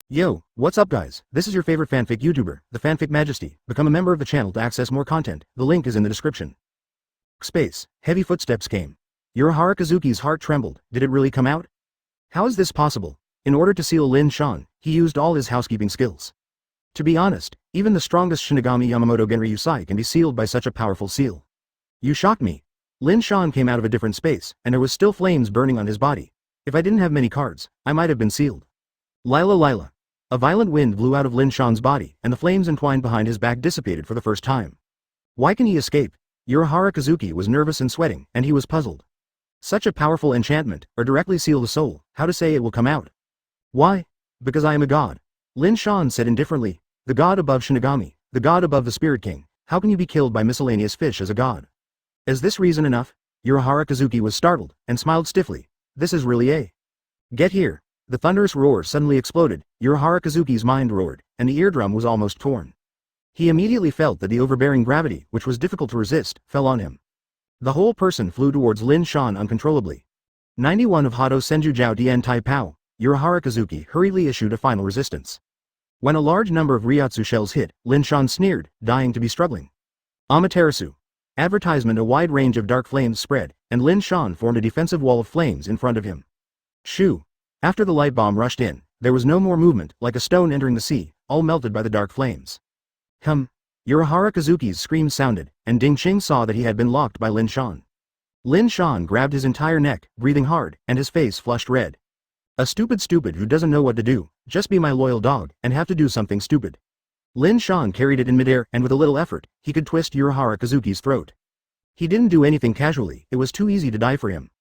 Yo, what's up guys? This is your favorite fanfic YouTuber, the Fanfic Majesty. Become a member of the channel to access more content. The link is in the description. Space. Heavy footsteps came. Urahara Kazuki's heart trembled. Did it really come out? How is this possible? In order to seal Lin Shan, he used all his housekeeping skills. To be honest, even the strongest Shinigami Yamamoto Genryu Sai can be sealed by such a powerful seal. You shocked me. Lin Shan came out of a different space, and there was still flames burning on his body. If I didn't have many cards, I might have been sealed. Lila. A violent wind blew out of Lin Shan's body, and the flames entwined behind his back dissipated for the first time. Why can he escape? Urahara Kazuki was nervous and sweating, and he was puzzled. Such a powerful enchantment, or directly seal the soul, how to say it will come out? Why? Because I am a god. Lin Shan said indifferently, the god above Shinigami, the god above the Spirit King. How can you be killed by miscellaneous fish as a god? Is this reason enough? Urahara Kazuki was startled, and smiled stiffly. This is really a... Get here. The thunderous roar suddenly exploded. Urahara Kazuki's mind roared, and the eardrum was almost torn. He immediately felt that the overbearing gravity, which was difficult to resist, fell on him. The whole person flew towards Lin Shan uncontrollably. 91 of Hado Senju Jiao Dian Tai Pao. Urahara Kazuki hurriedly issued a final resistance. When a large number of Ryatsu shells hit, Lin Shan sneered, dying to be struggling. Amaterasu. Advertisement. A wide range of dark flames spread, and Lin Shan formed a defensive wall of flames in front of him. Shoo. After the light bomb rushed in, there was no more movement, like a stone entering the sea, all melted by the dark flames. Urahara Kazuki's scream sounded, and Ding Qing saw that he had been locked by Lin Shan. Lin Shan grabbed his entire neck, breathing hard, and his face flushed red. A stupid who doesn't know what to do, just be my loyal dog, and have to do something stupid. Lin Shan carried it in midair, and with a little effort, he could twist Urahara Kazuki's throat. He didn't do anything casually, it was too easy to die for him.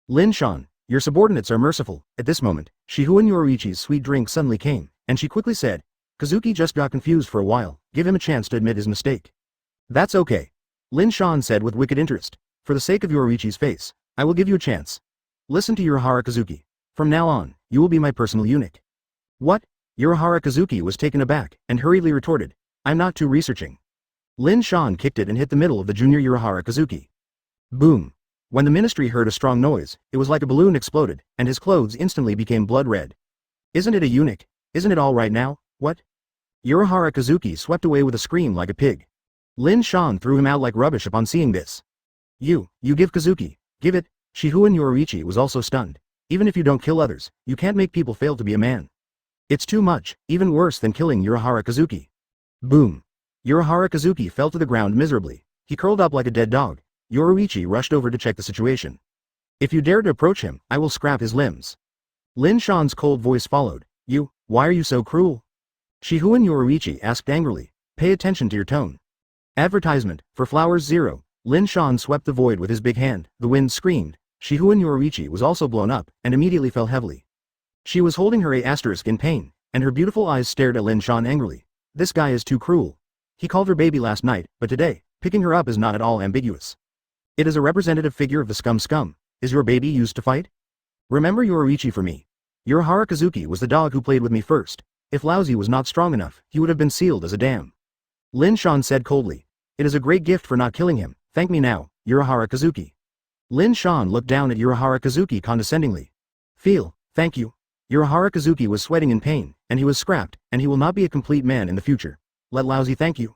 Lin Shan, your subordinates are merciful. At this moment, Shihuen Yoruichi's sweet drink suddenly came, and she quickly said, Kazuki just got confused for a while, give him a chance to admit his mistake. That's okay. Lin Shan said with wicked interest, for the sake of Yoruichi's face, I will give you a chance. Listen to Urahara Kazuki. From now on, you will be my personal eunuch. What? Urahara Kazuki was taken aback, and hurriedly retorted, I'm not too researching. Lin Shan kicked it and hit the middle of the junior Urahara Kazuki. Boom. When the ministry heard a strong noise, it was like a balloon exploded, and his clothes instantly became blood red. Isn't it a eunuch? Isn't it all right now? What? Urahara Kazuki swept away with a scream like a pig. Lin Shan threw him out like rubbish upon seeing this. You give Kazuki. Give it. Shihuen Yoruichi was also stunned. Even if you don't kill others, you can't make people fail to be a man. It's too much, even worse than killing Urahara Kazuki. Boom. Urahara Kazuki fell to the ground miserably. He curled up like a dead dog. Yoruichi rushed over to check the situation. If you dare to approach him, I will scrap his limbs. Lin Shan's cold voice followed. Why are you so cruel? Shihuen Yoruichi asked angrily. Pay attention to your tone. Advertisement, for flowers 0. Lin Shan swept the void with his big hand. The wind screamed. Shihuen Yoruichi was also blown up, and immediately fell heavily. She was holding her A** in pain, and her beautiful eyes stared at Lin Shan angrily. This guy is too cruel. He called her baby last night, but today, picking her up is not at all ambiguous. It is a representative figure of the scum. Is your baby used to fight? Remember Yoruichi for me. Urahara Kazuki was the dog who played with me first. If Lousy was not strong enough, he would have been sealed as a dam. Lin Shan said coldly. It is a great gift for not killing him. Thank me now, Urahara Kazuki. Lin Shan looked down at Urahara Kazuki condescendingly. Thank you. Urahara Kazuki was sweating in pain, and he was scrapped, and he will not be a complete man in the future. Let Lousy thank you.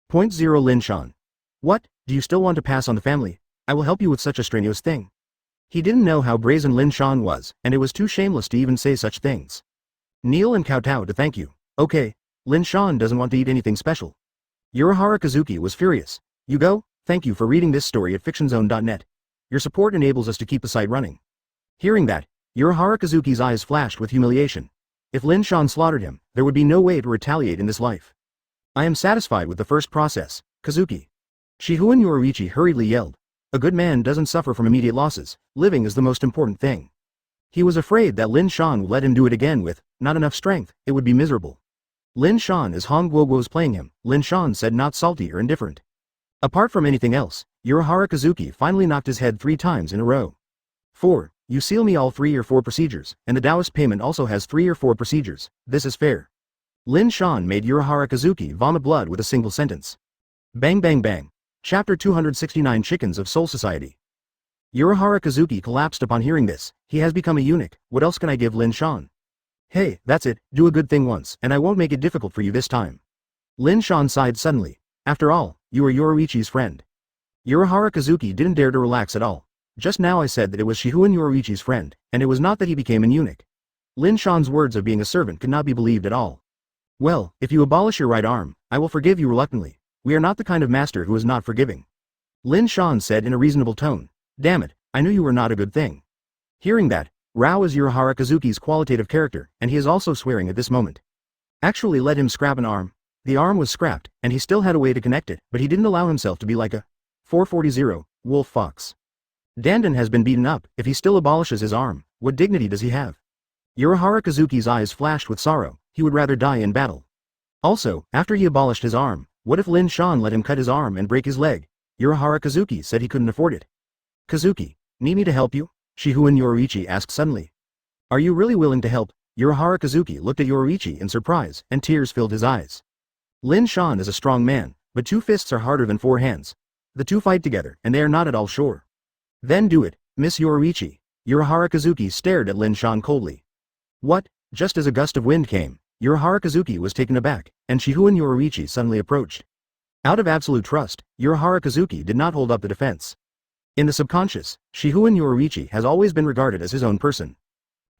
Point 0 Lin Shan. What, do you still want to pass on the family? I will help you with such a strenuous thing. He didn't know how brazen Lin Shan was, and it was too shameless to even say such things. Kneel and kowtow to thank you. Okay. Lin Shan doesn't want to eat anything special. Urahara Kazuki was furious. You go? Thank you for reading this story at fictionzone.net. Your support enables us to keep the site running. Hearing that, Urahara Kazuki's eyes flashed with humiliation. If Lin Shan slaughtered him, there would be no way to retaliate in this life. I am satisfied with the first process, Kazuki. Shihuen Yoruichi hurriedly yelled. A good man doesn't suffer from immediate losses. Living is the most important thing. He was afraid that Lin Shan would let him do it again with not enough strength. It would be miserable. Lin Shan is Hong Guoguo's playing him. Lin Shan said not salty or indifferent. Apart from anything else, Urahara Kazuki finally knocked his head 3 times in a row. 4. You seal me all 3 or 4 procedures, and the Taoist payment also has 3 or 4 procedures. This is fair. Lin Shan made Urahara Kazuki vomit blood with a single sentence. Bang bang bang. Chapter 269 Chickens of Soul Society. Urahara Kazuki collapsed upon hearing this. He has become a eunuch. What else can I give Lin Shan? Hey, that's it, do a good thing once, and I won't make it difficult for you this time. Lin Shan sighed suddenly. After all, you are Yoruichi's friend. Urahara Kazuki didn't dare to relax at all. Just now I said that it was Shihuan Yoruichi's friend, and it was not that he became an eunuch. Lin Shan's words of being a servant could not be believed at all. Well, if you abolish your right arm, I will forgive you reluctantly. We are not the kind of master who is not forgiving. Lin Shan said in a reasonable tone. Damn it, I knew you were not a good thing. Hearing that, Rao is Urahara Kazuki's qualitative character, and he is also swearing at this moment. Actually let him scrap an arm. The arm was scrapped, and he still had a way to connect it, but he didn't allow himself to be like a 440 wolf fox. Dandan has been beaten up. If he still abolishes his arm, what dignity does he have? Urahara Kazuki's eyes flashed with sorrow. He would rather die in battle. Also, after he abolished his arm, what if Lin Shan let him cut his arm and break his leg? Urahara Kazuki said he couldn't afford it. Kazuki, need me to help you? Shihuan Yoruichi asked suddenly. Are you really willing to help? Urahara Kazuki looked at Yoruichi in surprise, and tears filled his eyes. Lin Shan is a strong man, but 2 fists are harder than 4 hands. The two fight together, and they are not at all sure. Then do it, Miss Yoruichi. Urahara Kazuki stared at Lin Shan coldly. What? Just as a gust of wind came, Urahara Kazuki was taken aback, and Shihuan Yoruichi suddenly approached. Out of absolute trust, Urahara Kazuki did not hold up the defense. In the subconscious, Shihuan Yoruichi has always been regarded as his own person.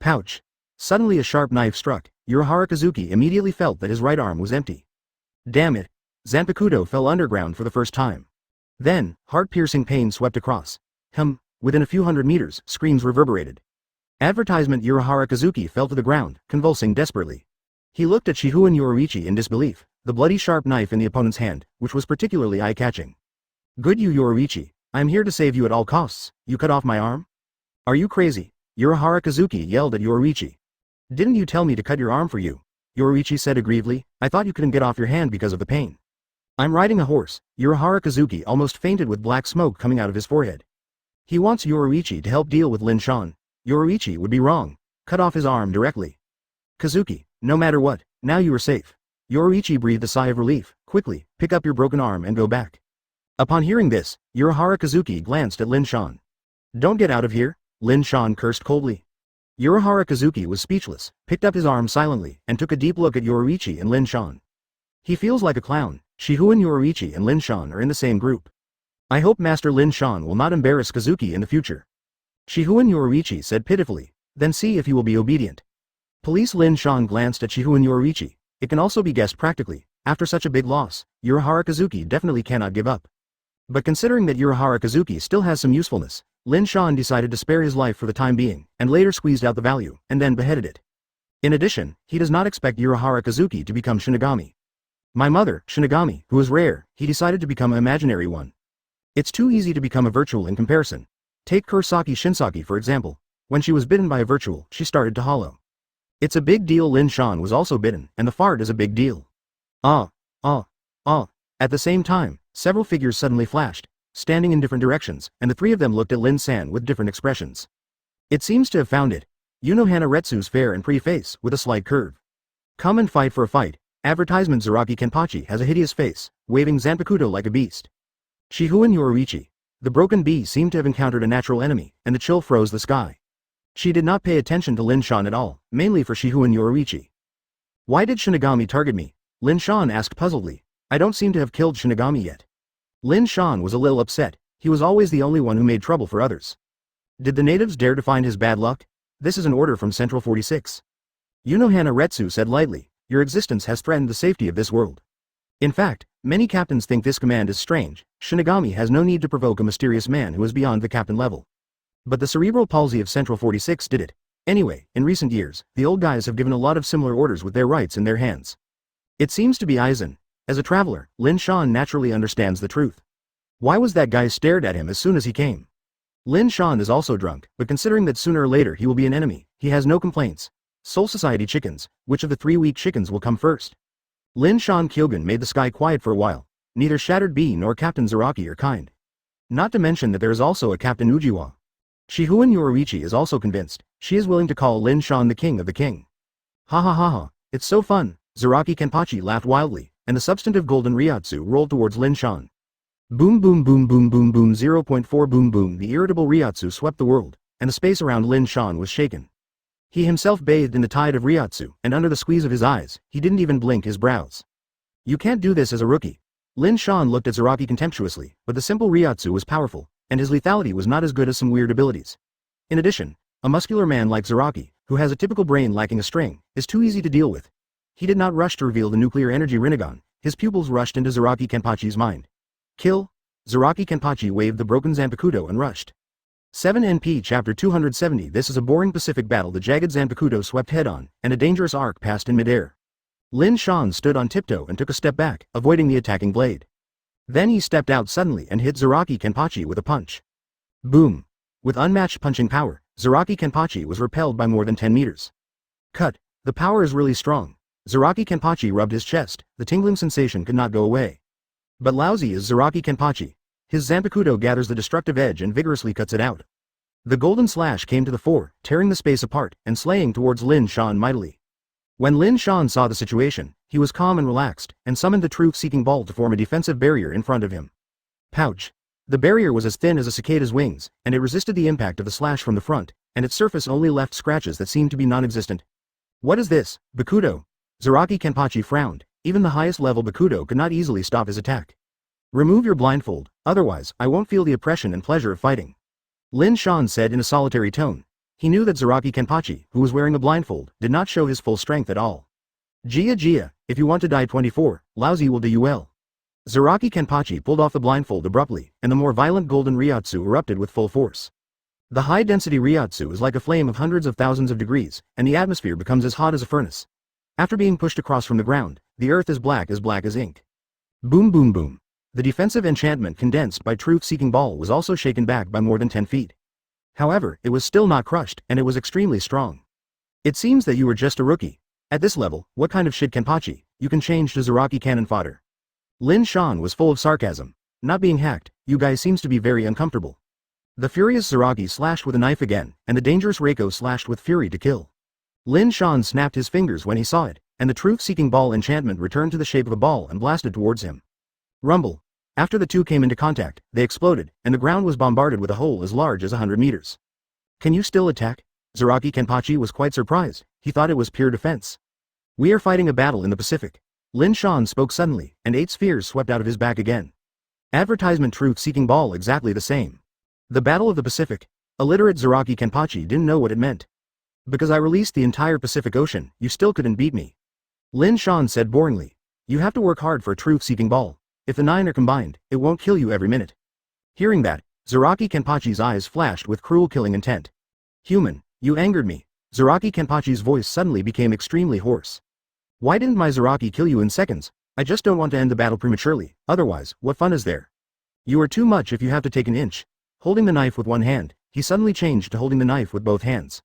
Pouch. Suddenly a sharp knife struck. Urahara Kazuki immediately felt that his right arm was empty. Damn it. Zanpakuto fell underground for the first time. Then, heart-piercing pain swept across. Within a few hundred meters, screams reverberated. Advertisement Urahara Kazuki fell to the ground, convulsing desperately. He looked at Shihuan Yoruichi in disbelief, the bloody sharp knife in the opponent's hand, which was particularly eye-catching. Good you Yoruichi, I am here to save you at all costs. You cut off my arm? Are you crazy? Urahara Kazuki yelled at Yoruichi. Didn't you tell me to cut your arm for you? Yoruichi said aggrievedly. I thought you couldn't get off your hand because of the pain. I'm riding a horse. Urahara Kazuki almost fainted with black smoke coming out of his forehead. He wants Yoruichi to help deal with Lin Shan. Yoruichi would be wrong. Cut off his arm directly. Kazuki, no matter what, now you are safe. Yoruichi breathed a sigh of relief. Quickly, pick up your broken arm and go back. Upon hearing this, Urahara Kazuki glanced at Lin Shan. Don't get out of here, Lin Shan cursed coldly. Urahara Kazuki was speechless, picked up his arm silently, and took a deep look at Yoruichi and Lin Shan. He feels like a clown. Shihuan Yoruichi and Lin Shan are in the same group. I hope Master Lin Shan will not embarrass Kazuki in the future. Shihuan Yoruichi said pitifully, then see if he will be obedient. Police Lin Shan glanced at Shihuan Yoruichi. It can also be guessed practically, after such a big loss, Urahara Kazuki definitely cannot give up. But considering that Urahara Kazuki still has some usefulness, Lin Shan decided to spare his life for the time being, and later squeezed out the value, and then beheaded it. In addition, he does not expect Urahara Kazuki to become Shinigami. My mother, Shinigami, who is rare, he decided to become an imaginary one. It's too easy to become a virtual in comparison. Take Kurosaki Shinsaki for example. When she was bitten by a virtual, she started to hollow. It's a big deal Lin Shan was also bitten, and the fart is a big deal. At the same time, several figures suddenly flashed, standing in different directions, and the 3 of them looked at Lin San with different expressions. It seems to have found it. Unohana Retsu's fair and pretty face, with a slight curve. Come and fight for a fight. Advertisement Zaraki Kenpachi has a hideous face, waving Zanpakuto like a beast. Shihuan Yoruichi. The broken bee seemed to have encountered a natural enemy, and the chill froze the sky. She did not pay attention to Lin Shan at all, mainly for Shihuan Yoruichi. Why did Shinigami target me? Lin Shan asked puzzledly. I don't seem to have killed Shinigami yet. Lin Shan was a little upset. He was always the only one who made trouble for others. Did the natives dare to find his bad luck? This is an order from Central 46. Unohana Retsu said lightly, your existence has threatened the safety of this world. In fact, many captains think this command is strange. Shinigami has no need to provoke a mysterious man who is beyond the captain level. But the cerebral palsy of Central 46 did it. Anyway, in recent years, the old guys have given a lot of similar orders with their rights in their hands. It seems to be Aizen. As a traveler, Lin Shan naturally understands the truth. Why was that guy stared at him as soon as he came? Lin Shan is also drunk, but considering that sooner or later he will be an enemy, he has no complaints. Soul Society chickens, which of the 3 weak chickens will come first? Lin Shan Kyogen made the sky quiet for a while. Neither Shattered Bee nor Captain Zaraki are kind. Not to mention that there is also a Captain Uchiha. Shihuan Yoruichi is also convinced. She is willing to call Lin Shan the king of the king. Ha ha ha ha, it's so fun. Zaraki Kenpachi laughed wildly, and the substantive golden Ryotsu rolled towards Lin Shan. Boom boom boom boom boom boom 0.4 boom boom. The irritable Ryotsu swept the world, and the space around Lin Shan was shaken. He himself bathed in the tide of Ryotsu, and under the squeeze of his eyes, he didn't even blink his brows. You can't do this as a rookie. Lin Shan looked at Zaraki contemptuously, but the simple Ryotsu was powerful, and his lethality was not as good as some weird abilities. In addition, a muscular man like Zaraki, who has a typical brain lacking a string, is too easy to deal with. He did not rush to reveal the nuclear energy Rinnegan, his pupils rushed into Zaraki Kenpachi's mind. Kill! Zaraki Kenpachi waved the broken Zanpakuto and rushed. 7 NP Chapter 270 This is a boring Pacific battle. The jagged Zanpakuto swept head-on, and a dangerous arc passed in midair. Lin Shan stood on tiptoe and took a step back, avoiding the attacking blade. Then he stepped out suddenly and hit Zaraki Kenpachi with a punch. Boom! With unmatched punching power, Zaraki Kenpachi was repelled by more than 10 meters. Cut! The power is really strong. Zaraki Kenpachi rubbed his chest, the tingling sensation could not go away. But lousy is Zaraki Kenpachi. His Zanpakuto gathers the destructive edge and vigorously cuts it out. The golden slash came to the fore, tearing the space apart, and slaying towards Lin Shan mightily. When Lin Shan saw the situation, he was calm and relaxed, and summoned the truth-seeking ball to form a defensive barrier in front of him. Pouch! The barrier was as thin as a cicada's wings, and it resisted the impact of the slash from the front, and its surface only left scratches that seemed to be non-existent. What is this, Bakudo? Zaraki Kenpachi frowned. Even the highest level Bakudo could not easily stop his attack. Remove your blindfold, otherwise I won't feel the oppression and pleasure of fighting. Lin Shan said in a solitary tone. He knew that Zaraki Kenpachi, who was wearing a blindfold, did not show his full strength at all. Jia, if you want to die 24, lousy will do you well. Zaraki Kenpachi pulled off the blindfold abruptly, and the more violent golden Ryotsu erupted with full force. The high-density Ryotsu is like a flame of hundreds of thousands of degrees, and the atmosphere becomes as hot as a furnace. After being pushed across from the ground, the earth is black as ink. Boom boom boom. The defensive enchantment condensed by truth-seeking ball was also shaken back by more than 10 feet. However, it was still not crushed, and it was extremely strong. It seems that you were just a rookie. At this level, what kind of shit Kenpachi, you can change to Zaraki cannon fodder. Lin Shan was full of sarcasm. Not being hacked, you guys seems to be very uncomfortable. The furious Zaraki slashed with a knife again, and the dangerous Reiko slashed with fury to kill. Lin Shan snapped his fingers when he saw it, and the truth-seeking ball enchantment returned to the shape of a ball and blasted towards him. Rumble. After the two came into contact, they exploded, and the ground was bombarded with a hole as large as 100 meters. Can you still attack? Zaraki Kenpachi was quite surprised. He thought it was pure defense. We are fighting a battle in the Pacific. Lin Shan spoke suddenly, and 8 spheres swept out of his back again. Advertisement truth-seeking ball exactly the same. The Battle of the Pacific. Illiterate Zaraki Kenpachi didn't know what it meant. Because I released the entire Pacific Ocean, you still couldn't beat me. Lin Shan said boringly. You have to work hard for a truth-seeking ball. If the 9 are combined, it won't kill you every minute. Hearing that, Zaraki Kenpachi's eyes flashed with cruel killing intent. Human, you angered me. Zaraki Kenpachi's voice suddenly became extremely hoarse. Why didn't my Zaraki kill you in seconds? I just don't want to end the battle prematurely, otherwise, what fun is there? You are too much if you have to take an inch. Holding the knife with one hand, he suddenly changed to holding the knife with both hands.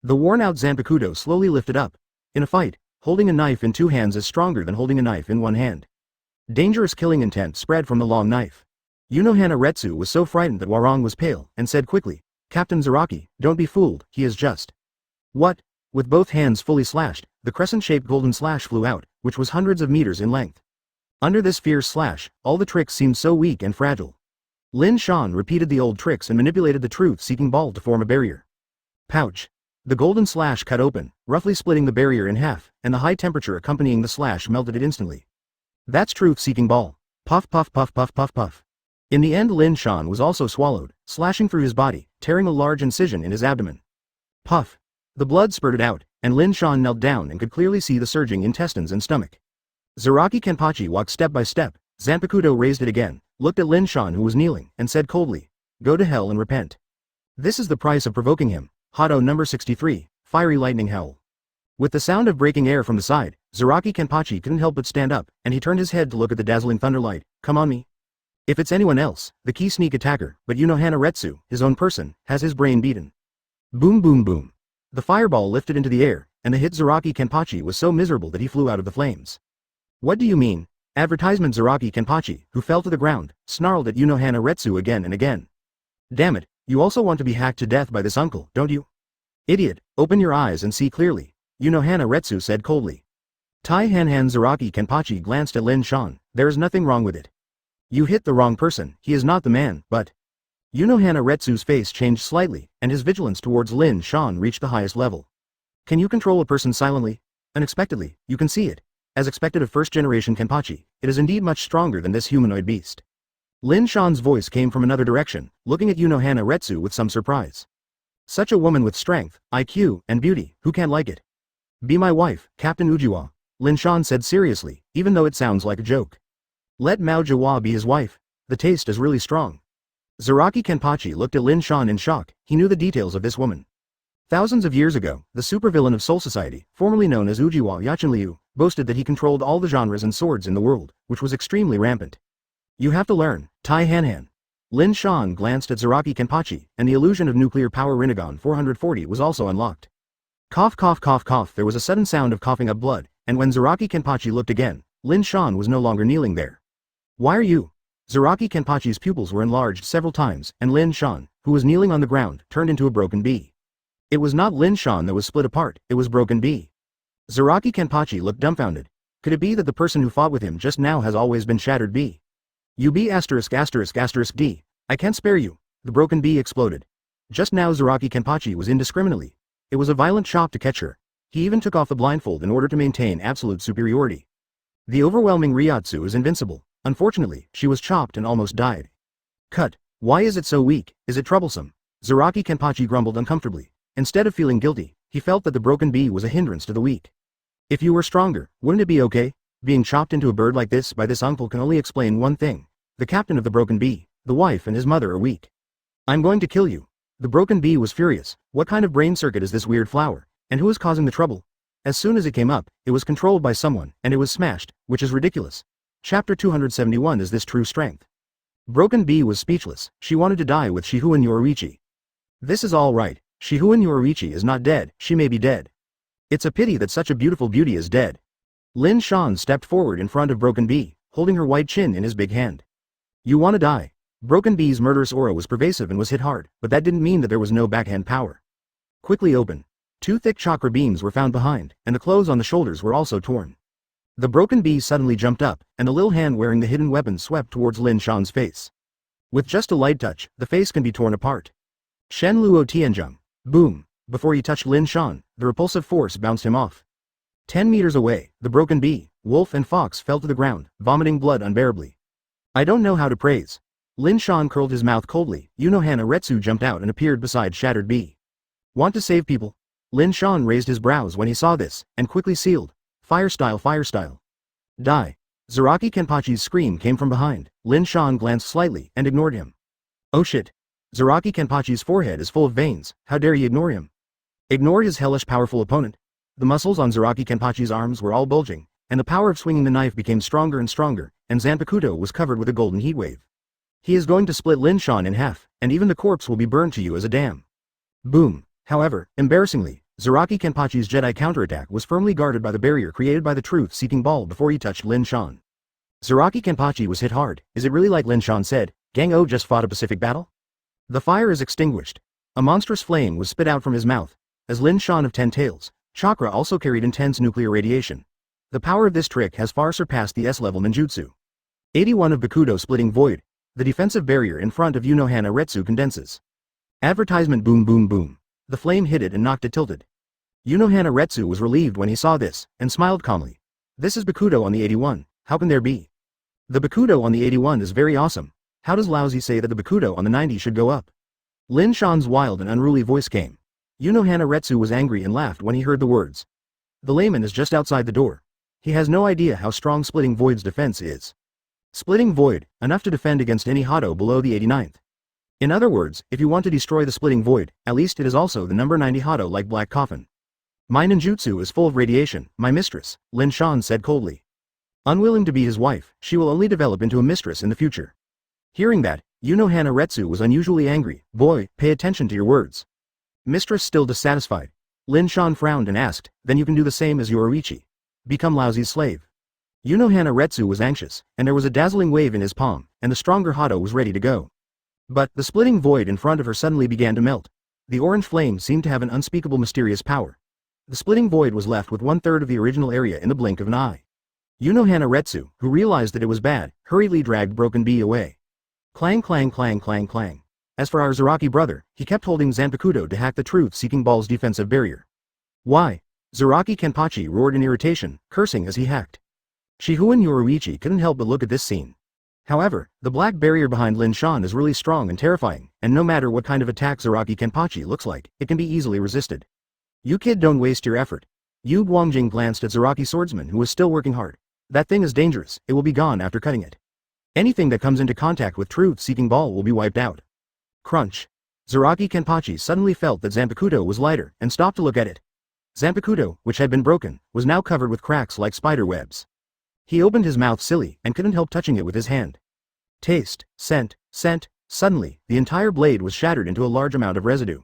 The worn-out Zanpakuto slowly lifted up. In a fight, holding a knife in 2 hands is stronger than holding a knife in 1 hand. Dangerous killing intent spread from the long knife. Unohana Retsu was so frightened that Warong was pale, and said quickly, Captain Zaraki, don't be fooled, he is just. What? With both hands fully slashed, the crescent-shaped golden slash flew out, which was hundreds of meters in length. Under this fierce slash, all the tricks seemed so weak and fragile. Lin Shan repeated the old tricks and manipulated the truth-seeking ball to form a barrier. Pouch. The golden slash cut open, roughly splitting the barrier in half, and the high temperature accompanying the slash melted it instantly. That's truth-seeking ball. Puff puff puff puff puff puff. In the end Lin Shan was also swallowed, slashing through his body, tearing a large incision in his abdomen. Puff. The blood spurted out, and Lin Shan knelt down and could clearly see the surging intestines and stomach. Zaraki Kenpachi walked step by step. Zanpakuto raised it again, looked at Lin Shan who was kneeling, and said coldly, Go to hell and repent. This is the price of provoking him. Hado number 63, Fiery Lightning Howl. With the sound of breaking air from the side, Zaraki Kenpachi couldn't help but stand up, and he turned his head to look at the dazzling thunderlight. Come on me. If it's anyone else, the key sneak attacker, but Unohana Retsu, his own person, has his brain beaten. Boom boom boom. The fireball lifted into the air, and the hit Zaraki Kenpachi was so miserable that he flew out of the flames. What do you mean? Advertisement Zaraki Kenpachi, who fell to the ground, snarled at Unohana Retsu again and again. Damn it, you also want to be hacked to death by this uncle, don't you? Idiot, open your eyes and see clearly, Unohana Retsu said coldly. Tai Hanhan Zaraki Kenpachi glanced at Lin Shan. There is nothing wrong with it. You hit the wrong person, he is not the man, but... Unohana Retsu's face changed slightly, and his vigilance towards Lin Shan reached the highest level. Can you control a person silently? Unexpectedly, you can see it. As expected of first-generation Kenpachi, it is indeed much stronger than this humanoid beast. Lin Shan's voice came from another direction, looking at Unohana Retsu with some surprise. Such a woman with strength, IQ, and beauty, who can't like it? Be my wife, Captain Ujiwa, Lin Shan said seriously, even though it sounds like a joke. Let Mao Jiwa be his wife. The taste is really strong. Zaraki Kenpachi looked at Lin Shan in shock. He knew the details of this woman. Thousands of years ago, the supervillain of Soul Society, formerly known as Ujiwa Yachinryu, boasted that he controlled all the genres and swords in the world, which was extremely rampant. You have to learn, Tai Hanhan. Lin Shan glanced at Zaraki Kenpachi, and the illusion of nuclear power Rinnegan 440 was also unlocked. Cough cough cough cough. There was a sudden sound of coughing up blood, and when Zaraki Kenpachi looked again, Lin Shan was no longer kneeling there. Why are you? Zaraki Kenpachi's pupils were enlarged several times, and Lin Shan, who was kneeling on the ground, turned into a broken bee. It was not Lin Shan that was split apart, it was broken bee. Zaraki Kenpachi looked dumbfounded. Could it be that the person who fought with him just now has always been Shattered Bee? You be asterisk asterisk asterisk D. I can't spare you. The broken bee exploded. Just now Zaraki Kenpachi was indiscriminately. It was a violent shock to catch her. He even took off the blindfold in order to maintain absolute superiority. The overwhelming Ryotsu is invincible. Unfortunately, she was chopped and almost died. Cut. Why is it so weak? Is it troublesome? Zaraki Kenpachi grumbled uncomfortably. Instead of feeling guilty, he felt that the broken bee was a hindrance to the weak. If you were stronger, wouldn't it be okay? Being chopped into a bird like this by this uncle can only explain one thing. The captain of the broken bee, the wife and his mother are weak. I'm going to kill you. The broken bee was furious. What kind of brain circuit is this weird flower? And who is causing the trouble? As soon as it came up, it was controlled by someone, and it was smashed, which is ridiculous. Chapter 271. Is this true strength? Broken bee was speechless. She wanted to die with Shihuan Yoruichi. This is all right. Shihuan Yoruichi is not dead, she may be dead. It's a pity that such a beautiful beauty is dead. Lin Shan stepped forward in front of Broken Bee, holding her white chin in his big hand. You wanna die? Broken Bee's murderous aura was pervasive and was hit hard, but that didn't mean that there was no backhand power. Quickly open. Two thick chakra beams were found behind, and the clothes on the shoulders were also torn. The Broken Bee suddenly jumped up, and the little hand wearing the hidden weapon swept towards Lin Shan's face. With just a light touch, the face can be torn apart. Shen Luo Tianzheng. Boom. Before he touched Lin Shan, the repulsive force bounced him off. 10 meters away, the Broken Bee, wolf and fox fell to the ground, vomiting blood unbearably. I don't know how to praise. Lin Shan curled his mouth coldly. Unohana Retsu jumped out and appeared beside Shattered Bee. Want to save people? Lin Shan raised his brows when he saw this, and quickly sealed. Fire style, fire style. Die. Zaraki Kenpachi's scream came from behind. Lin Shan glanced slightly and ignored him. Oh shit. Zaraki Kenpachi's forehead is full of veins. How dare you ignore him? Ignore his hellish powerful opponent? The muscles on Zaraki Kenpachi's arms were all bulging, and the power of swinging the knife became stronger and stronger, and Zanpakuto was covered with a golden heatwave. He is going to split Lin Shan in half, and even the corpse will be burned to you as a dam. Boom. However, embarrassingly, Zaraki Kenpachi's Jedi counterattack was firmly guarded by the barrier created by the truth-seeking ball before he touched Lin Shan. Zaraki Kenpachi was hit hard. Is it really like Lin Shan said, Gang-O just fought a Pacific battle? The fire is extinguished. A monstrous flame was spit out from his mouth. As Lin Shan of 10 Tails, chakra also carried intense nuclear radiation. The power of this trick has far surpassed the S-level ninjutsu. 81 of Bakudo splitting void. The defensive barrier in front of Unohana Retsu condenses. Advertisement boom boom boom. The flame hit it and knocked it tilted. Unohana Retsu was relieved when he saw this, and smiled calmly. This is Bakudo on the 81, how can there be? The Bakudo on the 81 is very awesome. How does Lousy say that the Bakudo on the 90 should go up? Lin Shan's wild and unruly voice came. Unohana Retsu was angry and laughed when he heard the words. The layman is just outside the door. He has no idea how strong Splitting Void's defense is. Splitting Void, enough to defend against any Hado below the 89th. In other words, if you want to destroy the Splitting Void, at least it is also the number 90 Hado like Black Coffin. My ninjutsu is full of radiation, my mistress, Lin Shan said coldly. Unwilling to be his wife, she will only develop into a mistress in the future. Hearing that, Unohana Retsu was unusually angry. Boy, pay attention to your words. Mistress still dissatisfied. Lin Shan frowned and asked, then you can do the same as Yoruichi. Become Lousy's slave. Unohana Retsu was anxious, and there was a dazzling wave in his palm, and the stronger Hado was ready to go. But, the splitting void in front of her suddenly began to melt. The orange flame seemed to have an unspeakable mysterious power. The splitting void was left with 1/3 of the original area in the blink of an eye. Unohana Retsu, who realized that it was bad, hurriedly dragged Broken Bee away. Clang clang clang clang clang. As for our Zaraki brother, he kept holding Zanpakuto to hack the truth-seeking ball's defensive barrier. Why? Zaraki Kenpachi roared in irritation, cursing as he hacked. Shihuan Yoruichi couldn't help but look at this scene. However, the black barrier behind Lin Shan is really strong and terrifying, and no matter what kind of attack Zaraki Kenpachi looks like, it can be easily resisted. You kid, don't waste your effort. Yu Guangjing glanced at Zaraki's swordsman who was still working hard. That thing is dangerous, it will be gone after cutting it. Anything that comes into contact with truth-seeking ball will be wiped out. Crunch. Zaraki Kenpachi suddenly felt that Zanpakuto was lighter and stopped to look at it. Zanpakuto, which had been broken, was now covered with cracks like spider webs. He opened his mouth silly and couldn't help touching it with his hand. Taste, scent, suddenly, the entire blade was shattered into a large amount of residue.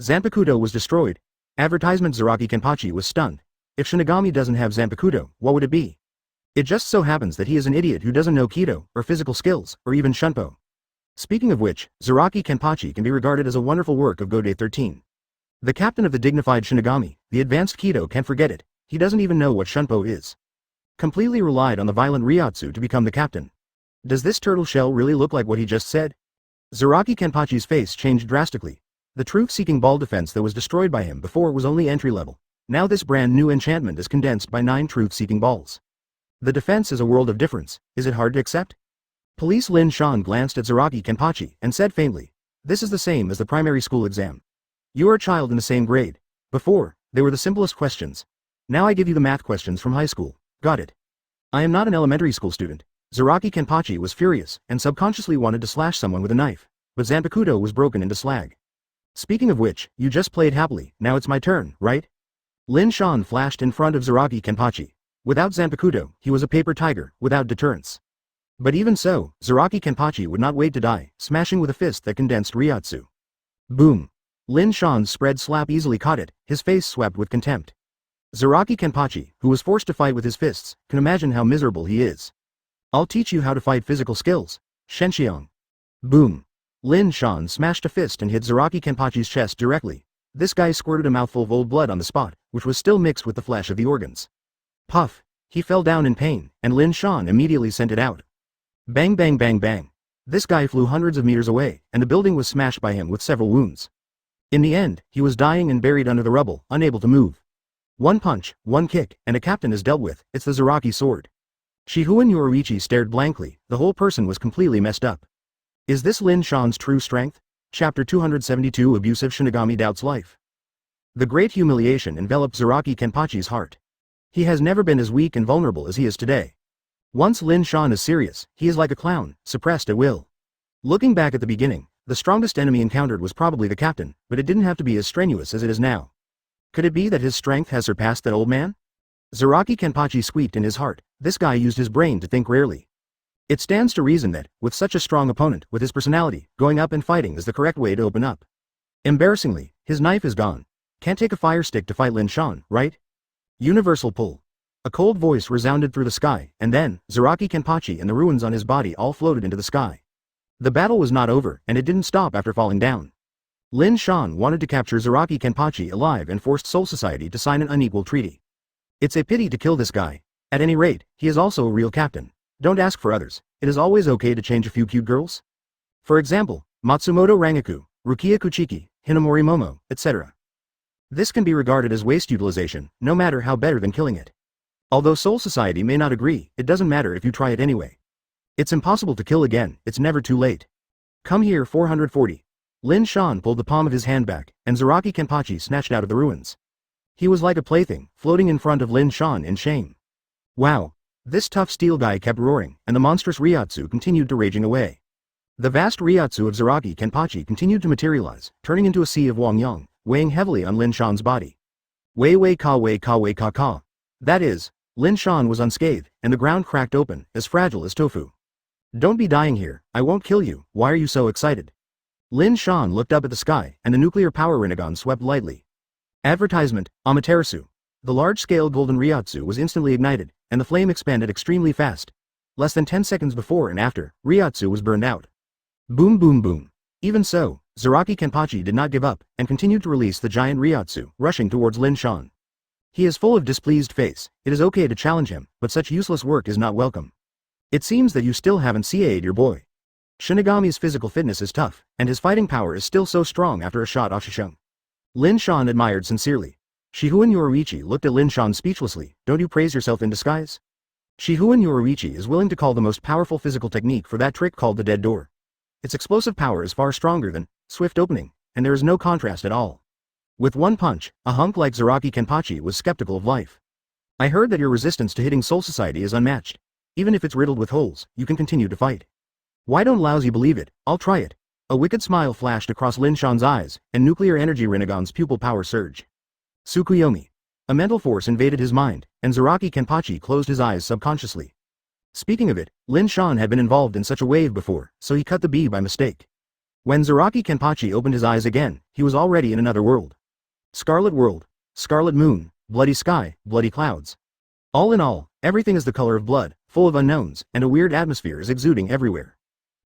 Zanpakuto was destroyed. Advertisement. Zaraki Kenpachi was stunned. If Shinigami doesn't have Zanpakuto, what would it be? It just so happens that he is an idiot who doesn't know Kido, or physical skills, or even Shunpo. Speaking of which, Zaraki Kenpachi can be regarded as a wonderful work of Gode 13. The captain of the dignified Shinigami, the advanced Kido, can't forget it. He doesn't even know what Shunpo is. Completely relied on the violent Ryotsu to become the captain. Does this turtle shell really look like what he just said? Zaraki Kenpachi's face changed drastically. The truth-seeking ball defense that was destroyed by him before was only entry level. Now this brand new enchantment is condensed by 9 truth-seeking balls. The defense is a world of difference. Is it hard to accept? Police Lin Shan glanced at Zaraki Kenpachi and said faintly, "This is the same as the primary school exam. You are a child in the same grade. Before, they were the simplest questions. Now I give you the math questions from high school. Got it? I am not an elementary school student." Zaraki Kenpachi was furious and subconsciously wanted to slash someone with a knife, but Zanpakuto was broken into slag. Speaking of which, you just played happily, now it's my turn, right? Lin Shan flashed in front of Zaraki Kenpachi. Without Zanpakuto, he was a paper tiger, without deterrence. But even so, Zaraki Kenpachi would not wait to die, smashing with a fist that condensed Ryotsu. Boom. Lin Shan's spread slap easily caught it, his face swept with contempt. Zaraki Kenpachi, who was forced to fight with his fists, can imagine how miserable he is. I'll teach you how to fight physical skills. Shenxiang. Boom. Lin Shan smashed a fist and hit Zaraki Kenpachi's chest directly. This guy squirted a mouthful of old blood on the spot, which was still mixed with the flesh of the organs. Puff. He fell down in pain, and Lin Shan immediately sent it out. Bang bang bang bang. This guy flew hundreds of meters away, and the building was smashed by him with several wounds. In the end, he was dying and buried under the rubble, unable to move. One punch, one kick, and a captain is dealt with. It's the Zaraki sword. Shihuan Yoruichi stared blankly. The whole person was completely messed up. Is this Lin Shan's true strength? Chapter 272. Abusive Shinigami doubts life. The great humiliation enveloped Zaraki Kenpachi's heart. He has never been as weak and vulnerable as he is today. Once Lin Shan is serious, he is like a clown, suppressed at will. Looking back at the beginning, the strongest enemy encountered was probably the captain, but it didn't have to be as strenuous as it is now. Could it be that his strength has surpassed that old man? Zaraki Kenpachi squeaked in his heart. This guy used his brain to think rarely. It stands to reason that, with such a strong opponent, with his personality, going up and fighting is the correct way to open up. Embarrassingly, his knife is gone. Can't take a fire stick to fight Lin Shan, right? Universal pull. A cold voice resounded through the sky, and then, Zaraki Kenpachi and the ruins on his body all floated into the sky. The battle was not over, and it didn't stop after falling down. Lin Shan wanted to capture Zaraki Kenpachi alive and forced Soul Society to sign an unequal treaty. It's a pity to kill this guy. At any rate, he is also a real captain. Don't ask for others. It is always okay to change a few cute girls. For example, Matsumoto Rangaku, Rukia Kuchiki, Hinamori Momo, etc. This can be regarded as waste utilization, no matter how better than killing it. Although Soul Society may not agree, it doesn't matter if you try it anyway. It's impossible to kill again, it's never too late. Come here 440. Lin Shan pulled the palm of his hand back, and Zaraki Kenpachi snatched out of the ruins. He was like a plaything, floating in front of Lin Shan in shame. Wow. This tough steel guy kept roaring, and the monstrous Ryotsu continued to raging away. The vast Ryotsu of Zaraki Kenpachi continued to materialize, turning into a sea of Wangyang, weighing heavily on Lin Shan's body. Wei ka ka. That is, Lin Shan was unscathed, and the ground cracked open, as fragile as tofu. Don't be dying here, I won't kill you, why are you so excited? Lin Shan looked up at the sky, and the nuclear power Rinnegan swept lightly. Advertisement, Amaterasu. The large-scale golden Ryotsu was instantly ignited, and the flame expanded extremely fast. Less than 10 seconds before and after, Ryotsu was burned out. Boom boom boom. Even so, Zaraki Kenpachi did not give up, and continued to release the giant Ryotsu, rushing towards Lin Shan. He is full of displeased face. It is okay to challenge him, but such useless work is not welcome. It seems that you still haven't CA'd your boy. Shinigami's physical fitness is tough, and his fighting power is still so strong after a shot off Shishung. Lin Shan admired sincerely. Shihuan Yoruichi looked at Lin Shan speechlessly. Don't you praise yourself in disguise? Shihuan Yoruichi is willing to call the most powerful physical technique for that trick called the dead door. Its explosive power is far stronger than swift opening, and there is no contrast at all. With one punch, a hunk like Izanaki Kenpachi was skeptical of life. I heard that your resistance to hitting Soul Society is unmatched. Even if it's riddled with holes, you can continue to fight. Why don't lousy believe it? I'll try it. A wicked smile flashed across Lin Shan's eyes, and nuclear energy Rinnegan's pupil power surged. Tsukuyomi. A mental force invaded his mind, and Izanaki Kenpachi closed his eyes subconsciously. Speaking of it, Lin Shan had been involved in such a wave before, so he cut the bee by mistake. When Izanaki Kenpachi opened his eyes again, he was already in another world. Scarlet world, scarlet moon, bloody sky, bloody clouds. All in all, everything is the color of blood, full of unknowns, and a weird atmosphere is exuding everywhere.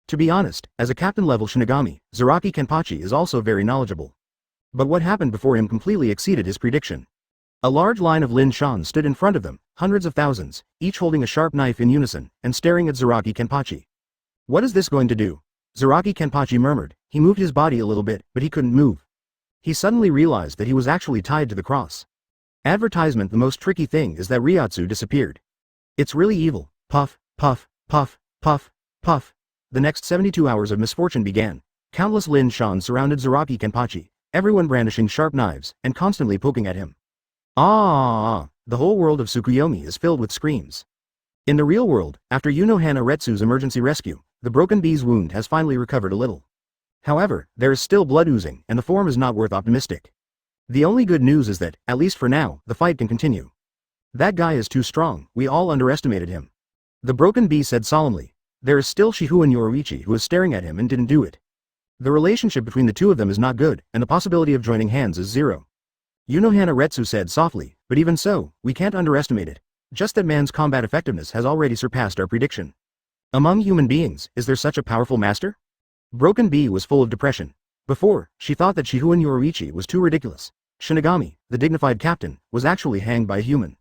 To be honest, as a captain-level Shinigami, Izanaki Kenpachi is also very knowledgeable. But what happened before him completely exceeded his prediction. A large line of Lin Shan stood in front of them, hundreds of thousands, each holding a sharp knife in unison, and staring at Izanaki Kenpachi. What is this going to do? Izanaki Kenpachi murmured. He moved his body a little bit, but he couldn't move. He suddenly realized that he was actually tied to the cross. Advertisement. The most tricky thing is that Ryotsu disappeared. It's really evil. Puff, puff, puff, puff, puff. The next 72 hours of misfortune began. Countless Lin Shan surrounded Izanaki Kenpachi, everyone brandishing sharp knives, and constantly poking at him. The whole world of Tsukuyomi is filled with screams. In the real world, after Unohana Retsu's emergency rescue, the broken bee's wound has finally recovered a little. However, there is still blood oozing, and the form is not worth optimistic. The only good news is that, at least for now, the fight can continue. That guy is too strong, we all underestimated him. The broken bee said solemnly. There is still Shihuan Yoruichi who is staring at him and didn't do it. The relationship between the two of them is not good, and the possibility of joining hands is zero. Unohana Retsu said softly, but even so, we can't underestimate it. Just that man's combat effectiveness has already surpassed our prediction. Among human beings, is there such a powerful master? Broken Bee was full of depression. Before, she thought that Shihuan Yoruichi was too ridiculous. Shinigami, the dignified captain, was actually hanged by a human.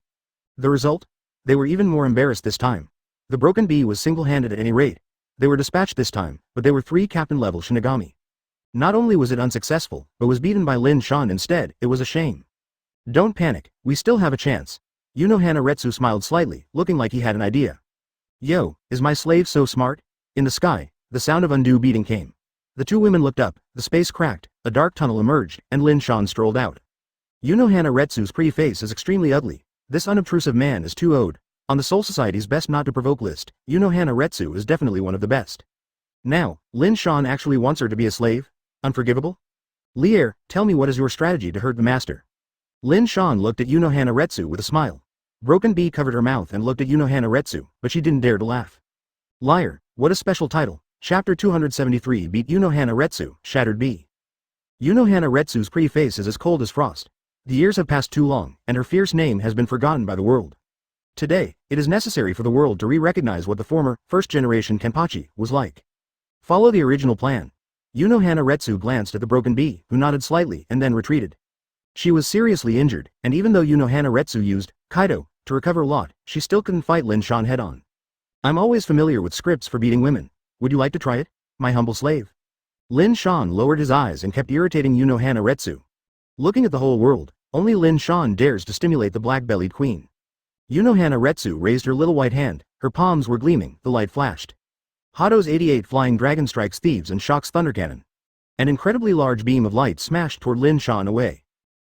The result? They were even more embarrassed this time. The Broken Bee was single-handed at any rate. They were dispatched this time, but they were 3 captain-level Shinigami. Not only was it unsuccessful, but was beaten by Lin Shan instead. It was a shame. Don't panic, we still have a chance. Unohana Retsu smiled slightly, looking like he had an idea. Yo, is my slave so smart? In the sky, the sound of undue beating came. The two women looked up, the space cracked, a dark tunnel emerged, and Lin Shan strolled out. Unohana Retsu's pretty face is extremely ugly. This unobtrusive man is too owed. On the Soul Society's best not to provoke list, Unohana Retsu is definitely one of the best. Now, Lin Shan actually wants her to be a slave? Unforgivable? Lier, tell me what is your strategy to hurt the master? Lin Shan looked at Unohana Retsu with a smile. Broken Bee covered her mouth and looked at Unohana Retsu, but she didn't dare to laugh. Liar, what a special title. Chapter 273 Beat Unohana Retsu, Shattered Bee. Unohana Retsu's pretty face is as cold as frost. The years have passed too long, and her fierce name has been forgotten by the world. Today, it is necessary for the world to re-recognize what the former, first-generation Kenpachi was like. Follow the original plan. Unohana Retsu glanced at the Broken Bee, who nodded slightly and then retreated. She was seriously injured, and even though Unohana Retsu used Kaido to recover a lot, she still couldn't fight Lin Shan head-on. I'm always familiar with scripts for beating women. Would you like to try it, my humble slave? Lin Shan lowered his eyes and kept irritating Unohana Retsu. Looking at the whole world, only Lin Shan dares to stimulate the black-bellied queen. Unohana Retsu raised her little white hand, her palms were gleaming, the light flashed. Hado's 88 Flying Dragon strikes thieves and shocks Thunder Cannon. An incredibly large beam of light smashed toward Lin Shan away.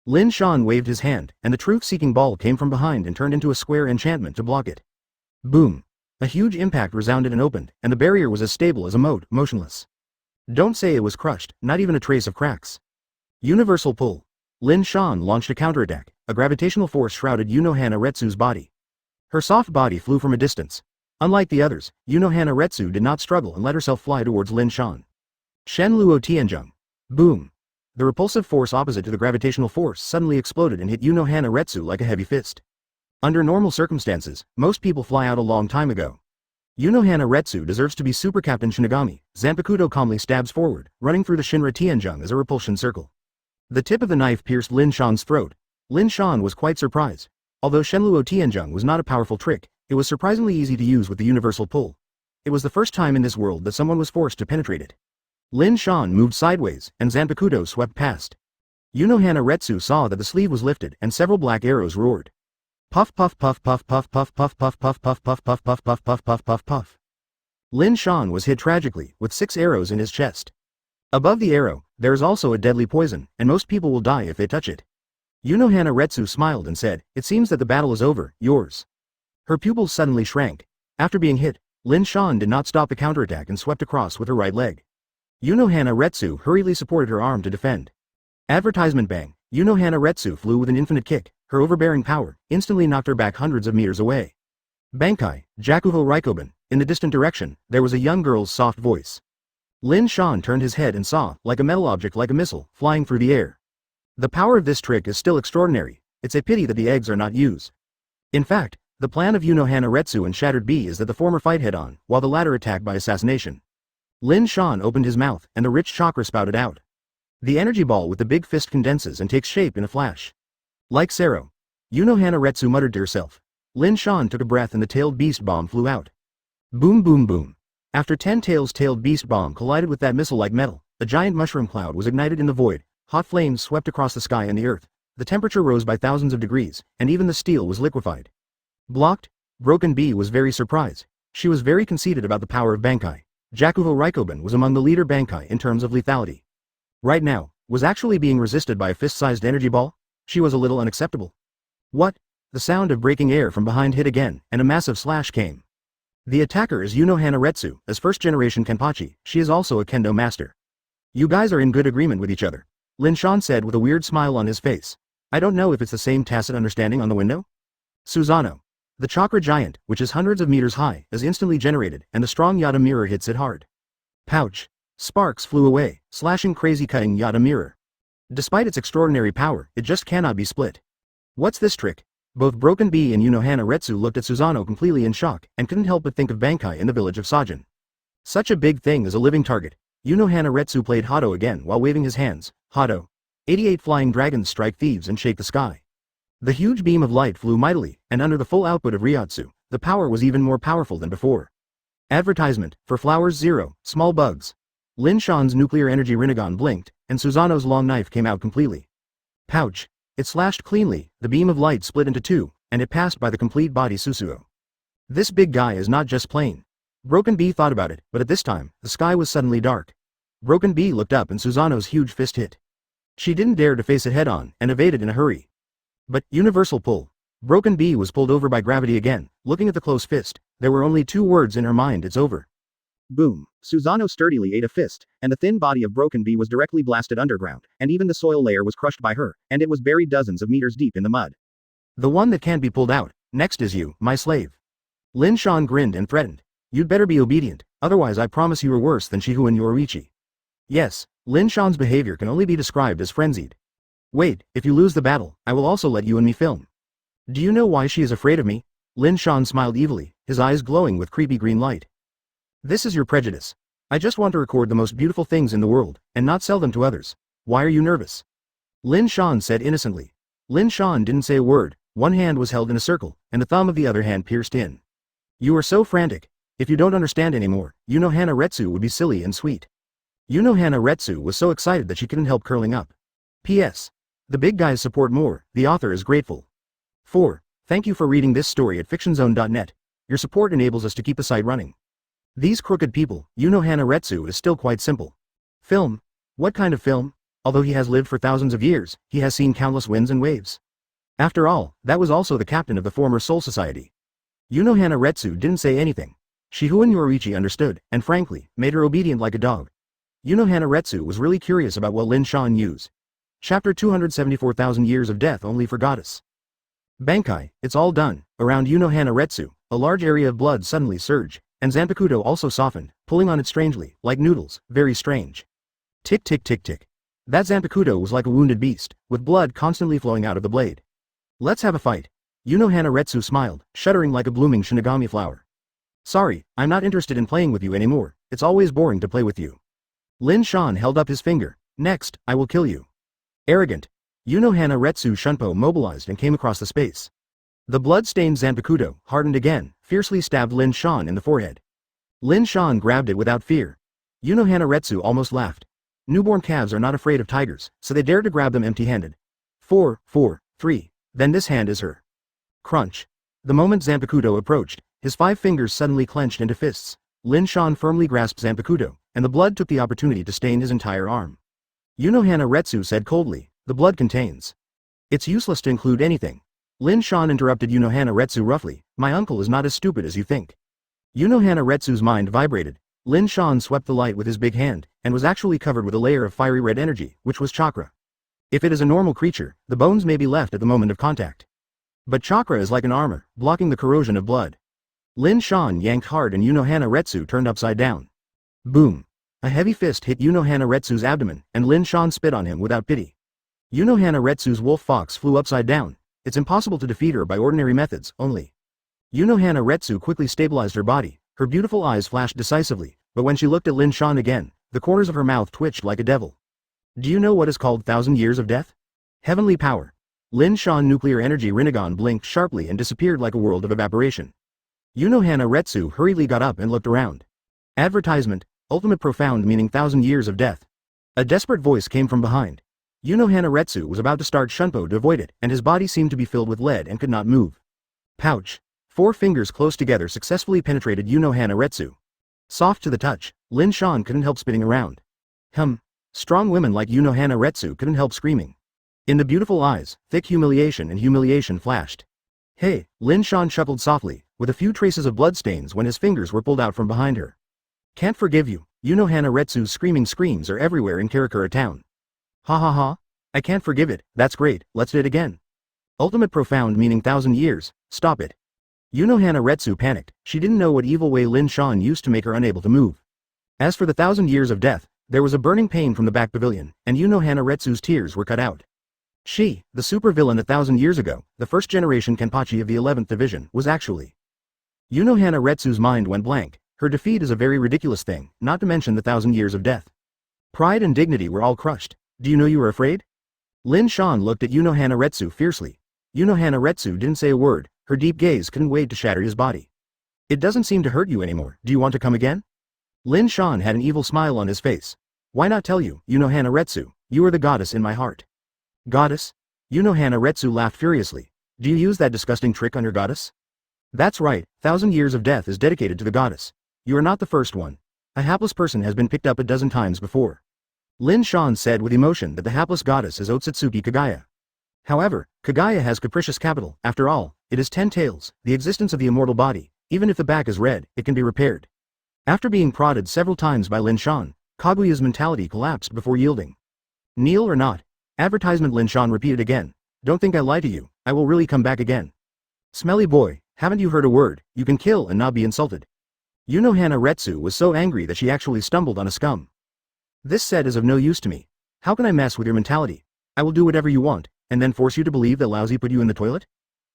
Lin Shan waved his hand, and the truth-seeking ball came from behind and turned into a square enchantment to block it. Boom! A huge impact resounded and opened, and the barrier was as stable as a moat, motionless. Don't say it was crushed, not even a trace of cracks. Universal Pull. Lin Shan launched a counterattack. A gravitational force shrouded Unohana Retsu's body. Her soft body flew from a distance. Unlike the others, Unohana Retsu did not struggle and let herself fly towards Lin Shan. Shen Luo Tianzheng. Boom! The repulsive force opposite to the gravitational force suddenly exploded and hit Unohana Retsu like a heavy fist. Under normal circumstances, most people fly out a long time ago. Unohana Retsu deserves to be Super Captain Shinigami. Zanpakuto calmly stabs forward, running through the Shinra Tianzheng as a repulsion circle. The tip of the knife pierced Lin Shan's throat. Lin Shan was quite surprised. Although Shenluo Tianzheng was not a powerful trick, it was surprisingly easy to use with the universal pull. It was the first time in this world that someone was forced to penetrate it. Lin Shan moved sideways, and Zanpakuto swept past. Yunohana Retsu saw that the sleeve was lifted and several black arrows roared. Puff puff puff puff puff puff puff puff puff puff puff puff puff puff puff puff puff puff. Lin Shan was hit tragically, with 6 arrows in his chest. Above the arrow, there is also a deadly poison, and most people will die if they touch it. Yunohana Retsu smiled and said, "It seems that the battle is over, yours." Her pupils suddenly shrank. After being hit, Lin Shan did not stop the counterattack and swept across with her right leg. Yunohana Retsu hurriedly supported her arm to defend. Advertisement bang, Yunohana Retsu flew with an infinite kick. Her overbearing power instantly knocked her back hundreds of meters away. Bankai, Jakuho Raikoben, in the distant direction, there was a young girl's soft voice. Lin Shan turned his head and saw, like a metal object like a missile, flying through the air. The power of this trick is still extraordinary. It's a pity that the eggs are not used. In fact, the plan of Yunohana Retsu and Shattered Bee is that the former fight head-on, while the latter attack by assassination. Lin Shan opened his mouth, and the rich chakra spouted out. The energy ball with the big fist condenses and takes shape in a flash. Like Sero. Yunohana Retsu muttered to herself. Lin Shan took a breath and the tailed beast bomb flew out. Boom boom boom. After 10 tails tailed beast bomb collided with that missile-like metal, a giant mushroom cloud was ignited in the void, hot flames swept across the sky and the earth, the temperature rose by thousands of degrees, and even the steel was liquefied. Blocked? Broken Bee was very surprised. She was very conceited about the power of Bankai. Jakuho Raikoben was among the leader Bankai in terms of lethality. Right now, was actually being resisted by a fist-sized energy ball? She was a little unacceptable. What? The sound of breaking air from behind hit again, and a massive slash came. The attacker is Yunohana Retsu, as first-generation Kenpachi. She is also a kendo master. You guys are in good agreement with each other, Lin Shan said with a weird smile on his face. I don't know if it's the same tacit understanding on the window? Susanoo. The chakra giant, which is hundreds of meters high, is instantly generated, and the strong Yata mirror hits it hard. Pouch. Sparks flew away, slashing crazy cutting Yata mirror. Despite its extraordinary power, it just cannot be split. What's this trick? Both Broken Bee and Yunohana Retsu looked at Susanoo completely in shock, and couldn't help but think of Bankai in the village of Sajin. Such a big thing as a living target. Yunohana Retsu played Hado again while waving his hands. Hado. 88 flying dragons strike thieves and shake the sky. The huge beam of light flew mightily, and under the full output of Ryotsu, the power was even more powerful than before. Advertisement, for flowers 0, small bugs. Lin Shan's nuclear energy Rinnegan blinked, and Susanoo's long knife came out completely. Pouch. It slashed cleanly, the beam of light split into 2, and it passed by the complete body Susuo. This big guy is not just plain. Broken Bee thought about it, but at this time, the sky was suddenly dark. Broken Bee looked up and Susanoo's huge fist hit. She didn't dare to face it head-on, and evaded in a hurry. But, universal pull. Broken Bee was pulled over by gravity again. Looking at the close fist, there were only 2 words in her mind: it's over. Boom. Susanoo sturdily ate a fist, and the thin body of Broken Bee was directly blasted underground, and even the soil layer was crushed by her, and it was buried dozens of meters deep in the mud. The one that can't be pulled out, next is you, my slave. Lin Shan grinned and threatened. You'd better be obedient, otherwise I promise you are worse than Shihu and Yoruichi. Yes, Lin Shan's behavior can only be described as frenzied. Wait, if you lose the battle, I will also let you and me film. Do you know why she is afraid of me? Lin Shan smiled evilly, his eyes glowing with creepy green light. This is your prejudice. I just want to record the most beautiful things in the world, and not sell them to others. Why are you nervous? Lin Shan said innocently. Lin Shan didn't say a word. One hand was held in a circle, and the thumb of the other hand pierced in. You are so frantic. If you don't understand anymore, Yunohana Retsu would be silly and sweet. Yunohana Retsu was so excited that she couldn't help curling up. P.S. The big guys support more, the author is grateful. 4. Thank you for reading this story at fictionzone.net. Your support enables us to keep the site running. These crooked people, Yunohana Retsu is still quite simple. Film? What kind of film? Although he has lived for thousands of years, he has seen countless winds and waves. After all, that was also the captain of the former Soul Society. Yunohana Retsu didn't say anything. Shihu and Yoruichi understood, and frankly, made her obedient like a dog. Yunohana Retsu was really curious about what Lin Shan used. Chapter 274,000 Years of Death Only for Goddess. Bankai, it's all done. Around Yunohana Retsu, a large area of blood suddenly surged, and Zanpakuto also softened, pulling on it strangely, like noodles, very strange. Tick tick tick tick. That Zanpakuto was like a wounded beast, with blood constantly flowing out of the blade. Let's have a fight. Yunohana Retsu smiled, shuddering like a blooming Shinigami flower. Sorry, I'm not interested in playing with you anymore, it's always boring to play with you. Lin Shan held up his finger. Next, I will kill you. Arrogant. Yunohana Retsu Shunpo mobilized and came across the space. The blood-stained Zanpakuto, hardened again, fiercely stabbed Lin Shan in the forehead. Lin Shan grabbed it without fear. Yunohana Retsu almost laughed. Newborn calves are not afraid of tigers, so they dare to grab them empty-handed. 4, 4, 3. Then this hand is her. Crunch. The moment Zanpakuto approached, his 5 fingers suddenly clenched into fists. Lin Shan firmly grasped Zanpakuto, and the blood took the opportunity to stain his entire arm. Unohana Retsu said coldly, the blood contains. It's useless to include anything. Lin Shan interrupted Unohana Retsu roughly, my uncle is not as stupid as you think. Unohana Retsu's mind vibrated. Lin Shan swept the light with his big hand, and was actually covered with a layer of fiery red energy, which was chakra. If it is a normal creature, the bones may be left at the moment of contact. But chakra is like an armor, blocking the corrosion of blood. Lin Shan yanked hard and Unohana Retsu turned upside down. Boom. A heavy fist hit Unohana Retsu's abdomen, and Lin Shan spit on him without pity. Unohana Retsu's wolf fox flew upside down. It's impossible to defeat her by ordinary methods, only. Unohana Retsu quickly stabilized her body, her beautiful eyes flashed decisively, but when she looked at Lin Shan again, the corners of her mouth twitched like a devil. Do you know what is called 1,000 years of death? Heavenly power. Lin Shan nuclear energy Rinnegan blinked sharply and disappeared like a world of evaporation. Unohana Retsu hurriedly got up and looked around. Advertisement, ultimate profound meaning 1,000 years of death. A desperate voice came from behind. Unohana Retsu was about to start Shunpo to avoid it, and his body seemed to be filled with lead and could not move. Pouch. 4 fingers close together successfully penetrated Unohana Retsu. Soft to the touch, Lin Shan couldn't help spinning around. Strong women like Unohana Retsu couldn't help screaming. In the beautiful eyes, thick humiliation and humiliation flashed. Hey, Lin Shan chuckled softly, with a few traces of bloodstains when his fingers were pulled out from behind her. Can't forgive you. Unohana Retsu's screaming screams are everywhere in Karakura town. Ha ha ha. I can't forgive it, that's great, let's do it again. Ultimate profound meaning 1,000 years, stop it. Unohana Retsu panicked, she didn't know what evil way Lin Shan used to make her unable to move. As for the 1,000 years of death, there was a burning pain from the back pavilion, and Unohana Retsu's tears were cut out. She, the super villain 1,000 years ago, the first generation Kenpachi of the 11th division, was actually. Unohana Retsu's mind went blank, her defeat is a very ridiculous thing, not to mention the 1,000 years of death. Pride and dignity were all crushed. Do you know you were afraid? Lin Shan looked at Unohana Retsu fiercely. Unohana Retsu didn't say a word, her deep gaze couldn't wait to shatter his body. It doesn't seem to hurt you anymore, do you want to come again? Lin Shan had an evil smile on his face. Why not tell you, Unohana Retsu, you are the goddess in my heart. Goddess? Unohana Retsu laughed furiously. Do you use that disgusting trick on your goddess? That's right, 1,000 years of death is dedicated to the goddess. You are not the first one. A hapless person has been picked up a dozen times before. Lin Shan said with emotion that the hapless goddess is Otsutsuki Kagaya. However, Kagaya has capricious capital, after all, it is 10 tails, the existence of the immortal body, even if the back is red, it can be repaired. After being prodded several times by Lin Shan, Kaguya's mentality collapsed before yielding. Kneel or not? Advertisement Lin Shan repeated again. Don't think I lie to you, I will really come back again. Smelly boy, haven't you heard a word, you can kill and not be insulted. Unohana Retsu was so angry that she actually stumbled on a scum. This set is of no use to me. How can I mess with your mentality? I will do whatever you want, and then force you to believe that Lousy put you in the toilet?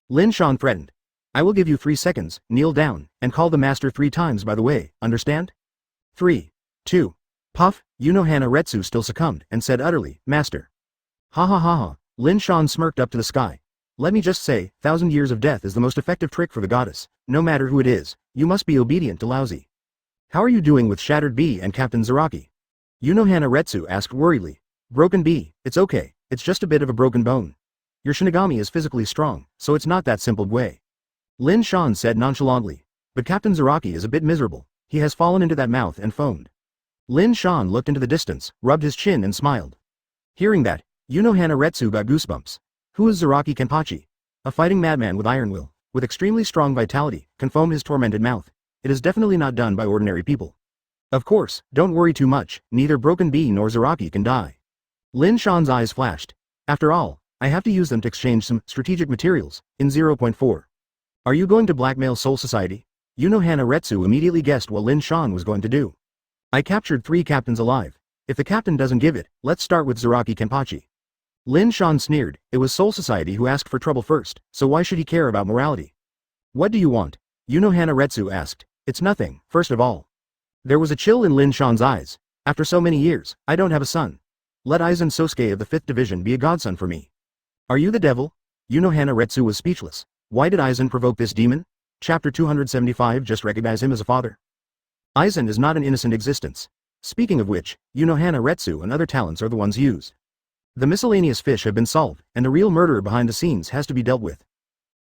Lin Shan threatened. I will give you 3 seconds, kneel down, and call the master 3 times by the way, understand? 3, 2, puff, Unohana Retsu still succumbed, and said utterly, Master. Ha ha ha ha, Lin Shan smirked up to the sky. Let me just say, 1,000 years of death is the most effective trick for the goddess, no matter who it is, you must be obedient to Lousy. How are you doing with Shattered Bee and Captain Zaraki? Unohana Retsu asked worriedly. Broken bee, it's okay, it's just a bit of a broken bone. Your Shinigami is physically strong, so it's not that simple way. Lin Shan said nonchalantly. But Captain Zaraki is a bit miserable, he has fallen into that mouth and foamed. Lin Shan looked into the distance, rubbed his chin and smiled. Hearing that, Unohana Retsu got goosebumps. Who is Zaraki Kenpachi? A fighting madman with iron will, with extremely strong vitality, can foam his tormented mouth. It is definitely not done by ordinary people. Of course, don't worry too much, neither Broken Bee nor Zaraki can die. Lin Shan's eyes flashed. After all, I have to use them to exchange some strategic materials, in 0.4. Are you going to blackmail Soul Society? Unohana Retsu immediately guessed what Lin Shan was going to do. I captured 3 captains alive. If the captain doesn't give it, let's start with Zaraki Kenpachi. Lin Shan sneered, it was Soul Society who asked for trouble first, so why should he care about morality? What do you want? Unohana Retsu asked. It's nothing, first of all. There was a chill in Lin Shan's eyes. After so many years, I don't have a son. Let Aizen Sosuke of the 5th division be a godson for me. Are you the devil? Unohana Retsu was speechless. Why did Aizen provoke this demon? Chapter 275 just recognize him as a father. Aizen is not an innocent existence. Speaking of which, Unohana Retsu and other talents are the ones used. The miscellaneous fish have been solved, and the real murderer behind the scenes has to be dealt with.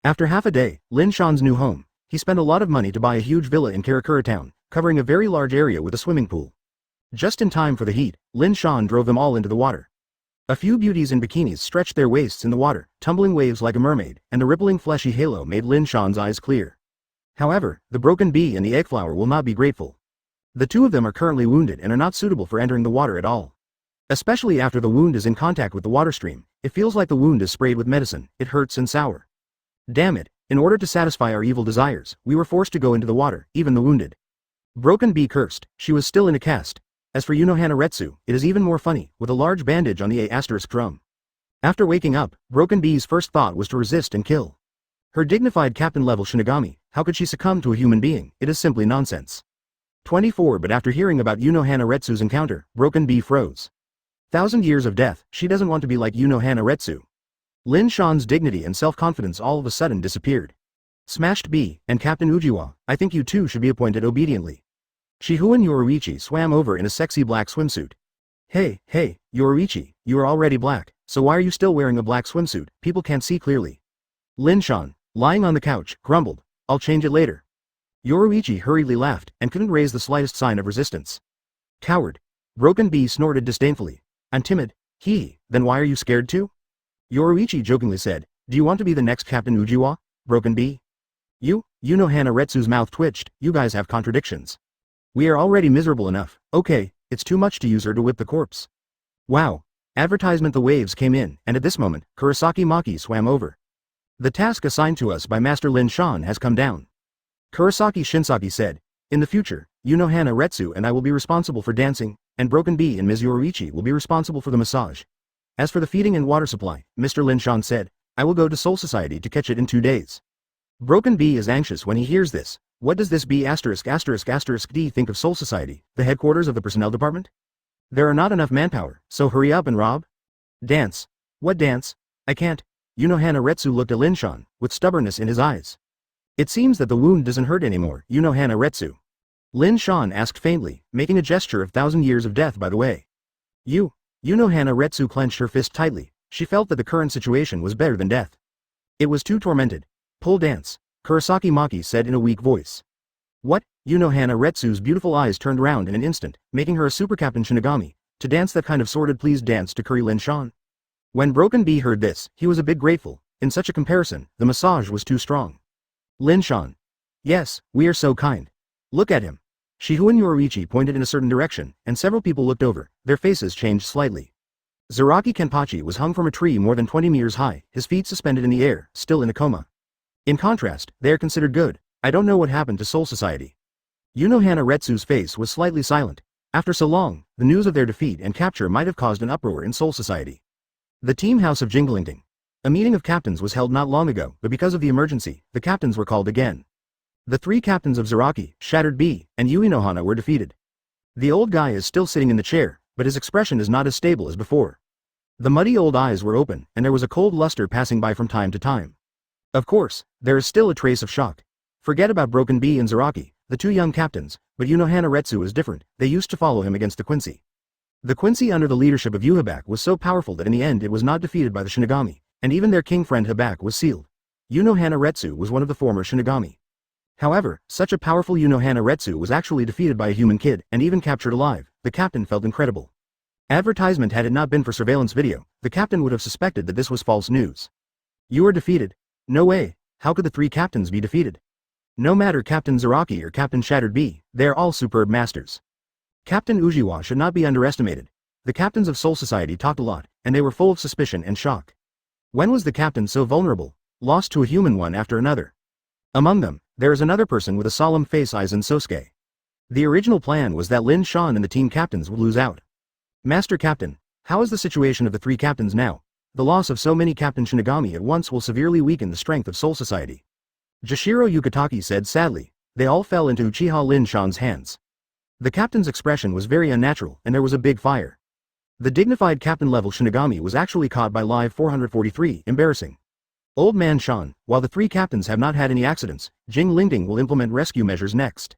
After half a day, Lin Shan's new home, he spent a lot of money to buy a huge villa in Karakura town, covering a very large area with a swimming pool. Just in time for the heat, Lin Shan drove them all into the water. A few beauties in bikinis stretched their waists in the water, tumbling waves like a mermaid, and the rippling fleshy halo made Lin Shan's eyes clear. However, the broken bee and the egg flower will not be grateful. The two of them are currently wounded and are not suitable for entering the water at all. Especially after the wound is in contact with the water stream, it feels like the wound is sprayed with medicine, it hurts and sour. Damn it, in order to satisfy our evil desires, we were forced to go into the water, even the wounded. Broken bee cursed, she was still in a cast. As for Unohana Retsu, it is even more funny, with a large bandage on the A** drum. After waking up, Broken Bee's first thought was to resist and kill. Her dignified captain-level Shinigami, how could she succumb to a human being? It is simply nonsense. 24 But after hearing about Unohana Retsu's encounter, Broken Bee froze. 1,000 years of death, she doesn't want to be like Unohana Retsu. Lin Shan's dignity and self-confidence all of a sudden disappeared. Smashed Bee, and Captain Uchiha, I think you two should be appointed obediently. Shihuan Yoruichi swam over in a sexy black swimsuit. Hey, Yoruichi, you are already black, so why are you still wearing a black swimsuit? People can't see clearly. Lin Shan, lying on the couch, grumbled, I'll change it later. Yoruichi hurriedly laughed, and couldn't raise the slightest sign of resistance. Coward. Broken Bee snorted disdainfully. I'm timid. Then why are you scared too? Yoruichi jokingly said, do you want to be the next Captain Uchiha? Broken Bee? Unohana Retsu's mouth twitched, you guys have contradictions. We are already miserable enough, okay, it's too much to use her to whip the corpse. Wow. Advertisement. The waves came in, and at this moment, Kurosaki Maki swam over. The task assigned to us by Master Lin Shan has come down. Kurosaki Shinsaki said, in the future, Unohana Retsu and I will be responsible for dancing, and Broken Bee and Ms. Yoruichi will be responsible for the massage. As for the feeding and water supply, Mr. Lin Shan said, I will go to Soul Society to catch it in 2 days. Broken Bee is anxious when he hears this. What does this B******** D think of Soul Society, the headquarters of the personnel department? There are not enough manpower, so hurry up and rob? Dance. What dance? I can't. Unohana Retsu looked at Lin Shan, with stubbornness in his eyes. It seems that the wound doesn't hurt anymore, Unohana Retsu. Lin Shan asked faintly, making a gesture of 1,000 years of death by the way. Unohana Retsu clenched her fist tightly, she felt that the current situation was better than death. It was too tormented. Pull dance. Kurosaki Maki said in a weak voice. What? Unohana Retsu's beautiful eyes turned round in an instant, making her a super captain Shinigami, to dance that kind of sordid please dance to curry Lin Shan. When Broken Bee heard this, he was a bit grateful. In such a comparison, the massage was too strong. Lin Shan. Yes, we are so kind. Look at him. Shihuan Yoruichi pointed in a certain direction, and several people looked over, their faces changed slightly. Zaraki Kenpachi was hung from a tree more than 20 meters high, his feet suspended in the air, still in a coma. In contrast, they are considered good. I don't know what happened to Soul Society. Unohana Retsu's face was slightly silent. After so long, the news of their defeat and capture might have caused an uproar in Soul Society. The team house of Jinglingding. A meeting of captains was held not long ago, but because of the emergency, the captains were called again. The 3 captains of Zaraki, Shattered Bee, and Uinohana were defeated. The old guy is still sitting in the chair, but his expression is not as stable as before. The muddy old eyes were open, and there was a cold luster passing by from time to time. Of course, there is still a trace of shock. Forget about Broken Bee and Zaraki, the 2 young captains, but Unohana Retsu is different, they used to follow him against the Quincy. The Quincy under the leadership of Uhabak was so powerful that in the end it was not defeated by the Shinigami, and even their king friend Habak was sealed. Unohana Retsu was one of the former Shinigami. However, such a powerful Unohana Retsu was actually defeated by a human kid, and even captured alive. The captain felt incredible. Advertisement. Had it not been for surveillance video, the captain would have suspected that this was false news. You are defeated. No way, how could the 3 captains be defeated? No matter Captain Zaraki or Captain Shattered Bee, they are all superb masters. Captain Uchiha should not be underestimated. The captains of Soul Society talked a lot, and they were full of suspicion and shock. When was the captain so vulnerable, lost to a human one after another? Among them, there is another person with a solemn face, Aizen Sosuke. The original plan was that Lin Shan and the team captains would lose out. Master Captain, how is the situation of the 3 captains now? The loss of so many Captain Shinigami at once will severely weaken the strength of Soul Society. Jashiro Yukataki said sadly, they all fell into Uchiha Lin Shan's hands. The captain's expression was very unnatural, and there was a big fire. The dignified captain-level Shinigami was actually caught by Live 443, embarrassing. Old Man Shan, while the 3 captains have not had any accidents, Jinglingding will implement rescue measures next.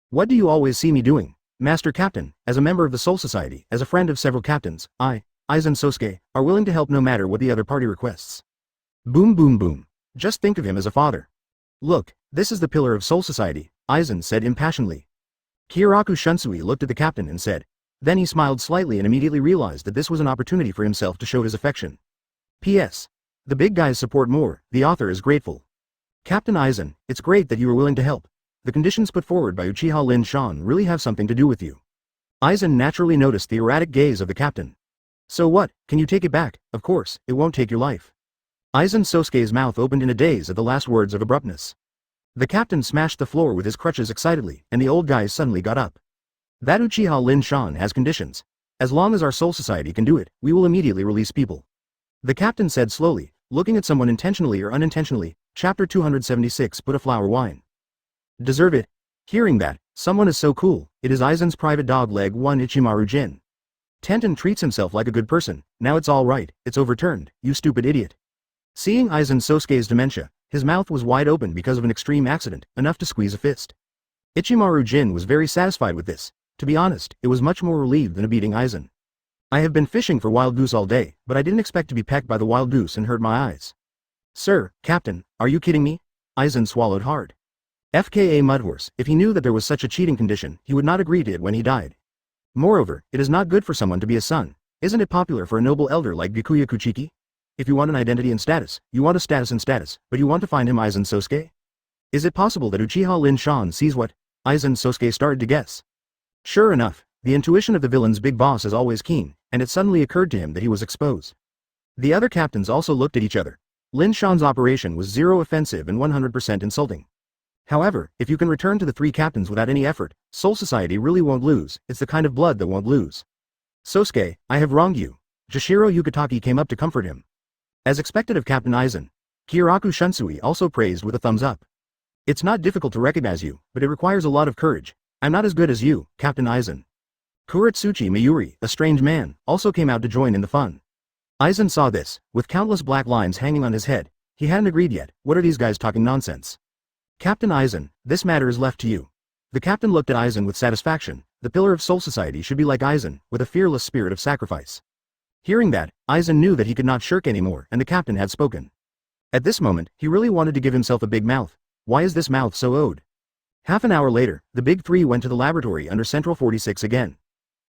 What do you always see me doing? Master Captain, as a member of the Soul Society, as a friend of several captains, Aizen Sosuke, are willing to help no matter what the other party requests. Boom boom boom. Just think of him as a father. Look, this is the pillar of Soul Society, Aizen said impassionedly. Kyoraku Shunsui looked at the captain and said. Then he smiled slightly and immediately realized that this was an opportunity for himself to show his affection. P.S. The big guys support more, the author is grateful. Captain Aizen, it's great that you are willing to help. The conditions put forward by Uchiha Lin Shan really have something to do with you. Aizen naturally noticed the erratic gaze of the captain. So what, can you take it back? Of course, it won't take your life. Aizen Sosuke's mouth opened in a daze at the last words of abruptness. The captain smashed the floor with his crutches excitedly, and the old guy suddenly got up. That Uchiha Lin Shan has conditions. As long as our Soul Society can do it, we will immediately release people. The captain said slowly, looking at someone intentionally or unintentionally. Chapter 276 Put a flower wine. Deserve it. Hearing that, someone is so cool, it is Aizen's private dog leg 1 Ichimaru Jin. Tenten treats himself like a good person, now it's all right, it's overturned, you stupid idiot. Seeing Aizen Sosuke's dementia, his mouth was wide open because of an extreme accident, enough to squeeze a fist. Ichimaru Jin was very satisfied with this. To be honest, it was much more relieved than a beating Aizen. I have been fishing for wild goose all day, but I didn't expect to be pecked by the wild goose and hurt my eyes. Sir, Captain, are you kidding me? Aizen swallowed hard. FKA Mudhorse, if he knew that there was such a cheating condition, he would not agree to it when he died. Moreover, it is not good for someone to be a son. Isn't it popular for a noble elder like Byakuya Kuchiki? If you want an identity and status, you want a status and status, but you want to find him Aizen Sosuke? Is it possible that Uchiha Lin Shan sees what? Aizen Sosuke started to guess. Sure enough, the intuition of the villain's big boss is always keen, and it suddenly occurred to him that he was exposed. The other captains also looked at each other. Lin Shan's operation was 0 offensive and 100% insulting. However, if you can return to the 3 captains without any effort, Soul Society really won't lose, it's the kind of blood that won't lose. Sosuke, I have wronged you. Jashiro Yukitaki came up to comfort him. As expected of Captain Aizen, Kyoraku Shunsui also praised with a thumbs up. It's not difficult to recognize you, but it requires a lot of courage. I'm not as good as you, Captain Aizen. Kuretsuchi Mayuri, a strange man, also came out to join in the fun. Aizen saw this, with countless black lines hanging on his head. He hadn't agreed yet. What are these guys talking nonsense? Captain Aizen, this matter is left to you. The captain looked at Aizen with satisfaction. The pillar of Soul Society should be like Aizen, with a fearless spirit of sacrifice. Hearing that, Aizen knew that he could not shirk anymore, and the captain had spoken. At this moment, he really wanted to give himself a big mouth. Why is this mouth so owed? Half an hour later, the big 3 went to the laboratory under Central 46 again.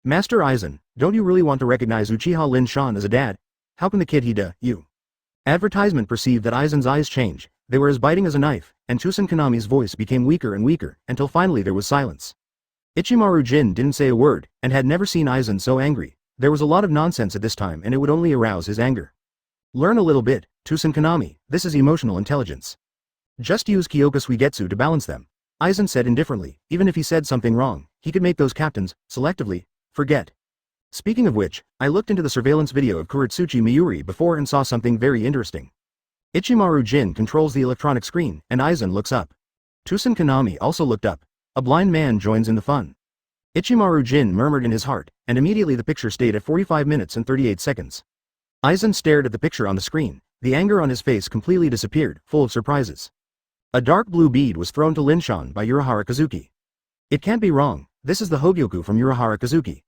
Master Aizen, don't you really want to recognize Uchiha Lin Shan as a dad? How can the kid you? Advertisement perceived that Aizen's eyes change. They were as biting as a knife, and Tusen Kanami's voice became weaker and weaker, until finally there was silence. Ichimaru Jin didn't say a word, and had never seen Aizen so angry. There was a lot of nonsense at this time and it would only arouse his anger. Learn a little bit, Tusen Kanami, this is emotional intelligence. Just use Kyoka Suigetsu to balance them. Aizen said indifferently, even if he said something wrong, he could make those captains, selectively, forget. Speaking of which, I looked into the surveillance video of Kuretsuchi Mayuri before and saw something very interesting. Ichimaru Jin controls the electronic screen, and Aizen looks up. Tusen Kanami also looked up. A blind man joins in the fun. Ichimaru Jin murmured in his heart, and immediately the picture stayed at 45 minutes and 38 seconds. Aizen stared at the picture on the screen. The anger on his face completely disappeared, full of surprises. A dark blue bead was thrown to Lin Shan by Urahara Kazuki. It can't be wrong, this is the Hogyoku from Urahara Kazuki.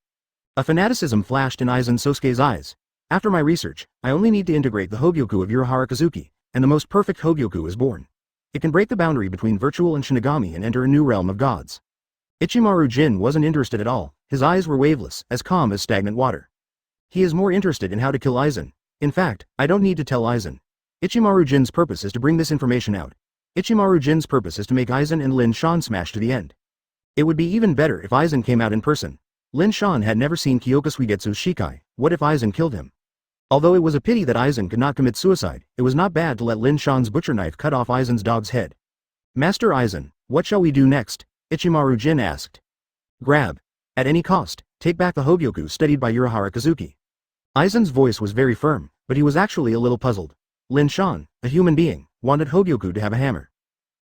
A fanaticism flashed in Aizen Sosuke's eyes. After my research, I only need to integrate the Hogyoku of Urahara Kazuki, and the most perfect Hogyoku is born. It can break the boundary between virtual and Shinigami and enter a new realm of gods. Ichimaru Jin wasn't interested at all, his eyes were waveless, as calm as stagnant water. He is more interested in how to kill Aizen. In fact, I don't need to tell Aizen. Ichimaru Jin's purpose is to bring this information out. Ichimaru Jin's purpose is to make Aizen and Lin Shan smash to the end. It would be even better if Aizen came out in person. Lin Shan had never seen Kyoka Suigetsu's Shikai. What if Aizen killed him? Although it was a pity that Aizen could not commit suicide, it was not bad to let Lin Shan's butcher knife cut off Aizen's dog's head. Master Aizen, what shall we do next? Ichimaru Jin asked. Grab. At any cost, take back the Hogyoku studied by Urahara Kazuki. Aizen's voice was very firm, but he was actually a little puzzled. Lin Shan, a human being, wanted Hogyoku to have a hammer.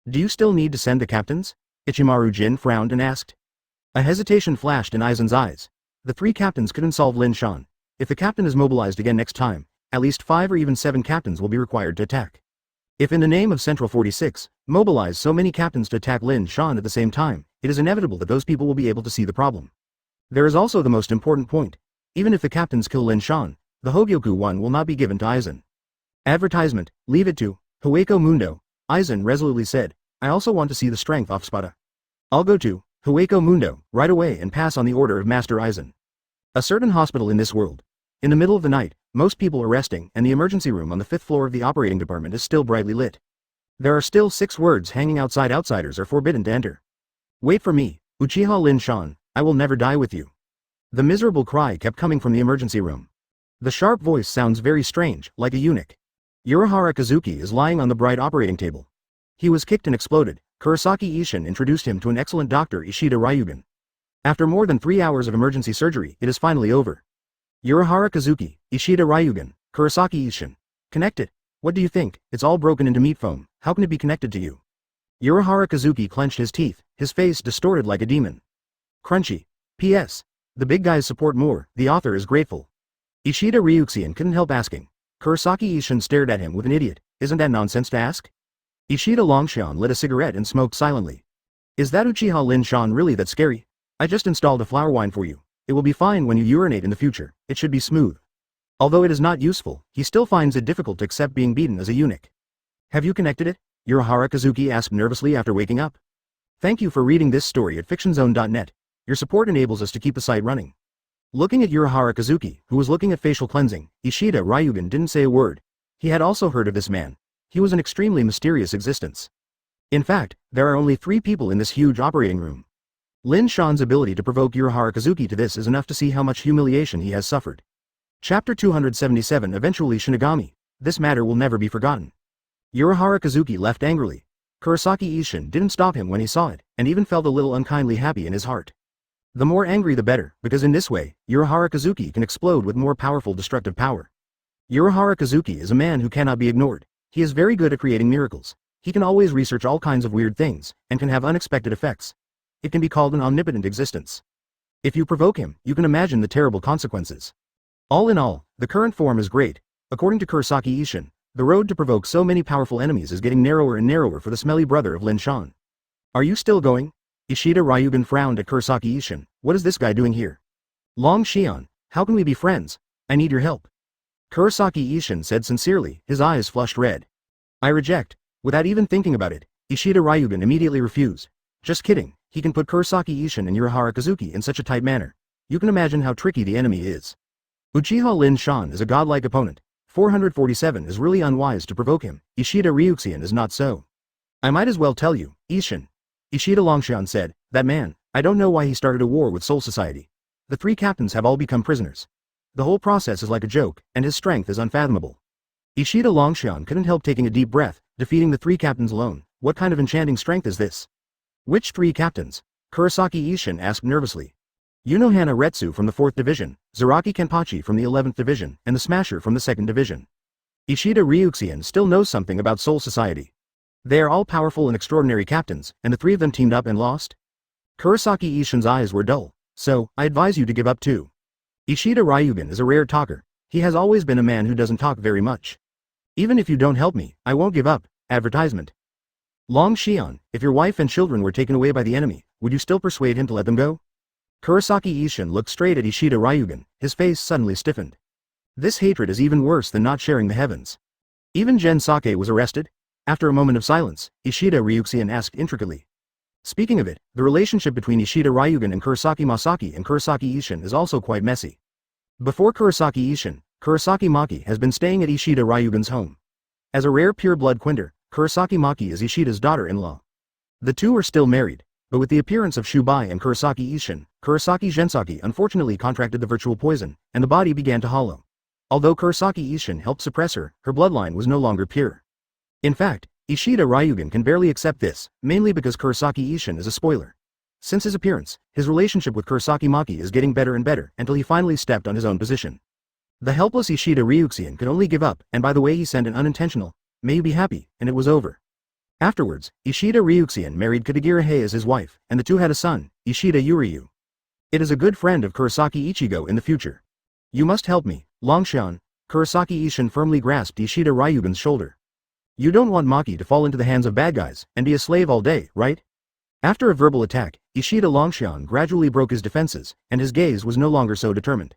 Do you still need to send the captains? Ichimaru Jin frowned and asked. A hesitation flashed in Aizen's eyes. The 3 captains couldn't solve Lin Shan. If the captain is mobilized again next time, at least 5 or even 7 captains will be required to attack. If in the name of Central 46, mobilize so many captains to attack Lin Shan at the same time, it is inevitable that those people will be able to see the problem. There is also the most important point. Even if the captains kill Lin Shan, the Hogyoku one will not be given to Aizen. Advertisement, leave it to Hueco Mundo, Aizen resolutely said. I also want to see the strength of Spada. I'll go to Hueco Mundo right away and pass on the order of Master Aizen. A certain hospital in this world. In the middle of the night, most people are resting and the emergency room on the 5th floor of the operating department is still brightly lit. There are still 6 words hanging outside. Outsiders are forbidden to enter. Wait for me, Uchiha Lin Shan, I will never die with you. The miserable cry kept coming from the emergency room. The sharp voice sounds very strange, like a eunuch. Urahara Kazuki is lying on the bright operating table. He was kicked and exploded. Kurosaki Ishin introduced him to an excellent doctor, Ishida Ryugan. After more than 3 hours of emergency surgery, it is finally over. Urahara Kazuki, Ishida Ryugan, Kurosaki Ishin. Connected. What do you think? It's all broken into meat foam. How can it be connected to you? Urahara Kazuki clenched his teeth, his face distorted like a demon. Crunchy. P.S. The big guys support more, the author is grateful. Ishida Ryuxian couldn't help asking. Kurosaki Ishin stared at him with an idiot. Isn't that nonsense to ask? Ishida Longshan lit a cigarette and smoked silently. Is that Uchiha Lin Shan really that scary? I just installed a flower wine for you. It will be fine when you urinate in the future, it should be smooth. Although it is not useful, he still finds it difficult to accept being beaten as a eunuch. Have you connected it? Urahara Kazuki asked nervously after waking up. Thank you for reading this story at fictionzone.net. Your support enables us to keep the site running. Looking at Urahara Kazuki, who was looking at facial cleansing, Ishida Ryugan didn't say a word. He had also heard of this man. He was an extremely mysterious existence. In fact, there are only 3 people in this huge operating room. Lin Shan's ability to provoke Urahara Kazuki to this is enough to see how much humiliation he has suffered. Chapter 277 Eventually Shinigami. This matter will never be forgotten. Urahara Kazuki left angrily. Kurosaki Ishin didn't stop him when he saw it, and even felt a little unkindly happy in his heart. The more angry the better, because in this way, Urahara Kazuki can explode with more powerful destructive power. Urahara Kazuki is a man who cannot be ignored. He is very good at creating miracles. He can always research all kinds of weird things, and can have unexpected effects. It can be called an omnipotent existence. If you provoke him, you can imagine the terrible consequences. All in all, the current form is great. According to Kurosaki Ishin, the road to provoke so many powerful enemies is getting narrower and narrower for the smelly brother of Lin Shan. Are you still going? Ishida Ryugan frowned at Kurosaki Ishin. What is this guy doing here? Long Shion, how can we be friends? I need your help. Kurosaki Ishin said sincerely, his eyes flushed red. I reject. Without even thinking about it, Ishida Ryugan immediately refused. Just kidding, he can put Kurosaki Ishin and Urahara Kazuki in such a tight manner. You can imagine how tricky the enemy is. Uchiha Lin Shan is a godlike opponent. 447 is really unwise to provoke him. Ishida Ryuxian is not so. I might as well tell you, Ishin. Ishida Longshan said, that man, I don't know why he started a war with Soul Society. The 3 captains have all become prisoners. The whole process is like a joke, and his strength is unfathomable. Ishida Longshan couldn't help taking a deep breath, defeating the 3 captains alone. What kind of enchanting strength is this? Which 3 captains? Kurosaki Ishin asked nervously. Unohana Retsu from the 4th Division, Zaraki Kenpachi from the 11th Division, and the Smasher from the 2nd Division. Ishida Ryuxian still knows something about Soul Society. They are all powerful and extraordinary captains, and the 3 of them teamed up and lost? Kurosaki Ishin's eyes were dull. So, I advise you to give up too. Ishida Ryugan is a rare talker. He has always been a man who doesn't talk very much. Even if you don't help me, I won't give up. Advertisement. Long Shion, if your wife and children were taken away by the enemy, would you still persuade him to let them go? Kurosaki Ishin looked straight at Ishida Ryugan, his face suddenly stiffened. This hatred is even worse than not sharing the heavens. Even Gen Sake was arrested? After a moment of silence, Ishida Ryuxian asked intricately. Speaking of it, the relationship between Ishida Ryugan and Kurosaki Masaki and Kurosaki Ishin is also quite messy. Before Kurosaki Ishin, Kurosaki Maki has been staying at Ishida Ryugan's home. As a rare pure-blood Quinder, Kurosaki Maki is Ishida's daughter-in-law. The 2 are still married, but with the appearance of Shubai and Kurosaki Ishin, Kurosaki Gensaki unfortunately contracted the virtual poison, and the body began to hollow. Although Kurosaki Ishin helped suppress her, her bloodline was no longer pure. In fact, Ishida Ryugan can barely accept this, mainly because Kurosaki Ishin is a spoiler. Since his appearance, his relationship with Kurosaki Maki is getting better and better until he finally stepped on his own position. The helpless Ishida Ryuxian could only give up, and by the way he sent an unintentional, may you be happy, and it was over. Afterwards, Ishida Ryuxian married Katagira Hei as his wife, and the 2 had a son, Ishida Yuryu. It is a good friend of Kurosaki Ichigo in the future. You must help me, Longshan. Kurosaki Ishin firmly grasped Ishida Ryugan's shoulder. You don't want Maki to fall into the hands of bad guys, and be a slave all day, right? After a verbal attack, Ishida Longshan gradually broke his defenses, and his gaze was no longer so determined.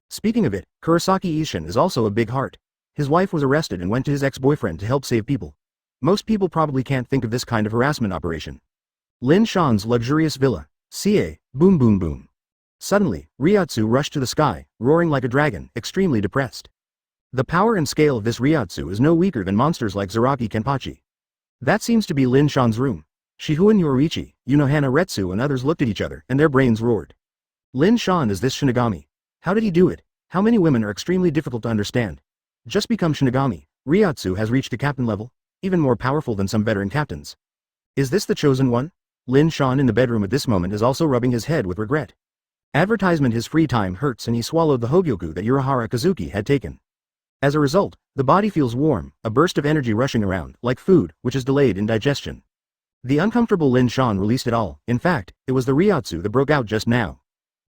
Speaking of it, Kurosaki Ishin is also a big heart. His wife was arrested and went to his ex-boyfriend to help save people. Most people probably can't think of this kind of harassment operation. Lin Shan's luxurious villa. CA, boom boom boom. Suddenly, Ryotsu rushed to the sky, roaring like a dragon, extremely depressed. The power and scale of this Ryotsu is no weaker than monsters like Zaraki Kenpachi. That seems to be Lin Shan's room. Shihuan Yoriichi, Unohana Retsu and others looked at each other, and their brains roared. Lin Shan is this Shinigami. How did he do it? How many women are extremely difficult to understand? Just become Shinigami. Ryotsu has reached the captain level, even more powerful than some veteran captains. Is this the chosen one? Lin Shan in the bedroom at this moment is also rubbing his head with regret. Advertisement his free time hurts and he swallowed the Hogyoku that Urahara Kazuki had taken. As a result, the body feels warm, a burst of energy rushing around, like food, which is delayed in digestion. The uncomfortable Lin Shan released it all. In fact, it was the Ryotsu that broke out just now.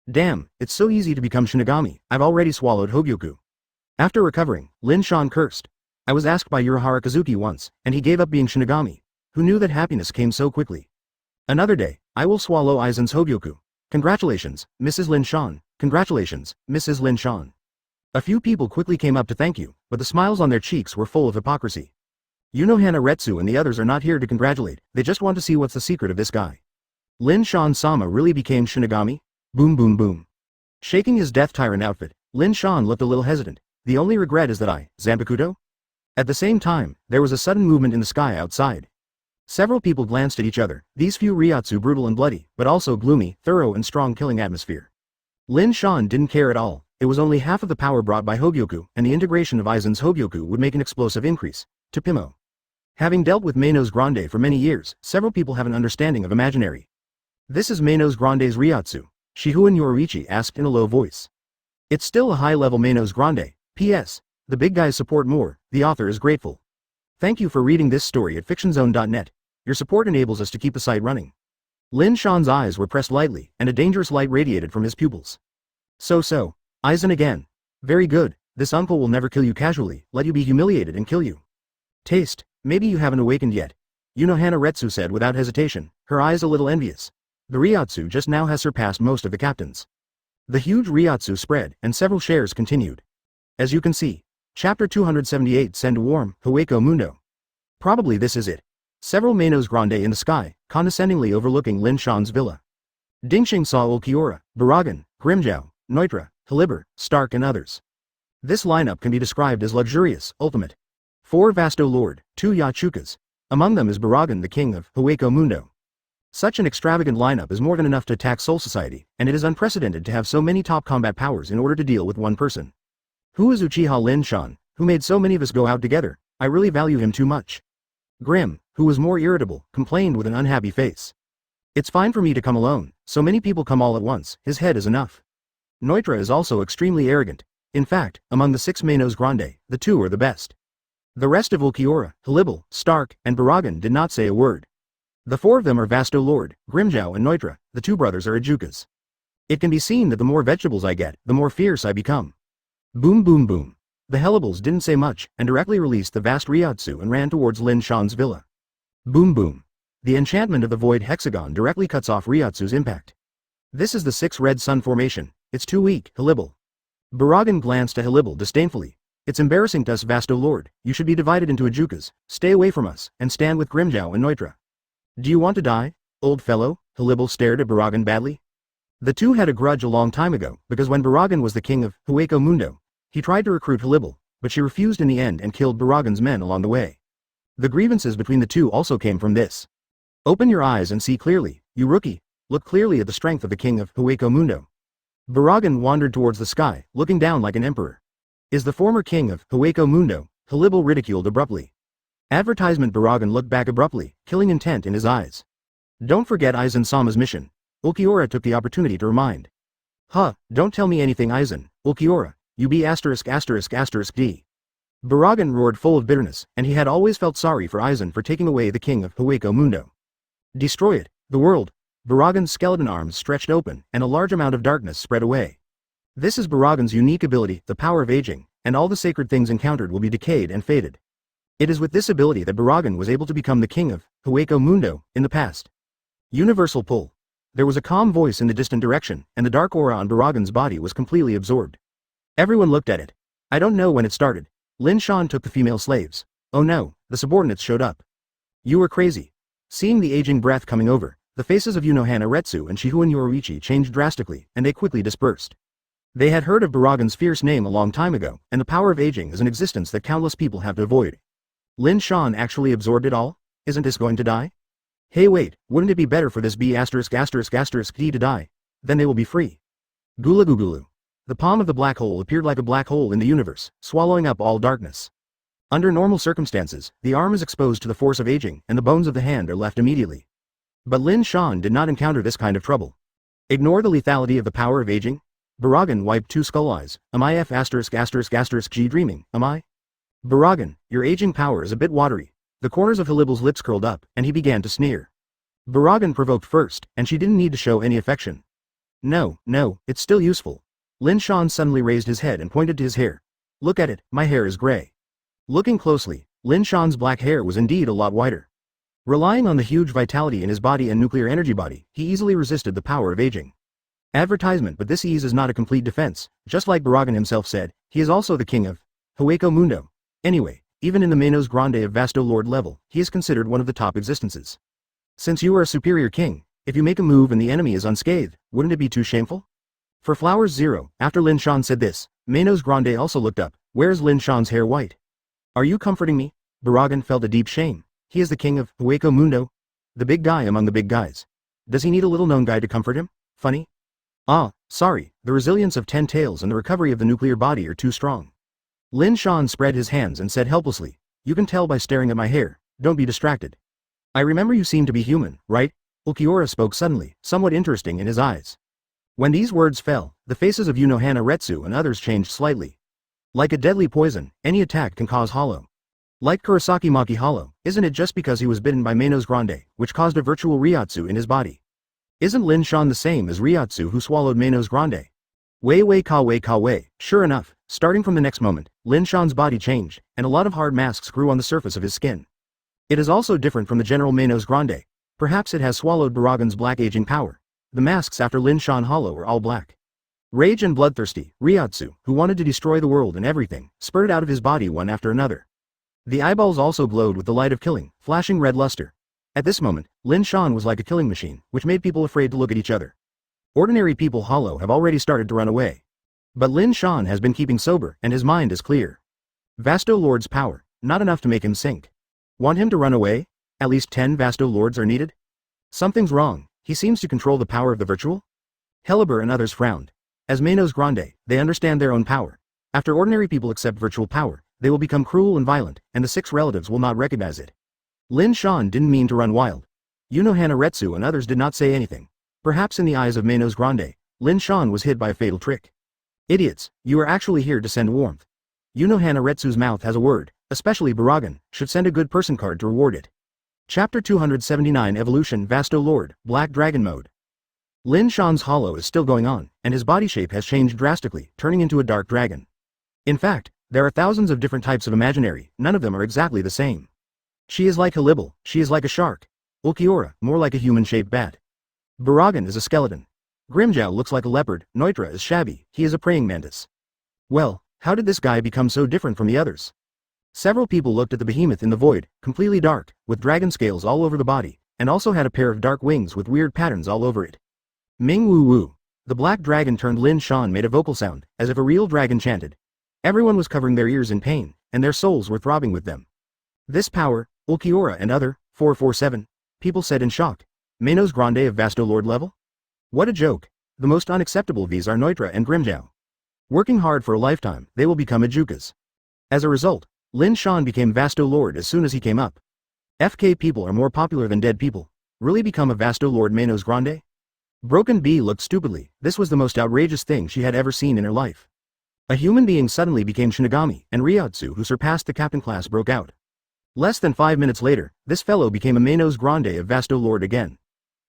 Damn, it's so easy to become Shinigami, I've already swallowed Hogyoku. After recovering, Lin Shan cursed. I was asked by Urahara Kazuki once, and he gave up being Shinigami. Who knew that happiness came so quickly? Another day, I will swallow Aizen's Hogyoku. Congratulations, Mrs. Lin Shan. Congratulations, Mrs. Lin Shan. A few people quickly came up to thank you, but the smiles on their cheeks were full of hypocrisy. Unohana Retsu and the others are not here to congratulate, they just want to see what's the secret of this guy. Lin Shan-sama really became Shinigami? Boom boom boom. Shaking his death tyrant outfit, Lin Shan looked a little hesitant. The only regret is that Zanpakuto? At the same time, there was a sudden movement in the sky outside. Several people glanced at each other, these few Ryotsu brutal and bloody, but also gloomy, thorough and strong killing atmosphere. Lin Shan didn't care at all, it was only half of the power brought by Hogyoku, and the integration of Aizen's Hogyoku would make an explosive increase. To Pimo. Having dealt with Menos Grande for many years, several people have an understanding of imaginary. This is Menos Grande's Ryotsu, Shihuan Yoriichi asked in a low voice. It's still a high-level Menos Grande. P.S. The big guys support more, the author is grateful. Thank you for reading this story at fictionzone.net. Your support enables us to keep the site running. Lin Shan's eyes were pressed lightly, and a dangerous light radiated from his pupils. So, Aizen again. Very good, this uncle will never kill you casually, let you be humiliated and kill you. Taste, maybe you haven't awakened yet. Unohana Retsu said without hesitation, her eyes a little envious. The Ryotsu just now has surpassed most of the captains. The huge Ryotsu spread, and several shares continued. As you can see, Chapter 278 Send Warm, Hueco Mundo. Probably this is it. Several Menos Grande in the sky, condescendingly overlooking Lin Shan's villa. Dingxing saw Ulquiorra, Baragan, Grimjow, Neutra, Haliber, Stark and others. This lineup can be described as luxurious, ultimate. 4 Vasto Lord, 2 Yachukas. Among them is Baragan the king of Hueco Mundo. Such an extravagant lineup is more than enough to attack Soul Society, and it is unprecedented to have so many top combat powers in order to deal with one person. Who is Uchiha Lin Shan, who made so many of us go out together? I really value him too much. Grim, who was more irritable, complained with an unhappy face. It's fine for me to come alone, so many people come all at once, his head is enough. Neutra is also extremely arrogant. In fact, among the 6 Menos Grande, the 2 are the best. The rest of Ulquiorra, Halibel, Stark, and Baragan did not say a word. The 4 of them are Vasto Lord, Grimjow and Neutra, the 2 brothers are Ajukas. It can be seen that the more vegetables I get, the more fierce I become. Boom boom boom. The Helibels didn't say much, and directly released the vast Ryotsu and ran towards Lin Shan's villa. Boom boom. The enchantment of the void hexagon directly cuts off Ryotsu's impact. This is the 6 red sun formation, it's too weak, Halibel. Baragan glanced at Halibel disdainfully. It's embarrassing to us Vasto Lord, you should be divided into Ajukas, stay away from us, and stand with Grimjow and Neutra. Do you want to die, old fellow? Halibel stared at Baragan badly. The 2 had a grudge a long time ago, because when Baragan was the king of Hueco Mundo, he tried to recruit Halibel, but she refused in the end and killed Baragan's men along the way. The grievances between the 2 also came from this. Open your eyes and see clearly, you rookie, look clearly at the strength of the king of Hueco Mundo. Baragan wandered towards the sky, looking down like an emperor. Is the former king of Hueco Mundo? Halibel ridiculed abruptly. Advertisement Baragan looked back abruptly, killing intent in his eyes. Don't forget Aizen-sama's mission. Ulquiorra took the opportunity to remind. Don't tell me anything Aizen, Ulquiorra. You be **********. Baragan roared full of bitterness, and he had always felt sorry for Aizen for taking away the king of Hueco Mundo. Destroy it, the world. Baragan's skeleton arms stretched open, and a large amount of darkness spread away. This is Baragan's unique ability, the power of aging, and all the sacred things encountered will be decayed and faded. It is with this ability that Baragan was able to become the king of Hueco Mundo in the past. Universal pull. There was a calm voice in the distant direction, and the dark aura on Baragan's body was completely absorbed. Everyone looked at it. I don't know when it started. Lin Shan took the female slaves. Oh no, the subordinates showed up. You were crazy. Seeing the aging breath coming over, the faces of Amaterasu and Shihu and Yoruichi changed drastically, and they quickly dispersed. They had heard of Baragan's fierce name a long time ago, and the power of aging is an existence that countless people have to avoid. Lin Shan actually absorbed it all? Isn't this going to die? Hey wait, wouldn't it be better for this B******* D to die? Then they will be free. Gula Gugulu. The palm of the black hole appeared like a black hole in the universe, swallowing up all darkness. Under normal circumstances, the arm is exposed to the force of aging, and the bones of the hand are left immediately. But Lin Shan did not encounter this kind of trouble. Ignore the lethality of the power of aging? Baragan wiped two skull eyes. Am I G dreaming, am I? Baragan, your aging power is a bit watery. The corners of Halibal's lips curled up, and he began to sneer. Baragan provoked first, and she didn't need to show any affection. No, it's still useful. Lin Shan suddenly raised his head and pointed to his hair. Look at it, my hair is gray. Looking closely, Lin Shan's black hair was indeed a lot whiter. Relying on the huge vitality in his body and nuclear energy body, he easily resisted the power of aging. Advertisement, but this ease is not a complete defense. Just like Baragan himself said, he is also the king of Hueco Mundo. Anyway, even in the Manos Grande of Vasto Lord level, he is considered one of the top existences. Since you are a superior king, if you make a move and the enemy is unscathed, wouldn't it be too shameful? For Flowers 0, after Lin Shan said this, Manos Grande also looked up. Where's Lin Shan's hair white? Are you comforting me? Baragan felt a deep shame. He is the king of Hueco Mundo. The big guy among the big guys. Does he need a little known guy to comfort him? Funny? Ah, sorry, the resilience of 10 tails and the recovery of the nuclear body are too strong. Lin Shan spread his hands and said helplessly, you can tell by staring at my hair, don't be distracted. I remember you seem to be human, right? Ulquiorra spoke suddenly, somewhat interesting in his eyes. When these words fell, the faces of Unohana Retsu and others changed slightly. Like a deadly poison, any attack can cause hollow. Like Kurosaki Maki hollow, isn't it just because he was bitten by Manos Grande, which caused a virtual Ryotsu in his body? Isn't Lin Shan the same as Ryotsu who swallowed Manos Grande? Wei ka wei. Sure enough, starting from the next moment, Lin Shan's body changed, and a lot of hard masks grew on the surface of his skin. It is also different from the general Manos Grande. Perhaps it has swallowed Baragan's black aging power. The masks after Lin Shan hollow are all black. Rage and bloodthirsty, Ryotsu, who wanted to destroy the world and everything, spurted out of his body one after another. The eyeballs also glowed with the light of killing, flashing red luster. At this moment, Lin Shan was like a killing machine, which made people afraid to look at each other. Ordinary people hollow have already started to run away. But Lin Shan has been keeping sober, and his mind is clear. Vasto Lord's power, not enough to make him sink. Want him to run away? At least 10 Vasto Lords are needed? Something's wrong, he seems to control the power of the virtual? Heliber and others frowned. As Manos Grande, they understand their own power. After ordinary people accept virtual power, they will become cruel and violent, and the 6 relatives will not recognize it. Lin Shan didn't mean to run wild. Unohana Retsu and others did not say anything. Perhaps in the eyes of Manos Grande, Lin Shan was hit by a fatal trick. Idiots, you are actually here to send warmth. Unohana Retsu's mouth has a word, especially Baragan, should send a good person card to reward it. Chapter 279 Evolution Vasto Lord, Black Dragon Mode. Lin Shan's hollow is still going on, and his body shape has changed drastically, turning into a dark dragon. In fact, there are thousands of different types of imaginary, none of them are exactly the same. She is like Halibal, she is like a shark. Ulquiorra, more like a human-shaped bat. Baragan is a skeleton. Grimjow looks like a leopard, Neutra is shabby, he is a praying mantis. Well, how did this guy become so different from the others? Several people looked at the behemoth in the void, completely dark, with dragon scales all over the body, and also had a pair of dark wings with weird patterns all over it. Ming Wu Wu. The black dragon turned Lin Shan made a vocal sound, as if a real dragon chanted. Everyone was covering their ears in pain, and their souls were throbbing with them. This power, Ulquiorra and other, 447, people said in shock. Manos Grande of Vasto Lord level? What a joke. The most unacceptable these are Neutra and Grimjow. Working hard for a lifetime, they will become Ajukas. As a result, Lin Shan became Vasto Lord as soon as he came up. FK people are more popular than dead people. Really become a Vasto Lord Manos Grande? Broken Bee looked stupidly, this was the most outrageous thing she had ever seen in her life. A human being suddenly became Shinigami, and Ryotsu who surpassed the captain class broke out. Less than 5 minutes later, this fellow became a Manos Grande of Vasto Lord again.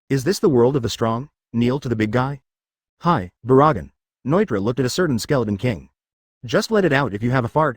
Is this the world of the strong? Kneel to the big guy? Hi, Baragan. Neutra looked at a certain skeleton king. Just let it out if you have a fart.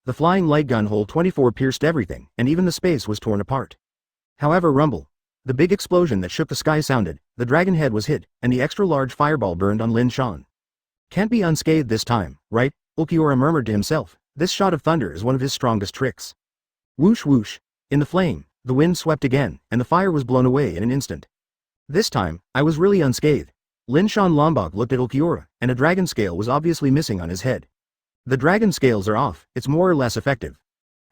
The flying light gun hole 24 pierced everything, and even the space was torn apart. However, rumble. The big explosion that shook the sky sounded, the dragon head was hit, and the extra-large fireball burned on Lin Shan. Can't be unscathed this time, right? Ulquiorra murmured to himself. This shot of thunder is one of his strongest tricks. Whoosh whoosh. In the flame, the wind swept again, and the fire was blown away in an instant. This time, I was really unscathed. Lin Shan Lombok looked at Ulquiorra, and a dragon scale was obviously missing on his head. The dragon scales are off, it's more or less effective.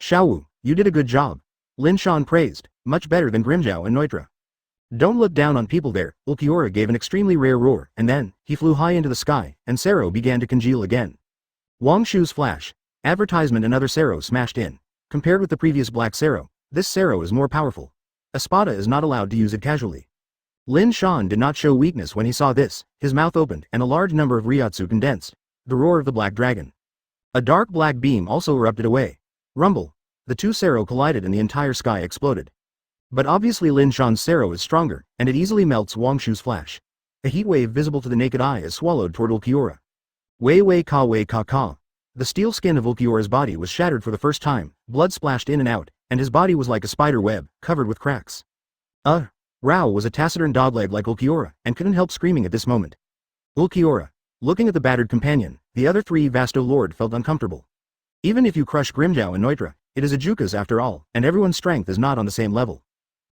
Xiaowu, you did a good job. Lin Shan praised, much better than Grimjiao and Neutra. Don't look down on people there. Ulquiorra gave an extremely rare roar, and then, he flew high into the sky, and Sero began to congeal again. Wang Shu's flash. Advertisement. Another Sero smashed in. Compared with the previous black Sero, this Sero is more powerful. Espada is not allowed to use it casually. Lin Shan did not show weakness when he saw this, his mouth opened and a large number of Ryotsu condensed. The roar of the black dragon. A dark black beam also erupted away. Rumble. The two Sero collided and the entire sky exploded. But obviously Lin Shan's Sero is stronger, and it easily melts Wang Shu's flash. A heat wave visible to the naked eye is swallowed toward Ulquiorra. Wei ka ka. The steel skin of Ulquiorra's body was shattered for the first time, blood splashed in and out, and his body was like a spider web, covered with cracks. Rao was a taciturn dogleg like Ulquiorra, and couldn't help screaming at this moment. Ulquiorra. Looking at the battered companion, the other three Vasto Lord felt uncomfortable. Even if you crush Grimjiao and Neutra, it is a Jukas after all, and everyone's strength is not on the same level.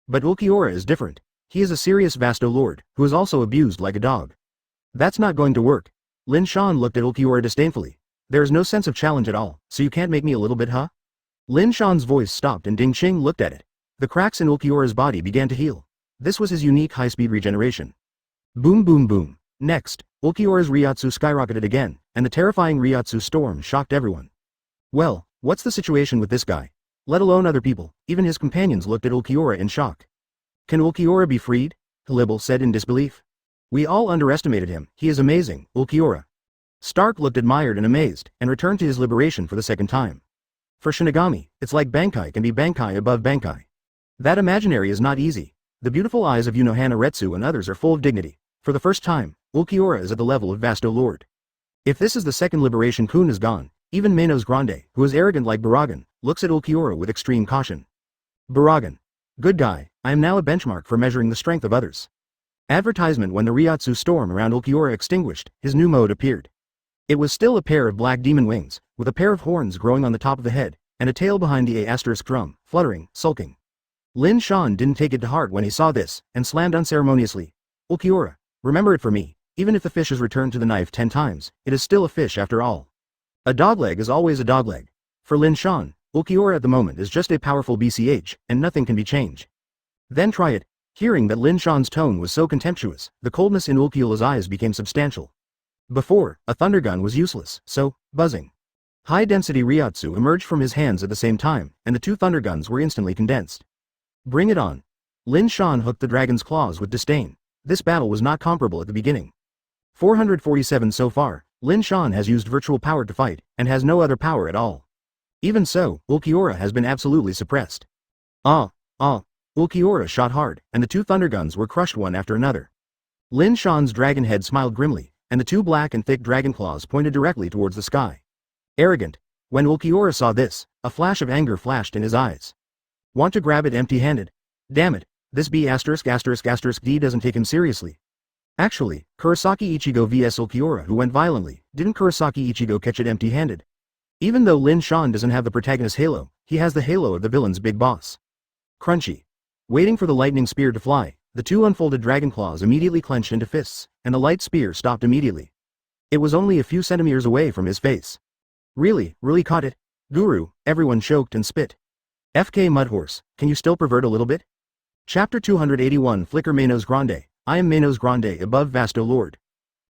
But Ulquiorra is different. He is a serious Vasto Lord, who is also abused like a dog. That's not going to work. Lin Shan looked at Ulquiorra disdainfully. There is no sense of challenge at all, so you can't make me a little bit, huh? Lin Shan's voice stopped and Ding Qing looked at it. The cracks in Ulquiorra's body began to heal. This was his unique high-speed regeneration. Boom boom boom. Next, Ulquiorra's Ryotsu skyrocketed again, and the terrifying Ryotsu storm shocked everyone. Well, what's the situation with this guy? Let alone other people, even his companions looked at Ulquiorra in shock. Can Ulquiorra be freed? Halibal said in disbelief. We all underestimated him, he is amazing, Ulquiorra. Stark looked admired and amazed, and returned to his liberation for the second time. For Shinigami, it's like Bankai can be Bankai above Bankai. That imaginary is not easy. The beautiful eyes of Unohana Retsu and others are full of dignity. For the first time, Ulquiorra is at the level of Vasto Lord. If this is the second liberation, Kun is gone. Even Menos Grande, who is arrogant like Baragan, looks at Ulquiorra with extreme caution. Baragan. Good guy, I am now a benchmark for measuring the strength of others. Advertisement. When the Ryotsu storm around Ulquiorra extinguished, his new mode appeared. It was still a pair of black demon wings, with a pair of horns growing on the top of the head, and a tail behind the A** drum, fluttering, sulking. Lin Shan didn't take it to heart when he saw this, and slammed unceremoniously. Ulquiorra, remember it for me, even if the fish is returned to the knife 10 times, it is still a fish after all. A dogleg is always a dogleg. For Lin Shan, Ulquiorra at the moment is just a powerful BCH, and nothing can be changed. Then try it. Hearing that Lin Shan's tone was so contemptuous, the coldness in Ulquiorra's eyes became substantial. Before, a thundergun was useless, so, buzzing. High-density Ryotsu emerged from his hands at the same time, and the two thunderguns were instantly condensed. Bring it on. Lin Shan hooked the dragon's claws with disdain. This battle was not comparable at the beginning. 447 so far, Lin Shan has used virtual power to fight, and has no other power at all. Even so, Ulquiorra has been absolutely suppressed. Ulquiorra shot hard, and the two thunderguns were crushed one after another. Lin Shan's dragon head smiled grimly, and the two black and thick dragon claws pointed directly towards the sky. Arrogant. When Ulquiorra saw this, a flash of anger flashed in his eyes. Want to grab it empty-handed? Damn it, this B*******D doesn't take him seriously. Actually, Kurosaki Ichigo vs Ulquiorra who went violently, didn't Kurosaki Ichigo catch it empty-handed? Even though Lin Shan doesn't have the protagonist's halo, he has the halo of the villain's big boss. Crunchy. Waiting for the lightning spear to fly, the two unfolded dragon claws immediately clenched into fists, and the light spear stopped immediately. It was only a few centimeters away from his face. Really caught it? Guru, everyone choked and spit. FK Mudhorse, can you still pervert a little bit? Chapter 281 Flicker Menos Grande, I am Menos Grande above Vasto Lord.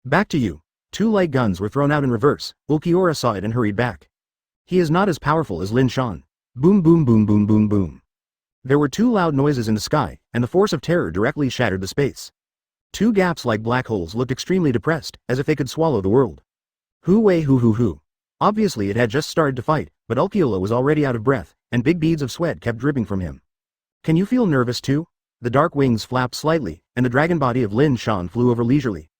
Back to you. Two light guns were thrown out in reverse, Ulquiorra saw it and hurried back. He is not as powerful as Lin Shan. Boom boom boom boom boom boom. There were two loud noises in the sky, and the force of terror directly shattered the space. Two gaps like black holes looked extremely depressed, as if they could swallow the world. Hoo. Obviously it had just started to fight, but Ulquiorra was already out of breath, and big beads of sweat kept dripping from him. Can you feel nervous too? The dark wings flapped slightly, and the dragon body of Lin Shan flew over leisurely.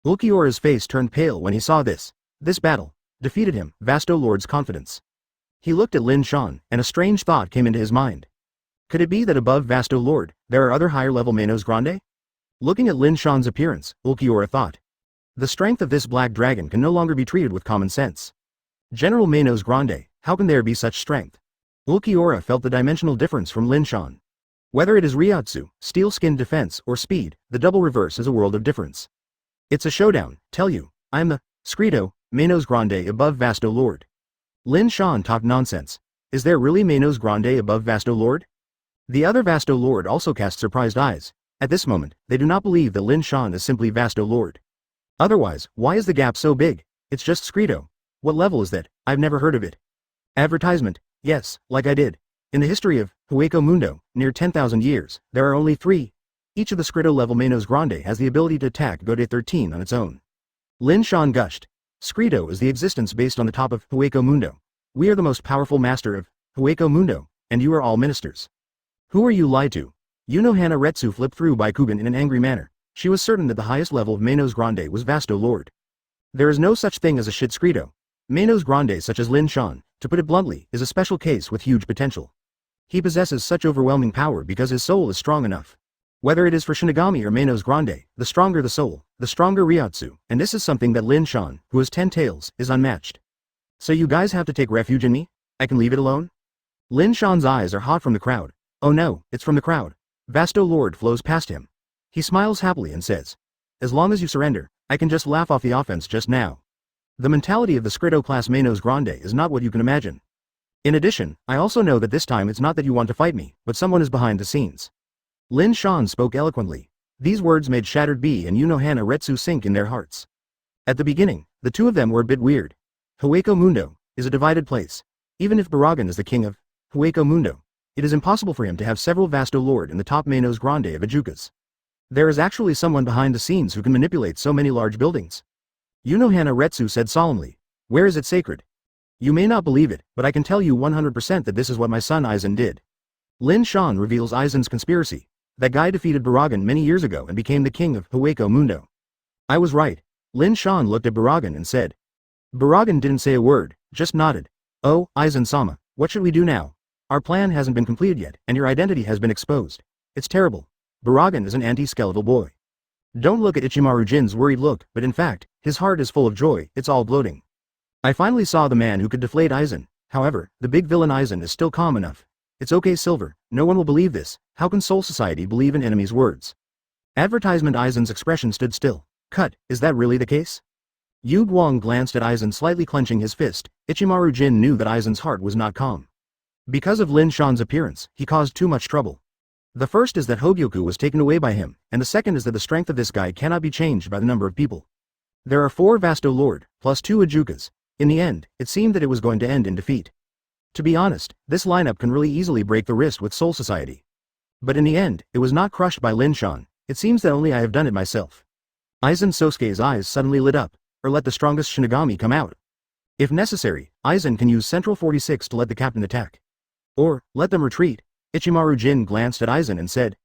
Ulquiorra's face turned pale when he saw this. This battle defeated him, Vasto Lord's confidence. He looked at Lin Shan, and a strange thought came into his mind. Could it be that above Vasto Lord, there are other higher-level Manos Grande? Looking at Lin Shan's appearance, Ulquiorra thought. The strength of this black dragon can no longer be treated with common sense. General Manos Grande, how can there be such strength? Ulquiorra felt the dimensional difference from Lin Shan. Whether it is Ryotsu, steel-skinned defense, or speed, the double reverse is a world of difference. It's a showdown, tell you. I am the Scredo, Manos Grande above Vasto Lord. Lin Shan talked nonsense. Is there really Manos Grande above Vasto Lord? The other Vasto Lord also cast surprised eyes. At this moment, they do not believe that Lin Shan is simply Vasto Lord. Otherwise, why is the gap so big? It's just Scredo. What level is that? I've never heard of it. Advertisement. Yes, like I did. In the history of Hueco Mundo, near 10,000 years, there are only 3. Each of the Scredo level Manos Grande has the ability to attack Gode 13 on its own. Lin Shan gushed. Scredo is the existence based on the top of Hueco Mundo. We are the most powerful master of Hueco Mundo, and you are all ministers. Who are you lied to? Hana Retsu flipped through Baikugan in an angry manner. She was certain that the highest level of Manos Grande was Vasto Lord. There is no such thing as a shit Scredo. Manos Grande such as Lin Shan, to put it bluntly, is a special case with huge potential. He possesses such overwhelming power because his soul is strong enough. Whether it is for Shinigami or Manos Grande, the stronger the soul, the stronger Ryotsu, and this is something that Lin Shan, who has 10 tails, is unmatched. So you guys have to take refuge in me? I can leave it alone? Lin Shan's eyes are hot from the crowd. Oh no, it's from the crowd. Vasto Lord flows past him. He smiles happily and says, as long as you surrender, I can just laugh off the offense just now. The mentality of the Scredo class Manos Grande is not what you can imagine. In addition, I also know that this time it's not that you want to fight me, but someone is behind the scenes. Lin Shan spoke eloquently. These words made Shattered Bee and Hana Retsu sink in their hearts. At the beginning, the two of them were a bit weird. Hueco Mundo is a divided place. Even if Baragan is the king of Hueco Mundo, it is impossible for him to have several Vasto Lord in the top Manos Grande of Ajukas. There is actually someone behind the scenes who can manipulate so many large buildings. Hana Retsu said solemnly. Where is it sacred? You may not believe it, but I can tell you 100% that this is what my son Aizen did. Lin Shan reveals Aizen's conspiracy. That guy defeated Baragan many years ago and became the king of Hueco Mundo. I was right. Lin Shan looked at Baragan and said. Baragan didn't say a word, just nodded. Oh, Aizen-sama, what should we do now? Our plan hasn't been completed yet, and your identity has been exposed. It's terrible. Baragan is an anti-skeletal boy. Don't look at Ichimaru Jin's worried look, but in fact, his heart is full of joy, it's all gloating. I finally saw the man who could deflate Aizen. However, the big villain Aizen is still calm enough. It's okay Silver, no one will believe this. How can Soul Society believe in enemies' words? Advertisement Aizen's expression stood still. Cut, is that really the case? Yu Guang glanced at Aizen slightly clenching his fist. Ichimaru Jin knew that Aizen's heart was not calm. Because of Lin Shan's appearance, he caused too much trouble. The first is that Hogyoku was taken away by him, and the second is that the strength of this guy cannot be changed by the number of people. There are 4 Vasto Lord, plus 2 Ajukas. In the end, it seemed that it was going to end in defeat. To be honest, this lineup can really easily break the wrist with Soul Society. But in the end, it was not crushed by Lin Shan. It seems that only I have done it myself. Aizen Sosuke's eyes suddenly lit up. Or let the strongest Shinigami come out. If necessary, Aizen can use Central 46 to let the captain attack. Or, let them retreat. Ichimaru Jin glanced at Aizen and said.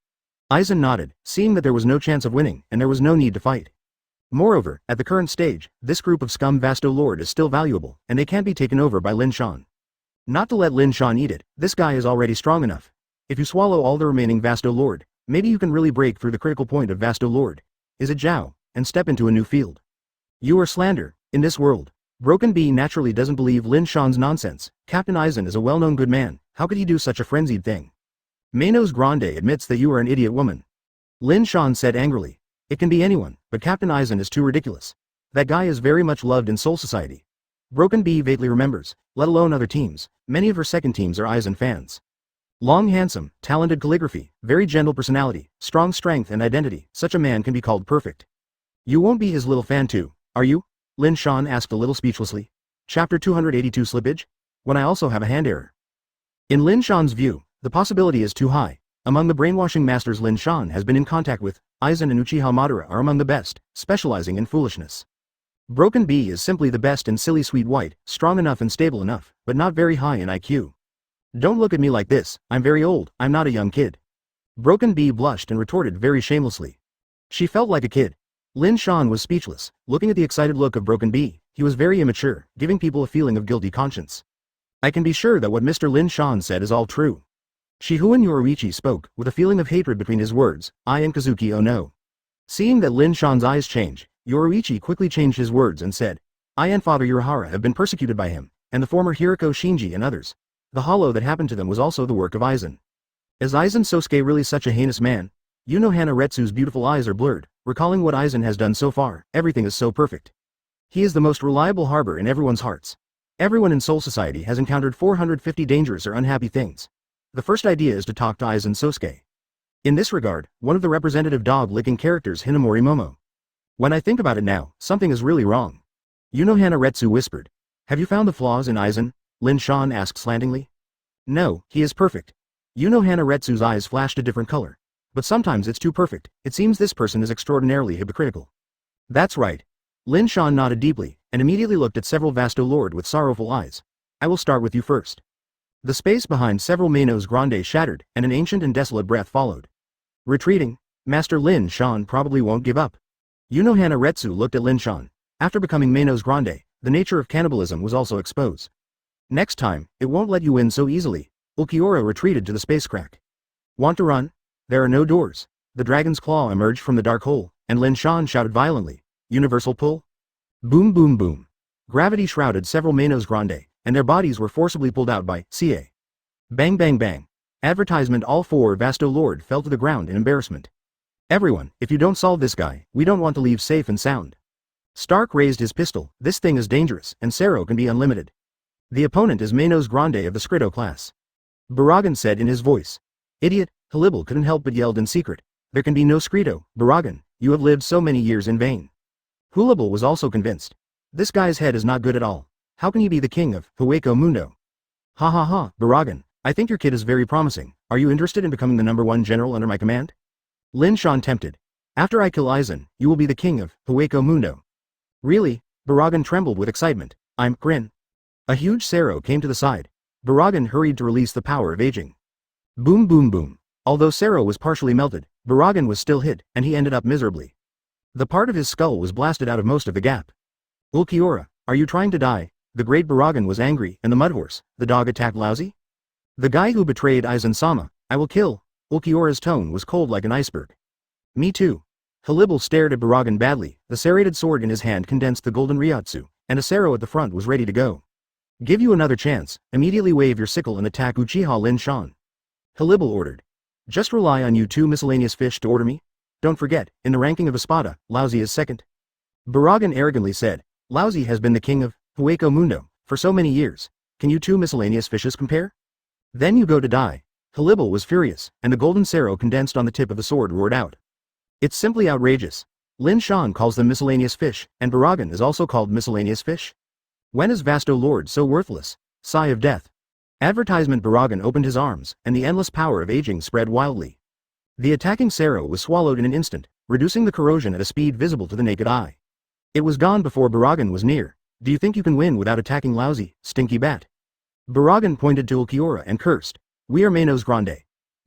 Aizen nodded, seeing that there was no chance of winning, and there was no need to fight. Moreover, at the current stage, this group of scum Vasto Lord is still valuable, and they can't be taken over by Lin Shan. Not to let Lin Shan eat it, this guy is already strong enough. If you swallow all the remaining Vasto Lord, maybe you can really break through the critical point of Vasto Lord. Is it Zhao? And step into a new field. You are slander, in this world. Broken Bee naturally doesn't believe Lin Shan's nonsense. Captain Aizen is a well-known good man, how could he do such a frenzied thing? Manos Grande admits that you are an idiot woman. Lin Shan said angrily. It can be anyone, but Captain Aizen is too ridiculous. That guy is very much loved in Soul Society. Broken Bee vaguely remembers, let alone other teams, many of her second teams are Aizen fans. Long handsome, talented calligraphy, very gentle personality, strong strength and identity, such a man can be called perfect. You won't be his little fan too, are you? Lin Shan asked a little speechlessly. Chapter 282 Slippage? When I also have a hand error. In Lin Shan's view, the possibility is too high. Among the brainwashing masters Lin Shan has been in contact with, Aizen and Uchiha Madara are among the best, specializing in foolishness. Broken Bee is simply the best in silly sweet white, strong enough and stable enough, but not very high in IQ. Don't look at me like this, I'm very old, I'm not a young kid. Broken Bee blushed and retorted very shamelessly. She felt like a kid. Lin Shan was speechless, looking at the excited look of Broken Bee. He was very immature, giving people a feeling of guilty conscience. I can be sure that what Mr. Lin Shan said is all true. Shihuan Yoruichi spoke, with a feeling of hatred between his words. I and Kazuki, oh no. Seeing that Lin Shan's eyes change, Yoruichi quickly changed his words and said, I and Father Urahara have been persecuted by him, and the former Hiriko Shinji and others. The hollow that happened to them was also the work of Aizen. Is Aizen Sosuke really such a heinous man? Hana Retsu's beautiful eyes are blurred, recalling what Aizen has done so far. Everything is so perfect. He is the most reliable harbor in everyone's hearts. Everyone in Soul Society has encountered 450 dangerous or unhappy things. The first idea is to talk to Aizen Sosuke. In this regard, one of the representative dog-licking characters Hinamori Momo. When I think about it now, something is really wrong. Hana Retsu whispered. Have you found the flaws in Aizen? Lin Shan asked slantingly. No, he is perfect. Hana Retsu's eyes flashed a different color. But sometimes it's too perfect. It seems this person is extraordinarily hypocritical. That's right. Lin Shan nodded deeply, and immediately looked at several Vasto Lord with sorrowful eyes. I will start with you first. The space behind several Manos Grande shattered, and an ancient and desolate breath followed. Retreating, Master Lin Shan probably won't give up. Hana Retsu looked at Lin Shan. After becoming Manos Grande, the nature of cannibalism was also exposed. Next time, it won't let you in so easily. Ulquiorra retreated to the space crack. Want to run? There are no doors. The dragon's claw emerged from the dark hole, and Lin Shan shouted violently. Universal pull? Boom boom boom. Gravity shrouded several Manos Grande, and their bodies were forcibly pulled out by CA. Bang bang bang. Advertisement. All four Vasto Lord fell to the ground in embarrassment. Everyone, if you don't solve this guy, we don't want to leave safe and sound. Stark raised his pistol. This thing is dangerous, and Sero can be unlimited. The opponent is Manos Grande of the Scrito class. Baragan said in his voice. Idiot, Halibal couldn't help but yelled in secret. There can be no Scrito, Baragan, you have lived so many years in vain. Hulibal was also convinced. This guy's head is not good at all. How can he be the king of Hueco Mundo? Ha ha ha, Baragan, I think your kid is very promising. Are you interested in becoming the #1 general under my command? Lin Shan tempted. After I kill Aizen, you will be the king of Hueco Mundo. Really? Baragan trembled with excitement. I'm Grin. A huge Sero came to the side. Baragan hurried to release the power of aging. Boom boom boom. Although Sero was partially melted, Baragan was still hit, and he ended up miserably. The part of his skull was blasted out of most of the gap. Ulquiorra, are you trying to die? The great Baragan was angry, and the mudhorse, the dog attacked Lousy? The guy who betrayed Aizen-sama, I will kill. Ulquiorra's tone was cold like an iceberg. Me too. Halibal stared at Baragan badly. The serrated sword in his hand condensed the golden Ryotsu, and a Sero at the front was ready to go. Give you another chance, immediately wave your sickle and attack Uchiha Lin Shan. Halibal ordered. Just rely on you two miscellaneous fish to order me? Don't forget, in the ranking of Espada, Lousy is second. Baragan arrogantly said, Lousy has been the king of Hueco Mundo for so many years. Can you two miscellaneous fishes compare? Then you go to die. Halibal was furious, and the golden Sero condensed on the tip of the sword roared out. It's simply outrageous. Lin Shan calls them miscellaneous fish, and Baragan is also called miscellaneous fish. When is Vasto Lord so worthless? Sigh of death. Advertisement. Baragan opened his arms, and the endless power of aging spread wildly. The attacking Sero was swallowed in an instant, reducing the corrosion at a speed visible to the naked eye. It was gone before Baragan was near. Do you think you can win without attacking Lousy, stinky bat? Baragan pointed to Ulquiorra and cursed. We are Manos Grande.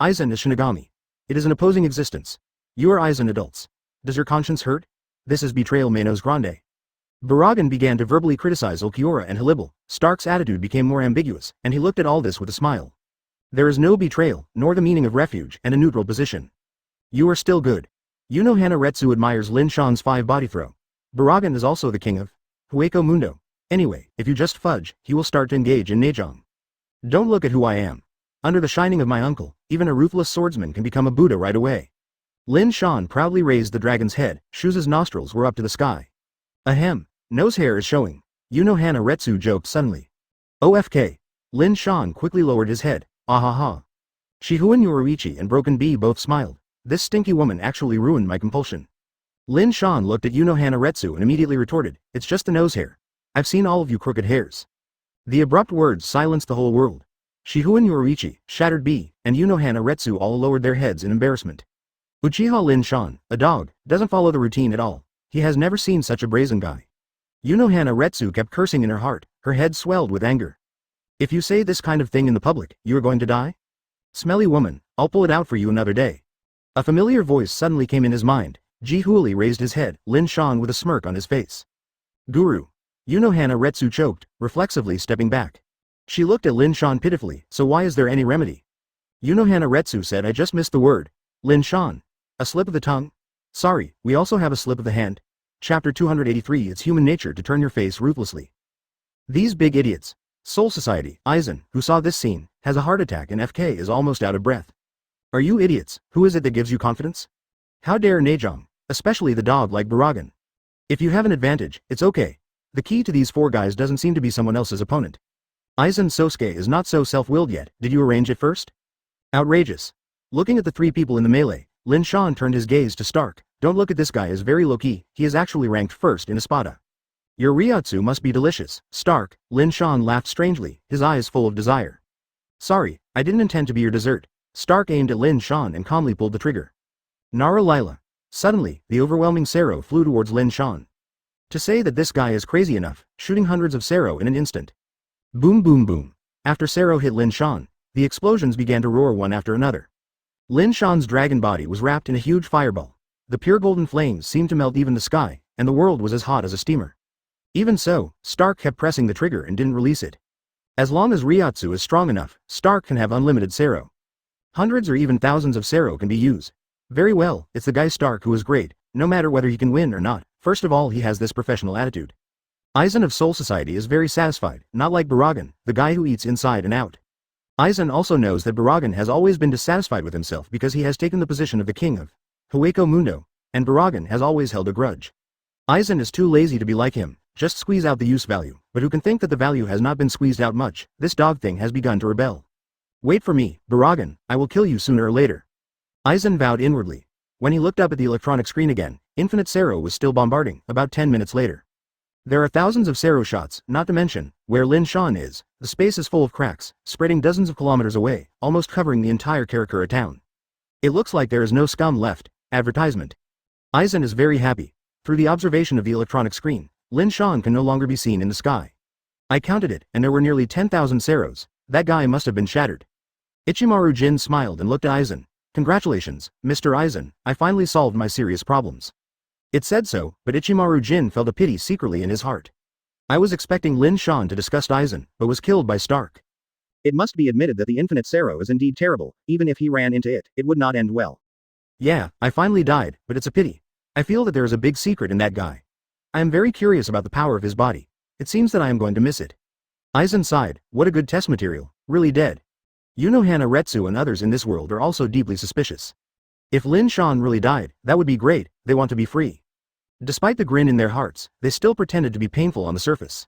Aizen is Shinigami. It is an opposing existence. You are Aizen adults. Does your conscience hurt? This is betrayal, Manos Grande. Baragan began to verbally criticize Ulquiorra and Halibal. Stark's attitude became more ambiguous, and he looked at all this with a smile. There is no betrayal, nor the meaning of refuge and a neutral position. You are still good. Hana Retsu admires Lin Shan's 5 body throw. Baragan is also the king of Hueco Mundo. Anyway, if you just fudge, he will start to engage in Neijong. Don't look at who I am. Under the shining of my uncle, even a ruthless swordsman can become a Buddha right away. Lin Shan proudly raised the dragon's head. Shuza's nostrils were up to the sky. Ahem, nose hair is showing. Hana Retsu joked suddenly. OFK. Lin Shan quickly lowered his head. Ahaha. Shihuan Yoruichi and Broken Bee both smiled. This stinky woman actually ruined my compulsion. Lin Shan looked at Hana Retsu and immediately retorted, it's just the nose hair. I've seen all of you crooked hairs. The abrupt words silenced the whole world. Shihuan Yoruichi, Shattered Bee, and Hana Retsu all lowered their heads in embarrassment. Uchiha Lin Shan, a dog, doesn't follow the routine at all. He has never seen such a brazen guy. Hana Retsu kept cursing in her heart, her head swelled with anger. If you say this kind of thing in the public, you are going to die? Smelly woman, I'll pull it out for you another day. A familiar voice suddenly came in his mind. Ji Huli raised his head, Lin Shan with a smirk on his face. Guru. Hana Retsu choked, reflexively stepping back. She looked at Lin Shan pitifully, so why is there any remedy? Unohana Retsu said I just missed the word. Lin Shan. A slip of the tongue? Sorry, we also have a slip of the hand. Chapter 283 It's human nature to turn your face ruthlessly. These big idiots. Soul Society, Aizen, who saw this scene, has a heart attack and FK is almost out of breath. Are you idiots? Who is it that gives you confidence? How dare Neijong, especially the dog like Buragan. If you have an advantage, it's okay. The key to these four guys doesn't seem to be someone else's opponent. Aizen Sosuke is not so self-willed yet, did you arrange it first? Outrageous. Looking at the three people in the melee, Lin Shan turned his gaze to Stark. Don't look at this guy as very low-key, he is actually ranked first in Espada. Your Ryotsu must be delicious, Stark. Lin Shan laughed strangely, his eyes full of desire. Sorry, I didn't intend to be your dessert. Stark aimed at Lin Shan and calmly pulled the trigger. Nara Lila. Suddenly, the overwhelming Sero flew towards Lin Shan. To say that this guy is crazy enough, shooting hundreds of Sero in an instant. Boom boom boom. After Sero hit Lin Shan, the explosions began to roar one after another. Lin Shan's dragon body was wrapped in a huge fireball. The pure golden flames seemed to melt even the sky, and the world was as hot as a steamer. Even so, Stark kept pressing the trigger and didn't release it. As long as Ryotsu is strong enough, Stark can have unlimited Sero. Hundreds or even thousands of Sero can be used. Very well, it's the guy Stark who is great, no matter whether he can win or not. First of all, he has this professional attitude. Aizen of Soul Society is very satisfied, not like Buragan, the guy who eats inside and out. Aizen also knows that Buragan has always been dissatisfied with himself because he has taken the position of the king of Hueco Mundo, and Buragan has always held a grudge. Aizen is too lazy to be like him, just squeeze out the use value, but who can think that the value has not been squeezed out much? This dog thing has begun to rebel. Wait for me, Buragan, I will kill you sooner or later. Aizen vowed inwardly. When he looked up at the electronic screen again, Infinite Sero was still bombarding, about 10 minutes later. There are thousands of Sero shots, not to mention, where Lin Shan is, the space is full of cracks, spreading dozens of kilometers away, almost covering the entire Karakura town. It looks like there is no scum left. Advertisement. Aizen is very happy. Through the observation of the electronic screen, Lin Shan can no longer be seen in the sky. I counted it, and there were nearly 10,000 Seros. That guy must have been shattered. Ichimaru Jin smiled and looked at Aizen. Congratulations, Mr. Aizen, I finally solved my serious problems. It said so, but Ichimaru Jin felt a pity secretly in his heart. I was expecting Lin Shan to disgust Aizen, but was killed by Stark. It must be admitted that the Infinite Sero is indeed terrible, even if he ran into it, it would not end well. Yeah, I finally died, but it's a pity. I feel that there is a big secret in that guy. I am very curious about the power of his body. It seems that I am going to miss it. Aizen sighed, what a good test material, really dead. Unohana Retsu and others in this world are also deeply suspicious. If Lin Shan really died, that would be great, they want to be free. Despite the grin in their hearts, they still pretended to be painful on the surface.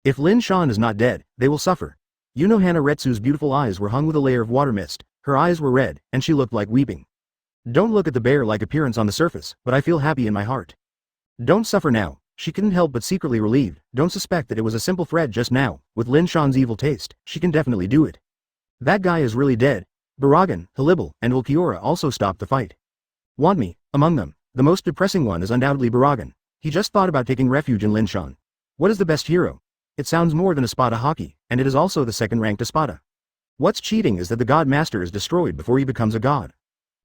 If Lin Shan is not dead, they will suffer. Unohana Retsu's beautiful eyes were hung with a layer of water mist, her eyes were red, and she looked like weeping. Don't look at the bear-like appearance on the surface, but I feel happy in my heart. Don't suffer now, she couldn't help but secretly relieved, don't suspect that it was a simple thread just now, with Lin Shan's evil taste, she can definitely do it. That guy is really dead. Buragan, Halibal, and Ulquiorra also stopped the fight. Want me, among them, the most depressing one is undoubtedly Buragan. He just thought about taking refuge in Lin Shan. What is the best hero? It sounds more than Espada hockey, and it is also the second-ranked Espada. What's cheating is that the God Master is destroyed before he becomes a god.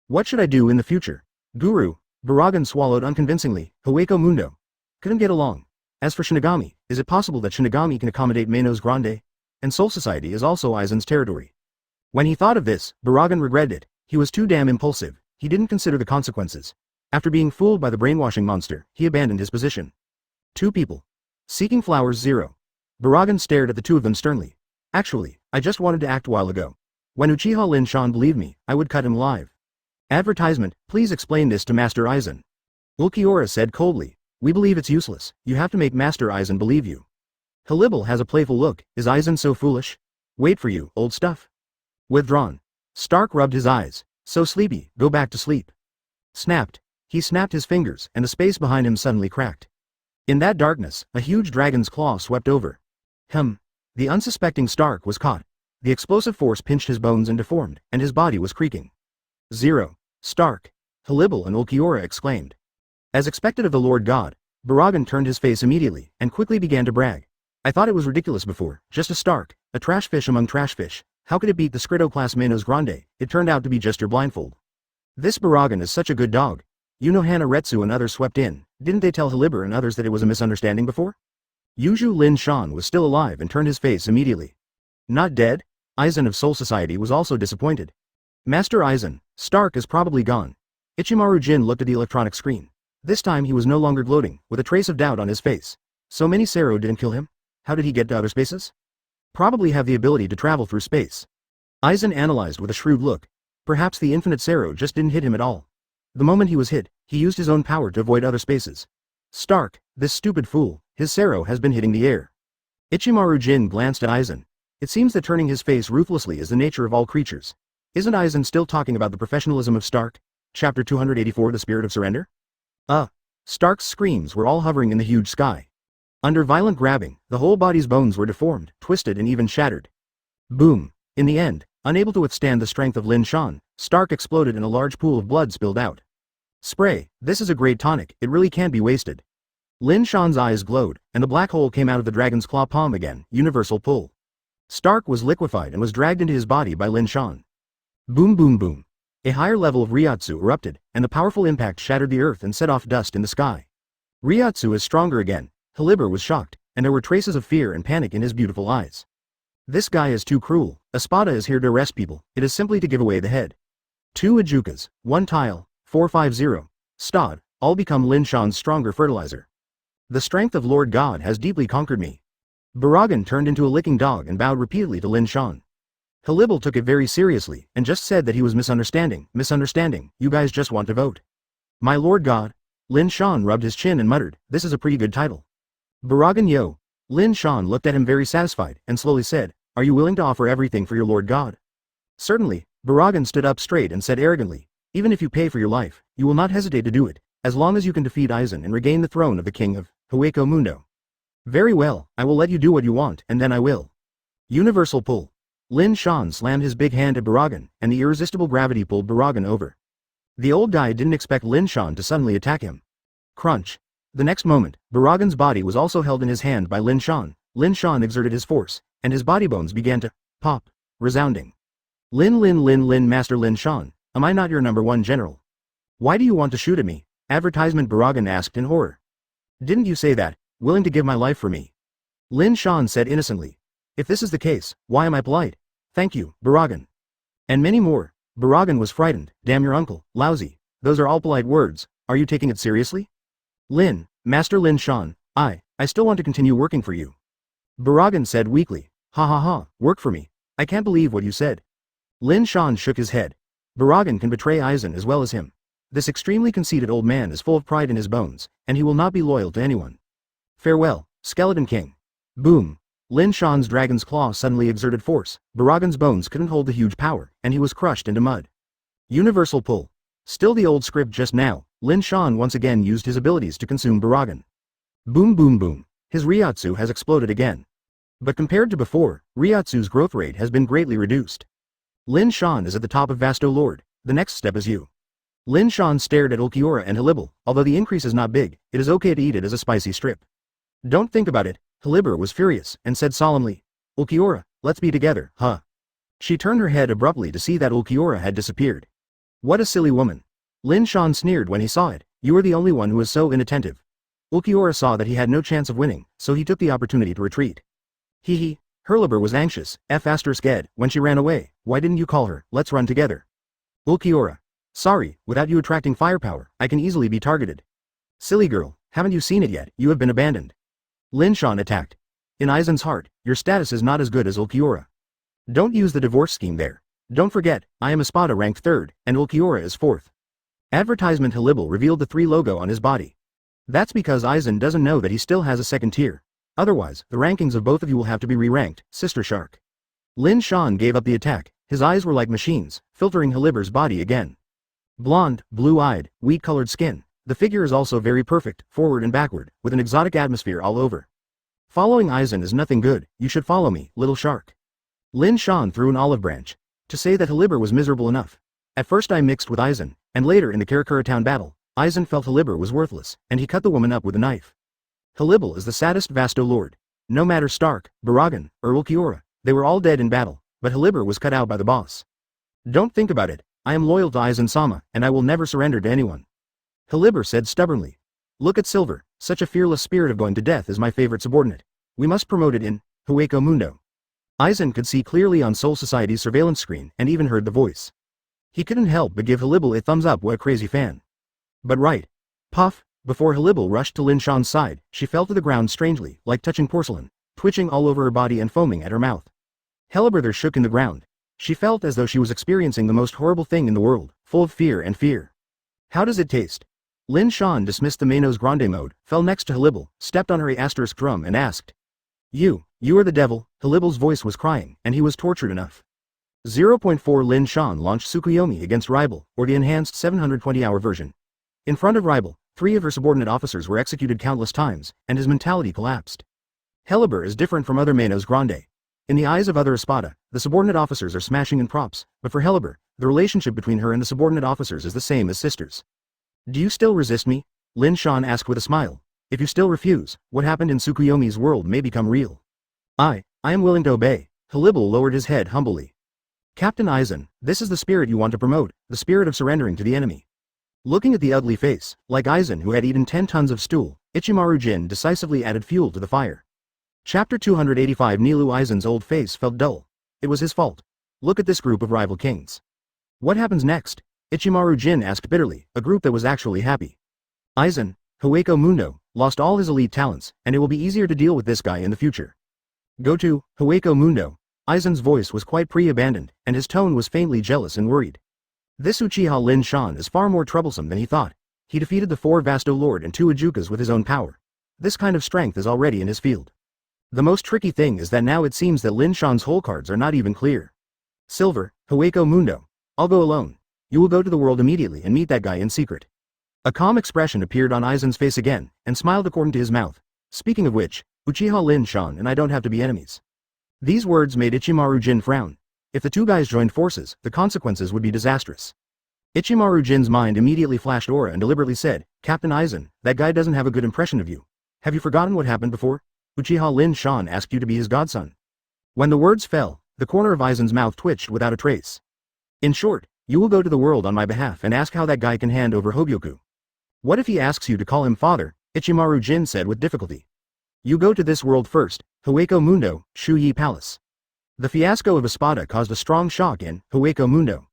What should I do in the future? Guru, Buragan swallowed unconvincingly, Hueco Mundo. Couldn't get along. As for Shinigami, is it possible that Shinigami can accommodate Menos Grande? And Soul Society is also Aizen's territory. When he thought of this, Buragan regretted it. He was too damn impulsive. He didn't consider the consequences. After being fooled by the brainwashing monster, he abandoned his position. Two people. Seeking flowers 0. Buragan stared at the two of them sternly. Actually, I just wanted to act a while ago. When Uchiha Lin Shan believed me, I would cut him live. Advertisement, please explain this to Master Aizen. Ulquiorra said coldly. We believe it's useless, you have to make Master Aizen believe you. Halibal has a playful look, is Aizen so foolish? Wait for you, old stuff. Withdrawn. Stark rubbed his eyes. So sleepy, go back to sleep. Snapped. He snapped his fingers, and the space behind him suddenly cracked. In that darkness, a huge dragon's claw swept over. The unsuspecting Stark was caught. The explosive force pinched his bones and deformed, and his body was creaking. 0. Stark. Halibal and Ulquiorra exclaimed. As expected of the Lord God, Buragan turned his face immediately, and quickly began to brag. I thought it was ridiculous before, just a Stark, a trash fish among trash fish. How could it beat the Scrito class Menos Grande? It turned out to be just your blindfold. This Buragan is such a good dog. Unohana Retsu and others swept in. Didn't they tell Halibur and others that it was a misunderstanding before? Yuju Lin Shan was still alive and turned his face immediately. Not dead? Aizen of Soul Society was also disappointed. Master Aizen, Stark is probably gone. Ichimaru Jin looked at the electronic screen. This time he was no longer gloating, with a trace of doubt on his face. So many Sero didn't kill him? How did he get to other spaces? Probably have the ability to travel through space. Aizen analyzed with a shrewd look. Perhaps the infinite Sero just didn't hit him at all. The moment he was hit, he used his own power to avoid other spaces. Stark, this stupid fool, his Sero has been hitting the air. Ichimaru Jin glanced at Aizen. It seems that turning his face ruthlessly is the nature of all creatures. Isn't Aizen still talking about the professionalism of Stark? Chapter 284 The Spirit of Surrender? Stark's screams were all hovering in the huge sky. Under violent grabbing, the whole body's bones were deformed, twisted and even shattered. Boom. In the end, unable to withstand the strength of Lin Shan, Stark exploded and a large pool of blood spilled out. Spray, this is a great tonic, it really can't be wasted. Lin Shan's eyes glowed, and the black hole came out of the dragon's claw palm again, universal pull. Stark was liquefied and was dragged into his body by Lin Shan. Boom boom boom. A higher level of Ryotsu erupted, and the powerful impact shattered the earth and set off dust in the sky. Ryotsu is stronger again. Haliber was shocked, and there were traces of fear and panic in his beautiful eyes. This guy is too cruel. Espada is here to arrest people, it is simply to give away the head. 2 Ajukas, 1 tile, 450. Stod, all become Lin Shan's stronger fertilizer. The strength of Lord God has deeply conquered me. Baragan turned into a licking dog and bowed repeatedly to Lin Shan. Halibal took it very seriously, and just said that he was misunderstanding, you guys just want to vote. My Lord God. Lin Shan rubbed his chin and muttered, this is a pretty good title. Baragan yo. Lin Shan looked at him very satisfied, and slowly said, are you willing to offer everything for your Lord God? Certainly. Baragan stood up straight and said arrogantly, even if you pay for your life, you will not hesitate to do it, as long as you can defeat Aizen and regain the throne of the king of Hueco Mundo. Very well, I will let you do what you want, and then I will. Universal pull. Lin Shan slammed his big hand at Baragan, and the irresistible gravity pulled Baragan over. The old guy didn't expect Lin Shan to suddenly attack him. Crunch. The next moment, Baragan's body was also held in his hand by Lin Shan. Lin Shan exerted his force, and his body bones began to pop, resounding. Lin, Master Lin Shan, am I not your #1 general? Why do you want to shoot at me? Advertisement Baragan asked in horror. Didn't you say that, willing to give my life for me? Lin Shan said innocently. If this is the case, why am I polite? Thank you, Baragan. And many more. Baragan was frightened. Damn your uncle, lousy. Those are all polite words, are you taking it seriously? Master Lin Shan, I still want to continue working for you. Baragan said weakly. Ha ha ha, work for me. I can't believe what you said. Lin Shan shook his head. Baragan can betray Aizen as well as him. This extremely conceited old man is full of pride in his bones, and he will not be loyal to anyone. Farewell, Skeleton King. Boom. Lin Shan's dragon's claw suddenly exerted force. Baragan's bones couldn't hold the huge power, and he was crushed into mud. Universal pull. Still the old script just now, Lin Shan once again used his abilities to consume Baragan. Boom boom boom. His Ryotsu has exploded again. But compared to before, Ryotsu's growth rate has been greatly reduced. Lin Shan is at the top of Vasto Lord, the next step is you. Lin Shan stared at Ulquiorra and Halibal. Although the increase is not big, it is okay to eat it as a spicy strip. Don't think about it. Halibur was furious, and said solemnly, Ulquiorra, let's be together, huh? She turned her head abruptly to see that Ulquiorra had disappeared. What a silly woman. Lin Shan sneered when he saw it, you are the only one who is so inattentive. Ulquiorra saw that he had no chance of winning, so he took the opportunity to retreat. Hee. Hurlibur was anxious, *ed, when she ran away, why didn't you call her, let's run together. Ulquiorra. Sorry, without you attracting firepower, I can easily be targeted. Silly girl, haven't you seen it yet, you have been abandoned. Lin Shan attacked. In Aizen's heart, your status is not as good as Ulquiorra. Don't use the divorce scheme there. Don't forget, I am Espada ranked 3rd, and Ulquiorra is 4th. Advertisement Halibal revealed the 3 logo on his body. That's because Aizen doesn't know that he still has a 2nd tier. Otherwise, the rankings of both of you will have to be re-ranked, Sister Shark. Lin Shan gave up the attack, his eyes were like machines, filtering Halibur's body again. Blonde, blue-eyed, wheat-colored skin. The figure is also very perfect, forward and backward, with an exotic atmosphere all over. Following Aizen is nothing good, you should follow me, little shark. Lin Shan threw an olive branch. To say that Halibur was miserable enough. At first I mixed with Aizen, and later in the Karakura town battle, Aizen felt Halibur was worthless, and he cut the woman up with a knife. Halibal is the saddest Vasto Lord. No matter Stark, Baragan, or Ulquiorra, they were all dead in battle, but Halibur was cut out by the boss. Don't think about it, I am loyal to Aizen-sama, and I will never surrender to anyone. Halibur said stubbornly. Look at Silver, such a fearless spirit of going to death is my favorite subordinate. We must promote it in Hueco Mundo. Aizen could see clearly on Soul Society's surveillance screen and even heard the voice. He couldn't help but give Halibal a thumbs up. What a crazy fan. But right. Puff, before Halibal rushed to Lin Shan's side, she fell to the ground strangely, like touching porcelain, twitching all over her body and foaming at her mouth. Hellbrother shook in the ground. She felt as though she was experiencing the most horrible thing in the world, full of fear and fear. How does it taste? Lin Shan dismissed the Manos Grande mode, fell next to Halibal, stepped on her asterisk drum and asked. You are the devil. Halibal's voice was crying, and he was tortured enough. 0.4 Lin Shan launched Tsukuyomi against Ribal, or the enhanced 720-hour version. In front of Ribal, 3 of her subordinate officers were executed countless times, and his mentality collapsed. Hellbrother is different from other Manos Grande. In the eyes of other Espada, the subordinate officers are smashing in props, but for Hellbrother, the relationship between her and the subordinate officers is the same as sisters. Do you still resist me? Lin Shan asked with a smile. If you still refuse, what happened in Tsukuyomi's world may become real. I am willing to obey. Halibal lowered his head humbly. Captain Aizen, this is the spirit you want to promote, the spirit of surrendering to the enemy. Looking at the ugly face, like Aizen who had eaten 10 tons of stool, Ichimaru Jin decisively added fuel to the fire. Chapter 285 Nilu Aizen's old face felt dull. It was his fault. Look at this group of rival kings. What happens next? Ichimaru Jin asked bitterly, a group that was actually happy. Aizen, Hueco Mundo, lost all his elite talents, and it will be easier to deal with this guy in the future. Go to Hueco Mundo. Aizen's voice was quite pre-abandoned, and his tone was faintly jealous and worried. This Uchiha Lin Shan is far more troublesome than he thought. He defeated the 4 Vasto Lord and 2 Ajukas with his own power. This kind of strength is already in his field. The most tricky thing is that now it seems that Lin Shan's whole cards are not even clear. Silver, Hueco Mundo. I'll go alone. You will go to the world immediately and meet that guy in secret. A calm expression appeared on Aizen's face again, and smiled according to his mouth. Speaking of which, Uchiha Lin Shan and I don't have to be enemies. These words made Ichimaru Jin frown. If the 2 guys joined forces, the consequences would be disastrous. Ichimaru Jin's mind immediately flashed aura and deliberately said, Captain Aizen, that guy doesn't have a good impression of you. Have you forgotten what happened before? Uchiha Lin Shan asked you to be his godson. When the words fell, the corner of Aizen's mouth twitched without a trace. In short, you will go to the world on my behalf and ask how that guy can hand over Hogyoku. What if he asks you to call him father? Ichimaru Jin said with difficulty. You go to this world first, Hueco Mundo, Shuyi Palace. The fiasco of Espada caused a strong shock in Hueco Mundo.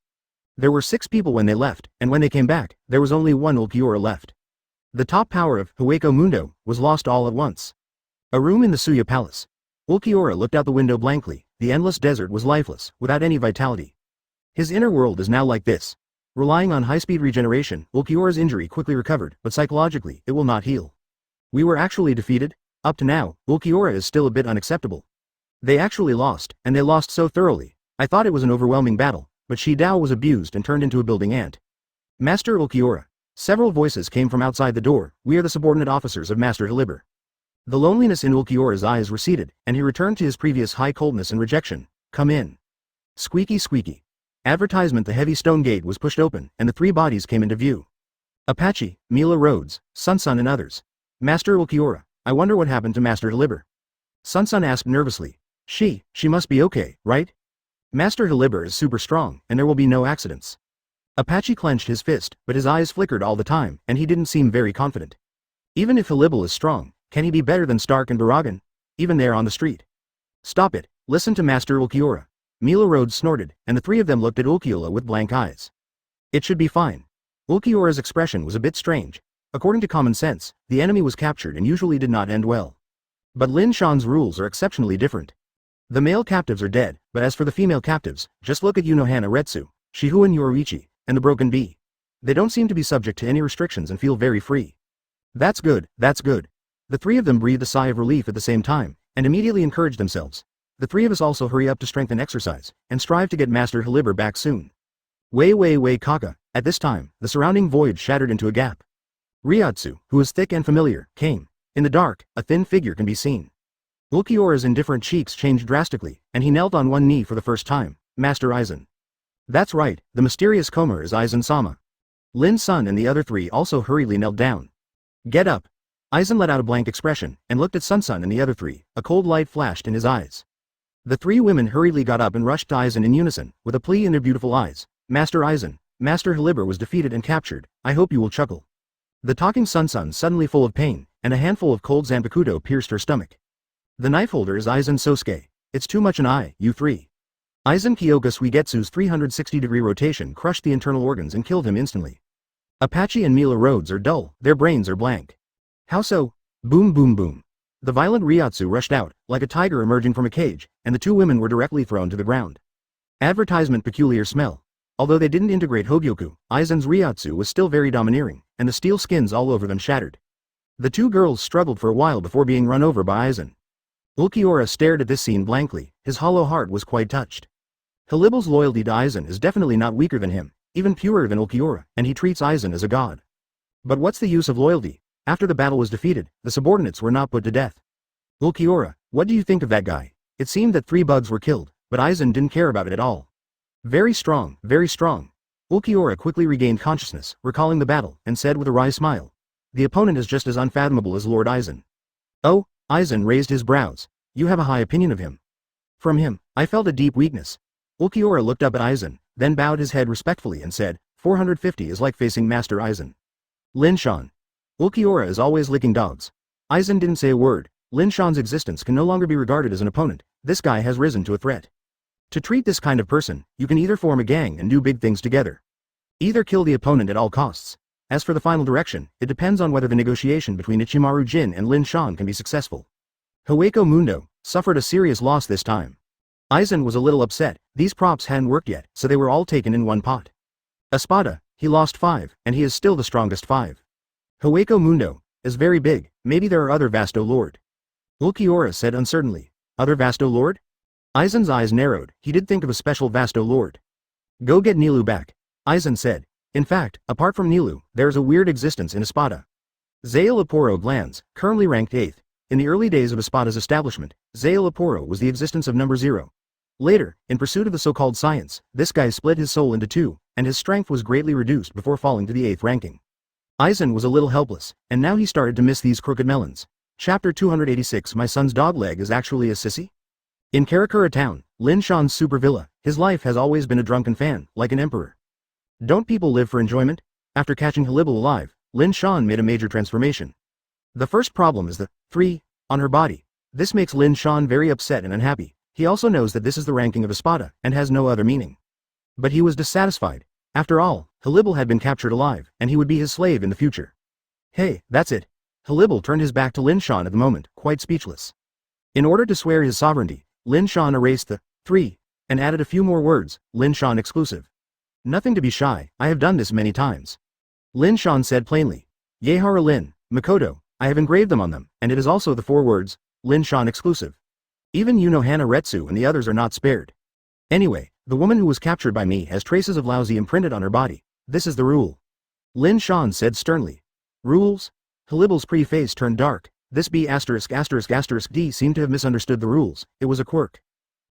There were 6 people when they left, and when they came back, there was only 1 Ulquiorra left. The top power of Hueco Mundo was lost all at once. A room in the Suya Palace. Ulquiorra looked out the window blankly. The endless desert was lifeless, without any vitality. His inner world is now like this. Relying on high-speed regeneration, Ulquiorra's injury quickly recovered, but psychologically, it will not heal. We were actually defeated? Up to now, Ulquiorra is still a bit unacceptable. They actually lost, and they lost so thoroughly. I thought it was an overwhelming battle, but Shi Dao was abused and turned into a building ant. Master Ulquiorra. Several voices came from outside the door. We are the subordinate officers of Master Haliber. The loneliness in Ulquiorra's eyes receded, and he returned to his previous high coldness and rejection. Come in. Squeaky squeaky. Advertisement. The heavy stone gate was pushed open, and the 3 bodies came into view. Apache, Mila Rhodes, Sun and others. Master Ulquiorra. I wonder what happened to Master Haliber. Sun asked nervously. She must be okay, right? Master Haliber is super strong, and there will be no accidents. Apache clenched his fist, but his eyes flickered all the time, and he didn't seem very confident. Even if Halibal is strong, can he be better than Stark and Baragan? Even there on the street. Stop it, listen to Master Ulquiorra. Mila Rhodes snorted, and the 3 of them looked at Ulquiorra with blank eyes. It should be fine. Ulquiorra's expression was a bit strange. According to common sense, the enemy was captured and usually did not end well. But Lin Shan's rules are exceptionally different. The male captives are dead, but as for the female captives, just look at Unohana Retsu, Shihuan Yoruichi, and the Broken Bee. They don't seem to be subject to any restrictions and feel very free. That's good, that's good. The 3 of them breathed a sigh of relief at the same time, and immediately encouraged themselves. The 3 of us also hurry up to strengthen exercise, and strive to get Master Haliber back soon. Way Kaka. At this time, the surrounding void shattered into a gap. Ryatsu, who is thick and familiar, came. In the dark, a thin figure can be seen. Ulquiorra's indifferent cheeks changed drastically, and he knelt on one knee for the first time. Master Aizen. That's right, the mysterious Komer is Aizen-sama. Lin Shan and the other 3 also hurriedly knelt down. Get up. Aizen let out a blank expression, and looked at Sun and the other 3, a cold light flashed in his eyes. The 3 women hurriedly got up and rushed to Aizen in unison, with a plea in their beautiful eyes. Master Aizen, Master Haliber was defeated and captured, I hope you will chuckle. The talking Sun suddenly full of pain, and a handful of cold Zanpakuto pierced her stomach. The knife holder is Aizen Sosuke. It's too much an eye, you three. Aizen Kyoka Suigetsu's 360-degree rotation crushed the internal organs and killed him instantly. Apache and Mila Rhodes are dull, their brains are blank. How so? Boom boom boom. The violent Ryotsu rushed out, like a tiger emerging from a cage, and the two women were directly thrown to the ground. Advertisement peculiar smell. Although they didn't integrate Hogyoku, Aizen's Ryotsu was still very domineering, and the steel skins all over them shattered. The two girls struggled for a while before being run over by Aizen. Ulquiorra stared at this scene blankly, his hollow heart was quite touched. Halibel's loyalty to Aizen is definitely not weaker than him, even purer than Ulquiorra, and he treats Aizen as a god. But what's the use of loyalty? After the battle was defeated, the subordinates were not put to death. Ulquiorra, what do you think of that guy? It seemed that 3 bugs were killed, but Aizen didn't care about it at all. Very strong, very strong. Ulquiorra quickly regained consciousness, recalling the battle, and said with a wry smile. The opponent is just as unfathomable as Lord Aizen. Oh, Aizen raised his brows. You have a high opinion of him. From him, I felt a deep weakness. Ulquiorra looked up at Aizen, then bowed his head respectfully and said, 450 is like facing Master Aizen. Lin Shan. Ulquiorra is always licking dogs. Aizen didn't say a word. Lin Shan's existence can no longer be regarded as an opponent. This guy has risen to a threat. To treat this kind of person, you can either form a gang and do big things together. Either kill the opponent at all costs. As for the final direction, it depends on whether the negotiation between Ichimaru Jin and Lin Shan can be successful. Hueco Mundo suffered a serious loss this time. Aizen was a little upset, these props hadn't worked yet, so they were all taken in one pot. Espada, he lost 5, and he is still the strongest 5. Hueco Mundo is very big, maybe there are other Vasto Lord. Ulquiorra said uncertainly. Other Vasto Lord? Aizen's eyes narrowed, he did think of a special Vasto Lord. Go get Nilu back. Aizen said. In fact, apart from Nilu, there is a weird existence in Espada. Zale Aporo glands, currently ranked 8th. In the early days of Espada's establishment, Zale Aporo was the existence of number 0. Later, in pursuit of the so-called science, this guy split his soul into 2, and his strength was greatly reduced before falling to the 8th ranking. Aizen was a little helpless, and now he started to miss these crooked melons. Chapter 286 My son's dogleg is actually a sissy? In Karakura town, Lin Shan's super villa, his life has always been a drunken fan, like an emperor. Don't people live for enjoyment? After catching Halibel alive, Lin Shan made a major transformation. The first problem is the 3 on her body. This makes Lin Shan very upset and unhappy. He also knows that this is the ranking of Espada, and has no other meaning. But he was dissatisfied. After all, Halibel had been captured alive, and he would be his slave in the future. Hey, that's it. Halibel turned his back to Lin Shan at the moment, quite speechless. In order to swear his sovereignty, Lin Shan erased the 3, and added a few more words, Lin Shan exclusive. Nothing to be shy, I have done this many times. Lin Shan said plainly. Yehara Lin, Makoto, I have engraved them on them, and it is also the 4 words, Lin Shan exclusive. Even Hana Retsu and the others are not spared. Anyway, the woman who was captured by me has traces of Laozi imprinted on her body. This is the rule. Lin Shan said sternly. Rules? Halibel's pre-face turned dark. This B******* D seemed to have misunderstood the rules. It was a quirk.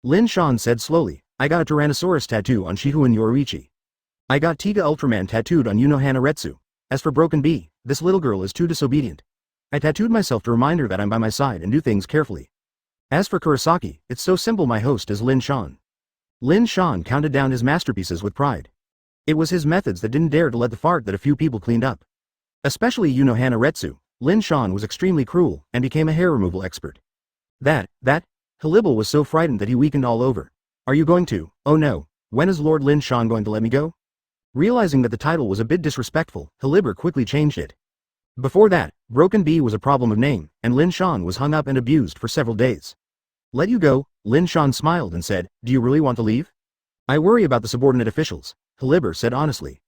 Lin Shan said slowly, I got a Tyrannosaurus tattoo on Shihu and Yoruichi. I got Tiga Ultraman tattooed on Hana Retsu. As for Broken B, this little girl is too disobedient. I tattooed myself to remind her that I'm by my side and do things carefully. As for Kurosaki, it's so simple. My host is Lin Shan. Lin Shan counted down his masterpieces with pride. It was his methods that didn't dare to let the fart that a few people cleaned up. Especially Hana Retsu, Lin Shan was extremely cruel, and became a hair removal expert. That, Halibel was so frightened that he weakened all over. Are you going to? Oh no, when is Lord Lin Shan going to let me go? Realizing that the title was a bit disrespectful, Halibel quickly changed it. Before that, Broken B was a problem of name, and Lin Shan was hung up and abused for several days. Let you go, Lin Shan smiled and said, do you really want to leave? I worry about the subordinate officials, Halibel said honestly.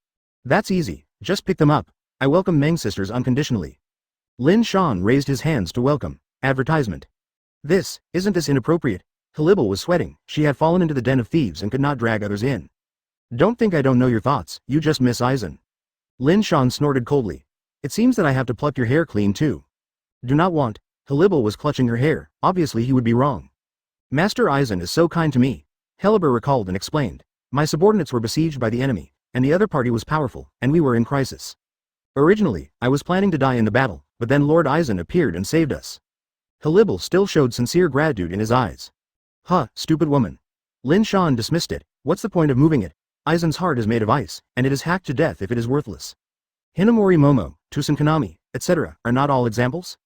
That's easy, just pick them up. I welcome Meng sisters unconditionally. Lin Shan raised his hands to welcome. Advertisement. Isn't this inappropriate? Halibel was sweating, she had fallen into the den of thieves and could not drag others in. Don't think I don't know your thoughts, you just miss Aizen. Lin Shan snorted coldly. It seems that I have to pluck your hair clean too. Do not want. Halibel was clutching her hair, obviously he would be wrong. Master Aizen is so kind to me. Halibel recalled and explained. My subordinates were besieged by the enemy, and the other party was powerful, and we were in crisis. Originally, I was planning to die in the battle, but then Lord Aizen appeared and saved us. Halibel still showed sincere gratitude in his eyes. Huh, stupid woman. Lin Shan dismissed it. What's the point of moving it? Aizen's heart is made of ice, and it is hacked to death if it is worthless. Hinamori Momo, Tusen Konami, etc., are not all examples?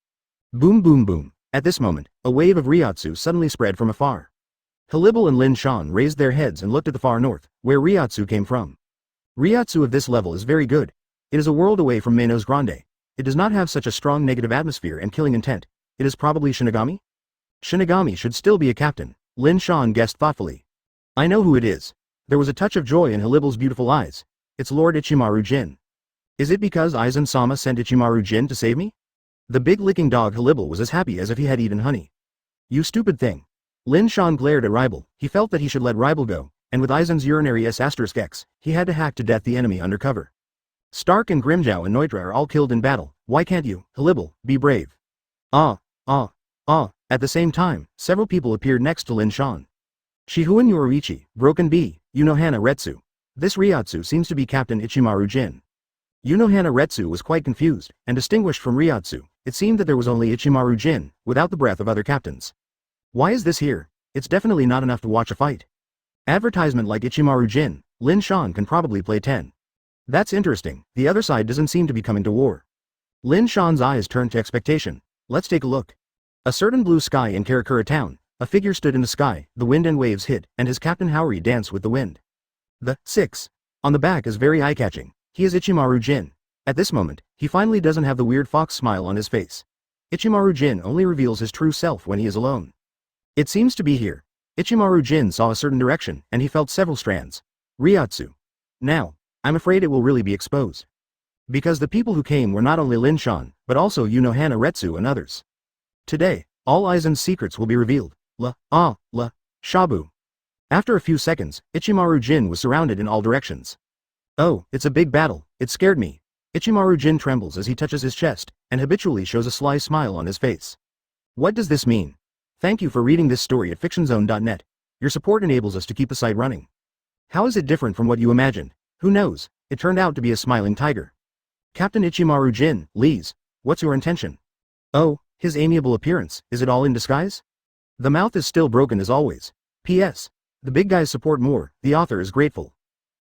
Boom boom boom. At this moment, a wave of Ryotsu suddenly spread from afar. Halibal and Lin Shan raised their heads and looked at the far north, where Ryotsu came from. Ryotsu of this level is very good. It is a world away from Manos Grande. It does not have such a strong negative atmosphere and killing intent. It is probably Shinigami? Shinigami should still be a captain, Lin Shan guessed thoughtfully. I know who it is. There was a touch of joy in Halibal's beautiful eyes. It's Lord Ichimaru Jin. Is it because Aizen-sama sent Ichimaru Jin to save me? The big licking dog Halibal was as happy as if he had eaten honey. You stupid thing. Lin Shan glared at Ribal. He felt that he should let Ribal go, and with Aizen's urinary S**X, he had to hack to death the enemy under cover. Stark and Grimjow and Neutra are all killed in battle. Why can't you, Halibal, be brave? At the same time, several people appeared next to Lin Shan. Shihuan Yoruichi, Broken B, Unohana Retsu. This Ryotsu seems to be Captain Ichimaru Jin. Unohana Retsu was quite confused, and distinguished from Ryotsu, it seemed that there was only Ichimaru Jin, without the breath of other captains. Why is this here? It's definitely not enough to watch a fight. Advertisement like Ichimaru Jin, Lin Shan can probably play 10. That's interesting, the other side doesn't seem to be coming to war. Lin Shan's eyes turned to expectation. Let's take a look. A certain blue sky in Karakura town, a figure stood in the sky, the wind and waves hit, and his Captain Haori danced with the wind. The 6 on the back is very eye-catching. He is Ichimaru Jin. At this moment, he finally doesn't have the weird fox smile on his face. Ichimaru Jin only reveals his true self when he is alone. It seems to be here. Ichimaru Jin saw a certain direction, and he felt several strands. Ryotsu. Now, I'm afraid it will really be exposed. Because the people who came were not only Lin Shan, but also Unohana Retsu and others. Today, all Aizen's secrets will be revealed. Shabu. After a few seconds, Ichimaru Jin was surrounded in all directions. Oh, it's a big battle, it scared me. Ichimaru Jin trembles as he touches his chest, and habitually shows a sly smile on his face. What does this mean? Thank you for reading this story at fictionzone.net. Your support enables us to keep the site running. How is it different from what you imagined? Who knows? It turned out to be a smiling tiger. Captain Ichimaru Jin, Lees, what's your intention? Oh, his amiable appearance, is it all in disguise? The mouth is still broken as always. P.S. The big guys support more, the author is grateful.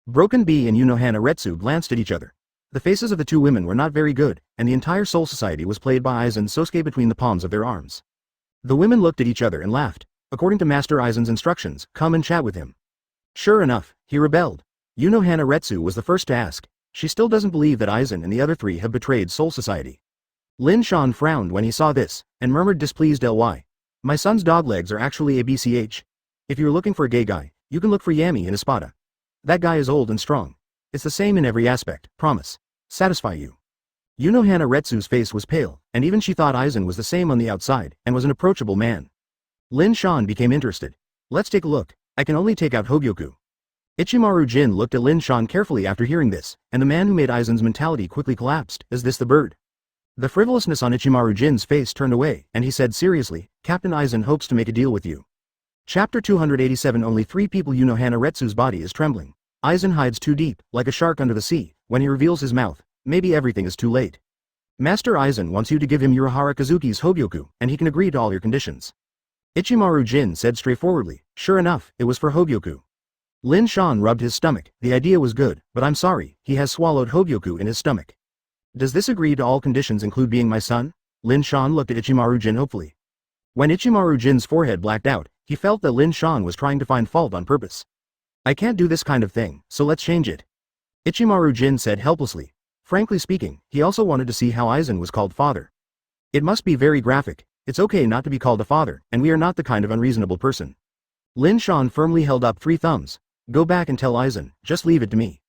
Broken B and Unohana Retsu glanced at each other. The faces of the two women were not very good, and the entire Soul Society was played by Aizen Sosuke between the palms of their arms. The women looked at each other and laughed. According to Master Aizen's instructions, come and chat with him. Sure enough, he rebelled. Unohana Retsu was the first to ask. She still doesn't believe that Aizen and the other three have betrayed Soul Society. Lin Shan frowned when he saw this, and murmured displeased ly. My son's dog legs are actually ABCH. If you're looking for a gay guy, you can look for Yami in Espada. That guy is old and strong. It's the same in every aspect, promise. Satisfy you. Unohana Retsu's face was pale, and even she thought Aizen was the same on the outside, and was an approachable man. Lin Shan became interested. Let's take a look. I can only take out Hogyoku. Ichimaru Jin looked at Lin Shan carefully after hearing this, and the man who made Aizen's mentality quickly collapsed. Is this the bird? The frivolousness on Ichimaru Jin's face turned away, and he said seriously, Captain Aizen hopes to make a deal with you. Chapter 287. Only 3 people. Unohana Retsu's body is trembling. Aizen hides too deep, like a shark under the sea. When he reveals his mouth, maybe everything is too late. Master Aizen wants you to give him Urahara Kazuki's Hogyoku, and he can agree to all your conditions. Ichimaru Jin said straightforwardly. Sure enough, it was for Hogyoku. Lin Shan rubbed his stomach. The idea was good, but I'm sorry, he has swallowed Hogyoku in his stomach. Does this agree to all conditions include being my son? Lin Shan looked at Ichimaru Jin hopefully. When Ichimaru Jin's forehead blacked out, he felt that Lin Shan was trying to find fault on purpose. I can't do this kind of thing, so let's change it. Ichimaru Jin said helplessly. Frankly speaking, he also wanted to see how Aizen was called father. It must be very graphic. It's okay not to be called a father, and we are not the kind of unreasonable person. Lin Shan firmly held up 3 thumbs. Go back and tell Aizen, just leave it to me.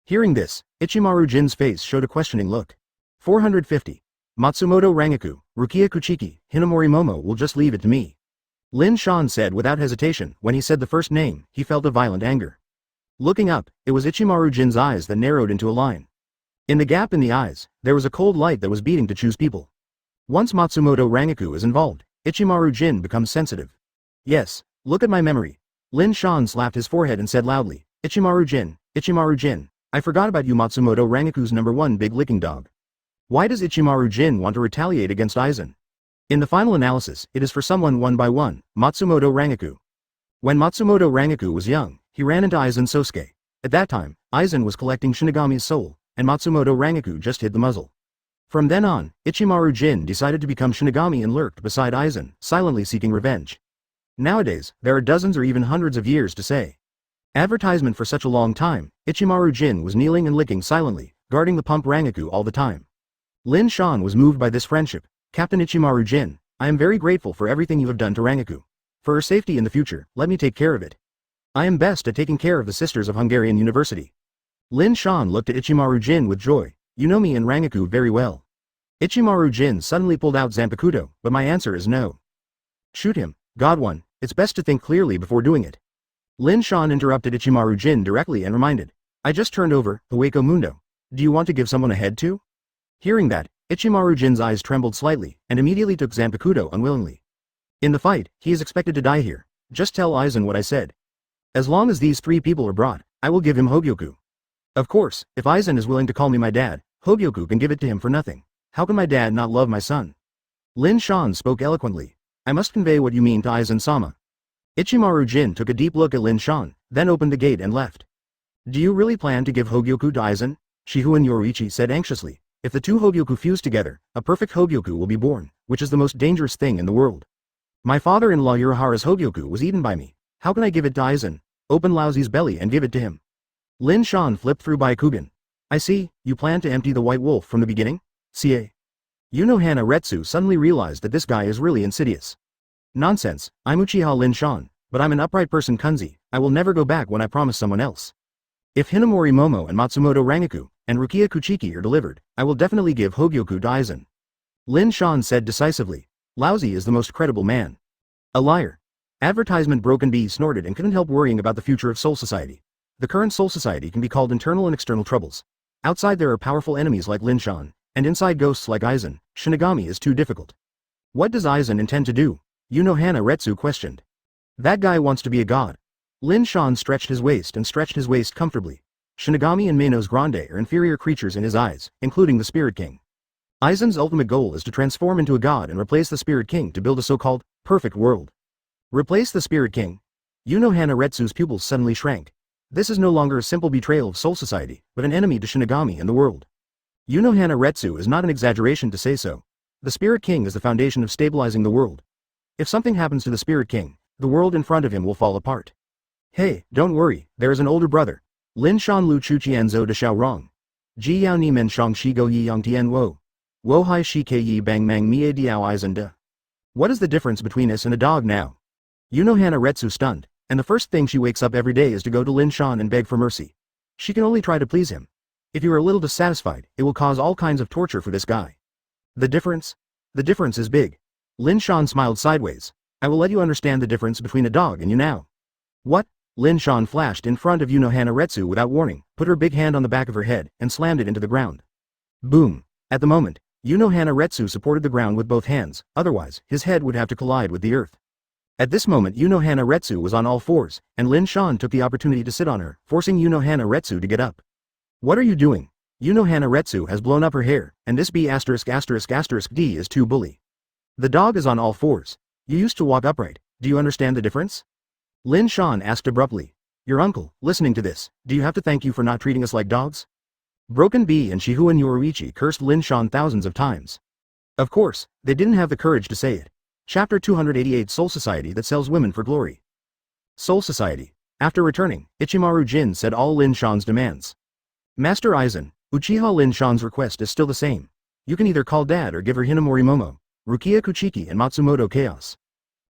Hearing this, Ichimaru Jin's face showed a questioning look. 450. Matsumoto Rangaku, Rukia Kuchiki, Hinamori Momo will just leave it to me. Lin Shan said without hesitation. When he said the first name, he felt a violent anger. Looking up, it was Ichimaru Jin's eyes that narrowed into a line. In the gap in the eyes, there was a cold light that was beating to choose people. Once Matsumoto Rangaku is involved, Ichimaru Jin becomes sensitive. Yes, look at my memory. Lin Shan slapped his forehead and said loudly, Ichimaru Jin, I forgot about you. Matsumoto Rangaku's #1 big licking dog. Why does Ichimaru Jin want to retaliate against Aizen? In the final analysis, it is for someone one by one, Matsumoto Rangaku. When Matsumoto Rangaku was young, he ran into Aizen Sosuke. At that time, Aizen was collecting Shinigami's soul, and Matsumoto Rangaku just hid the muzzle. From then on, Ichimaru Jin decided to become Shinigami and lurked beside Aizen, silently seeking revenge. Nowadays, there are dozens or even hundreds of years to say. Advertisement for such a long time, Ichimaru Jin was kneeling and licking silently, guarding the pump Rangaku all the time. Lin Shan was moved by this friendship. Captain Ichimaru Jin, I am very grateful for everything you have done to Rangaku. For her safety in the future, let me take care of it. I am best at taking care of the sisters of Hungarian University. Lin Shan looked at Ichimaru Jin with joy. You know me and Rangaku very well. Ichimaru Jin suddenly pulled out Zanpakuto, but my answer is no. Shoot him, God one, it's best to think clearly before doing it. Lin Shan interrupted Ichimaru Jin directly and reminded. I just turned over, Hueco Mundo. Do you want to give someone a head too? Hearing that, Ichimaru Jin's eyes trembled slightly, and immediately took Zanpakuto unwillingly. In the fight, he is expected to die here. Just tell Aizen what I said. As long as these 3 people are brought, I will give him Hogyoku. Of course, if Aizen is willing to call me my dad, Hogyoku can give it to him for nothing. How can my dad not love my son? Lin Shan spoke eloquently. I must convey what you mean to Aizen-sama. Ichimaru Jin took a deep look at Lin Shan, then opened the gate and left. Do you really plan to give Hogyoku to Aizen? Shihu and Yoruichi said anxiously. If the 2 Hogyoku fuse together, a perfect Hogyoku will be born, which is the most dangerous thing in the world. My father-in-law Urahara's Hogyoku was eaten by me. How can I give it to Aizen? Open Laozi's belly and give it to him. Lin Shan flipped through Byakugan. I see, you plan to empty the White Wolf from the beginning? CA. Unohana Retsu suddenly realized that this guy is really insidious. Nonsense, I'm Uchiha Lin Shan, but I'm an upright person Kunzi. I will never go back when I promise someone else. If Hinamori Momo and Matsumoto Rangaku and Rukia Kuchiki are delivered, I will definitely give Hogyoku to Aizen. Lin Shan said decisively. Laozi is the most credible man. A liar. Advertisement Broken Bee snorted and couldn't help worrying about the future of Soul Society. The current Soul Society can be called internal and external troubles. Outside there are powerful enemies like Lin Shan, and inside ghosts like Aizen. Shinigami is too difficult. What does Aizen intend to do? Unohana Retsu questioned. That guy wants to be a god. Lin Shan stretched his waist comfortably. Shinigami and Manos Grande are inferior creatures in his eyes, including the Spirit King. Aizen's ultimate goal is to transform into a god and replace the Spirit King to build a so-called perfect world. Replace the Spirit King? Unohana Retsu's pupils suddenly shrank. This is no longer a simple betrayal of Soul Society, but an enemy to Shinigami and the world. Unohana Retsu is not an exaggeration to say so. The Spirit King is the foundation of stabilizing the world. If something happens to the Spirit King, the world in front of him will fall apart. Hey, don't worry, there is an older brother. Lin Shan Lu Chu Qianzhou de Xiao Rong. Ji Yao Ni Men Shang Shi Go Yi Yang Tian Wo. Wo Hai Shi Ke Yi Bang Mang Mie Diao Aizen De. What is the difference between us and a dog now? Unohana Retsu stunned, and the first thing she wakes up every day is to go to Lin Shan and beg for mercy. She can only try to please him. If you are a little dissatisfied, it will cause all kinds of torture for this guy. The difference? The difference is big. Lin Shan smiled sideways. I will let you understand the difference between a dog and you now. What? Lin Shan flashed in front of Unohana Retsu without warning, put her big hand on the back of her head, and slammed it into the ground. Boom. At the moment, Unohana Retsu supported the ground with both hands, otherwise, his head would have to collide with the earth. At this moment Unohana Retsu was on all fours, and Lin Shan took the opportunity to sit on her, forcing Unohana Retsu to get up. What are you doing? Unohana Retsu has blown up her hair, and this B******** D is too bully. The dog is on all fours. You used to walk upright, do you understand the difference? Lin Shan asked abruptly. Your uncle, listening to this, do you have to thank you for not treating us like dogs? Broken Bee and Shihu and Yoruichi cursed Lin Shan thousands of times. Of course, they didn't have the courage to say it. Chapter 288 Soul Society that sells women for glory. Soul Society. After returning, Ichimaru Jin said all Lin Shan's demands. Master Aizen, Uchiha Lin Shan's request is still the same. You can either call dad or give her Hinamori Momo, Rukia Kuchiki and Matsumoto Chaos.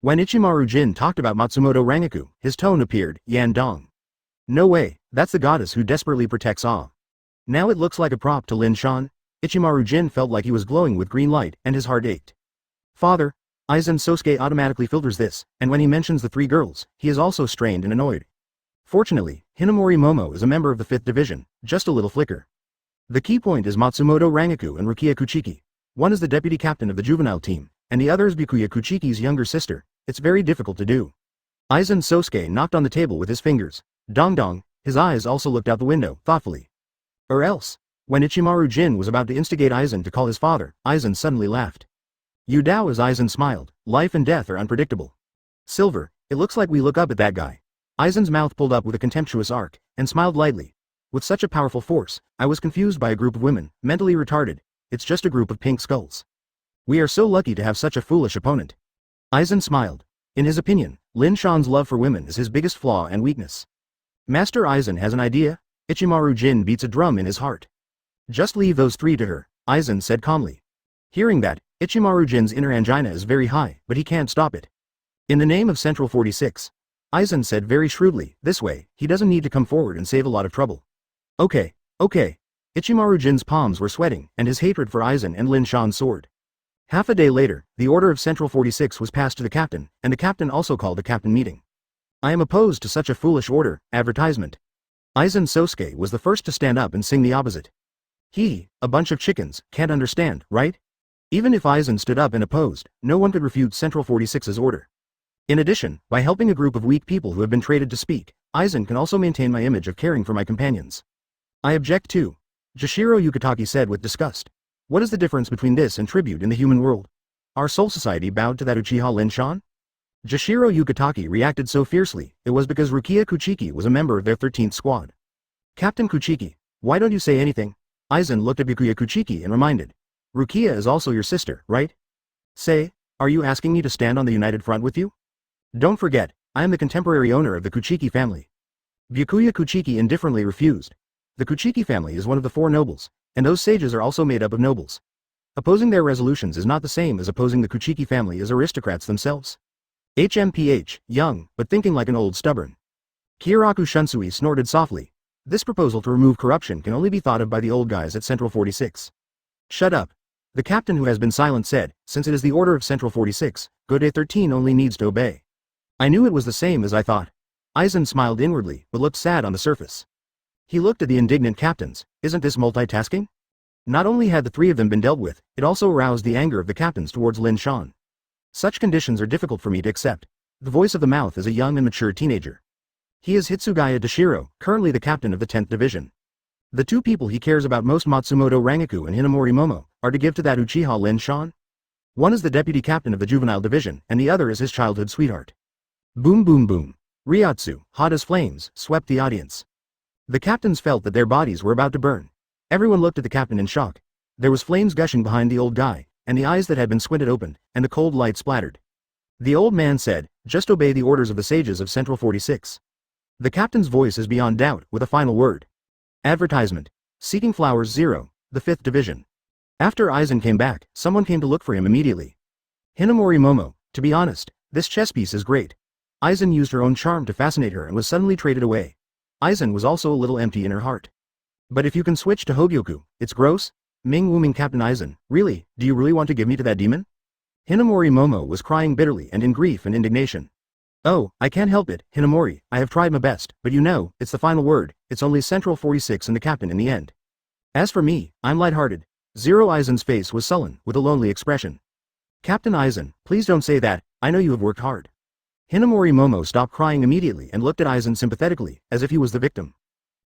When Ichimaru Jin talked about Matsumoto Rangaku, his tone appeared, Yan Dong. No way, that's the goddess who desperately protects Ah. Now it looks like a prop to Lin Shan. Ichimaru Jin felt like he was glowing with green light and his heart ached. Father, Aizen Sosuke automatically filters this, and when he mentions the 3 girls, he is also strained and annoyed. Fortunately, Hinamori Momo is a member of the 5th division, just a little flicker. The key point is Matsumoto Rangaku and Rukia Kuchiki. One is the deputy captain of the juvenile team, and the other is Bikuya Kuchiki's younger sister. It's very difficult to do. Aizen Sosuke knocked on the table with his fingers. Dong dong, his eyes also looked out the window, thoughtfully. Or else. When Ichimaru Jin was about to instigate Aizen to call his father, Aizen suddenly laughed. You Dao as Aizen smiled, life and death are unpredictable. Silver, it looks like we look up at that guy. Aizen's mouth pulled up with a contemptuous arc, and smiled lightly. With such a powerful force, I was confused by a group of women, mentally retarded. It's just a group of pink skulls. We are so lucky to have such a foolish opponent. Aizen smiled. In his opinion, Lin Shan's love for women is his biggest flaw and weakness. Master Aizen has an idea? Ichimaru Jin beats a drum in his heart. Just leave those three to her, Aizen said calmly. Hearing that, Ichimaru Jin's inner angina is very high, but he can't stop it. In the name of Central 46, Aizen said very shrewdly, this way, he doesn't need to come forward and save a lot of trouble. Okay. Ichimaru Jin's palms were sweating, and his hatred for Aizen and Lin Shan soared. Half a day later, the order of Central 46 was passed to the captain, and the captain also called a captain meeting. I am opposed to such a foolish order, advertisement. Aizen Sosuke was the first to stand up and sing the opposite. He, a bunch of chickens, can't understand, right? Even if Aizen stood up and opposed, no one could refute Central 46's order. In addition, by helping a group of weak people who have been traded to speak, Aizen can also maintain my image of caring for my companions. I object too. Jashiro Yukitaki said with disgust. What is the difference between this and tribute in the human world? Our Soul Society bowed to that Uchiha Lin Shan? Jashiro Yukitaki reacted so fiercely, it was because Rukia Kuchiki was a member of their 13th squad. Captain Kuchiki, why don't you say anything? Aizen looked at Rukia Kuchiki and reminded. Rukia is also your sister, right? Say, are you asking me to stand on the united front with you? Don't forget, I am the contemporary owner of the Kuchiki family. Byakuya Kuchiki indifferently refused. The Kuchiki family is one of the 4 nobles, and those sages are also made up of nobles. Opposing their resolutions is not the same as opposing the Kuchiki family as aristocrats themselves. HMPH, young, but thinking like an old stubborn. Kiraku Shunsui snorted softly. This proposal to remove corruption can only be thought of by the old guys at Central 46. Shut up. The captain who has been silent said, since it is the order of Central 46, Gode 13 only needs to obey. I knew it was the same as I thought. Aizen smiled inwardly, but looked sad on the surface. He looked at the indignant captains. Isn't this multitasking? Not only had the 3 of them been dealt with, it also aroused the anger of the captains towards Lin Shan. Such conditions are difficult for me to accept. The voice of the mouth is a young and mature teenager. He is Hitsugaya Dashiro, currently the captain of the 10th division. The 2 people he cares about most, Matsumoto Rangaku and Hinamori Momo, are to give to that Uchiha Lin Shan? One is the deputy captain of the juvenile division, and the other is his childhood sweetheart. Boom boom boom. Ryatsu, hot as flames, swept the audience. The captains felt that their bodies were about to burn. Everyone looked at the captain in shock. There was flames gushing behind the old guy, and the eyes that had been squinted opened, and the cold light splattered. The old man said, just obey the orders of the sages of Central 46. The captain's voice is beyond doubt, with a final word. Advertisement. Seeking Flowers 0, the 5th division. After Aizen came back, someone came to look for him immediately. Hinamori Momo, to be honest, this chess piece is great. Aizen used her own charm to fascinate her and was suddenly traded away. Aizen was also a little empty in her heart. But if you can switch to Hogyoku, it's gross? Ming Wuming Captain Aizen, really, do you really want to give me to that demon? Hinamori Momo was crying bitterly and in grief and indignation. Oh, I can't help it, Hinamori, I have tried my best, but you know, it's the final word, it's only Central 46 and the captain in the end. As for me, I'm lighthearted. Zero Aizen's face was sullen, with a lonely expression. Captain Aizen, please don't say that, I know you have worked hard. Hinamori Momo stopped crying immediately and looked at Aizen sympathetically, as if he was the victim.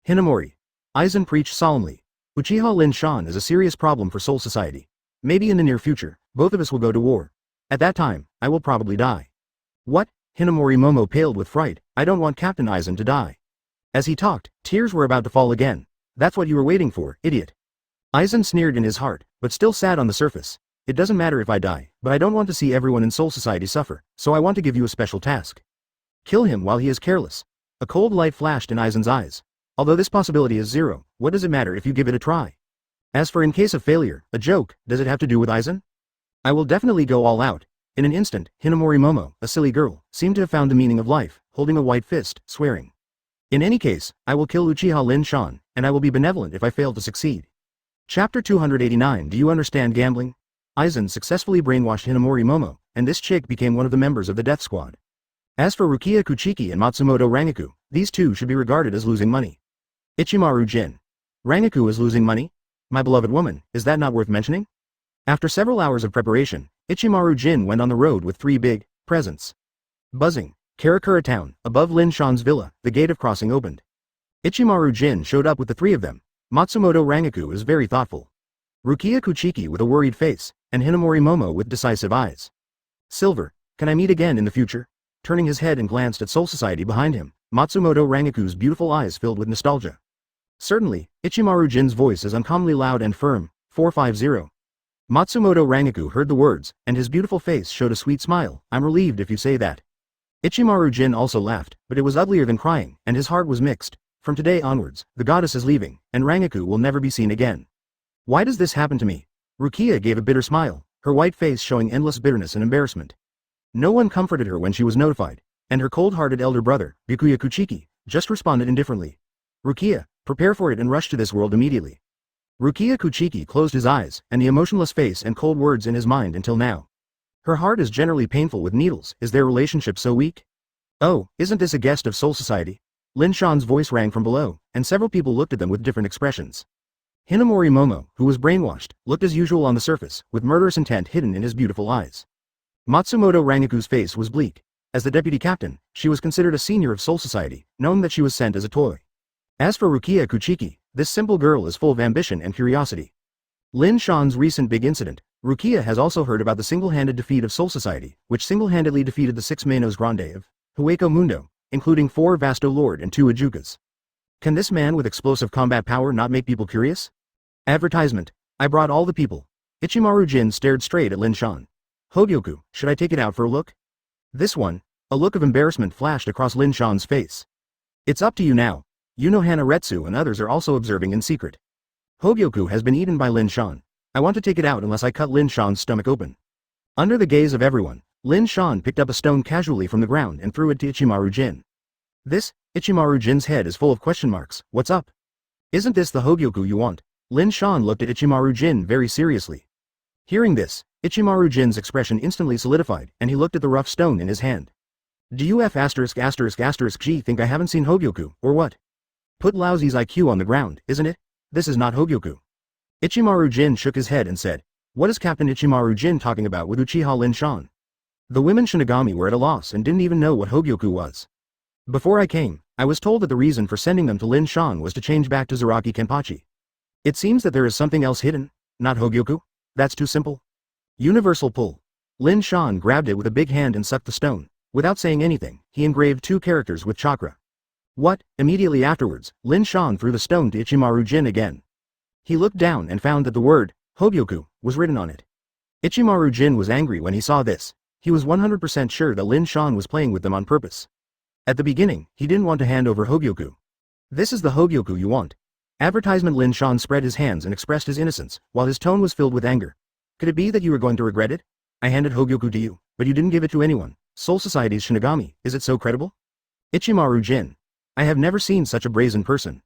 Hinamori. Aizen preached solemnly. Uchiha Lin Shan is a serious problem for Soul Society. Maybe in the near future, both of us will go to war. At that time, I will probably die. What? Hinamori Momo paled with fright. I don't want Captain Aizen to die. As he talked, tears were about to fall again. That's what you were waiting for, idiot. Aizen sneered in his heart, but still sat on the surface. It doesn't matter if I die, but I don't want to see everyone in Soul Society suffer, so I want to give you a special task. Kill him while he is careless. A cold light flashed in Aizen's eyes. Although this possibility is 0, what does it matter if you give it a try? As for in case of failure, a joke, does it have to do with Aizen? I will definitely go all out. In an instant, Hinamori Momo, a silly girl, seemed to have found the meaning of life, holding a white fist, swearing. In any case, I will kill Uchiha Lin Shan, and I will be benevolent if I fail to succeed. Chapter 289. Do you understand gambling? Aizen successfully brainwashed Hinamori Momo, and this chick became one of the members of the death squad. As for Rukia Kuchiki and Matsumoto Rangaku, these two should be regarded as losing money. Ichimaru Jin. Rangaku is losing money? My beloved woman, is that not worth mentioning? After several hours of preparation, Ichimaru Jin went on the road with 3 big presents. Buzzing. Karakura town, above Lin Shan's villa, the gate of crossing opened. Ichimaru Jin showed up with the 3 of them. Matsumoto Rangaku is very thoughtful. Rukia Kuchiki with a worried face, and Hinamori Momo with decisive eyes. Silver, can I meet again in the future? Turning his head and glanced at Soul Society behind him, Matsumoto Rangaku's beautiful eyes filled with nostalgia. Certainly, Ichimaru Jin's voice is uncommonly loud and firm. 450. Matsumoto Rangaku heard the words, and his beautiful face showed a sweet smile. I'm relieved if you say that. Ichimaru Jin also laughed, but it was uglier than crying, and his heart was mixed. From today onwards, the goddess is leaving, and Rangaku will never be seen again. Why does this happen to me? Rukia gave a bitter smile, her white face showing endless bitterness and embarrassment. No one comforted her when she was notified, and her cold-hearted elder brother, Byakuya Kuchiki, just responded indifferently. Rukia, prepare for it and rush to this world immediately. Rukia Kuchiki closed his eyes, and the emotionless face and cold words in his mind until now. Her heart is generally painful with needles, is their relationship so weak? Oh, isn't this a guest of Soul Society? Lin Shan's voice rang from below, and several people looked at them with different expressions. Hinamori Momo, who was brainwashed, looked as usual on the surface, with murderous intent hidden in his beautiful eyes. Matsumoto Rangaku's face was bleak. As the deputy captain, she was considered a senior of Soul Society, knowing that she was sent as a toy. As for Rukia Kuchiki, this simple girl is full of ambition and curiosity. Lin Shan's recent big incident, Rukia has also heard about the single-handed defeat of Soul Society, which single-handedly defeated the 6 Manos Grande of Hueco Mundo, including 4 Vasto Lord and 2 Ajukas. Can this man with explosive combat power not make people curious? Advertisement. I brought all the people. Ichimaru Jin stared straight at Lin Shan. Hogyoku, should I take it out for a look? This one. A look of embarrassment flashed across Lin Shan's face. It's up to you now. Hana Retsu and others are also observing in secret. Hogyoku has been eaten by Lin Shan. I want to take it out unless I cut Lin Shan's stomach open. Under the gaze of everyone, Lin Shan picked up a stone casually from the ground and threw it to Ichimaru Jin. Ichimaru Jin's head is full of question marks. What's up? Isn't this the Hogyoku you want? Lin Shan looked at Ichimaru Jin very seriously. Hearing this, Ichimaru Jin's expression instantly solidified, and he looked at the rough stone in his hand. Do you G think I haven't seen Hogyoku, or what? Put Laozi's IQ on the ground, isn't it? This is not Hogyoku. Ichimaru Jin shook his head and said, what is Captain Ichimaru Jin talking about with Uchiha Lin Shan? The women Shinigami were at a loss and didn't even know what Hogyoku was. Before I came, I was told that the reason for sending them to Lin Shan was to change back to Zaraki Kenpachi. It seems that there is something else hidden, not Hogyoku? That's too simple. Universal pull. Lin Shan grabbed it with a big hand and sucked the stone. Without saying anything, he engraved 2 characters with chakra. What? Immediately afterwards, Lin Shan threw the stone to Ichimaru Jin again. He looked down and found that the word, Hogyoku, was written on it. Ichimaru Jin was angry when he saw this. He was 100% sure that Lin Shan was playing with them on purpose. At the beginning, he didn't want to hand over Hogyoku. This is the Hogyoku you want. Advertisement. Lin Shan spread his hands and expressed his innocence, while his tone was filled with anger. Could it be that you were going to regret it? I handed Hogyoku to you, but you didn't give it to anyone. Soul Society's Shinigami, is it so credible? Ichimaru Jin. I have never seen such a brazen person.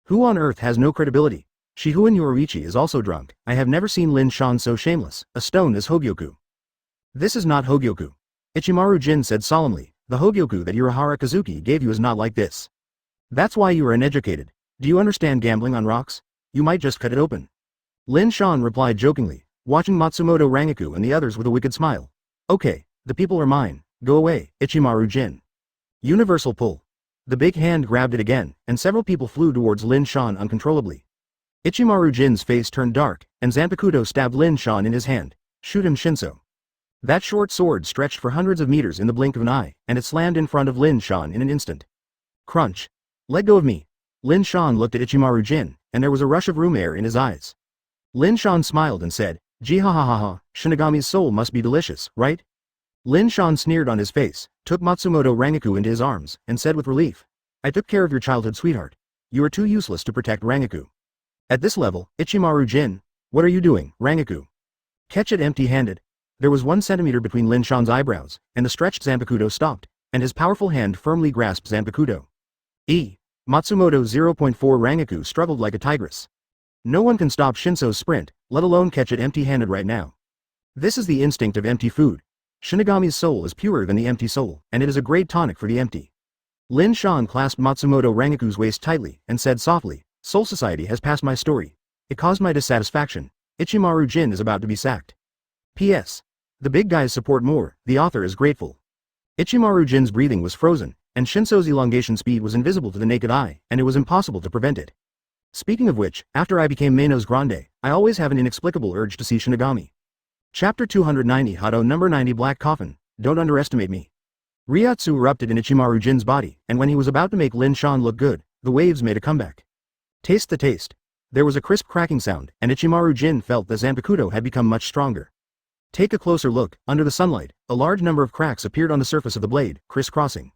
Who on earth has no credibility? Shihuen Yoruichi is also drunk. I have never seen Lin Shan so shameless. A stone is Hogyoku. This is not Hogyoku. Ichimaru Jin said solemnly, the Hogyoku that Urahara Kazuki gave you is not like this. That's why you are uneducated. Do you understand gambling on rocks? You might just cut it open. Lin Shan replied jokingly, watching Matsumoto Rangaku and the others with a wicked smile. Okay, the people are mine. Go away, Ichimaru Jin. Universal pull. The big hand grabbed it again, and several people flew towards Lin Shan uncontrollably. Ichimaru Jin's face turned dark, and Zanpakuto stabbed Lin Shan in his hand. Shoot him, Shinso. That short sword stretched for hundreds of meters in the blink of an eye, and it slammed in front of Lin Shan in an instant. Crunch. Let go of me. Lin Shan looked at Ichimaru Jin, and there was a rush of room air in his eyes. Lin Shan smiled and said, Jihahaha, Shinigami's soul must be delicious, right? Lin Shan sneered on his face, took Matsumoto Rangaku into his arms, and said with relief, I took care of your childhood sweetheart. You are too useless to protect Rangaku. At this level, Ichimaru Jin, what are you doing, Rangaku? Catch it empty-handed. There was 1 centimeter between Lin Shan's eyebrows, and the stretched Zanpakuto stopped, and his powerful hand firmly grasped Zanpakuto. Matsumoto 0.4 Rangaku struggled like a tigress. No one can stop Shinso's sprint, let alone catch it empty-handed right now. This is the instinct of empty food. Shinigami's soul is purer than the empty soul, and it is a great tonic for the empty. Lin Shan clasped Matsumoto Rangaku's waist tightly, and said softly, Soul Society has passed my story. It caused my dissatisfaction. Ichimaru Jin is about to be sacked. P.S. The big guys support more, the author is grateful. Ichimaru Jin's breathing was frozen, and Shinso's elongation speed was invisible to the naked eye, and it was impossible to prevent it. Speaking of which, after I became Manos Grande, I always have an inexplicable urge to see Shinigami. Chapter 290 Hado number 90 Black Coffin, don't underestimate me. Ryatsu erupted in Ichimaru Jin's body, and when he was about to make Lin Shan look good, the waves made a comeback. Taste the taste. There was a crisp cracking sound, and Ichimaru Jin felt that Zanpakuto had become much stronger. Take a closer look. Under the sunlight, a large number of cracks appeared on the surface of the blade, crisscrossing.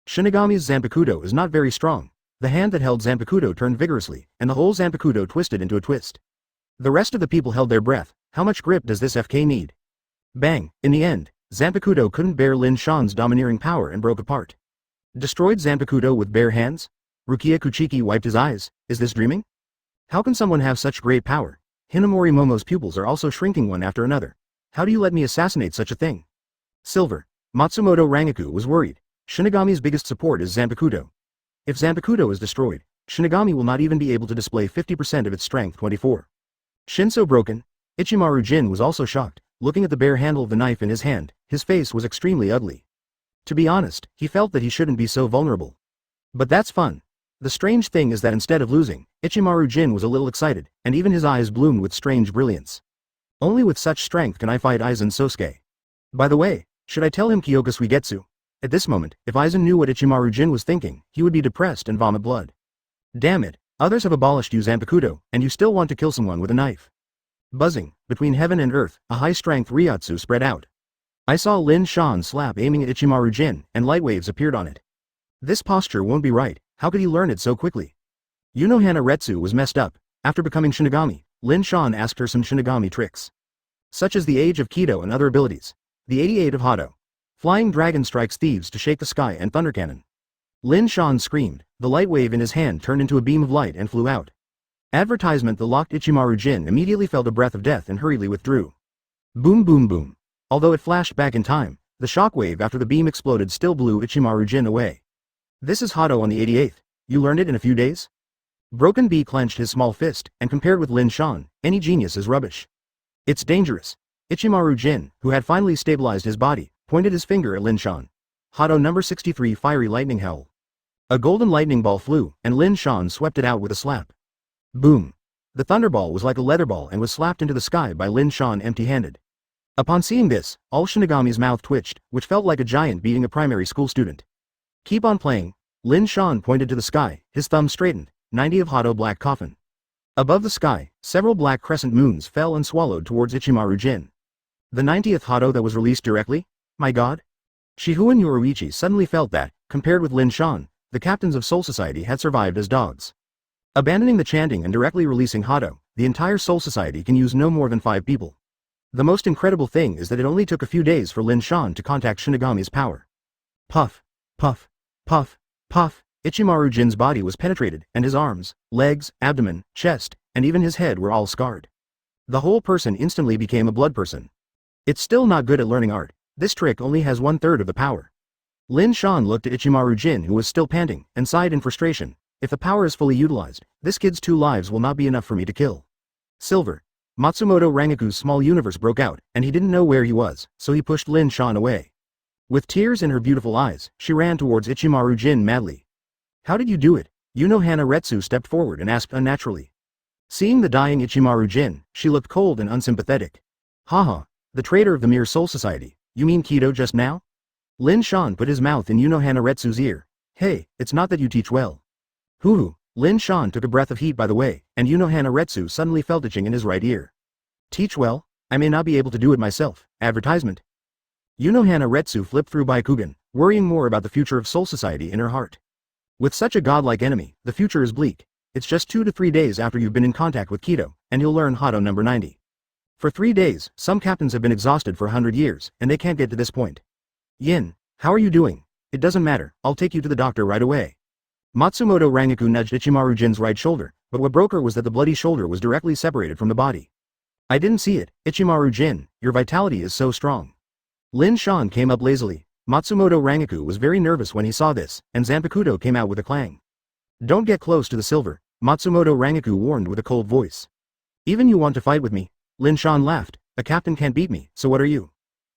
Shinigami's Zanpakuto is not very strong. The hand that held Zanpakuto turned vigorously, and the whole Zanpakuto twisted into a twist. The rest of the people held their breath. How much grip does this FK need? Bang! In the end, Zanpakuto couldn't bear Lin Shan's domineering power and broke apart. Destroyed Zanpakuto with bare hands? Rukia Kuchiki wiped his eyes. Is this dreaming? How can someone have such great power? Hinamori Momo's pupils are also shrinking one after another. How do you let me assassinate such a thing? Silver. Matsumoto Rangaku was worried. Shinigami's biggest support is Zanpakuto. If Zanpakuto is destroyed, Shinigami will not even be able to display 50% of its strength. 24. Shinso broken. Ichimaru Jin was also shocked. Looking at the bare handle of the knife in his hand, his face was extremely ugly. To be honest, he felt that he shouldn't be so vulnerable. But that's fun. The strange thing is that instead of losing, Ichimaru Jin was a little excited, and even his eyes bloomed with strange brilliance. Only with such strength can I fight Aizen Sosuke. By the way, should I tell him Kyoka Suigetsu? At this moment, if Aizen knew what Ichimaru Jin was thinking, he would be depressed and vomit blood. Damn it, others have abolished you Zanpakuto, and you still want to kill someone with a knife. Buzzing, between heaven and earth, a high-strength Ryatsu spread out. I saw Lin Shan slap aiming at Ichimaru Jin, and light waves appeared on it. This posture won't be right. How could he learn it so quickly? Unohana Retsu was messed up. After becoming Shinigami, Lin Shan asked her some Shinigami tricks, such as the Age of Kido and other abilities. The 88 of Hado. Flying Dragon strikes thieves to shake the sky and thunder cannon. Lin Shan screamed. The light wave in his hand turned into a beam of light and flew out. Advertisement. The locked Ichimaru Jin immediately felt a breath of death and hurriedly withdrew. Boom boom boom. Although it flashed back in time, the shockwave after the beam exploded still blew Ichimaru Jin away. This is Hado on the 88th. You learned it in a few days? Broken B clenched his small fist, and compared with Lin Shan, any genius is rubbish. It's dangerous. Ichimaru Jin, who had finally stabilized his body, pointed his finger at Lin Shan. Hado number 63 Fiery Lightning Howl. A golden lightning ball flew, and Lin Shan swept it out with a slap. Boom. The thunderball was like a leather ball and was slapped into the sky by Lin Shan empty-handed. Upon seeing this, all Shinigami's mouth twitched, which felt like a giant beating a primary school student. Keep on playing. Lin Shan pointed to the sky, his thumb straightened. 90 of Hado Black Coffin. Above the sky, several black crescent moons fell and swallowed towards Ichimaru Jin. The 90th Hado that was released directly? My god? Shihuan Yoruichi suddenly felt that, compared with Lin Shan, the captains of Soul Society had survived as dogs. Abandoning the chanting and directly releasing Hado, the entire Soul Society can use no more than 5 people. The most incredible thing is that it only took a few days for Lin Shan to contact Shinigami's power. Puff, puff, puff, puff. Ichimaru Jin's body was penetrated, and his arms, legs, abdomen, chest, and even his head were all scarred. The whole person instantly became a blood person. It's still not good at learning art. This trick only has 1/3 of the power. Lin Shan looked at Ichimaru Jin, who was still panting, and sighed in frustration. If the power is fully utilized, this kid's 2 lives will not be enough for me to kill. Silver. Matsumoto Rangaku's small universe broke out, and he didn't know where he was, so he pushed Lin Shan away. With tears in her beautiful eyes, she ran towards Ichimaru Jin madly. How did you do it? Unohana Retsu stepped forward and asked unnaturally. Seeing the dying Ichimaru Jin, she looked cold and unsympathetic. Haha, the traitor of the Mere Soul Society, you mean Kido just now? Lin Shan put his mouth in Unohana Retsu's ear. Hey, it's not that you teach well. Hoo-hoo. Lin Shan took a breath of heat by the way, and Unohana Retsu suddenly felt itching in his right ear. Teach well? I may not be able to do it myself. Advertisement. Unohana Retsu flipped through Byakugan, worrying more about the future of Soul Society in her heart. With such a godlike enemy, the future is bleak. It's just 2 to 3 days after you've been in contact with Kido, and you'll learn Hado number 90. For 3 days, some captains have been exhausted for 100 years, and they can't get to this point. Yin, how are you doing? It doesn't matter, I'll take you to the doctor right away. Matsumoto Rangaku nudged Ichimaru Jin's right shoulder, but what broke her was that the bloody shoulder was directly separated from the body. I didn't see it. Ichimaru Jin, your vitality is so strong. Lin Shan came up lazily. Matsumoto Rangaku was very nervous when he saw this, and Zanpakuto came out with a clang. Don't get close to the silver, Matsumoto Rangaku warned with a cold voice. Even you want to fight with me? Lin Shan laughed. A captain can't beat me, so what are you?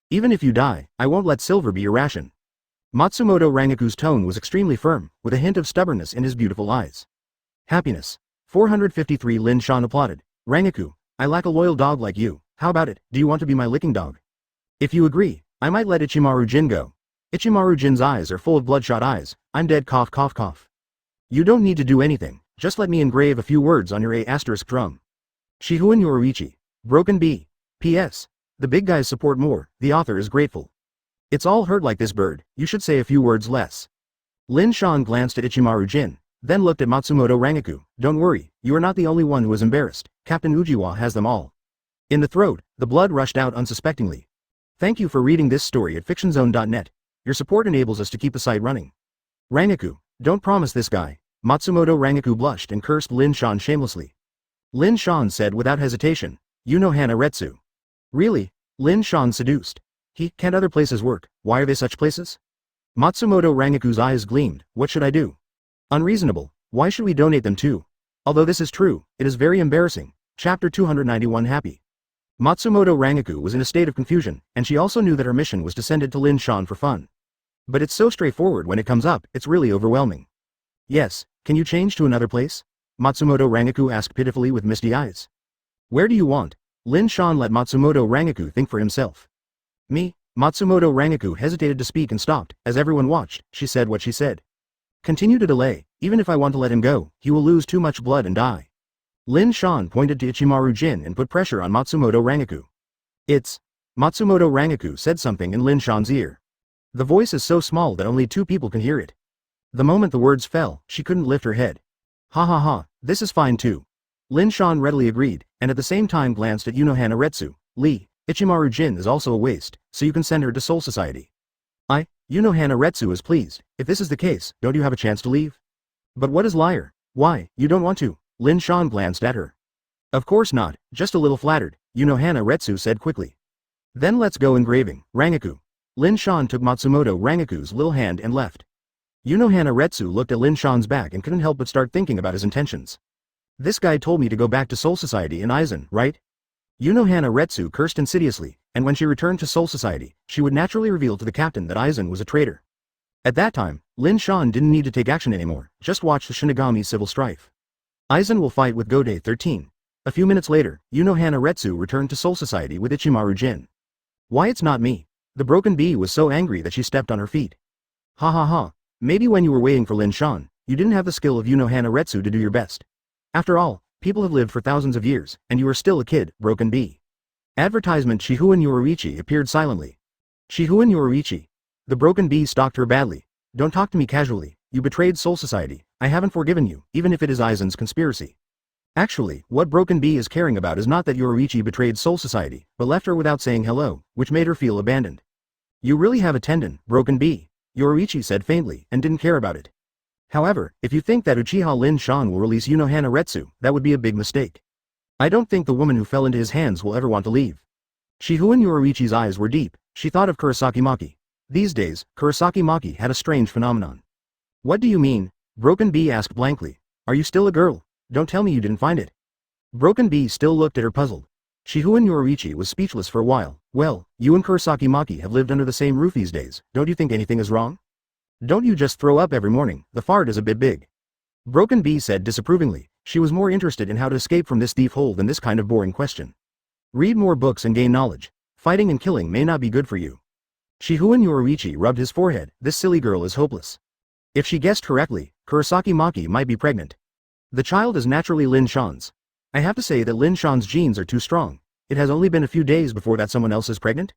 Even if you die, I won't let silver be your ration. Matsumoto Rangaku's tone was extremely firm, with a hint of stubbornness in his beautiful eyes. Happiness. 453 Lin Shan applauded. Rangaku, I lack a loyal dog like you. How about it? Do you want to be my licking dog? If you agree, I might let Ichimaru Jin go. Ichimaru Jin's eyes are full of bloodshot eyes. I'm dead cough cough cough. You don't need to do anything, just let me engrave a few words on your A** drum. Shihuan Yoruichi. Broken B. P.S. The big guys support more, the author is grateful. It's all hurt like this bird, you should say a few words less. Lin Shan glanced at Ichimaru Jin, then looked at Matsumoto Rangaku. Don't worry, you are not the only one who is embarrassed, Captain Uchiha has them all. In the throat, the blood rushed out unsuspectingly. Thank you for reading this story at fictionzone.net. Your support enables us to keep the site running. Rangaku, don't promise this guy. Matsumoto Rangaku blushed and cursed Lin Shan shamelessly. Lin Shan said without hesitation, "You know Hana Retsu." Really? Lin Shan seduced. Can't other places work? Why are they such places? Matsumoto Rangaku's eyes gleamed. What should I do? Unreasonable. Why should we donate them too? Although this is true, it is very embarrassing. Chapter 291 Happy. Matsumoto Rangaku was in a state of confusion, and she also knew that her mission was to send it to Lin Shan for fun. But it's so straightforward when it comes up, it's really overwhelming. Yes, can you change to another place? Matsumoto Rangaku asked pitifully with misty eyes. Where do you want? Lin Shan let Matsumoto Rangaku think for himself. Me? Matsumoto Rangaku hesitated to speak and stopped. As everyone watched, she said what she said. Continue to delay, even if I want to let him go, he will lose too much blood and die. Lin Shan pointed to Ichimaru Jin and put pressure on Matsumoto Rangaku. It's... Matsumoto Rangaku said something in Lin Shan's ear. The voice is so small that only 2 people can hear it. The moment the words fell, she couldn't lift her head. Ha ha ha, this is fine too. Lin Shan readily agreed, and at the same time glanced at Hana Retsu. Lee, Ichimaru Jin is also a waste, so you can send her to Soul Society. Hana Retsu is pleased. If this is the case, don't you have a chance to leave? But what is liar? Why, you don't want to? Lin Shan glanced at her. Of course not, just a little flattered, Hana Retsu said quickly. Then let's go engraving, Rangaku. Lin Shan took Matsumoto Rangaku's little hand and left. Hana Retsu looked at Lin Shan's back and couldn't help but start thinking about his intentions. This guy told me to go back to Soul Society in Aizen, right? Hana Retsu cursed insidiously, and when she returned to Soul Society, she would naturally reveal to the captain that Aizen was a traitor. At that time, Lin Shan didn't need to take action anymore, just watch the Shinigami civil strife. Aizen will fight with Gode 13. A few minutes later, Hana Retsu returned to Soul Society with Ichimaru Jin. Why it's not me? The broken bee was so angry that she stepped on her feet. Ha ha ha, maybe when you were waiting for Lin Shan, you didn't have the skill of Hana Retsu to do your best. After all, people have lived for thousands of years, and you are still a kid, broken bee. Advertisement Shihuan Yoruichi appeared silently. Shihuan Yoruichi. The broken bee stalked her badly. Don't talk to me casually, you betrayed Soul Society, I haven't forgiven you, even if it is Aizen's conspiracy. Actually, what broken bee is caring about is not that Yoruichi betrayed Soul Society, but left her without saying hello, which made her feel abandoned. You really have a tendon, broken bee, Yoruichi said faintly, and didn't care about it. However, if you think that Uchiha Lin Shan will release Hana Retsu, that would be a big mistake. I don't think the woman who fell into his hands will ever want to leave. Shihuan Yoruichi's eyes were deep, she thought of Kurosaki Maki. These days, Kurosaki Maki had a strange phenomenon. What do you mean? Broken bee asked blankly. Are you still a girl? Don't tell me you didn't find it. Broken bee still looked at her puzzled. Shihuan Yoruichi was speechless for a while. Well, you and Kurosaki Maki have lived under the same roof these days, don't you think anything is wrong? Don't you just throw up every morning, the fart is a bit big. Broken bee said disapprovingly, she was more interested in how to escape from this thief hole than this kind of boring question. Read more books and gain knowledge. Fighting and killing may not be good for you. Shihuan Yoruichi rubbed his forehead, this silly girl is hopeless. If she guessed correctly, Kurosaki Maki might be pregnant. The child is naturally Lin Shan's. I have to say that Lin Shan's genes are too strong. It has only been a few days before that someone else is pregnant?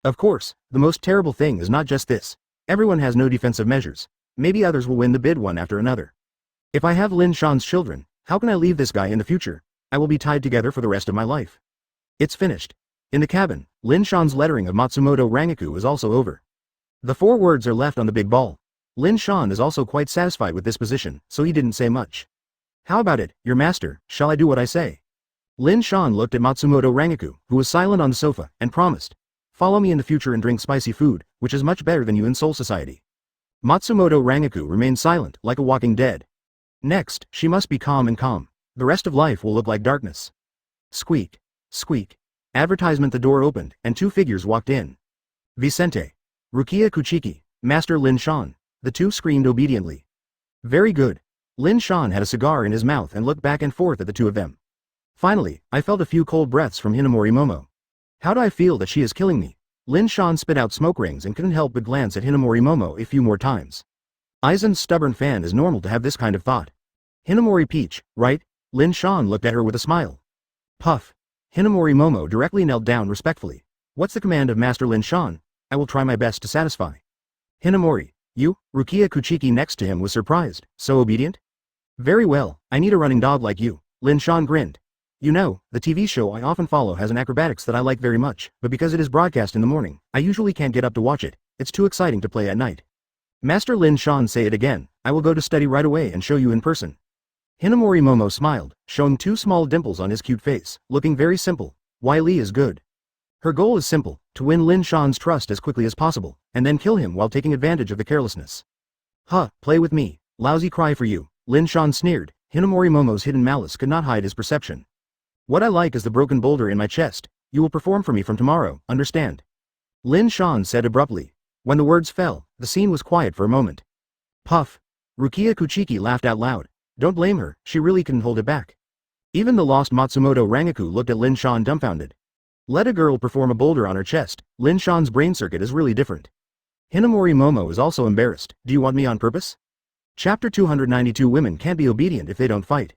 Of course, the most terrible thing is not just this. Everyone has no defensive measures. Maybe others will win the bid one after another. If I have Lin Shan's children, how can I leave this guy in the future? I will be tied together for the rest of my life. It's finished. In the cabin, Lin Shan's lettering of Matsumoto Rangaku is also over. The 4 words are left on the big ball. Lin Shan is also quite satisfied with this position, so he didn't say much. How about it, your master, shall I do what I say? Lin Shan looked at Matsumoto Rangaku, who was silent on the sofa, and promised. Follow me in the future and drink spicy food, which is much better than you in Soul Society. Matsumoto Rangaku remained silent, like a walking dead. Next, she must be calm and calm. The rest of life will look like darkness. Squeak. Squeak. Advertisement. The door opened, and 2 figures walked in. Vicente. Rukia Kuchiki, Master Lin Shan. The 2 screamed obediently. Very good. Lin Shan had a cigar in his mouth and looked back and forth at the 2 of them. Finally, I felt a few cold breaths from Hinamori Momo. How do I feel that she is killing me? Lin Shan spit out smoke rings and couldn't help but glance at Hinamori Momo a few more times. Aizen's stubborn fan is normal to have this kind of thought. Hinamori Peach, right? Lin Shan looked at her with a smile. Puff. Hinamori Momo directly knelt down respectfully. What's the command of Master Lin Shan? I will try my best to satisfy. Hinamori, you? Rukia Kuchiki next to him was surprised. So obedient? Very well, I need a running dog like you. Lin Shan grinned. You know, the TV show I often follow has an acrobatics that I like very much, but because it is broadcast in the morning, I usually can't get up to watch it. It's too exciting to play at night. Master Lin Shan say it again. I will go to study right away and show you in person. Hinamori Momo smiled, showing two small dimples on his cute face, looking very simple. Wai Li is good. Her goal is simple, to win Lin Shan's trust as quickly as possible, and then kill him while taking advantage of the carelessness. Huh, play with me. Lousy cry for you. Lin Shan sneered. Hinamori Momo's hidden malice could not hide his perception. What I like is the broken boulder in my chest. You will perform for me from tomorrow, understand? Lin Shan said abruptly. When the words fell, the scene was quiet for a moment. Puff. Rukia Kuchiki laughed out loud. Don't blame her, she really couldn't hold it back. Even the lost Matsumoto Rangaku looked at Lin Shan dumbfounded. Let a girl perform a boulder on her chest. Lin Shan's brain circuit is really different. Hinamori Momo is also embarrassed. Do you want me on purpose? Chapter 292 Women can't be obedient if they don't fight.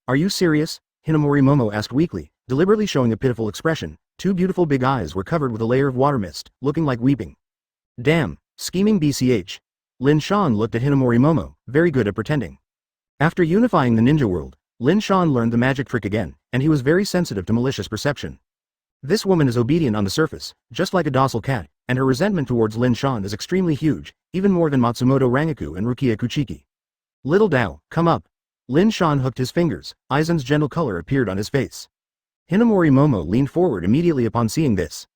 Are you serious? Hinamori Momo asked weakly, deliberately showing a pitiful expression. Two beautiful big eyes were covered with a layer of water mist, looking like weeping. Damn, scheming BCH. Lin Shan looked at Hinamori Momo, very good at pretending. After unifying the ninja world, Lin Shan learned the magic trick again, and he was very sensitive to malicious perception. This woman is obedient on the surface, just like a docile cat, and her resentment towards Lin Shan is extremely huge, even more than Matsumoto Rangaku and Rukia Kuchiki. Little Dao, come up. Lin Shan hooked his fingers. Aizen's gentle color appeared on his face. Hinamori Momo leaned forward immediately upon seeing this.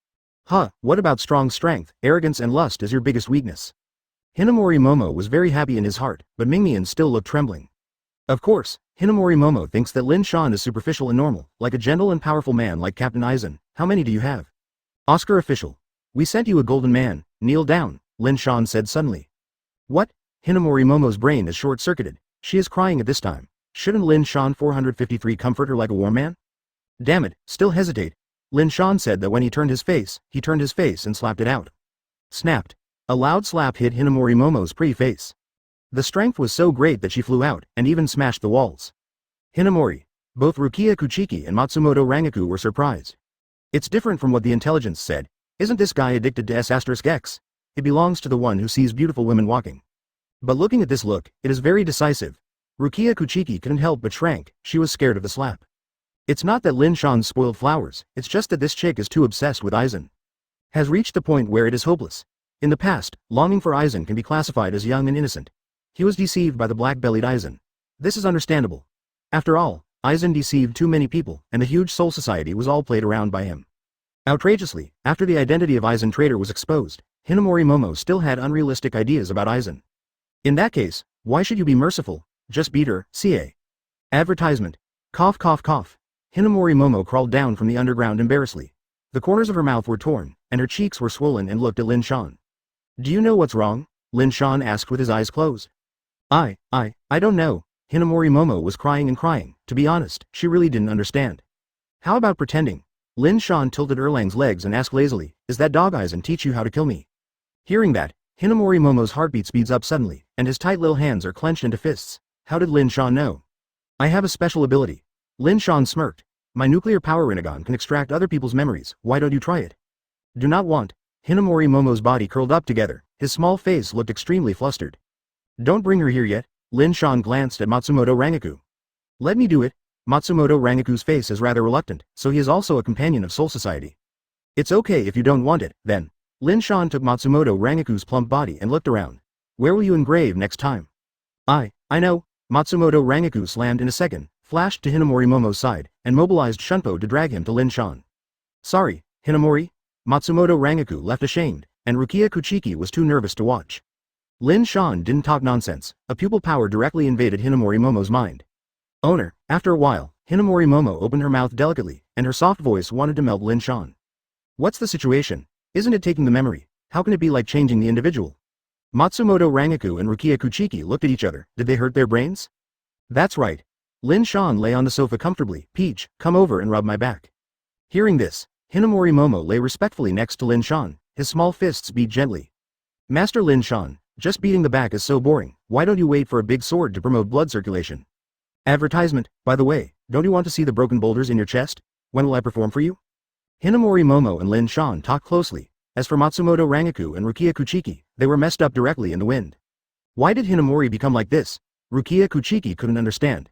Huh, what about strong strength, arrogance and lust as your biggest weakness? Hinamori Momo was very happy in his heart, but Mingmian still looked trembling. Of course, Hinamori Momo thinks that Lin Shan is superficial and normal, like a gentle and powerful man like Captain Aizen. How many do you have? Oscar official. We sent you a golden man. Kneel down, Lin Shan said suddenly. What? Hinamori Momo's brain is short-circuited. She is crying at this time. Shouldn't Lin Shan 453 comfort her like a warm man? Damn it, still hesitate. Lin Shan said that when he turned his face and slapped it out. Snapped. A loud slap hit Hinamori Momo's pretty face. The strength was so great that she flew out, and even smashed the walls. Hinamori. Both Rukia Kuchiki and Matsumoto Rangaku were surprised. It's different from what the intelligence said. Isn't this guy addicted to S***X? It belongs to the one who sees beautiful women walking. But looking at this look, it is very decisive. Rukia Kuchiki couldn't help but shrank, she was scared of the slap. It's not that Lin Shan's spoiled flowers, it's just that this chick is too obsessed with Aizen. Has reached the point where it is hopeless. In the past, longing for Aizen can be classified as young and innocent. He was deceived by the black-bellied Aizen. This is understandable. After all, Aizen deceived too many people, and the huge soul society was all played around by him. Outrageously, after the identity of Aizen traitor was exposed, Hinamori Momo still had unrealistic ideas about Aizen. In that case, why should you be merciful? Just beat her, CA. Advertisement. Cough cough cough. Hinamori Momo crawled down from the underground embarrassedly. The corners of her mouth were torn, and her cheeks were swollen and looked at Lin Shan. Do you know what's wrong? Lin Shan asked with his eyes closed. I don't know. Hinamori Momo was crying and crying. To be honest, she really didn't understand. How about pretending? Lin Shan tilted Erlang's legs and asked lazily, is that dog Aizen teach you how to kill me? Hearing that, Hinamori Momo's heartbeat speeds up suddenly, and his tight little hands are clenched into fists. How did Lin Shan know? I have a special ability. Lin Shan smirked. My nuclear power Rinnegan can extract other people's memories, why don't you try it? Do not want. Hinamori Momo's body curled up together, his small face looked extremely flustered. Don't bring her here yet. Lin Shan glanced at Matsumoto Rangaku. Let me do it. Matsumoto Rangaku's face is rather reluctant, so he is also a companion of Soul Society. It's okay if you don't want it, then. Lin Shan took Matsumoto Rangaku's plump body and looked around. Where will you engrave next time? I know. Matsumoto Rangaku slammed in a second, flashed to Hinamori Momo's side, and mobilized Shunpo to drag him to Lin Shan. Sorry, Hinamori? Matsumoto Rangaku left ashamed, and Rukia Kuchiki was too nervous to watch. Lin Shan didn't talk nonsense, a pupil power directly invaded Hinamori Momo's mind. Owner, after a while, Hinamori Momo opened her mouth delicately, and her soft voice wanted to melt Lin Shan. What's the situation? Isn't it taking the memory? How can it be like changing the individual? Matsumoto Rangaku and Rukia Kuchiki looked at each other. Did they hurt their brains? That's right. Lin Shan lay on the sofa comfortably. Peach, come over and rub my back. Hearing this, Hinamori Momo lay respectfully next to Lin Shan, his small fists beat gently. Master Lin Shan, just beating the back is so boring, why don't you wait for a big sword to promote blood circulation? Advertisement, by the way, don't you want to see the broken boulders in your chest? When will I perform for you? Hinamori Momo and Lin Shan talked closely. As for Matsumoto Rangaku and Rukia Kuchiki, they were messed up directly in the wind. Why did Hinamori become like this? Rukia Kuchiki couldn't understand.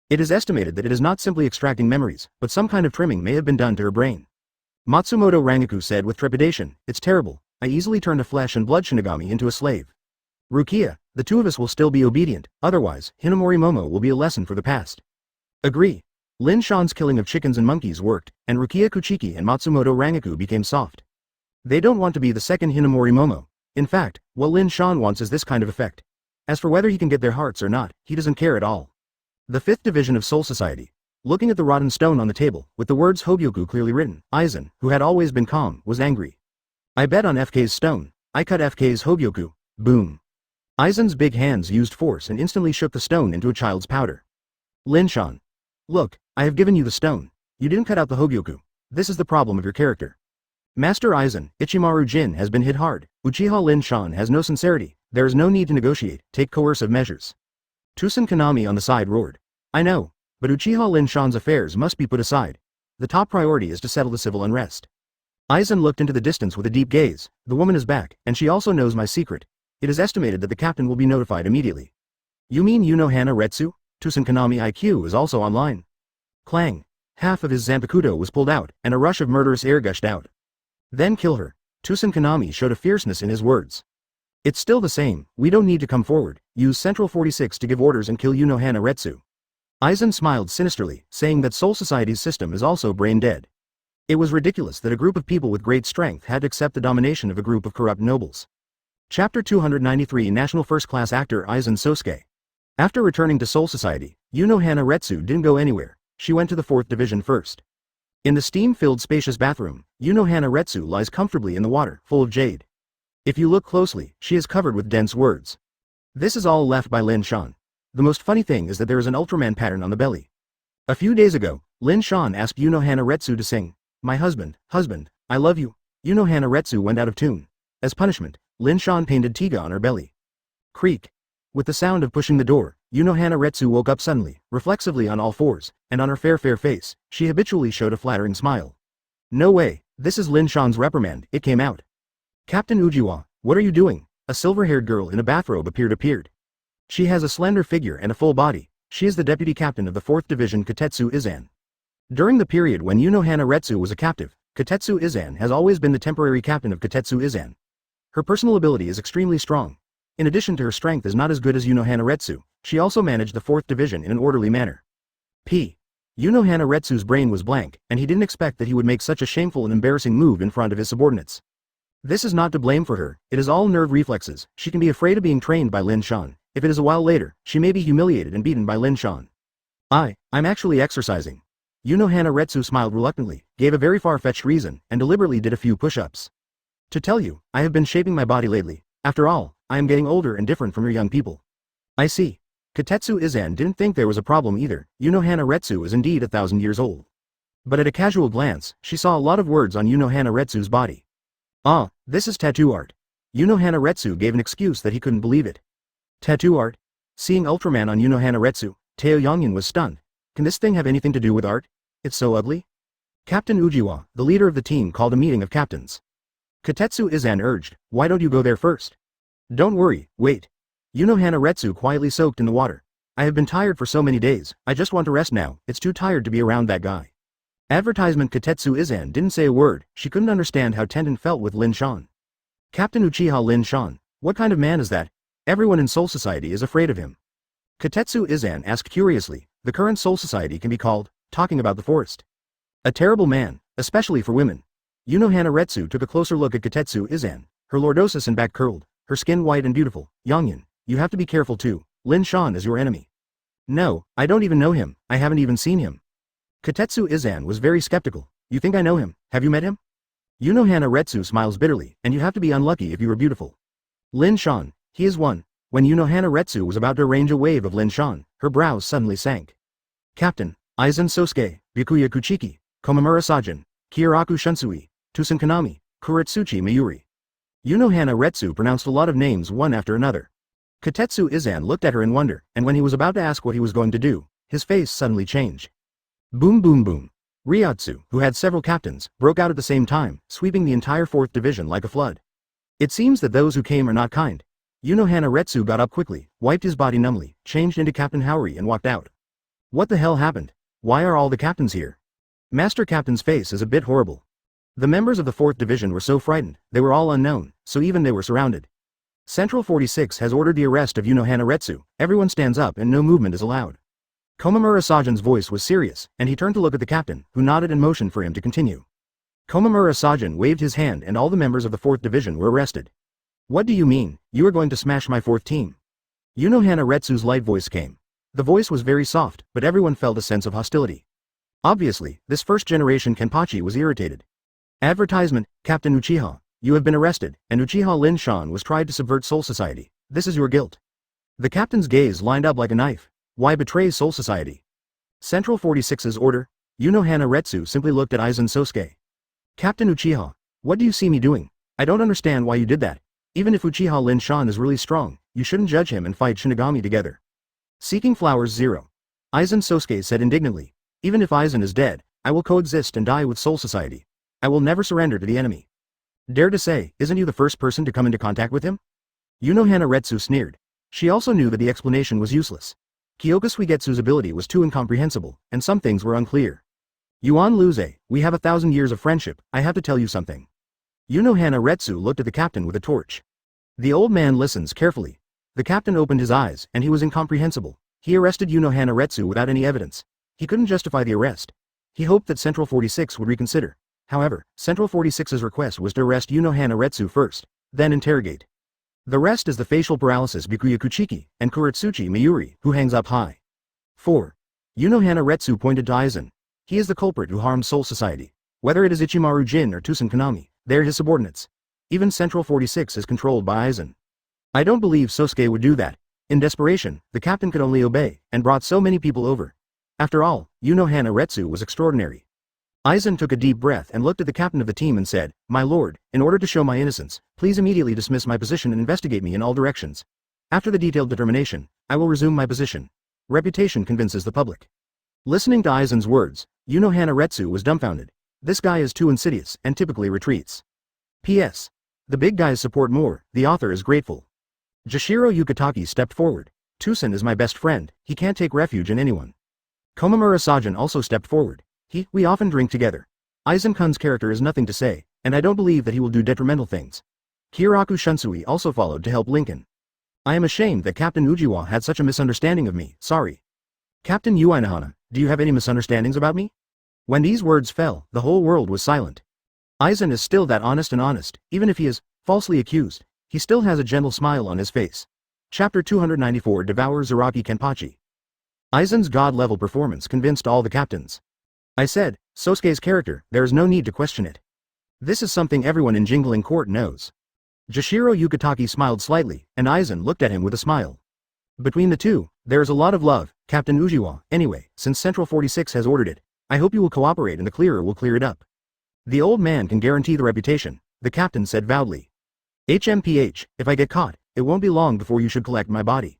It is estimated that it is not simply extracting memories, but some kind of trimming may have been done to her brain. Matsumoto Rangaku said with trepidation, "It's terrible. I easily turned a flesh and blood Shinigami into a slave. Rukia, the two of us will still be obedient, otherwise, Hinamori Momo will be a lesson for the past." Agree. Lin Shan's killing of chickens and monkeys worked, and Rukia Kuchiki and Matsumoto Rangaku became soft. They don't want to be the second Hinamori Momo. In fact, what Lin Shan wants is this kind of effect. As for whether he can get their hearts or not, he doesn't care at all. The 5th Division of Soul Society. Looking at the rotten stone on the table, with the words Hogyoku clearly written, Aizen, who had always been calm, was angry. "I bet on FK's stone. I cut FK's Hogyoku." Boom. Aizen's big hands used force and instantly shook the stone into a child's powder. Lin Shan. "Look, I have given you the stone. You didn't cut out the Hogyoku. This is the problem of your character." Master Aizen, Ichimaru Jin has been hit hard. Uchiha Lin Shan has no sincerity. There is no need to negotiate, take coercive measures. Tusen Kanami on the side roared. "I know, but Uchiha Lin Shan's affairs must be put aside. The top priority is to settle the civil unrest." Aizen looked into the distance with a deep gaze. "The woman is back, and she also knows my secret. It is estimated that the captain will be notified immediately." "You mean Unohana Retsu?" Tusen Kanami IQ is also online. Clang. Half of his Zanpakuto was pulled out, and a rush of murderous air gushed out. "Then kill her." Tusen Kanami showed a fierceness in his words. "It's still the same, we don't need to come forward. Use Central 46 to give orders and kill Unohana Retsu." Aizen smiled sinisterly, saying that Soul Society's system is also brain dead. It was ridiculous that a group of people with great strength had to accept the domination of a group of corrupt nobles. Chapter 293 National First-Class Actor Aizen Sosuke. After returning to Soul Society, Unohana Retsu didn't go anywhere. She went to the 4th Division first. In the steam-filled spacious bathroom, Unohana Retsu lies comfortably in the water, full of jade. If you look closely, she is covered with dense words. This is all left by Lin Shan. The most funny thing is that there is an Ultraman pattern on the belly. A few days ago, Lin Shan asked Unohana Retsu to sing, "My husband, I love you." Unohana Retsu went out of tune. As punishment, Lin Shan painted Tiga on her belly. Creak. With the sound of pushing the door, Unohana Retsu woke up suddenly, reflexively on all fours, and on her fair face, she habitually showed a flattering smile. "No way, this is Lin Shan's reprimand," it came out. "Captain Ujiwa, what are you doing?" A silver-haired girl in a bathrobe appeared. She has a slender figure and a full body. She is the deputy captain of the 4th Division Katetsu Izan. During the period when Unohana Retsu was a captive, Katetsu Izan has always been the temporary captain of Katetsu Izan. Her personal ability is extremely strong. In addition to her strength is not as good as Unohana Retsu, she also managed the 4th Division in an orderly manner. Unohana Retsu's brain was blank, and he didn't expect that he would make such a shameful and embarrassing move in front of his subordinates. This is not to blame for her, it is all nerve reflexes. She can be afraid of being trained by Lin Shan. If it is a while later, she may be humiliated and beaten by Lin Shan. I'm actually exercising." Unohana Retsu smiled reluctantly, gave a very far-fetched reason, and deliberately did a few push-ups. "To tell you, I have been shaping my body lately. After all, I am getting older and different from your young people." "I see." Katetsu Izan didn't think there was a problem either. Unohana Retsu is indeed 1,000 years old. But at a casual glance, she saw a lot of words on Unohana Retsu's body. This is tattoo art." Unohana Retsu gave an excuse that he couldn't believe it. "Tattoo art?" Seeing Ultraman on Unohana Retsu, Teo Yongin was stunned. "Can this thing have anything to do with art? It's so ugly." Captain Ujiwa, the leader of the team, called a meeting of captains. Katetsu Izan urged, "Why don't you go there first?" "Don't worry, wait." Unohana Retsu quietly soaked in the water. "I have been tired for so many days, I just want to rest now, it's too tired to be around that guy." Advertisement Katetsu Izan didn't say a word, she couldn't understand how Tenten felt with Lin Shan. Captain Uchiha Lin Shan, what kind of man is that? Everyone in Soul Society is afraid of him. Katetsu Izan asked curiously, the current Soul Society can be called, talking about the forest. A terrible man, especially for women. Unohana Retsu took a closer look at Katetsu Izan, her lordosis and back curled, her skin white and beautiful. "Yongin, you have to be careful too, Lin Shan is your enemy." "No, I don't even know him, I haven't even seen him." Katetsu Izan was very skeptical. "You think I know him, have you met him?" Unohana Retsu smiles bitterly, "And you have to be unlucky if you are beautiful." "Lin Shan, he is one." When Unohana Retsu was about to arrange a wave of Lin Shan, her brows suddenly sank. "Captain, Aizen Sosuke, Byakuya Kuchiki, Komamura Sajin, Kyoraku Shunsui, Tusen Kanami, Kuretsuchi Mayuri." Unohana Retsu pronounced a lot of names one after another. Katetsu Izan looked at her in wonder, and when he was about to ask what he was going to do, his face suddenly changed. Boom boom boom. Ryotsu, who had several captains, broke out at the same time, sweeping the entire 4th Division like a flood. It seems that those who came are not kind. Unohana Retsu got up quickly, wiped his body numbly, changed into Captain Haori and walked out. What the hell happened? Why are all the captains here? Master Captain's face is a bit horrible. The members of the 4th Division were so frightened, they were all unknown, so even they were surrounded. Central 46 has ordered the arrest of Unohana Retsu, everyone stands up and no movement is allowed. Komamura Sajan's voice was serious, and he turned to look at the captain, who nodded and motioned for him to continue. Komamura Sajan waved his hand and all the members of the 4th Division were arrested. What do you mean, you are going to smash my 4th team? Unohana Retsu's light voice came. The voice was very soft, but everyone felt a sense of hostility. Obviously, this first-generation Kenpachi was irritated. Advertisement, Captain Uchiha, you have been arrested, and Uchiha Lin Shan was tried to subvert Soul Society. This is your guilt. The captain's gaze lined up like a knife. Why betray Soul Society? Central 46's order. Unohana Retsu simply looked at Aizen Sosuke. Captain Uchiha, what do you see me doing? I don't understand why you did that. Even if Uchiha Lin Shan is really strong, you shouldn't judge him and fight Shinigami together. Seeking Flowers 0. Aizen Sosuke said indignantly. Even if Aizen is dead, I will coexist and die with Soul Society. I will never surrender to the enemy. Dare to say, isn't you the first person to come into contact with him? Unohana Retsu sneered. She also knew that the explanation was useless. Kyoka Suigetsu's ability was too incomprehensible, and some things were unclear. Yuan Luze, we have 1,000 years of friendship, I have to tell you something. Unohana Retsu looked at the captain with a torch. The old man listens carefully. The captain opened his eyes, and he was incomprehensible. He arrested Unohana Retsu without any evidence. He couldn't justify the arrest. He hoped that Central 46 would reconsider. However, Central 46's request was to arrest Unohana Retsu first, then interrogate. The rest is the facial paralysis Bikuya Kuchiki, and Kuretsuchi Mayuri, who hangs up high. 4. Unohana Retsu pointed to Aizen. He is the culprit who harmed Soul Society. Whether it is Ichimaru Jin or Tusen Konami, they are his subordinates. Even Central 46 is controlled by Aizen. I don't believe Sosuke would do that. In desperation, the captain could only obey, and brought so many people over. After all, Unohana Retsu was extraordinary. Aizen took a deep breath and looked at the captain of the team and said, My lord, in order to show my innocence, please immediately dismiss my position and investigate me in all directions. After the detailed determination, I will resume my position. Reputation convinces the public. Listening to Aizen's words, Unohana Retsu was dumbfounded. This guy is too insidious and typically retreats. P.S. The big guys support more, the author is grateful. Jashiro Yukitaki stepped forward. Tusen is my best friend, he can't take refuge in anyone. Komamura Sajan also stepped forward. We often drink together. Aizen-kun's character is nothing to say, and I don't believe that he will do detrimental things. Kiraku Shunsui also followed to help Lincoln. I am ashamed that Captain Ujiwa had such a misunderstanding of me, sorry. Captain Uinohana, do you have any misunderstandings about me? When these words fell, the whole world was silent. Aizen is still that honest, even if he is falsely accused, he still has a gentle smile on his face. Chapter 294 Devour Zaraki Kenpachi. Aizen's god-level performance convinced all the captains. I said, Sosuke's character, there is no need to question it. This is something everyone in Jingling Court knows. Jashiro Yukitaki smiled slightly, and Aizen looked at him with a smile. Between the two, there is a lot of love, Captain Ujiwa. Anyway, since Central 46 has ordered it, I hope you will cooperate and the clearer will clear it up. The old man can guarantee the reputation, the captain said proudly. HMPH, if I get caught, it won't be long before you should collect my body.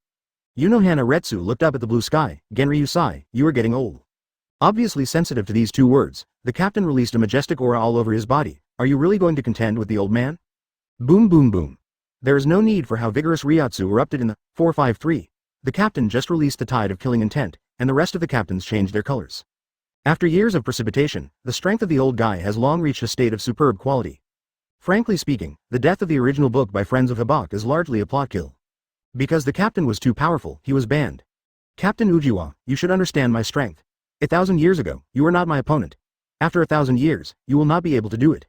Unohana Retsu looked up at the blue sky. Genryusai, you are getting old. Obviously sensitive to these two words, the captain released a majestic aura all over his body. Are you really going to contend with the old man? Boom boom boom. There is no need for how vigorous Ryotsu erupted in the 453. The captain just released the tide of killing intent, and the rest of the captains changed their colors. After years of precipitation, the strength of the old guy has long reached a state of superb quality. Frankly speaking, the death of the original book by Friends of Habak is largely a plot kill. Because the captain was too powerful, he was banned. Captain Ujiwa, you should understand my strength. 1,000 years ago, you were not my opponent. After 1,000 years, you will not be able to do it.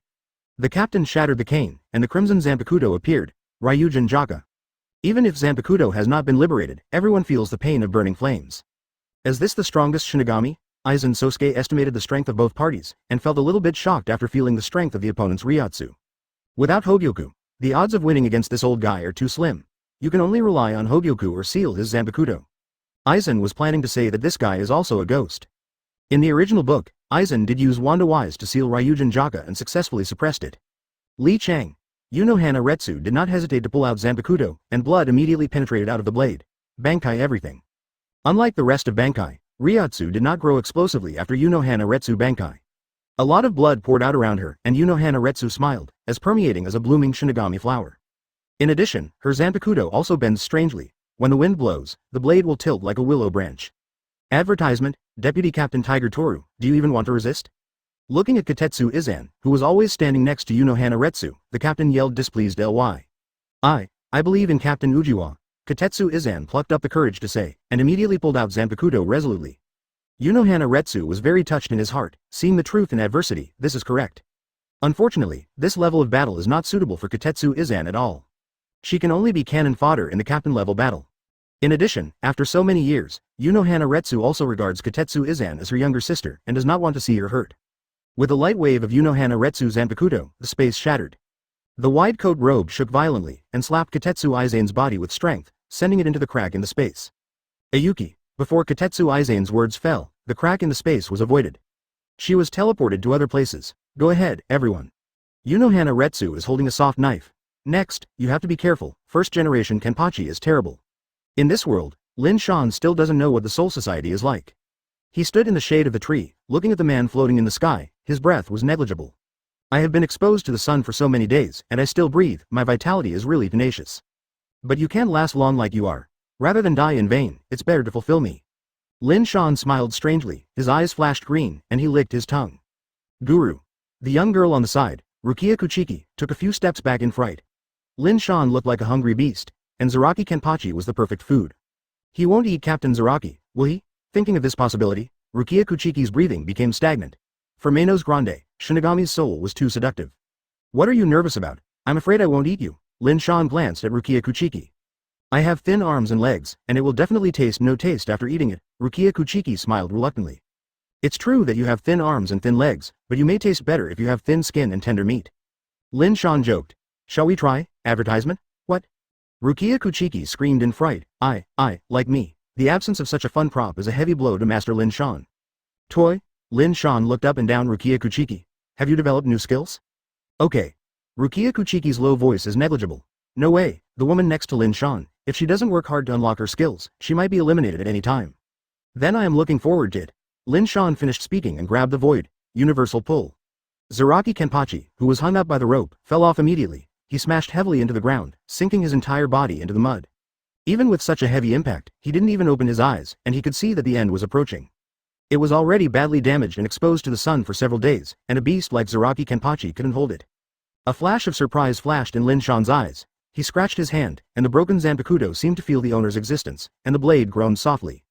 The captain shattered the cane, and the crimson Zanpakuto appeared, Ryujin Jaka. Even if Zanpakuto has not been liberated, everyone feels the pain of burning flames. Is this the strongest Shinigami? Aizen Sosuke estimated the strength of both parties, and felt a little bit shocked after feeling the strength of the opponent's Ryotsu. Without Hogyoku, the odds of winning against this old guy are too slim. You can only rely on Hogyoku or seal his Zanpakuto. Aizen was planning to say that this guy is also a ghost. In the original book, Aizen did use Wanda Wise to seal Ryujin Jaka and successfully suppressed it. Li Chang. Unohana Retsu did not hesitate to pull out Zanpakuto, and blood immediately penetrated out of the blade. Bankai everything. Unlike the rest of Bankai, Ryotsu did not grow explosively after Unohana Retsu Bankai. A lot of blood poured out around her, and Retsu smiled, as permeating as a blooming Shinigami flower. In addition, her Zanpakuto also bends strangely. When the wind blows, the blade will tilt like a willow branch. Advertisement, Deputy Captain Tiger Toru, do you even want to resist? Looking at Kotetsu Izan, who was always standing next to Retsu, the captain yelled displeased ly. I believe in Captain Uchiha, Kotetsu Izan plucked up the courage to say, and immediately pulled out Zanpakuto resolutely. Retsu was very touched in his heart, seeing the truth in adversity, this is correct. Unfortunately, this level of battle is not suitable for Kotetsu Izan at all. She can only be cannon fodder in the captain-level battle. In addition, after so many years, Retsu also regards Kotetsu Izan as her younger sister and does not want to see her hurt. With a light wave of Retsu Zanpakuto, the space shattered. The wide coat robe shook violently and slapped Kotetsu Izan's body with strength, sending it into the crack in the space. Ayuki. Before Kotetsu Izan's words fell, the crack in the space was avoided. She was teleported to other places. Go ahead, everyone. Retsu is holding a soft knife. Next, you have to be careful, first-generation Kenpachi is terrible. In this world, Lin Shan still doesn't know what the Soul Society is like. He stood in the shade of the tree, looking at the man floating in the sky, his breath was negligible. I have been exposed to the sun for so many days, and I still breathe, my vitality is really tenacious. But you can't last long like you are. Rather than die in vain, it's better to fulfill me. Lin Shan smiled strangely, his eyes flashed green, and he licked his tongue. Guru. The young girl on the side, Rukia Kuchiki, took a few steps back in fright. Lin Shan looked like a hungry beast, and Zaraki Kenpachi was the perfect food. He won't eat Captain Zaraki, will he? Thinking of this possibility, Rukia Kuchiki's breathing became stagnant. For Manos Grande, Shinigami's soul was too seductive. What are you nervous about? I'm afraid I won't eat you. Lin Shan glanced at Rukia Kuchiki. I have thin arms and legs, and it will definitely taste no taste after eating it. Rukia Kuchiki smiled reluctantly. It's true that you have thin arms and thin legs, but you may taste better if you have thin skin and tender meat. Lin Shan joked. Shall we try? Advertisement? What? Rukia Kuchiki screamed in fright. Like me. The absence of such a fun prop is a heavy blow to Master Lin Shan. Toy? Lin Shan looked up and down Rukia Kuchiki. Have you developed new skills? Okay. Rukia Kuchiki's low voice is negligible. No way, the woman next to Lin Shan. If she doesn't work hard to unlock her skills, she might be eliminated at any time. Then I am looking forward to it. Lin Shan finished speaking and grabbed the void. Universal pull. Zaraki Kenpachi, who was hung up by the rope, fell off immediately. He smashed heavily into the ground, sinking his entire body into the mud. Even with such a heavy impact, he didn't even open his eyes, and he could see that the end was approaching. It was already badly damaged and exposed to the sun for several days, and a beast like Zaraki Kenpachi couldn't hold it. A flash of surprise flashed in Lin Shan's eyes. He scratched his hand, and the broken Zanpakuto seemed to feel the owner's existence, and the blade groaned softly.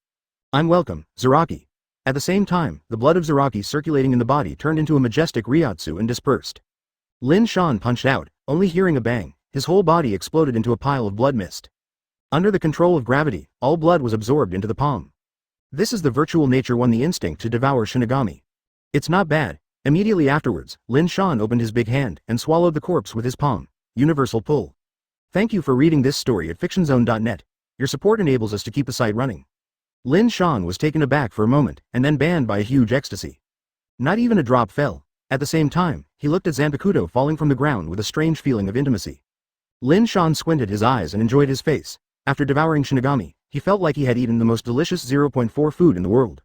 I'm welcome, Zaraki. At the same time, the blood of Zaraki circulating in the body turned into a majestic Ryotsu and dispersed. Lin Shan punched out, only hearing a bang. His whole body exploded into a pile of blood mist. Under the control of gravity, all blood was absorbed into the palm. This is the virtual nature one, the instinct to devour Shinigami. It's not bad. Immediately afterwards, Lin Shan opened his big hand and swallowed the corpse with his palm. Universal pull. Thank you for reading this story at fictionzone.net. Your support enables us to keep the site running. Lin Shan was taken aback for a moment, and then banned by a huge ecstasy. Not even a drop fell. At the same time, he looked at Zanpakuto falling from the ground with a strange feeling of intimacy. Lin Shan squinted his eyes and enjoyed his face. After devouring Shinigami, he felt like he had eaten the most delicious 0.4 food in the world.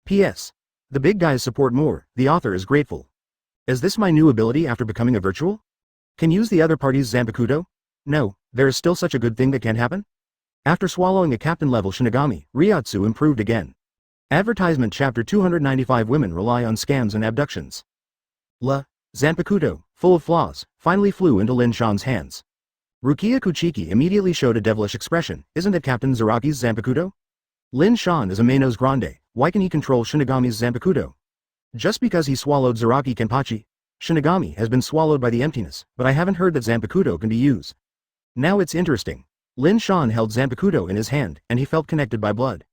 P.S. The big guys support more, the author is grateful. Is this my new ability after becoming a virtual? Can use the other party's Zanpakuto? No, there is still such a good thing that can happen? After swallowing a captain-level Shinigami, Ryotsu improved again. Advertisement Chapter 295 Women rely on scams and abductions. Zanpakuto, full of flaws, finally flew into Lin Shan's hands. Rukia Kuchiki immediately showed a devilish expression. Isn't it Captain Zaraki's Zanpakuto? Lin Shan is a Manos Grande, why can he control Shinigami's Zanpakuto? Just because he swallowed Zaraki Kenpachi? Shinigami has been swallowed by the emptiness, but I haven't heard that Zanpakuto can be used. Now it's interesting. Lin Shan held Zanpakuto in his hand, and he felt connected by blood.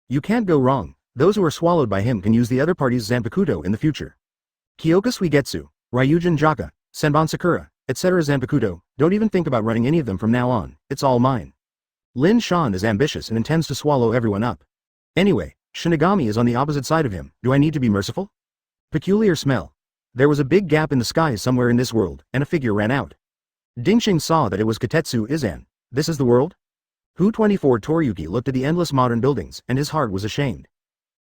You can't go wrong. Those who are swallowed by him can use the other party's Zanpakuto in the future. Kyoka Suigetsu, Ryujin Jaka, Senbon Sakura, etc. Zanpakuto, don't even think about running any of them from now on, it's all mine. Lin Shan is ambitious and intends to swallow everyone up. Anyway, Shinigami is on the opposite side of him, do I need to be merciful? Peculiar smell. There was a big gap in the sky somewhere in this world, and a figure ran out. Dingxing saw that it was Kotetsu Izan. This is the world? Hu 24 Toriyuki looked at the endless modern buildings, and his heart was ashamed.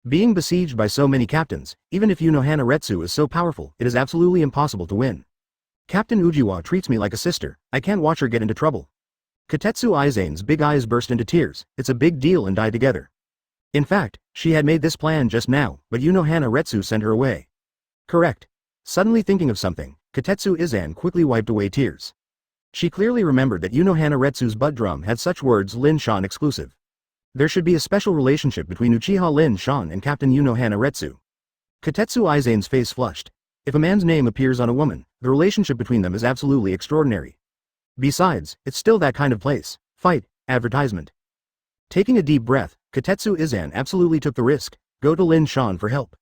Being besieged by so many captains, even if Hanaretsu is so powerful, it is absolutely impossible to win. Captain Uchiha treats me like a sister, I can't watch her get into trouble. Katetsu Izane's big eyes burst into tears, it's a big deal and die together. In fact, she had made this plan just now, but Hanaretsu sent her away. Correct. Suddenly thinking of something, Katetsu Izane quickly wiped away tears. She clearly remembered that Hanaretsu's butt drum had such words Lin Shan exclusive. There should be a special relationship between Uchiha Lin Shan and Captain Hanaretsu. Katetsu Izane's face flushed. If a man's name appears on a woman, the relationship between them is absolutely extraordinary. Besides, it's still that kind of place. Fight, advertisement. Taking a deep breath, Katetsu Izane absolutely took the risk, go to Lin Shan for help.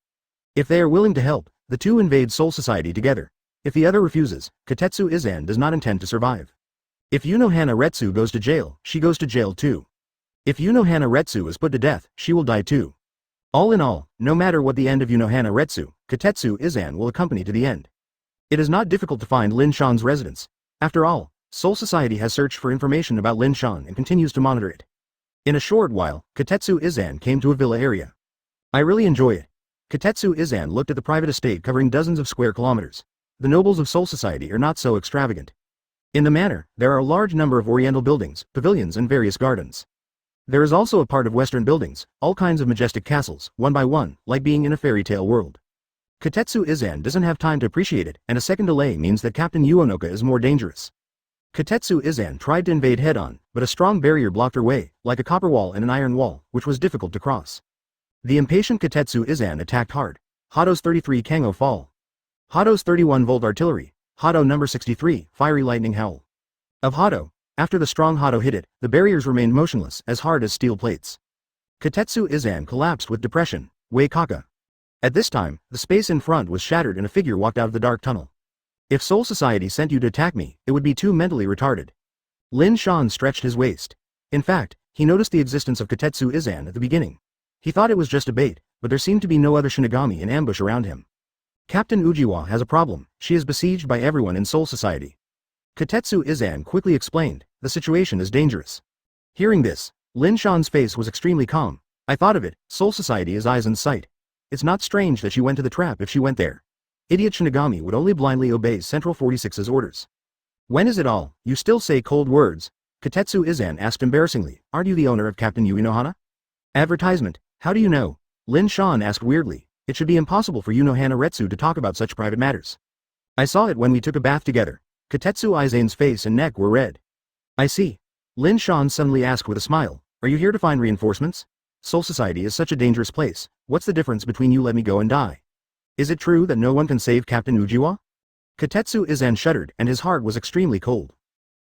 If they are willing to help, the two invade Soul Society together. If the other refuses, Katetsu Izane does not intend to survive. If Hanaretsu goes to jail, she goes to jail too. If Hanaretsu is put to death, she will die too. All in all, no matter what the end of Hanaretsu, Katetsu Izane will accompany to the end. It is not difficult to find Lin Shan's residence. After all, Soul Society has searched for information about Lin Shan and continues to monitor it. In a short while, Katetsu Izane came to a villa area. I really enjoy it. Katetsu Izane looked at the private estate covering dozens of square kilometers. The nobles of Soul Society are not so extravagant. In the manor, there are a large number of oriental buildings, pavilions and various gardens. There is also a part of western buildings, all kinds of majestic castles, one by one, like being in a fairy tale world. Katetsu Izane doesn't have time to appreciate it, and a second delay means that Captain Uonoka is more dangerous. Katetsu Izane tried to invade head-on, but a strong barrier blocked her way, like a copper wall and an iron wall, which was difficult to cross. The impatient Katetsu Izane attacked hard. Hado's 33 Kango Fall. Hado's 31-volt artillery. Hado number 63, Fiery Lightning Howl. Of Hado. After the strong Hado hit it, the barriers remained motionless, as hard as steel plates. Katetsu Izane collapsed with depression. Wei Kaka. At this time, the space in front was shattered and a figure walked out of the dark tunnel. If Soul Society sent you to attack me, it would be too mentally retarded. Lin Shan stretched his waist. In fact, he noticed the existence of Katetsu Izane at the beginning. He thought it was just a bait, but there seemed to be no other Shinigami in ambush around him. Captain Uchiha has a problem, she is besieged by everyone in Soul Society. Katetsu Izane quickly explained, the situation is dangerous. Hearing this, Lin Shan's face was extremely calm. I thought of it, Soul Society is eyes in sight. It's not strange that she went to the trap if she went there. Idiot Shinigami would only blindly obey Central 46's orders. When is it all, you still say cold words? Katetsu Izane asked embarrassingly, aren't you the owner of Captain Uenohana? Advertisement, how do you know? Lin Shan asked weirdly, it should be impossible for Hanaretsu to talk about such private matters. I saw it when we took a bath together. Katetsu Izane's face and neck were red. I see. Lin Shan suddenly asked with a smile, are you here to find reinforcements? Soul Society is such a dangerous place, what's the difference between you let me go and die? Is it true that no one can save Captain Uchiha? Katetsu Izane shuddered and his heart was extremely cold.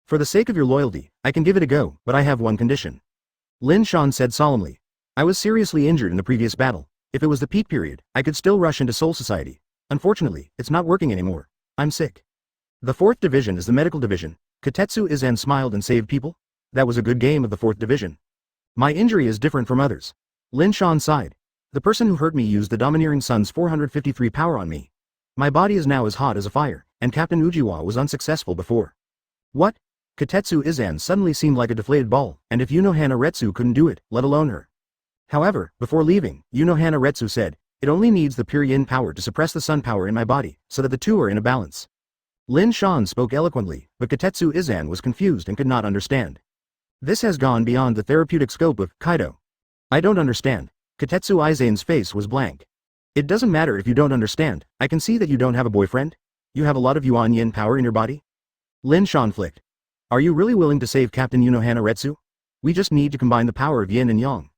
For the sake of your loyalty, I can give it a go, but I have one condition. Lin Shan said solemnly. I was seriously injured in the previous battle. If it was the peak period, I could still rush into Soul Society. Unfortunately, it's not working anymore. I'm sick. The 4th Division is the medical division. Katetsu Izane smiled and saved people? That was a good game of the 4th Division. My injury is different from others. Lin Shan sighed. The person who hurt me used the Domineering Sun's 453 power on me. My body is now as hot as a fire, and Captain Uchiha was unsuccessful before. What? Katetsu Izane suddenly seemed like a deflated ball, and if Hanaretsu couldn't do it, let alone her. However, before leaving, Hanaretsu said, it only needs the pure yin power to suppress the sun power in my body, so that the two are in a balance. Lin Shan spoke eloquently, but Katetsu Izane was confused and could not understand. This has gone beyond the therapeutic scope of Kaido. I don't understand. Katetsu Izane's face was blank. It doesn't matter if you don't understand, I can see that you don't have a boyfriend. You have a lot of yuan yin power in your body? Lin Shan flicked. Are you really willing to save Captain Hanaretsu? We just need to combine the power of yin and yang.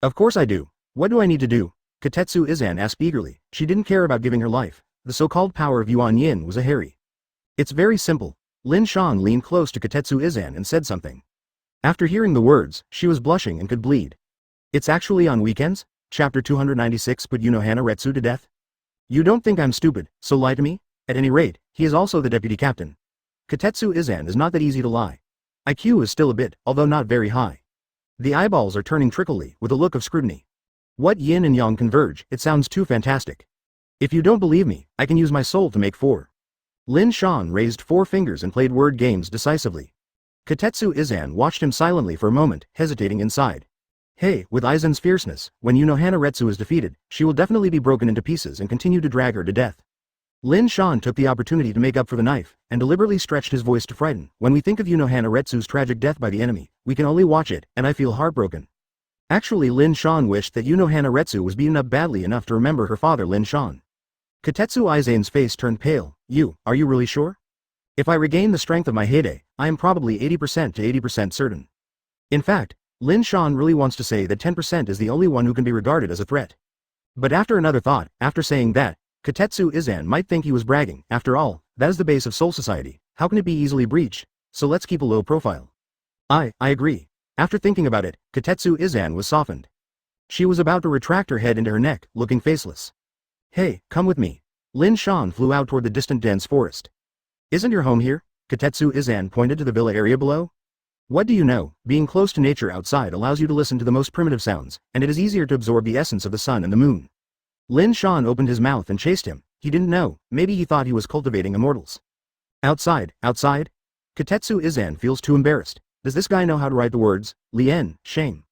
Of course I do. What do I need to do? Katetsu Izane asked eagerly. She didn't care about giving her life. The so-called power of yuan yin was a hairy. It's very simple. Lin Shan leaned close to Katetsu Izane and said something. After hearing the words, she was blushing and could bleed. It's actually on weekends? Chapter 296 Put Hanaretsu to death? You don't think I'm stupid, so lie to me? At any rate, he is also the deputy captain. Katetsu Izane is not that easy to lie. IQ is still a bit, although not very high. The eyeballs are turning trickily, with a look of scrutiny. What yin and yang converge, it sounds too fantastic. If you don't believe me, I can use my soul to make 4. Lin Shan raised 4 fingers and played word games decisively. Katetsu Izane watched him silently for a moment, hesitating inside. Hey, with Aizen's fierceness, when Unohana Retsu is defeated, she will definitely be broken into pieces and continue to drag her to death. Lin Shan took the opportunity to make up for the knife, and deliberately stretched his voice to frighten. When we think of Unohana Retsu's tragic death by the enemy, we can only watch it, and I feel heartbroken. Actually, Lin Shan wished that Unohana Retsu was beaten up badly enough to remember her father Lin Shan. Katetsu Aizen's face turned pale. Are you really sure? If I regain the strength of my heyday, I am probably 80% to 80% certain. In fact, Lin Shan really wants to say that 10% is the only one who can be regarded as a threat. But after another thought, after saying that, Katetsu Izan might think he was bragging. After all, that is the base of Soul Society. How can it be easily breached? So let's keep a low profile. I agree. After thinking about it, Katetsu Izan was softened. She was about to retract her head into her neck, looking faceless. Hey, come with me. Lin Shan flew out toward the distant dense forest. Isn't your home here? Katetsu Izan pointed to the villa area below. What do you know? Being close to nature outside allows you to listen to the most primitive sounds, and it is easier to absorb the essence of the sun and the moon. Lin Shan opened his mouth and chased him. He didn't know, maybe he thought he was cultivating immortals. Outside? Katetsu Izan feels too embarrassed. Does this guy know how to write the words? Lien, shame.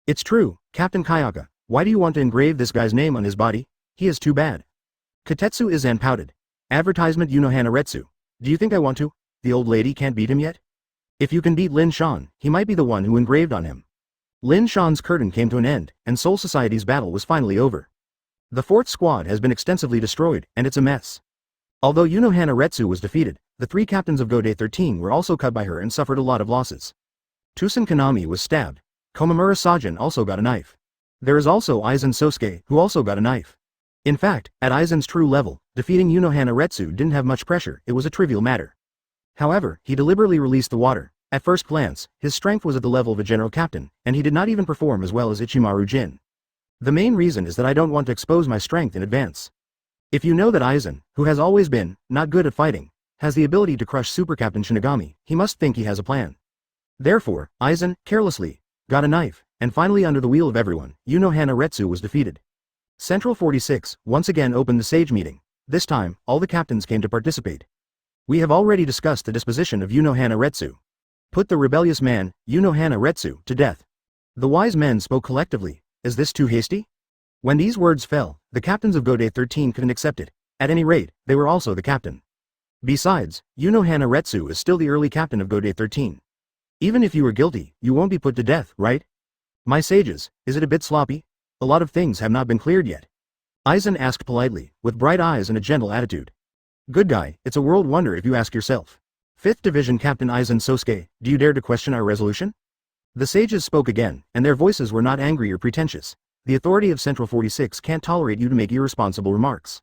It's true, Captain Kayaka. Why do you want to engrave this guy's name on his body? He is too bad. Katetsu Izan pouted. Advertisement Unohana Retsu. Do you think I want to? The old lady can't beat him yet? If you can beat Lin Shan, he might be the one who engraved on him. Lin Shan's curtain came to an end, and Soul Society's battle was finally over. The fourth squad has been extensively destroyed, and it's a mess. Although Unohana Retsu was defeated, the three captains of Gode 13 were also cut by her and suffered a lot of losses. Tusen Kanami was stabbed. Komamura Sajin also got a knife. There is also Aizen Sosuke, who also got a knife. In fact, at Aizen's true level, defeating Unohana Retsu didn't have much pressure, it was a trivial matter. However, he deliberately released the water. At first glance, his strength was at the level of a general captain, and he did not even perform as well as Ichimaru Jin. The main reason is that I don't want to expose my strength in advance. If you know that Aizen, who has always been, not good at fighting, has the ability to crush Super Captain Shinigami, he must think he has a plan. Therefore, Aizen, carelessly, got a knife, and finally under the wheel of everyone, Unohana Retsu was defeated. Central 46, once again opened the Sage meeting. This time, all the captains came to participate. We have already discussed the disposition of Unohana Retsu. Put the rebellious man, Unohana Retsu, to death. The wise men spoke collectively. Is this too hasty? When these words fell, the captains of Gode 13 couldn't accept it. At any rate, they were also the captain. Besides, Unohana Retsu is still the early captain of Gode 13. Even if you were guilty, you won't be put to death, right? My sages, is it a bit sloppy? A lot of things have not been cleared yet. Aizen asked politely, with bright eyes and a gentle attitude. Good guy, it's a world wonder if you ask yourself. 5th Division Captain Aizen Sosuke, do you dare to question our resolution? The sages spoke again, and their voices were not angry or pretentious. The authority of Central 46 can't tolerate you to make irresponsible remarks.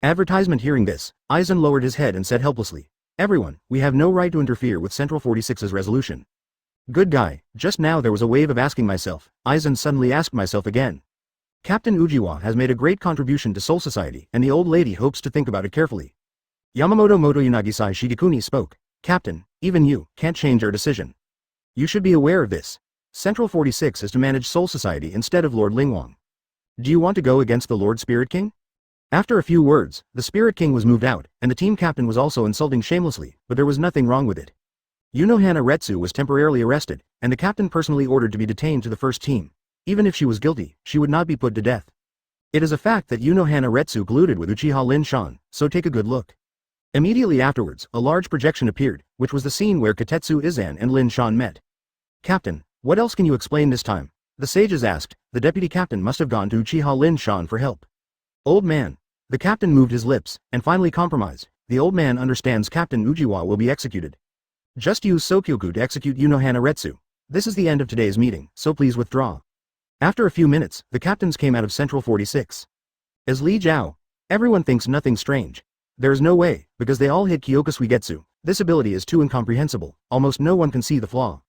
Advertisement hearing this, Aizen lowered his head and said helplessly, everyone, we have no right to interfere with Central 46's resolution. Good guy, just now there was a wave of asking myself, Aizen suddenly asked myself again. Captain Uchiha has made a great contribution to Soul Society, and the old lady hopes to think about it carefully. Yamamoto Motoyanagisai Shigekuni spoke, Captain, even you can't change our decision. You should be aware of this. Central 46 is to manage Soul Society instead of Lord Lingwang. Do you want to go against the Lord Spirit King? After a few words, the Spirit King was moved out, and the team captain was also insulting shamelessly, but there was nothing wrong with it. Unohana Retsu was temporarily arrested, and the captain personally ordered to be detained to the first team. Even if she was guilty, she would not be put to death. It is a fact that Unohana Retsu colluded with Uchiha Lin Shan, so take a good look. Immediately afterwards, a large projection appeared, which was the scene where Katetsu Izan and Lin Shan met. Captain, what else can you explain this time? The sages asked. The deputy captain must have gone to Uchiha Lin Shan for help. Old man. The captain moved his lips, and finally compromised. The old man understands Captain Uchiha will be executed. Just use Sokyoku to execute Unohana Retsu. This is the end of today's meeting, so please withdraw. After a few minutes, the captains came out of Central 46. As Li Jiao. Everyone thinks nothing strange. There is no way, because they all hit Kyoka Suigetsu. This ability is too incomprehensible, almost no one can see the flaw.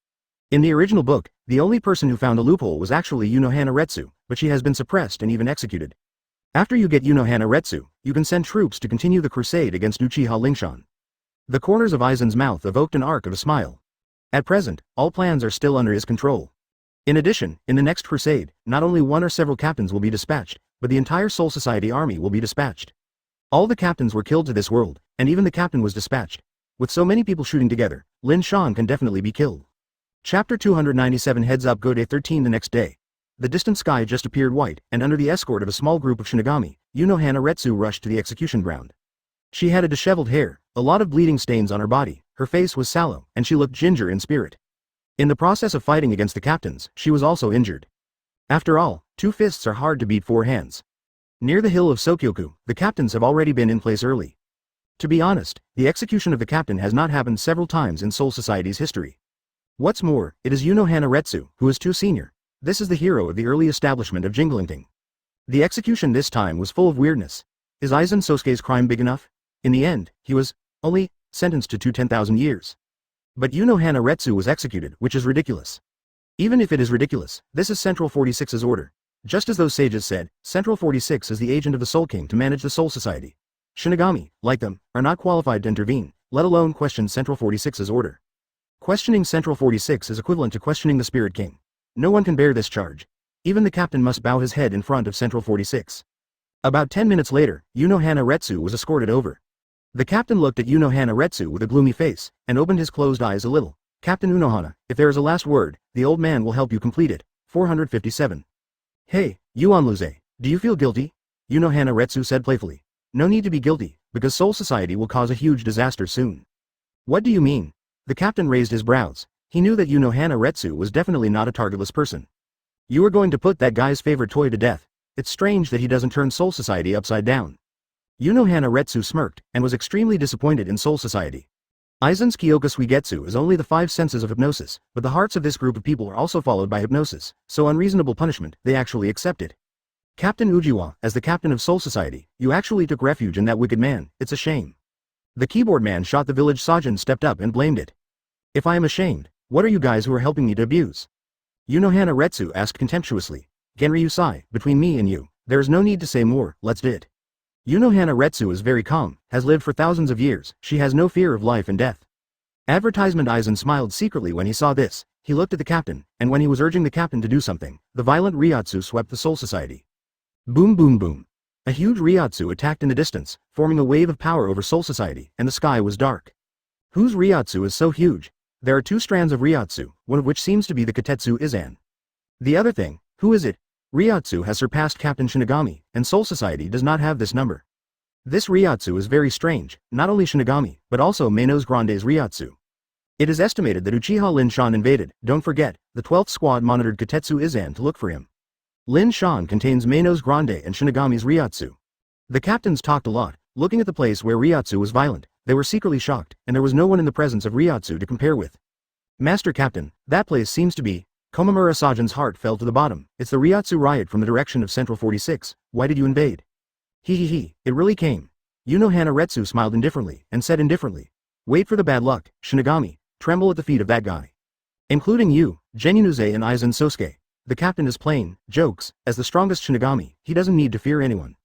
In the original book, the only person who found a loophole was actually Unohana Retsu, but she has been suppressed and even executed. After you get Unohana Retsu, you can send troops to continue the crusade against Uchiha Lin Shan. The corners of Aizen's mouth evoked an arc of a smile. At present, all plans are still under his control. In addition, in the next crusade, not only one or several captains will be dispatched, but the entire Soul Society army will be dispatched. All the captains were killed to this world, and even the captain was dispatched. With so many people shooting together, Lin Shan can definitely be killed. Chapter 297 Heads up Gode 13 the next day. the distant sky just appeared white, and under the escort of a small group of Shinigami, Hanaretsu rushed to the execution ground. She had a disheveled hair, a lot of bleeding stains on her body, her face was sallow, and she looked ginger in spirit. In the process of fighting against the captains, she was also injured. After all, 2 fists are hard to beat 4 hands. Near the hill of Sokyoku, the captains have already been in place early. To be honest, the execution of the captain has not happened several times in Soul Society's history. What's more, it is Hanaretsu, who is too senior. This is the hero of the early establishment of Jinglinting. The execution this time was full of weirdness. Is Aizen Sosuke's crime big enough? In the end, he was only sentenced to 10,000 years. But Hanaretsu was executed, which is ridiculous. Even if it is ridiculous, this is Central 46's order. Just as those sages said, Central 46 is the agent of the Soul King to manage the Soul Society. Shinigami, like them, are not qualified to intervene, let alone question Central 46's order. Questioning Central 46 is equivalent to questioning the Spirit King. No one can bear this charge. Even the captain must bow his head in front of Central 46. About 10 minutes later, Hanaretsu was escorted over. The captain looked at Hanaretsu with a gloomy face, and opened his closed eyes a little. Captain Unohana, if there is a last word, the old man will help you complete it. 457. Hey, Yuanluze, do you feel guilty? Hanaretsu said playfully. No need to be guilty, because Soul Society will cause a huge disaster soon. What do you mean? The captain raised his brows. He knew that Hanaretsu was definitely not a targetless person. You are going to put that guy's favorite toy to death. It's strange that he doesn't turn Soul Society upside down. Hanaretsu smirked, and was extremely disappointed in Soul Society. Aizen's Kyoka Suigetsu is only the 5 senses of hypnosis, but the hearts of this group of people are also followed by hypnosis, so unreasonable punishment, they actually accept it. Captain Uchiha, as the captain of Soul Society, you actually took refuge in that wicked man, it's a shame. The keyboard man shot the village Sajin stepped up and blamed it. If I am ashamed, what are you guys who are helping me to abuse? Hanaretsu asked contemptuously. Genryusai, between me and you, there is no need to say more, let's do it. Hanaretsu is very calm, has lived for thousands of years, she has no fear of life and death. Advertisement Aizen smiled secretly when he saw this, he looked at the captain, and when he was urging the captain to do something, the violent Ryotsu swept the Soul Society. Boom boom boom. A huge Ryotsu attacked in the distance, forming a wave of power over Soul Society, and the sky was dark. Whose Ryotsu is so huge? There are 2 strands of Ryotsu, one of which seems to be the Katetsu Izan. The other thing, who is it? Ryotsu has surpassed Captain Shinigami, and Soul Society does not have this number. This Ryotsu is very strange, not only Shinigami, but also Menos Grande's Ryotsu. It is estimated that Uchiha Lin Shan invaded, don't forget, the 12th squad monitored Katetsu Izan to look for him. Lin Shan contains Menos Grande and Shinigami's Ryotsu. The captains talked a lot, looking at the place where Ryotsu was violent, they were secretly shocked, and there was no one in the presence of Ryotsu to compare with. Master Captain, that place seems to be... Komamura Sajin's heart fell to the bottom. It's the Ryotsu riot from the direction of Central 46. Why did you invade? He, it really came. Hanaretsu smiled indifferently, and said indifferently. Wait for the bad luck, Shinigami, tremble at the feet of that guy. Including you, Genyunuze and Aizen Sosuke. The captain is plain, jokes, as the strongest Shinigami, he doesn't need to fear anyone.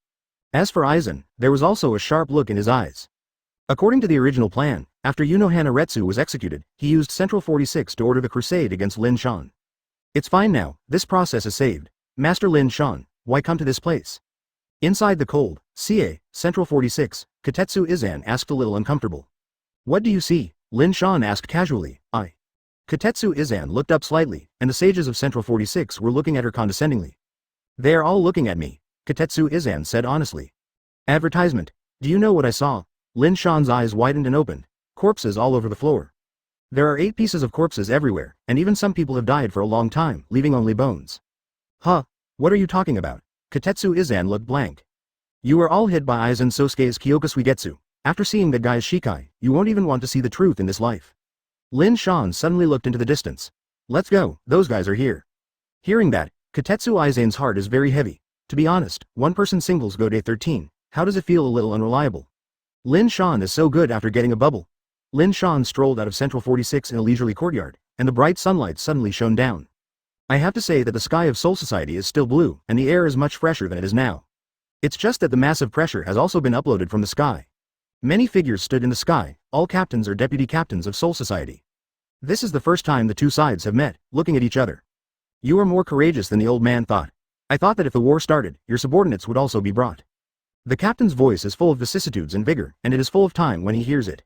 As for Aizen, there was also a sharp look in his eyes. According to the original plan, after Hanaretsu was executed, he used Central 46 to order the crusade against Lin Shan. It's fine now, this process is saved. Master Lin Shan, why come to this place? Inside the cold, CA, Central 46, Katetsu Izan asked a little uncomfortable. What do you see? Lin Shan asked casually. Katetsu Izan looked up slightly, and the sages of Central 46 were looking at her condescendingly. They are all looking at me, Katetsu Izan said honestly. Advertisement. Do you know what I saw? Lin Shan's eyes widened and opened. Corpses all over the floor. There are 8 pieces of corpses everywhere, and even some people have died for a long time, leaving only bones. Huh? What are you talking about? Katetsu Izan looked blank. You are all hit by Aizen Sosuke's Kyoka Suigetsu. After seeing that guy's Shikai, you won't even want to see the truth in this life. Lin Shan suddenly looked into the distance. Let's go, those guys are here. Hearing that, Katetsu Aizen's heart is very heavy. To be honest, one-person singles go day 13, how does it feel a little unreliable? Lin Shan is so good after getting a bubble. Lin Shan strolled out of Central 46 in a leisurely courtyard, and the bright sunlight suddenly shone down. I have to say that the sky of Soul Society is still blue, and the air is much fresher than it is now. It's just that the massive pressure has also been uploaded from the sky. Many figures stood in the sky, all captains or deputy captains of Soul Society. This is the first time the 2 sides have met, looking at each other. You are more courageous than the old man thought. I thought that if the war started, your subordinates would also be brought. The captain's voice is full of vicissitudes and vigor, and it is full of time when he hears it.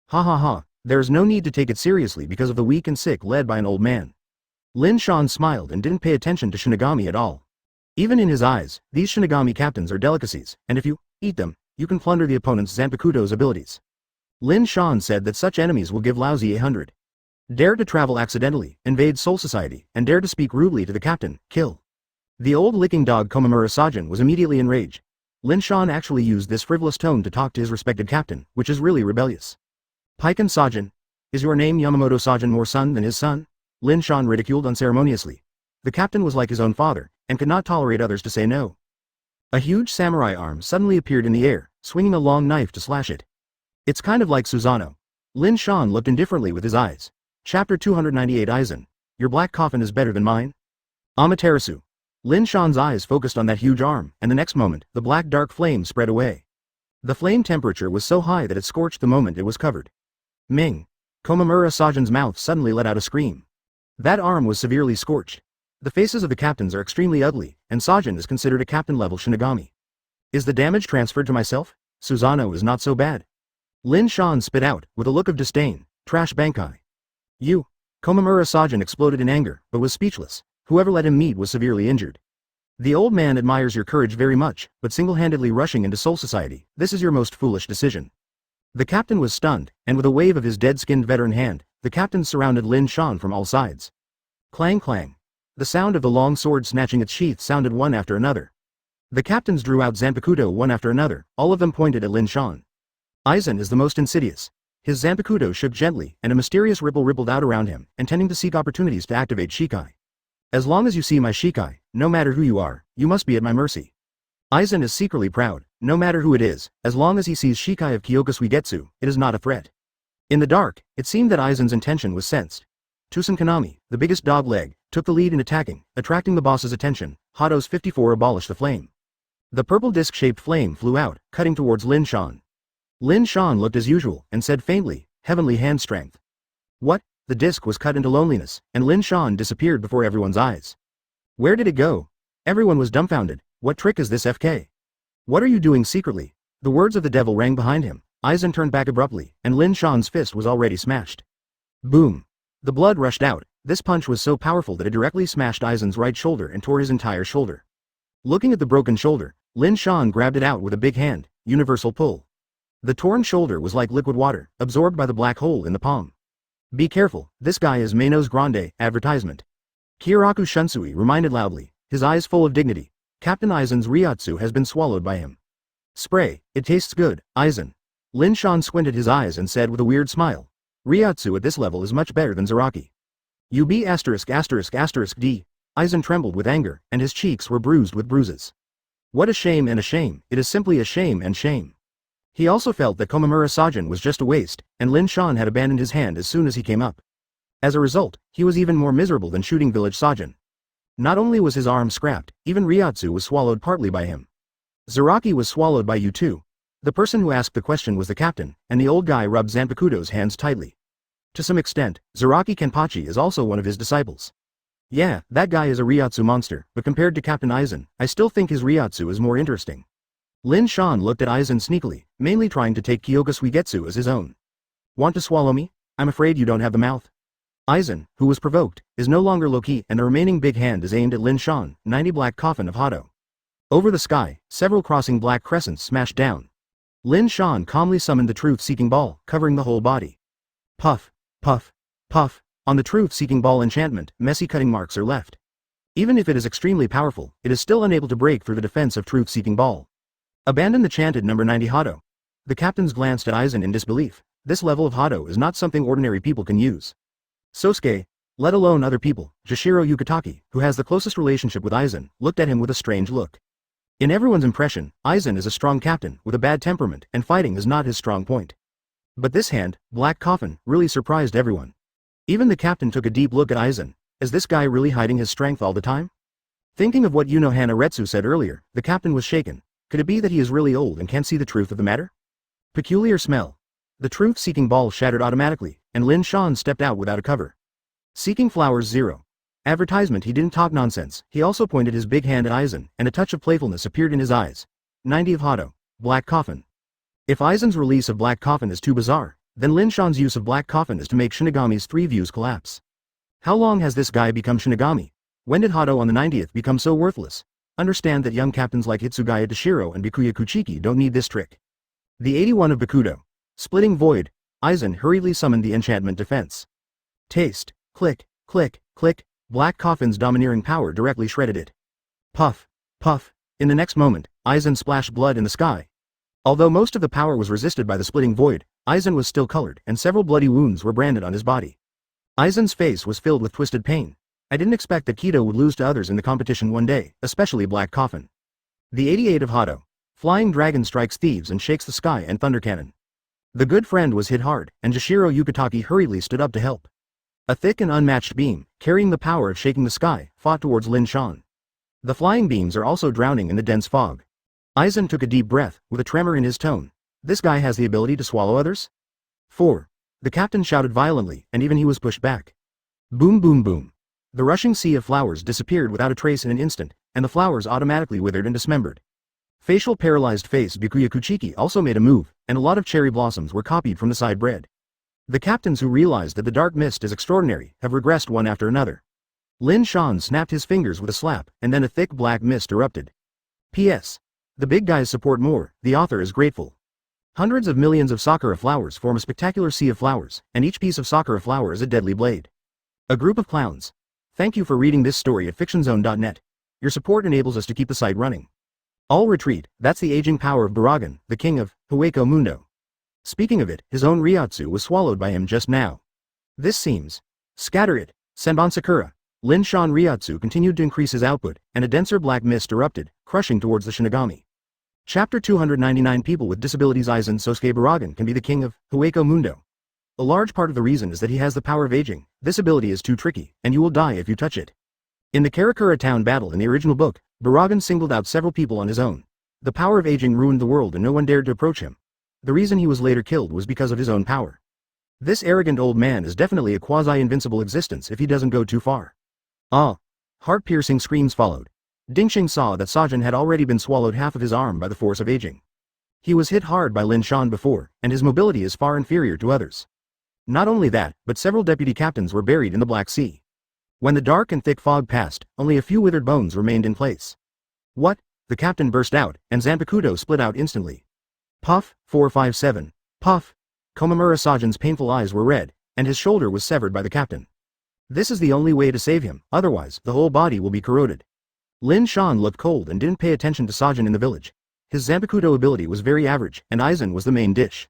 Ha ha ha, there is no need to take it seriously because of the weak and sick led by an old man. Lin Shan smiled and didn't pay attention to Shinigami at all. Even in his eyes, these Shinigami captains are delicacies, and if you eat them, you can plunder the opponent's Zanpakuto's abilities. Lin Shan said that such enemies will give lousy 100. Dare to travel accidentally, invade Soul Society, and dare to speak rudely to the captain, kill. The old licking dog Komamura Sajin was immediately enraged. Lin Shan actually used this frivolous tone to talk to his respected captain, which is really rebellious. Piken Sajin, is your name Yamamoto Sajin more son than his son? Lin Shan ridiculed unceremoniously. The captain was like his own father, and could not tolerate others to say no. A huge samurai arm suddenly appeared in the air, swinging a long knife to slash it. It's kind of like Susanoo. Lin Shan looked indifferently with his eyes. Chapter 298 Aizen. Your black coffin is better than mine? Amaterasu. Lin Shan's eyes focused on that huge arm, and the next moment, the black dark flame spread away. The flame temperature was so high that it scorched the moment it was covered. Ming. Komamura Sajin's mouth suddenly let out a scream. That arm was severely scorched. The faces of the captains are extremely ugly, and Sajin is considered a captain-level Shinigami. Is the damage transferred to myself? Susanoo is not so bad. Lin Shan spit out, with a look of disdain, trash Bankai. You. Komamura Sajin exploded in anger, but was speechless. Whoever let him meet was severely injured. The old man admires your courage very much, but single-handedly rushing into Soul Society, this is your most foolish decision. The captain was stunned, and with a wave of his dead-skinned veteran hand, the captains surrounded Lin Shan from all sides. Clang clang. The sound of the long sword snatching its sheath sounded one after another. The captains drew out Zanpakuto one after another, all of them pointed at Lin Shan. Aizen is the most insidious. His Zanpakuto shook gently, and a mysterious ripple rippled out around him, intending to seek opportunities to activate Shikai. As long as you see my Shikai, no matter who you are, you must be at my mercy. Aizen is secretly proud, no matter who it is, as long as he sees Shikai of Kyoka Suigetsu, it is not a threat. In the dark, it seemed that Aizen's intention was sensed. Tusen Kanami, the biggest dog leg, took the lead in attacking, attracting the boss's attention. Hado's 54 abolished the flame. The purple disc-shaped flame flew out, cutting towards Lin Shan. Lin Shan looked as usual, and said faintly, heavenly hand strength. What? The disc was cut into loneliness, and Lin Shan disappeared before everyone's eyes. Where did it go? Everyone was dumbfounded. What trick is this FK? What are you doing secretly? The words of the devil rang behind him. Aizen turned back abruptly, and Lin Shan's fist was already smashed. Boom. The blood rushed out. This punch was so powerful that it directly smashed Aizen's right shoulder and tore his entire shoulder. Looking at the broken shoulder, Lin Shan grabbed it out with a big hand, universal pull. The torn shoulder was like liquid water, absorbed by the black hole in the palm. Be careful, this guy is Manos Grande, advertisement. Kyoraku Shunsui reminded loudly, his eyes full of dignity. Captain Aizen's Ryotsu has been swallowed by him. Spray, it tastes good, Aizen. Lin Shan squinted his eyes and said with a weird smile. Ryotsu at this level is much better than Zaraki. UB*******D. Aizen trembled with anger, and his cheeks were bruised with bruises. What a shame and a shame, it is simply a shame and shame. He also felt that Komamura Sajin was just a waste, and Lin Shan had abandoned his hand as soon as he came up. As a result, he was even more miserable than shooting village Sajin. Not only was his arm scrapped, even Ryotsu was swallowed partly by him. Zaraki was swallowed by you too. The person who asked the question was the captain, and the old guy rubbed Zanpakuto's hands tightly. To some extent, Zaraki Kenpachi is also one of his disciples. Yeah, that guy is a Ryotsu monster, but compared to Captain Aizen, I still think his Ryotsu is more interesting. Lin Shan looked at Aizen sneakily, mainly trying to take Kyoka Suigetsu as his own. Want to swallow me? I'm afraid you don't have the mouth. Aizen, who was provoked, is no longer low-key, and the remaining big hand is aimed at Lin Shan, 90 black coffin of Hado. Over the sky, several crossing black crescents smashed down. Lin Shan calmly summoned the truth-seeking ball, covering the whole body. Puff, puff, puff. On the truth-seeking ball enchantment, messy cutting marks are left. Even if it is extremely powerful, it is still unable to break through the defense of truth-seeking ball. Abandon the chanted number 90 Hado. The captains glanced at Aizen in disbelief. This level of Hado is not something ordinary people can use. Sosuke, let alone other people, Jashiro Yukitaki, who has the closest relationship with Aizen, looked at him with a strange look. In everyone's impression, Aizen is a strong captain, with a bad temperament, and fighting is not his strong point. But this hand, Black Coffin, really surprised everyone. Even the captain took a deep look at Aizen. Is this guy really hiding his strength all the time? Thinking of what Yuno Hanaretsu said earlier, the captain was shaken. Could it be that he is really old and can't see the truth of the matter? Peculiar smell. The truth-seeking ball shattered automatically, and Lin Shan stepped out without a cover. Seeking flowers 0. Advertisement. He didn't talk nonsense, he also pointed his big hand at Aizen, and a touch of playfulness appeared in his eyes. 90 of Hado. Black Coffin. If Aizen's release of Black Coffin is too bizarre, then Lin Shan's use of Black Coffin is to make Shinigami's 3 views collapse. How long has this guy become Shinigami? When did Hado on the 90th become so worthless? Understand that young captains like Hitsugaya Deshiro and Bikuya Kuchiki don't need this trick. The 81 of Bakudo. Splitting Void. Aizen hurriedly summoned the enchantment defense. Taste. Click, click, click. Black Coffin's domineering power directly shredded it. Puff, puff. In the next moment, Aizen splashed blood in the sky. Although most of the power was resisted by the splitting void, Aizen was still colored and several bloody wounds were branded on his body. Aizen's face was filled with twisted pain. I didn't expect that Kido would lose to others in the competition one day, especially Black Coffin. The 88 of Hado. Flying Dragon strikes thieves and shakes the sky and thunder cannon. The good friend was hit hard, and Jashiro Yukitaki hurriedly stood up to help. A thick and unmatched beam, carrying the power of shaking the sky, fought towards Lin Shan. The flying beams are also drowning in the dense fog. Aizen took a deep breath, with a tremor in his tone. This guy has the ability to swallow others? 4. The captain shouted violently, and even he was pushed back. Boom boom boom. The rushing sea of flowers disappeared without a trace in an instant, and the flowers automatically withered and dismembered. Facial paralyzed face Bikuya Kuchiki also made a move, and a lot of cherry blossoms were copied from the side bread. The captains who realized that the dark mist is extraordinary have regressed one after another. Lin Shan snapped his fingers with a slap, and then a thick black mist erupted. P.S. The big guys support more, the author is grateful. Hundreds of millions of sakura flowers form a spectacular sea of flowers, and each piece of sakura flower is a deadly blade. A group of clowns. Thank you for reading this story at fictionzone.net. Your support enables us to keep the site running. All retreat, that's the aging power of Baragan, the king of Hueco Mundo. Speaking of it, his own Ryotsu was swallowed by him just now. This seems. Scatter it, Senbon Sakura. Lin Shan Ryotsu continued to increase his output, and a denser black mist erupted, crushing towards the Shinigami. Chapter 299 People with disabilities Aizen Sosuke Baragan can be the king of Hueco Mundo. A large part of the reason is that he has the power of aging. This ability is too tricky, and you will die if you touch it. In the Karakura town battle in the original book, Baragan singled out several people on his own. The power of aging ruined the world and no one dared to approach him. The reason he was later killed was because of his own power. This arrogant old man is definitely a quasi-invincible existence if he doesn't go too far. Ah! Heart-piercing screams followed. Dingxing saw that Sajin had already been swallowed half of his arm by the force of aging. He was hit hard by Lin Shan before, and his mobility is far inferior to others. Not only that, but several deputy captains were buried in the Black Sea. When the dark and thick fog passed, only a few withered bones remained in place. What? The captain burst out, and Zanpakuto split out instantly. Puff, 457. Puff. Komamura Sajin's painful eyes were red, and his shoulder was severed by the captain. This is the only way to save him, otherwise, the whole body will be corroded. Lin Shan looked cold and didn't pay attention to Sajin in the village. His Zanpakuto ability was very average, and Aizen was the main dish.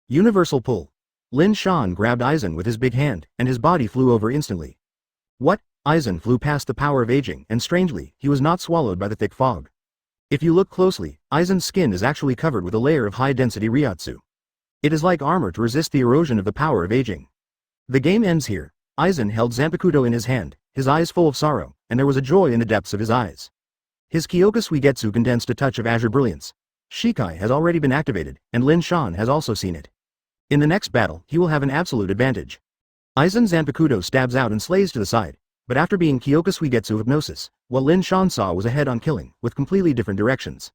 Universal pull. Lin Shan grabbed Aizen with his big hand, and his body flew over instantly. What? Aizen flew past the power of aging, and strangely, he was not swallowed by the thick fog. If you look closely, Aizen's skin is actually covered with a layer of high-density Ryotsu. It is like armor to resist the erosion of the power of aging. The game ends here. Aizen held Zanpakuto in his hand, his eyes full of sorrow, and there was a joy in the depths of his eyes. His Kyoka Suigetsu condensed a touch of azure brilliance. Shikai has already been activated, and Lin Shan has also seen it. In the next battle, he will have an absolute advantage. Aizen Zanpakuto stabs out and slays to the side, but after being Kyoka Suigetsu hypnosis, what Lin Shan saw was a head-on killing, with completely different directions.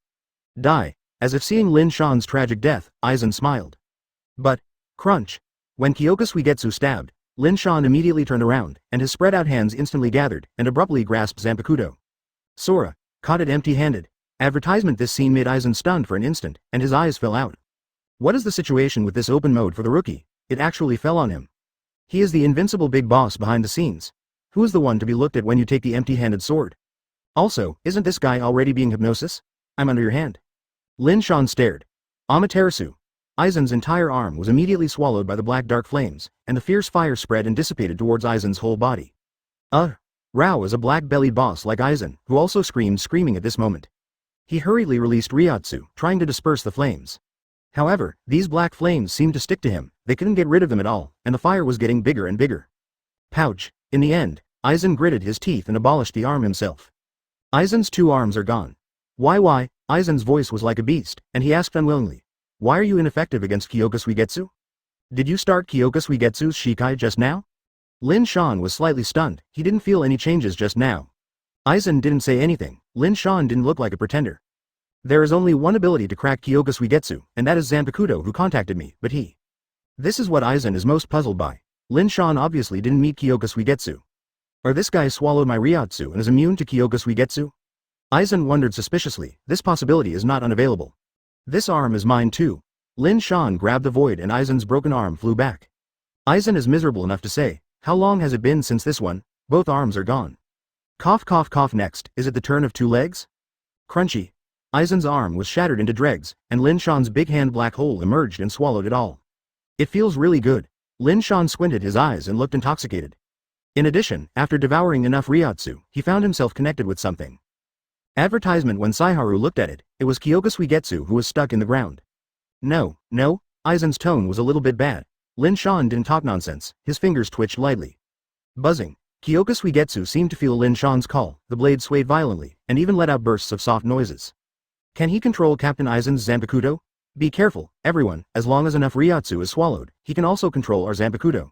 Die. As if seeing Lin Shan's tragic death, Aizen smiled. But, crunch. When Kyoka Suigetsu stabbed, Lin Shan immediately turned around, and his spread-out hands instantly gathered, and abruptly grasped Zanpakuto. Sora, caught it empty-handed. Advertisement. This scene made Aizen stunned for an instant, and his eyes fell out. What is the situation with this open mode for the rookie? It actually fell on him. He is the invincible big boss behind the scenes. Who is the one to be looked at when you take the empty-handed sword? Also, isn't this guy already being hypnosis? I'm under your hand. Lin Shan stared. Amaterasu. Aizen's entire arm was immediately swallowed by the black dark flames, and the fierce fire spread and dissipated towards Aizen's whole body. Rao is a black-bellied boss like Aizen, who also screamed screaming at this moment. He hurriedly released Ryotsu, trying to disperse the flames. However, these black flames seemed to stick to him, they couldn't get rid of them at all, and the fire was getting bigger and bigger. Pouch. In the end, Aizen gritted his teeth and abolished the arm himself. Aizen's 2 arms are gone. Why? Aizen's voice was like a beast, and he asked unwillingly. Why are you ineffective against Kyoka Suigetsu? Did you start Kyoka Suigetsu's Shikai just now? Lin Shan was slightly stunned, he didn't feel any changes just now. Aizen didn't say anything, Lin Shan didn't look like a pretender. There is only one ability to crack Kyoka Suigetsu, and that is Zanpakuto who contacted me, but he. This is what Aizen is most puzzled by. Lin Shan obviously didn't meet Kyoka Suigetsu. Or this guy swallowed my Ryotsu and is immune to Kyoga Suigetsu? Aizen wondered suspiciously, this possibility is not unavailable. This arm is mine too. Lin Shan grabbed the void and Aizen's broken arm flew back. Aizen is miserable enough to say, how long has it been since this one? Both arms are gone. Cough cough cough. Next, is it the turn of two legs? Crunchy. Aizen's arm was shattered into dregs, and Lin Shan's big hand black hole emerged and swallowed it all. It feels really good. Lin Shan squinted his eyes and looked intoxicated. In addition, after devouring enough Ryotsu, he found himself connected with something. Advertisement. When Saiharu looked at it, it was Kyoga Suigetsu who was stuck in the ground. No, Aizen's tone was a little bit bad. Lin Shan didn't talk nonsense, his fingers twitched lightly. Buzzing. Kyoga Suigetsu seemed to feel Lin Shan's call, the blade swayed violently, and even let out bursts of soft noises. Can he control Captain Aizen's Zanpakuto? Be careful, everyone, as long as enough Ryotsu is swallowed, he can also control our Zanpakuto.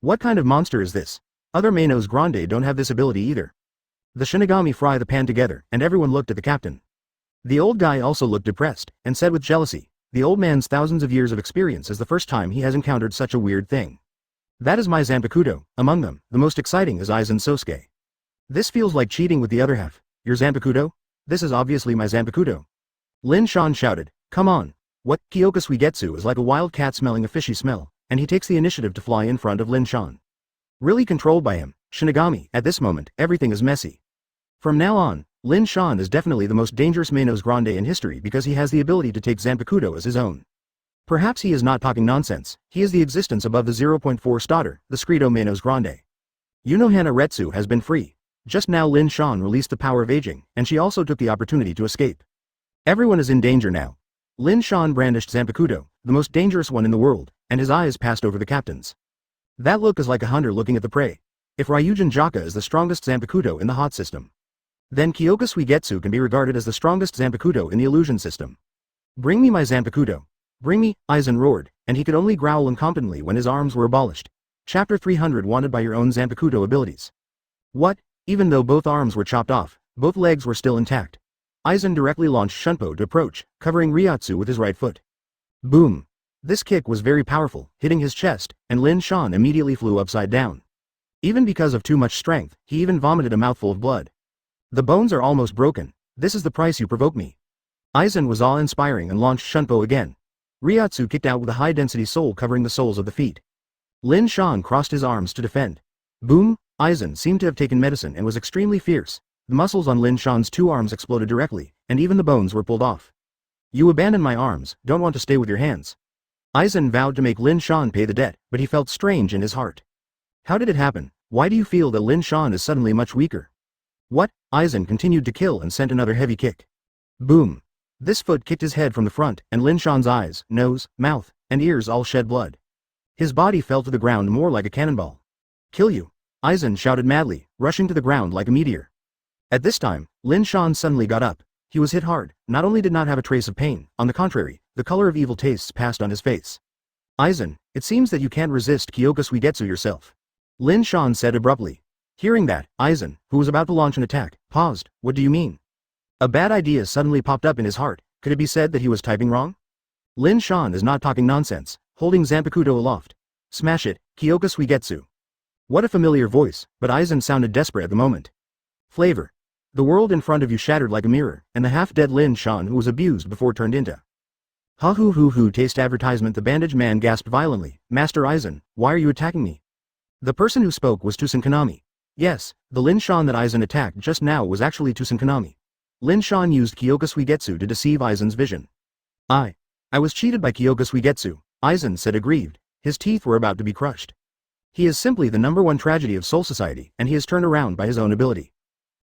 What kind of monster is this? Other Mainos Grande don't have this ability either. The Shinigami fry the pan together, and everyone looked at the captain. The old guy also looked depressed, and said with jealousy, the old man's thousands of years of experience is the first time he has encountered such a weird thing. That is my Zanpakuto. Among them, the most exciting is Aizen Sosuke. This feels like cheating with the other half. Your Zanpakuto? This is obviously my Zanpakuto. Lin Shan shouted, come on. What? Kyoga Suigetsu is like a wild cat smelling a fishy smell, and he takes the initiative to fly in front of Lin Shan. Really controlled by him, Shinigami. At this moment, everything is messy. From now on, Lin Shan is definitely the most dangerous Mainos Grande in history because he has the ability to take Zanpakuto as his own. Perhaps he is not talking nonsense, he is the existence above the 0.4 starter, the Scredo Mainos Grande. Unohana Retsu has been free. Just now Lin Shan released the power of aging, and she also took the opportunity to escape. Everyone is in danger now. Lin Shan brandished Zanpakuto, the most dangerous one in the world, and his eyes passed over the captain's. That look is like a hunter looking at the prey. If Ryujin Jaka is the strongest Zanpakuto in the hot system, then Kyoga Suigetsu can be regarded as the strongest Zanpakuto in the illusion system. Bring me my Zanpakuto. Bring me, Aizen roared, and he could only growl incompetently when his arms were abolished. Chapter 300 Wanted by your own Zanpakuto abilities. What? Even though both arms were chopped off, both legs were still intact. Aizen directly launched Shunpo to approach, covering Ryotsu with his right foot. Boom. This kick was very powerful, hitting his chest, and Lin Shan immediately flew upside down. Even because of too much strength, he even vomited a mouthful of blood. The bones are almost broken. This is the price you provoke me. Aizen was awe-inspiring and launched Shunpo again. Ryotsu kicked out with a high-density soul covering the soles of the feet. Lin Shan crossed his arms to defend. Boom! Aizen seemed to have taken medicine and was extremely fierce. The muscles on Lin Shan's two arms exploded directly, and even the bones were pulled off. You abandoned my arms, don't want to stay with your hands. Aizen vowed to make Lin Shan pay the debt, but he felt strange in his heart. How did it happen? Why do you feel that Lin Shan is suddenly much weaker? What? Aizen continued to kill and sent another heavy kick. Boom. This foot kicked his head from the front, and Lin Shan's eyes, nose, mouth, and ears all shed blood. His body fell to the ground more like a cannonball. Kill you! Aizen shouted madly, rushing to the ground like a meteor. At this time, Lin Shan suddenly got up. He was hit hard, not only did not have a trace of pain, on the contrary, the color of evil tastes passed on his face. Aizen, it seems that you can't resist Kyoga Suigetsu yourself. Lin Shan said abruptly. Hearing that, Aizen, who was about to launch an attack, paused. What do you mean? A bad idea suddenly popped up in his heart. Could it be said that he was typing wrong? Lin Shan is not talking nonsense, holding Zanpakuto aloft. Smash it, Kyoga Suigetsu. What a familiar voice, but Aizen sounded desperate at the moment. Flavor. The world in front of you shattered like a mirror, and the half-dead Lin Shan who was abused before turned into. Ha hoo hoo hoo taste advertisement. The bandaged man gasped violently. Master Aizen, why are you attacking me? The person who spoke was Tusen Kanami. Yes, the Lin Shan that Aizen attacked just now was actually Tusen Kanami. Lin Shan used Kyoga Suigetsu to deceive Aizen's vision. I was cheated by Kyoga Suigetsu, Aizen said aggrieved. His teeth were about to be crushed. He is simply the #1 tragedy of Soul Society, and he is turned around by his own ability.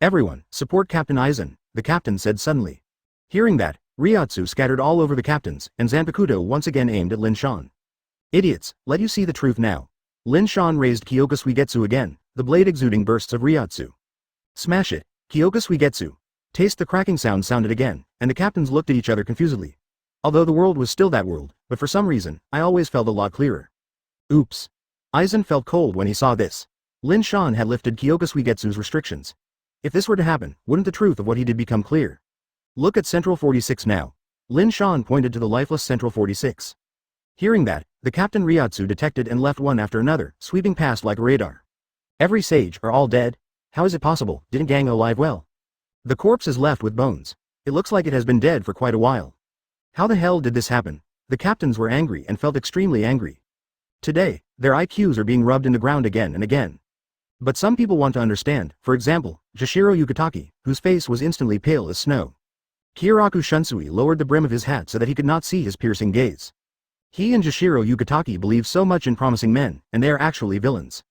Everyone, support Captain Aizen, the captain said suddenly. Hearing that, Ryotsu scattered all over the captains, and Zanpakuto once again aimed at Lin Shan. Idiots, let you see the truth now. Lin Shan raised Kyoga Suigetsu again, the blade exuding bursts of Ryotsu. Smash it, Kyoga Suigetsu. Taste. The cracking sound sounded again, and the captains looked at each other confusedly. Although the world was still that world, but for some reason, I always felt a lot clearer. Oops. Aizen felt cold when he saw this. Lin Shan had lifted Kyoga Suigetsu's restrictions. If this were to happen, wouldn't the truth of what he did become clear? Look at Central 46 now. Lin Shan pointed to the lifeless Central 46. Hearing that, the Captain Ryotsu detected and left one after another, sweeping past like a radar. Every sage are all dead? How is it possible? Didn't Gang alive well? The corpse is left with bones. It looks like it has been dead for quite a while. How the hell did this happen? The captains were angry and felt extremely angry. Today, their IQs are being rubbed in the ground again and again. But some people want to understand, for example, Jashiro Yukitake, whose face was instantly pale as snow. Kyoraku Shunsui lowered the brim of his hat so that he could not see his piercing gaze. He and Jashiro Yukitake believe so much in promising men, and they are actually villains.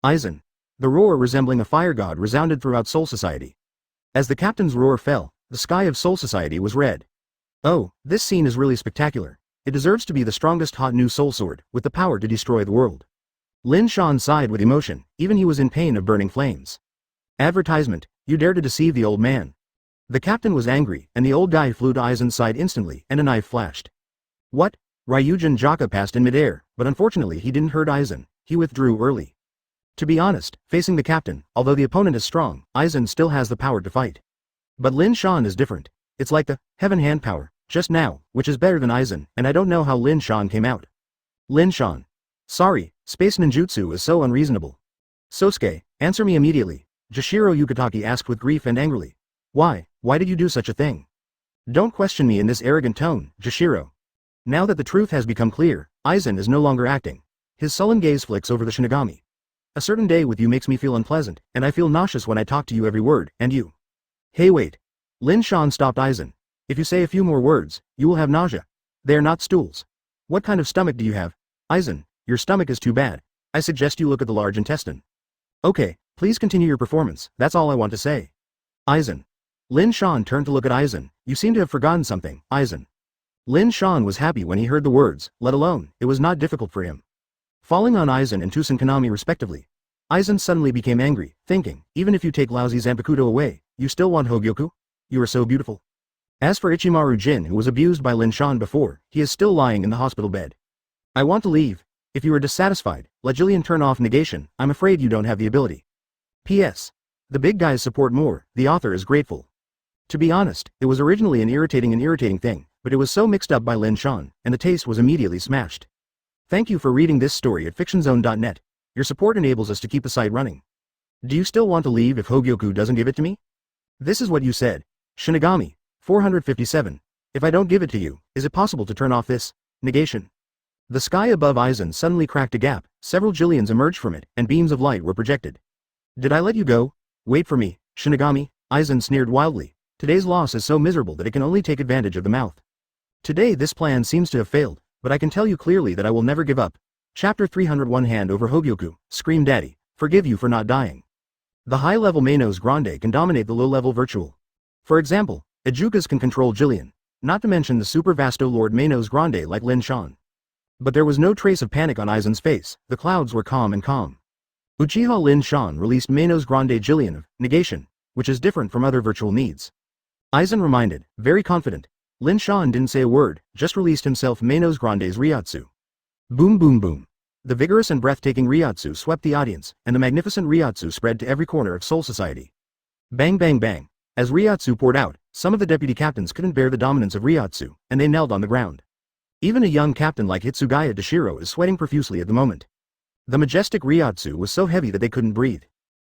Aizen. The roar resembling a fire god resounded throughout Soul Society. As the captain's roar fell, the sky of Soul Society was red. Oh, this scene is really spectacular. It deserves to be the strongest hot new soul sword, with the power to destroy the world. Lin Shan sighed with emotion, even he was in pain of burning flames. Advertisement, you dare to deceive the old man. The captain was angry, and the old guy flew to Aizen's side instantly, and a knife flashed. What? Ryujin Jaka passed in midair, but unfortunately he didn't hurt Aizen, he withdrew early. To be honest, facing the captain, although the opponent is strong, Aizen still has the power to fight. But Lin Shan is different. It's like the heaven hand power, just now, which is better than Aizen, and I don't know how Lin Shan came out. Lin Shan. Sorry, space ninjutsu is so unreasonable. Sosuke, answer me immediately, Jashiro Yukitake asked with grief and angrily. Why did you do such a thing? Don't question me in this arrogant tone, Jashiro. Now that the truth has become clear, Aizen is no longer acting. His sullen gaze flicks over the Shinigami. A certain day with you makes me feel unpleasant, and I feel nauseous when I talk to you every word, and you. Hey wait. Lin Shan stopped Aizen. If you say a few more words, you will have nausea. They are not stools. What kind of stomach do you have? Aizen, your stomach is too bad. I suggest you look at the large intestine. Okay, please continue your performance, that's all I want to say. Aizen. Lin Shan turned to look at Aizen. You seem to have forgotten something, Aizen. Lin Shan was happy when he heard the words, let alone, it was not difficult for him. Falling on Aizen and Tusen Kanami respectively. Aizen suddenly became angry, thinking, even if you take lousy Zanpakuto away, you still want Hogyoku? You are so beautiful. As for Ichimaru Jin who was abused by Lin Shan before, he is still lying in the hospital bed. I want to leave. If you are dissatisfied, let Jillian turn off negation, I'm afraid you don't have the ability. P.S. The big guys support more, the author is grateful. To be honest, it was originally an irritating thing, but it was so mixed up by Lin Shan, and the taste was immediately smashed. Thank you for reading this story at fictionzone.net. Your support enables us to keep the site running. Do you still want to leave if Hogyoku doesn't give it to me? This is what you said. Shinigami, 457. If I don't give it to you, is it possible to turn off this negation? The sky above Aizen suddenly cracked a gap, several Jillians emerged from it, and beams of light were projected. Did I let you go? Wait for me, Shinigami, Aizen sneered wildly. Today's loss is so miserable that it can only take advantage of the mouth. Today this plan seems to have failed, but I can tell you clearly that I will never give up. Chapter 301 Hand over Hogyoku, scream Daddy, forgive you for not dying. The high-level Manos Grande can dominate the low-level virtual. For example, Ejukas can control Jillian, not to mention the super vasto Lord Manos Grande like Lin Shan. But there was no trace of panic on Aizen's face, the clouds were calm and calm. Uchiha Lin Shan released Manos Grande Jillian of negation, which is different from other virtual needs. Aizen reminded, very confident. Lin Shan didn't say a word, just released himself Manos Grande's Ryatsu. Boom boom boom. The vigorous and breathtaking Ryatsu swept the audience, and the magnificent Ryatsu spread to every corner of Soul Society. Bang bang bang. As Ryatsu poured out, some of the deputy captains couldn't bear the dominance of Ryatsu, and they knelt on the ground. Even a young captain like Hitsugaya Dashiro is sweating profusely at the moment. The majestic Ryatsu was so heavy that they couldn't breathe.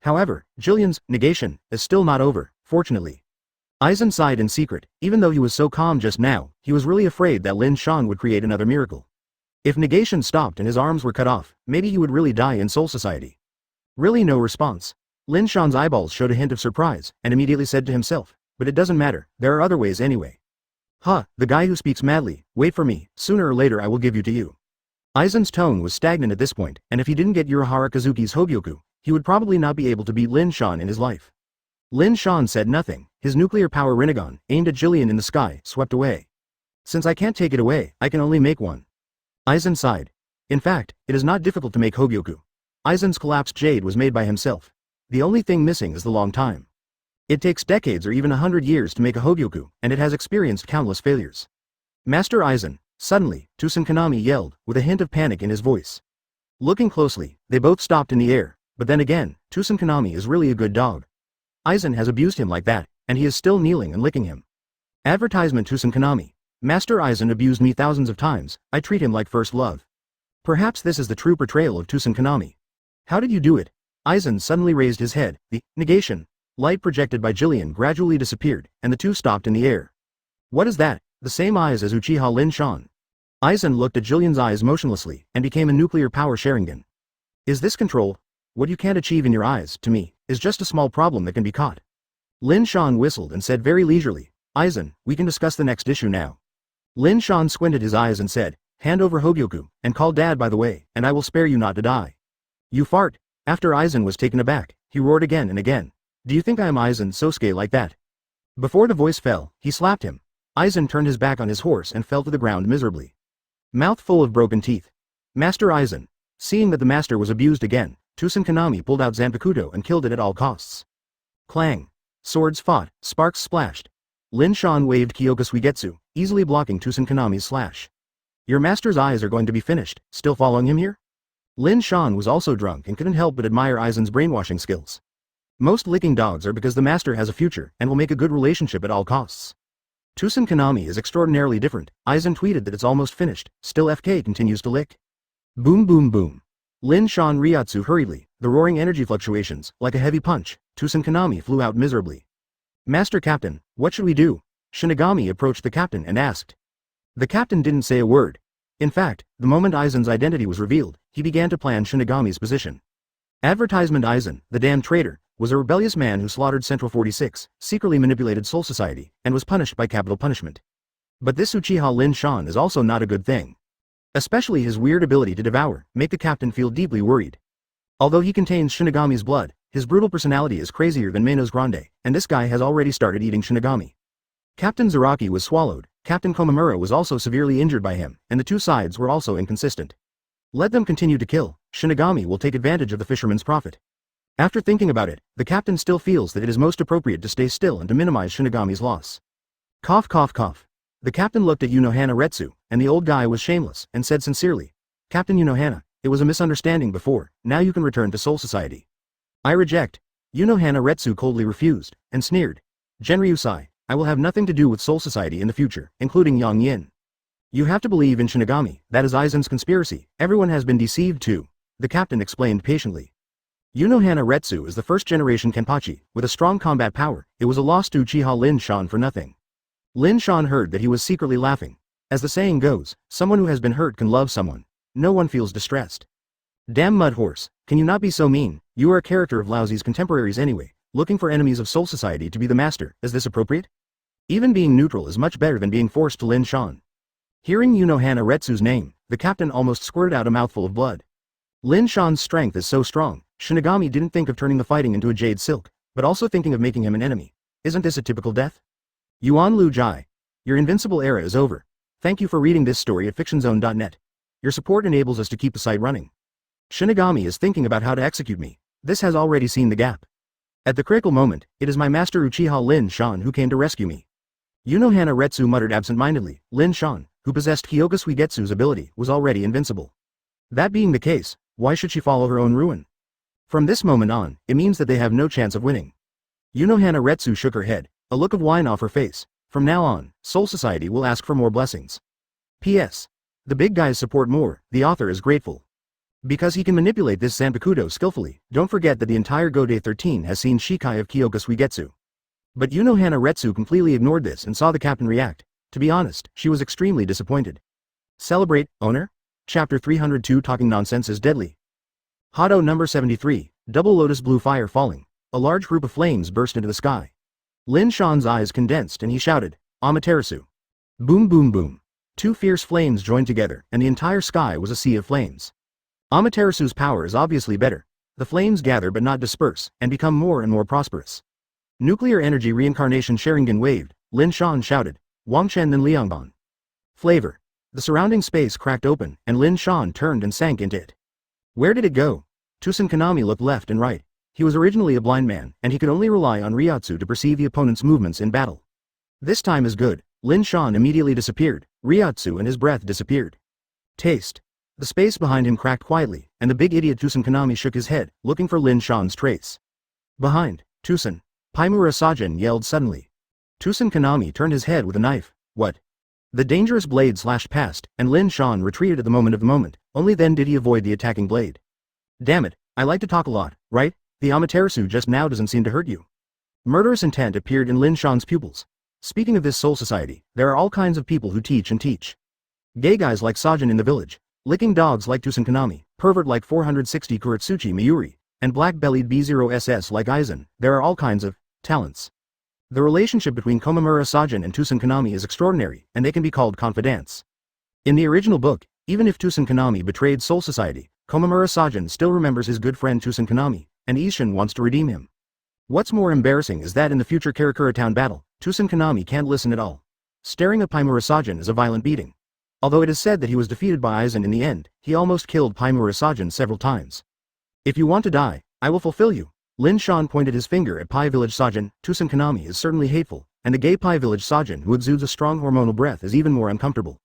However, Jillian's negation is still not over, fortunately. Aizen sighed in secret, even though he was so calm just now, he was really afraid that Lin Shan would create another miracle. If negation stopped and his arms were cut off, maybe he would really die in Soul Society. Really no response. Lin Shan's eyeballs showed a hint of surprise, and immediately said to himself, but it doesn't matter, there are other ways anyway. Huh, the guy who speaks madly, wait for me, sooner or later I will give you to you. Aizen's tone was stagnant at this point, and if he didn't get Urahara Kazuki's Hogyoku, he would probably not be able to beat Lin Shan in his life. Lin Shan said nothing, his nuclear power Rinnegan, aimed at Jillian in the sky, swept away. Since I can't take it away, I can only make one. Aizen sighed. In fact, it is not difficult to make Hogyoku. Aizen's collapsed jade was made by himself. The only thing missing is the long time. It takes decades or even 100 years to make a Hogyoku, and it has experienced countless failures. Master Aizen, suddenly, Tusen Kanami yelled, with a hint of panic in his voice. Looking closely, they both stopped in the air, but then again, Tusen Kanami is really a good dog. Aizen has abused him like that, and he is still kneeling and licking him. Advertisement Tusen Kanami. Master Aizen abused me thousands of times, I treat him like first love. Perhaps this is the true portrayal of Tusen Kanami. How did you do it? Aizen suddenly raised his head. The negation light projected by Jillian gradually disappeared, and the two stopped in the air. What is that? The same eyes as Uchiha Lin Shan. Aizen looked at Jillian's eyes motionlessly, and became a nuclear power Sharingan. Is this control? What you can't achieve in your eyes, to me, is just a small problem that can be caught. Lin Shan whistled and said very leisurely, Aizen, we can discuss the next issue now. Lin Shan squinted his eyes and said, hand over Hogyoku, and call Dad by the way, and I will spare you not to die. You fart. After Aizen was taken aback, he roared again and again. Do you think I am Aizen Sosuke like that? Before the voice fell, he slapped him. Aizen turned his back on his horse and fell to the ground miserably. Mouth full of broken teeth. Master Aizen. Seeing that the master was abused again, Tusen Kanami pulled out Zanpakuto and killed it at all costs. Clang. Swords fought, sparks splashed. Lin Shan waved Kyoka Suigetsu, easily blocking Tusen Kanami's slash. Your master's eyes are going to be finished, still following him here? Lin Shan was also drunk and couldn't help but admire Aizen's brainwashing skills. Most licking dogs are because the master has a future and will make a good relationship at all costs. Tusen Kanami is extraordinarily different. Aizen tweeted that it's almost finished, still FK continues to lick. Boom boom boom. Lin Shan Ryatsu hurriedly, the roaring energy fluctuations, like a heavy punch. Tusen Kanami flew out miserably. Master Captain, what should we do? Shinigami approached the captain and asked. The captain didn't say a word. In fact, the moment Aizen's identity was revealed, he began to plan Shinigami's position. Advertisement Aizen, the damned traitor, was a rebellious man who slaughtered Central 46, secretly manipulated Soul Society, and was punished by capital punishment. But this Uchiha Lin Shan is also not a good thing. Especially his weird ability to devour, make the captain feel deeply worried. Although he contains Shinigami's blood, his brutal personality is crazier than Menos Grande, and this guy has already started eating Shinigami. Captain Zaraki was swallowed, Captain Komamura was also severely injured by him, and the two sides were also inconsistent. Let them continue to kill, Shinigami will take advantage of the fisherman's profit. After thinking about it, the captain still feels that it is most appropriate to stay still and to minimize Shinigami's loss. Cough cough cough. The captain looked at Unohana Retsu, and the old guy was shameless, and said sincerely, Captain Unohana, it was a misunderstanding before, now you can return to Soul Society. I reject. Unohana Retsu coldly refused, and sneered. Genryusai, I will have nothing to do with Soul Society in the future, including Yang Yin. You have to believe in Shinigami, that is Aizen's conspiracy, everyone has been deceived too, the captain explained patiently. Unohana Retsu is the first-generation Kenpachi, with a strong combat power, it was a loss to Uchiha Lin Shan for nothing. Lin Shan heard that he was secretly laughing. As the saying goes, someone who has been hurt can love someone. No one feels distressed. Damn mud horse, can you not be so mean, you are a character of Laozi's contemporaries anyway, looking for enemies of Soul Society to be the master, is this appropriate? Even being neutral is much better than being forced to Lin Shan. Hearing Unohana Retsu's name, the captain almost squirted out a mouthful of blood. Lin Shan's strength is so strong, Shinigami didn't think of turning the fighting into a jade silk, but also thinking of making him an enemy. Isn't this a typical death? Yuan Lu Jai. Your invincible era is over. Thank you for reading this story at fictionzone.net. Your support enables us to keep the site running. Shinigami is thinking about how to execute me. This has already seen the gap. At the critical moment, it is my master Uchiha Lin Shan who came to rescue me. Unohana Retsu muttered absent-mindedly. Lin Shan, who possessed Kyoka Suigetsu's ability, was already invincible. That being the case, why should she follow her own ruin? From this moment on, it means that they have no chance of winning. Unohana Retsu shook her head, a look of wine off her face. From now on, Soul Society will ask for more blessings. P.S. The big guys support more, the author is grateful. Because he can manipulate this Zanpakuto skillfully, don't forget that the entire Gode 13 has seen Shikai of Kyoka Suigetsu. But Unohana Retsu completely ignored this and saw the captain react. To be honest, she was extremely disappointed. Celebrate, owner? Chapter 302 Talking Nonsense is Deadly. Hado number 73, Double Lotus Blue Fire Falling. A large group of flames burst into the sky. Lin Shan's eyes condensed and he shouted, Amaterasu. Boom boom boom. Two fierce flames joined together, and the entire sky was a sea of flames. Amaterasu's power is obviously better. The flames gather but not disperse, and become more and more prosperous. Nuclear energy reincarnation Sharingan waved, Lin Shan shouted, Wangchen then Liangban. Flavor. The surrounding space cracked open, and Lin Shan turned and sank into it. Where did it go? Tusen Kanami looked left and right. He was originally a blind man, and he could only rely on Ryatsu to perceive the opponent's movements in battle. This time is good. Lin Shan immediately disappeared, Ryatsu and his breath disappeared. Taste. The space behind him cracked quietly, and the big idiot Tusen Kanami shook his head, looking for Lin Shan's trace. Behind, Tusen. Paimura Sajin yelled suddenly. Tusen Kanami turned his head with a knife. What? The dangerous blade slashed past, and Lin Shan retreated at the moment, only then did he avoid the attacking blade. Damn it, I like to talk a lot, right? The Amaterasu just now doesn't seem to hurt you. Murderous intent appeared in Lin Shan's pupils. Speaking of this soul society, there are all kinds of people who teach and teach. Gay guys like Sajin in the village, licking dogs like Tusen Kanami, pervert like 460 Kuretsuchi Mayuri, and black-bellied B0SS like Aizen. There are all kinds of talents. The relationship between Komamura Sajin and Tusen Kanami is extraordinary, and they can be called confidants. In the original book, even if Tusen Kanami betrayed Soul Society, Komamura Sajin still remembers his good friend Tusen Kanami, and Ishin wants to redeem him. What's more embarrassing is that in the future Karakura Town battle, Tusen Kanami can't listen at all. Staring at Paimura Sajin is a violent beating. Although it is said that he was defeated by Aizen in the end, he almost killed Paimura Sajin several times. If you want to die, I will fulfill you. Lin Shan pointed his finger at Pai Village Sajin. Tusen Kanami is certainly hateful, and the gay Pai Village Sajin who exudes a strong hormonal breath is even more uncomfortable.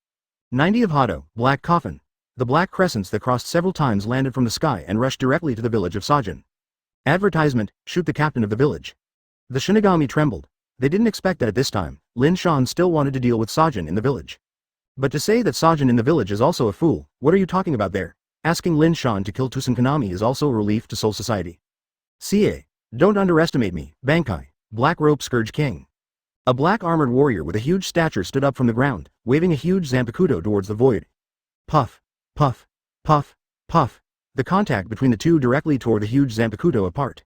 90 of Hado, Black Coffin. The black crescents that crossed several times landed from the sky and rushed directly to the village of Sajin. Advertisement, shoot the captain of the village. The Shinigami trembled. They didn't expect that at this time, Lin Shan still wanted to deal with Sajin in the village. But to say that Sajin in the village is also a fool, what are you talking about there? Asking Lin Shan to kill Tusen Kanami is also a relief to Soul Society. CA. Don't underestimate me, Bankai, Black Rope Scourge King. A black armored warrior with a huge stature stood up from the ground, waving a huge Zanpakuto towards the void. Puff, puff, puff, puff. The contact between the two directly tore the huge Zanpakuto apart.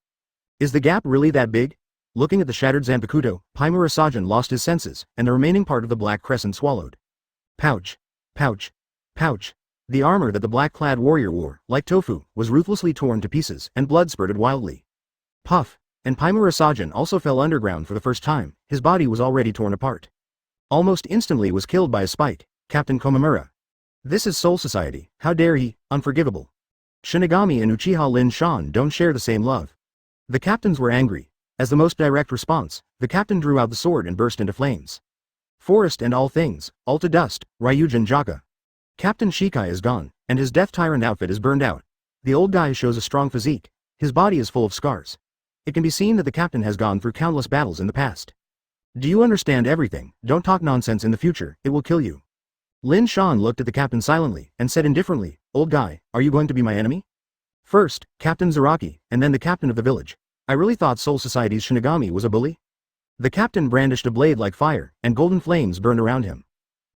Is the gap really that big? Looking at the shattered Zanpakuto, Paimura Sajin lost his senses, and the remaining part of the black crescent swallowed. Pouch, pouch, pouch. The armor that the black-clad warrior wore, like tofu, was ruthlessly torn to pieces, and blood spurted wildly. Puff, and Paimura Sajin also fell underground for the first time. His body was already torn apart. Almost instantly was killed by a spike, Captain Komamura. This is Soul Society, how dare he, unforgivable. Shinigami and Uchiha Lin Shan don't share the same love. The captains were angry. As the most direct response, the captain drew out the sword and burst into flames. Forest and all things, all to dust, Ryujin Jaka. Captain Shikai is gone, and his Death Tyrant outfit is burned out. The old guy shows a strong physique. His body is full of scars. It can be seen that the captain has gone through countless battles in the past. Do you understand everything? Don't talk nonsense in the future, it will kill you. Lin Shan looked at the captain silently, and said indifferently, Old guy, are you going to be my enemy? First, Captain Zaraki, and then the captain of the village. I really thought Soul Society's Shinigami was a bully. The captain brandished a blade like fire, and golden flames burned around him.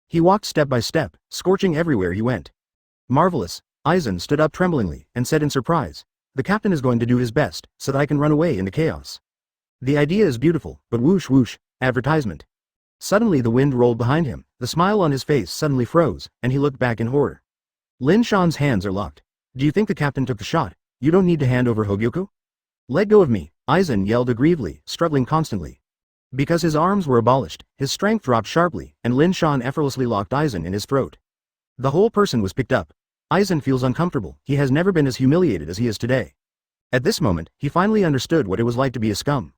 He walked step by step, scorching everywhere he went. Marvelous. Aizen stood up tremblingly, and said in surprise, the captain is going to do his best, so that I can run away in the chaos. The idea is beautiful, but whoosh whoosh, advertisement. Suddenly the wind rolled behind him, the smile on his face suddenly froze, and he looked back in horror. Lin Shan's hands are locked. Do you think the captain took the shot? You don't need to hand over Hogyoku? Let go of me, Aizen yelled aggrievedly, struggling constantly. Because his arms were abolished, his strength dropped sharply, and Lin Shan effortlessly locked Aizen in his throat. The whole person was picked up. Aizen feels uncomfortable. He has never been as humiliated as he is today. At this moment, he finally understood what it was like to be a scum.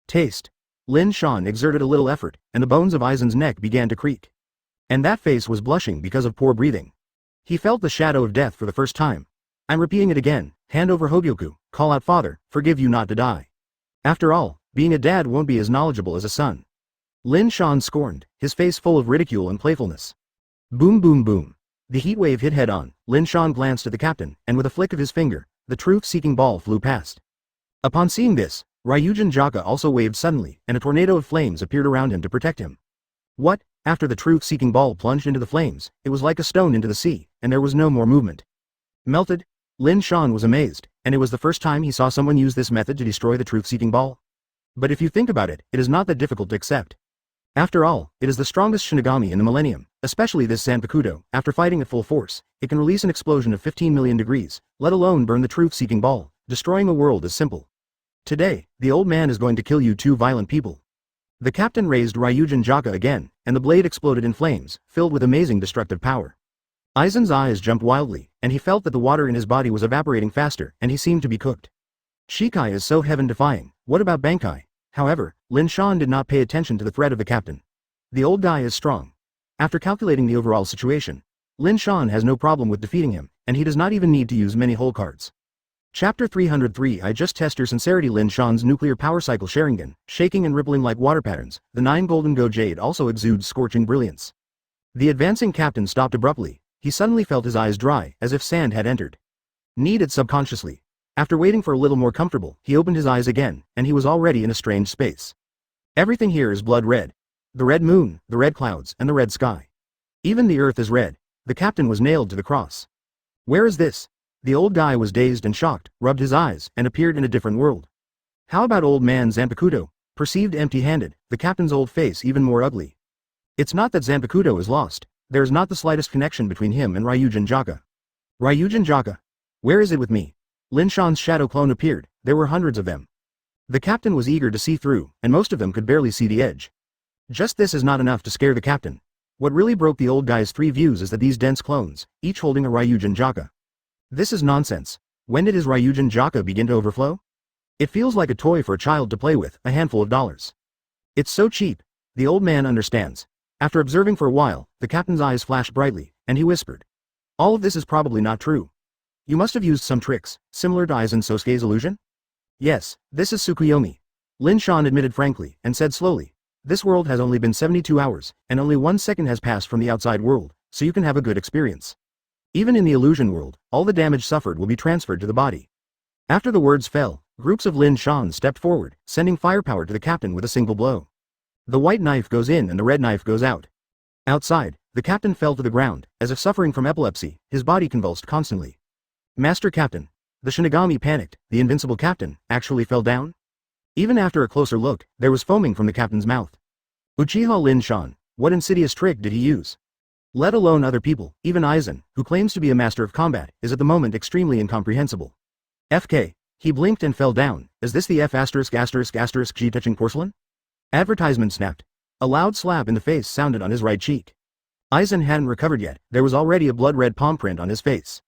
Taste. Lin Shan exerted a little effort, and the bones of Aizen's neck began to creak. And that face was blushing because of poor breathing. He felt the shadow of death for the first time. I'm repeating it again, hand over Hogyoku, call out father, forgive you not to die. After all, being a dad won't be as knowledgeable as a son. Lin Shan scorned, his face full of ridicule and playfulness. Boom boom boom. The heat wave hit head on. Lin Shan glanced at the captain, and with a flick of his finger, the truth-seeking ball flew past. Upon seeing this, Ryujin Jaka also waved suddenly, and a tornado of flames appeared around him to protect him. What? After the truth-seeking ball plunged into the flames, it was like a stone into the sea, and there was no more movement. Melted? Lin Shan was amazed, and it was the first time he saw someone use this method to destroy the truth-seeking ball. But if you think about it, it is not that difficult to accept. After all, it is the strongest Shinigami in the millennium, especially this Zanpakuto. After fighting at full force, it can release an explosion of 15 million degrees, let alone burn the truth-seeking ball. Destroying a world is simple. Today, the old man is going to kill you two violent people. The captain raised Ryujin Jaka again, and the blade exploded in flames, filled with amazing destructive power. Aizen's eyes jumped wildly, and he felt that the water in his body was evaporating faster, and he seemed to be cooked. Shikai is so heaven-defying. What about Bankai? However, Lin Shan did not pay attention to the threat of the captain. The old guy is strong. After calculating the overall situation, Lin Shan has no problem with defeating him, and he does not even need to use many whole cards. Chapter 303 I just test your sincerity. Lin Shan's nuclear power cycle Sharingan, shaking and rippling like water patterns, the 9 golden go jade also exudes scorching brilliance. The advancing captain stopped abruptly. He suddenly felt his eyes dry, as if sand had entered. Kneaded subconsciously. After waiting for a little more comfortable, he opened his eyes again, and he was already in a strange space. Everything here is blood red. The red moon, the red clouds, and the red sky. Even the earth is red. The captain was nailed to the cross. Where is this? The old guy was dazed and shocked, rubbed his eyes, and appeared in a different world. How about old man Zanpakuto? Perceived empty-handed, the captain's old face even more ugly. It's not that Zanpakuto is lost. There is not the slightest connection between him and Ryujin Jaka. Ryujin Jaka? Where is it with me? Lin Shan's shadow clone appeared. There were hundreds of them. The captain was eager to see through, and most of them could barely see the edge. Just this is not enough to scare the captain. What really broke the old guy's three views is that these dense clones, each holding a Ryujin Jaka. This is nonsense. When did his Ryujin Jaka begin to overflow? It feels like a toy for a child to play with, a handful of dollars. It's so cheap. The old man understands. After observing for a while, the captain's eyes flashed brightly, and he whispered. All of this is probably not true. You must have used some tricks, similar to Aizen Sosuke's illusion? Yes, this is Tsukuyomi. Lin Shan admitted frankly, and said slowly. This world has only been 72 hours, and only 1 second has passed from the outside world, so you can have a good experience. Even in the illusion world, all the damage suffered will be transferred to the body. After the words fell, groups of Lin Shan stepped forward, sending firepower to the captain with a single blow. The white knife goes in and the red knife goes out. Outside, the captain fell to the ground, as if suffering from epilepsy, his body convulsed constantly. Master Captain. The Shinigami panicked. The invincible captain actually fell down? Even after a closer look, there was foaming from the captain's mouth. Uchiha Lin Shan, what insidious trick did he use? Let alone other people, even Aizen, who claims to be a master of combat, is at the moment extremely incomprehensible. FK. He blinked and fell down. Is this the G touching porcelain? Advertisement snapped. A loud slap in the face sounded on his right cheek. Aizen hadn't recovered yet. There was already a blood-red palm print on his face.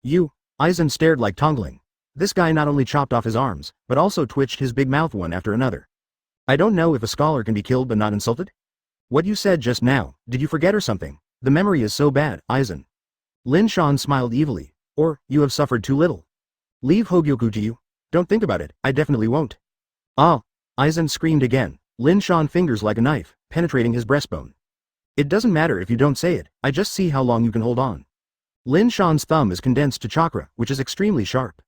You. Aizen stared like Tongling. This guy not only chopped off his arms, but also twitched his big mouth one after another. I don't know if a scholar can be killed but not insulted? What you said just now, did you forget or something? The memory is so bad, Aizen. Lin Shan smiled evilly. Or, you have suffered too little. Leave Hogyoku to you. Don't think about it, I definitely won't. Ah! Aizen screamed again. Lin Shan fingers like a knife, penetrating his breastbone. It doesn't matter if you don't say it, I just see how long you can hold on. Lin Shan's thumb is condensed to chakra, which is extremely sharp.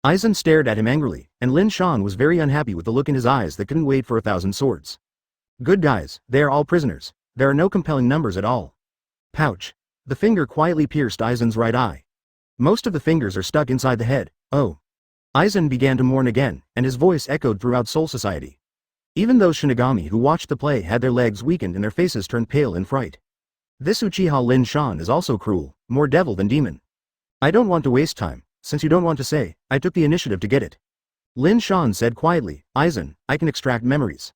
Aizen stared at him angrily, and Lin Shan was very unhappy with the look in his eyes that couldn't wait for 1,000 swords. Good guys, they are all prisoners. There are no compelling numbers at all. Pouch. The finger quietly pierced Aizen's right eye. Most of the fingers are stuck inside the head. Oh. Aizen began to mourn again, and his voice echoed throughout Soul Society. Even those Shinigami who watched the play had their legs weakened and their faces turned pale in fright. This Uchiha Lin Shan is also cruel, more devil than demon. I don't want to waste time, since you don't want to say, I took the initiative to get it. Lin Shan said quietly, Aizen, I can extract memories.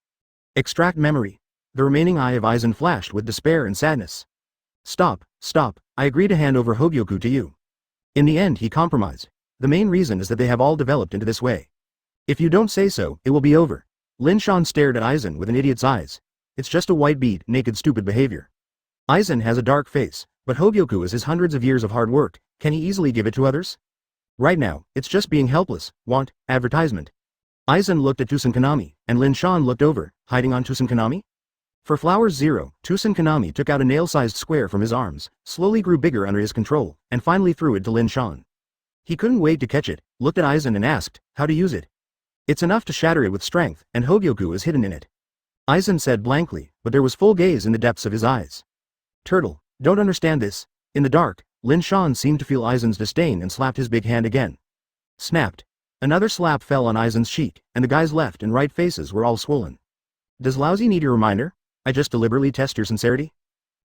Extract memory? The remaining eye of Aizen flashed with despair and sadness. Stop, I agree to hand over Hogyoku to you. In the end he compromised. The main reason is that they have all developed into this way. If you don't say so, it will be over. Lin Shan stared at Aizen with an idiot's eyes. It's just a white beat, naked stupid behavior. Aizen has a dark face, but Hogyoku is his hundreds of years of hard work. Can he easily give it to others? Right now, it's just being helpless, want, advertisement. Aizen looked at Tsusanoo, and Lin Shan looked over, hiding on Tsusanoo? For Flowers 0, Tsusanoo took out a nail-sized square from his arms, slowly grew bigger under his control, and finally threw it to Lin Shan. He couldn't wait to catch it, looked at Aizen and asked, how to use it? It's enough to shatter it with strength, and Hogyoku is hidden in it. Aizen said blankly, but there was full gaze in the depths of his eyes. Turtle, don't understand this. In the dark, Lin Shan seemed to feel Aizen's disdain and slapped his big hand again. Snapped. Another slap fell on Aizen's cheek, and the guy's left and right faces were all swollen. Does Lousy need a reminder? I just deliberately test your sincerity?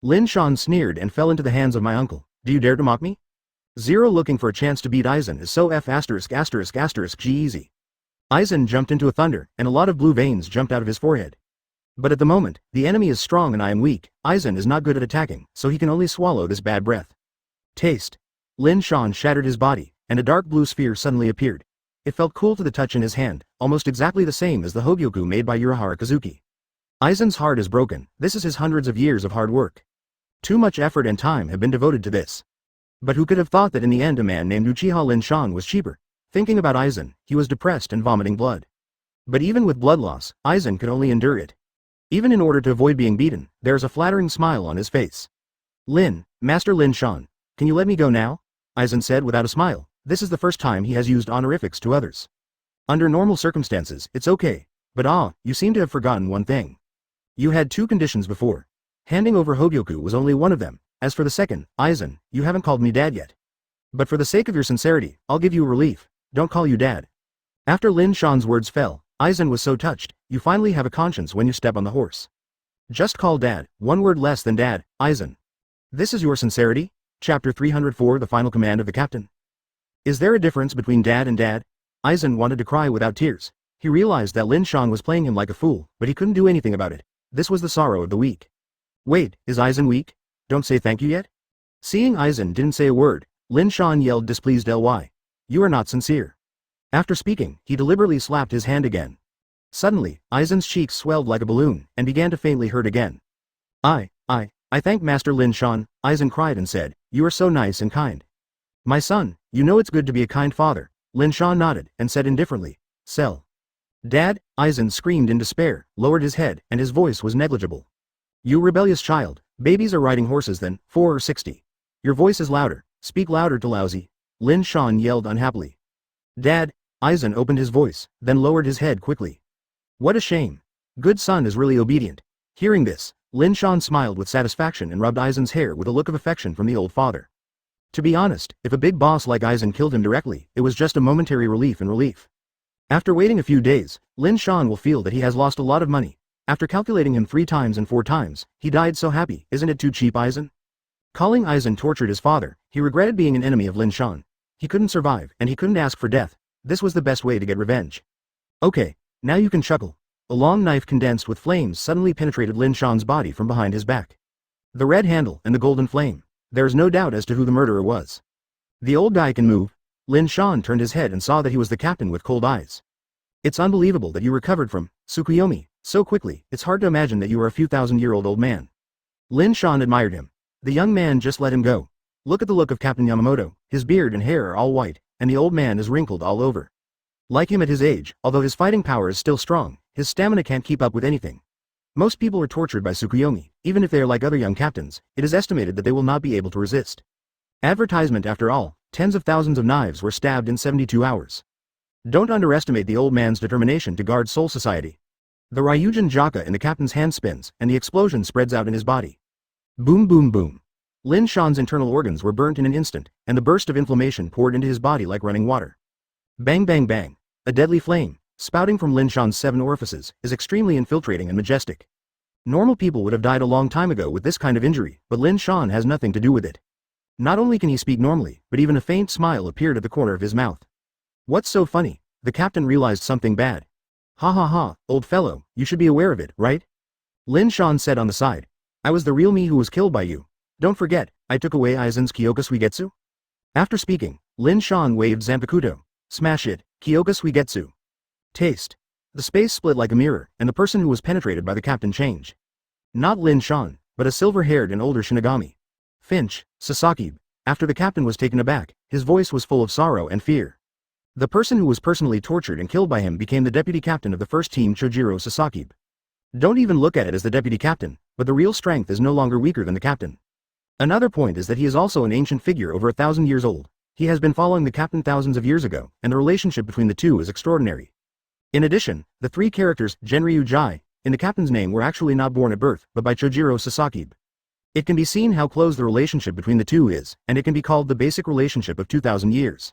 Lin Shan sneered and fell into the hands of my uncle. Do you dare to mock me? Zero looking for a chance to beat Aizen is so G easy. Aizen jumped into a thunder, and a lot of blue veins jumped out of his forehead. But at the moment, the enemy is strong and I am weak. Aizen is not good at attacking, so he can only swallow this bad breath. Taste. Lin Shan shattered his body, and a dark blue sphere suddenly appeared. It felt cool to the touch in his hand, almost exactly the same as the Hogyoku made by Urahara Kazuki. Aizen's heart is broken. This is his hundreds of years of hard work. Too much effort and time have been devoted to this. But who could have thought that in the end a man named Uchiha Lin Shan was cheaper? Thinking about Aizen, he was depressed and vomiting blood. But even with blood loss, Aizen could only endure it. Even in order to avoid being beaten, there is a flattering smile on his face. Master Lin Shan, can you let me go now? Aizen said without a smile, This is the first time he has used honorifics to others. Under normal circumstances, it's okay. But you seem to have forgotten one thing. You had 2 conditions before. Handing over Hogyoku was only one of them. As for the second, Aizen, you haven't called me dad yet. But for the sake of your sincerity, I'll give you a relief. Don't call you dad. After Lin Shan's words fell, Aizen was so touched, you finally have a conscience when you step on the horse. Just call dad, 1 word less than dad, Aizen. This is your sincerity? Chapter 304 The Final Command of the Captain. Is there a difference between dad and dad? Aizen wanted to cry without tears. He realized that Lin Shan was playing him like a fool, but he couldn't do anything about it. This was the sorrow of the weak. Wait, is Aizen weak? Don't say thank you yet? Seeing Aizen didn't say a word, Lin Shan yelled displeased "Ly. You are not sincere." After speaking, he deliberately slapped his hand again. Suddenly, Aizen's cheeks swelled like a balloon, and began to faintly hurt again. I thank Master Lin Shan, Aizen cried and said, you are so nice and kind. My son, you know it's good to be a kind father. Lin Shan nodded, and said indifferently, Sell. Dad, Aizen screamed in despair, lowered his head, and his voice was negligible. You rebellious child, babies are riding horses then, 4 or 60. Your voice is louder, speak louder to lousy. Lin Shan yelled unhappily. Dad, Aizen opened his voice, then lowered his head quickly. What a shame. Good son is really obedient. Hearing this, Lin Shan smiled with satisfaction and rubbed Aizen's hair with a look of affection from the old father. To be honest, if a big boss like Aizen killed him directly, it was just a momentary relief. After waiting a few days, Lin Shan will feel that he has lost a lot of money. After calculating him 3 times and 4 times, he died so happy. Isn't it too cheap, Aizen? Calling Aizen tortured his father, he regretted being an enemy of Lin Shan. He couldn't survive, and he couldn't ask for death. This was the best way to get revenge. Okay, now you can chuckle. A long knife condensed with flames suddenly penetrated Lin Shan's body from behind his back. The red handle and the golden flame. There is no doubt as to who the murderer was. The old guy can move. Lin Shan turned his head and saw that he was the captain with cold eyes. It's unbelievable that you recovered from Tsukuyomi so quickly. It's hard to imagine that you are a few thousand-year-old old man. Lin Shan admired him. The young man just let him go. Look at the look of Captain Yamamoto. His beard and hair are all white, and the old man is wrinkled all over. Like him at his age, although his fighting power is still strong, his stamina can't keep up with anything. Most people are tortured by Tsukuyomi. Even if they are like other young captains, it is estimated that they will not be able to resist. Advertisement after all, tens of thousands of knives were stabbed in 72 hours. Don't underestimate the old man's determination to guard Soul Society. The Ryujin Jaka in the captain's hand spins, and the explosion spreads out in his body. Boom boom boom. Lin Shan's internal organs were burnt in an instant, and the burst of inflammation poured into his body like running water. Bang bang bang. A deadly flame, spouting from Lin Shan's 7 orifices, is extremely infiltrating and majestic. Normal people would have died a long time ago with this kind of injury, but Lin Shan has nothing to do with it. Not only can he speak normally, but even a faint smile appeared at the corner of his mouth. What's so funny? The captain realized something bad. Ha ha ha, old fellow, you should be aware of it, right? Lin Shan said on the side. I was the real me who was killed by you. Don't forget, I took away Aizen's Kyoka Suigetsu. After speaking, Lin Shan waved Zanpakuto. Smash it, Kyoka Suigetsu. Taste. The space split like a mirror, and the person who was penetrated by the captain changed. Not Lin Shan, but a silver-haired and older Shinigami. Finch, Sasaki. After the captain was taken aback, his voice was full of sorrow and fear. The person who was personally tortured and killed by him became the deputy captain of the first team, Chojiro Sasaki. Don't even look at it as the deputy captain, but the real strength is no longer weaker than the captain. Another point is that he is also an ancient figure over 1,000 years old. He has been following the captain thousands of years ago, and the relationship between the two is extraordinary. In addition, the 3 characters, Genryu Jai, in the captain's name were actually not born at birth, but by Chojiro Sasaki. It can be seen how close the relationship between the two is, and it can be called the basic relationship of 2,000 years.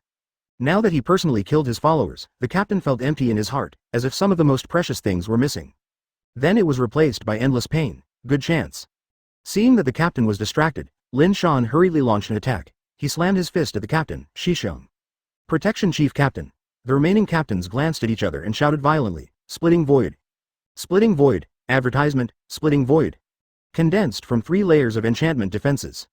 Now that he personally killed his followers, the captain felt empty in his heart, as if some of the most precious things were missing. Then it was replaced by endless pain. Good chance. Seeing that the captain was distracted, Lin Shan hurriedly launched an attack. He slammed his fist at the captain, Shishong. Protection Chief Captain. The remaining captains glanced at each other and shouted violently, Splitting Void. Splitting Void, advertisement, Splitting Void. Condensed from 3 layers of enchantment defenses.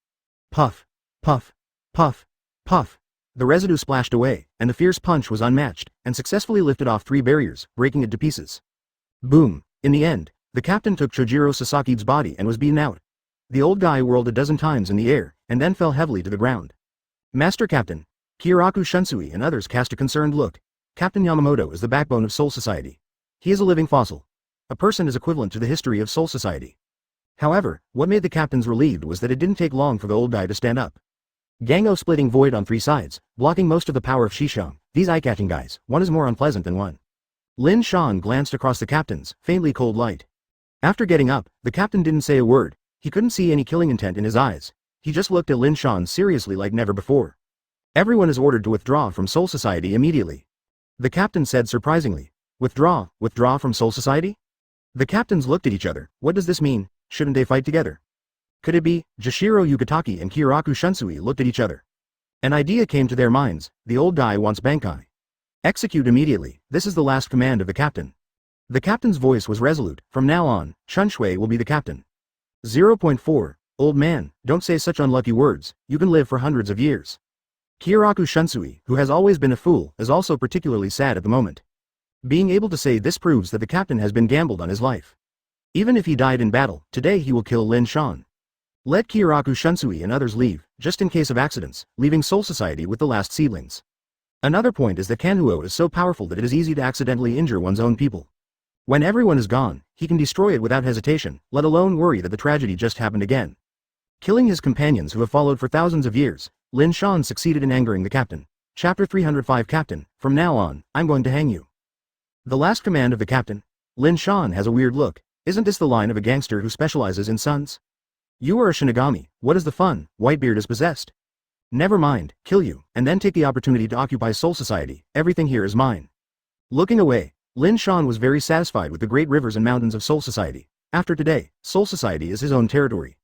Puff, puff, puff, puff. The residue splashed away, and the fierce punch was unmatched, and successfully lifted off 3 barriers, breaking it to pieces. Boom. In the end, the captain took Chojiro Sasaki's body and was beaten out. The old guy whirled a dozen times in the air, and then fell heavily to the ground. Master Captain, Kiraku Shunsui and others cast a concerned look. Captain Yamamoto is the backbone of Soul Society. He is a living fossil. A person is equivalent to the history of Soul Society. However, what made the captains relieved was that it didn't take long for the old guy to stand up. Gango splitting void on 3 sides, blocking most of the power of Shishong. These eye-catching guys, one is more unpleasant than one. Lin Shan glanced across the captain's faintly cold light. After getting up, the captain didn't say a word. He couldn't see any killing intent in his eyes. He just looked at Lin Shan seriously like never before. Everyone is ordered to withdraw from Soul Society immediately. The captain said surprisingly. Withdraw from Soul Society? The captains looked at each other. What does this mean? Shouldn't they fight together? Could it be? Jashiro Yugataki and Kiraku Shunsui looked at each other. An idea came to their minds. The old guy wants Bankai. Execute immediately. This is the last command of the captain. The captain's voice was resolute. From now on, Chunshui will be the captain. 0.4. Old man, don't say such unlucky words. You can live for hundreds of years. Kiraku Shunsui, who has always been a fool, is also particularly sad at the moment. Being able to say this proves that the captain has been gambled on his life. Even if he died in battle, today he will kill Lin Shan. Let Kiraku Shunsui and others leave, just in case of accidents, leaving Soul Society with the last seedlings. Another point is that Kanhuo is so powerful that it is easy to accidentally injure one's own people. When everyone is gone, he can destroy it without hesitation, let alone worry that the tragedy just happened again. Killing his companions who have followed for thousands of years, Lin Shan succeeded in angering the captain. Chapter 305 Captain, from now on, I'm going to hang you. The last command of the captain. Lin Shan has a weird look. Isn't this the line of a gangster who specializes in sons? You are a Shinigami, what is the fun? Whitebeard is possessed. Never mind, kill you, and then take the opportunity to occupy Soul Society. Everything here is mine. Looking away, Lin Shan was very satisfied with the great rivers and mountains of Soul Society. After today, Soul Society is his own territory.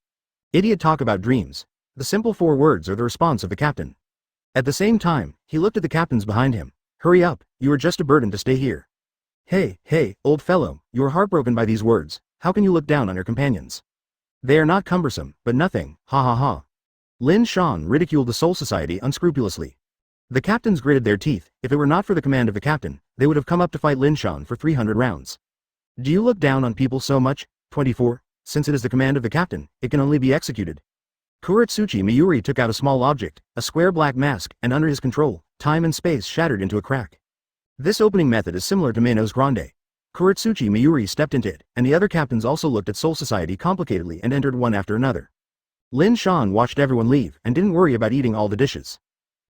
Idiot talk about dreams. The simple 4 words are the response of the captain. At the same time, he looked at the captains behind him. Hurry up, you are just a burden to stay here. Hey, old fellow, you are heartbroken by these words. How can you look down on your companions? They are not cumbersome, but nothing, ha ha ha. Lin Shan ridiculed the Soul Society unscrupulously. The captains gritted their teeth. If it were not for the command of the captain, they would have come up to fight Lin Shan for 300 rounds. Do you look down on people so much? 24. Since it is the command of the captain, it can only be executed. Kuretsuchi Miyuri took out a small object, a square black mask, and under his control, time and space shattered into a crack. This opening method is similar to Manos Grande. Kuretsuchi Miyuri stepped into it, and the other captains also looked at Soul Society complicatedly and entered one after another. Lin Shan watched everyone leave and didn't worry about eating all the dishes.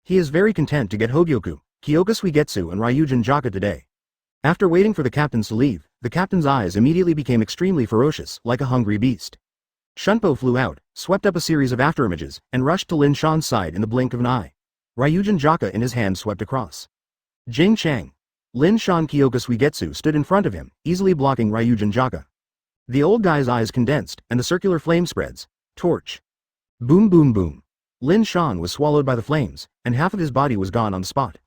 He is very content to get Hogyoku, Kyoka Suigetsu and Ryujin Jaka today. After waiting for the captains to leave, the captain's eyes immediately became extremely ferocious, like a hungry beast. Shunpo flew out, swept up a series of afterimages, and rushed to Lin Shan's side in the blink of an eye. Ryujin Jaka in his hand swept across. Jing Chang. Lin Shan Kyoka Suigetsu stood in front of him, easily blocking Ryujin Jaka. The old guy's eyes condensed, and the circular flame spreads. Torch. Boom boom boom. Lin Shan was swallowed by the flames, and half of his body was gone on the spot.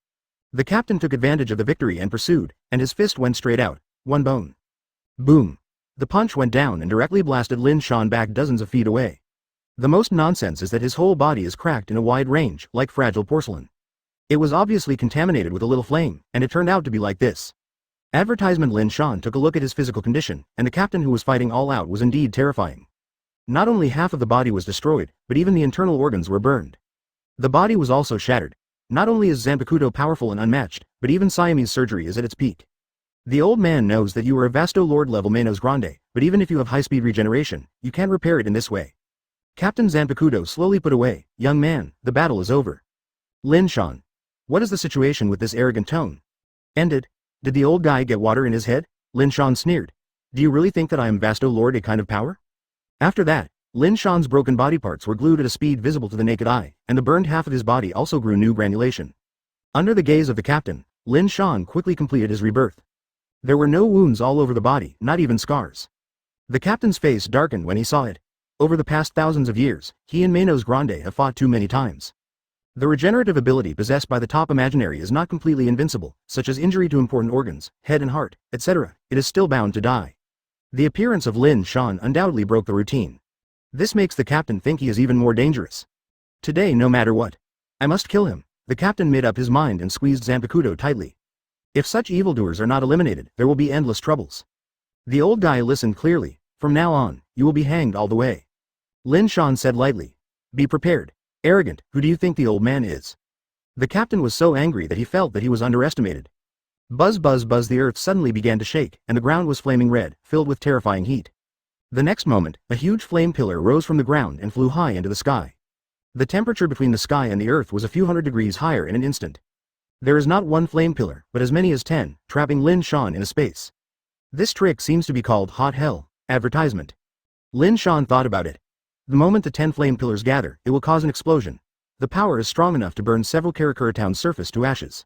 The captain took advantage of the victory and pursued, and his fist went straight out, one bone. Boom. The punch went down and directly blasted Lin Shan back dozens of feet away. The most nonsense is that his whole body is cracked in a wide range, like fragile porcelain. It was obviously contaminated with a little flame, and it turned out to be like this. Advertisement. Lin Shan took a look at his physical condition, and the captain who was fighting all out was indeed terrifying. Not only half of the body was destroyed, but even the internal organs were burned. The body was also shattered. Not only is Zanpakuto powerful and unmatched, but even Siamese surgery is at its peak. The old man knows that you are a Vasto Lord level Manos Grande, but even if you have high-speed regeneration, you can't repair it in this way. Captain Zanpakuto slowly put away, young man, the battle is over. Lin Shan. What is the situation with this arrogant tone? Ended. Did the old guy get water in his head? Lin Shan sneered. Do you really think that I am Vasto Lord a kind of power? After that, Lin Shan's broken body parts were glued at a speed visible to the naked eye, and the burned half of his body also grew new granulation. Under the gaze of the captain, Lin Shan quickly completed his rebirth. There were no wounds all over the body, not even scars. The captain's face darkened when he saw it. Over the past thousands of years, he and Manos Grande have fought too many times. The regenerative ability possessed by the top imaginary is not completely invincible, such as injury to important organs, head and heart, etc. It is still bound to die. The appearance of Lin Shan undoubtedly broke the routine. This makes the captain think he is even more dangerous. Today, no matter what, I must kill him. The captain made up his mind and squeezed Zanpakuto tightly. If such evildoers are not eliminated, there will be endless troubles. The old guy listened clearly. From now on, you will be hanged all the way. Lin Shan said lightly. Be prepared. Arrogant, who do you think the old man is? The captain was so angry that he felt that he was underestimated. Buzz buzz buzz, the earth suddenly began to shake, and the ground was flaming red, filled with terrifying heat. The next moment, a huge flame pillar rose from the ground and flew high into the sky. The temperature between the sky and the earth was a few hundred degrees higher in an instant. There is not one flame pillar, but as many as 10, trapping Lin Shan in a space. This trick seems to be called Hot Hell advertisement. Lin Shan thought about it. The moment the 10 flame pillars gather, it will cause an explosion. The power is strong enough to burn several Karakura town's surface to ashes.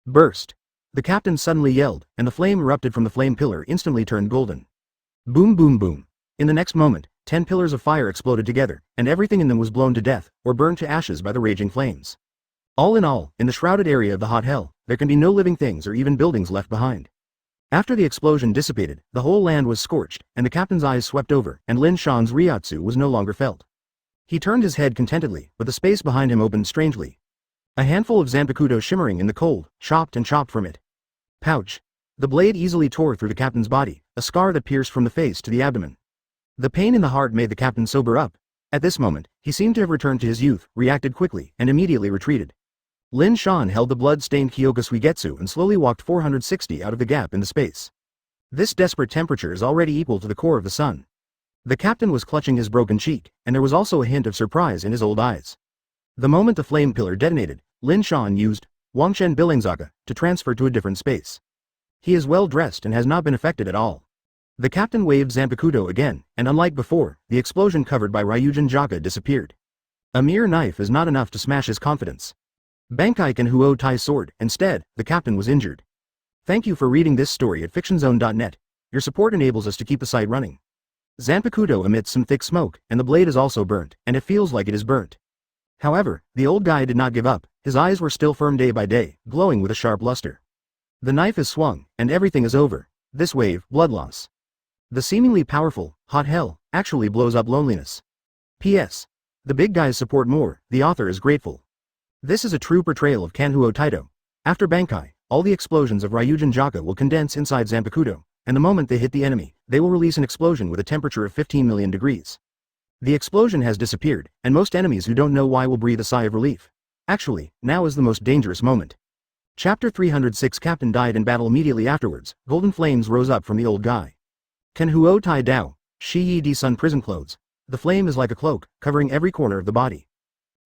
Burst. The captain suddenly yelled, and the flame erupted from the flame pillar instantly turned golden. Boom boom boom. In the next moment, 10 pillars of fire exploded together, and everything in them was blown to death, or burned to ashes by the raging flames. All in all, in the shrouded area of the hot hell, there can be no living things or even buildings left behind. After the explosion dissipated, the whole land was scorched, and the captain's eyes swept over, and Lin Shan's Ryatsu was no longer felt. He turned his head contentedly, but the space behind him opened strangely. A handful of Zanpakuto shimmering in the cold, chopped and chopped from it. Pouch. The blade easily tore through the captain's body, a scar that pierced from the face to the abdomen. The pain in the heart made the captain sober up. At this moment, he seemed to have returned to his youth, reacted quickly, and immediately retreated. Lin Shan held the blood-stained Kyoka Suigetsu and slowly walked 460 out of the gap in the space. This desperate temperature is already equal to the core of the sun. The captain was clutching his broken cheek, and there was also a hint of surprise in his old eyes. The moment the flame pillar detonated, Lin Shan used Wangshen Billingzaka to transfer to a different space. He is well dressed and has not been affected at all. The captain waved Zanpakuto again, and unlike before, the explosion covered by Ryujin Jaka disappeared. A mere knife is not enough to smash his confidence. Bankai can Huo Tai sword. Instead, the captain was injured. Thank you for reading this story at fictionzone.net. Your support enables us to keep the site running. Zanpakuto emits some thick smoke, and the blade is also burnt, and it feels like it is burnt. However, the old guy did not give up. His eyes were still firm day by day, glowing with a sharp luster. The knife is swung, and everything is over. This wave, blood loss. The seemingly powerful, hot hell, actually blows up loneliness. P.S. The big guys support more, the author is grateful. This is a true portrayal of Kanhuo Taito. After Bankai, all the explosions of Ryujin Jaka will condense inside Zanpakuto, and the moment they hit the enemy, they will release an explosion with a temperature of 15 million degrees. The explosion has disappeared, and most enemies who don't know why will breathe a sigh of relief. Actually, now is the most dangerous moment. Chapter 306 Captain died in battle immediately afterwards. Golden flames rose up from the old guy. Kanhuo Tai Dao, Shi Yi Di Sun prison clothes. The flame is like a cloak, covering every corner of the body.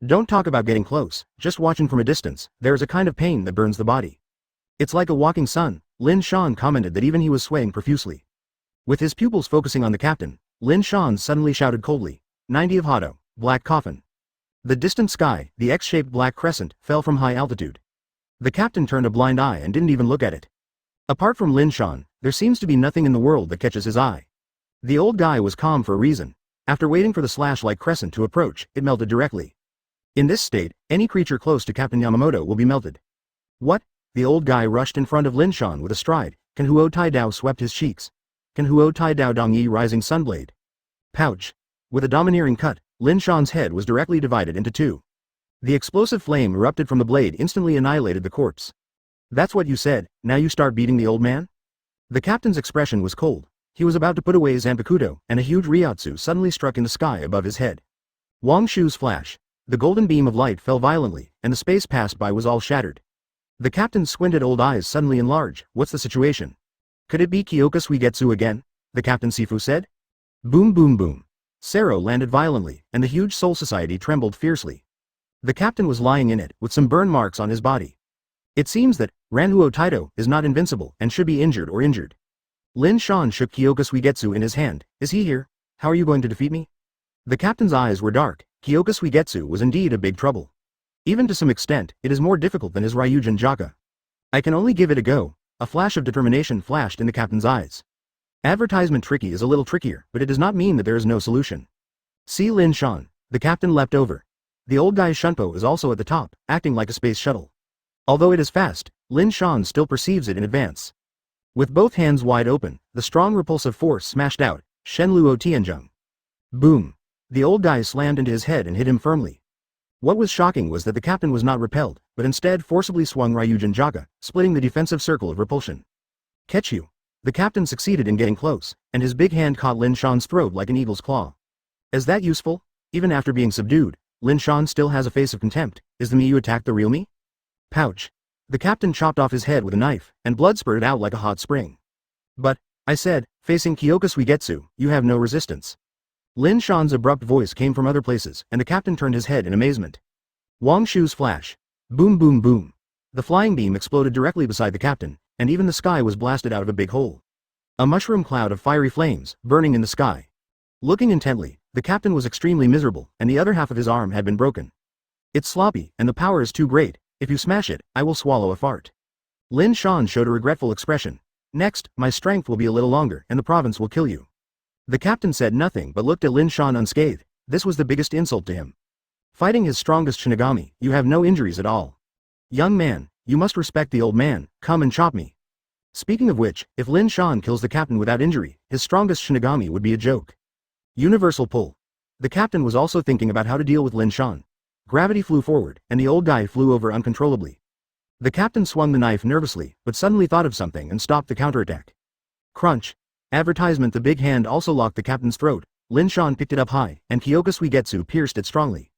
Don't talk about getting close, just watching from a distance, there is a kind of pain that burns the body. It's like a walking sun. Lin Shan commented that even he was swaying profusely. With his pupils focusing on the captain, Lin Shan suddenly shouted coldly, 90 of Hado, black coffin. The distant sky, the X-shaped black crescent, fell from high altitude. The captain turned a blind eye and didn't even look at it. Apart from Lin Shan, there seems to be nothing in the world that catches his eye. The old guy was calm for a reason. After waiting for the slash-like crescent to approach, it melted directly. In this state, any creature close to Captain Yamamoto will be melted. What? The old guy rushed in front of Lin Shan with a stride. Kanhuo Tai Dao swept his cheeks. Kanhuo Tai Dao Dongyi rising sunblade. Pouch. With a domineering cut, Lin Shan's head was directly divided into two. The explosive flame erupted from the blade instantly annihilated the corpse. That's what you said, now you start beating the old man? The captain's expression was cold. He was about to put away Zanpakuto, and a huge Ryatsu suddenly struck in the sky above his head. Wang Shu's flash. The golden beam of light fell violently, and the space passed by was all shattered. The captain's squinted old eyes suddenly enlarged. What's the situation? Could it be Kyoka Suigetsu again? The Captain Sifu said. Boom boom boom. Sero landed violently, and the huge Soul Society trembled fiercely. The captain was lying in it, with some burn marks on his body. It seems that Ranhuo Taito is not invincible and should be injured or injured. Lin Shan shook Kyoka Suigetsu in his hand. Is he here? How are you going to defeat me? The captain's eyes were dark. Kyoka Suigetsu was indeed a big trouble. Even to some extent, it is more difficult than his Ryujin Jaka. I can only give it a go. A flash of determination flashed in the captain's eyes. Advertisement tricky is a little trickier, but it does not mean that there is no solution. See Lin Shan. The captain leapt over. The old guy's Shunpo is also at the top, acting like a space shuttle. Although it is fast, Lin Shan still perceives it in advance. With both hands wide open, the strong repulsive force smashed out, Shenluo Tianzheng. Boom. The old guy slammed into his head and hit him firmly. What was shocking was that the captain was not repelled, but instead forcibly swung Ryujin Jaka, splitting the defensive circle of repulsion. Catch you. The captain succeeded in getting close, and his big hand caught Lin Shan's throat like an eagle's claw. Is that useful? Even after being subdued, Lin Shan still has a face of contempt. Is the me you attacked the real me? Pouch. The captain chopped off his head with a knife, and blood spurted out like a hot spring. But, I said, facing Kyoka Suigetsu, you have no resistance. Lin Shan's abrupt voice came from other places, and the captain turned his head in amazement. Wang Shu's flash. Boom boom boom. The flying beam exploded directly beside the captain, and even the sky was blasted out of a big hole. A mushroom cloud of fiery flames, burning in the sky. Looking intently, the captain was extremely miserable, and the other half of his arm had been broken. It's sloppy, and the power is too great. If you smash it, I will swallow a fart. Lin Shan showed a regretful expression. Next, my strength will be a little longer, and the province will kill you. The captain said nothing but looked at Lin Shan unscathed. This was the biggest insult to him. Fighting his strongest Shinigami, you have no injuries at all. Young man, you must respect the old man, come and chop me. Speaking of which, if Lin Shan kills the captain without injury, his strongest Shinigami would be a joke. Universal pull. The captain was also thinking about how to deal with Lin Shan. Gravity flew forward, and the old guy flew over uncontrollably. The captain swung the knife nervously, but suddenly thought of something and stopped the counterattack. Crunch. Advertisement. The big hand also locked the captain's throat. Lin Shan picked it up high, and Kyoka Suigetsu pierced it strongly.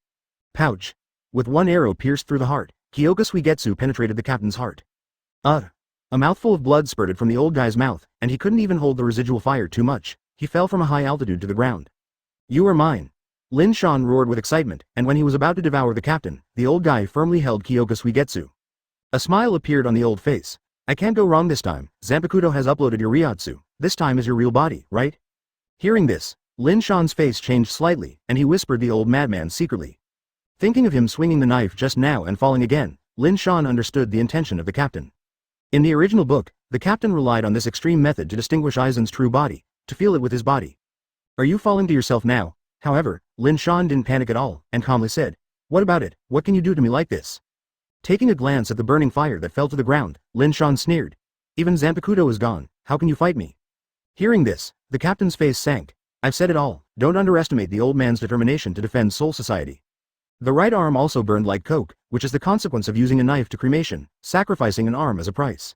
Pouch. With one arrow pierced through the heart, Kyoka Suigetsu penetrated the captain's heart. A mouthful of blood spurted from the old guy's mouth, and he couldn't even hold the residual fire too much. He fell from a high altitude to the ground. You are mine. Lin Shan roared with excitement, and when he was about to devour the captain, the old guy firmly held Kyoka Suigetsu. A smile appeared on the old face. I can't go wrong this time. Zanpakuto has uploaded your Ryotsu. This time is your real body, right? Hearing this, Lin Shan's face changed slightly, and he whispered the old madman secretly. Thinking of him swinging the knife just now and falling again, Lin Shan understood the intention of the captain. In the original book, the captain relied on this extreme method to distinguish Aizen's true body, to feel it with his body. Are you falling to yourself now? However, Lin Shan didn't panic at all, and calmly said, what about it? What can you do to me like this? Taking a glance at the burning fire that fell to the ground, Lin Shan sneered. Even Zanpakuto is gone, how can you fight me? Hearing this, the captain's face sank. I've said it all, don't underestimate the old man's determination to defend Soul Society. The right arm also burned like coke, which is the consequence of using a knife to cremation, sacrificing an arm as a price.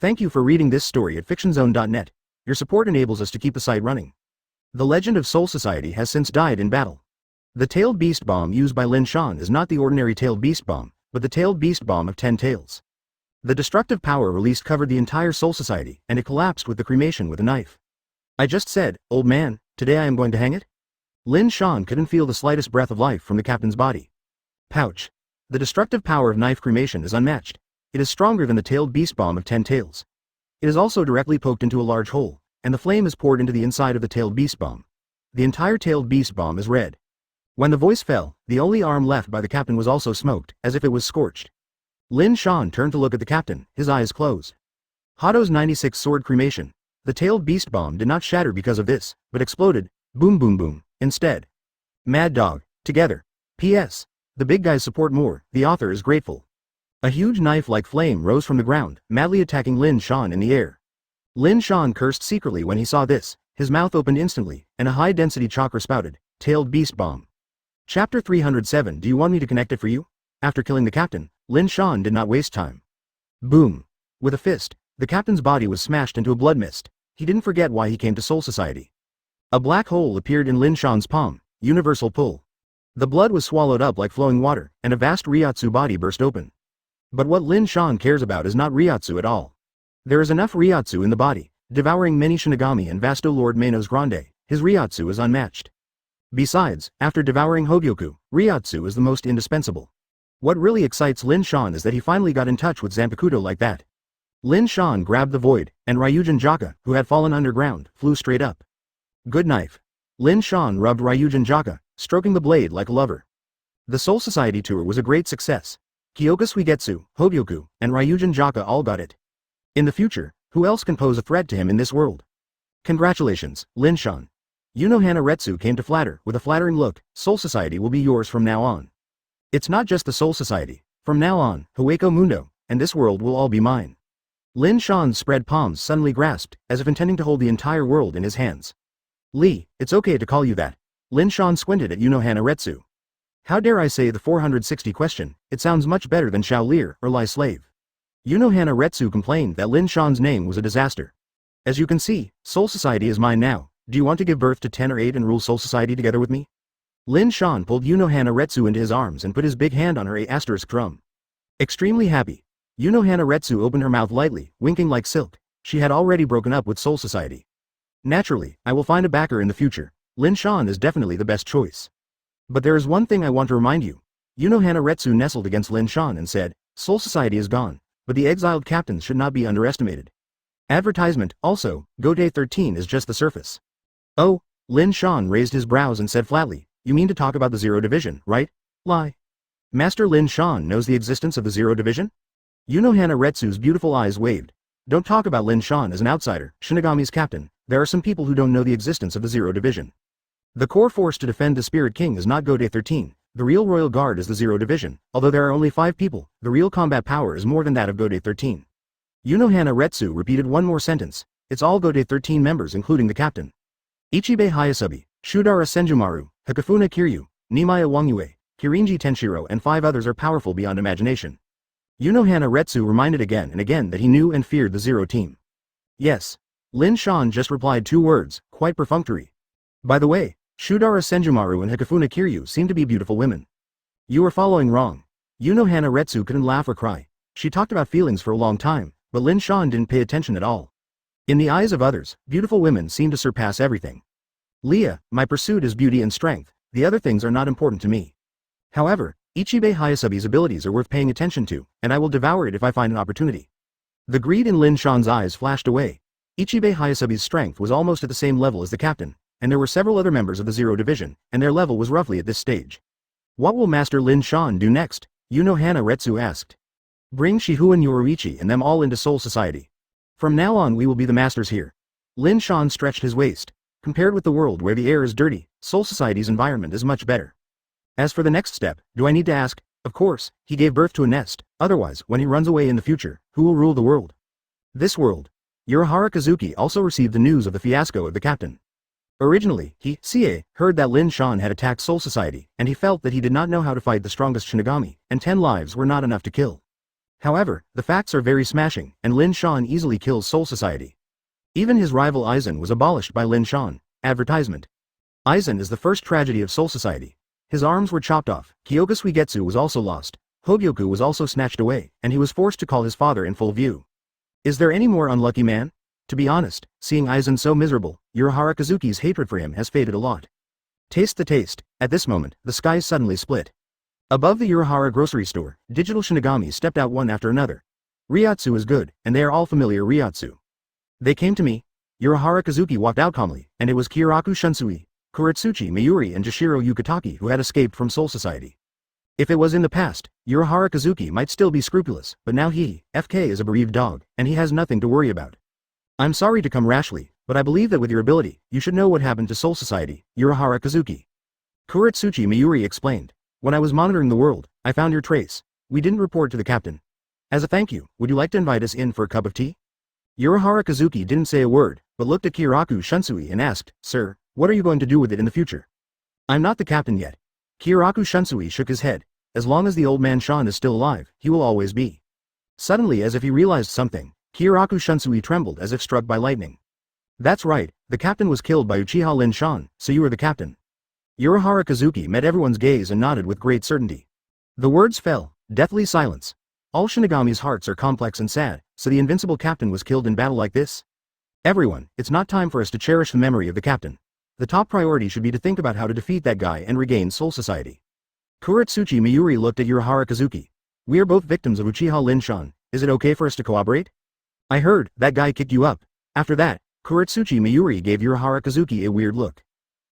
Thank you for reading this story at fictionzone.net. Your support enables us to keep the site running. The legend of Soul Society has since died in battle. The tailed beast bomb used by Lin Shan is not the ordinary tailed beast bomb, but the tailed beast bomb of 10 tails. The destructive power released covered the entire Soul Society, and it collapsed with the cremation with a knife. I just said, old man, today I am going to hang it? Lin Shan couldn't feel the slightest breath of life from the captain's body. Pouch. The destructive power of knife cremation is unmatched. It is stronger than the tailed beast bomb of 10 tails. It is also directly poked into a large hole, and the flame is poured into the inside of the tailed beast bomb. The entire tailed beast bomb is red. When the voice fell, the only arm left by the captain was also smoked, as if it was scorched. Lin Shan turned to look at the captain, his eyes closed. Hato's 96 sword cremation. The tailed beast bomb did not shatter because of this, but exploded, boom boom boom, instead. Mad Dog, together. P.S. The big guys support more, the author is grateful. A huge knife-like flame rose from the ground, madly attacking Lin Shan in the air. Lin Shan cursed secretly when he saw this, his mouth opened instantly, and a high-density chakra spouted, tailed beast bomb. Chapter 307. Do you want me to connect it for you? After killing the captain, Lin Shan did not waste time. Boom. With a fist, the captain's body was smashed into a blood mist. He didn't forget why he came to Soul Society. A black hole appeared in Lin Shan's palm, universal pull. The blood was swallowed up like flowing water, and a vast Ryotsu body burst open. But what Lin Shan cares about is not Ryotsu at all. There is enough Ryotsu in the body, devouring many Shinigami and Vasto Lord Manos Grande, his Ryotsu is unmatched. Besides, after devouring Hogyoku, Ryotsu is the most indispensable. What really excites Lin Shan is that he finally got in touch with Zanpakuto like that. Lin Shan grabbed the void, and Ryujin Jaka, who had fallen underground, flew straight up. Good knife. Lin Shan rubbed Ryujin Jaka, stroking the blade like a lover. The Soul Society tour was a great success. Kyoka Suigetsu, Hogyoku, and Ryujin Jaka all got it. In the future, who else can pose a threat to him in this world? Congratulations, Lin Shan. Unohana Retsu came to flatter, with a flattering look, Soul Society will be yours from now on. It's not just the Soul Society. From now on, Hueco Mundo, and this world will all be mine. Lin Shan's spread palms suddenly grasped, as if intending to hold the entire world in his hands. Lee, it's okay to call you that. Lin Shan squinted at Unohana Retsu. How dare I say the 460 question, it sounds much better than Shao Leer or Lai Slave. Unohana Retsu complained that Lin Shan's name was a disaster. As you can see, Soul Society is mine now. Do you want to give birth to 10 or 8 and rule Soul Society together with me? Lin Shan pulled Unohana Retsu into his arms and put his big hand on her A** drum. Extremely happy. Unohana Retsu opened her mouth lightly, winking like silk. She had already broken up with Soul Society. Naturally, I will find a backer in the future. Lin Shan is definitely the best choice. But there is one thing I want to remind you. Hanaretsu nestled against Lin Shan and said, Soul Society is gone, but the exiled captains should not be underestimated. Advertisement, also, Gode 13 is just the surface. Oh, Lin Shan raised his brows and said flatly, you mean to talk about the Zero Division, right? Lie. Master Lin Shan knows the existence of the Zero Division? Hanaretsu's beautiful eyes waved. Don't talk about Lin Shan as an outsider, Shinigami's captain. There are some people who don't know the existence of the Zero Division. The core force to defend the Spirit King is not Gode 13. The real Royal Guard is the Zero Division. Although there are only 5 people, the real combat power is more than that of Gode 13. Hanaretsu repeated one more sentence. It's all Gode 13 members including the captain. Ichibe Hayasabi, Shudara Senjumaru, Hakafuna Kiryu, Nimaya Wangyue, Kirinji Tenshiro and 5 others are powerful beyond imagination. Hanaretsu reminded again and again that he knew and feared the Zero Team. Yes. Lin Shan just replied 2 words, quite perfunctory. By the way, Shudara Senjumaru and Hakafuna Kiryu seem to be beautiful women. You are following wrong. Hanaretsu couldn't laugh or cry. She talked about feelings for a long time, but Lin Shan didn't pay attention at all. In the eyes of others, beautiful women seem to surpass everything. Leah, my pursuit is beauty and strength, the other things are not important to me. However, Ichibe Hayasabi's abilities are worth paying attention to, and I will devour it if I find an opportunity. The greed in Lin Shan's eyes flashed away. Ichibe Hayasabi's strength was almost at the same level as the captain, and there were several other members of the Zero Division, and their level was roughly at this stage. What will Master Lin Shan do next? Hanaretsu asked. Bring Shihu and Yoruichi and them all into Soul Society. From now on we will be the masters here. Lin Shan stretched his waist. Compared with the world where the air is dirty, Soul Society's environment is much better. As for the next step, do I need to ask? Of course, he gave birth to a nest, otherwise, when he runs away in the future, who will rule the world? This world. Urahara Kazuki also received the news of the fiasco of the captain. Originally, he, heard that Lin Shan had attacked Soul Society, and he felt that he did not know how to fight the strongest Shinigami, and 10 lives were not enough to kill. However, the facts are very smashing, and Lin Shan easily kills Soul Society. Even his rival Aizen was abolished by Lin Shan. Advertisement. Aizen is the first tragedy of Soul Society. His arms were chopped off, Kyoka Suigetsu was also lost, Hogyoku was also snatched away, and he was forced to call his father in full view. Is there any more unlucky man? To be honest, seeing Aizen so miserable, Urahara Kazuki's hatred for him has faded a lot. Taste the taste. At this moment, the skies suddenly split. Above the Urahara grocery store, digital Shinigami stepped out one after another. Ryatsu is good, and they are all familiar Ryatsu. They came to me. Urahara Kazuki walked out calmly, and it was Kiraku Shunsui, Kuretsuchi Mayuri and Jashiro Yukitaki who had escaped from Soul Society. If it was in the past, Urahara Kazuki might still be scrupulous, but now he, FK is a bereaved dog, and he has nothing to worry about. I'm sorry to come rashly, but I believe that with your ability, you should know what happened to Soul Society, Urahara Kazuki. Kuretsuchi Mayuri explained. When I was monitoring the world, I found your trace. We didn't report to the captain. As a thank you, would you like to invite us in for a cup of tea? Urahara Kazuki didn't say a word, but looked at Kiraku Shunsui and asked, Sir, what are you going to do with it in the future? I'm not the captain yet. Kiraku Shunsui shook his head. As long as the old man Shan is still alive, he will always be. Suddenly, as if he realized something, Kiraku Shunsui trembled as if struck by lightning. That's right, the captain was killed by Uchiha Lin Shan, so you are the captain. Urahara Kazuki met everyone's gaze and nodded with great certainty. The words fell, deathly silence. All Shinigami's hearts are complex and sad, so the invincible captain was killed in battle like this? Everyone, it's not time for us to cherish the memory of the captain. The top priority should be to think about how to defeat that guy and regain Soul Society. Kuretsuchi Mayuri looked at Urahara Kazuki. We are both victims of Uchiha Lin Shan. Is it okay for us to cooperate? I heard, that guy kicked you up. After that, Kuretsuchi Mayuri gave Urahara Kazuki a weird look.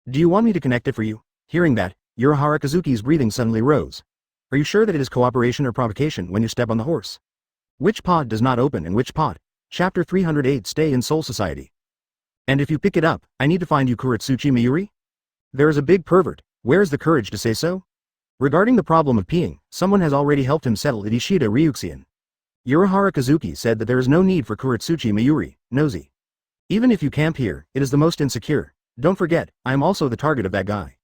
Do you want me to connect it for you? Hearing that, Urahara Kazuki's breathing suddenly rose. Are you sure that it is cooperation or provocation when you step on the horse? Which pod does not open and which pod? Chapter 308 Stay in Soul Society. And if you pick it up, I need to find you Kuretsuchi Mayuri? There is a big pervert, where is the courage to say so? Regarding the problem of peeing, someone has already helped him settle it Ishida Ryuxian. Urahara Kazuki said that there is no need for Kuretsuchi Mayuri, nosy. Even if you camp here, it is the most insecure. Don't forget, I am also the target of that guy.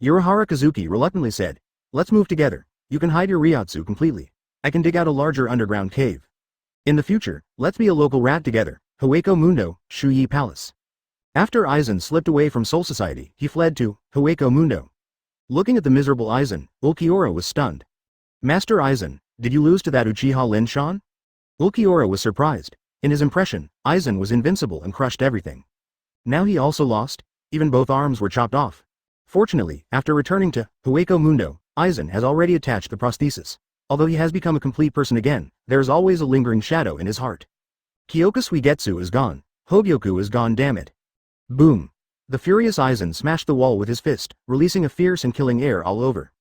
Urahara Kazuki reluctantly said, let's move together. You can hide your Ryatsu completely. I can dig out a larger underground cave. In the future, let's be a local rat together, Hueco Mundo, Shuyi Palace. After Aizen slipped away from Soul Society, he fled to Hueco Mundo. Looking at the miserable Aizen, Ulquiorra was stunned. Master Aizen, did you lose to that Uchiha Lin Shan? Ulquiorra was surprised. In his impression, Aizen was invincible and crushed everything. Now he also lost? even both arms were chopped off. Fortunately, after returning to Hueco Mundo, Aizen has already attached the prosthesis. Although he has become a complete person again, there is always a lingering shadow in his heart. Kyoka Suigetsu is gone. Hogyoku is gone, damn it. Boom. The furious Aizen smashed the wall with his fist, releasing a fierce and killing air all over.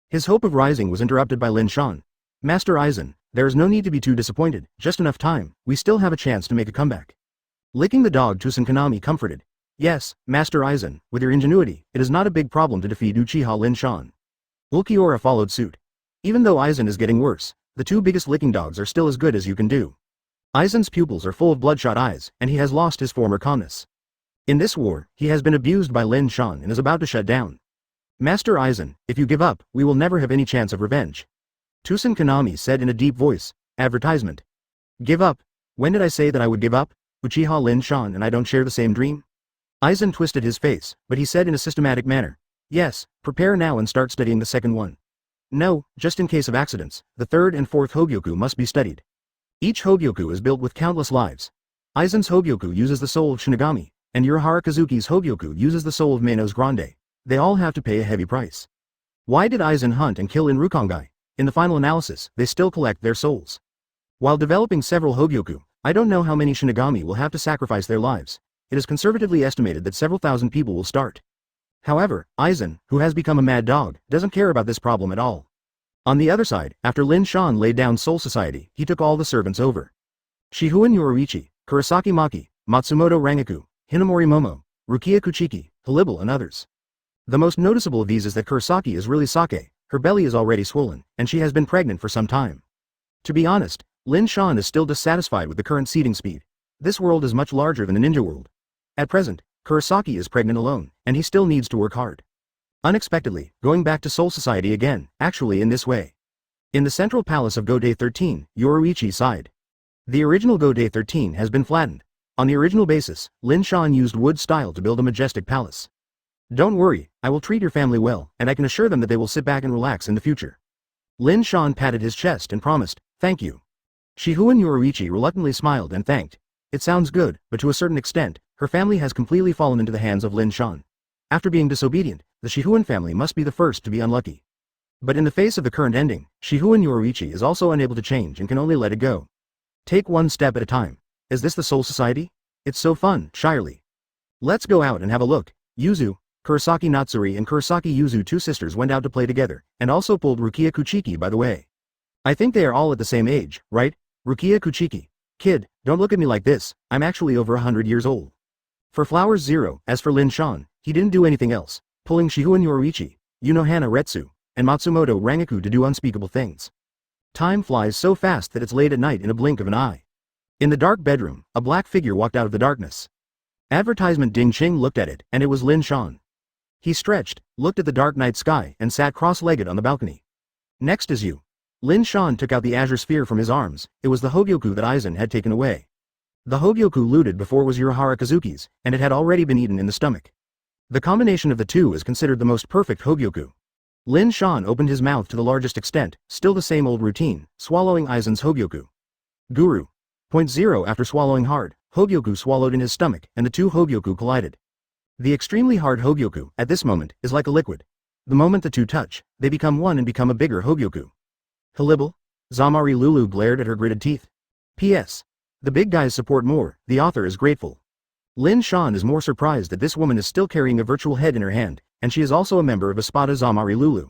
His hope of rising was interrupted by Lin Shan. Master Aizen, there is no need to be too disappointed, just enough time, we still have a chance to make a comeback. Licking the dog, Kanami comforted. Yes, Master Aizen, with your ingenuity, it is not a big problem to defeat Uchiha Lin Shan. Ulquiorra followed suit. Even though Aizen is getting worse, the two biggest licking dogs are still as good as you can do. Aizen's pupils are full of bloodshot eyes, and he has lost his former calmness. In this war, he has been abused by Lin Shan and is about to shut down. Master Aizen, if you give up, we will never have any chance of revenge. Kanami said in a deep voice. Advertisement. Give up? When did I say that I would give up? Uchiha Lin Shan and I don't share the same dream? Aizen twisted his face, but he said in a systematic manner. Yes, prepare now and start studying the second one. No, just in case of accidents, the third and fourth Hogyoku must be studied. Each Hogyoku is built with countless lives. Aizen's Hogyoku uses the soul of Shinigami, and Urahara Kazuki's Hogyoku uses the soul of Manos Grande. They all have to pay a heavy price. Why did Aizen hunt and kill in Rukongai? In the final analysis, they still collect their souls. While developing several Hogyoku, I don't know how many Shinigami will have to sacrifice their lives. It is conservatively estimated that several thousand people will start. However, Aizen, who has become a mad dog, doesn't care about this problem at all. On the other side, after Lin Shan laid down Soul Society, he took all the servants over. Shihuan Yoruichi, Kurosaki Maki, Matsumoto Rangaku, Hinamori Momo, Rukia Kuchiki, Halibal and others. The most noticeable of these is that Kurosaki is really sake, her belly is already swollen, and she has been pregnant for some time. To be honest, Lin Shan is still dissatisfied with the current seeding speed. This world is much larger than the ninja world. At present, Kurosaki is pregnant alone, and he still needs to work hard. Unexpectedly, going back to Soul Society again, actually in this way. In the central palace of Gode 13, Yoruichi sighed. The original Gode 13 has been flattened. On the original basis, Lin Shan used wood style to build a majestic palace. Don't worry, I will treat your family well, and I can assure them that they will sit back and relax in the future. Lin Shan patted his chest and promised, thank you. Shihuan Yoruichi reluctantly smiled and thanked. It sounds good, but to a certain extent, her family has completely fallen into the hands of Lin Shan. After being disobedient, the Shihuan family must be the first to be unlucky. But in the face of the current ending, Shihuan Yoruichi is also unable to change and can only let it go. Take one step at a time. Is this the Soul Society? It's so fun, shyly. Let's go out and have a look. Yuzu, Kurosaki Natsuri and Kurosaki Yuzu, two sisters, went out to play together, and also pulled Rukia Kuchiki by the way. I think they are all at the same age, right? Rukia Kuchiki. Kid, don't look at me like this, I'm actually over 100 years old. For Flowers Zero, as for Lin Shan, he didn't do anything else, pulling Shihuan Yoruichi, Yunohana Retsu, and Matsumoto Rangaku to do unspeakable things. Time flies so fast that it's late at night in a blink of an eye. In the dark bedroom, a black figure walked out of the darkness. Advertisement. Ding Ching looked at it, and it was Lin Shan. He stretched, looked at the dark night sky, and sat cross-legged on the balcony. Next is you. Lin Shan took out the azure sphere from his arms. It was the Hogyoku that Aizen had taken away. The Hogyoku looted before was Urahara Kazuki's, and it had already been eaten in the stomach. The combination of the two is considered the most perfect Hogyoku. Lin Shan opened his mouth to the largest extent, still the same old routine, swallowing Aizen's Hogyoku. Guru. 0. After swallowing hard, Hogyoku swallowed in his stomach, and the two Hogyoku collided. The extremely hard Hogyoku, at this moment, is like a liquid. The moment the two touch, they become one and become a bigger Hogyoku. Halibal? Zamari Lulu glared at her gritted teeth. P.S. The big guys support more, the author is grateful. Lin Shan is more surprised that this woman is still carrying a virtual head in her hand, and she is also a member of Espada Zamari Lulu.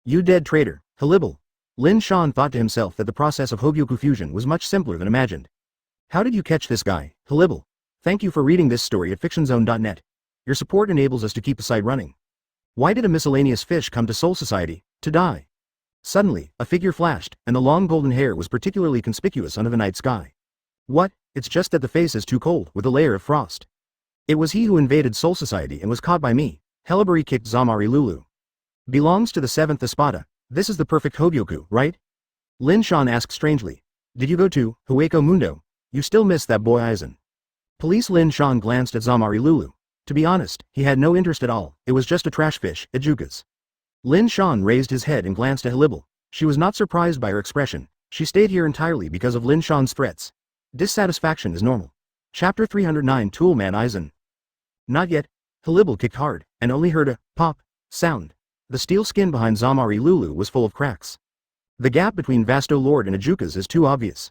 You dead traitor, Halibal. Lin Shan thought to himself that the process of Hogyoku fusion was much simpler than imagined. How did you catch this guy, Halibal? Thank you for reading this story at fictionzone.net. Your support enables us to keep the site running. Why did a miscellaneous fish come to Soul Society? To die. Suddenly, a figure flashed, and the long golden hair was particularly conspicuous under the night sky. What? It's just that the face is too cold, with a layer of frost. It was he who invaded Soul Society and was caught by me. Helibari kicked Zamari Lulu. Belongs to the 7th Espada. This is the perfect Hogyoku, right? Lin Shan asked strangely. Did you go to Hueco Mundo? You still miss that boy Aizen. Police. Lin Shan glanced at Zamari Lulu. To be honest, he had no interest at all, it was just a trash fish, Ejukas. Lin Shan raised his head and glanced at Halibal. She was not surprised by her expression, she stayed here entirely because of Lin Shan's threats. Dissatisfaction is normal. Chapter 309. Toolman Aizen. Not yet. Halibal kicked hard, and only heard a pop sound. The steel skin behind Zamari Lulu was full of cracks. The gap between Vasto Lord and Ajukas is too obvious.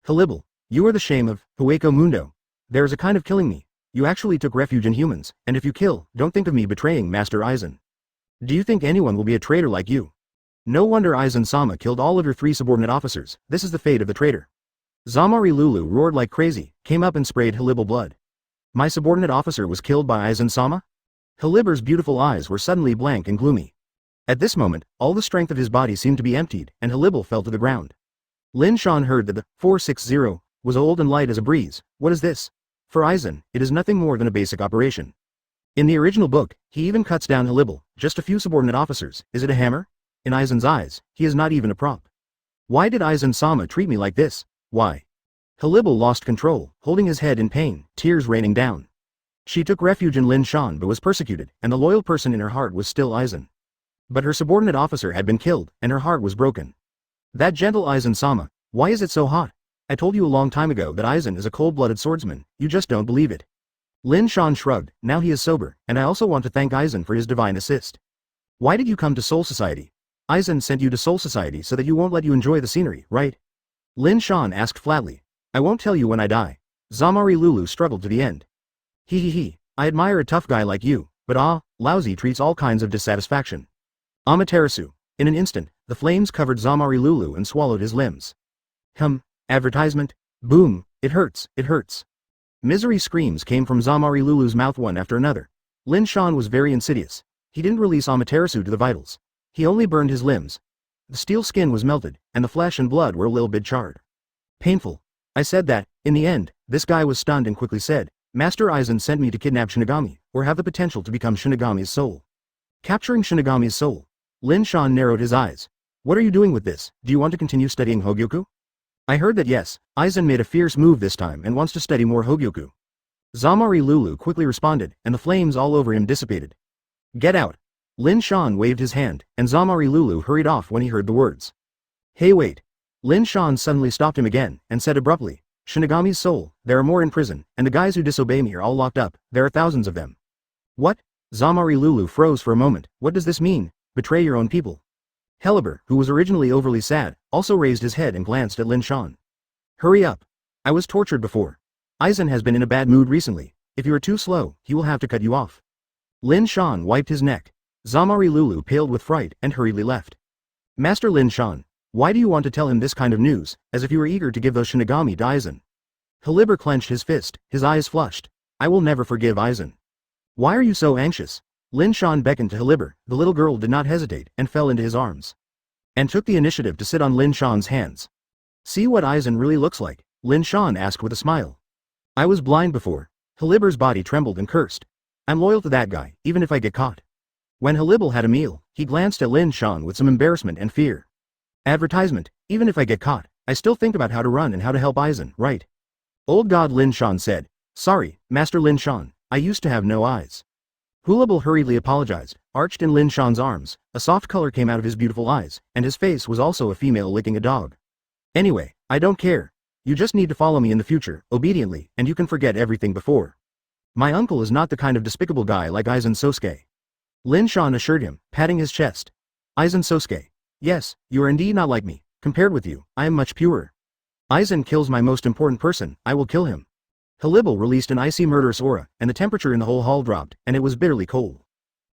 Halibal, you are the shame of Hueco Mundo. There is a kind of killing me. You actually took refuge in humans, and if you kill, don't think of me betraying Master Aizen. Do you think anyone will be a traitor like you? No wonder Aizen-sama killed all of your 3 subordinate officers. This is the fate of the traitor. Zamari Lulu roared like crazy, came up and sprayed Halibal blood. My subordinate officer was killed by Aizen-sama? Halibar's beautiful eyes were suddenly blank and gloomy. At this moment, all the strength of his body seemed to be emptied, and Halibal fell to the ground. Lin Shan heard that the 460 was old and light as a breeze. What is this? For Aizen, it is nothing more than a basic operation. In the original book, he even cuts down Halibal, just a few subordinate officers. Is it a hammer? In Aizen's eyes, he is not even a prop. Why did Aizen-sama treat me like this? Why? Halibal lost control, holding his head in pain, tears raining down. She took refuge in Lin Shan but was persecuted, and the loyal person in her heart was still Aizen. But her subordinate officer had been killed, and her heart was broken. That gentle Aizen-sama, why is it so hot? I told you a long time ago that Aizen is a cold-blooded swordsman, you just don't believe it. Lin Shan shrugged, now he is sober, and I also want to thank Aizen for his divine assist. Why did you come to Soul Society? Aizen sent you to Soul Society so that you won't let you enjoy the scenery, right? Lin Shan asked flatly. I won't tell you when I die. Zamari Lulu struggled to the end. He, I admire a tough guy like you, but lousy treats all kinds of dissatisfaction. Amaterasu. In an instant, the flames covered Zamari Lulu and swallowed his limbs. Advertisement? Boom, it hurts, it hurts. Misery screams came from Zamari Lulu's mouth one after another. Lin Shan was very insidious. He didn't release Amaterasu to the vitals. He only burned his limbs. The steel skin was melted, and the flesh and blood were a little bit charred. Painful. I said that, in the end, this guy was stunned and quickly said, Master Aizen sent me to kidnap Shinigami, or have the potential to become Shinigami's soul. Capturing Shinigami's soul. Lin Shan narrowed his eyes. What are you doing with this? Do you want to continue studying Hogyoku? I heard that yes, Aizen made a fierce move this time and wants to study more Hogyoku. Zamari Lulu quickly responded, and the flames all over him dissipated. Get out. Lin Shan waved his hand, and Zamari Lulu hurried off when he heard the words. Hey wait. Lin Shan suddenly stopped him again, and said abruptly, Shinigami's soul, there are more in prison, and the guys who disobey me are all locked up, there are thousands of them. What? Zamari Lulu froze for a moment. What does this mean? Betray your own people. Heliber, who was originally overly sad, also raised his head and glanced at Lin Shan. Hurry up. I was tortured before. Aizen has been in a bad mood recently. If you are too slow, he will have to cut you off. Lin Shan wiped his neck. Zamari Lulu paled with fright and hurriedly left. Master Lin Shan, why do you want to tell him this kind of news, as if you were eager to give those Shinigami to Aizen? Heliber clenched his fist, his eyes flushed. I will never forgive Aizen. Why are you so anxious? Lin Shan beckoned to Heliber. The little girl did not hesitate and fell into his arms. And took the initiative to sit on Lin Shan's hands. See what Aizen really looks like, Lin Shan asked with a smile. I was blind before. Heliber's body trembled and cursed. I'm loyal to that guy, even if I get caught. When Heliber had a meal, he glanced at Lin Shan with some embarrassment and fear. Advertisement, even if I get caught, I still think about how to run and how to help Aizen, right? Old God Lin Shan said, Sorry, Master Lin Shan, I used to have no eyes. Heliber hurriedly apologized, arched in Lin Shan's arms, a soft color came out of his beautiful eyes, and his face was also a female licking a dog. Anyway, I don't care. You just need to follow me in the future, obediently, and you can forget everything before. My uncle is not the kind of despicable guy like Aizen Sosuke. Lin Shan assured him, patting his chest. Aizen Sosuke. Yes, you are indeed not like me. Compared with you, I am much purer. Aizen kills my most important person, I will kill him. Heliber released an icy murderous aura, and the temperature in the whole hall dropped, and it was bitterly cold.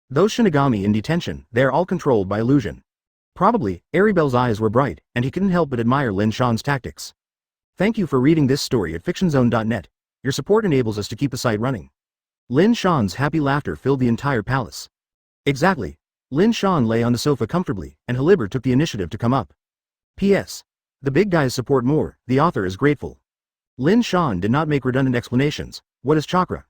Those Shinigami in detention, they are all controlled by illusion. Probably, Aribel's eyes were bright, and he couldn't help but admire Lin Shan's tactics. Thank you for reading this story at fictionzone.net. Your support enables us to keep the site running. Lin Shan's happy laughter filled the entire palace. Exactly. Lin Shan lay on the sofa comfortably, and Heliber took the initiative to come up. P.S. The big guys support more, the author is grateful. Lin Shan did not make redundant explanations. What is chakra?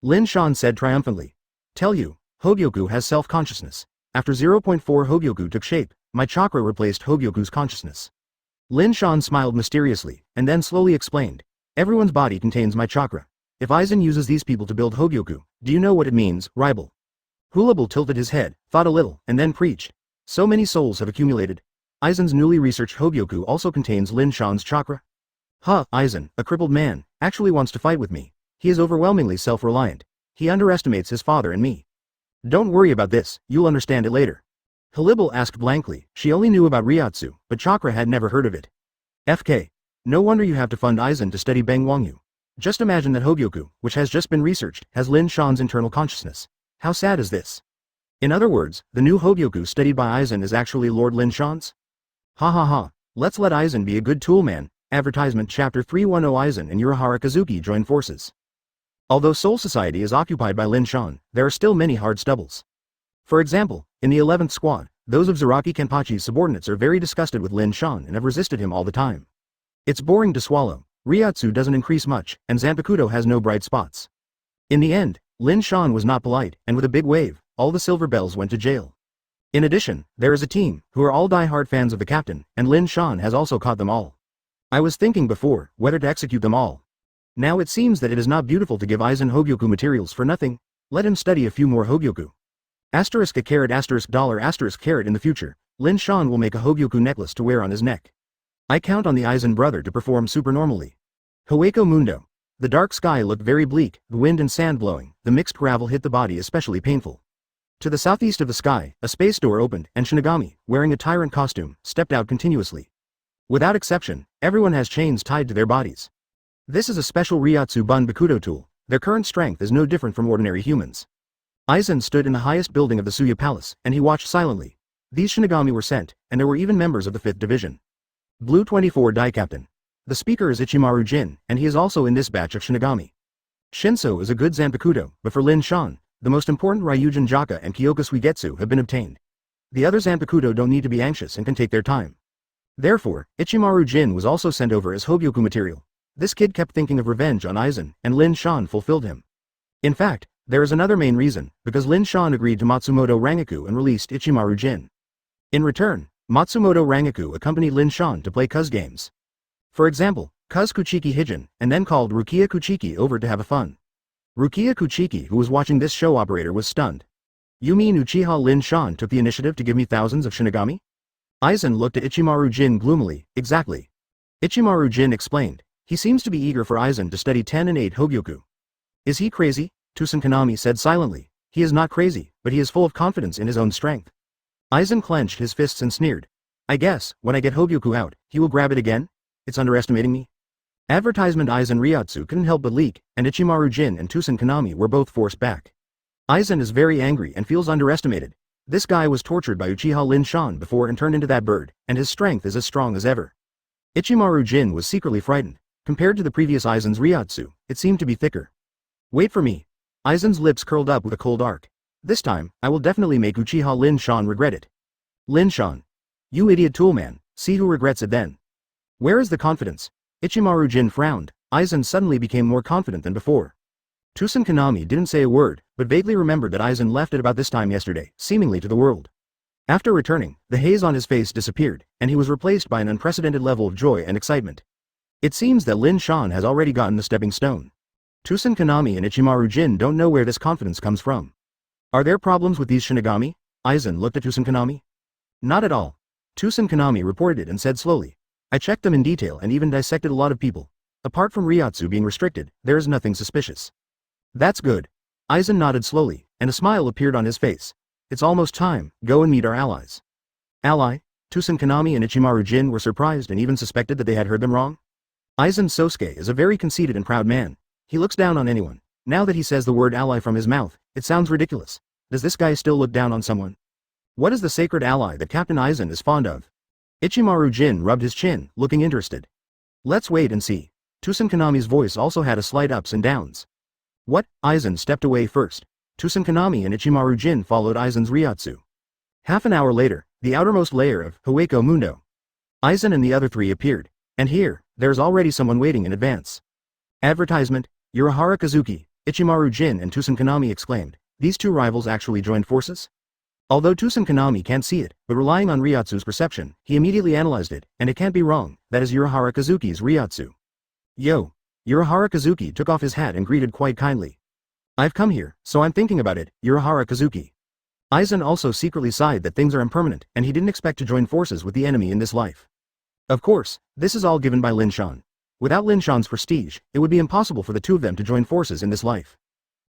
Lin Shan said triumphantly. Tell you, Hogyoku has self-consciousness. After 0.4 Hogyoku took shape, my chakra replaced Hogyoku's consciousness. Lin Shan smiled mysteriously, and then slowly explained. Everyone's body contains my chakra. If Aizen uses these people to build Hogyoku, do you know what it means, rival? Heliber tilted his head, thought a little, and then preached. So many souls have accumulated. Aizen's newly researched Hogyoku also contains Lin Shan's chakra. Aizen, a crippled man, actually wants to fight with me. He is overwhelmingly self-reliant. He underestimates his father and me. Don't worry about this, you'll understand it later. Halibal asked blankly. She only knew about Ryotsu, but Chakra had never heard of it. FK. No wonder you have to fund Aizen to study Beng Wangyu. Just imagine that Hogyoku, which has just been researched, has Lin Shan's internal consciousness. How sad is this? In other words, the new Hogyoku studied by Aizen is actually Lord Lin Shan's? Ha ha ha. Let's let Aizen be a good tool man. Advertisement Chapter 310 Aizen and Urahara Kazuki join forces. Although Soul Society is occupied by Lin Shan, there are still many hard stubbles. For example, in the 11th squad, those of Zaraki Kenpachi's subordinates are very disgusted with Lin Shan and have resisted him all the time. It's boring to swallow. Ryotsu doesn't increase much, and Zanpakuto has no bright spots. In the end, Lin Shan was not polite, and with a big wave, all the silver bells went to jail. In addition, there is a team, who are all die-hard fans of the captain, and Lin Shan has also caught them all. I was thinking before, whether to execute them all. Now it seems that it is not beautiful to give Aizen Hogyoku materials for nothing. Let him study a few more Hogyoku. Asterisk a caret asterisk dollar asterisk caret in the future, Lin Shan will make a Hogyoku necklace to wear on his neck. I count on the Aizen brother to perform supernormally. Hueco Mundo. The dark sky looked very bleak, the wind and sand blowing, the mixed gravel hit the body especially painful. To the southeast of the sky, a space door opened, and Shinigami, wearing a tyrant costume, stepped out continuously. Without exception, everyone has chains tied to their bodies. This is a special Ryotsu Bun Bakudo tool. Their current strength is no different from ordinary humans. Aizen stood in the highest building of the Suya Palace, and he watched silently. These Shinigami were sent, and there were even members of the 5th Division. Blue 24 Die Captain. The speaker is Ichimaru Jin, and he is also in this batch of Shinigami. Shinso is a good Zanpakuto, but for Lin Shan, the most important Ryujin Jaka and Kyoka Suigetsu have been obtained. The other Zanpakuto don't need to be anxious and can take their time. Therefore, Ichimaru Jin was also sent over as Hogyoku material. This kid kept thinking of revenge on Aizen, and Lin Shan fulfilled him. In fact, there is another main reason, because Lin Shan agreed to Matsumoto Rangaku and released Ichimaru Jin. In return, Matsumoto Rangaku accompanied Lin Shan to play Cuz games. For example, Cuz Kuchiki Hijin, and then called Rukia Kuchiki over to have a fun. Rukia Kuchiki, who was watching this show operator, was stunned. You mean Uchiha Lin Shan took the initiative to give me thousands of Shinigami? Aizen looked at Ichimaru Jin gloomily. Exactly. Ichimaru Jin explained. He seems to be eager for Aizen to study 10 and 8 Hogyoku. Is he crazy? Tusen Kanami said silently. He is not crazy, but he is full of confidence in his own strength. Aizen clenched his fists and sneered. I guess, when I get Hogyoku out, he will grab it again? It's underestimating me? Advertisement Aizen Ryotsu couldn't help but leak, and Ichimaru Jin and Tusen Kanami were both forced back. Aizen is very angry and feels underestimated. This guy was tortured by Uchiha Lin Shan before and turned into that bird, and his strength is as strong as ever. Ichimaru Jin was secretly frightened. Compared to the previous Aizen's Ryotsu, it seemed to be thicker. Wait for me. Aizen's lips curled up with a cold arc. This time, I will definitely make Uchiha Lin Shan regret it. Lin Shan. You idiot tool man, see who regrets it then. Where is the confidence? Ichimaru Jin frowned. Aizen suddenly became more confident than before. Tusen Kanami didn't say a word, but vaguely remembered that Aizen left at about this time yesterday, seemingly to the world. After returning, the haze on his face disappeared, and he was replaced by an unprecedented level of joy and excitement. It seems that Lin Shan has already gotten the stepping stone. Tusen Kanami and Ichimaru Jin don't know where this confidence comes from. Are there problems with these Shinigami? Aizen looked at Tusen Kanami. Not at all. Tusen Kanami reported it and said slowly. I checked them in detail and even dissected a lot of people. Apart from Ryotsu being restricted, there is nothing suspicious. That's good. Aizen nodded slowly, and a smile appeared on his face. It's almost time, go and meet our allies. Ally? Tusen Kanami and Ichimaru Jin were surprised and even suspected that they had heard them wrong. Aizen Sosuke is a very conceited and proud man. He looks down on anyone. Now that he says the word ally from his mouth, it sounds ridiculous. Does this guy still look down on someone? What is the sacred ally that Captain Aizen is fond of? Ichimaru Jin rubbed his chin, looking interested. Let's wait and see. Tusen Kanami's voice also had a slight ups and downs. What? Aizen stepped away first. Tusen Kanami and Ichimaru Jin followed Aizen's Ryotsu. Half an hour later, the outermost layer of Hueco Mundo. Aizen and the other three appeared. And here, there's already someone waiting in advance. Advertisement, Urahara Kazuki, Ichimaru Jin and Tusen Kanami exclaimed. These two rivals actually joined forces? Although Tusen Kanami can't see it, but relying on Ryotsu's perception, he immediately analyzed it, and it can't be wrong, that is Urahara Kazuki's Ryotsu. Yo! Urahara Kazuki took off his hat and greeted quite kindly. I've come here, so I'm thinking about it, Urahara Kazuki. Aizen also secretly sighed that things are impermanent, and he didn't expect to join forces with the enemy in this life. Of course, this is all given by Lin Shan. Without Lin Shan's prestige, it would be impossible for the two of them to join forces in this life.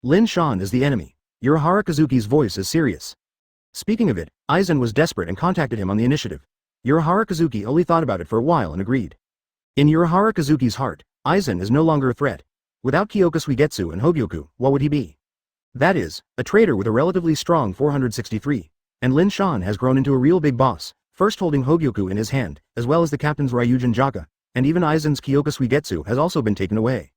Lin Shan is the enemy. Urahara Kazuki's voice is serious. Speaking of it, Aizen was desperate and contacted him on the initiative. Urahara Kazuki only thought about it for a while and agreed. In Urahara Kazuki's heart, Aizen is no longer a threat. Without Kyoka Suigetsu and Hogyoku, what would he be? That is, a traitor with a relatively strong 463. And Lin Shan has grown into a real big boss, first holding Hogyoku in his hand, as well as the captain's Ryujin Jaka, and even Aizen's Kyoka Suigetsu has also been taken away.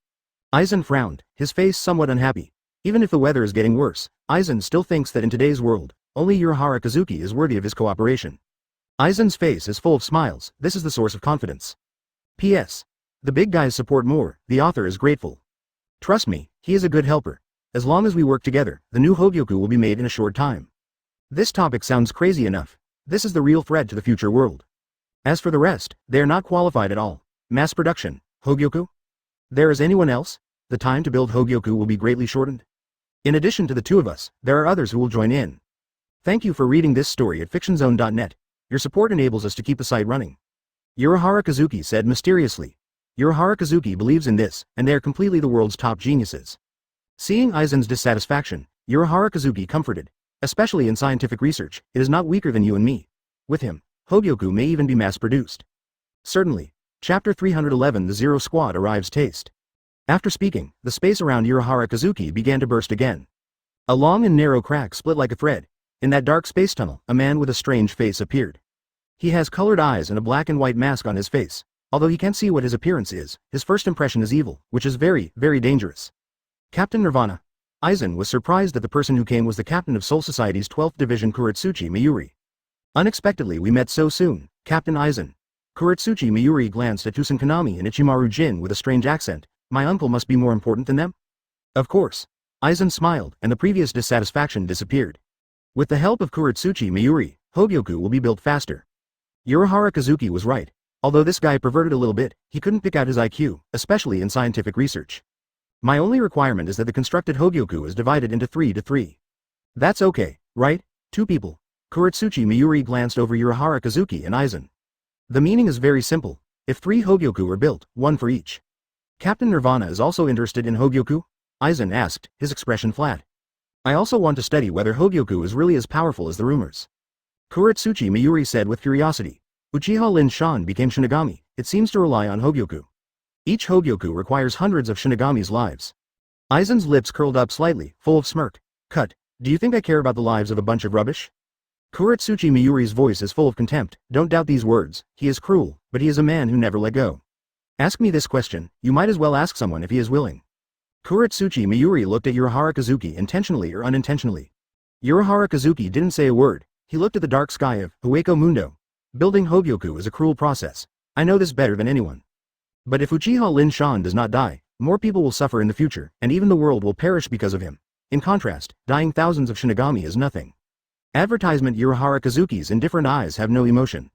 Aizen frowned, his face somewhat unhappy. Even if the weather is getting worse, Aizen still thinks that in today's world, only Urahara Kazuki is worthy of his cooperation. Aizen's face is full of smiles, this is the source of confidence. P.S. The big guys support more, the author is grateful. Trust me, he is a good helper. As long as we work together, the new Hogyoku will be made in a short time. This topic sounds crazy enough. This is the real threat to the future world. As for the rest, they are not qualified at all. Mass production, Hogyoku? There is anyone else? The time to build Hogyoku will be greatly shortened. In addition to the two of us, there are others who will join in. Thank you for reading this story at fictionzone.net. Your support enables us to keep the site running. Urahara Kazuki said mysteriously. Urahara Kazuki believes in this, and they are completely the world's top geniuses. Seeing Aizen's dissatisfaction, Urahara Kazuki comforted. Especially in scientific research, it is not weaker than you and me. With him, Hogyoku may even be mass-produced. Certainly. Chapter 311 The Zero Squad arrives taste. After speaking, the space around Urahara Kazuki began to burst again. A long and narrow crack split like a thread. In that dark space tunnel, a man with a strange face appeared. He has colored eyes and a black and white mask on his face. Although he can't see what his appearance is, his first impression is evil, which is very, very dangerous. Captain Nirvana. Aizen was surprised that the person who came was the captain of Soul Society's 12th Division Kuretsuchi Mayuri. Unexpectedly we met so soon, Captain Aizen. Kuretsuchi Mayuri glanced at Tusen Kanami and Ichimaru Jin with a strange accent. My uncle must be more important than them? Of course. Aizen smiled, and the previous dissatisfaction disappeared. With the help of Kuretsuchi Mayuri, Hogyoku will be built faster. Urahara Kazuki was right. Although this guy perverted a little bit, he couldn't pick out his IQ, especially in scientific research. My only requirement is that the constructed Hogyoku is divided into 3 to 3. That's okay, right? 2 people. Kuretsuchi Mayuri glanced over Urahara Kazuki and Aizen. The meaning is very simple. If 3 Hogyoku are built, 1 for each. Captain Nirvana is also interested in Hogyoku? Aizen asked, his expression flat. I also want to study whether Hogyoku is really as powerful as the rumors. Kuretsuchi Mayuri said with curiosity. Uchiha Lin Shan became Shinigami, it seems to rely on Hogyoku. Each Hogyoku requires hundreds of Shinigami's lives. Aizen's lips curled up slightly, full of smirk. Cut, do you think I care about the lives of a bunch of rubbish? Kuretsuchi Mayuri's voice is full of contempt, don't doubt these words, he is cruel, but he is a man who never let go. Ask me this question, you might as well ask someone if he is willing. Kuretsuchi Mayuri looked at Urahara Kazuki intentionally or unintentionally. Urahara Kazuki didn't say a word, he looked at the dark sky of Hueco Mundo. Building Hogyoku is a cruel process. I know this better than anyone. But if Uchiha Lin Shan does not die, more people will suffer in the future, and even the world will perish because of him. In contrast, dying thousands of Shinigami is nothing. Advertisement Urahara Kazuki's indifferent eyes have no emotion.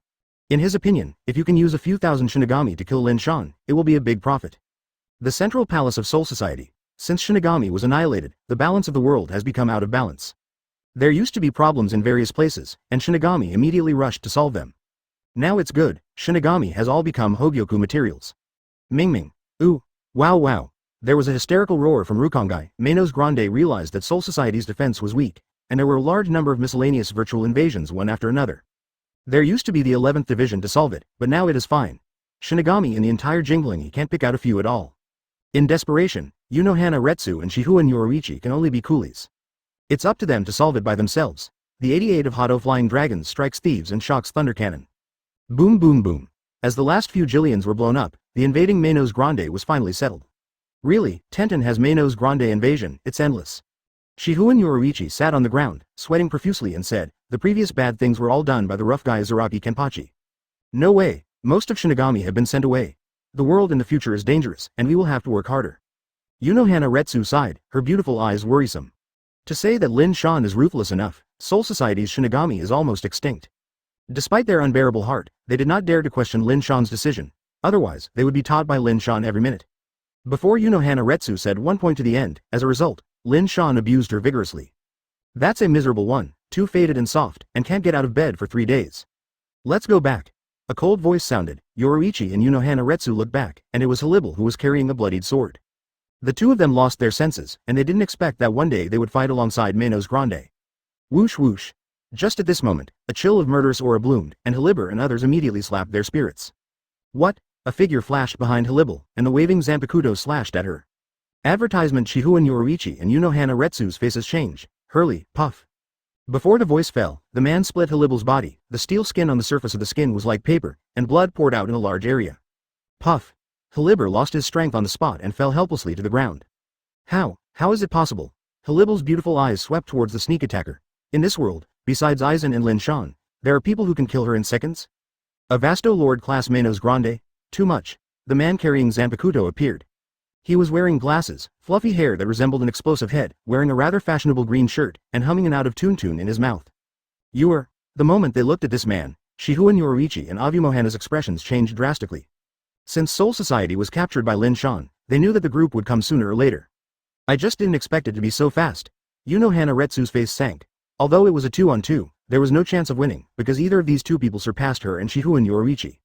In his opinion, if you can use a few thousand Shinigami to kill Lin Shan, it will be a big profit. The central palace of Soul Society. Since Shinigami was annihilated, the balance of the world has become out of balance. There used to be problems in various places, and Shinigami immediately rushed to solve them. Now it's good, Shinigami has all become Hogyoku materials. Ming Ming. Ooh. Wow wow. There was a hysterical roar from Rukongai. Manos Grande realized that Soul Society's defense was weak, and there were a large number of miscellaneous virtual invasions one after another. There used to be the 11th division to solve it, but now it is fine. Shinigami in the entire Jingling can't pick out a few at all. In desperation, Unohana Retsu and Shihuan Yoruichi can only be coolies. It's up to them to solve it by themselves. The 88 of Hado Flying Dragons strikes thieves and shocks Thunder Cannon. Boom boom boom. As the last few Jillians were blown up, the invading Manos Grande was finally settled. Really, Tenten has Manos Grande invasion, it's endless. Shihuan Yoruichi sat on the ground, sweating profusely and said, the previous bad things were all done by the rough guy Zaraki Kenpachi. No way, most of Shinigami have been sent away. The world in the future is dangerous, and we will have to work harder. Unohana Retsu sighed, her beautiful eyes worrisome. To say that Lin Shan is ruthless enough, Soul Society's Shinigami is almost extinct. Despite their unbearable heart, they did not dare to question Lin Shan's decision, otherwise they would be taught by Lin Shan every minute. Before Unohana Retsu said one point to the end, as a result, Lin Shan abused her vigorously. That's a miserable one, too faded and soft, and can't get out of bed for 3 days. Let's go back. A cold voice sounded, Yoruichi and Unohana Retsu looked back, and it was Halibal who was carrying a bloodied sword. The two of them lost their senses, and they didn't expect that one day they would fight alongside Manos Grande. Whoosh whoosh. Just at this moment, a chill of murderous aura bloomed, and Haliber and others immediately slapped their spirits. What? A figure flashed behind Halibel, and the waving Zanpakuto slashed at her. Advertisement Shihuan Yoruichi and Unohana Retsu's faces change. Hurley, puff. Before the voice fell, the man split Halibel's body. The steel skin on the surface of the skin was like paper, and blood poured out in a large area. Puff. Haliber lost his strength on the spot and fell helplessly to the ground. How is it possible? Halibel's beautiful eyes swept towards the sneak attacker. In this world, besides Aizen and Lin Shan, there are people who can kill her in seconds? A Vasto Lord class Manos Grande? Too much. The man carrying Zanpakuto appeared. He was wearing glasses, fluffy hair that resembled an explosive head, wearing a rather fashionable green shirt, and humming an out-of-tune tune in his mouth. You are... The moment they looked at this man, Shihuan Yoruichi and Avumohana's expressions changed drastically. Since Soul Society was captured by Lin Shan, they knew that the group would come sooner or later. I just didn't expect it to be so fast. Unohana Retsu's face sank. Although it was a 2-on-2, there was no chance of winning, because either of these two people surpassed her and Shihuan Yoruichi.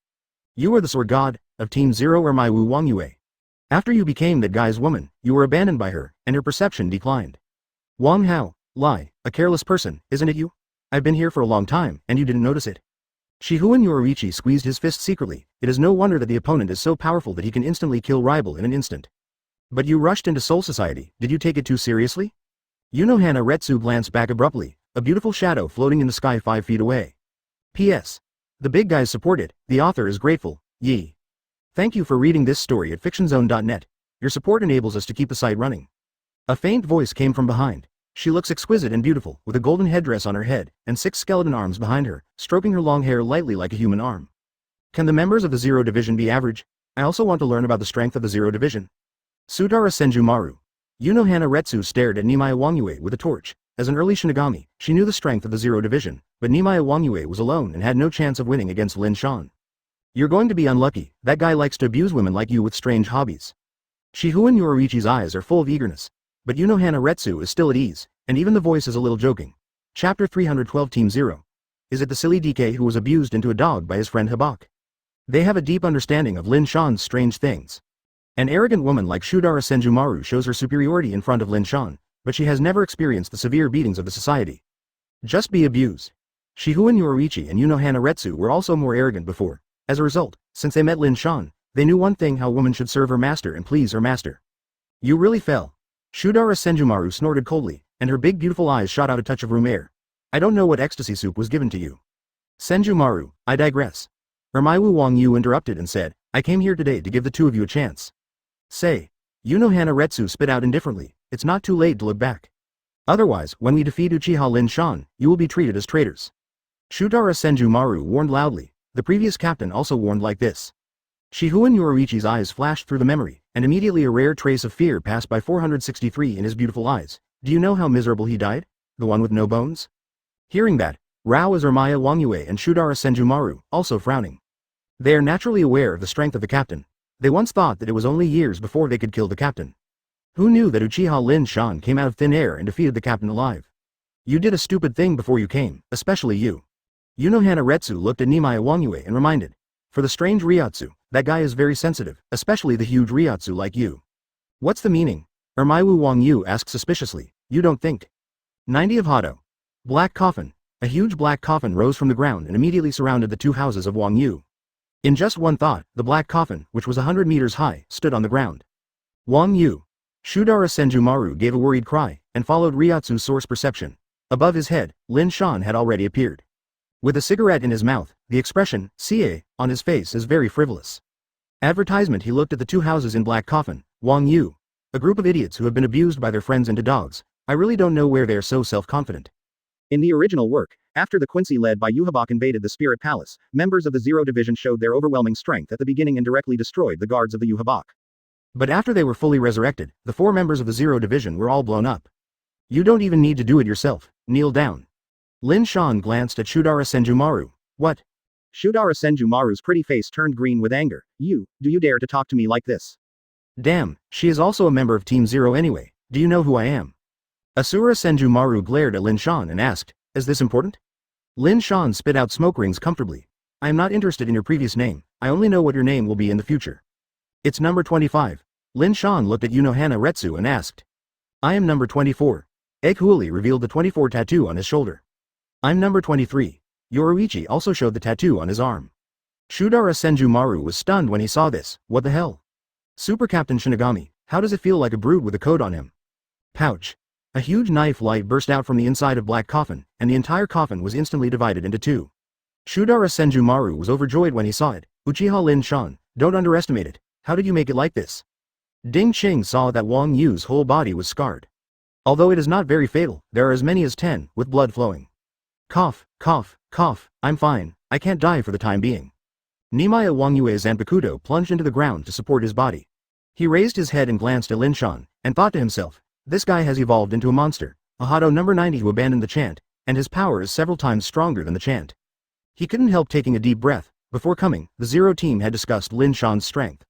You are the sword god of Team Zero or Maiwu Wangyue. After you became that guy's woman, you were abandoned by her, and her perception declined. Wang Hao, lie, a careless person, isn't it you? I've been here for a long time, and you didn't notice it. Shihuan Yoruichi squeezed his fist secretly. It is no wonder that the opponent is so powerful that he can instantly kill rival in an instant. But you rushed into Soul Society, did you take it too seriously? Unohana Retsu glanced back abruptly, a beautiful shadow floating in the sky 5 feet away. P.S. The big guys support it, the author is grateful, Yi. Thank you for reading this story at fictionzone.net. Your support enables us to keep the site running. A faint voice came from behind. She looks exquisite and beautiful, with a golden headdress on her head, and 6 skeleton arms behind her, stroking her long hair lightly like a human arm. Can the members of the Zero Division be average? I also want to learn about the strength of the Zero Division. Sudara Senjumaru. Unohana Retsu stared at Nimaya Wangyue with a torch. As an early Shinigami, she knew the strength of the Zero Division, but Nimaya Wangyue was alone and had no chance of winning against Lin Shan. You're going to be unlucky, that guy likes to abuse women like you with strange hobbies. Shihuan Yoruichi's eyes are full of eagerness. But Unohana Retsu is still at ease, and even the voice is a little joking. Chapter 312 Team Zero. Is it the silly DK who was abused into a dog by his friend Habak? They have a deep understanding of Lin Shan's strange things. An arrogant woman like Sudara Senjumaru shows her superiority in front of Lin Shan, but she has never experienced the severe beatings of the society. Just be abused. Shihuan Yoruichi and Unohana Retsu were also more arrogant before. As a result, since they met Lin Shan, they knew one thing: how a woman should serve her master and please her master. You really fell. Sudara Senjumaru snorted coldly, and her big beautiful eyes shot out a touch of room air. I don't know what ecstasy soup was given to you. Senjumaru, I digress. Ermaiwu Wang Yu interrupted and said, I came here today to give the two of you a chance. Say. Unohana Retsu spit out indifferently, it's not too late to look back. Otherwise, when we defeat Uchiha Lin Shan, you will be treated as traitors. Sudara Senjumaru warned loudly. The previous captain also warned like this. Shihuan Yoruichi's eyes flashed through the memory, and immediately a rare trace of fear passed by 463 in his beautiful eyes. Do you know how miserable he died? The one with no bones? Hearing that, Rao is Ermaya Wangyue and Sudara Senjumaru, also frowning. They are naturally aware of the strength of the captain. They once thought that it was only years before they could kill the captain. Who knew that Uchiha Lin Shan came out of thin air and defeated the captain alive? You did a stupid thing before you came, especially you. Unohana Retsu looked at Nimaya Wangyue and reminded. For the strange Ryotsu, that guy is very sensitive, especially the huge Ryotsu like you. What's the meaning? Ermaiwu Wang Yu asked suspiciously. You don't think? 90 of Hado. Black coffin. A huge black coffin rose from the ground and immediately surrounded the two houses of Wang Yu. In just one thought, the black coffin, which was 100 meters high, stood on the ground. Wang Yu. Sudara Senjumaru gave a worried cry, and followed Ryotsu's source perception. Above his head, Lin Shan had already appeared. With a cigarette in his mouth, the expression, "CA," on his face is very frivolous. Advertisement. He looked at the two houses in black coffin. Wang Yu. A group of idiots who have been abused by their friends into dogs. I really don't know where they are so self-confident. In the original work, after the Quincy led by Yuhabak invaded the Spirit Palace, members of the Zero Division showed their overwhelming strength at the beginning and directly destroyed the guards of the Yuhabak. But after they were fully resurrected, the 4 members of the Zero Division were all blown up. You don't even need to do it yourself. Kneel down. Lin Shan glanced at Sudara Senjumaru. What? Sudara Senjumaru's pretty face turned green with anger. Do you dare to talk to me like this? Damn, she is also a member of Team Zero anyway. Do you know who I am? Asura Senjumaru glared at Lin Shan and asked, is this important? Lin Shan spit out smoke rings comfortably. I am not interested in your previous name, I only know what your name will be in the future. It's number 25. Lin Shan looked at Unohana and asked. I am number 24. Egg revealed the 24 tattoo on his shoulder. I'm number 23. Yoruichi also showed the tattoo on his arm. Shudara Senjumaru was stunned when he saw this. What the hell? Super Captain Shinigami, how does it feel like a brood with a coat on him? Pouch. A huge knife light burst out from the inside of Black Coffin, and the entire coffin was instantly divided into two. Shudara Senjumaru was overjoyed when he saw it. Uchiha Lin Shan, don't underestimate it. How did you make it like this? Ding Qing saw that Wang Yu's whole body was scarred. Although it is not very fatal, there are as many as 10, with blood flowing. Cough, cough, cough, I'm fine, I can't die for the time being. Nimaya Wangyue's Zanpakuto plunged into the ground to support his body. He raised his head and glanced at Lin Shan, and thought to himself, this guy has evolved into a monster, a Hado number 90 who abandoned the chant, and his power is several times stronger than the chant. He couldn't help taking a deep breath. Before coming, the Zero team had discussed Lin Shan's strength.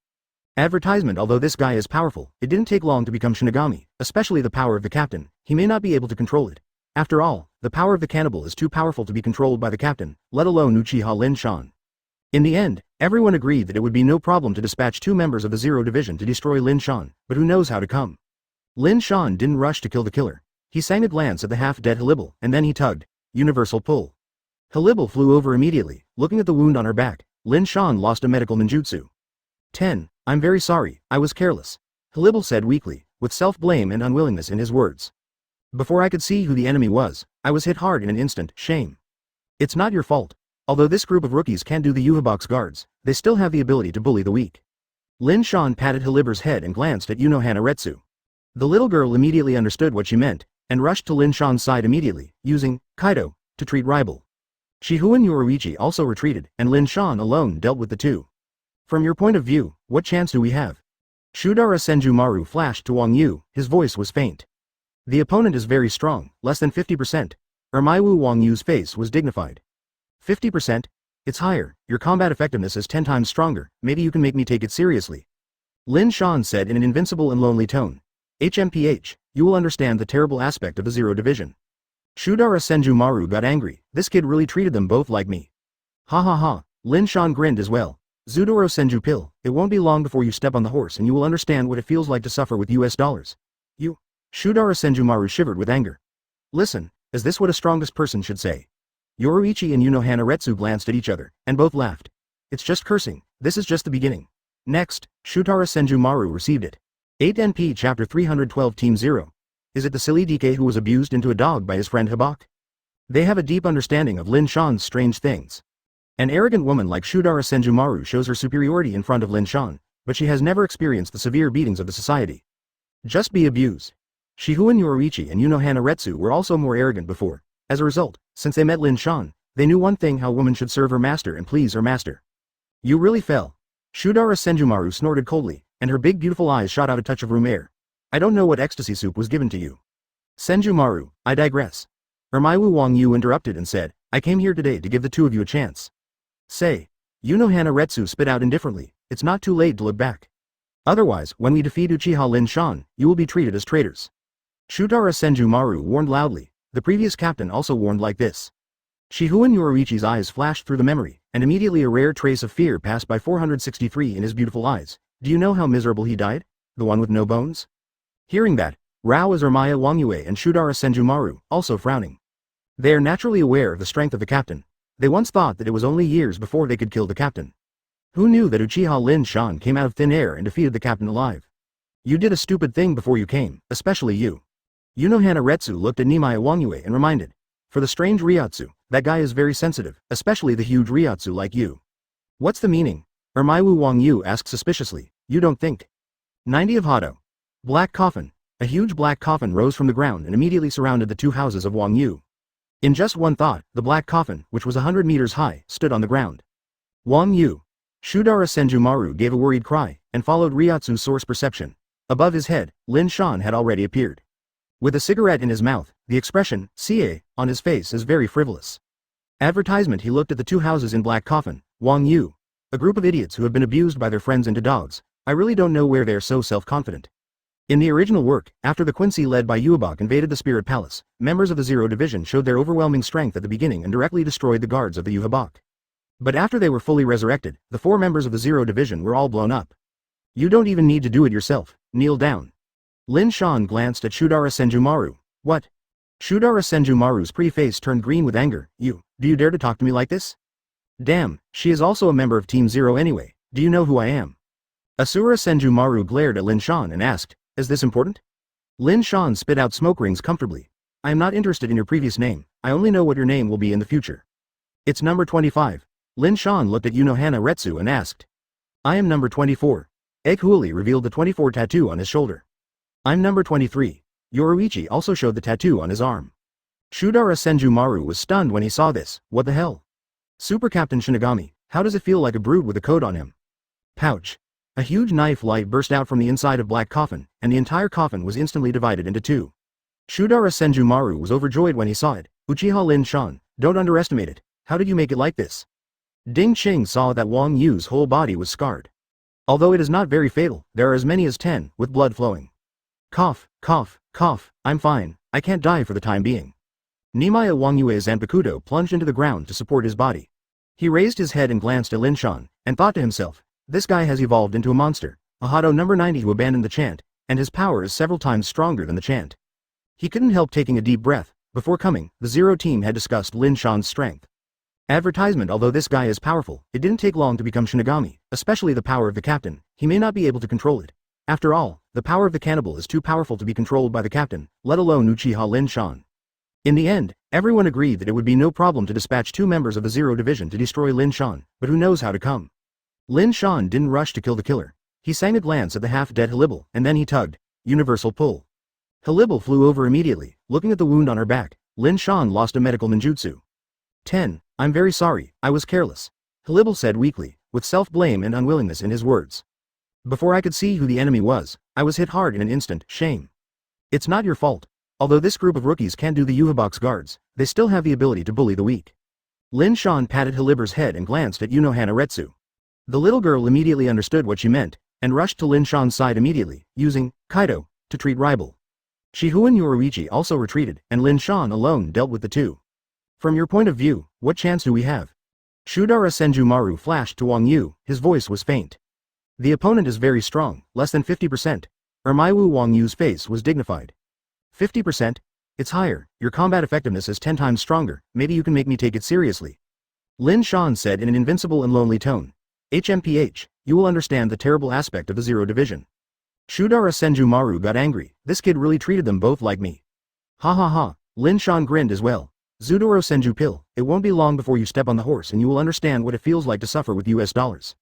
Advertisement. Although this guy is powerful, it didn't take long to become Shinigami, especially the power of the captain. He may not be able to control it. After all, the power of the cannibal is too powerful to be controlled by the captain, let alone Uchiha Lin Shan. In the end, everyone agreed that it would be no problem to dispatch 2 members of the Zero Division to destroy Lin Shan, but who knows how to come. Lin Shan didn't rush to kill the killer. He sang a glance at the half-dead Halibal, and then he tugged. Universal pull. Halibal flew over immediately. Looking at the wound on her back, Lin Shan lost a medical ninjutsu. 10. I'm very sorry, I was careless. Halibal said weakly, with self-blame and unwillingness in his words. Before I could see who the enemy was, I was hit hard in an instant. Shame. It's not your fault. Although this group of rookies can't do the Yuhabox guards, they still have the ability to bully the weak. Lin Shan patted Halibar's head and glanced at Unohana. The little girl immediately understood what she meant, and rushed to Lin Shan's side immediately, using Kaido to treat rival. Shihu and Yoruichi also retreated, and Lin Shan alone dealt with the two. From your point of view, what chance do we have? Shudara Senjumaru flashed to Wang Yu, his voice was faint. The opponent is very strong, less than 50%. Ermaiwu Wang Yu's face was dignified. 50%? It's higher, your combat effectiveness is 10 times stronger, maybe you can make me take it seriously. Lin Shan said in an invincible and lonely tone. HMPH, you will understand the terrible aspect of the Zero Division. Shudara Senjumaru got angry, this kid really treated them both like me. Ha ha ha, Lin Shan grinned as well. Zudoro Senjupil, it won't be long before you step on the horse and you will understand what it feels like to suffer with US dollars. You. Shudara Senjumaru shivered with anger. Listen, is this what a strongest person should say? Yoruichi and Unohana glanced at each other, and both laughed. It's just cursing, this is just the beginning. Next, Shutara Senjumaru received it. 8 NP Chapter 312 Team 0. Is it the silly DK who was abused into a dog by his friend Habak? They have a deep understanding of Lin Shan's strange things. An arrogant woman like Shudara Senjumaru shows her superiority in front of Lin Shan, but she has never experienced the severe beatings of the society. Just be abused. Shihu and Yoruichi and Unohana were also more arrogant before. As a result, since they met Lin Shan, they knew one thing: how a woman should serve her master and please her master. You really fell. Shudara Senjumaru snorted coldly, and her big beautiful eyes shot out a touch of room air. I don't know what ecstasy soup was given to you. Senjumaru, I digress. Ermaiwu Wang Yu interrupted and said, I came here today to give the two of you a chance. Say. Unohana spit out indifferently, it's not too late to look back. Otherwise, when we defeat Uchiha Lin Shan, you will be treated as traitors. Shudara Senjumaru warned loudly. The previous captain also warned like this. Shihu and Yoruichi's eyes flashed through the memory, and immediately a rare trace of fear passed by 463 in his beautiful eyes. Do you know how miserable he died? The one with no bones? Hearing that, Rao is Ermaya Wangyue and Shudara Senjumaru, also frowning. They are naturally aware of the strength of the captain. They once thought that it was only years before they could kill the captain. Who knew that Uchiha Lin Shan came out of thin air and defeated the captain alive? You did a stupid thing before you came, especially you. Unohana looked at Nimaya Wangyue and reminded. For the strange Ryotsu, that guy is very sensitive, especially the huge Ryotsu like you. What's the meaning? Ermaiwu Wang Yu asked suspiciously. You don't think? 90 of Hado. Black coffin. A huge black coffin rose from the ground and immediately surrounded the two houses of Wang Yu. In just one thought, the black coffin, which was 100 meters high, stood on the ground. Wang Yu. Shudara Senjumaru gave a worried cry, and followed Ryotsu's source perception. Above his head, Lin Shan had already appeared. With a cigarette in his mouth, the expression, "CA," on his face is very frivolous. Advertisement. He looked at the two houses in black coffin. Wang Yu. A group of idiots who have been abused by their friends into dogs. I really don't know where they're so self-confident. In the original work, after the Quincy led by Uabak invaded the Spirit Palace, members of the Zero Division showed their overwhelming strength at the beginning and directly destroyed the guards of the Uhabak. But after they were fully resurrected, the 4 members of the Zero Division were all blown up. You don't even need to do it yourself, kneel down. Lin Shan glanced at Shudara Senjumaru. What? Shudara Senjumaru's pretty face turned green with anger. Do you dare to talk to me like this? Damn, she is also a member of Team Zero anyway, do you know who I am? Asura Senjumaru glared at Lin Shan and asked, is this important? Lin Shan spit out smoke rings comfortably. I am not interested in your previous name, I only know what your name will be in the future. It's number 25. Lin Shan looked at Unohana Retsu and asked. I am number 24. Egghooli revealed the 24 tattoo on his shoulder. I'm number 23. Yoruichi also showed the tattoo on his arm. Shudara Senjumaru was stunned when he saw this. What the hell? Super Captain Shinigami, how does it feel like a brood with a coat on him? Pouch. A huge knife light burst out from the inside of Black Coffin, and the entire coffin was instantly divided into two. Shudara Senjumaru was overjoyed when he saw it. Uchiha Lin Shan, don't underestimate it. How did you make it like this? Ding Qing saw that Wang Yu's whole body was scarred. Although it is not very fatal, there are as many as 10, with blood flowing. Cough, cough, cough, I'm fine, I can't die for the time being. Nimaya Wang Yue's Zanpakuto plunged into the ground to support his body. He raised his head and glanced at Lin Shan, and thought to himself, this guy has evolved into a monster, a Hado number 90 who abandoned the chant, and his power is several times stronger than the chant. He couldn't help taking a deep breath. Before coming, the Zero team had discussed Lin Shan's strength. Advertisement. Although this guy is powerful, it didn't take long to become Shinigami, especially the power of the captain. He may not be able to control it. After all, the power of the cannibal is too powerful to be controlled by the captain, let alone Uchiha Lin Shan. In the end, everyone agreed that it would be no problem to dispatch 2 members of the Zero Division to destroy Lin Shan, but who knows how to come. Lin Shan didn't rush to kill the killer. He sang a glance at the half-dead Halibal, and then he tugged. Universal pull. Halibal flew over immediately. Looking at the wound on her back, Lin Shan lost a medical ninjutsu. 10. I'm very sorry, I was careless. Halibal said weakly, with self-blame and unwillingness in his words. Before I could see who the enemy was, I was hit hard in an instant. Shame. It's not your fault. Although this group of rookies can do the Yuhabox guards, they still have the ability to bully the weak. Lin Shan patted Halibar's head and glanced at Unohana Retsu. The little girl immediately understood what she meant, and rushed to Lin Shan's side immediately, using Kaido to treat rival. Shihu and Yoruichi also retreated, and Lin Shan alone dealt with the two. From your point of view, what chance do we have? Shudara Senjumaru flashed to Wang Yu, his voice was faint. The opponent is very strong, less than 50%. Ermaiwu Wang Yu's face was dignified. 50%? It's higher, your combat effectiveness is 10 times stronger, maybe you can make me take it seriously. Lin Shan said in an invincible and lonely tone. HMPH, you will understand the terrible aspect of the Zero Division. Shudara Senjumaru got angry, this kid really treated them both like me. Ha ha ha, Lin Shan grinned as well. Zudoro Senju Pill, it won't be long before you step on the horse and you will understand what it feels like to suffer with US dollars.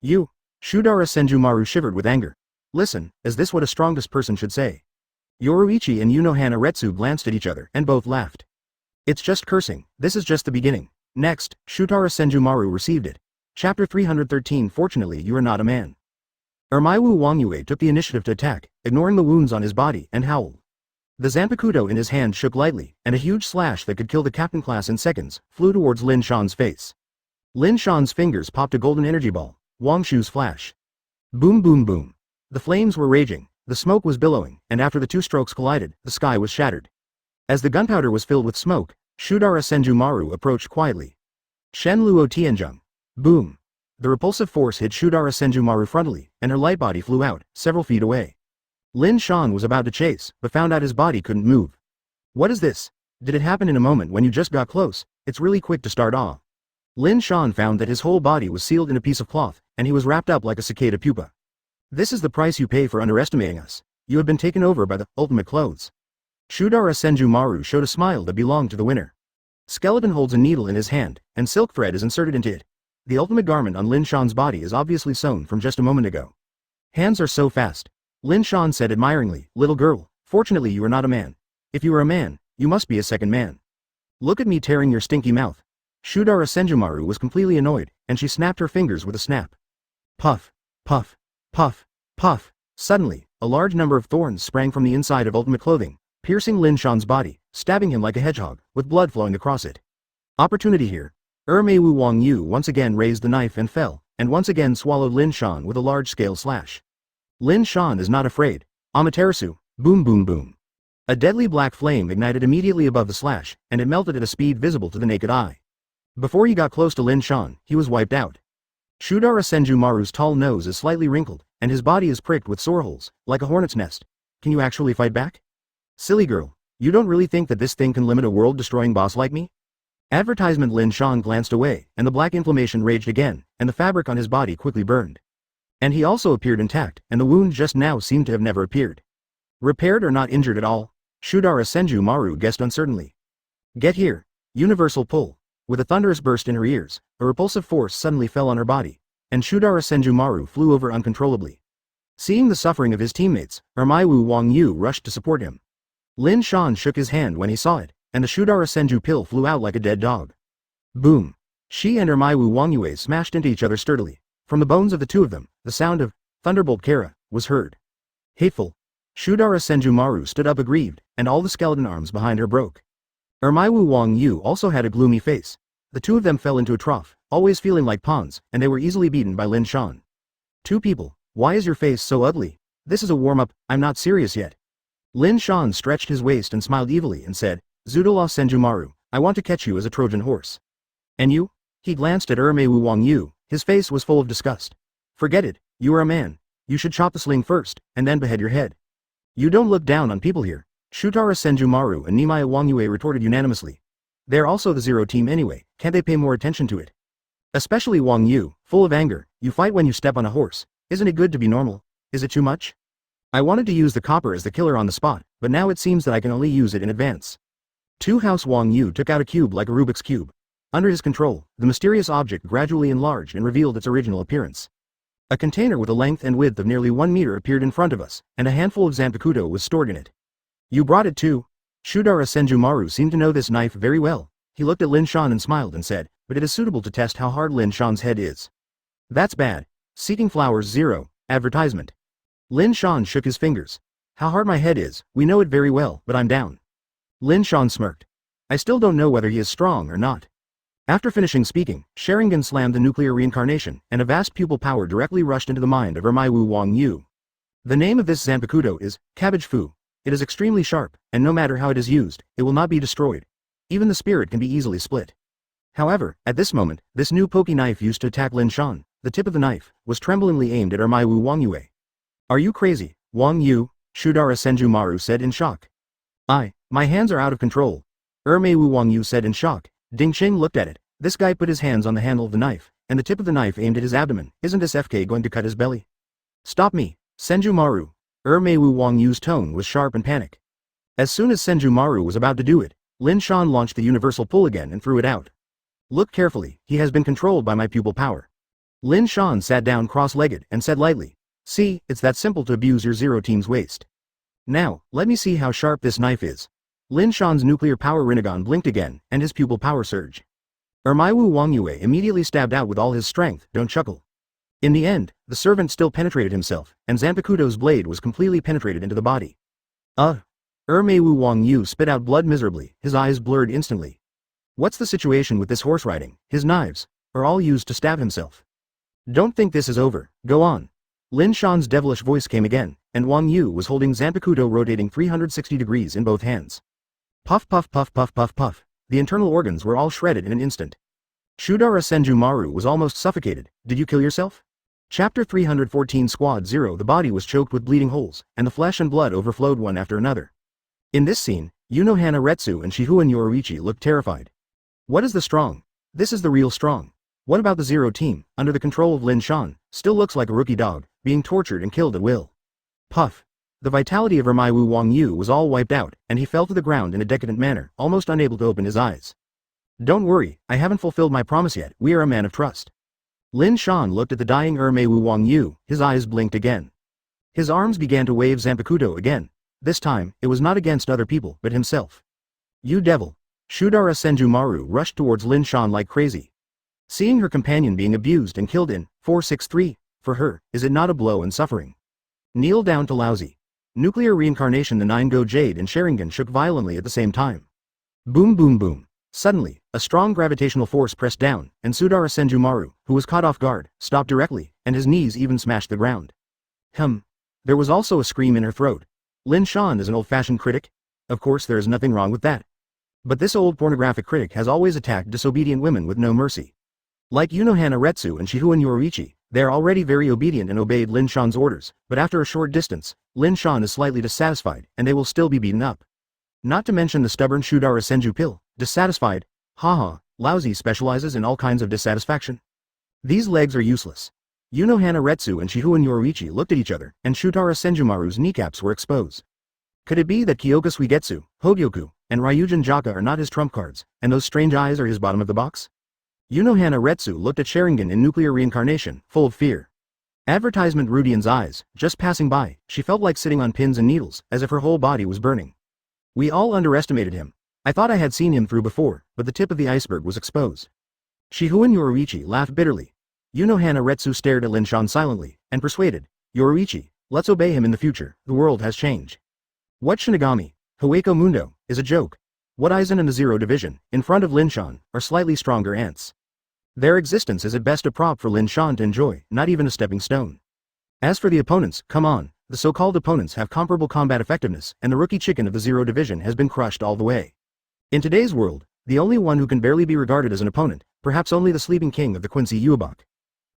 You? Shudara Senjumaru shivered with anger. Listen, is this what a strongest person should say? Yoruichi and Unohana Retsu glanced at each other and both laughed. It's just cursing, this is just the beginning. Next, Shutara Senjumaru received it. Chapter 313. Fortunately you are not a man. Ermaiwu Wangyue took the initiative to attack, ignoring the wounds on his body, and howled. The Zanpakuto in his hand shook lightly, and a huge slash that could kill the captain class in seconds flew towards Lin Shan's face. Lin Shan's fingers popped a golden energy ball. Wang Shu's flash. Boom boom boom. The flames were raging, the smoke was billowing, and after the two strokes collided, the sky was shattered. As the gunpowder was filled with smoke, Shudara Senjumaru approached quietly. Shen Luo Tianzheng. Boom. The repulsive force hit Shudara Senjumaru frontally, and her light body flew out, several feet away. Lin Shan was about to chase, but found out his body couldn't move. What is this? Did it happen in a moment when you just got close? It's really quick to start off. Lin Shan found that his whole body was sealed in a piece of cloth, and he was wrapped up like a cicada pupa. This is the price you pay for underestimating us. You have been taken over by the ultimate clothes. Shudara Senjumaru showed a smile that belonged to the winner. Skeleton holds a needle in his hand, and silk thread is inserted into it. The ultimate garment on Lin Shan's body is obviously sewn from just a moment ago. Hands are so fast. Lin Shan said admiringly, little girl, fortunately you are not a man. If you are a man, you must be a second man. Look at me tearing your stinky mouth. Shudara Senjumaru was completely annoyed, and she snapped her fingers with a snap. Puff, puff, puff, puff. Suddenly, a large number of thorns sprang from the inside of ultimate clothing, piercing Lin Shan's body, stabbing him like a hedgehog, with blood flowing across it. Opportunity here. Ermeiwu Wang Yu once again raised the knife and fell, and once again swallowed Lin Shan with a large-scale slash. Lin Shan is not afraid. Amaterasu, boom boom boom. A deadly black flame ignited immediately above the slash, and it melted at a speed visible to the naked eye. Before he got close to Lin Shan, he was wiped out. Shudara Senjumaru's tall nose is slightly wrinkled, and his body is pricked with sore holes, like a hornet's nest. Can you actually fight back? Silly girl, you don't really think that this thing can limit a world-destroying boss like me? Advertisement. Lin Shan glanced away, and the black inflammation raged again, and the fabric on his body quickly burned. And he also appeared intact, and the wound just now seemed to have never appeared. Repaired or not injured at all? Shudara Senju Maru guessed uncertainly. Get here. Universal pull. With a thunderous burst in her ears, a repulsive force suddenly fell on her body, and Shudara Senju Maru flew over uncontrollably. Seeing the suffering of his teammates, Ermaiwu Wang Yu rushed to support him. Lin Shan shook his hand when he saw it, and the Shudara Senju pill flew out like a dead dog. Boom. She and Ermaiwu Wang Yue smashed into each other sturdily. From the bones of the two of them, the sound of Thunderbolt Kara was heard. Hateful. Shudara Senju Maru stood up aggrieved, and all the skeleton arms behind her broke. Ermaiwu Wang Yu also had a gloomy face. The two of them fell into a trough, always feeling like pawns, and they were easily beaten by Lin Shan. Two people. Why is your face so ugly? This is a warm-up, I'm not serious yet. Lin Shan stretched his waist and smiled evilly and said, Zudala Senju Maru, I want to catch you as a Trojan horse. And you? He glanced at Ermaiwu Wang Yu, his face was full of disgust. Forget it, you are a man. You should chop the sling first, and then behead your head. You don't look down on people here. Shutara Senju Maru and Nimaya Wang Yue retorted unanimously. They're also the Zero team anyway, can't they pay more attention to it? Especially Wang Yu, full of anger, you fight when you step on a horse. Isn't it good to be normal? Is it too much? I wanted to use the copper as the killer on the spot, but now it seems that I can only use it in advance. Two House Wang Yu took out a cube like a Rubik's Cube. Under his control, the mysterious object gradually enlarged and revealed its original appearance. A container with a length and width of nearly 1 meter appeared in front of us, and a handful of Zanpakuto was stored in it. You brought it too? Shudara Senju Maru seemed to know this knife very well. He looked at Lin Shan and smiled and said, but it is suitable to test how hard Lin Shan's head is. That's bad. Seeking flowers 0, advertisement. Lin Shan shook his fingers. How hard my head is, we know it very well, but I'm down. Lin Shan smirked. I still don't know whether he is strong or not. After finishing speaking, Sharingan slammed the nuclear reincarnation, and a vast pupil power directly rushed into the mind of Ermaiwu Wang Yu. The name of this Zanpakuto is Cabbage Fu. It is extremely sharp, and no matter how it is used, it will not be destroyed. Even the spirit can be easily split. However, at this moment, this new pokey knife used to attack Lin Shan, the tip of the knife, was tremblingly aimed at Ermaiwu Wang Yue. Are you crazy, Wang Yu? Shudara Senju Maru said in shock. My hands are out of control. Ermaiwu Wang Yu said in shock. Ding Qing looked at it. This guy put his hands on the handle of the knife, and the tip of the knife aimed at his abdomen. Isn't this FK going to cut his belly? Stop me, Senju Maru. Ermaiwu Wang Yu's tone was sharp and panic. As soon as Senju Maru was about to do it, Lin Shan launched the universal pull again and threw it out. Look carefully, he has been controlled by my pupil power. Lin Shan sat down cross-legged and said lightly, see, it's that simple to abuse your Zero team's waste. Now, let me see how sharp this knife is. Lin Shan's nuclear power Rinnegan blinked again, and his pupil power surged. Ermaiwu Wang Yue immediately stabbed out with all his strength, don't chuckle. In the end, the servant still penetrated himself, and Zanpakuto's blade was completely penetrated into the body. Ermaiwu Wang Yu spit out blood miserably, his eyes blurred instantly. What's the situation with this horse riding? His knives are all used to stab himself. Don't think this is over, go on. Lin Shan's devilish voice came again, and Wang Yu was holding Zanpakuto rotating 360 degrees in both hands. Puff puff puff puff puff puff. The internal organs were all shredded in an instant. Shudara Senju Maru was almost suffocated. Did you kill yourself? Chapter 314 Squad 0. The body was choked with bleeding holes, and the flesh and blood overflowed one after another. In this scene, Unohana Retsu and Shihuan Yoruichi looked terrified. What is the strong? This is the real strong. What about the Zero team, under the control of Lin Shan, still looks like a rookie dog, being tortured and killed at will. Puff. The vitality of Ermaiwu Wang Yu was all wiped out, and he fell to the ground in a decadent manner, almost unable to open his eyes. Don't worry, I haven't fulfilled my promise yet, we are a man of trust. Lin Shan looked at the dying Ermaiwu Wang Yu, his eyes blinked again. His arms began to wave Zanpakuto again. This time, it was not against other people, but himself. You devil. Shudara Senju Maru rushed towards Lin Shan like crazy. Seeing her companion being abused and killed in 463, for her, is it not a blow and suffering? Kneel down to lousy. Nuclear reincarnation. The 9-go Jade and Sharingan shook violently at the same time. Boom boom boom. Suddenly, a strong gravitational force pressed down, and Sudara Senju Maru, who was caught off guard, stopped directly, and his knees even smashed the ground. There was also a scream in her throat. Lin Shan is an old-fashioned critic? Of course there is nothing wrong with that. But this old pornographic critic has always attacked disobedient women with no mercy. Like Unohana Retsu and Shihuan Yoruichi, They are already very obedient and obeyed Lin Shan's orders, but after a short distance, Lin Shan is slightly dissatisfied, and they will still be beaten up. Not to mention the stubborn Shudara Senju pill, dissatisfied, haha, lousy specializes in all kinds of dissatisfaction. These legs are useless. Unohana Retsu and Shihu and Yoruichi looked at each other, and Shutara Senjumaru's kneecaps were exposed. Could it be that Kyoka Suigetsu, Hogyoku, and Ryujin Jaka are not his trump cards, and those strange eyes are his bottom of the box? Unohana Retsu looked at Sharingan in nuclear reincarnation, full of fear. Advertisement Rudian's eyes, just passing by, she felt like sitting on pins and needles, as if her whole body was burning. We all underestimated him. I thought I had seen him through before, but the tip of the iceberg was exposed. Shihu and Yoruichi laughed bitterly. Unohana Retsu stared at Lin Shan silently, and persuaded, Yoruichi, let's obey him in the future, the world has changed. What Shinigami, Hueco Mundo, is a joke. What Aizen and the Zero Division, in front of Lin Shan, are slightly stronger ants. Their existence is at best a prop for Lin Shan to enjoy, not even a stepping stone. As for the opponents, come on, the so-called opponents have comparable combat effectiveness, and the rookie chicken of the Zero Division has been crushed all the way. In today's world, the only one who can barely be regarded as an opponent, perhaps only the sleeping king of the Quincy Uebach.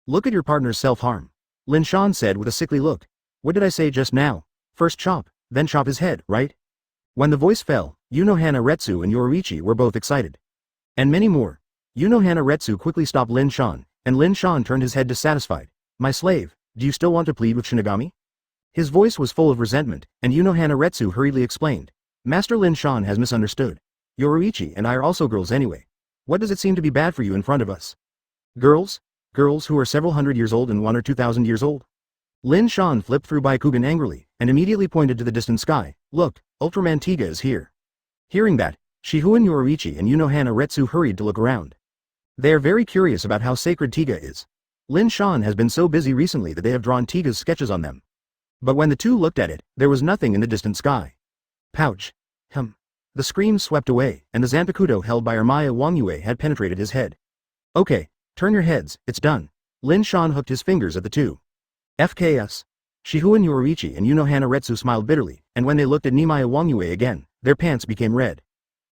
Look at your partner's self-harm. Lin Shan said with a sickly look. What did I say just now? First chop, then chop his head, right? When the voice fell, Unohana Retsu and Yoruichi were both excited. And many more. Unohana Retsu quickly stopped Lin Shan, and Lin Shan turned his head dissatisfied. My slave, do you still want to plead with Shinigami? His voice was full of resentment, and Unohana Retsu hurriedly explained. Master Lin Shan has misunderstood. Yoruichi and I are also girls anyway. What does it seem to be bad for you in front of us? Girls? Girls who are several hundred years old and 1 or 2,000 years old? Lin Shan flipped through Baikugan angrily, and immediately pointed to the distant sky. Look, Ultraman Tiga is here. Hearing that, Shihu and Yoruichi and Unohana Retsu hurried to look around. They are very curious about how sacred Tiga is. Lin Shan has been so busy recently that they have drawn Tiga's sketches on them. But when the two looked at it, there was nothing in the distant sky. Pouch. The scream swept away, and the Zanpakuto held by Ermaya Wangyue had penetrated his head. Okay, turn your heads, it's done. Lin Shan hooked his fingers at the two. FKS. Shihu and Yoruichi and Unohana Retsu smiled bitterly, and when they looked at Nimaya Wangyue again, their pants became red.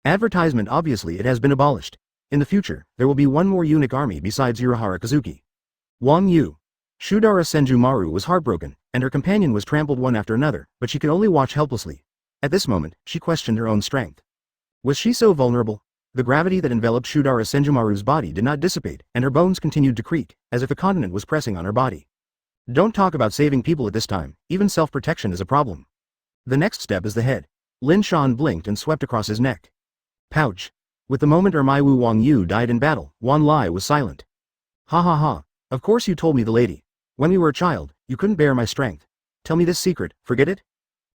Advertisement obviously it has been abolished. In the future, there will be one more eunuch army besides Urahara Kazuki. Wang Yu. Shudara Senjumaru was heartbroken, and her companion was trampled one after another, but she could only watch helplessly. At this moment, she questioned her own strength. Was she so vulnerable? The gravity that enveloped Shudara Senjumaru's body did not dissipate, and her bones continued to creak, as if a continent was pressing on her body. Don't talk about saving people at this time, even self-protection is a problem. The next step is the head. Lin Shan blinked and swept across his neck. Pouch. With the moment Ermaiwu Wang Yu died in battle, Wan Lai was silent. Ha ha ha, of course you told me the lady. When we were a child, you couldn't bear my strength. Tell me this secret, forget it?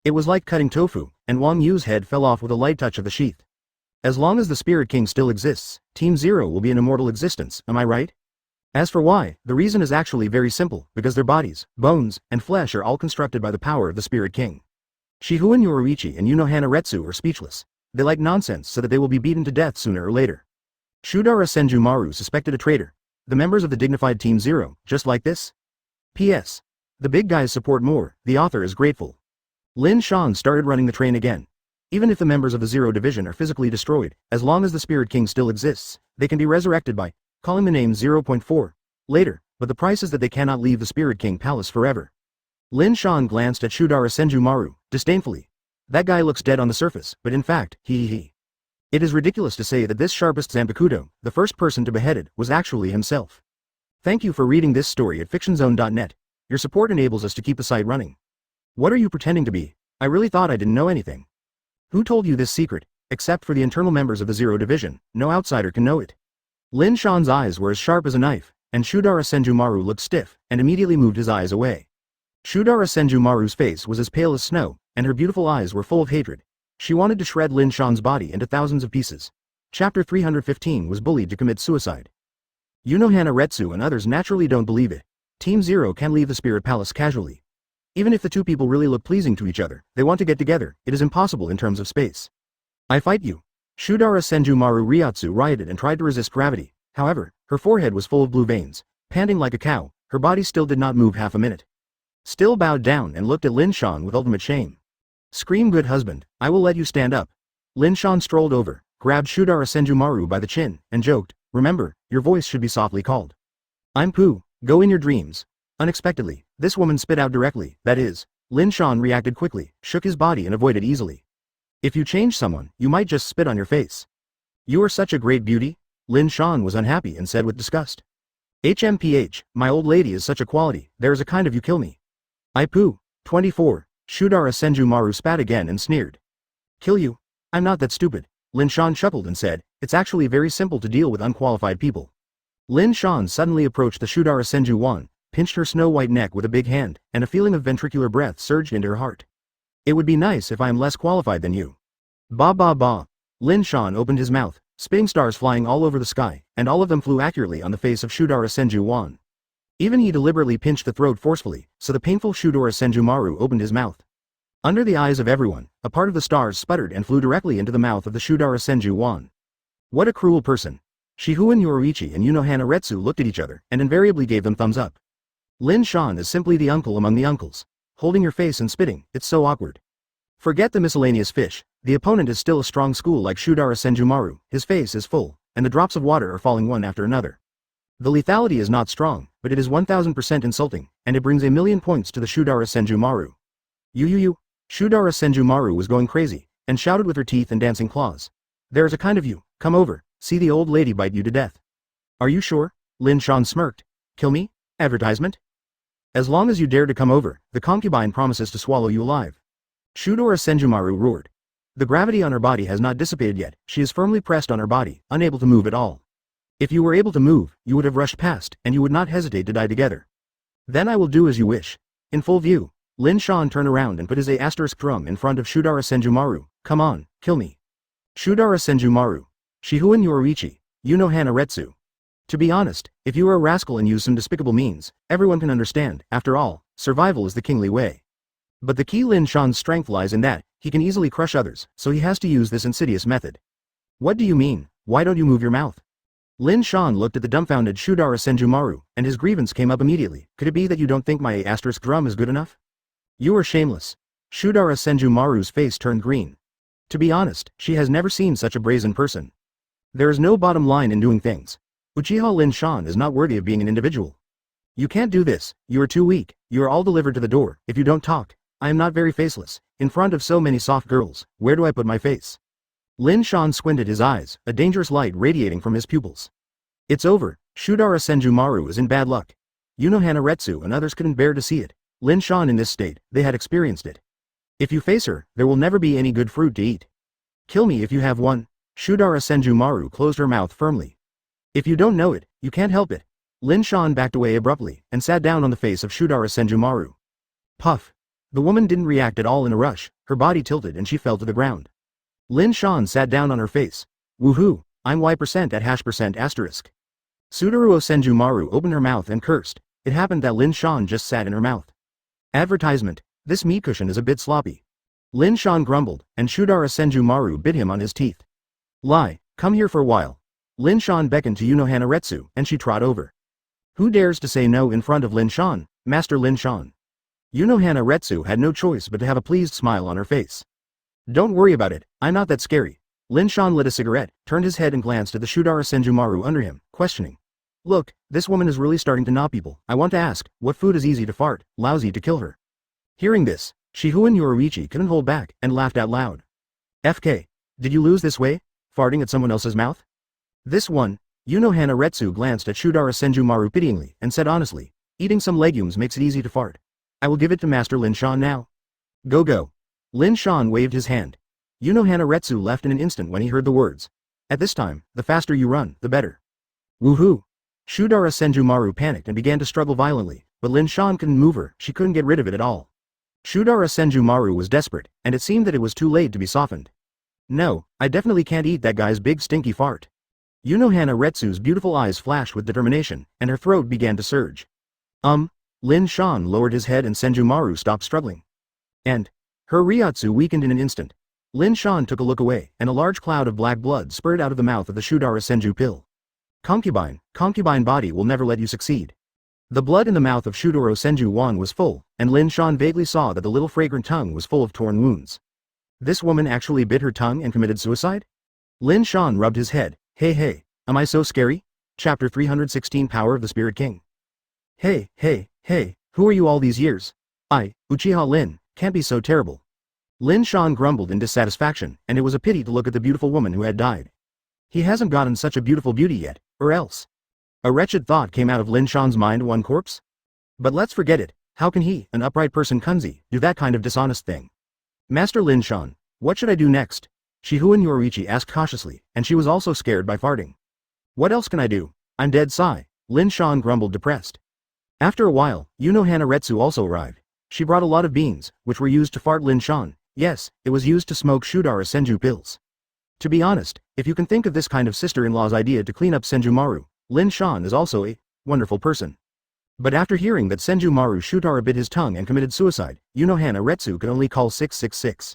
It was like cutting tofu, and Wang Yu's head fell off with a light touch of the sheath. As long as the Spirit King still exists, Team Zero will be an immortal existence, am I right? As for why, the reason is actually very simple, because their bodies, bones, and flesh are all constructed by the power of the Spirit King. Shihu and Yoruichi and Unohana Retsu are speechless. They like nonsense so that they will be beaten to death sooner or later. Shudara Senjumaru suspected a traitor. The members of the dignified Team Zero, just like this? P.S. The big guys support more, the author is grateful. Lin Shan started running the train again. Even if the members of the Zero Division are physically destroyed, as long as the Spirit King still exists, they can be resurrected by calling the name 0.4 later, but the price is that they cannot leave the Spirit King palace forever. Lin Shan glanced at Shudara Senjumaru, disdainfully. That guy looks dead on the surface, but in fact, he. It is ridiculous to say that this sharpest Zanpakuto, the first person to beheaded, was actually himself. Thank you for reading this story at fictionzone.net. Your support enables us to keep the site running. What are you pretending to be? I really thought I didn't know anything. Who told you this secret? Except for the internal members of the Zero Division, no outsider can know it. Lin Shan's eyes were as sharp as a knife, and Shudara Senjumaru looked stiff, and immediately moved his eyes away. Shudara Senjumaru's face was as pale as snow, and her beautiful eyes were full of hatred. She wanted to shred Lin Shan's body into thousands of pieces. Chapter 315 was bullied to commit suicide. Unohana Retsu and others naturally don't believe it. Team Zero can leave the Spirit Palace casually. Even if the two people really look pleasing to each other, they want to get together, it is impossible in terms of space. I fight you. Shudara Senjumaru Ryatsu rioted and tried to resist gravity. However, her forehead was full of blue veins. Panting like a cow, her body still did not move half a minute. Still bowed down and looked at Lin Shan with ultimate shame. Scream, good husband, I will let you stand up. Lin Shan strolled over, grabbed Shudara Senjumaru by the chin, and joked, remember, your voice should be softly called. I'm Pooh. Go in your dreams. Unexpectedly, this woman spit out directly, that is. Lin Shan reacted quickly, shook his body and avoided easily. If you change someone, you might just spit on your face. You are such a great beauty? Lin Shan was unhappy and said with disgust. HMPH, my old lady is such a quality, there is a kind of you kill me. I poo. 24. Shudara Senjumaru spat again and sneered. Kill you? I'm not that stupid. Lin Shan chuckled and said, it's actually very simple to deal with unqualified people. Lin Shan suddenly approached the Shudara Senju Wan, pinched her snow-white neck with a big hand, and a feeling of ventricular breath surged into her heart. It would be nice if I am less qualified than you. Ba ba ba. Lin Shan opened his mouth, spitting stars flying all over the sky, and all of them flew accurately on the face of Shudara Senju Wan. Even he deliberately pinched the throat forcefully, so the painful Shudara Senjumaru opened his mouth. Under the eyes of everyone, a part of the stars sputtered and flew directly into the mouth of the Shudara Senju Wan. What a cruel person. Shihuan Yoruichi and Unohana Retsu looked at each other and invariably gave them thumbs up. Lin Shan is simply the uncle among the uncles. Holding your face and spitting, it's so awkward. Forget the miscellaneous fish, the opponent is still a strong school like Shudara Senjumaru, his face is full, and the drops of water are falling one after another. The lethality is not strong, but it is 1000% insulting, and it brings a million points to the Shudara Senjumaru. You. Shudara Senjumaru was going crazy, and shouted with her teeth and dancing claws. There is a kind of you, come over, see the old lady bite you to death. Are you sure? Lin Shan smirked. Kill me? Advertisement? As long as you dare to come over, the concubine promises to swallow you alive. Shudara Senjumaru roared. The gravity on her body has not dissipated yet, she is firmly pressed on her body, unable to move at all. If you were able to move, you would have rushed past, and you would not hesitate to die together. Then I will do as you wish. In full view, Lin Shan turned around and put his A** drum in front of Shudara Senjumaru. Come on, kill me. Shudara Senjumaru. Shihuan Yoruichi. Unohana Retsu. To be honest, if you are a rascal and use some despicable means, everyone can understand, after all, survival is the kingly way. But the key Lin Shan's strength lies in that, he can easily crush others, so he has to use this insidious method. What do you mean? Why don't you move your mouth? Lin Shan looked at the dumbfounded Shudara Senjumaru, and his grievance came up immediately. Could it be that you don't think my A** drum is good enough? You are shameless. Shudara Senjumaru's face turned green. To be honest, she has never seen such a brazen person. There is no bottom line in doing things. Uchiha Lin Shan is not worthy of being an individual. You can't do this, you are too weak, you are all delivered to the door, if you don't talk. I am not very faceless, in front of so many soft girls, where do I put my face? Lin Shan squinted his eyes, a dangerous light radiating from his pupils. It's over, Shudara Senjumaru is in bad luck. Unohana Retsu and others couldn't bear to see it. Lin Shan in this state, they had experienced it. If you face her, there will never be any good fruit to eat. Kill me if you have one. Shudara Senjumaru closed her mouth firmly. If you don't know it, you can't help it. Lin Shan backed away abruptly, and sat down on the face of Shudara Senjumaru. Puff. The woman didn't react at all in a rush, her body tilted and she fell to the ground. Lin Shan sat down on her face. Woohoo, I'm Y% at #***. Sudaruo Senjumaru opened her mouth and cursed. It happened that Lin Shan just sat in her mouth. Advertisement. This meat cushion is a bit sloppy. Lin Shan grumbled, and Shudara Senjumaru bit him on his teeth. Lie, come here for a while. Lin Shan beckoned to Unohana Retsu, and she trod over. Who dares to say no in front of Lin Shan, Master Lin Shan? Unohana Retsu had no choice but to have a pleased smile on her face. Don't worry about it, I'm not that scary. Lin Shan lit a cigarette, turned his head and glanced at the Shudara Senjumaru under him, questioning. Look, this woman is really starting to gnaw people. I want to ask, what food is easy to fart, lousy to kill her? Hearing this, Shihuan Yoruichi couldn't hold back, and laughed out loud. FK. Did you lose this way? Farting at someone else's mouth? This one. Unohana Retsu glanced at Shudara Senjumaru pityingly, and said honestly, eating some legumes makes it easy to fart. I will give it to Master Lin Shan now. Go. Lin Shan waved his hand. Unohana Retsu left in an instant when he heard the words. At this time, the faster you run, the better. Woohoo! Shudara Senjumaru panicked and began to struggle violently, but Lin Shan couldn't move her, she couldn't get rid of it at all. Shudara Senjumaru was desperate, and it seemed that it was too late to be softened. No, I definitely can't eat that guy's big stinky fart. Unohana Retsu's beautiful eyes flashed with determination, and her throat began to surge. Lin Shan lowered his head and Senjumaru stopped struggling. And her Ryatsu weakened in an instant. Lin Shan took a look away, and a large cloud of black blood spurted out of the mouth of the Shudara Senju pill. Concubine body will never let you succeed. The blood in the mouth of Shudoro Senju Wan was full, and Lin Shan vaguely saw that the little fragrant tongue was full of torn wounds. This woman actually bit her tongue and committed suicide? Lin Shan rubbed his head. Hey, am I so scary? Chapter 316 Power of the Spirit King. Hey, who are you all these years? I, Uchiha Lin, can't be so terrible. Lin Shan grumbled in dissatisfaction, and it was a pity to look at the beautiful woman who had died. He hasn't gotten such a beautiful beauty yet, or else. A wretched thought came out of Lin Shan's mind. One corpse? But let's forget it. How can he, an upright person Kunzi, do that kind of dishonest thing? Master Lin Shan, what should I do next? Shihuan Yoriichi asked cautiously, and she was also scared by farting. What else can I do? I'm dead. Sigh. Lin Shan grumbled depressed. After a while, Unohana Retsu also arrived. She brought a lot of beans, which were used to fart. Lin Shan, yes, it was used to smoke Shudara Senju pills. To be honest, if you can think of this kind of sister-in-law's idea to clean up Senju Maru, Lin Shan is also a wonderful person. But after hearing that Senju Maru Shutara bit his tongue and committed suicide, Unohana Retsu could only call 666.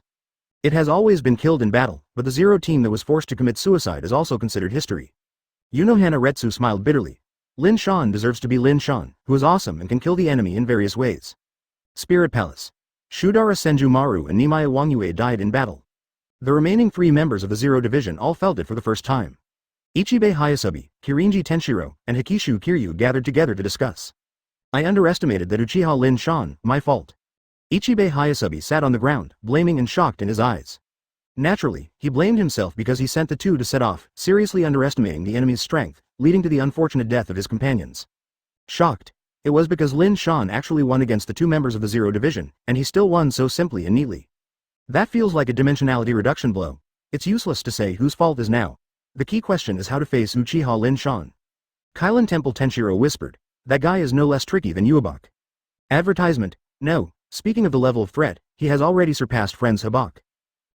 It has always been killed in battle, but the Zero team that was forced to commit suicide is also considered history. Unohana Retsu smiled bitterly. Lin Shan deserves to be Lin Shan, who is awesome and can kill the enemy in various ways. Spirit Palace. Shudara Senju Maru and Nimaya Wangyue died in battle. The remaining 3 members of the Zero Division all felt it for the first time. Ichibei Hayasabi, Kirinji Tenshiro, and Hikishu Kiryu gathered together to discuss. I underestimated that Uchiha Lin Shan, my fault. Ichibei Hayasabi sat on the ground, blaming and shocked in his eyes. Naturally, he blamed himself because he sent the 2 to set off, seriously underestimating the enemy's strength, leading to the unfortunate death of his companions. Shocked. It was because Lin Shan actually won against the 2 members of the Zero Division, and he still won so simply and neatly. That feels like a dimensionality reduction blow. It's useless to say whose fault is now. The key question is how to face Uchiha Lin Shan. Kailan Temple Tenshiro whispered, that guy is no less tricky than Uebach. Advertisement? No, speaking of the level of threat, he has already surpassed Friends Habak.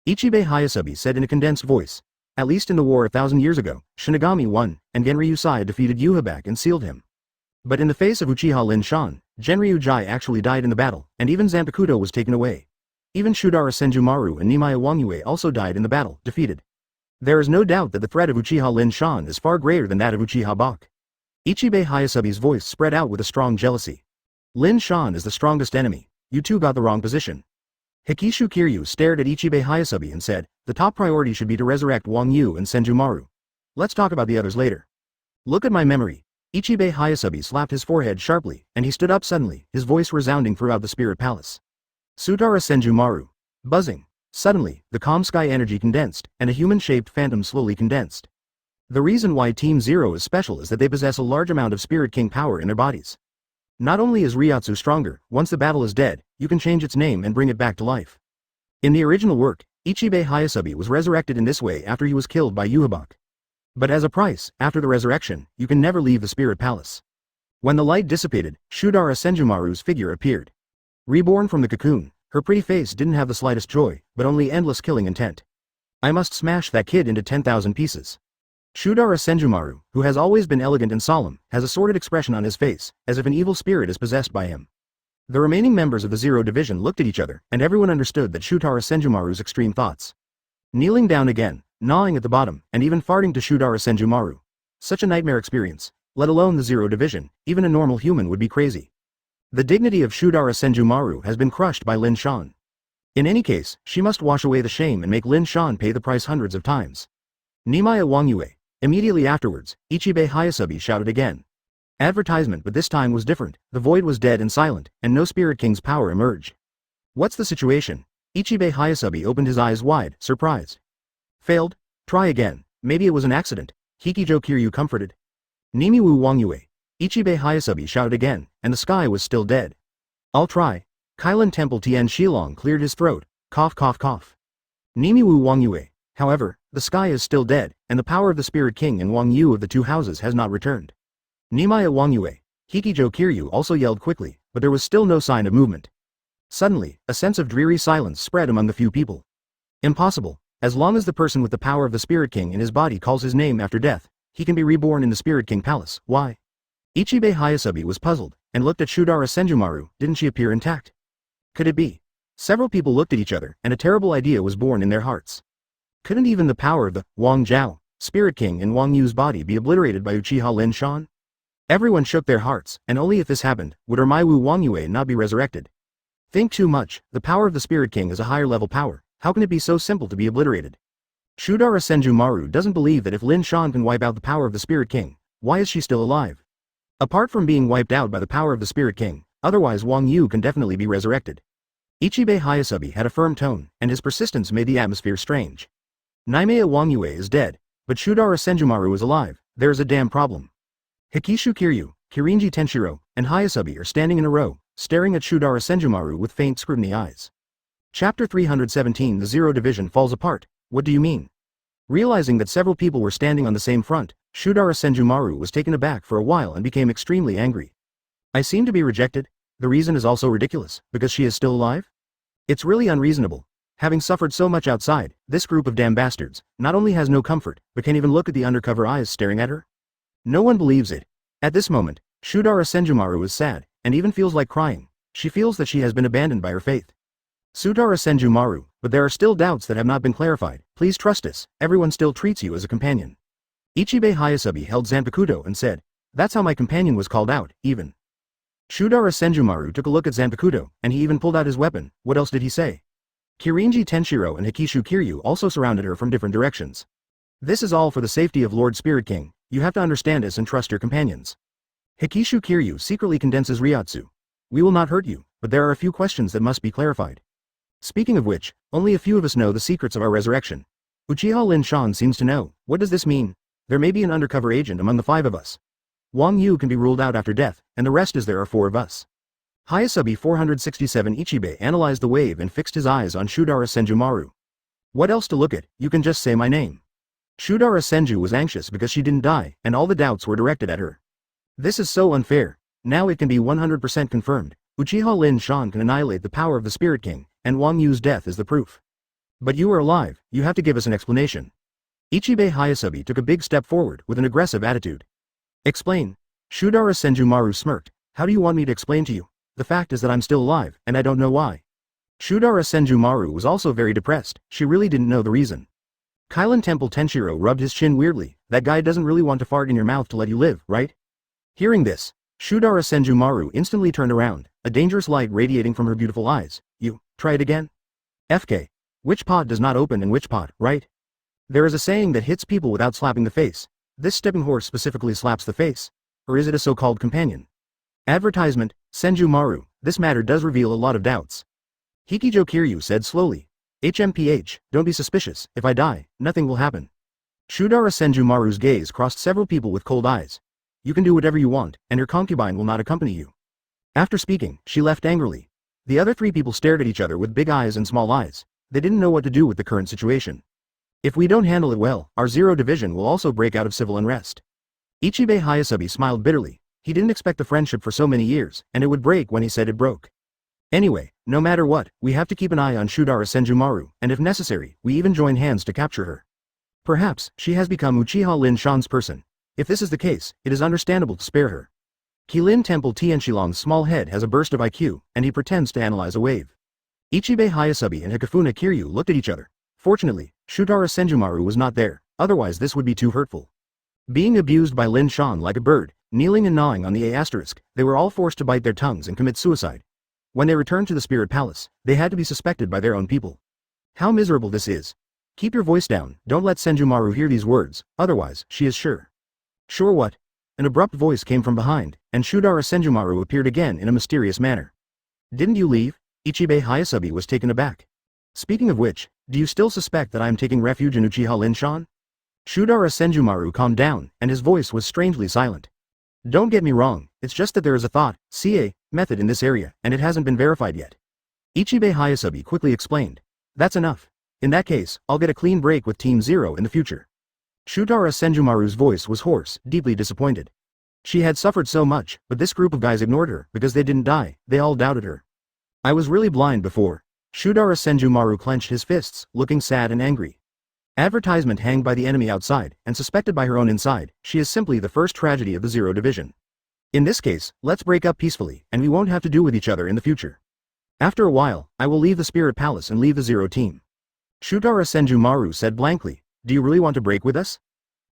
Ichibei Hayasabi said in a condensed voice. At least in the war 1,000 years ago, Shinigami won, and Genryu Sai defeated Uhabak and sealed him. But in the face of Uchiha Lin Shan, Genryu Jai actually died in the battle, and even Zanpakuto was taken away. Even Shudara Senju Maru and Nimaya Wangyue also died in the battle, defeated. There is no doubt that the threat of Uchiha Lin Shan is far greater than that of Uchiha Bak. Ichibei Hayasabi's voice spread out with a strong jealousy. Lin Shan is the strongest enemy. You 2 got the wrong position. Hikishu Kiryu stared at Ichibei Hayasabi and said, the top priority should be to resurrect Wang Yu and Senju Maru. Let's talk about the others later. Look at my memory. Ichibei Hayasabi slapped his forehead sharply, and he stood up suddenly, his voice resounding throughout the Spirit Palace. Sudara Senju Maru. Buzzing. Suddenly, the calm sky energy condensed, and a human-shaped phantom slowly condensed. The reason why Team Zero is special is that they possess a large amount of Spirit King power in their bodies. Not only is Ryatsu stronger, once the battle is dead, you can change its name and bring it back to life. In the original work, Ichibei Hayasabi was resurrected in this way after he was killed by Uhabak. But as a price, after the resurrection, you can never leave the Spirit Palace. When the light dissipated, Shudara Senjumaru's figure appeared. Reborn from the cocoon, her pretty face didn't have the slightest joy, but only endless killing intent. I must smash that kid into 10,000 pieces. Shudara Senjumaru, who has always been elegant and solemn, has a sordid expression on his face, as if an evil spirit is possessed by him. The remaining members of the Zero Division looked at each other, and everyone understood that Shudara Senjumaru's extreme thoughts. Kneeling down again, gnawing at the bottom, and even farting to Shudara Senjumaru. Such a nightmare experience, let alone the Zero Division, even a normal human would be crazy. The dignity of Shudara Senjumaru has been crushed by Lin Shan. In any case, she must wash away the shame and make Lin Shan pay the price hundreds of times. Nimaya Wangyue. Immediately afterwards, Ichibei Hayasabi shouted again. Advertisement, but this time was different. The void was dead and silent, and no Spirit King's power emerged. What's the situation? Ichibei Hayasabi opened his eyes wide, surprised. Failed? Try again. Maybe it was an accident. Hikijo Kiryu comforted. Nimiwu Wangyue. Ichibei Hayasabi shouted again, and the sky was still dead. I'll try. Kailan Temple Tien Shilong cleared his throat. Cough cough cough. Nimiwu Wangyue. However, the sky is still dead, and the power of the Spirit King and Wang Yu of the 2 houses has not returned. Nimaya Wangyue. Hikijo Kiryu also yelled quickly, but there was still no sign of movement. Suddenly, a sense of dreary silence spread among the few people. Impossible. As long as the person with the power of the Spirit King in his body calls his name after death, he can be reborn in the Spirit King Palace. Why? Ichibei Hayasabi was puzzled, and looked at Shudara Senjumaru. Didn't she appear intact? Could it be? Several people looked at each other, and a terrible idea was born in their hearts. Couldn't even the power of the Wang Zhao, Spirit King in Wang Yu's body be obliterated by Uchiha Lin Shan? Everyone shook their hearts, and only if this happened, would Ermaiwu Wangyue not be resurrected. Think too much, the power of the Spirit King is a higher level power, how can it be so simple to be obliterated? Shudara Senjumaru doesn't believe that if Lin Shan can wipe out the power of the Spirit King, why is she still alive? Apart from being wiped out by the power of the Spirit King, otherwise Wang Yu can definitely be resurrected. Ichibei Hayasabi had a firm tone, and his persistence made the atmosphere strange. Naimea Wang Yue is dead, but Shudara Senjumaru is alive. There's a damn problem. Hikishu Kiryu, Kirinji Tenshiro, and Hayasabi are standing in a row, staring at Shudara Senjumaru with faint scrutiny eyes. Chapter 317 The Zero Division falls apart. What do you mean? Realizing that several people were standing on the same front, Shudara Senjumaru was taken aback for a while and became extremely angry. I seem to be rejected? The reason is also ridiculous, because she is still alive? It's really unreasonable. Having suffered so much outside, this group of damn bastards not only has no comfort, but can't even look at the undercover eyes staring at her? No one believes it. At this moment, Shudara Senjumaru is sad, and even feels like crying. She feels that she has been abandoned by her faith. Sudara Senjumaru, but there are still doubts that have not been clarified. Please trust us, everyone still treats you as a companion. Ichibei Hayasabi held Zanpakuto and said, that's how my companion was called out, even. Shudara Senjumaru took a look at Zanpakuto, and he even pulled out his weapon. What else did he say? Kirinji Tenshiro and Hikishu Kiryu also surrounded her from different directions. This is all for the safety of Lord Spirit King. You have to understand us and trust your companions. Hikishu Kiryu secretly condenses Ryotsu. We will not hurt you, but there are a few questions that must be clarified. Speaking of which, only a few of us know the secrets of our resurrection. Uchiha Lin Shan seems to know. What does this mean? There may be an undercover agent among the 5 of us. Wang Yu can be ruled out after death, and the rest is there are 4 of us. Hayasabi 467 Ichibei analyzed the wave and fixed his eyes on Shudara Senjumaru. What else to look at? You can just say my name. Shudara Senju was anxious because she didn't die, and all the doubts were directed at her. This is so unfair. Now it can be 100% confirmed. Uchiha Lin Shan can annihilate the power of the Spirit King, and Wang Yu's death is the proof. But you are alive, you have to give us an explanation. Ichibei Hayasabi took a big step forward with an aggressive attitude. Explain. Shudara Senjumaru smirked. How do you want me to explain to you? The fact is that I'm still alive, and I don't know why. Shudara Senjumaru was also very depressed. She really didn't know the reason. Kailan Temple Tenshiro rubbed his chin weirdly. That guy doesn't really want to fart in your mouth to let you live, right? Hearing this, Shudara Senjumaru instantly turned around, a dangerous light radiating from her beautiful eyes. You, try it again? FK. Which pot does not open and which pot, right? There is a saying that hits people without slapping the face. This stepping horse specifically slaps the face. Or is it a so-called companion? Advertisement, Senjumaru, this matter does reveal a lot of doubts. Hikijo Kiryu said slowly. HMPH, don't be suspicious, if I die, nothing will happen. Shudara Senjumaru's gaze crossed several people with cold eyes. You can do whatever you want, and your concubine will not accompany you. After speaking, she left angrily. The other 3 people stared at each other with big eyes and small eyes. They didn't know what to do with the current situation. If we don't handle it well, our Zero Division will also break out of civil unrest. Ichibei Hayasabi smiled bitterly. He didn't expect the friendship for so many years, and it would break when he said it broke. Anyway, no matter what, we have to keep an eye on Shudara Senjumaru, and if necessary, we even join hands to capture her. Perhaps, she has become Uchiha Lin Shan's person. If this is the case, it is understandable to spare her. Kilin Temple Tianshilong's small head has a burst of IQ, and he pretends to analyze a wave. Ichibei Hayasabi and Hikifuna Kiryu looked at each other. Fortunately, Shudara Senjumaru was not there, otherwise this would be too hurtful. Being abused by Lin Shan like a bird, kneeling and gnawing on the A*, they were all forced to bite their tongues and commit suicide. When they returned to the Spirit Palace, they had to be suspected by their own people. How miserable this is. Keep your voice down, don't let Senjumaru hear these words, otherwise, she is sure. Sure what? An abrupt voice came from behind, and Shudara Senjumaru appeared again in a mysterious manner. Didn't you leave? Ichibei Hayasabi was taken aback. Speaking of which, do you still suspect that I am taking refuge in Uchiha Lin Shan? Shudara Senjumaru calmed down, and his voice was strangely silent. Don't get me wrong, it's just that there is a thought, method in this area, and it hasn't been verified yet. Ichibei Hayasabi quickly explained. That's enough. In that case, I'll get a clean break with Team Zero in the future. Shudara Senjumaru's voice was hoarse, deeply disappointed. She had suffered so much, but this group of guys ignored her, because they didn't die, they all doubted her. I was really blind before. Shudara Senjumaru clenched his fists, looking sad and angry. Advertisement hanged by the enemy outside, and suspected by her own inside, she is simply the first tragedy of the Zero Division. In this case, let's break up peacefully, and we won't have to do with each other in the future. After a while, I will leave the Spirit Palace and leave the Zero team. Shudara Senjumaru said blankly, do you really want to break with us?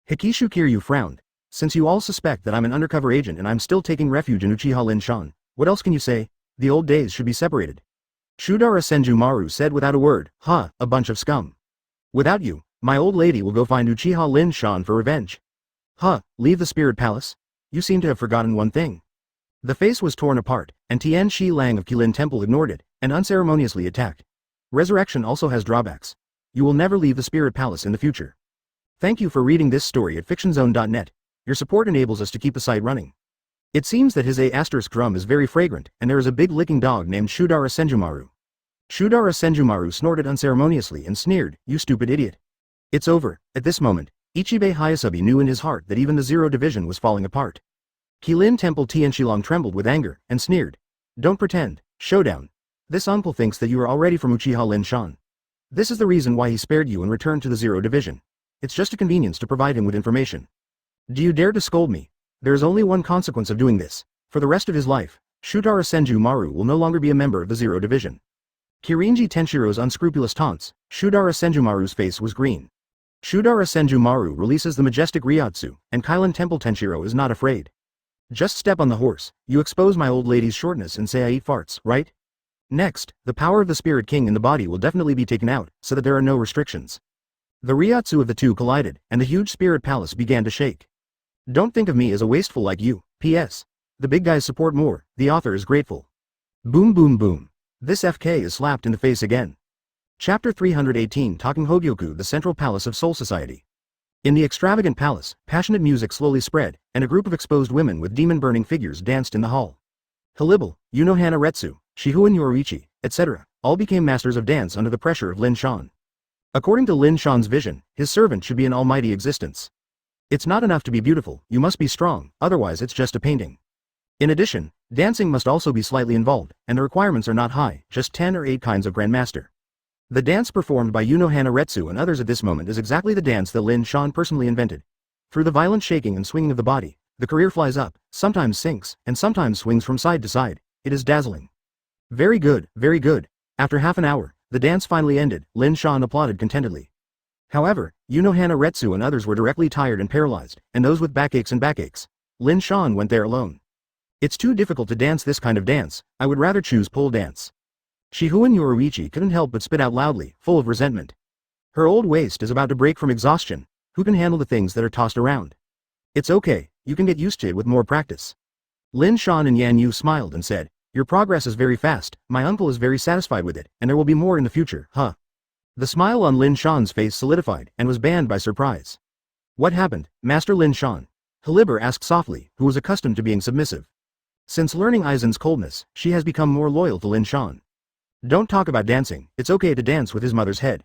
Hikishu Kiryu frowned. Since you all suspect that I'm an undercover agent and I'm still taking refuge in Uchiha Lin Shan, what else can you say? The old days should be separated. Shudara Senjumaru said without a word, a bunch of scum. Without you, my old lady will go find Uchiha Lin Shan for revenge. Leave the Spirit Palace? you seem to have forgotten one thing. The face was torn apart, and Tian Shi Lang of Qilin Temple ignored it, and unceremoniously attacked. Resurrection also has drawbacks. You will never leave the Spirit Palace in the future. Thank you for reading this story at fictionzone.net. Your support enables us to keep the site running. It seems that his A** drum is very fragrant, and there is a big licking dog named Shudara Senjumaru. Shudara Senjumaru snorted unceremoniously and sneered, "You stupid idiot." It's over. At this moment, Ichibei Hayasabi knew in his heart that even the Zero Division was falling apart. Qilin Temple Tianqilong trembled with anger, and sneered. Don't pretend. Showdown. This uncle thinks that you are already from Uchiha Lin Shan. This is the reason why he spared you and returned to the Zero Division. It's just a convenience to provide him with information. Do you dare to scold me? There is only one consequence of doing this. For the rest of his life, Shudara Senjumaru will no longer be a member of the Zero Division. Kirinji Tenshiro's unscrupulous taunts, Shudara Senjumaru's face was green. Shudara Senjumaru releases the majestic Ryotsu, and Qilin Temple Tenshiro is not afraid. Just step on the horse, you expose my old lady's shortness and say I eat farts, right? Next, the power of the Spirit King in the body will definitely be taken out, so that there are no restrictions. The Ryotsu of the two collided, and the huge Spirit Palace began to shake. Don't think of me as a wasteful like you, P.S. The big guys support more, the author is grateful. Boom boom boom. This FK is slapped in the face again. Chapter 318 Talking Hogyoku, the Central Palace of Soul Society. In the extravagant palace, passionate music slowly spread, and a group of exposed women with demon-burning figures danced in the hall. Halibal, Unohana Retsu, Shihuan Yoriichi, etc., all became masters of dance under the pressure of Lin Shan. According to Lin Shan's vision, his servant should be an almighty existence. It's not enough to be beautiful, you must be strong, otherwise it's just a painting. In addition, dancing must also be slightly involved, and the requirements are not high, just 10 or 8 kinds of grandmaster. The dance performed by Unohana Retsu and others at this moment is exactly the dance that Lin Shan personally invented. Through the violent shaking and swinging of the body, the career flies up, sometimes sinks, and sometimes swings from side to side. It is dazzling. Very good, very good. After half an hour, the dance finally ended. Lin Shan applauded contentedly. However, Unohana Retsu and others were directly tired and paralyzed, and those with backaches. Lin Shan went there alone. It's too difficult to dance this kind of dance, I would rather choose pole dance. Shihuan Yoriichi couldn't help but spit out loudly, full of resentment. Her old waist is about to break from exhaustion. Who can handle the things that are tossed around? It's okay, you can get used to it with more practice. Lin Shan and Yan Yu smiled and said, your progress is very fast, my uncle is very satisfied with it, and there will be more in the future, huh? The smile on Lin Shan's face solidified and was banned by surprise. What happened, Master Lin Shan? Halibur asked softly, who was accustomed to being submissive. Since learning Aizen's coldness, she has become more loyal to Lin Shan. Don't talk about dancing, it's okay to dance with his mother's head.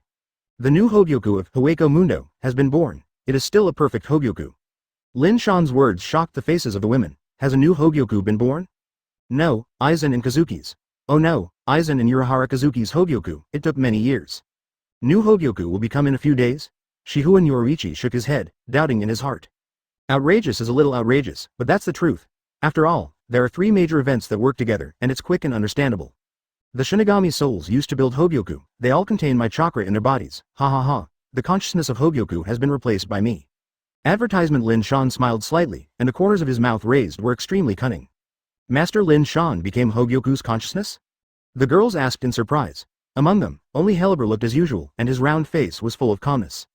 The new Hogyoku of Hueco Mundo has been born. It is still a perfect Hogyoku. Lin Shan's words shocked the faces of the women. Has a new Hogyoku been born? No, Aizen and Kazuki's. Oh no, Aizen and Urahara Kazuki's Hogyoku, it took many years. New Hogyoku will become in a few days? Shihuan Yoriichi shook his head, doubting in his heart. Outrageous is a little outrageous, but that's the truth. After all, there are 3 major events that work together, and it's quick and understandable. The Shinigami souls used to build Hogyoku, they all contain my chakra in their bodies, ha ha ha. The consciousness of Hogyoku has been replaced by me. Advertisement. Lin Shan smiled slightly, and the corners of his mouth raised were extremely cunning. Master Lin Shan became Hogyoku's consciousness? The girls asked in surprise. Among them, only Halibur looked as usual, and his round face was full of calmness.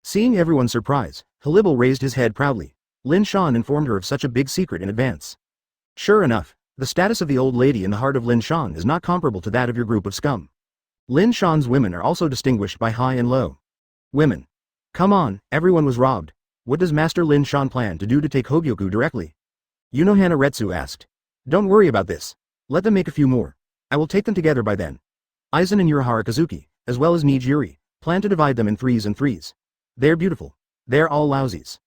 Seeing everyone's surprise, Halibur raised his head proudly. Lin Shan informed her of such a big secret in advance. Sure enough, the status of the old lady in the heart of Lin Shan is not comparable to that of your group of scum. Lin Shan's women are also distinguished by high and low. Women. Come on, everyone was robbed. What does Master Lin Shan plan to do to take Hogyoku directly? Unohana Retsu asked. Don't worry about this. Let them make a few more. I will take them together by then. Aizen and Urahara Kazuki, as well as Nij Yuri, plan to divide them in 3s and 3s. They're beautiful. They're all lousies.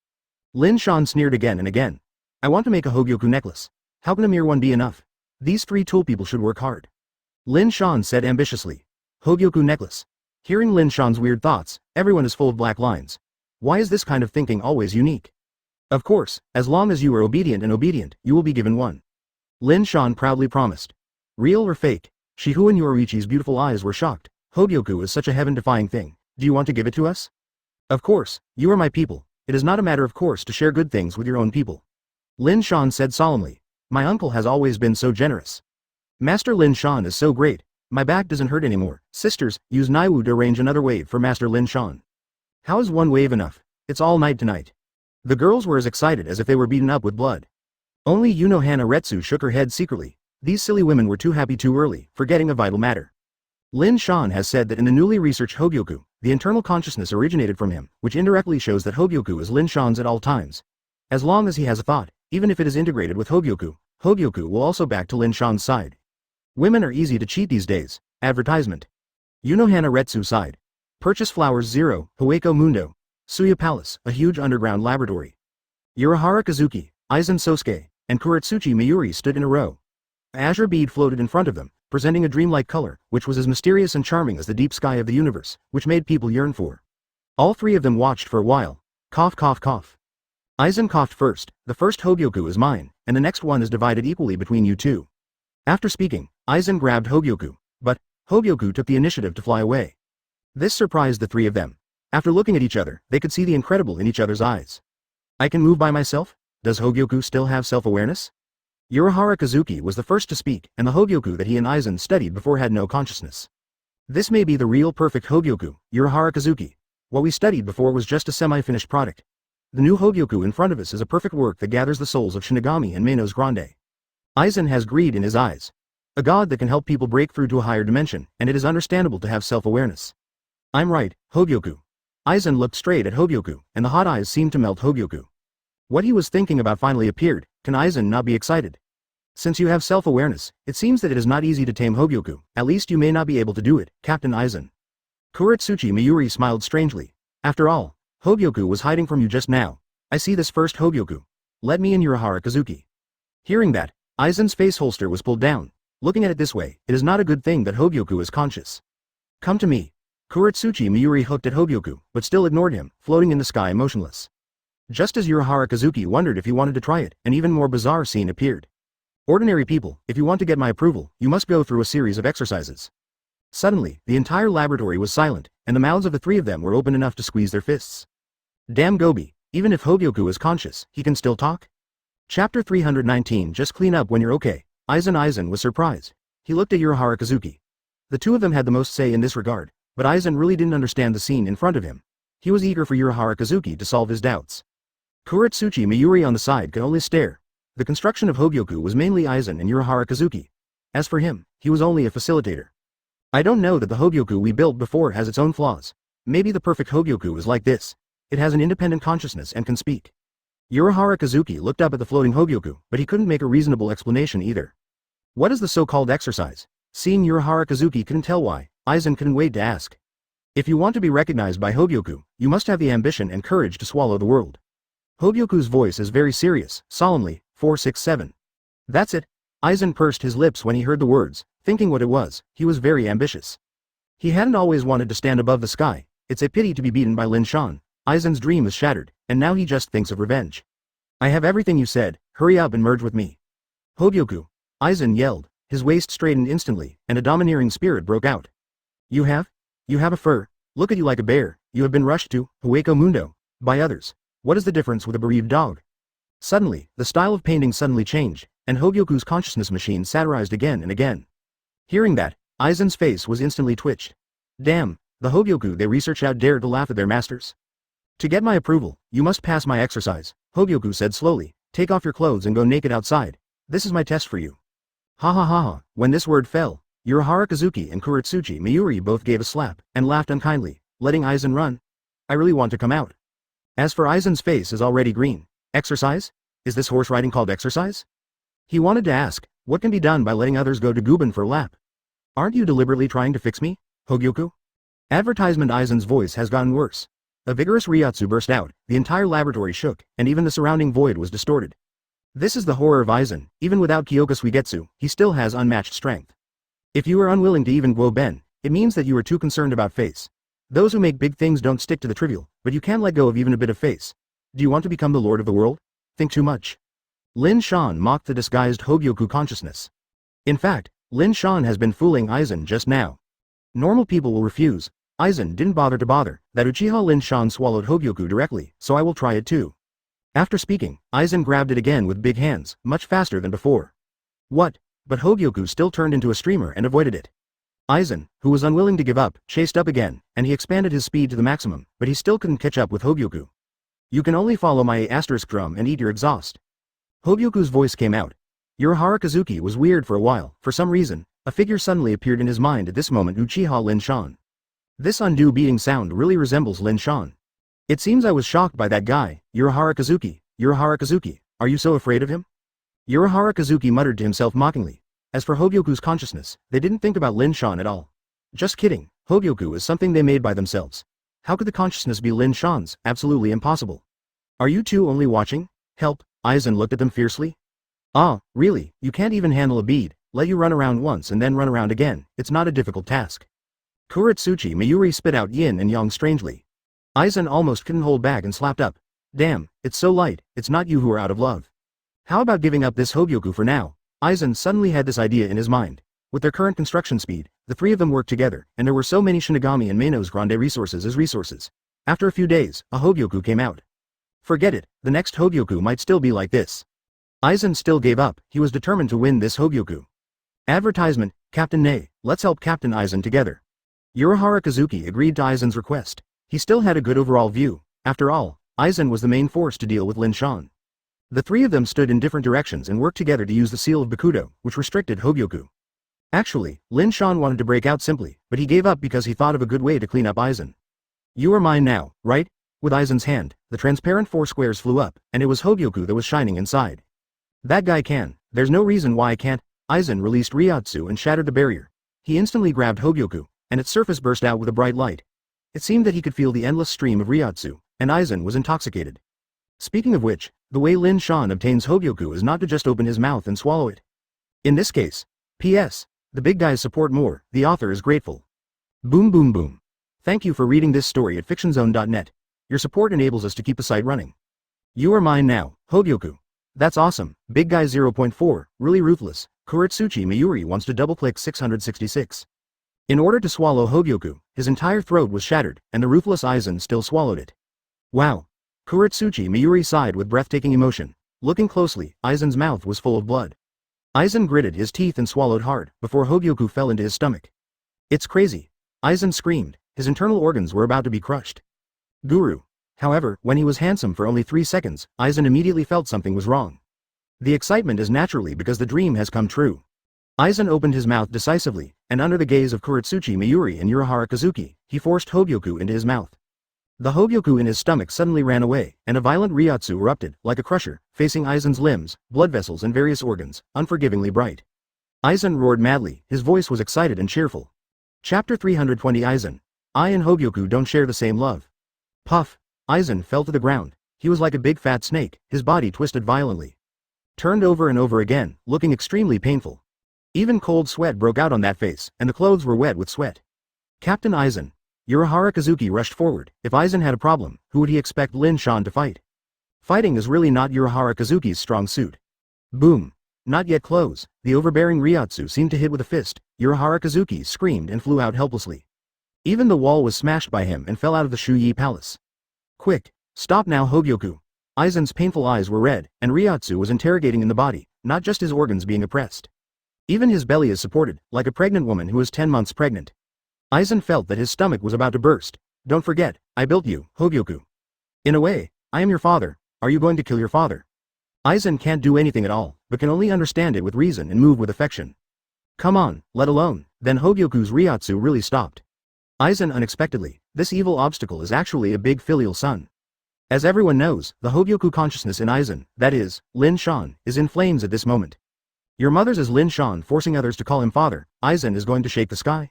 Lin Shan sneered again and again. I want to make a Hogyoku necklace. How can a mere one be enough? These 3 tool people should work hard. Lin Shan said ambitiously. Hogyoku necklace. Hearing Lin Shan's weird thoughts, everyone is full of black lines. Why is this kind of thinking always unique? Of course, as long as you are obedient, you will be given one. Lin Shan proudly promised. Real or fake? Shihuan Yoriichi's beautiful eyes were shocked. Hogyoku is such a heaven-defying thing. Do you want to give it to us? Of course, you are my people. It is not a matter of course to share good things with your own people. Lin Shan said solemnly. My uncle has always been so generous. Master Lin Shan is so great. My back doesn't hurt anymore. Sisters, use Naiwu to arrange another wave for Master Lin Shan. How is one wave enough? It's all night tonight. The girls were as excited as if they were beaten up with blood. Only Unohana Retsu shook her head secretly. These silly women were too happy too early, forgetting a vital matter. Lin Shan has said that in the newly researched Hogyoku, the internal consciousness originated from him, which indirectly shows that Hogyoku is Lin Shan's at all times. As long as he has a thought, even if it is integrated with Hogyoku, Hogyoku will also back to Lin Shan's side. Women are easy to cheat these days. Advertisement. Unohana Retsu side. Purchase flowers 0, Hueco Mundo. Suya Palace, a huge underground laboratory. Urahara Kazuki, Aizen Sosuke, and Kuretsuchi Mayuri stood in a row. A azure bead floated in front of them, presenting a dreamlike color, which was as mysterious and charming as the deep sky of the universe, which made people yearn for. All three of them watched for a while. Cough cough cough. Aizen coughed first. The first Hogyoku is mine, and the next one is divided equally between you two. After speaking, Aizen grabbed Hogyoku, but Hogyoku took the initiative to fly away. This surprised the three of them. After looking at each other, they could see the incredible in each other's eyes. I can move by myself? Does Hogyoku still have self-awareness? Urahara Kazuki was the first to speak, and the Hogyoku that he and Aizen studied before had no consciousness. This may be the real perfect Hogyoku, Urahara Kazuki. What we studied before was just a semi-finished product. The new Hogyoku in front of us is a perfect work that gathers the souls of Shinigami and Manos Grande. Aizen has greed in his eyes. A god that can help people break through to a higher dimension, and it is understandable to have self-awareness. I'm right, Hogyoku. Aizen looked straight at Hogyoku, and the hot eyes seemed to melt Hogyoku. What he was thinking about finally appeared. Can Aizen not be excited? Since you have self-awareness, it seems that it is not easy to tame Hogyoku. At least you may not be able to do it, Captain Aizen. Kuretsuchi Mayuri smiled strangely. After all, Hogyoku was hiding from you just now. I see this first Hogyoku. Let me in, Urahara Kazuki. Hearing that, Aizen's face holster was pulled down. Looking at it this way, it is not a good thing that Hogyoku is conscious. Come to me. Kuretsuchi Mayuri hooked at Hogyoku, but still ignored him, floating in the sky motionless. Just as Urahara Kazuki wondered if he wanted to try it, an even more bizarre scene appeared. Ordinary people, if you want to get my approval, you must go through a series of exercises. Suddenly, the entire laboratory was silent, and the mouths of the three of them were open enough to squeeze their fists. Damn Gobi, even if Hogyoku is conscious, he can still talk? Chapter 319. Just clean up when you're okay. Aizen was surprised. He looked at Urahara Kazuki. The two of them had the most say in this regard, but Aizen really didn't understand the scene in front of him. He was eager for Urahara Kazuki to solve his doubts. Kuretsuchi Mayuri on the side could only stare. The construction of Hogyoku was mainly Aizen and Urahara Kazuki. As for him, he was only a facilitator. I don't know that the Hogyoku we built before has its own flaws. Maybe the perfect Hogyoku is like this. It has an independent consciousness and can speak. Urahara Kazuki looked up at the floating Hogyoku, but he couldn't make a reasonable explanation either. What is the so-called exercise? Seeing Urahara Kazuki couldn't tell why, Aizen couldn't wait to ask. If you want to be recognized by Hogyoku, you must have the ambition and courage to swallow the world. Hogyoku's voice is very serious, solemnly, 467. That's it. Aizen pursed his lips when he heard the words, thinking what it was. He was very ambitious. He hadn't always wanted to stand above the sky. It's a pity to be beaten by Lin Shan. Aizen's dream is shattered, and now he just thinks of revenge. I have everything you said, hurry up and merge with me. Hogyoku. Aizen yelled, his waist straightened instantly, and a domineering spirit broke out. You have a fur. Look at you like a bear. You have been rushed to Hueco Mundo by others. What is the difference with a bereaved dog? Suddenly, the style of painting suddenly changed, and Hogyoku's consciousness machine satirized again and again. Hearing that, Aizen's face was instantly twitched. Damn, the Hogyoku they research out dared to laugh at their masters. To get my approval, you must pass my exercise, Hogyoku said slowly. Take off your clothes and go naked outside. This is my test for you. Ha ha ha ha. When this word fell, Urahara Kazuki and Kuretsuchi Mayuri both gave a slap, and laughed unkindly, letting Aizen run. I really want to come out. As for Aizen's face is already green. Exercise? Is this horse riding called exercise? He wanted to ask, what can be done by letting others go to Guban for a lap? Aren't you deliberately trying to fix me, Hogyoku? Advertisement. Aizen's voice has gotten worse. A vigorous ryotsu burst out, the entire laboratory shook, and even the surrounding void was distorted. This is the horror of Aizen. Even without Kyoka Suigetsu, he still has unmatched strength. If you are unwilling to even Guo Ben, it means that you are too concerned about face. Those who make big things don't stick to the trivial, but you can't let go of even a bit of face. Do you want to become the lord of the world? Think too much. Lin Shan mocked the disguised Hogyoku consciousness. In fact, Lin Shan has been fooling Aizen just now. Normal people will refuse. Aizen didn't bother that Uchiha Lin Shan swallowed Hogyoku directly, so I will try it too. After speaking, Aizen grabbed it again with big hands, much faster than before. What? But Hogyoku still turned into a streamer and avoided it. Aizen, who was unwilling to give up, chased up again, and he expanded his speed to the maximum, but he still couldn't catch up with Hogyoku. You can only follow my ** drum and eat your exhaust. Hogyoku's voice came out. Urahara Kazuki was weird for a while. For some reason, a figure suddenly appeared in his mind at this moment: Uchiha Lin Shan. This undue beating sound really resembles Lin Shan. It seems I was shocked by that guy, Urahara Kazuki. Urahara Kazuki, are you so afraid of him? Urahara Kazuki muttered to himself mockingly. As for Hogyoku's consciousness, they didn't think about Lin Shan at all. Just kidding, Hogyoku is something they made by themselves. How could the consciousness be Lin Shan's? Absolutely impossible. Are you two only watching? Help, Aizen looked at them fiercely. Ah, really, you can't even handle a bead. Let you run around once and then run around again, it's not a difficult task. Kuretsuchi Mayuri spit out yin and yang strangely. Aizen almost couldn't hold back and slapped up. Damn, it's so light, it's not you who are out of love. How about giving up this Hogyoku for now? Aizen suddenly had this idea in his mind. With their current construction speed, the three of them worked together, and there were so many Shinigami and Meino's Grande resources as resources. After a few days, a Hogyoku came out. Forget it, the next Hogyoku might still be like this. Aizen still gave up, he was determined to win this Hogyoku. Advertisement, Captain Nei, let's help Captain Aizen together. Urahara Kazuki agreed to Aizen's request. He still had a good overall view. After all, Aizen was the main force to deal with Lin Shan. The three of them stood in different directions and worked together to use the seal of Bakudo, which restricted Hogyoku. Actually, Lin Shan wanted to break out simply, but he gave up because he thought of a good way to clean up Aizen. You are mine now, right? With Aizen's hand, the transparent four squares flew up, and it was Hogyoku that was shining inside. That guy can, there's no reason why I can't. Aizen released Ryotsu and shattered the barrier. He instantly grabbed Hogyoku, and its surface burst out with a bright light. It seemed that he could feel the endless stream of Ryotsu, and Aizen was intoxicated. Speaking of which, the way Lin Shan obtains Hogyoku is not to just open his mouth and swallow it. In this case, P.S. The big guys support more, the author is grateful. Boom boom boom. Thank you for reading this story at fictionzone.net. Your support enables us to keep the site running. You are mine now, Hogyoku. That's awesome, Big Guy 0.4, really ruthless. Kuretsuchi Mayuri wants to double-click 666. In order to swallow Hogyoku, his entire throat was shattered, and the ruthless Aizen still swallowed it. Wow. Kuretsuchi Mayuri sighed with breathtaking emotion. Looking closely, Aizen's mouth was full of blood. Aizen gritted his teeth and swallowed hard, before Hogyoku fell into his stomach. It's crazy. Aizen screamed, his internal organs were about to be crushed. Guru. However, when he was handsome for only 3 seconds, Aizen immediately felt something was wrong. The excitement is naturally because the dream has come true. Aizen opened his mouth decisively, and under the gaze of Kuretsuchi Mayuri and Urahara Kazuki, he forced Hogyoku into his mouth. The Hogyoku in his stomach suddenly ran away, and a violent Ryotsu erupted, like a crusher, facing Aizen's limbs, blood vessels and various organs, unforgivingly bright. Aizen roared madly, his voice was excited and cheerful. Chapter 320 Aizen. I and Hogyoku don't share the same love. Puff. Aizen fell to the ground. He was like a big fat snake, his body twisted violently. Turned over and over again, looking extremely painful. Even cold sweat broke out on that face, and the clothes were wet with sweat. Captain Aizen. Urahara Kazuki rushed forward. If Aizen had a problem, who would he expect Lin Shan to fight? Fighting is really not Urahara Kazuki's strong suit. Boom. Not yet close. The overbearing Ryotsu seemed to hit with a fist. Urahara Kazuki screamed and flew out helplessly. Even the wall was smashed by him and fell out of the Shuyi Palace. Quick. Stop now, Hogyoku. Aizen's painful eyes were red, and Ryotsu was interrogating in the body, not just his organs being oppressed. Even his belly is supported, like a pregnant woman who is 10 months pregnant. Aizen felt that his stomach was about to burst. Don't forget, I built you, Hogyoku. In a way, I am your father. Are you going to kill your father? Aizen can't do anything at all, but can only understand it with reason and move with affection. Come on, let alone. Then Hogyoku's Ryotsu really stopped. Aizen unexpectedly, this evil obstacle is actually a big filial son. As everyone knows, the Hogyoku consciousness in Aizen, that is, Lin Shan, is in flames at this moment. Your mother's is Lin Shan forcing others to call him father. Aizen is going to shake the sky.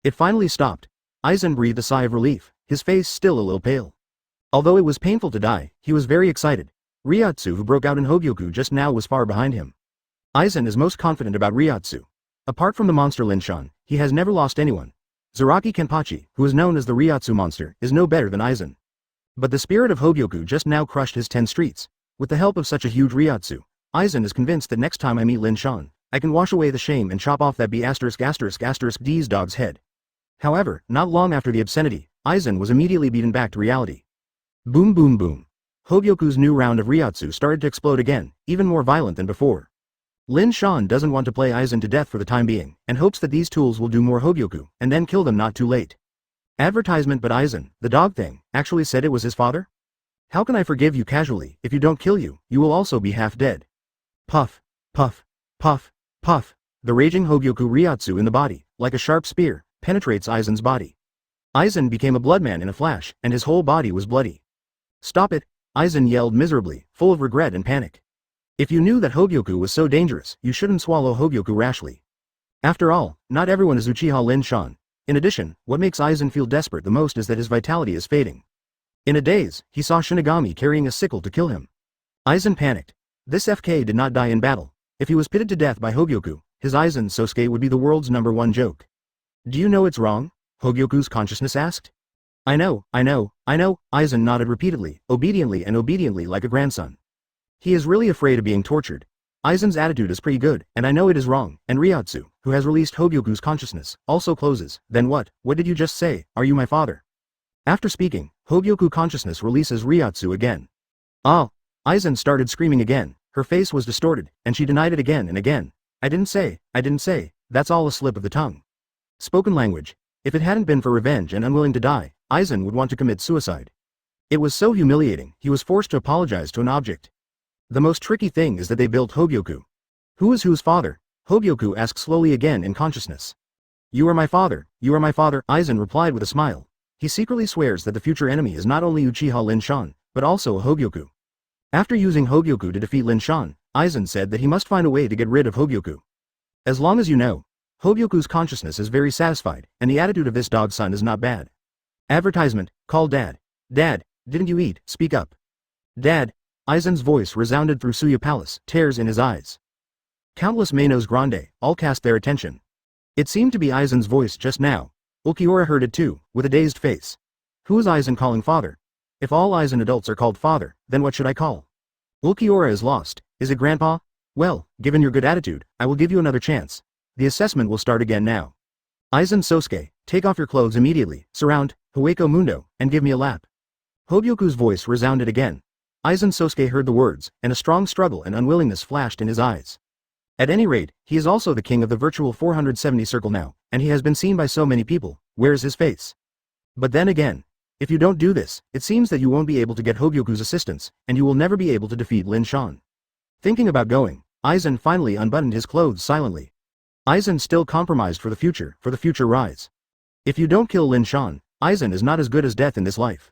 It finally stopped. Aizen breathed a sigh of relief, his face still a little pale. Although it was painful to die, he was very excited. Ryotsu, who broke out in Hogyoku just now, was far behind him. Aizen is most confident about Ryotsu. Apart from the monster Lin Shan, he has never lost anyone. Zaraki Kenpachi, who is known as the Ryotsu monster, is no better than Aizen. But the spirit of Hogyoku just now crushed his 10 streets. With the help of such a huge Ryotsu, Aizen is convinced that next time I meet Lin Shan, I can wash away the shame and chop off that D's dog's head. However, not long after the obscenity, Aizen was immediately beaten back to reality. Boom boom boom. Hogyoku's new round of Ryotsu started to explode again, even more violent than before. Lin Shan doesn't want to play Aizen to death for the time being, and hopes that these tools will do more Hogyoku, and then kill them not too late. Advertisement. But Aizen, the dog thing, actually said it was his father? How can I forgive you casually? If you don't kill you, you will also be half dead. Puff, puff, puff, puff. The raging Hogyoku Ryotsu in the body, like a sharp spear, penetrates Aizen's body. Aizen became a bloodman in a flash, and his whole body was bloody. Stop it, Aizen yelled miserably, full of regret and panic. If you knew that Hogyoku was so dangerous, you shouldn't swallow Hogyoku rashly. After all, not everyone is Uchiha Lin Shan. In addition, what makes Aizen feel desperate the most is that his vitality is fading. In a daze, he saw Shinigami carrying a sickle to kill him. Aizen panicked. This FK did not die in battle. If he was pitted to death by Hogyoku, his Aizen Sosuke would be the world's #1 joke. Do you know it's wrong? Hogyoku's consciousness asked. I know, Aizen nodded repeatedly, obediently like a grandson. He is really afraid of being tortured. Aizen's attitude is pretty good, and I know it is wrong, and Ryotsu, who has released Hogyoku's consciousness, also closes. Then what? What did you just say? Are you my father? After speaking, Hogyoku consciousness releases Ryotsu again. Ah! Aizen started screaming again. Her face was distorted, and she denied it again and again. I didn't say, that's all a slip of the tongue. Spoken language. If it hadn't been for revenge and unwilling to die, Aizen would want to commit suicide. It was so humiliating, he was forced to apologize to an object. The most tricky thing is that they built Hogyoku. Who is whose father? Hogyoku asked slowly again in consciousness. You are my father, Aizen replied with a smile. He secretly swears that the future enemy is not only Uchiha Lin Shan, but also a Hogyoku. After using Hogyoku to defeat Lin Shan, Aizen said that he must find a way to get rid of Hogyoku. As long as you know, Hogyoku's consciousness is very satisfied, and the attitude of this dog's son is not bad. Advertisement, call Dad. Dad, didn't you eat? Speak up. Dad. Aizen's voice resounded through Suya Palace, tears in his eyes. Countless Manos Grande all cast their attention. It seemed to be Aizen's voice just now. Ulquiorra heard it too, with a dazed face. Who is Aizen calling father? If all Aizen adults are called father, then what should I call? Ulquiorra is lost. Is it grandpa? Well, given your good attitude, I will give you another chance. The assessment will start again now. Aizen Sosuke, take off your clothes immediately, surround, Hueco Mundo, and give me a lap. Hogyoku's voice resounded again. Aizen Sosuke heard the words, and a strong struggle and unwillingness flashed in his eyes. At any rate, he is also the king of the virtual 470 circle now, and he has been seen by so many people. Where is his face? But then again, if you don't do this, it seems that you won't be able to get Hogyoku's assistance, and you will never be able to defeat Lin Shan. Thinking about going, Aizen finally unbuttoned his clothes silently. Aizen still compromised for the future rise. If you don't kill Lin Shan, Aizen is not as good as death in this life.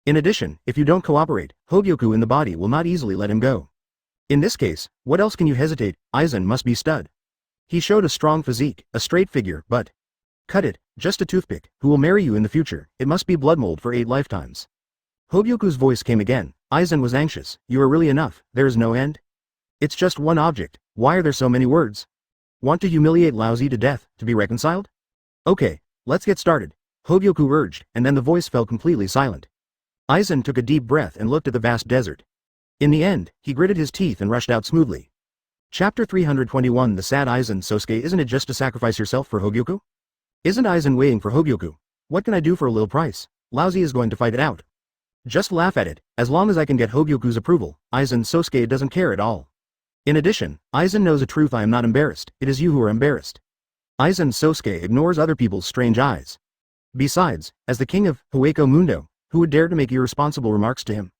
In addition, if you don't cooperate, Hogyoku in the body will not easily let him go. In this case, what else can you hesitate? Aizen must be stud. He showed a strong physique, a straight figure, but... Cut it, just a toothpick. Who will marry you in the future? It must be blood mold for 8 lifetimes. Hogyoku's voice came again. Aizen was anxious. You are really enough, there is no end? It's just one object, why are there so many words? Want to humiliate Laozi to death, to be reconciled? Okay, let's get started, Hogyoku urged, and then the voice fell completely silent. Aizen took a deep breath and looked at the vast desert. In the end, he gritted his teeth and rushed out smoothly. Chapter 321 The sad Aizen Sosuke, isn't it just to sacrifice yourself for Hogyoku? Isn't Aizen waiting for Hogyoku? What can I do for a little price? Laozi is going to fight it out. Just laugh at it, as long as I can get Hogyoku's approval, Aizen Sosuke doesn't care at all. In addition, Aizen knows a truth. I am not embarrassed, it is you who are embarrassed. Aizen Sosuke ignores other people's strange eyes. Besides, as the king of Hueco Mundo, who would dare to make irresponsible remarks to him?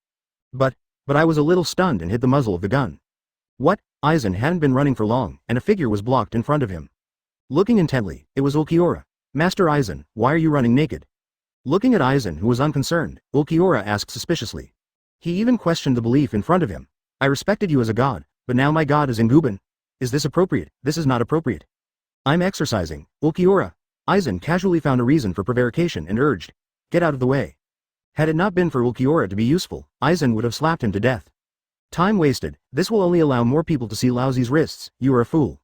But I was a little stunned and hit the muzzle of the gun. What? Aizen hadn't been running for long, and a figure was blocked in front of him. Looking intently, it was Ulquiorra. Master Aizen, why are you running naked? Looking at Aizen, who was unconcerned, Ulquiorra asked suspiciously. He even questioned the belief in front of him. I respected you as a god, but now my god is in Guban. Is this appropriate? This is not appropriate. I'm exercising, Ulquiorra. Aizen casually found a reason for prevarication and urged. Get out of the way. Had it not been for Ulquiorra to be useful, Aizen would have slapped him to death. Time wasted, this will only allow more people to see Laozi's wrists, you are a fool.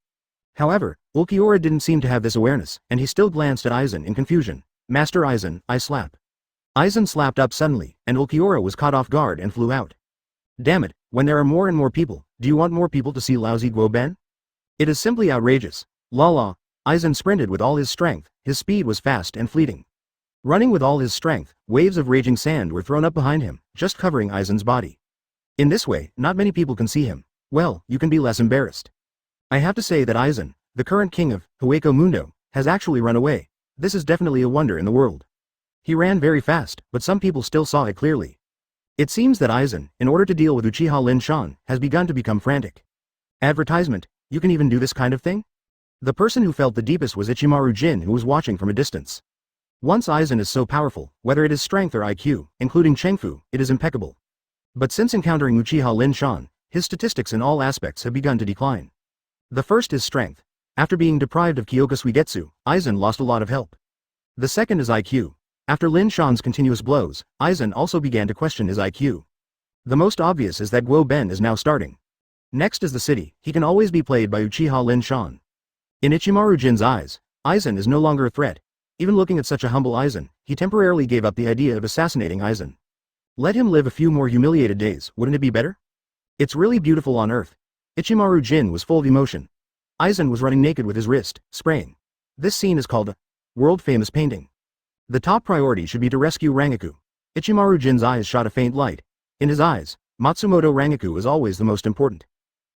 However, Ulquiorra didn't seem to have this awareness, and he still glanced at Aizen in confusion. Master Aizen, I slap. Aizen slapped up suddenly, and Ulquiorra was caught off guard and flew out. Damn it, when there are more and more people, do you want more people to see Laozi Guo Ben? It is simply outrageous. La la. Aizen sprinted with all his strength, his speed was fast and fleeting. Running with all his strength, waves of raging sand were thrown up behind him, just covering Aizen's body. In this way, not many people can see him. Well, you can be less embarrassed. I have to say that Aizen, the current king of Hueco Mundo, has actually run away. This is definitely a wonder in the world. He ran very fast, but some people still saw it clearly. It seems that Aizen, in order to deal with Uchiha Lin Shan, has begun to become frantic. Advertisement, you can even do this kind of thing? The person who felt the deepest was Ichimaru Jin, who was watching from a distance. Once Aizen is so powerful, whether it is strength or IQ, including Chengfu, it is impeccable. But since encountering Uchiha Lin Shan, his statistics in all aspects have begun to decline. The first is strength. After being deprived of Kyoka Suigetsu, Aizen lost a lot of help. The second is IQ. After Lin Shan's continuous blows, Aizen also began to question his IQ. The most obvious is that Guo Ben is now starting. Next is the city. He can always be played by Uchiha Lin Shan. In Ichimaru Jin's eyes, Aizen is no longer a threat. Even looking at such a humble Aizen, he temporarily gave up the idea of assassinating Aizen. Let him live a few more humiliated days, wouldn't it be better? It's really beautiful on Earth. Ichimaru Jin was full of emotion. Aizen was running naked with his wrist, spraying. This scene is called a world-famous painting. The top priority should be to rescue Rangaku. Ichimaru Jin's eyes shot a faint light. In his eyes, Matsumoto Rangaku is always the most important.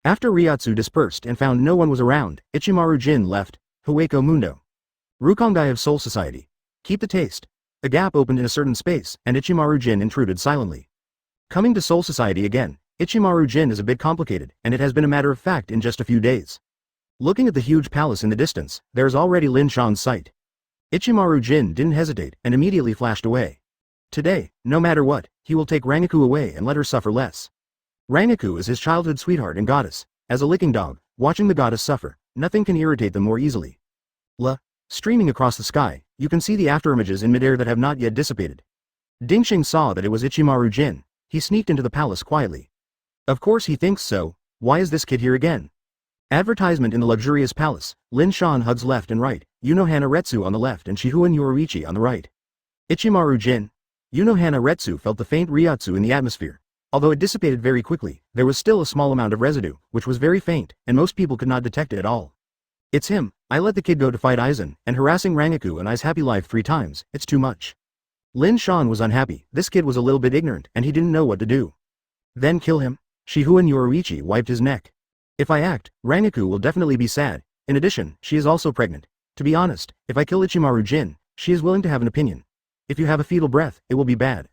After Ryatsu dispersed and found no one was around, Ichimaru Jin left. Hueco Mundo. Rukongai of Soul Society. Keep the taste. A gap opened in a certain space, and Ichimaru Jin intruded silently. Coming to Soul Society again, Ichimaru Jin is a bit complicated, and it has been a matter of fact in just a few days. Looking at the huge palace in the distance, there is already Lin Shan's sight. Ichimaru Jin didn't hesitate, and immediately flashed away. Today, no matter what, he will take Rangaku away and let her suffer less. Rangaku is his childhood sweetheart and goddess. As a licking dog, watching the goddess suffer, nothing can irritate them more easily. Streaming across the sky, you can see the afterimages in midair that have not yet dissipated. Dingxing saw that it was Ichimaru Jin. He sneaked into the palace quietly. Of course he thinks so. Why is this kid here again? Advertisement in the luxurious palace. Lin Shan hugs left and right, Unohana Retsu on the left and Shihuan Yoruichi on the right. Ichimaru Jin. Unohana Retsu felt the faint Ryatsu in the atmosphere. Although it dissipated very quickly, there was still a small amount of residue, which was very faint, and most people could not detect it at all. It's him. I let the kid go to fight Aizen, and harassing Rangaku and I's happy life 3 times, it's too much. Lin Shan was unhappy. This kid was a little bit ignorant, and he didn't know what to do. Then kill him? Shihuan Yoruichi wiped his neck. If I act, Rangaku will definitely be sad. In addition, she is also pregnant. To be honest, if I kill Ichimaru Jin, she is willing to have an opinion. If you have a fetal breath, it will be bad.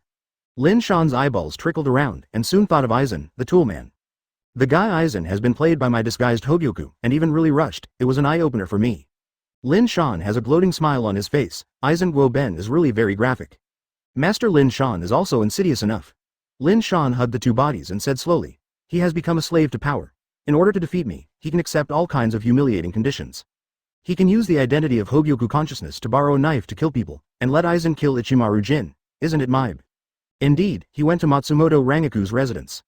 Lin Shan's eyeballs trickled around, and soon thought of Aizen, the toolman. The guy Aizen has been played by my disguised Hogyoku, and even really rushed. It was an eye-opener for me. Lin Shan has a gloating smile on his face. Aizen Guo Ben is really very graphic. Master Lin Shan is also insidious enough. Lin Shan hugged the 2 bodies and said slowly, he has become a slave to power. In order to defeat me, he can accept all kinds of humiliating conditions. He can use the identity of Hogyoku consciousness to borrow a knife to kill people, and let Aizen kill Ichimaru Jin. Isn't it Mibe? Indeed, he went to Matsumoto Rangaku's residence.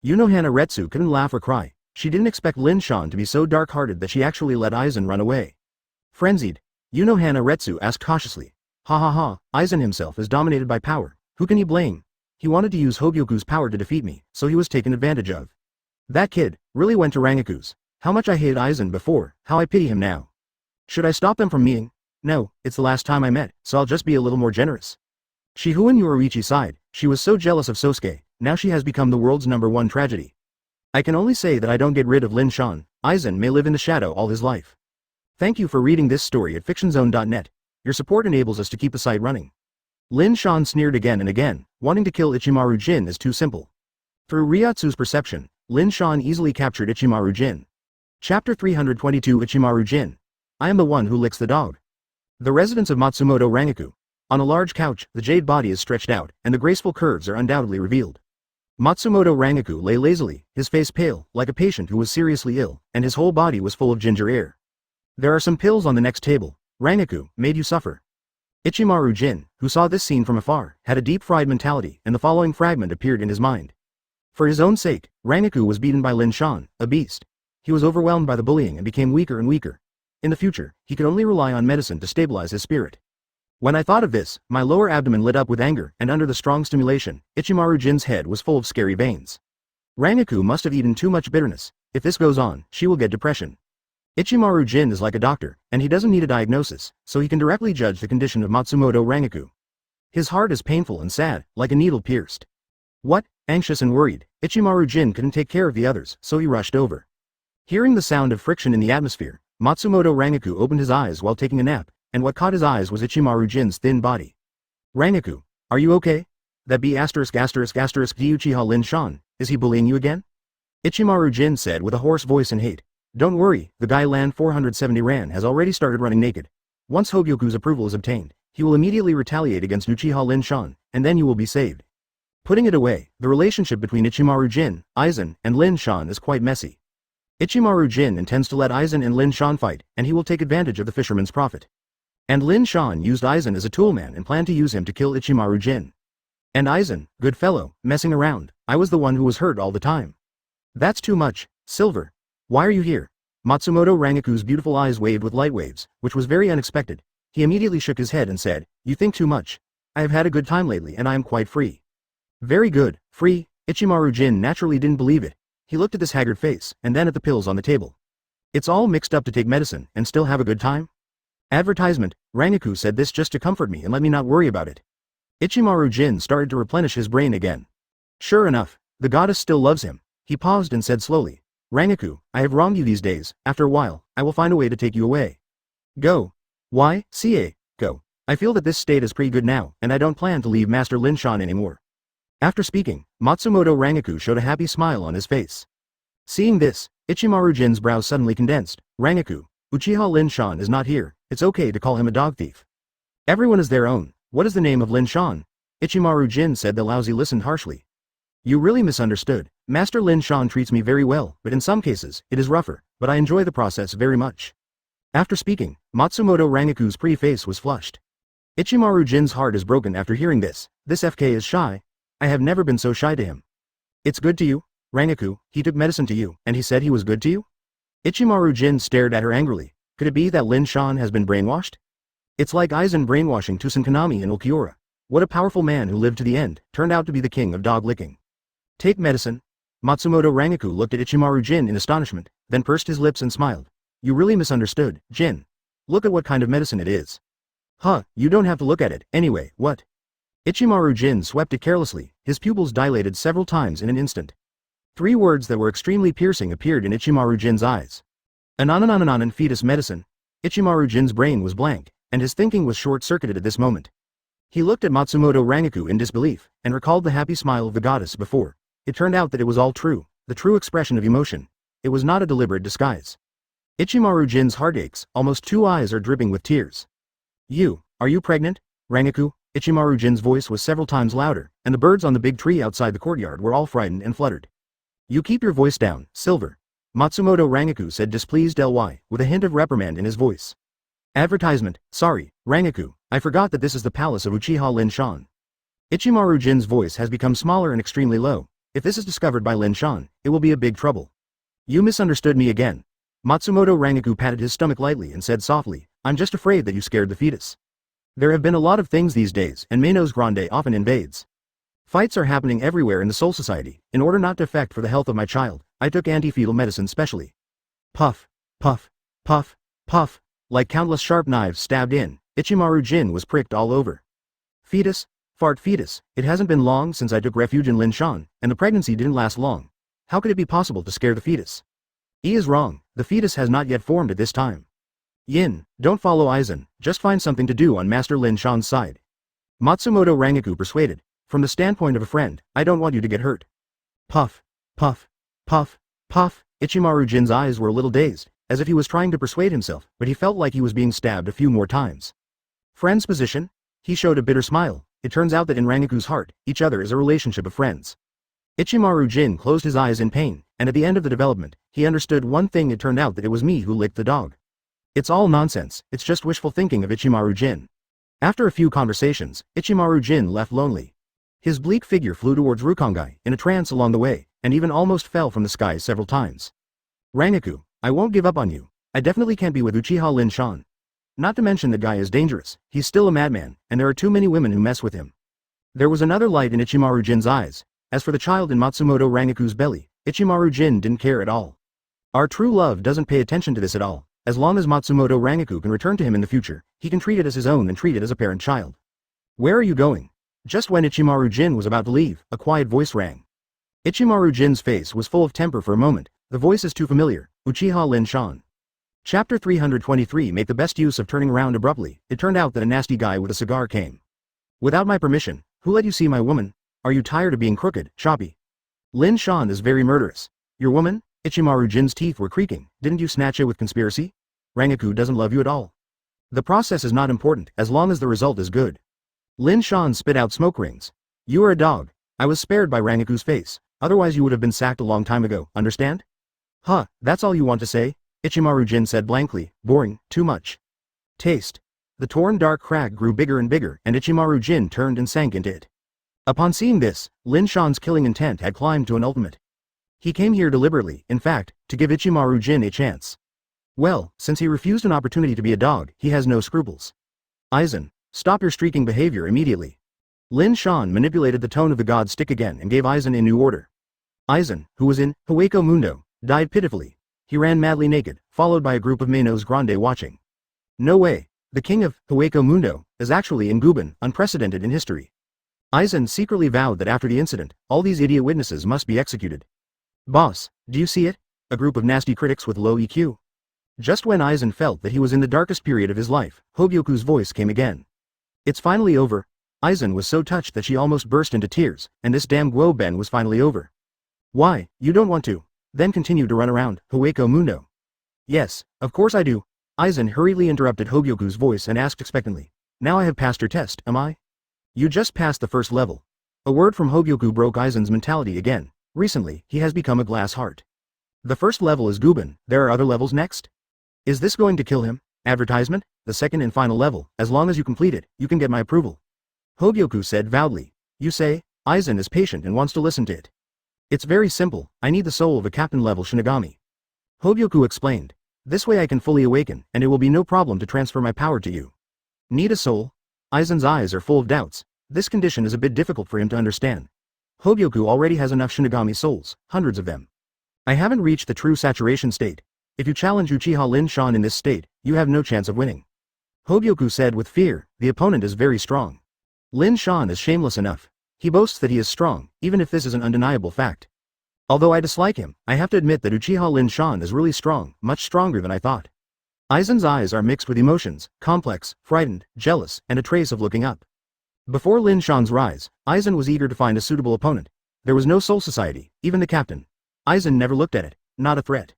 Unohana Retsu couldn't laugh or cry. She didn't expect Lin Shan to be so dark-hearted that she actually let Aizen run away. Frenzied, Unohana Retsu asked cautiously, ha ha ha, Aizen himself is dominated by power. Who can he blame? He wanted to use Hogyoku's power to defeat me, so he was taken advantage of. That kid really went to Rangaku's. How much I hated Aizen before, how I pity him now. Should I stop them from meeting? No, it's the last time I met, so I'll just be a little more generous. Shihuan Yoruichi sighed. She was so jealous of Sosuke. Now she has become the world's #1 tragedy. I can only say that I don't get rid of Lin Shan. Aizen may live in the shadow all his life. Thank you for reading this story at fictionzone.net. Your support enables us to keep the site running. Lin Shan sneered again and again. Wanting to kill Ichimaru Jin is too simple. Through Ryatsu's perception, Lin Shan easily captured Ichimaru Jin. Chapter 322 Ichimaru Jin. I am the one who licks the dog. The residence of Matsumoto Rangaku. On a large couch, the jade body is stretched out, and the graceful curves are undoubtedly revealed. Matsumoto Rangaku lay lazily, his face pale, like a patient who was seriously ill, and his whole body was full of ginger air. There are some pills on the next table. Rangaku made you suffer. Ichimaru Jin, who saw this scene from afar, had a deep-fried mentality, and the following fragment appeared in his mind. For his own sake, Rangaku was beaten by Lin Shan, a beast. He was overwhelmed by the bullying and became weaker and weaker. In the future, he could only rely on medicine to stabilize his spirit. When I thought of this, my lower abdomen lit up with anger, and under the strong stimulation, Ichimaru Jin's head was full of scary veins. Rangaku must have eaten too much bitterness. If this goes on, she will get depression. Ichimaru Jin is like a doctor, and he doesn't need a diagnosis, so he can directly judge the condition of Matsumoto Rangaku. His heart is painful and sad, like a needle pierced. What? Anxious and worried, Ichimaru Jin couldn't take care of the others, so he rushed over. Hearing the sound of friction in the atmosphere, Matsumoto Rangaku opened his eyes while taking a nap, and what caught his eyes was Ichimaru Jin's thin body. Rangaku, are you okay? That B******* Uchiha Lin Shan, is he bullying you again? Ichimaru Jin said with a hoarse voice in hate. Don't worry, the guy Land 470 Ran has already started running naked. Once Hogyoku's approval is obtained, he will immediately retaliate against Uchiha Lin Shan, and then you will be saved. Putting it away, the relationship between Ichimaru Jin, Aizen, and Lin Shan is quite messy. Ichimaru Jin intends to let Aizen and Lin Shan fight, and he will take advantage of the fisherman's profit. And Lin Shan used Aizen as a toolman and planned to use him to kill Ichimaru Jin. And Aizen, good fellow, messing around, I was the one who was hurt all the time. That's too much, Silver. Why are you here? Matsumoto Rangaku's beautiful eyes waved with light waves, which was very unexpected. He immediately shook his head and said, You think too much. I have had a good time lately and I am quite free. Very good, free. Ichimaru Jin naturally didn't believe it. He looked at this haggard face, and then at the pills on the table. It's all mixed up to take medicine and still have a good time? Advertisement, Rangaku said this just to comfort me and let me not worry about it. Ichimaru Jin started to replenish his brain again. Sure enough, the goddess still loves him. He paused and said slowly, Rangaku, I have wronged you these days. After a while, I will find a way to take you away. Go. Why, CA, go. I feel that this state is pretty good now, and I don't plan to leave Master Lin Shan anymore. After speaking, Matsumoto Rangaku showed a happy smile on his face. Seeing this, Ichimaru Jin's brows suddenly condensed. Rangaku, Uchiha Lin Shan is not here, it's okay to call him a dog thief. Everyone is their own. What is the name of Lin Shan? Ichimaru Jin said. The lousy listened harshly. You really misunderstood. Master Lin Shan treats me very well, but in some cases, it is rougher, but I enjoy the process very much. After speaking, Matsumoto Rangaku's pretty face was flushed. Ichimaru Jin's heart is broken after hearing this. This FK is shy. I have never been so shy to him. It's good to you? Rangaku, he took medicine to you, and he said he was good to you? Ichimaru Jin stared at her angrily. Could it be that Lin Shan has been brainwashed? It's like Aizen brainwashing Tusen Kanami and Ulquiorra. What a powerful man who lived to the end, turned out to be the king of dog licking. Take medicine. Matsumoto Rangaku looked at Ichimaru Jin in astonishment, then pursed his lips and smiled. You really misunderstood, Jin. Look at what kind of medicine it is. Huh, you don't have to look at it, anyway, what? Ichimaru Jin swept it carelessly, his pupils dilated several times in an instant. 3 words that were extremely piercing appeared in Ichimaru Jin's eyes. Anananananan fetus medicine. Ichimaru Jin's brain was blank, and his thinking was short-circuited at this moment. He looked at Matsumoto Rangaku in disbelief, and recalled the happy smile of the goddess before. It turned out that it was all true, the true expression of emotion. It was not a deliberate disguise. Ichimaru Jin's heart aches, almost 2 eyes are dripping with tears. Are you pregnant? Rangaku? Ichimaru Jin's voice was several times louder, and the birds on the big tree outside the courtyard were all frightened and fluttered. You keep your voice down, Silver. Matsumoto Rangaku said, displeased ly, with a hint of reprimand in his voice. Advertisement, sorry, Rangaku, I forgot that this is the palace of Uchiha Lin Shan. Ichimaru Jin's voice has become smaller and extremely low. If this is discovered by Lin Shan, it will be a big trouble. You misunderstood me again. Matsumoto Rangaku patted his stomach lightly and said softly, I'm just afraid that you scared the fetus. There have been a lot of things these days, and Manos Grande often invades. Fights are happening everywhere in the Soul Society. In order not to affect for the health of my child, I took anti-fetal medicine specially. Puff, puff, puff, puff, like countless sharp knives stabbed in, Ichimaru Jin was pricked all over. Fetus, fart fetus, it hasn't been long since I took refuge in Lin Shan, and the pregnancy didn't last long. How could it be possible to scare the fetus? E is wrong, the fetus has not yet formed at this time. Yin, don't follow Aizen, just find something to do on Master Lin Shan's side. Matsumoto Rangaku persuaded, from the standpoint of a friend, I don't want you to get hurt. Puff, puff, puff, puff, Ichimaru Jin's eyes were a little dazed, as if he was trying to persuade himself, but he felt like he was being stabbed a few more times. Friend's position? He showed a bitter smile. It turns out that in Rangaku's heart, each other is a relationship of friends. Ichimaru Jin closed his eyes in pain, and at the end of the development, he understood one thing. It turned out that it was me who licked the dog. It's all nonsense, it's just wishful thinking of Ichimaru Jin. After a few conversations, Ichimaru Jin left lonely. His bleak figure flew towards Rukongai, in a trance along the way, and even almost fell from the sky several times. Rangaku, I won't give up on you. I definitely can't be with Uchiha Lin Shan. Not to mention the guy is dangerous, he's still a madman, and there are too many women who mess with him. There was another light in Ichimaru Jin's eyes. As for the child in Matsumoto Rangaku's belly, Ichimaru Jin didn't care at all. Our true love doesn't pay attention to this at all. As long as Matsumoto Rangaku can return to him in the future, he can treat it as his own and treat it as a parent child. Where are you going? Just when Ichimaru Jin was about to leave, a quiet voice rang. Ichimaru Jin's face was full of temper for a moment. The voice is too familiar. Uchiha Lin Shan. Chapter 323. Make the best use of turning around abruptly. It turned out that a nasty guy with a cigar came. Without my permission, who let you see my woman? Are you tired of being crooked, choppy? Lin Shan is very murderous. Your woman? Ichimaru Jin's teeth were creaking. Didn't you snatch it with conspiracy? Rangaku doesn't love you at all. The process is not important, as long as the result is good. Lin Shan spit out smoke rings. You are a dog. I was spared by Rangaku's face, otherwise you would have been sacked a long time ago, understand? Huh, that's all you want to say? Ichimaru Jin said blankly, boring, too much. Taste. The torn dark crack grew bigger and bigger, and Ichimaru Jin turned and sank into it. Upon seeing this, Lin Shan's killing intent had climbed to an ultimate. He came here deliberately, in fact, to give Ichimaru Jin a chance. Well, since he refused an opportunity to be a dog, he has no scruples. Aizen, stop your streaking behavior immediately. Lin Shan manipulated the tone of the god's stick again and gave Aizen a new order. Aizen, who was in Hueco Mundo, died pitifully. He ran madly naked, followed by a group of Manos Grande watching. No way, the king of Hueco Mundo is actually in Guban, unprecedented in history. Aizen secretly vowed that after the incident, all these idiot witnesses must be executed. Boss, do you see it? A group of nasty critics with low EQ. Just when Aizen felt that he was in the darkest period of his life, Hobyoku's voice came again. It's finally over. Aizen was so touched that she almost burst into tears, and this damn Guoben was finally over. Why, you don't want to? Then continue to run around, Hueco Mundo. Yes, of course I do. Aizen hurriedly interrupted Hobyoku's voice and asked expectantly. Now I have passed your test, am I? You just passed the first level. A word from Hobyoku broke Aizen's mentality again. Recently, he has become a glass heart. The first level is Guban, there are other levels next? Is this going to kill him? Advertisement? The second and final level, as long as you complete it, you can get my approval. Hobyoku said vowedly. You say? Aizen is patient and wants to listen to it. It's very simple, I need the soul of a captain-level Shinigami. Hobyoku explained. This way I can fully awaken, and it will be no problem to transfer my power to you. Need a soul? Aizen's eyes are full of doubts. This condition is a bit difficult for him to understand. Hobyoku already has enough Shinigami souls, hundreds of them. I haven't reached the true saturation state. If you challenge Uchiha Lin Shan in this state, you have no chance of winning. Hobyoku said with fear, the opponent is very strong. Lin Shan is shameless enough. He boasts that he is strong, even if this is an undeniable fact. Although I dislike him, I have to admit that Uchiha Lin Shan is really strong, much stronger than I thought. Aizen's eyes are mixed with emotions, complex, frightened, jealous, and a trace of looking up. Before Lin Shan's rise, Aizen was eager to find a suitable opponent. There was no soul society, even the captain. Aizen never looked at it, not a threat.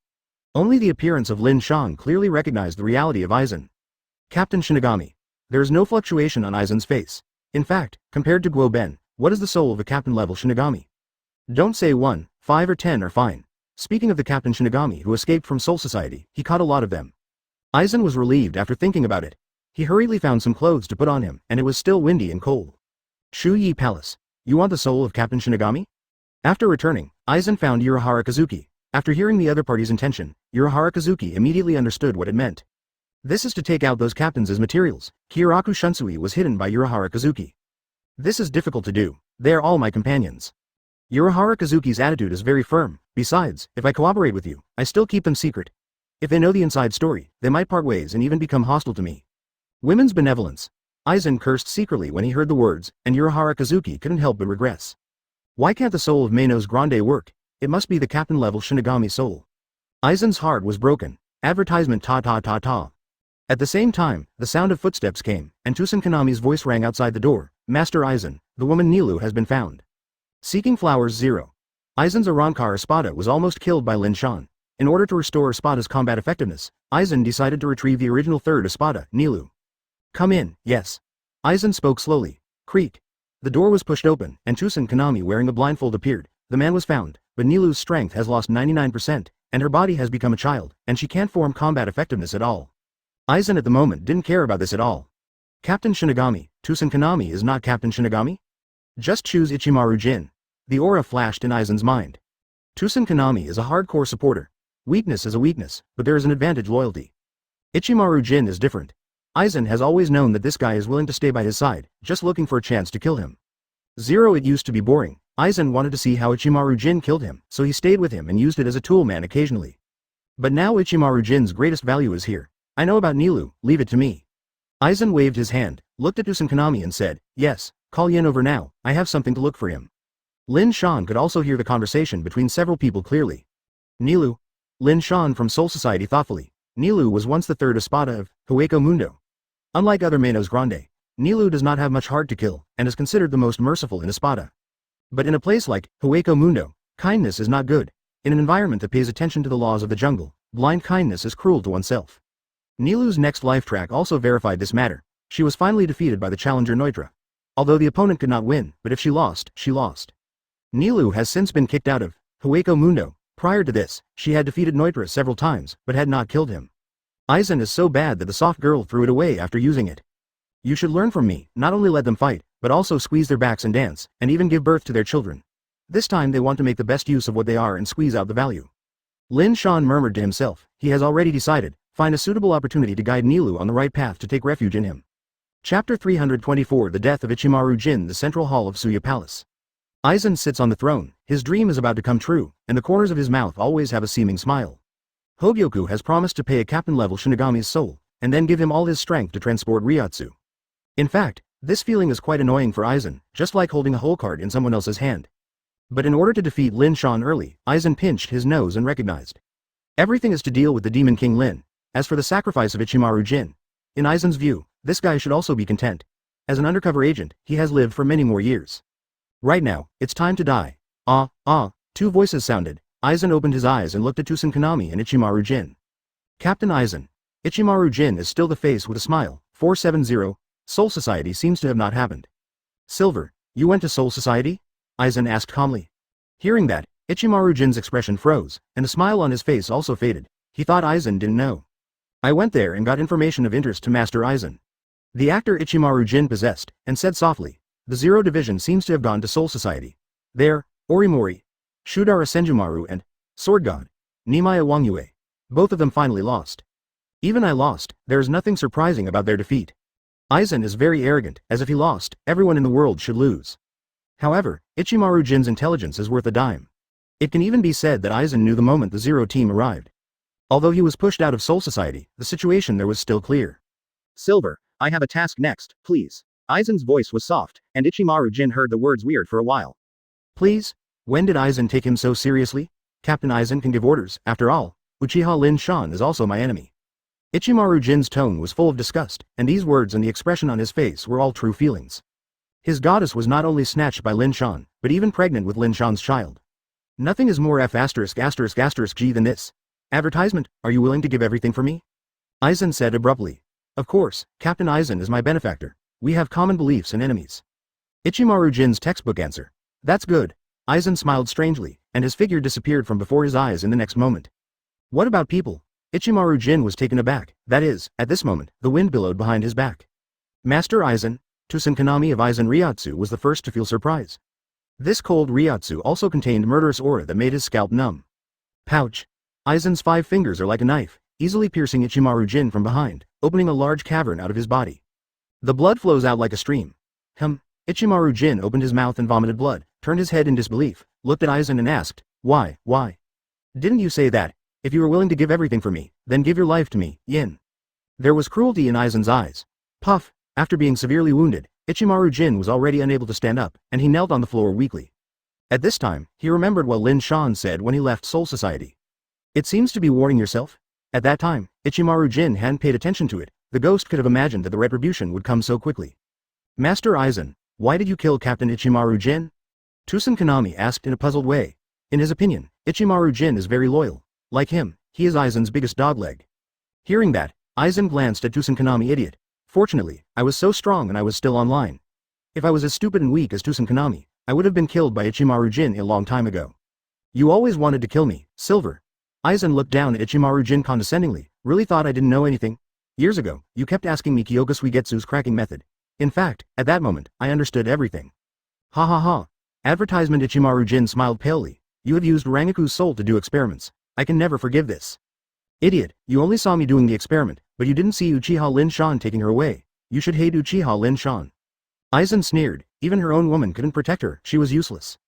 Only the appearance of Lin Shan clearly recognized the reality of Aizen. Captain Shinigami. There is no fluctuation on Aizen's face. In fact, compared to Guoben, what is the soul of a captain-level Shinigami? Don't say 1, 5 or 10 are fine. Speaking of the Captain Shinigami who escaped from Soul Society, he caught a lot of them. Aizen was relieved after thinking about it. He hurriedly found some clothes to put on him, and it was still windy and cold. Shuyi Palace. You want the soul of Captain Shinigami? After returning, Aizen found Urahara Kazuki. After hearing the other party's intention, Urahara Kazuki immediately understood what it meant. This is to take out those captains as materials. Kyoraku Shunsui was hidden by Urahara Kazuki. This is difficult to do. They are all my companions. Urahara Kazuki's attitude is very firm. Besides, if I cooperate with you, I still keep them secret. If they know the inside story, they might part ways and even become hostile to me. Women's benevolence. Aizen cursed secretly when he heard the words, and Urahara Kazuki couldn't help but regress. Why can't the soul of Manos Grande work? It must be the captain-level Shinigami soul. Aizen's heart was broken. Advertisement ta ta ta ta. At the same time, the sound of footsteps came, and Tusen Kanami's voice rang outside the door. Master Aizen, the woman Nilu has been found. Seeking flowers 0. Aizen's Arankar Espada was almost killed by Lin Shan. In order to restore Espada's combat effectiveness, Aizen decided to retrieve the original third Espada, Nilu. Come in, yes. Aizen spoke slowly. Creak. The door was pushed open, and Tusen Kanami wearing a blindfold appeared. The man was found, but Nilu's strength has lost 99%, and her body has become a child, and she can't form combat effectiveness at all. Aizen at the moment didn't care about this at all. Captain Shinigami, Tusen Kanami is not Captain Shinigami? Just choose Ichimaru Jin. The aura flashed in Aizen's mind. Tusen Kanami is a hardcore supporter. Weakness is a weakness, but there is an advantage loyalty. Ichimaru Jin is different. Aizen has always known that this guy is willing to stay by his side, just looking for a chance to kill him. 0 It used to be boring. Aizen wanted to see how Ichimaru Jin killed him, so he stayed with him and used it as a tool man occasionally. But now Ichimaru Jin's greatest value is here. I know about Nilu, leave it to me. Aizen waved his hand, looked at Tusen Kanami and said, yes, call Yin over now, I have something to look for him. Lin Shan could also hear the conversation between several people clearly. Nilu. Lin Shan from Soul Society thoughtfully. Nilu was once the third Espada of Hueco Mundo. Unlike other Manos Grande, Nilu does not have much heart to kill, and is considered the most merciful in Espada. But in a place like Hueco Mundo, kindness is not good. In an environment that pays attention to the laws of the jungle, blind kindness is cruel to oneself. Nilou's next life track also verified this matter. She was finally defeated by the challenger Neutra. Although the opponent could not win, but if she lost, she lost. Nilou has since been kicked out of Hueco Mundo. Prior to this, she had defeated Neutra several times, but had not killed him. Aizen is so bad that the soft girl threw it away after using it. You should learn from me, not only let them fight, but also squeeze their backs and dance, and even give birth to their children. This time they want to make the best use of what they are and squeeze out the value. Lin Shan murmured to himself. He has already decided, find a suitable opportunity to guide Nilou on the right path to take refuge in him. Chapter 324 The Death of Ichimaru Jin. The Central Hall of Suya Palace. Aizen sits on the throne, his dream is about to come true, and the corners of his mouth always have a seeming smile. Hogyoku has promised to pay a captain-level Shinigami's soul, and then give him all his strength to transport Ryotsu. In fact, this feeling is quite annoying for Aizen, just like holding a whole card in someone else's hand. But in order to defeat Lin Shan early, Aizen pinched his nose and recognized. Everything is to deal with the Demon King Lin. As for the sacrifice of Ichimaru Jin, in Aizen's view, this guy should also be content. As an undercover agent, he has lived for many more years. Right now, it's time to die. Two voices sounded. Aizen opened his eyes and looked at Tusen Kanami and Ichimaru Jin. Captain Aizen. Ichimaru Jin is still the face with a smile. 470. Soul Society seems to have not happened. Silver, you went to Soul Society? Aizen asked calmly. Hearing that, Ichimaru Jin's expression froze, and the smile on his face also faded. He thought Aizen didn't know. I went there and got information of interest to Master Aizen. The actor Ichimaru Jin possessed, and said softly, the Zero Division seems to have gone to Soul Society. There, Orimori, Shudara Senjumaru and Sword God, Nimaya Wangyue. Both of them finally lost. Even I lost, there is nothing surprising about their defeat. Aizen is very arrogant, as if he lost, everyone in the world should lose. However, Ichimaru Jin's intelligence is worth a dime. It can even be said that Aizen knew the moment the Zero team arrived. Although he was pushed out of Soul Society, the situation there was still clear. Silver, I have a task next, please. Aizen's voice was soft, and Ichimaru Jin heard the words weird for a while. Please? When did Aizen take him so seriously? Captain Aizen can give orders, after all. Uchiha Lin Shan is also my enemy. Ichimaru Jin's tone was full of disgust, and these words and the expression on his face were all true feelings. His goddess was not only snatched by Lin Shan, but even pregnant with Lin Shan's child. Nothing is more F***G than this. Advertisement, are you willing to give everything for me? Aizen said abruptly. Of course, Captain Aizen is my benefactor. We have common beliefs and enemies. Ichimaru Jin's textbook answer. That's good. Aizen smiled strangely, and his figure disappeared from before his eyes in the next moment. What about people? Ichimaru Jin was taken aback. That is, at this moment, the wind billowed behind his back. Master Aizen, Tusen Kanami of Aizen Ryotsu was the first to feel surprise. This cold Ryotsu also contained murderous aura that made his scalp numb. Pouch. Aizen's 5 fingers are like a knife, easily piercing Ichimaru Jin from behind, opening a large cavern out of his body. The blood flows out like a stream. Ichimaru Jin opened his mouth and vomited blood, turned his head in disbelief, looked at Aizen and asked, Why? Didn't you say that? If you were willing to give everything for me, then give your life to me, Yin. There was cruelty in Aizen's eyes. Puff. After being severely wounded, Ichimaru Jin was already unable to stand up, and he knelt on the floor weakly. At this time, he remembered what Lin Shan said when he left Soul Society. It seems to be warning yourself. At that time, Ichimaru Jin hadn't paid attention to it. The ghost could have imagined that the retribution would come so quickly. Master Aizen, why did you kill Captain Ichimaru Jin? Tusen Kanami asked in a puzzled way. In his opinion, Ichimaru Jin is very loyal. Like him, he is Aizen's biggest dogleg. Hearing that, Aizen glanced at Tusen Kanami. Idiot. Fortunately, I was so strong and I was still online. If I was as stupid and weak as Tusen Kanami, I would have been killed by Ichimaru Jin a long time ago. You always wanted to kill me, Silver. Aizen looked down at Ichimaru Jin condescendingly. Really thought I didn't know anything? Years ago, you kept asking me Kyoga Suigetsu's cracking method. In fact, at that moment, I understood everything. Ha ha ha. Advertisement. Ichimaru Jin smiled palely. You have used Rangaku's soul to do experiments. I can never forgive this. Idiot, you only saw me doing the experiment, but you didn't see Uchiha Lin Shan taking her away. You should hate Uchiha Lin Shan. Aizen sneered. Even her own woman couldn't protect her, she was useless.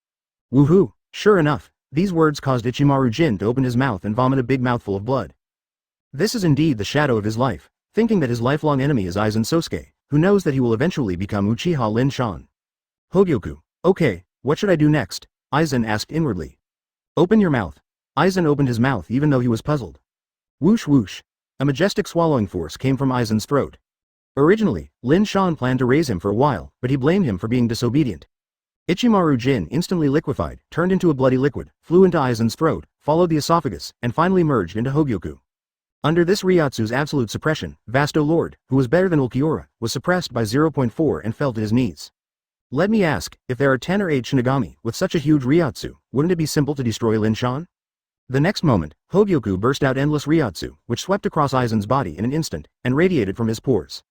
Woohoo. Sure enough, these words caused Ichimaru Jin to open his mouth and vomit a big mouthful of blood. This is indeed the shadow of his life, thinking that his lifelong enemy is Aizen Sosuke, who knows that he will eventually become Uchiha Lin Shan. Hogyoku. Okay, what should I do next? Aizen asked inwardly. Open your mouth. Aizen opened his mouth even though he was puzzled. Whoosh whoosh. A majestic swallowing force came from Aizen's throat. Originally, Lin Shan planned to raise him for a while, but he blamed him for being disobedient. Ichimaru Jin instantly liquefied, turned into a bloody liquid, flew into Aizen's throat, followed the esophagus, and finally merged into Hogyoku. Under this Ryotsu's absolute suppression, Vasto Lord, who was better than Ulquiorra, was suppressed by 0.4 and fell to his knees. Let me ask, if there are 10 or 8 Shinigami with such a huge Ryotsu, wouldn't it be simple to destroy Lin Shan? The next moment, Hogyoku burst out endless Ryotsu, which swept across Aizen's body in an instant, and radiated from his pores.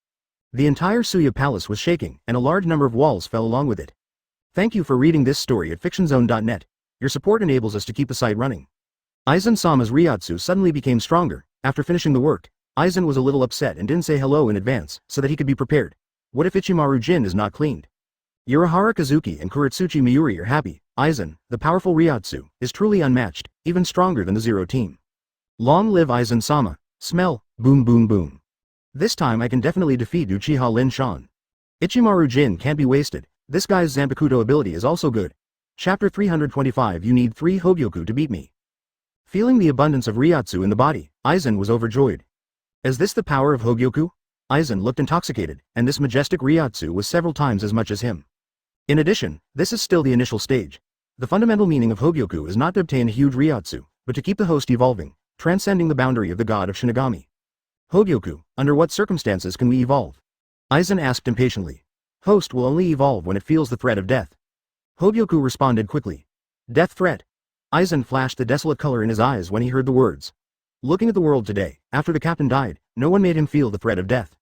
The entire Suya Palace was shaking, and a large number of walls fell along with it. Thank you for reading this story at fictionzone.net. Your support enables us to keep the site running. Aizen-sama's Ryotsu suddenly became stronger. After finishing the work, Aizen was a little upset and didn't say hello in advance, so that he could be prepared. What if Ichimaru Jin is not cleaned? Urahara Kazuki and Kuretsuchi Miuri are happy. Aizen, the powerful Ryotsu, is truly unmatched, even stronger than the Zero team. Long live Aizen-sama. Smell, boom boom boom. This time I can definitely defeat Uchiha Lin Shan. Ichimaru Jin can't be wasted. This guy's Zanpakuto ability is also good. Chapter 325. You need 3 Hogyoku to beat me. Feeling the abundance of Ryotsu in the body, Aizen was overjoyed. Is this the power of Hogyoku? Aizen looked intoxicated, and this majestic Ryotsu was several times as much as him. In addition, this is still the initial stage. The fundamental meaning of Hogyoku is not to obtain a huge Ryotsu, but to keep the host evolving, transcending the boundary of the god of Shinigami. Hogyoku, under what circumstances can we evolve? Aizen asked impatiently. Host will only evolve when it feels the threat of death. Hogyoku responded quickly. Death threat. Aizen flashed the desolate color in his eyes when he heard the words. Looking at the world today, after the captain died, no one made him feel the threat of death.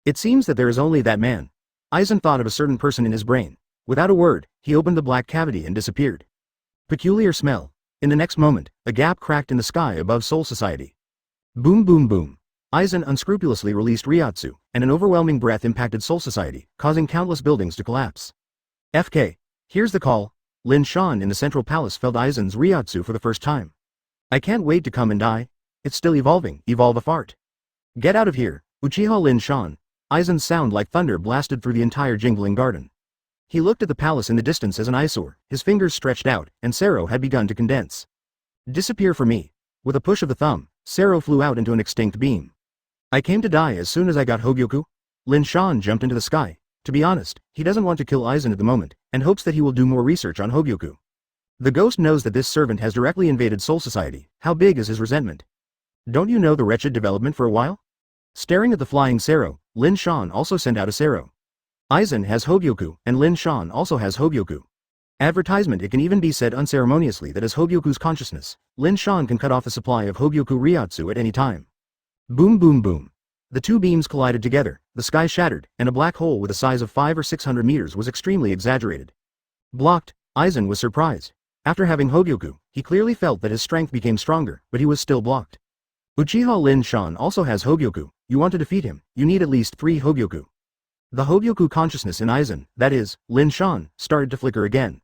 It seems that there is only that man. Aizen thought of a certain person in his brain. Without a word, he opened the black cavity and disappeared. Peculiar smell. In the next moment, a gap cracked in the sky above Soul Society. Boom boom boom. Aizen unscrupulously released Ryotsu, and an overwhelming breath impacted Soul Society, causing countless buildings to collapse. FK. Here's the call. Lin Shan in the central palace felt Aizen's Ryotsu for the first time. I can't wait to come and die. It's still evolving. Evolve a fart. Get out of here, Uchiha Lin Shan. Aizen's sound like thunder blasted through the entire jingling garden. He looked at the palace in the distance as an eyesore, his fingers stretched out, and Sero had begun to condense. Disappear for me. With a push of the thumb, Sero flew out into an extinct beam. I came to die as soon as I got Hogyoku. Lin Shan jumped into the sky. To be honest, he doesn't want to kill Aizen at the moment, and hopes that he will do more research on Hogyoku. The ghost knows that this servant has directly invaded Soul Society. How big is his resentment? Don't you know the wretched development for a while? Staring at the flying Sero, Lin Shan also sent out a Sero. Aizen has Hogyoku, and Lin Shan also has Hogyoku. Advertisement. It can even be said unceremoniously that as Hogyoku's consciousness, Lin Shan can cut off the supply of Hogyoku Ryotsu at any time. Boom boom boom. The two beams collided together, the sky shattered, and a black hole with a size of 500 or 600 meters was extremely exaggerated. Blocked. Aizen was surprised. After having Hogyoku, he clearly felt that his strength became stronger, but he was still blocked. Uchiha Lin Shan also has Hogyoku. You want to defeat him, you need at least 3 Hogyoku. The Hogyoku consciousness in Aizen, that is, Lin Shan, started to flicker again.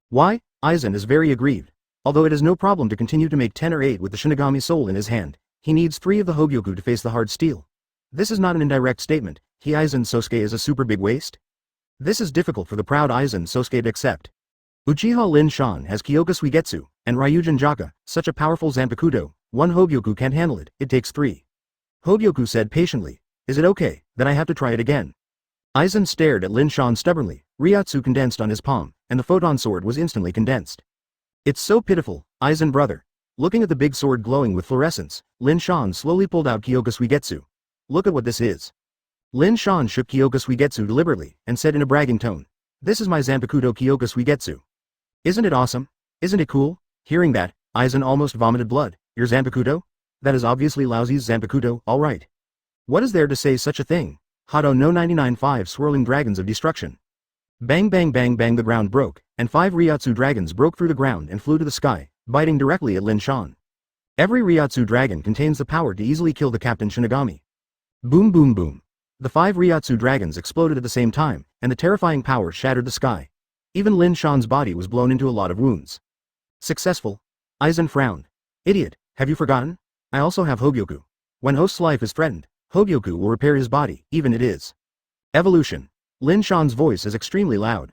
Why? Aizen is very aggrieved. Although it is no problem to continue to make 10 or 8 with the Shinigami soul in his hand, he needs 3 of the Hogyoku to face the hard steel. This is not an indirect statement. He Aizen Sosuke is a super big waste? This is difficult for the proud Aizen Sosuke to accept. Uchiha Lin Shan has Kyoka Suigetsu, and Ryujin Jaka, such a powerful Zanpakuto. 1 Hogyoku can't handle it, it takes 3. Hogyoku said patiently. Is it okay, then I have to try it again? Aizen stared at Lin Shan stubbornly. Ryotsu condensed on his palm, and the photon sword was instantly condensed. It's so pitiful, Aizen brother. Looking at the big sword glowing with fluorescence, Lin Shan slowly pulled out Kyoka Suigetsu. Look at what this is. Lin Shan shook Kyoka Suigetsu deliberately, and said in a bragging tone. This is my Zanpakuto Kyoka Suigetsu. Isn't it awesome? Isn't it cool? Hearing that, Aizen almost vomited blood. Your Zanpakuto? That is obviously Lousy's Zanpakuto, alright. What is there to say such a thing? Hado no 99.5 swirling dragons of destruction. Bang bang bang bang, the ground broke, and 5 Ryotsu dragons broke through the ground and flew to the sky, biting directly at Lin Shan. Every Ryotsu dragon contains the power to easily kill the Captain Shinigami. Boom boom boom. The 5 Ryotsu dragons exploded at the same time, and the terrifying power shattered the sky. Even Lin Shan's body was blown into a lot of wounds. Successful? Aizen frowned. Idiot, have you forgotten? I also have Hogyoku. When host's life is threatened, Hogyoku will repair his body, even it is. Evolution. Lin Shan's voice is extremely loud.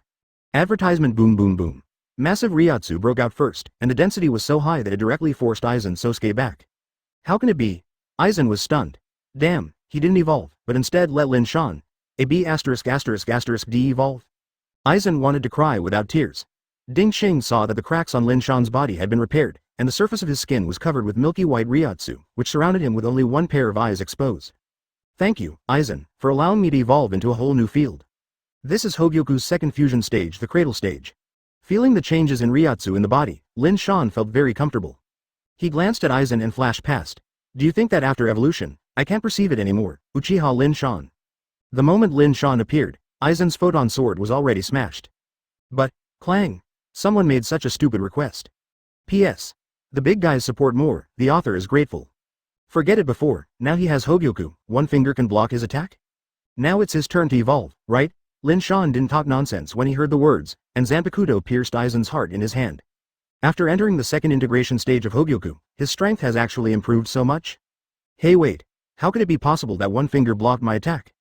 Advertisement. Boom boom boom. Massive Ryotsu broke out first, and the density was so high that it directly forced Aizen Sosuke back. How can it be? Aizen was stunned. Damn, he didn't evolve, but instead let Lin Shan, a B***** de-evolve. Aizen wanted to cry without tears. Ding Xing saw that the cracks on Lin Shan's body had been repaired, and the surface of his skin was covered with milky white Ryotsu, which surrounded him with only one pair of eyes exposed. Thank you, Aizen, for allowing me to evolve into a whole new field. This is Hogyoku's second fusion stage, the cradle stage. Feeling the changes in Ryotsu in the body, Lin Shan felt very comfortable. He glanced at Aizen and flashed past. Do you think that after evolution, I can't perceive it anymore, Uchiha Lin Shan? The moment Lin Shan appeared, Aizen's photon sword was already smashed. But, clang! Someone made such a stupid request. P.S. The big guys support more, the author is grateful. Forget it before, now he has Hogyoku, one finger can block his attack? Now it's his turn to evolve, right? Lin Shan didn't talk nonsense when he heard the words, and Zanpakuto pierced Aizen's heart in his hand. After entering the second integration stage of Hogyoku, his strength has actually improved so much? Hey wait, how could it be possible that one finger blocked my attack?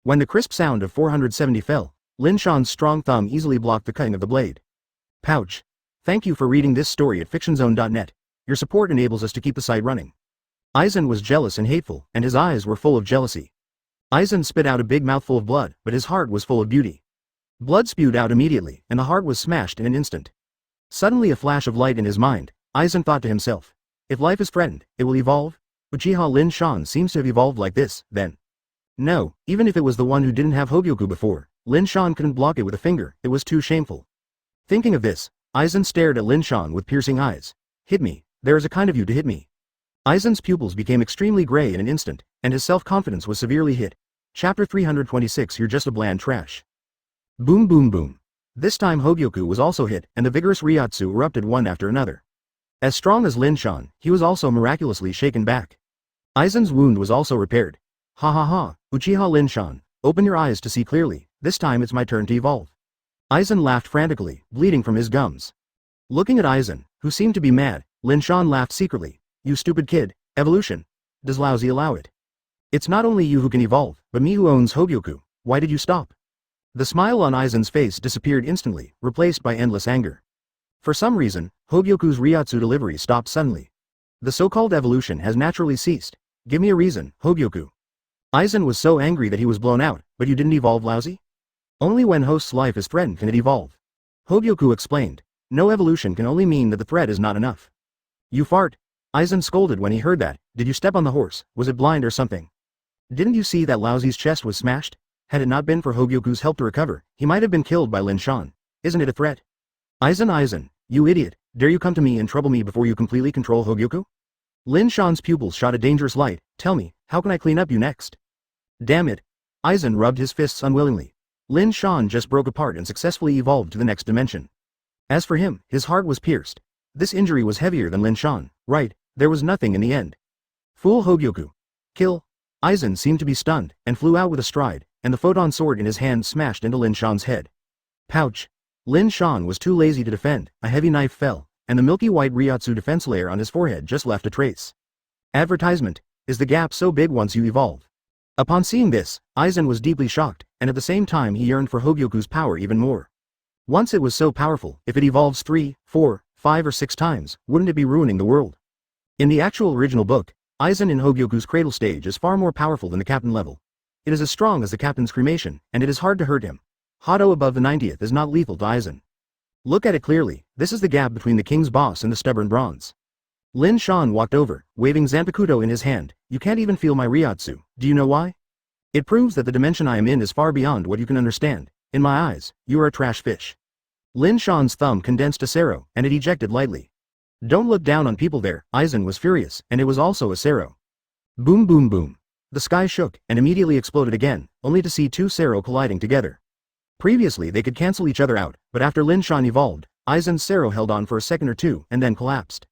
When the crisp sound of 470 fell, Lin Shan's strong thumb easily blocked the cutting of the blade. Pouch. Thank you for reading this story at fictionzone.net. Your support enables us to keep the site running. Aizen was jealous and hateful, and his eyes were full of jealousy. Aizen spit out a big mouthful of blood, but his heart was full of beauty. Blood spewed out immediately, and the heart was smashed in an instant. Suddenly a flash of light in his mind, Aizen thought to himself. If life is threatened, it will evolve? Uchiha Lin Shan seems to have evolved like this, then. No, even if it was the one who didn't have Hogyoku before, Lin Shan couldn't block it with a finger, it was too shameful. Thinking of this, Aizen stared at Lin Shan with piercing eyes. Hit me, there is a kind of you to hit me. Aizen's pupils became extremely gray in an instant, and his self-confidence was severely hit. Chapter 326 You're just a bland trash. Boom boom boom. This time Hogyoku was also hit, and the vigorous Ryotsu erupted one after another. As strong as Lin Shan, he was also miraculously shaken back. Aizen's wound was also repaired. Ha ha ha, Uchiha Lin Shan, open your eyes to see clearly, this time it's my turn to evolve. Aizen laughed frantically, bleeding from his gums. Looking at Aizen, who seemed to be mad, Lin Shan laughed secretly. You stupid kid, evolution. Does lousy allow it? It's not only you who can evolve, but me who owns Hogyoku. Why did you stop? The smile on Aizen's face disappeared instantly, replaced by endless anger. For some reason, Hogyoku's Ryotsu delivery stopped suddenly. The so-called evolution has naturally ceased. Give me a reason, Hogyoku. Aizen was so angry that he was blown out, but you didn't evolve lousy? Only when host's life is threatened can it evolve. Hogyoku explained. No evolution can only mean that the threat is not enough. You fart. Aizen scolded when he heard that. Did you step on the horse? Was it blind or something? Didn't you see that lousy's chest was smashed? Had it not been for Hogyoku's help to recover, he might have been killed by Lin Shan. Isn't it a threat? Aizen, you idiot, dare you come to me and trouble me before you completely control Hogyoku? Lin Shan's pupils shot a dangerous light. Tell me, how can I clean up you next? Damn it. Aizen rubbed his fists unwillingly. Lin Shan just broke apart and successfully evolved to the next dimension. As for him, his heart was pierced. This injury was heavier than Lin Shan, right? There was nothing in the end. Fool Hogyoku. Kill. Aizen seemed to be stunned, and flew out with a stride, and the photon sword in his hand smashed into Lin Shan's head. Pouch. Lin Shan was too lazy to defend, a heavy knife fell, and the milky white Ryotsu defense layer on his forehead just left a trace. Advertisement. Is the gap so big once you evolve? Upon seeing this, Aizen was deeply shocked, and at the same time he yearned for Hogyoku's power even more. Once it was so powerful, if it evolves 3, 4, 5 or 6 times, wouldn't it be ruining the world? In the actual original book, Aizen in Hogyoku's cradle stage is far more powerful than the captain level. It is as strong as the captain's cremation, and it is hard to hurt him. Hado above the 90th is not lethal to Aizen. Look at it clearly, this is the gap between the king's boss and the stubborn bronze. Lin Shan walked over, waving Zanpakuto in his hand. You can't even feel my Ryotsu, do you know why? It proves that the dimension I am in is far beyond what you can understand. In my eyes, you are a trash fish. Lin Shan's thumb condensed to Sero, and it ejected lightly. Don't look down on people there, Aizen was furious, and it was also a Sero. Boom boom boom. The sky shook, and immediately exploded again, only to see 2 Sero colliding together. Previously they could cancel each other out, but after Lin Shan evolved, Aizen's Sero held on for a second or two, and then collapsed.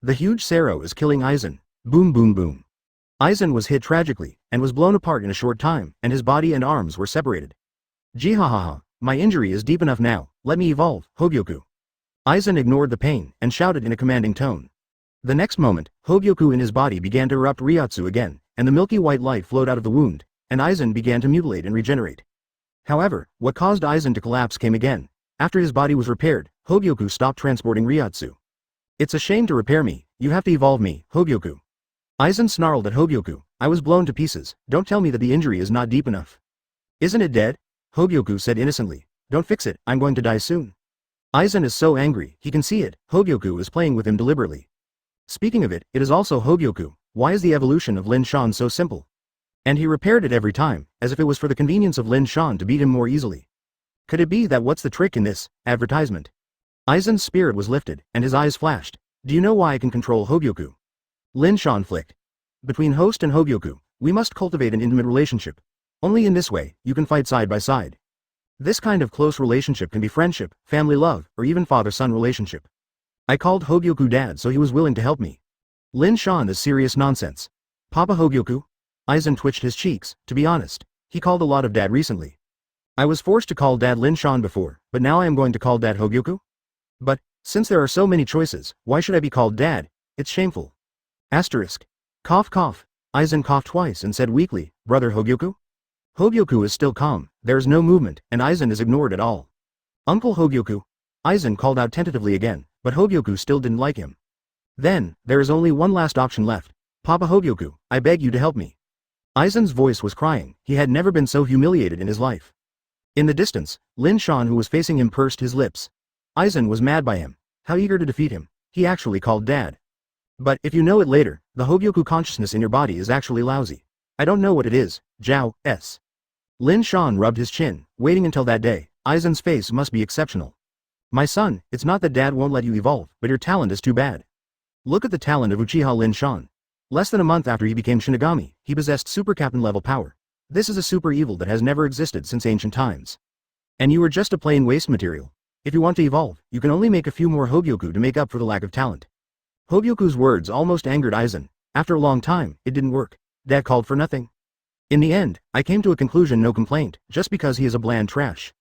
The huge Sero is killing Aizen. Boom boom boom. Aizen was hit tragically, and was blown apart in a short time, and his body and arms were separated. Jihahaha, my injury is deep enough now, let me evolve, Hogyoku. Aizen ignored the pain, and shouted in a commanding tone. The next moment, Hogyoku in his body began to erupt Ryotsu again, and the milky white light flowed out of the wound, and Aizen began to mutilate and regenerate. However, what caused Aizen to collapse came again. After his body was repaired, Hogyoku stopped transporting Ryotsu. It's a shame to repair me, you have to evolve me, Hogyoku. Aizen snarled at Hogyoku, I was blown to pieces, don't tell me that the injury is not deep enough. Isn't it dead? Hogyoku said innocently. Don't fix it, I'm going to die soon. Aizen is so angry, he can see it, Hogyoku is playing with him deliberately. Speaking of it, it is also Hogyoku. Why is the evolution of Lin Shan so simple? And he repaired it every time, as if it was for the convenience of Lin Shan to beat him more easily. Could it be that what's the trick in this advertisement? Aizen's spirit was lifted, and his eyes flashed. Do you know why I can control Hogyoku? Lin Shan flicked. Between host and Hogyoku, we must cultivate an intimate relationship. Only in this way, you can fight side by side. This kind of close relationship can be friendship, family love, or even father-son relationship. I called Hogyoku dad so he was willing to help me. Lin Shan is serious nonsense. Papa Hogyoku? Aizen twitched his cheeks. To be honest, he called a lot of dad recently. I was forced to call dad Lin Shan before, but now I am going to call dad Hogyoku? But, since there are so many choices, why should I be called dad? It's shameful. Asterisk. Cough cough. Aizen coughed twice and said weakly, brother Hogyoku? Hogyoku is still calm, there is no movement, and Aizen is ignored at all. Uncle Hogyoku? Aizen called out tentatively again, but Hogyoku still didn't like him. Then, there is only one last option left. Papa Hogyoku, I beg you to help me. Aizen's voice was crying, he had never been so humiliated in his life. In the distance, Lin Shan who was facing him pursed his lips. Aizen was mad by him. How eager to defeat him. He actually called dad. But, if you know it later, the Hogyoku consciousness in your body is actually lousy. I don't know what it is, Zhao, S. Lin Shan rubbed his chin, waiting until that day. Aizen's face must be exceptional. My son, it's not that dad won't let you evolve, but your talent is too bad. Look at the talent of Uchiha Lin Shan. Less than a month after he became Shinigami, he possessed super captain level power. This is a super evil that has never existed since ancient times. And you are just a plain waste material. If you want to evolve, you can only make a few more Hogyoku to make up for the lack of talent. Hogyoku's words almost angered Aizen. After a long time, it didn't work. Dad called for nothing. In the end, I came to a conclusion no complaint, just because he is a bland trash.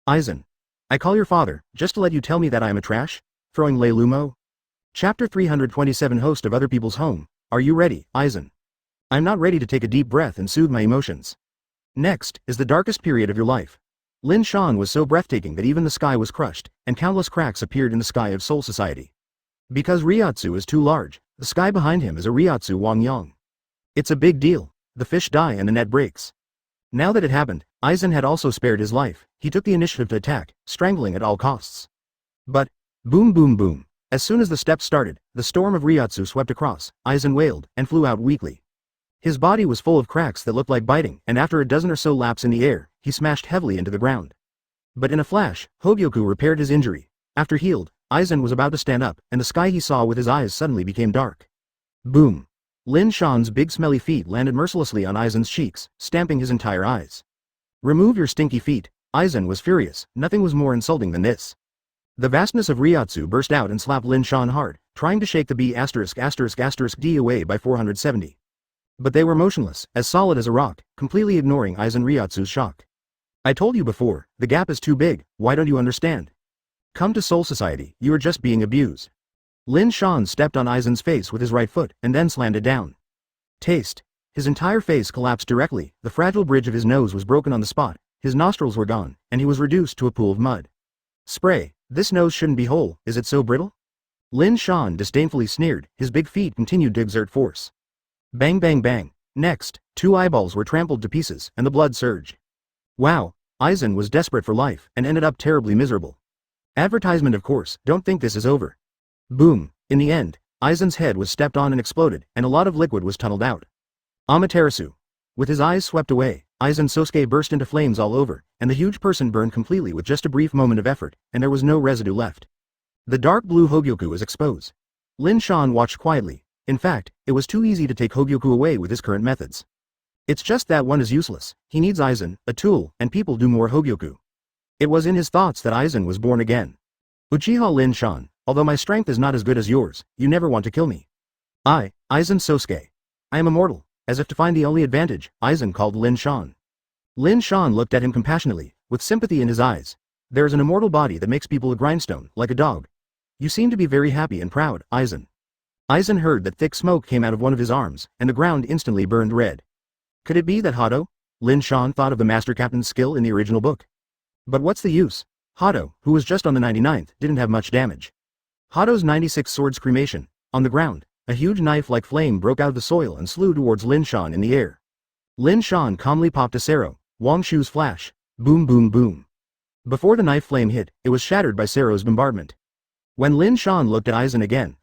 Aizen. I call your father, just to let you tell me that I am a trash? Throwing Lei Lumo? Chapter 327 Host of Other People's Home. Are you ready, Aizen? I'm not ready to take a deep breath and soothe my emotions. Next, is the darkest period of your life. Lin Shan was so breathtaking that even the sky was crushed, and countless cracks appeared in the sky of Soul Society. Because Ryotsu is too large, the sky behind him is a Ryotsu Wangyang. It's a big deal. The fish die and the net breaks. Now that it happened, Aizen had also spared his life. He took the initiative to attack, strangling at all costs. But, boom boom boom. As soon as the steps started, the storm of Ryotsu swept across. Aizen wailed, and flew out weakly. His body was full of cracks that looked like biting, and after a dozen or so laps in the air, he smashed heavily into the ground. But in a flash, Hogyoku repaired his injury. After healed, Aizen was about to stand up, and the sky he saw with his eyes suddenly became dark. Boom. Lin Shan's big smelly feet landed mercilessly on Aizen's cheeks, stamping his entire eyes. Remove your stinky feet. Aizen was furious, nothing was more insulting than this. The vastness of Ryotsu burst out and slapped Lin Shan hard, trying to shake the B******D away by 470. But they were motionless, as solid as a rock, completely ignoring Aizen Ryotsu's shock. I told you before, the gap is too big, why don't you understand? Come to Soul Society, you are just being abused. Lin Shan stepped on Aizen's face with his right foot, and then slammed it down. Taste. His entire face collapsed directly, the fragile bridge of his nose was broken on the spot, his nostrils were gone, and he was reduced to a pool of mud. Spray, this nose shouldn't be whole, is it so brittle? Lin Shan disdainfully sneered, his big feet continued to exert force. Bang bang bang. Next, 2 eyeballs were trampled to pieces, and the blood surged. Wow, Aizen was desperate for life, and ended up terribly miserable. Advertisement of course, don't think this is over. Boom. In the end, Aizen's head was stepped on and exploded, and a lot of liquid was tunneled out. Amaterasu. With his eyes swept away, Aizen Sosuke burst into flames all over, and the huge person burned completely with just a brief moment of effort, and there was no residue left. The dark blue Hogyoku was exposed. Lin Shan watched quietly. In fact, it was too easy to take Hogyoku away with his current methods. It's just that one is useless, he needs Aizen, a tool, and people do more Hogyoku. It was in his thoughts that Aizen was born again. Uchiha Lin Shan, although my strength is not as good as yours, you never want to kill me. Aizen Sosuke. I am immortal. As if to find the only advantage, Aizen called Lin Shan. Lin Shan looked at him compassionately, with sympathy in his eyes. There is an immortal body that makes people a grindstone, like a dog. You seem to be very happy and proud, Aizen. Aizen heard that thick smoke came out of one of his arms, and the ground instantly burned red. Could it be that Hado? Lin Shan thought of the Master Captain's skill in the original book. But what's the use? Hado, who was just on the 99th, didn't have much damage. Hado's 96 swords cremation. On the ground, a huge knife-like flame broke out of the soil and slew towards Lin Shan in the air. Lin Shan calmly popped a Sero. Wang Shu's flash. Boom boom boom. Before the knife flame hit, it was shattered by Sero's bombardment. When Lin Shan looked at Aizen again,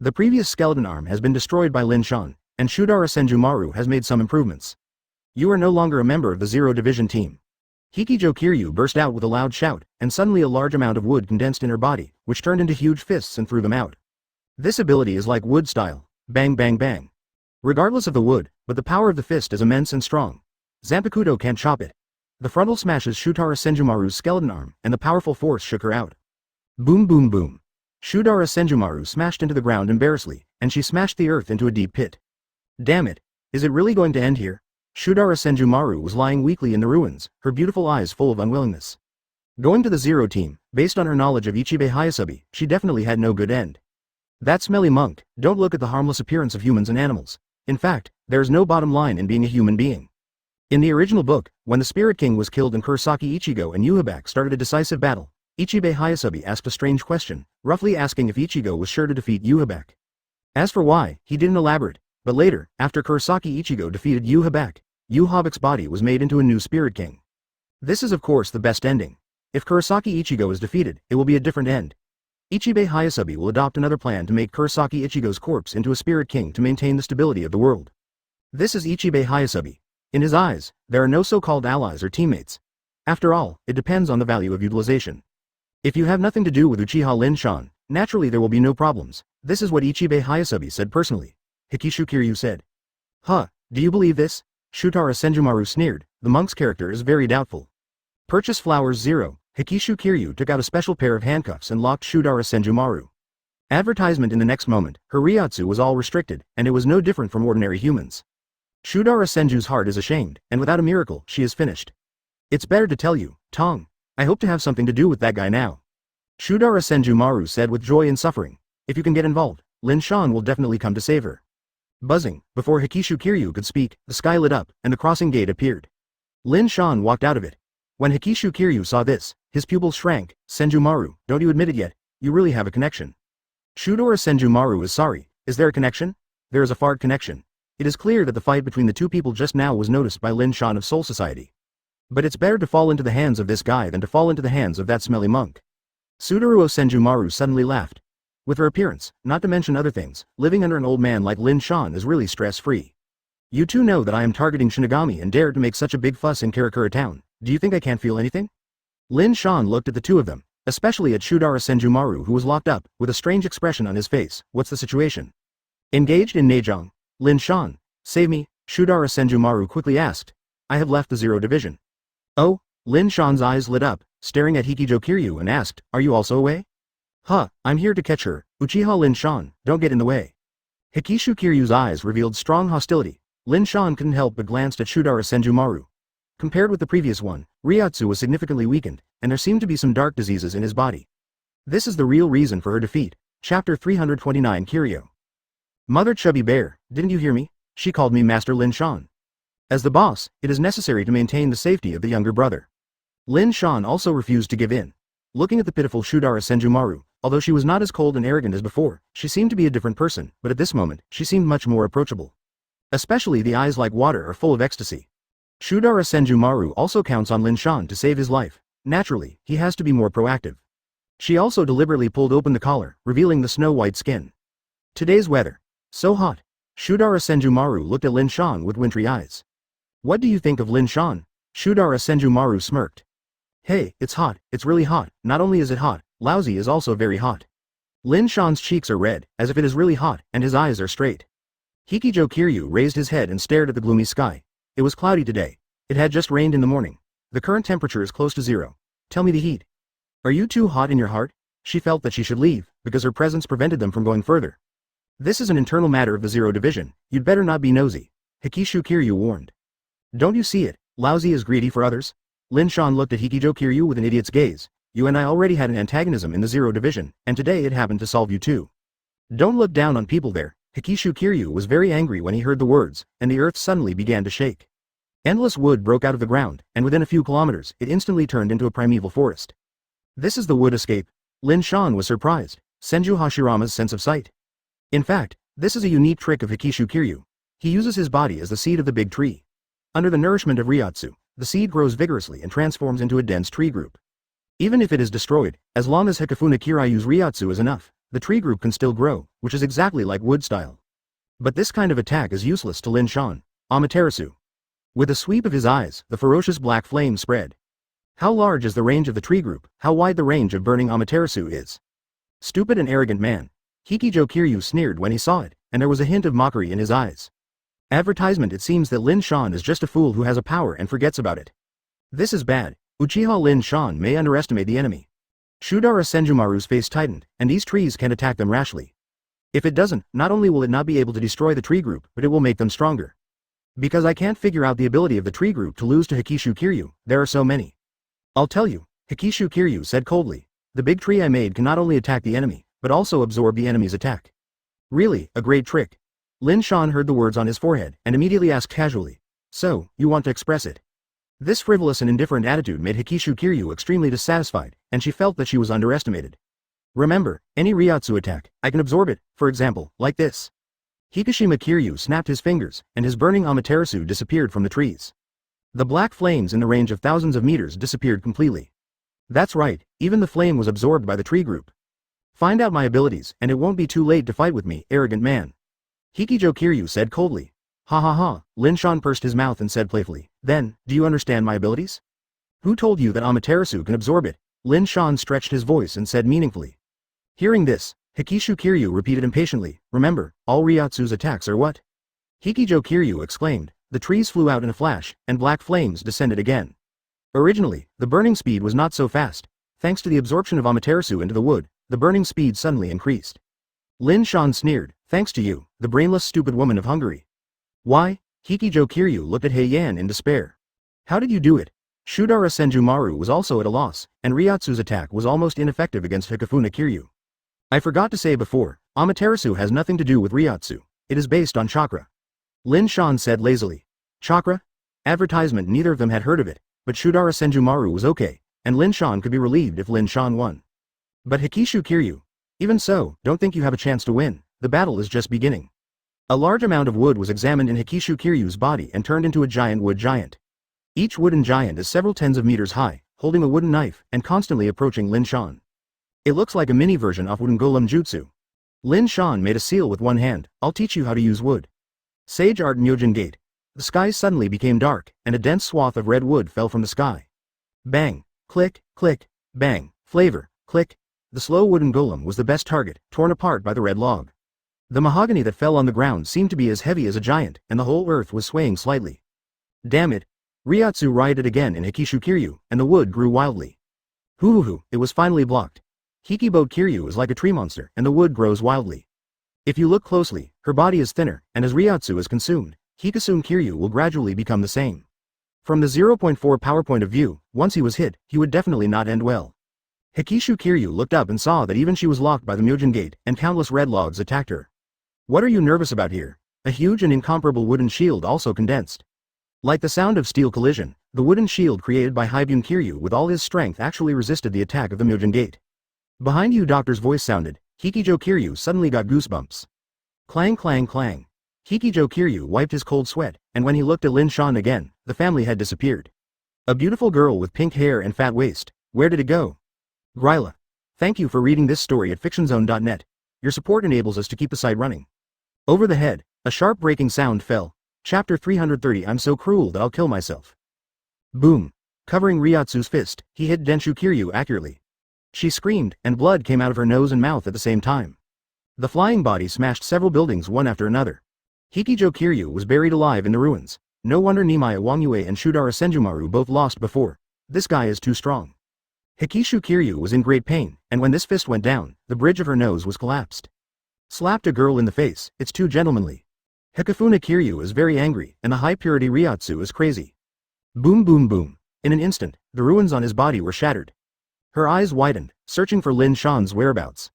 The previous skeleton arm has been destroyed by Lin Shan, and Shudara Senjumaru has made some improvements. You are no longer a member of the Zero Division team. Hikijo Kiryu burst out with a loud shout, and suddenly a large amount of wood condensed in her body, which turned into huge fists and threw them out. This ability is like wood style. Bang bang bang. Regardless of the wood, but the power of the fist is immense and strong. Zanpakuto can't chop it. The frontal smashes Shudara Senjumaru's skeleton arm, and the powerful force shook her out. Boom boom boom. Shudara Senjumaru smashed into the ground embarrassedly, and she smashed the earth into a deep pit. Damn it. Is it really going to end here? Shudara Senjumaru was lying weakly in the ruins, her beautiful eyes full of unwillingness. Going to the Zero team, based on her knowledge of Ichibe Hayasabi, she definitely had no good end. That smelly monk, don't look at the harmless appearance of humans and animals. In fact, there is no bottom line in being a human being. In the original book, when the Spirit King was killed and Kurosaki Ichigo and Yhwach started a decisive battle, Ichibe Hayasabi asked a strange question, roughly asking if Ichigo was sure to defeat Yhwach. As for why, he didn't elaborate, but later, after Kurosaki Ichigo defeated Yhwach's body was made into a new Spirit King. This is of course the best ending. If Kurosaki Ichigo is defeated, it will be a different end. Ichibe Hayasabi will adopt another plan to make Kurosaki Ichigo's corpse into a Spirit King to maintain the stability of the world. This is Ichibe Hayasabi. In his eyes, there are no so-called allies or teammates. After all, it depends on the value of utilization. If you have nothing to do with Uchiha Lin Shan, naturally there will be no problems. This is what Ichibe Hayasabi said personally. Hikishu Kiryu said. Huh, do you believe this? Shudara Senjumaru sneered. The monk's character is very doubtful. Purchase flowers 0. Hikishu Kiryu took out a special pair of handcuffs and locked Shudara Senjumaru. Advertisement in the next moment, her Ryotsu was all restricted, and it was no different from ordinary humans. Shudara Senju's heart is ashamed, and without a miracle, she is finished. It's better to tell you, Tong. I hope to have something to do with that guy now. Shudara Senjumaru said with joy and suffering. If you can get involved, Lin Shan will definitely come to save her. Buzzing, before Hikishu Kiryu could speak, the sky lit up, and the crossing gate appeared. Lin Shan walked out of it. When Hikishu Kiryu saw this, his pupils shrank. Senjumaru, don't you admit it yet? You really have a connection. Shudara Senjumaru is sorry. Is there a connection? There is a fart connection. It is clear that the fight between the two people just now was noticed by Lin Shan of Soul Society. But it's better to fall into the hands of this guy than to fall into the hands of that smelly monk. Sudaruo Senjumaru suddenly laughed. With her appearance, not to mention other things, living under an old man like Lin Shan is really stress-free. You two know that I am targeting Shinigami and dared to make such a big fuss in Karakura town. Do you think I can't feel anything? Lin Shan looked at the two of them, especially at Shudara Senjumaru who was locked up, with a strange expression on his face. What's the situation? Engaged in Neijong. Lin Shan, save me, Shudara Senjumaru quickly asked. I have left the Zero Division. Oh, Lin Shan's eyes lit up, staring at Hikijo Kiryu and asked, are you also away? Huh, I'm here to catch her, Uchiha Lin Shan, don't get in the way. Hikishu Kiryu's eyes revealed strong hostility. Lin Shan couldn't help but glanced at Shudara Senjumaru. Compared with the previous one, Ryotsu was significantly weakened, and there seemed to be some dark diseases in his body. This is the real reason for her defeat. Chapter 329 Kiryu. Mother Chubby Bear, didn't you hear me? She called me Master Lin Shan. As the boss, it is necessary to maintain the safety of the younger brother. Lin Shan also refused to give in. Looking at the pitiful Shudara Senjumaru, although she was not as cold and arrogant as before, she seemed to be a different person, but at this moment, she seemed much more approachable. Especially the eyes like water are full of ecstasy. Shudara Senjumaru also counts on Lin Shan to save his life. Naturally, he has to be more proactive. She also deliberately pulled open the collar, revealing the snow-white skin. Today's weather. So hot. Shudara Senjumaru looked at Lin Shan with wintry eyes. What do you think of Lin Shan? Shudara Senjumaru smirked. Hey, it's hot, it's really hot. Not only is it hot, lousy is also very hot. Lin Shan's cheeks are red, as if it is really hot, and his eyes are straight. Hikijo Kiryu raised his head and stared at the gloomy sky. It was cloudy today. It had just rained in the morning. The current temperature is close to 0. Tell me the heat. Are you too hot in your heart? She felt that she should leave, because her presence prevented them from going further. This is an internal matter of the Zero Division. You'd better not be nosy. Hikishu Kiryu warned. Don't you see it? Lousy is greedy for others. Lin Shan looked at Hikijo Kiryu with an idiot's gaze. You and I already had an antagonism in the Zero Division, and today it happened to solve you too. Don't look down on people there. Hikishu Kiryu was very angry when he heard the words, and the earth suddenly began to shake. Endless wood broke out of the ground, and within a few kilometers, it instantly turned into a primeval forest. This is the wood escape. Lin Shan was surprised. Senju Hashirama's sense of sight. In fact, this is a unique trick of Hikishu Kiryu. He uses his body as the seed of the big tree. Under the nourishment of Ryotsu, the seed grows vigorously and transforms into a dense tree group. Even if it is destroyed, as long as Hikafuna Kiryu's Ryotsu is enough, the tree group can still grow, which is exactly like wood style. But this kind of attack is useless to Lin Shan. Amaterasu. With a sweep of his eyes, the ferocious black flame spread. How large is the range of the tree group, how wide the range of burning Amaterasu is. Stupid and arrogant man. Hikijo Kiryu sneered when he saw it, and there was a hint of mockery in his eyes. Advertisement. It seems that Lin Shan is just a fool who has a power and forgets about it. This is bad. Uchiha Lin Shan may underestimate the enemy. Shudara Senjumaru's face tightened, and these trees can't attack them rashly. If it doesn't, not only will it not be able to destroy the tree group, but it will make them stronger. Because I can't figure out the ability of the tree group to lose to Hikishu Kiryu, there are so many. I'll tell you, Hikishu Kiryu said coldly. The big tree I made can not only attack the enemy, but also absorb the enemy's attack. Really, a great trick. Lin Shan heard the words on his forehead, and immediately asked casually. So, you want to express it? This frivolous and indifferent attitude made Hikishu Kiryu extremely dissatisfied, and she felt that she was underestimated. Remember, any Ryotsu attack, I can absorb it, for example, like this. Hikishima Kiryu snapped his fingers, and his burning Amaterasu disappeared from the trees. The black flames in the range of thousands of meters disappeared completely. That's right, even the flame was absorbed by the tree group. Find out my abilities, and it won't be too late to fight with me, arrogant man. Hikijo Kiryu said coldly. Ha ha ha, Lin Shan pursed his mouth and said playfully, then, do you understand my abilities? Who told you that Amaterasu can absorb it? Lin Shan stretched his voice and said meaningfully. Hearing this, Hikishu Kiryu repeated impatiently, remember, all Ryotsu's attacks are what? Hikijo Kiryu exclaimed. The trees flew out in a flash, and black flames descended again. Originally, the burning speed was not so fast. Thanks to the absorption of Amaterasu into the wood, the burning speed suddenly increased. Lin Shan sneered, thanks to you, the brainless stupid woman of Hungary. Why? Hikijo Kiryu looked at Heian in despair. How did you do it? Shudara Senjumaru was also at a loss, and Ryotsu's attack was almost ineffective against Hikifuna Kiryu. I forgot to say before, Amaterasu has nothing to do with Ryotsu. It is based on chakra. Lin Shan said lazily. Chakra? Advertisement. Neither of them had heard of it, but Shudara Senjumaru was okay, and Lin Shan could be relieved if Lin Shan won. But Hikishu Kiryu? Even so, don't think you have a chance to win, the battle is just beginning. A large amount of wood was examined in Hikishu Kiryu's body and turned into a giant wood giant. Each wooden giant is several tens of meters high, holding a wooden knife, and constantly approaching Lin Shan. It looks like a mini version of wooden golem jutsu. Lin Shan made a seal with one hand. I'll teach you how to use wood. Sage Art Myojin Gate. The sky suddenly became dark, and a dense swath of red wood fell from the sky. Bang, click, click, bang, flavor, click. The slow wooden golem was the best target, torn apart by the red log. The mahogany that fell on the ground seemed to be as heavy as a giant, and the whole earth was swaying slightly. Damn it. Ryotsu rioted again in Hikishu Kiryu, and the wood grew wildly. Hoo-hoo-hoo, it was finally blocked. Hikibo Kiryu is like a tree monster, and the wood grows wildly. If you look closely, her body is thinner, and as Ryotsu is consumed, Hikisume Kiryu will gradually become the same. From the 0.4 power point of view, once he was hit, he would definitely not end well. Hikishu Kiryu looked up and saw that even she was locked by the Myojin Gate, and countless red logs attacked her. What are you nervous about here? A huge and incomparable wooden shield also condensed. Like the sound of steel collision, the wooden shield created by Hibun Kiryu with all his strength actually resisted the attack of the Myojin Gate. Behind you, doctor's voice sounded. Hikijo Kiryu suddenly got goosebumps. Clang clang clang. Hikijo Kiryu wiped his cold sweat, and when he looked at Lin Shan again, the family had disappeared. A beautiful girl with pink hair and fat waist. Where did it go? Gryla. Thank you for reading this story at fictionzone.net. Your support enables us to keep the site running. Over the head, a sharp breaking sound fell. Chapter 330. I'm so cruel that I'll kill myself. Boom. Covering Ryotsu's fist, he hit Denshu Kiryu accurately. She screamed, and blood came out of her nose and mouth at the same time. The flying body smashed several buildings one after another. Hikijo Kiryu was buried alive in the ruins. No wonder Nimaya Wangyue and Shudara Senjumaru both lost before. This guy is too strong. Hikishu Kiryu was in great pain, and when this fist went down, the bridge of her nose was collapsed. Slapped a girl in the face, it's too gentlemanly. Hikifuna Kiryu is very angry, and the high-purity Ryotsu is crazy. Boom boom boom. In an instant, the ruins on his body were shattered. Her eyes widened, searching for Lin Shan's whereabouts.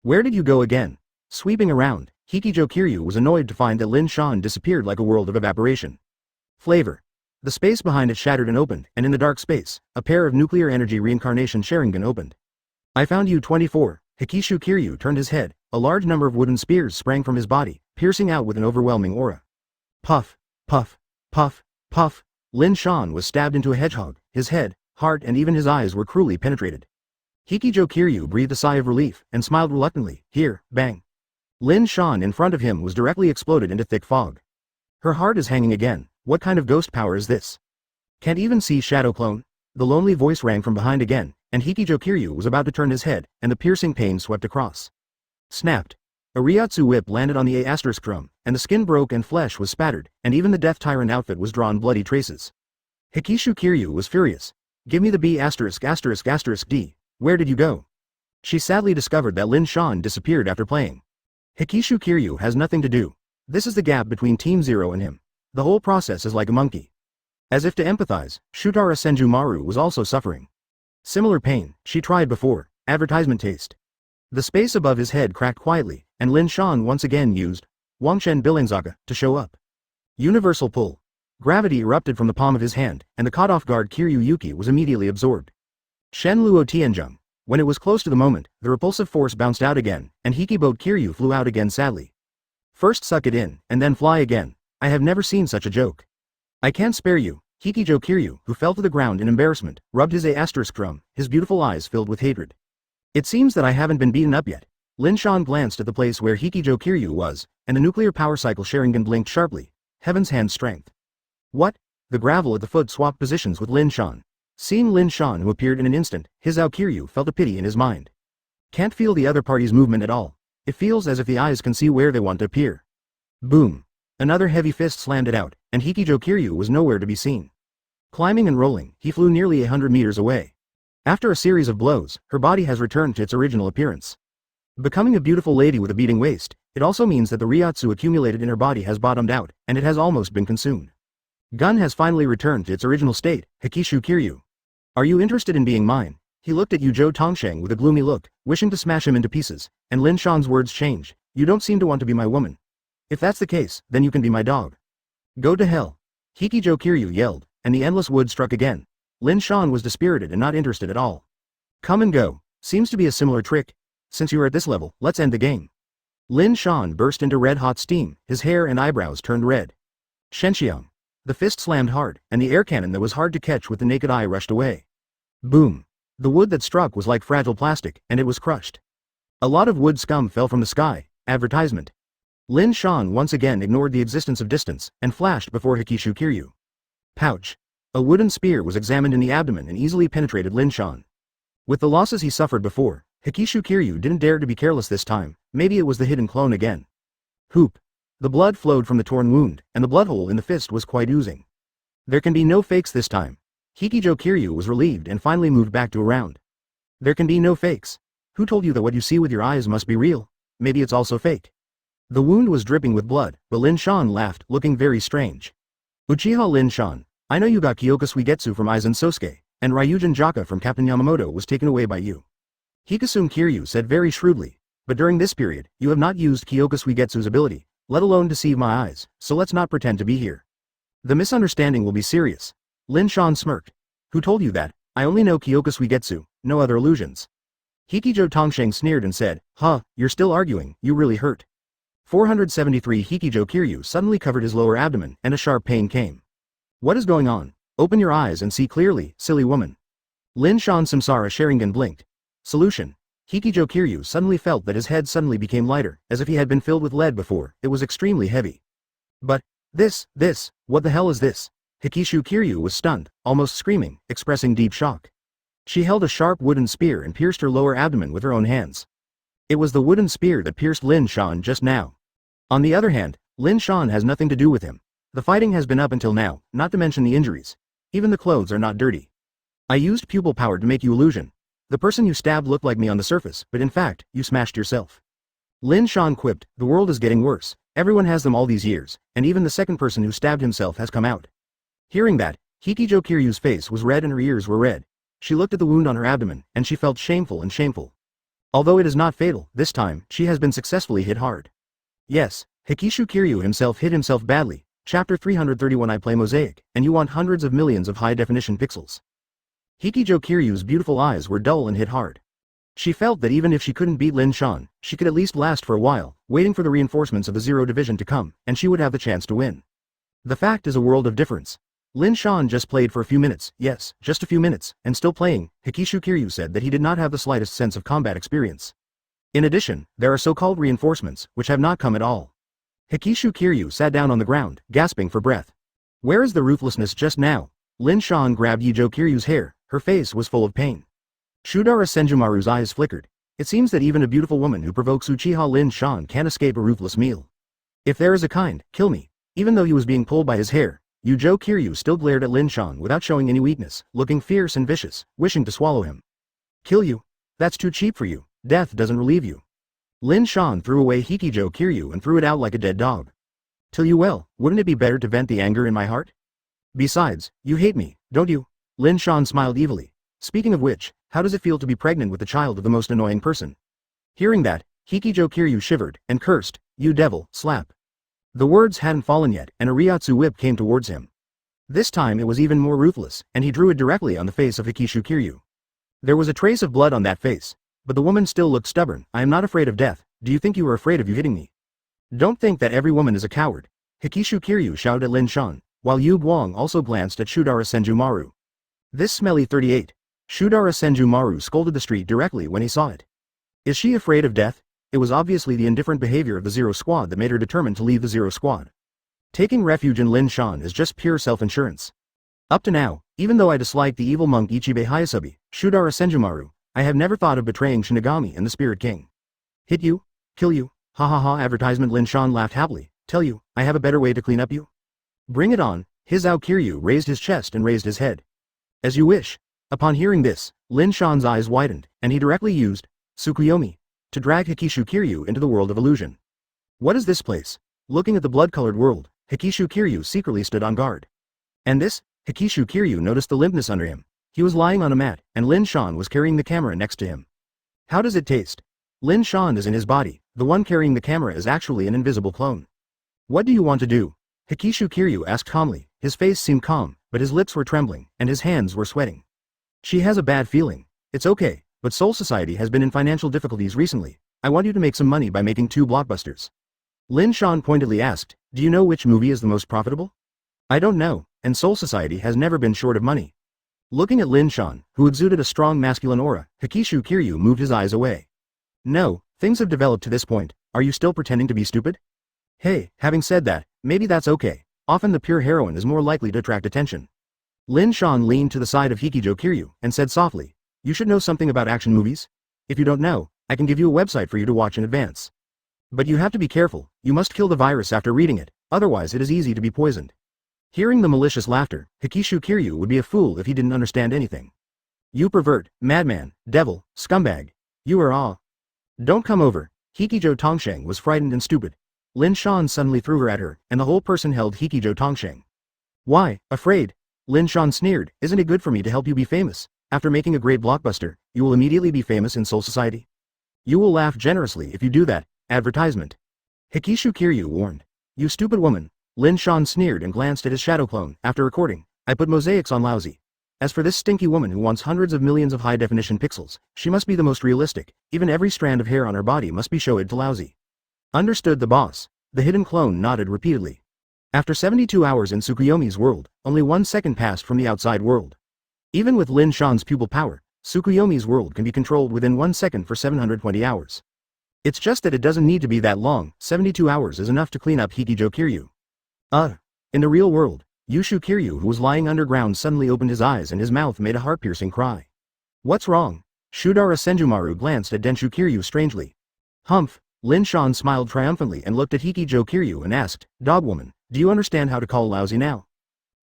Where did you go again? Sweeping around, Hikijo Kiryu was annoyed to find that Lin Shan disappeared like a world of evaporation. Flavor. The space behind it shattered and opened, and in the dark space, a pair of nuclear energy reincarnation Sharingan opened. I found you 24. Hikishu Kiryu turned his head. A large number of wooden spears sprang from his body, piercing out with an overwhelming aura. Puff, puff, puff, puff. Lin Shan was stabbed into a hedgehog. His head, heart and even his eyes were cruelly penetrated. Hikijo Kiryu breathed a sigh of relief and smiled reluctantly. Here, bang. Lin Shan in front of him was directly exploded into thick fog. Her heart is hanging again. What kind of ghost power is this? Can't even see shadow clone? The lonely voice rang from behind again, and Hikijo Kiryu was about to turn his head, and the piercing pain swept across. Snapped. A Ryatsu whip landed on the A** drum, and the skin broke and flesh was spattered, and even the Death Tyrant outfit was drawn bloody traces. Hikishu Kiryu was furious. Give me the B********. D. Where did you go? She sadly discovered that Lin Shan disappeared after playing. Hikishu Kiryu has nothing to do. This is the gap between Team Zero and him. The whole process is like a monkey. As if to empathize, Shutara Senjumaru was also suffering. Similar pain, she tried before, advertisement taste. The space above his head cracked quietly, and Lin Shan once again used Wangshen Billingzaka to show up. Universal pull. Gravity erupted from the palm of his hand, and the caught-off-guard Kiryu Yuki was immediately absorbed. Shen Luo Tianzheng. When it was close to the moment, the repulsive force bounced out again, and Hikiboat Kiryu flew out again sadly. First suck it in, and then fly again. I have never seen such a joke. I can't spare you. Hikijo Kiryu, who fell to the ground in embarrassment, rubbed his A** drum, his beautiful eyes filled with hatred. It seems that I haven't been beaten up yet. Lin Shan glanced at the place where Hikijo Kiryu was, and the nuclear power cycle Sharingan blinked sharply. Heaven's hand strength. What? The gravel at the foot swapped positions with Lin Shan. Seeing Lin Shan who appeared in an instant, Hizao Kiryu felt a pity in his mind. Can't feel the other party's movement at all. It feels as if the eyes can see where they want to appear. Boom. Another heavy fist slammed it out, and Hikijo Kiryu was nowhere to be seen. Climbing and rolling, he flew nearly 100 meters away. After a series of blows, her body has returned to its original appearance. Becoming a beautiful lady with a beating waist, it also means that the Ryatsu accumulated in her body has bottomed out, and it has almost been consumed. Gun has finally returned to its original state, Hikishu Kiryu. Are you interested in being mine? He looked at Zhou Tongsheng with a gloomy look, wishing to smash him into pieces, and Lin Shan's words changed. You don't seem to want to be my woman. If that's the case, then you can be my dog. Go to hell. Hikijo Kiryu yelled, and the endless wood struck again. Lin Shan was dispirited and not interested at all. Come and go. Seems to be a similar trick. Since you are at this level, let's end the game. Lin Shan burst into red-hot steam, his hair and eyebrows turned red. Shenxiang. The fist slammed hard, and the air cannon that was hard to catch with the naked eye rushed away. Boom. The wood that struck was like fragile plastic, and it was crushed. A lot of wood scum fell from the sky. Advertisement. Lin Shan once again ignored the existence of distance, and flashed before Hikishu Kiryu. Pouch. A wooden spear was examined in the abdomen and easily penetrated Lin Shan. With the losses he suffered before, Hikishu Kiryu didn't dare to be careless this time. Maybe it was the hidden clone again. Hoop. The blood flowed from the torn wound, and the blood hole in the fist was quite oozing. There can be no fakes this time. Hikijo Kiryu was relieved and finally moved back to a round. There can be no fakes. Who told you that what you see with your eyes must be real? Maybe it's also fake. The wound was dripping with blood, but Lin Shan laughed, looking very strange. Uchiha Lin Shan, I know you got Kyoka Suigetsu from Aizen Sosuke, and Ryujin Jaka from Captain Yamamoto was taken away by you. Hikisume Kiryu said very shrewdly, but during this period, you have not used Kyoka Suigetsu's ability, let alone deceive my eyes, so let's not pretend to be here. The misunderstanding will be serious. Lin Shan smirked. Who told you that? I only know Kyoka Suigetsu, no other illusions. Hikijo Tongsheng sneered and said, Huh, you're still arguing, you really hurt. 473 Hikijo Kiryu suddenly covered his lower abdomen, and a sharp pain came. What is going on? Open your eyes and see clearly, silly woman. Lin Shan Samsara Sharingan blinked. Solution. Hikijo Kiryu suddenly felt that his head suddenly became lighter, as if he had been filled with lead before. It was extremely heavy. But, what the hell is this? Hikishu Kiryu was stunned, almost screaming, expressing deep shock. She held a sharp wooden spear and pierced her lower abdomen with her own hands. It was the wooden spear that pierced Lin Shan just now. On the other hand, Lin Shan has nothing to do with him. The fighting has been up until now, not to mention the injuries. Even the clothes are not dirty. I used pupil power to make you illusion. The person you stabbed looked like me on the surface, but in fact, you smashed yourself. Lin Shan quipped, the world is getting worse. Everyone has them all these years, and even the second person who stabbed himself has come out. Hearing that, Hikijo Kiryu's face was red and her ears were red. She looked at the wound on her abdomen, and she felt shameful. Although it is not fatal, this time, she has been successfully hit hard. Yes, Hikishu Kiryu himself hit himself badly. Chapter 331 I play Mosaic, and you want hundreds of millions of high-definition pixels. Hikijo Kiryu's beautiful eyes were dull and hit hard. She felt that even if she couldn't beat Lin Shan, she could at least last for a while, waiting for the reinforcements of the Zero Division to come, and she would have the chance to win. The fact is a world of difference. Lin Shan just played for a few minutes, yes, just a few minutes, and still playing. Hikishu Kiryu said that he did not have the slightest sense of combat experience. In addition, there are so-called reinforcements, which have not come at all. Hikishu Kiryu sat down on the ground, gasping for breath. Where is the ruthlessness just now? Lin Shan grabbed Yijo Kiryu's hair, her face was full of pain. Shudara Senjumaru's eyes flickered. It seems that even a beautiful woman who provokes Uchiha Lin Shan can't escape a ruthless meal. If there is a kind, kill me. Even though he was being pulled by his hair, Yijo Kiryu still glared at Lin Shan without showing any weakness, looking fierce and vicious, wishing to swallow him. Kill you? That's too cheap for you. Death doesn't relieve you. Lin Shan threw away Hikijo Kiryu and threw it out like a dead dog. Tell you well, wouldn't it be better to vent the anger in my heart? Besides, you hate me, don't you? Lin Shan smiled evilly. Speaking of which, how does it feel to be pregnant with the child of the most annoying person? Hearing that, Hikijo Kiryu shivered and cursed, you devil, slap. The words hadn't fallen yet, and a Ryatsu whip came towards him. This time it was even more ruthless, and he drew it directly on the face of Hikishu Kiryu. There was a trace of blood on that face, but the woman still looked stubborn. I am not afraid of death. Do you think you are afraid of you hitting me? Don't think that every woman is a coward. Hikishu Kiryu shouted at Lin Shan, while Yu Guang also glanced at Shudara Senjumaru. This smelly 38. Shudara Senjumaru scolded the street directly when he saw it. Is she afraid of death? It was obviously the indifferent behavior of the Zero Squad that made her determined to leave the Zero Squad. Taking refuge in Lin Shan is just pure self-insurance. Up to now, even though I dislike the evil monk Ichibe Hayasubi, Shudara Senjumaru, I have never thought of betraying Shinigami and the Spirit King. Hit you? Kill you? Ha ha ha. Advertisement. Lin Shan laughed happily. Tell you, I have a better way to clean up you. Bring it on. Hizao Kiryu raised his chest and raised his head. As you wish. Upon hearing this, Lin Shan's eyes widened, and he directly used Tsukuyomi to drag Hikishu Kiryu into the world of illusion. What is this place? Looking at the blood-colored world, Hikishu Kiryu secretly stood on guard. And this? Hikishu Kiryu noticed the limpness under him. He was lying on a mat, and Lin Shan was carrying the camera next to him. How does it taste? Lin Shan is in his body. The one carrying the camera is actually an invisible clone. What do you want to do? Hikishu Kiryu asked calmly. His face seemed calm, but his lips were trembling, and his hands were sweating. She has a bad feeling. It's okay, but Soul Society has been in financial difficulties recently. I want you to make some money by making 2 blockbusters. Lin Shan pointedly asked, do you know which movie is the most profitable? I don't know, and Soul Society has never been short of money. Looking at Lin Shan, who exuded a strong masculine aura, Hikishu Kiryu moved his eyes away. No, things have developed to this point. Are you still pretending to be stupid? Hey, having said that, maybe that's okay. Often the pure heroine is more likely to attract attention. Lin Shan leaned to the side of Hikijo Kiryu and said softly, you should know something about action movies? If you don't know, I can give you a website for you to watch in advance. But you have to be careful, you must kill the virus after reading it, otherwise it is easy to be poisoned. Hearing the malicious laughter, Hikishu Kiryu would be a fool if he didn't understand anything. You pervert, madman, devil, scumbag. You are ah. Don't come over. Hikijo Tongsheng was frightened and stupid. Lin Shan suddenly threw her at her, and the whole person held Hikijo Tongsheng. Why, afraid? Lin Shan sneered, isn't it good for me to help you be famous? After making a great blockbuster, you will immediately be famous in Soul Society. You will laugh generously if you do that. Advertisement. Hikishu Kiryu warned. You stupid woman. Lin Shan sneered and glanced at his shadow clone. After recording, I put mosaics on lousy. As for this stinky woman who wants hundreds of millions of high-definition pixels, she must be the most realistic. Even every strand of hair on her body must be showed to lousy. Understood the boss. The hidden clone nodded repeatedly. After 72 hours in Tsukuyomi's world, only 1 second passed from the outside world. Even with Lin Shan's pupil power, Tsukuyomi's world can be controlled within 1 second for 720 hours. It's just that it doesn't need to be that long. 72 hours is enough to clean up Hikijo Kiryu. In the real world, Yushu Kiryu, who was lying underground, suddenly opened his eyes and his mouth made a heart-piercing cry. What's wrong? Shudara Senjumaru glanced at Denshu Kiryu strangely. Humph. Lin Shan smiled triumphantly and looked at Hikijo Kiryu and asked, Dogwoman, do you understand how to call lousy now?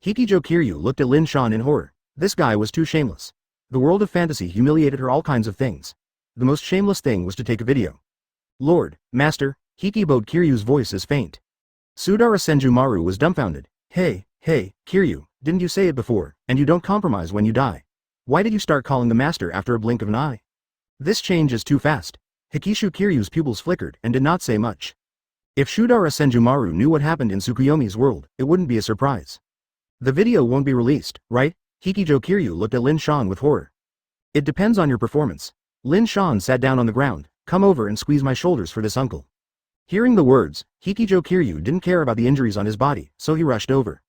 Hikijo Kiryu looked at Lin Shan in horror. This guy was too shameless. The world of fantasy humiliated her all kinds of things. The most shameless thing was to take a video. Lord, Master, Hikibo Kiryu's voice is faint. Sudara Senjumaru was dumbfounded. Hey, Kiryu, didn't you say it before, and you don't compromise when you die? Why did you start calling the master after a blink of an eye? This change is too fast. Hikishu Kiryu's pupils flickered and did not say much. If Shudara Senjumaru knew what happened in Tsukuyomi's world, it wouldn't be a surprise. The video won't be released, right? Hikijo Kiryu looked at Lin Shan with horror. It depends on your performance. Lin Shan sat down on the ground. Come over and squeeze my shoulders for this, uncle. Hearing the words, Hikijo Kiryu didn't care about the injuries on his body, so he rushed over.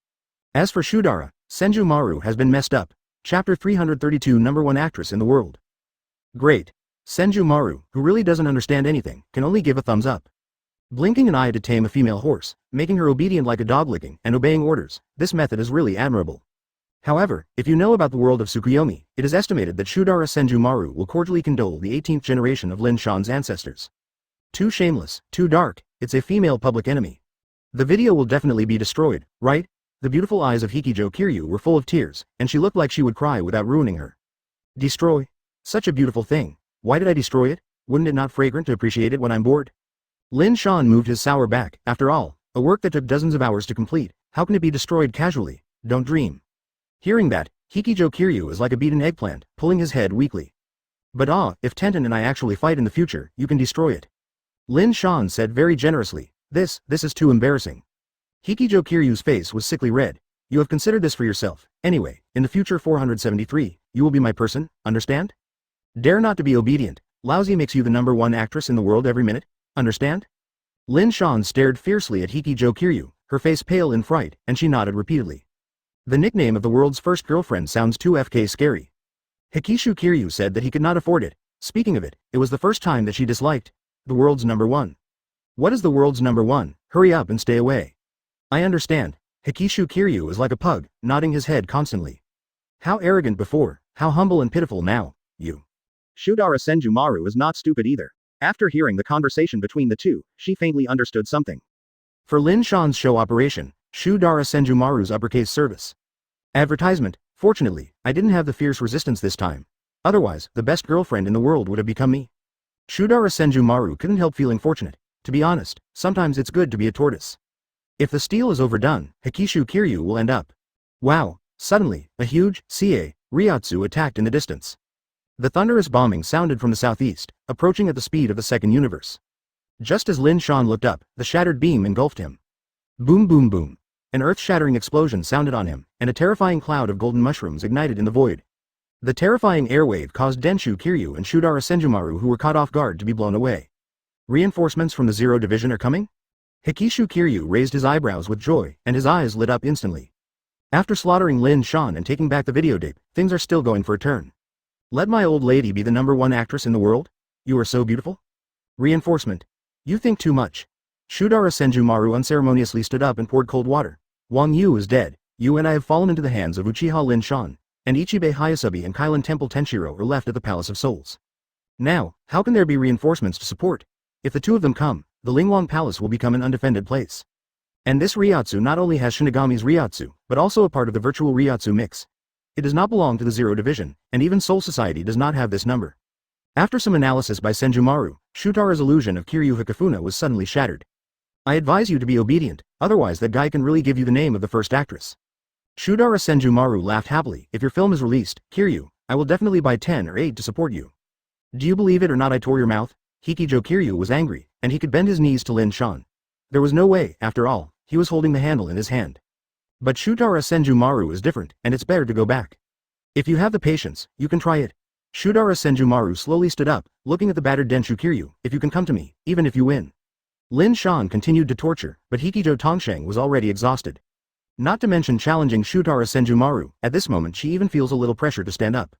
As for Shudara, Senju Maru has been messed up. Chapter 332 Number 1 actress in the world. Great. Senju Maru, who really doesn't understand anything, can only give a thumbs up. Blinking an eye to tame a female horse, making her obedient like a dog licking and obeying orders, this method is really admirable. However, if you know about the world of Tsukuyomi, it is estimated that Shudara Senju Maru will cordially condole the 18th generation of Lin Shan's ancestors. Too shameless, too dark, it's a female public enemy. The video will definitely be destroyed, right? The beautiful eyes of Hikijo Kiryu were full of tears, and she looked like she would cry without ruining her. Destroy? Such a beautiful thing. Why did I destroy it? Wouldn't it not fragrant to appreciate it when I'm bored? Lin Shan moved his sour back. After all, a work that took dozens of hours to complete, how can it be destroyed casually? Don't dream. Hearing that, Hikijo Kiryu is like a beaten eggplant, pulling his head weakly. But if Tenten and I actually fight in the future, you can destroy it. Lin Shan said very generously. This is too embarrassing. Hikijo Kiryu's face was sickly red. You have considered this for yourself. Anyway, in the future 473, you will be my person, understand? Dare not to be obedient. Lousy makes you the number 1 actress in the world every minute, understand? Lin Shan stared fiercely at Hikijo Kiryu, her face pale in fright, and she nodded repeatedly. The nickname of the world's first girlfriend sounds too scary. Hikishu Kiryu said that he could not afford it. Speaking of it, it was the first time that she disliked the world's number 1. What is the world's number 1? Hurry up and stay away. I understand. Hikishu Kiryu is like a pug, nodding his head constantly. How arrogant before, how humble and pitiful now, you. Shudara Senju Maru is not stupid either. After hearing the conversation between the two, she faintly understood something. For Lin Shan's show operation, Shudara Senju Maru's uppercase service. Advertisement. Fortunately, I didn't have the fierce resistance this time. Otherwise, the best girlfriend in the world would have become me. Shudara Senju Maru couldn't help feeling fortunate. To be honest, sometimes it's good to be a tortoise. If the steel is overdone, Hikishu Kiryu will end up. Wow, suddenly, a huge, Ryatsu attacked in the distance. The thunderous bombing sounded from the southeast, approaching at the speed of the second universe. Just as Lin Shan looked up, the shattered beam engulfed him. Boom boom boom. An earth-shattering explosion sounded on him, and a terrifying cloud of golden mushrooms ignited in the void. The terrifying airwave caused Denshu Kiryu and Shudara Senjumaru, who were caught off guard, to be blown away. Reinforcements from the Zero Division are coming? Hikishu Kiryu raised his eyebrows with joy, and his eyes lit up instantly. After slaughtering Lin Shan and taking back the videotape, things are still going for a turn. Let my old lady be the number 1 actress in the world? You are so beautiful? Reinforcement. You think too much. Shudara Senjumaru unceremoniously stood up and poured cold water. Wang Yu is dead. You and I have fallen into the hands of Uchiha Lin Shan, and Ichibe Hayasabi and Kailan Temple Tenshiro are left at the Palace of Souls. Now, how can there be reinforcements to support? If the two of them come, the Lingwang Palace will become an undefended place. And this Ryatsu not only has Shinigami's Ryatsu, but also a part of the virtual Ryatsu mix. It does not belong to the Zero Division, and even Soul Society does not have this number. After some analysis by Senjumaru, Shutara's illusion of Kiryu Hikafuna was suddenly shattered. I advise you to be obedient, otherwise that guy can really give you the name of the first actress. Shudara Senjumaru laughed happily. If your film is released, Kiryu, I will definitely buy 10 or 8 to support you. Do you believe it or not I tore your mouth? Hikijo Kiryu was angry, and he could bend his knees to Lin Shan. There was no way, after all, he was holding the handle in his hand. But Shutara Senjumaru is different, and it's better to go back. If you have the patience, you can try it. Shudara Senjumaru slowly stood up, looking at the battered Denshu Kiryu. If you can come to me, even if you win. Lin Shan continued to torture, but Hikijo Tongsheng was already exhausted. Not to mention challenging Shutara Senjumaru, at this moment she even feels a little pressure to stand up.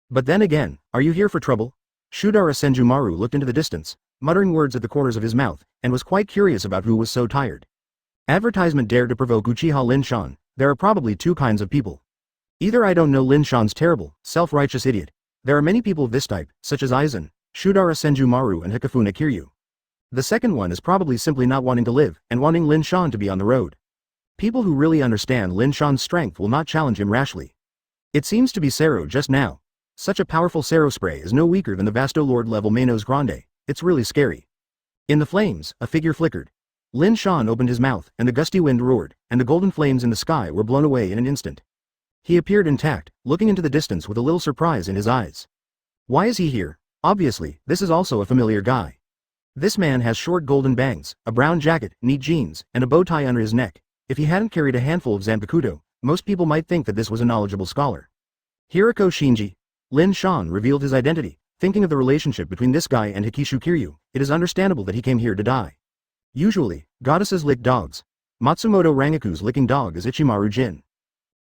But then again, are you here for trouble? Shudara Senjumaru looked into the distance, muttering words at the corners of his mouth, and was quite curious about who was so tired. Advertisement dared to provoke Uchiha Lin Shan. There are probably 2 kinds of people. Either I don't know Lin Shan's terrible, self-righteous idiot. There are many people of this type, such as Aizen, Shudara Senjumaru and Hikafuna Kiryu. The second one is probably simply not wanting to live, and wanting Lin Shan to be on the road. People who really understand Lin Shan's strength will not challenge him rashly. It seems to be Sero just now. Such a powerful Sero spray is no weaker than the Vasto Lord level Manos Grande. It's really scary. In the flames, a figure flickered. Lin Shan opened his mouth, and the gusty wind roared, and the golden flames in the sky were blown away in an instant. He appeared intact, looking into the distance with a little surprise in his eyes. Why is he here? Obviously, this is also a familiar guy. This man has short golden bangs, a brown jacket, neat jeans, and a bow tie under his neck. If he hadn't carried a handful of Zanpakuto, most people might think that this was a knowledgeable scholar. Hirako Shinji. Lin Shan revealed his identity. Thinking of the relationship between this guy and Hikishu Kiryu, it is understandable that he came here to die. Usually, goddesses lick dogs. Matsumoto Rangaku's licking dog is Ichimaru Jin.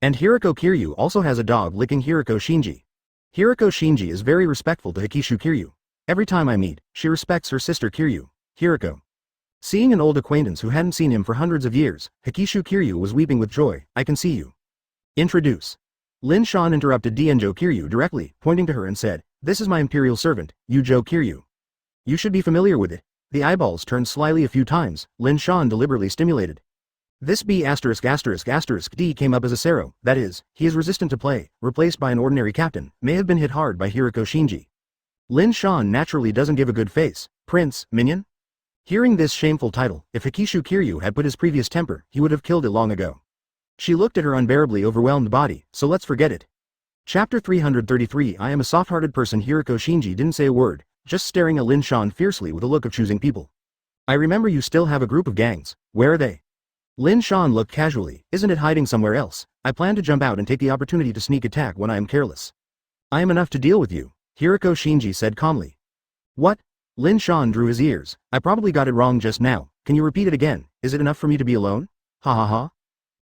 And Hiriko Kiryu also has a dog licking Hiriko Shinji. Hiriko Shinji is very respectful to Hikishu Kiryu. Every time I meet, she respects her sister Kiryu, Hiriko. Seeing an old acquaintance who hadn't seen him for hundreds of years, Hikishu Kiryu was weeping with joy. I can see you. Introduce. Lin Shan interrupted Dienjo Kiryu directly, pointing to her and said, "This is my imperial servant, Ujo Kiryu. You should be familiar with it." The eyeballs turned slyly a few times, Lin Shan deliberately stimulated. This B****** D came up as a Sero, that is, he is resistant to play, replaced by an ordinary captain, may have been hit hard by Hiriko Shinji. Lin Shan naturally doesn't give a good face. Prince, minion? Hearing this shameful title, if Hikishu Kiryu had put his previous temper, he would have killed it long ago. She looked at her unbearably overwhelmed body, so let's forget it. Chapter 333 I am a soft-hearted person. Hiriko Shinji didn't say a word, just staring at Lin Shan fiercely with a look of choosing people. I remember you still have a group of gangs. Where are they? Lin Shan looked casually. Isn't it hiding somewhere else? I plan to jump out and take the opportunity to sneak attack when I am careless. I am enough to deal with you, Hiriko Shinji said calmly. What? Lin Shan drew his ears. I probably got it wrong just now. Can you repeat it again? Is it enough for me to be alone? Ha ha ha.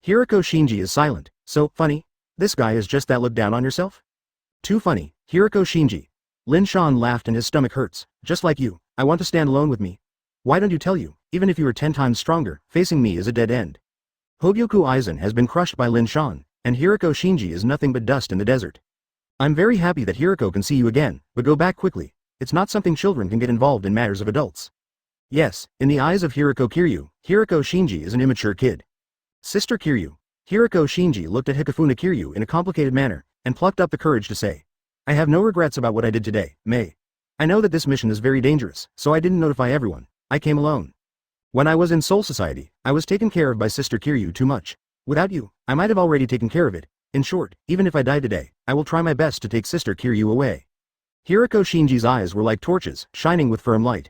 Hiriko Shinji is silent. So, funny? This guy is just that look down on yourself? Too funny, Hiriko Shinji. Lin Shan laughed and his stomach hurts. Just like you, I want to stand alone with me. Why don't you tell you? Even if you are 10 times stronger, facing me is a dead end. Hogyoku Aizen has been crushed by Lin Shan, and Hiriko Shinji is nothing but dust in the desert. I'm very happy that Hiriko can see you again, but go back quickly. It's not something children can get involved in matters of adults. Yes, in the eyes of Hiriko Kiryu, Hiriko Shinji is an immature kid. Sister Kiryu. Hiriko Shinji looked at Hikifuna Kiryu in a complicated manner, and plucked up the courage to say. I have no regrets about what I did today, May. I know that this mission is very dangerous, so I didn't notify everyone. I came alone. When I was in Soul Society, I was taken care of by Sister Kiryu too much. Without you, I might have already taken care of it. In short, even if I die today, I will try my best to take Sister Kiryu away. Hiriko Shinji's eyes were like torches, shining with firm light.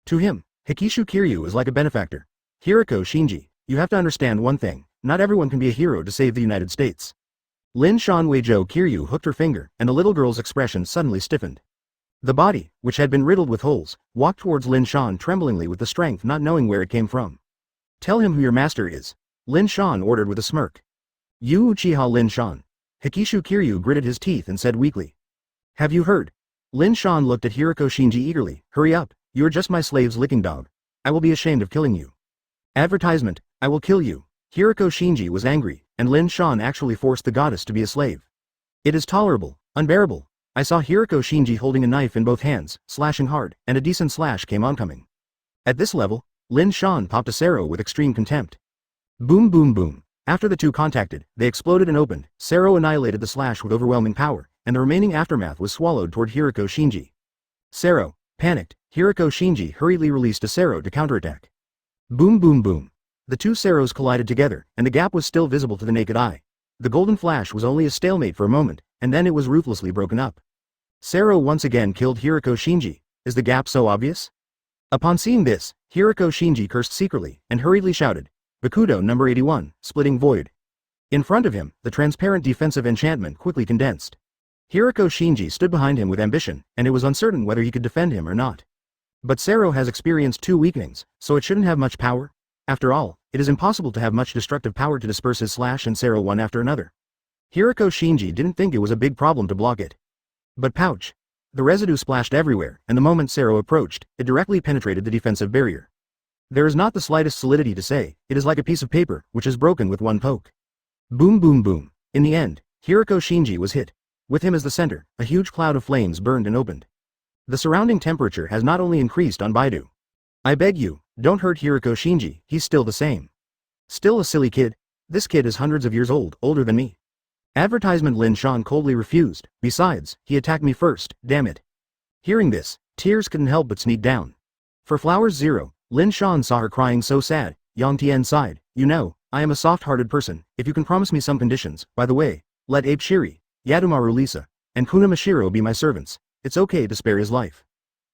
To him, Hikishu Kiryu is like a benefactor. Hiriko Shinji, you have to understand one thing, not everyone can be a hero to save the United States. Lin Shan Weijo Kiryu hooked her finger, and the little girl's expression suddenly stiffened. The body, which had been riddled with holes, walked towards Lin Shan tremblingly with the strength not knowing where it came from. Tell him who your master is, Lin Shan ordered with a smirk. You Uchiha Lin Shan. Hikishu Kiryu gritted his teeth and said weakly. Have you heard? Lin Shan looked at Hiriko Shinji eagerly. Hurry up, you're just my slave's licking dog. I will be ashamed of killing you. Advertisement, I will kill you. Hiriko Shinji was angry, and Lin Shan actually forced the goddess to be a slave. It is tolerable, unbearable. I saw Hiriko Shinji holding a knife in both hands, slashing hard, and a decent slash came oncoming. At this level, Lin Shan popped a Sero with extreme contempt. Boom boom boom. After the two contacted, they exploded and opened. Sero annihilated the slash with overwhelming power, and the remaining aftermath was swallowed toward Hiriko Shinji. Sero, panicked, Hiriko Shinji hurriedly released a Sero to counterattack. Boom boom boom. The two Seros collided together, and the gap was still visible to the naked eye. The golden flash was only a stalemate for a moment, and then it was ruthlessly broken up. Sero once again killed Hiriko Shinji. Is the gap so obvious? Upon seeing this, Hiriko Shinji cursed secretly, and hurriedly shouted, Bakudo number 81, splitting void. In front of him, the transparent defensive enchantment quickly condensed. Hiriko Shinji stood behind him with ambition, and it was uncertain whether he could defend him or not. But Sero has experienced 2 weakenings, so it shouldn't have much power. After all, it is impossible to have much destructive power to disperse his slash and Sero one after another. Hiriko Shinji didn't think it was a big problem to block it. But pouch. The residue splashed everywhere, and the moment Sero approached, it directly penetrated the defensive barrier. There is not the slightest solidity to say, it is like a piece of paper, which is broken with one poke. Boom boom boom. In the end, Hiriko Shinji was hit. With him as the center, a huge cloud of flames burned and opened. The surrounding temperature has not only increased on Baidu. I beg you, don't hurt Hiriko Shinji, he's still the same. Still a silly kid. This kid is hundreds of years old, older than me. Advertisement Lin Shan coldly refused. Besides, he attacked me first, damn it. Hearing this, tears couldn't help but sneak down. For Flowers 0, Lin Shan saw her crying so sad. Yang Tian sighed. You know, I am a soft-hearted person, if you can promise me some conditions. By the way, let Ape Shiri, Yadomaru Lisa, and Kuna Mashiro be my servants. It's okay to spare his life.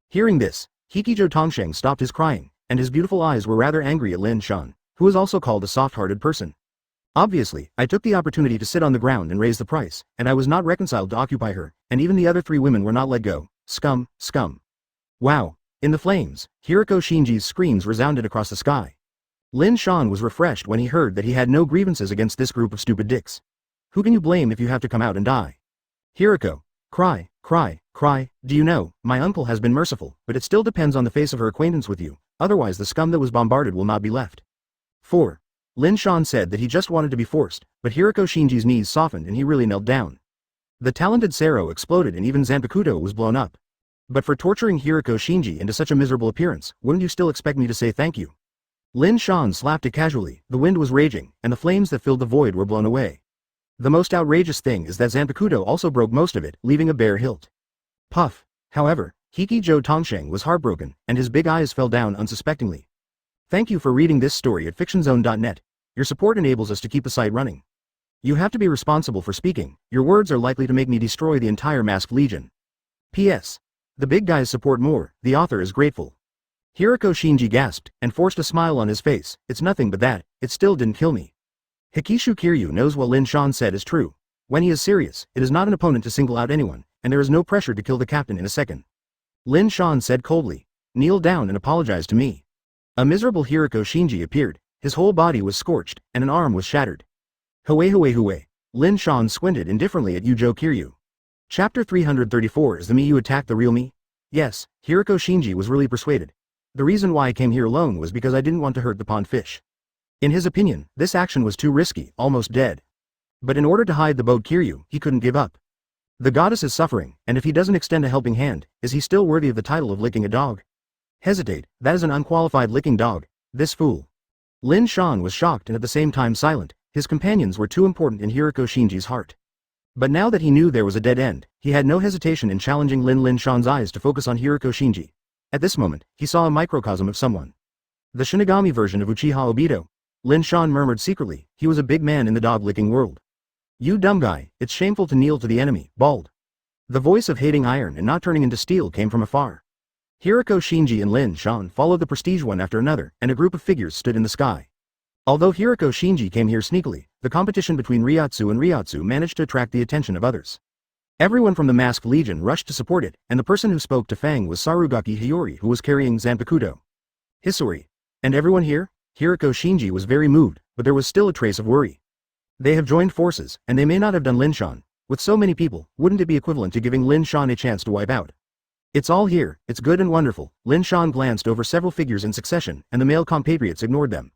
Hearing this, Hikijo Tongsheng stopped his crying, and his beautiful eyes were rather angry at Lin Shan, who is also called a soft-hearted person. Obviously, I took the opportunity to sit on the ground and raise the price, and I was not reconciled to occupy her, and even the other 3 women were not let go. Scum, scum. Wow. In the flames, Hiriko Shinji's screams resounded across the sky. Lin Shan was refreshed when he heard that he had no grievances against this group of stupid dicks. Who can you blame if you have to come out and die? Hiriko. Cry, cry, cry, do you know, my uncle has been merciful, but it still depends on the face of her acquaintance with you, otherwise the scum that was bombarded will not be left. 4. Lin Shan said that he just wanted to be forced, but Hiriko Shinji's knees softened and he really knelt down. The talented Sero exploded and even Zanpakuto was blown up. But for torturing Hiriko Shinji into such a miserable appearance, wouldn't you still expect me to say thank you? Lin Shan slapped it casually, the wind was raging, and the flames that filled the void were blown away. The most outrageous thing is that Zanpakuto also broke most of it, leaving a bare hilt. Puff. However, Hikijo Tongsheng was heartbroken, and his big eyes fell down unsuspectingly. Thank you for reading this story at fictionzone.net. Your support enables us to keep the site running. You have to be responsible for speaking, your words are likely to make me destroy the entire Masked Legion. P.S. The big guys support more, the author is grateful. Hiriko Shinji gasped, and forced a smile on his face, it's nothing but that, it still didn't kill me. Hikishu Kiryu knows what Lin Shan said is true. When he is serious, it is not an opponent to single out anyone, and there is no pressure to kill the captain in a second. Lin Shan said coldly, kneel down and apologize to me. A miserable Hiriko Shinji appeared, his whole body was scorched, and an arm was shattered. Hue. Lin Shan squinted indifferently at Yujo Kiryu. Chapter 334 Is the me you attacked the real me? Yes, Hiriko Shinji was really persuaded. The reason why I came here alone was because I didn't want to hurt the pond fish. In his opinion, this action was too risky, almost dead. But in order to hide the boat Kiryu, he couldn't give up. The goddess is suffering, and if he doesn't extend a helping hand, is he still worthy of the title of licking a dog? Hesitate, that is an unqualified licking dog, this fool. Lin Shan was shocked and at the same time silent, his companions were too important in Hiriko Shinji's heart. But now that he knew there was a dead end, he had no hesitation in challenging Lin Shan's eyes to focus on Hiriko Shinji. At this moment, he saw a microcosm of someone. The Shinigami version of Uchiha Obito. Lin Shan murmured secretly, he was a big man in the dog-licking world. You dumb guy, it's shameful to kneel to the enemy, bald. The voice of hating iron and not turning into steel came from afar. Hiriko Shinji and Lin Shan followed the prestige one after another, and a group of figures stood in the sky. Although Hiriko Shinji came here sneakily, the competition between Ryotsu and Ryotsu managed to attract the attention of others. Everyone from the Masked Legion rushed to support it, and the person who spoke to Fang was Sarugaki Hiyori, who was carrying Zanpakuto. Hisori. And everyone here? Hiriko Shinji was very moved, but there was still a trace of worry. They have joined forces, and they may not have done Lin Shan. With so many people, wouldn't it be equivalent to giving Lin Shan a chance to wipe out? It's all here, it's good and wonderful. Lin Shan glanced over several figures in succession, and the male compatriots ignored them.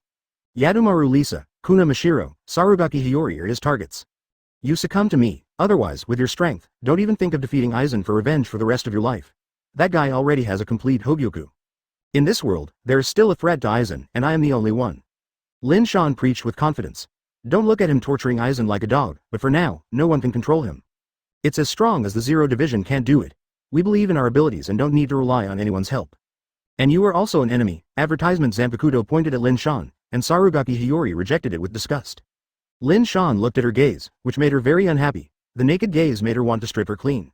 Yadomaru Lisa, Kuna Mashiro, Sarugaki Hiyori are his targets. You succumb to me, otherwise, with your strength, don't even think of defeating Aizen for revenge for the rest of your life. That guy already has a complete Hogyoku. In this world, there is still a threat to Aizen, and I am the only one. Lin Shan preached with confidence. Don't look at him torturing Aizen like a dog, but for now, no one can control him. It's as strong as the Zero Division can't do it. We believe in our abilities and don't need to rely on anyone's help. And you are also an enemy. Advertisement Zanpakuto pointed at Lin Shan, and Sarugaki Hiyori rejected it with disgust. Lin Shan looked at her gaze, which made her very unhappy. The naked gaze made her want to strip her clean.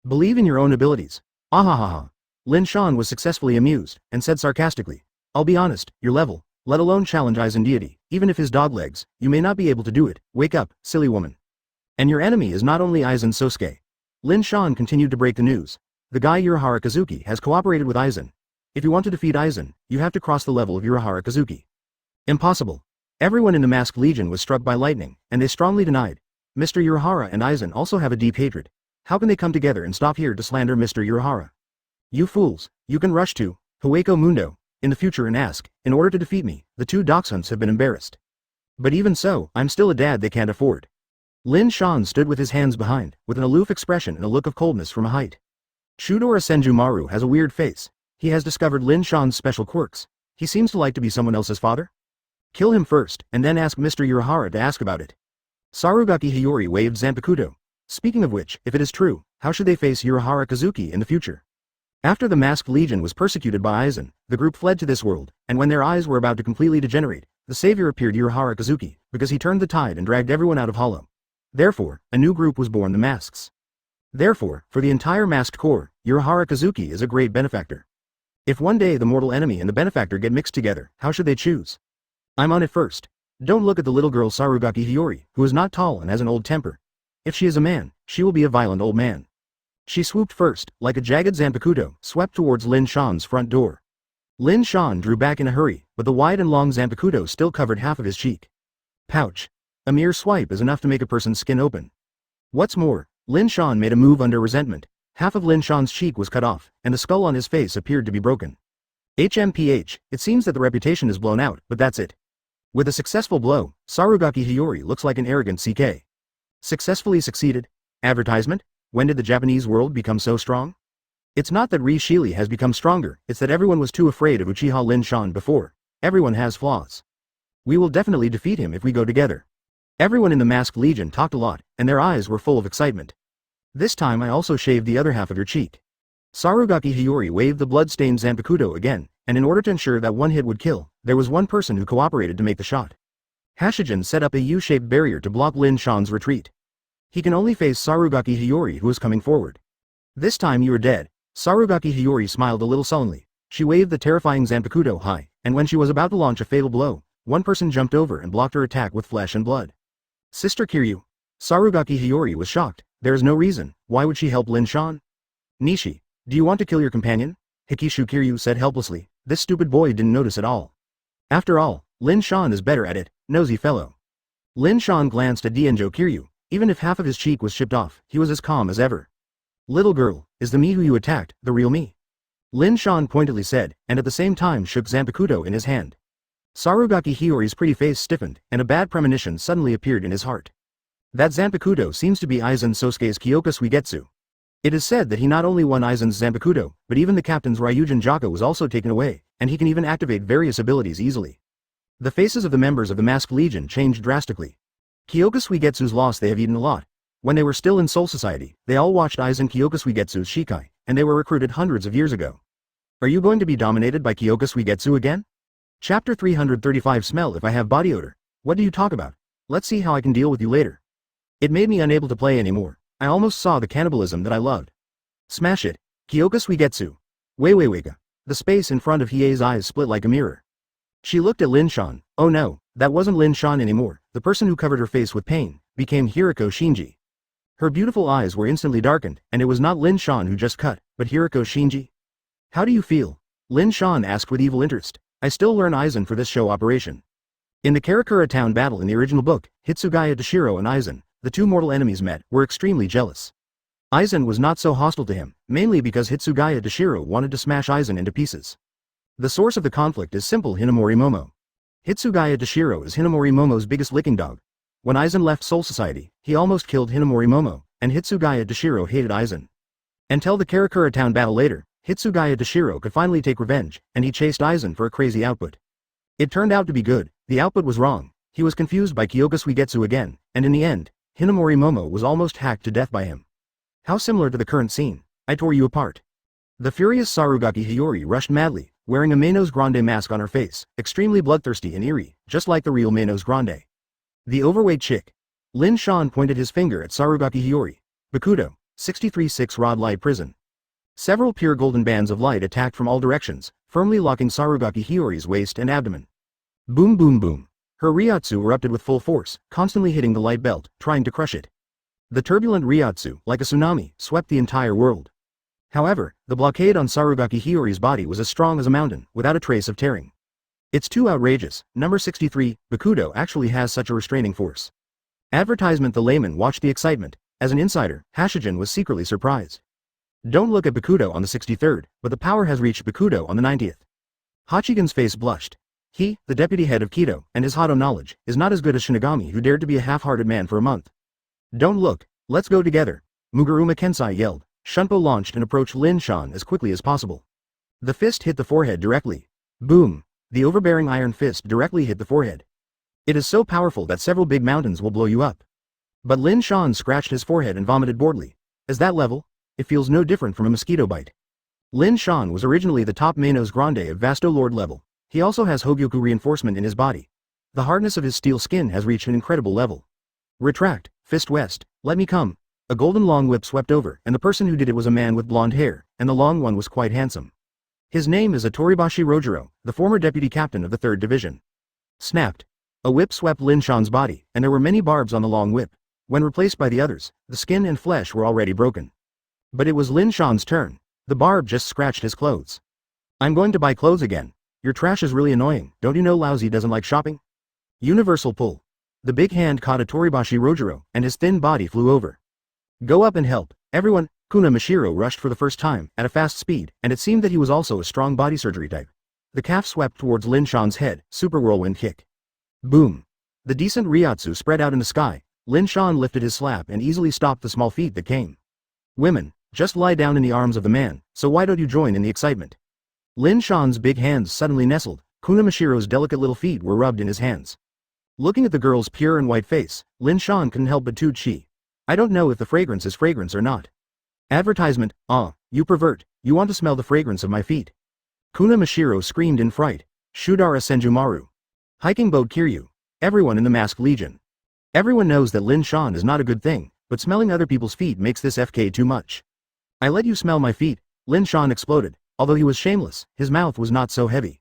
Believe in your own abilities. Ahahaha. Lin Shan was successfully amused, and said sarcastically, I'll be honest, your level, let alone challenge Aizen deity, even if his dog legs, you may not be able to do it, wake up, silly woman. And your enemy is not only Aizen Sosuke. Lin Shan continued to break the news. The guy Urahara Kazuki has cooperated with Aizen. If you want to defeat Aizen, you have to cross the level of Urahara Kazuki. Impossible. Everyone in the Masked Legion was struck by lightning, and they strongly denied. Mr. Urahara and Aizen also have a deep hatred. How can they come together and stop here to slander Mr. Urahara? You fools, you can rush to Hueco Mundo in the future and ask, in order to defeat me, the two dachshunds have been embarrassed. But even so, I'm still a dad they can't afford. Lin Shan stood with his hands behind, with an aloof expression and a look of coldness from a height. Shudora Senjumaru has a weird face. He has discovered Lin Shan's special quirks. He seems to like to be someone else's father. Kill him first, and then ask Mr. Urahara to ask about it. Sarugaki Hiyori waved Zanpakuto. Speaking of which, if it is true, how should they face Urahara Kazuki in the future? After the Masked Legion was persecuted by Aizen, the group fled to this world, and when their eyes were about to completely degenerate, the savior appeared Urahara Kazuki, because he turned the tide and dragged everyone out of Hollow. Therefore, a new group was born, the Masks. Therefore, for the entire Masked Corps, Urahara Kazuki is a great benefactor. If one day the mortal enemy and the benefactor get mixed together, how should they choose? I'm on it first. Don't look at the little girl Sarugaki Hiyori, who is not tall and has an old temper. If she is a man, she will be a violent old man. She swooped first, like a jagged Zanpakuto, swept towards Lin Shan's front door. Lin Shan drew back in a hurry, but the wide and long Zanpakuto still covered half of his cheek. Pouch. A mere swipe is enough to make a person's skin open. What's more, Lin Shan made a move under resentment. Half of Lin Shan's cheek was cut off, and the skull on his face appeared to be broken. HMPH, it seems that the reputation is blown out, but that's it. With a successful blow, Sarugaki Hiyori looks like an arrogant CK. Successfully succeeded? Advertisement? When did the Japanese world become so strong? It's not that Ri Shili has become stronger, it's that everyone was too afraid of Uchiha Lin Shan before. Everyone has flaws. We will definitely defeat him if we go together. Everyone in the Masked Legion talked a lot, and their eyes were full of excitement. This time I also shaved the other half of your cheek. Sarugaki Hiyori waved the blood-stained Zanpakuto again, and in order to ensure that one hit would kill, there was one person who cooperated to make the shot. Hashijin set up a U-shaped barrier to block Lin Shan's retreat. He can only face Sarugaki Hiyori, who is coming forward. This time you are dead. Sarugaki Hiyori smiled a little sullenly. She waved the terrifying Zanpakuto high, and when she was about to launch a fatal blow, one person jumped over and blocked her attack with flesh and blood. Sister Kiryu. Sarugaki Hiyori was shocked. There is no reason. Why would she help Lin Shan? Nishi, do you want to kill your companion? Hikishu Kiryu said helplessly. This stupid boy didn't notice at all. After all, Lin Shan is better at it, nosy fellow. Lin Shan glanced at Dienjo Kiryu. Even if half of his cheek was chipped off, he was as calm as ever. Little girl, is the me who you attacked, the real me? Lin Shan pointedly said, and at the same time shook Zanpakuto in his hand. Sarugaki Hiyori's pretty face stiffened, and a bad premonition suddenly appeared in his heart. That Zanpakuto seems to be Aizen Sosuke's Kyoka Suigetsu. It is said that he not only won Aizen's Zanpakuto, but even the captain's Ryujin Jaka was also taken away, and he can even activate various abilities easily. The faces of the members of the Masked Legion changed drastically. Kyoka Suigetsu's loss they have eaten a lot. When they were still in Soul Society, they all watched Aizen Kyoka Suigetsu's Shikai, and they were recruited hundreds of years ago. Are you going to be dominated by Kyoka Suigetsu again? Chapter 335 Smell if I have body odor. What do you talk about? Let's see how I can deal with you later. It made me unable to play anymore. I almost saw the cannibalism that I loved. Smash it. Kyoka Suigetsu. Wei. The space in front of Hiei's eyes split like a mirror. She looked at Lin Shan. Oh no, that wasn't Lin Shan anymore. The person who covered her face with pain became Hiriko Shinji. Her beautiful eyes were instantly darkened, and it was not Lin Shan who just cut, but Hiriko Shinji. How do you feel? Lin Shan asked with evil interest. I still learn Aizen for this show operation. In the Karakura town battle in the original book, Hitsugaya Dashiro and Aizen, the two mortal enemies met, were extremely jealous. Aizen was not so hostile to him, mainly because Hitsugaya Dashiro wanted to smash Aizen into pieces. The source of the conflict is simple: Hinamori Momo. Hitsugaya Dashiro is Hinamori Momo's biggest licking dog. When Aizen left Soul Society, he almost killed Hinamori Momo, and Hitsugaya Dashiro hated Aizen. Until the Karakura town battle later, Hitsugaya Dashiro could finally take revenge, and he chased Aizen for a crazy output. It turned out to be good. The output was wrong. He was confused by Kyoka Suigetsu again, and in the end, Hinamori Momo was almost hacked to death by him. How similar to the current scene. I tore you apart. The furious Sarugaki Hiyori rushed madly, wearing a Manos Grande mask on her face, extremely bloodthirsty and eerie, just like the real Manos Grande. The overweight chick. Lin Shan pointed his finger at Sarugaki Hiyori. Bakudo, 63-6 Rod Light Prison. Several pure golden bands of light attacked from all directions, firmly locking Sarugaki Hiyori's waist and abdomen. Boom boom boom. Her Ryotsu erupted with full force, constantly hitting the light belt, trying to crush it. The turbulent Ryotsu, like a tsunami, swept the entire world. However, the blockade on Sarugaki Hiyori's body was as strong as a mountain, without a trace of tearing. It's too outrageous. Number 63, Bakudo actually has such a restraining force. Advertisement. The layman watched the excitement. As an insider, Hashijin was secretly surprised. Don't look at Bakudo on the 63rd, but the power has reached Bakudo on the 90th. Hachigen's face blushed. He, the deputy head of Kido, and his Hado knowledge, is not as good as Shinigami, who dared to be a half-hearted man for a month. Don't look. Let's go together. Mugaruma Kensai yelled. Shunpo launched and approached Lin Shan as quickly as possible. The fist hit the forehead directly. Boom. The overbearing iron fist directly hit the forehead. It is so powerful that several big mountains will blow you up. But Lin Shan scratched his forehead and vomited boredly. Is that level? It feels no different from a mosquito bite. Lin Shan was originally the top Manos Grande of Vasto Lord level. He also has Hogyoku reinforcement in his body. The hardness of his steel skin has reached an incredible level. Retract, fist west, let me come. A golden long whip swept over, and the person who did it was a man with blonde hair, and the long one was quite handsome. His name is Atoribashi Rojiro, the former deputy captain of the 3rd Division. Snapped. A whip swept Lin Shan's body, and there were many barbs on the long whip. When replaced by the others, the skin and flesh were already broken. But it was Lin Shan's turn. The barb just scratched his clothes. I'm going to buy clothes again. Your trash is really annoying. Don't you know Lousy doesn't like shopping? Universal pull. The big hand caught a Toribashi Rojiro, and his thin body flew over. Go up and help, everyone. Kuna Mashiro rushed for the first time, at a fast speed, and it seemed that he was also a strong body surgery type. The calf swept towards Lin Shan's head, super whirlwind kick. Boom. The decent Ryatsu spread out in the sky. Lin Shan lifted his slap and easily stopped the small feet that came. Women, just lie down in the arms of the man, so why don't you join in the excitement? Lin Shan's big hands suddenly nestled. Kuna Mashiro's delicate little feet were rubbed in his hands. Looking at the girl's pure and white face, Lin Shan couldn't help but toot she. I don't know if the fragrance is fragrance or not. Advertisement, you pervert, you want to smell the fragrance of my feet. Kuna Mashiro screamed in fright. Shudara Senjumaru. Hiking boat Kiryu. Everyone in the Masked Legion. Everyone knows that Lin Shan is not a good thing, but smelling other people's feet makes this FK too much. I let you smell my feet, Lin Shan exploded. Although he was shameless, his mouth was not so heavy.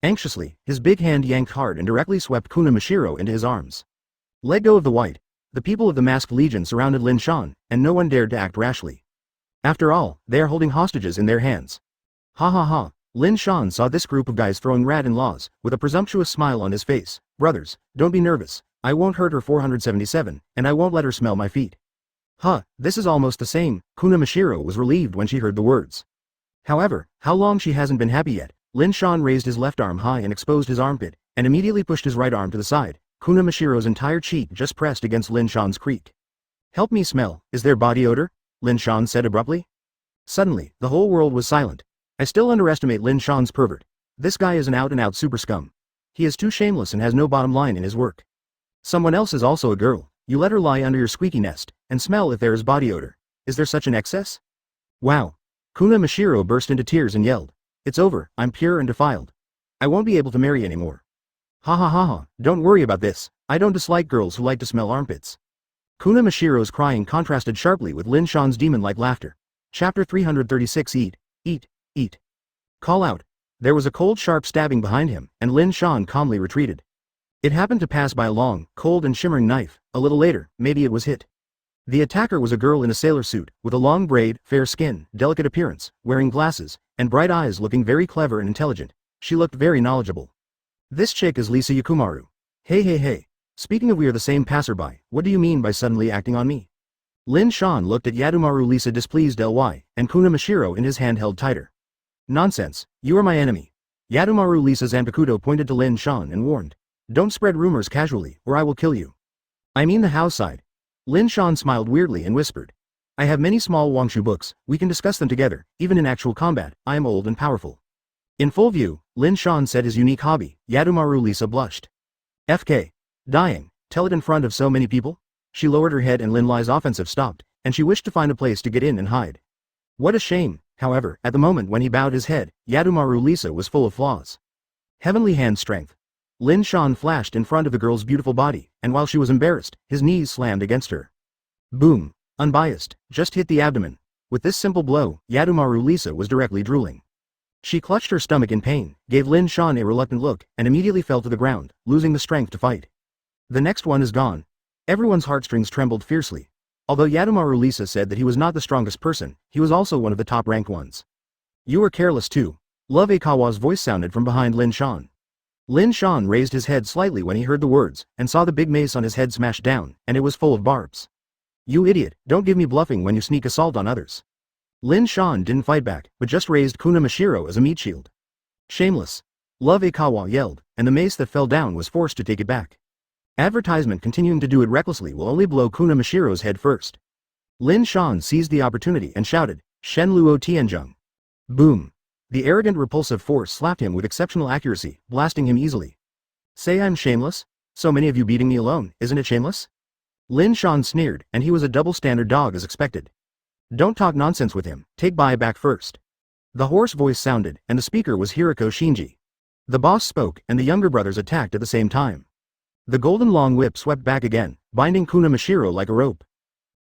Anxiously, his big hand yanked hard and directly swept Kuna Mashiro into his arms. Let go of the white. The people of the Masked Legion surrounded Lin Shan, and no one dared to act rashly. After all, they are holding hostages in their hands. Ha ha ha. Lin Shan saw this group of guys throwing rat-in-laws, with a presumptuous smile on his face. Brothers, don't be nervous. I won't hurt her 477, and I won't let her smell my feet. Huh, this is almost the same. Kuna Mashiro was relieved when she heard the words. However, how long she hasn't been happy yet. Lin Shan raised his left arm high and exposed his armpit, and immediately pushed his right arm to the side. Kuna Mashiro's entire cheek just pressed against Lin Shan's creek. Help me smell, is there body odor? Lin Shan said abruptly. Suddenly, the whole world was silent. I still underestimate Lin Shan's pervert. This guy is an out-and-out super scum. He is too shameless and has no bottom line in his work. Someone else is also a girl. You let her lie under your squeaky nest, and smell if there is body odor. Is there such an excess? Wow. Kuna Mashiro burst into tears and yelled. It's over, I'm pure and defiled. I won't be able to marry anymore. Ha ha ha ha, don't worry about this. I don't dislike girls who like to smell armpits. Kuna Mashiro's crying contrasted sharply with Lin Shan's demon-like laughter. Chapter 336 Eat, eat, eat. Call out. There was a cold sharp stabbing behind him, and Lin Shan calmly retreated. It happened to pass by a long, cold and shimmering knife. A little later, maybe it was hit. The attacker was a girl in a sailor suit, with a long braid, fair skin, delicate appearance, wearing glasses, and bright eyes, looking very clever and intelligent. She looked very knowledgeable. This chick is Lisa Yakumaru. Hey hey hey. Speaking of we are the same passerby, what do you mean by suddenly acting on me? Lin Shan looked at Yadumaru Lisa displeased ly, and Kuna Mashiro in his hand held tighter. Nonsense, you are my enemy. Yadumaru Lisa Zanpakuto pointed to Lin Shan and warned. Don't spread rumors casually, or I will kill you. I mean the house side. Lin Shan smiled weirdly and whispered. I have many small Wangshu books, we can discuss them together, even in actual combat, I am old and powerful. In full view, Lin Shan said his unique hobby. Yadumaru Lisa blushed. FK. Dying, tell it in front of so many people? She lowered her head and Lin Lai's offensive stopped, and she wished to find a place to get in and hide. What a shame, however, at the moment when he bowed his head, Yadumaru Lisa was full of flaws. Heavenly hand strength. Lin Shan flashed in front of the girl's beautiful body, and while she was embarrassed, his knees slammed against her. Boom. Unbiased, just hit the abdomen. With this simple blow, Yadumaru Lisa was directly drooling. She clutched her stomach in pain, gave Lin Shan a reluctant look, and immediately fell to the ground, losing the strength to fight. The next one is gone. Everyone's heartstrings trembled fiercely. Although Yadumaru Lisa said that he was not the strongest person, he was also one of the top-ranked ones. You were careless too. Love Akawa's voice sounded from behind Lin Shan. Lin Shan raised his head slightly when he heard the words, and saw the big mace on his head smashed down, and it was full of barbs. You idiot, don't give me bluffing when you sneak assault on others. Lin Shan didn't fight back, but just raised Kuna Mashiro as a meat shield. Shameless. Love Akawa yelled, and the mace that fell down was forced to take it back. Advertisement continuing to do it recklessly will only blow Kuna Mashiro's head first. Lin Shan seized the opportunity and shouted, Shen Luo Tianzheng. Boom. The arrogant repulsive force slapped him with exceptional accuracy, blasting him easily. Say I'm shameless? So many of you beating me alone, isn't it shameless? Lin Shan sneered, and he was a double-standard dog as expected. Don't talk nonsense with him, take Bai back first. The hoarse voice sounded, and the speaker was Hiriko Shinji. The boss spoke, and the younger brothers attacked at the same time. The golden long whip swept back again, binding Kuna Mashiro like a rope.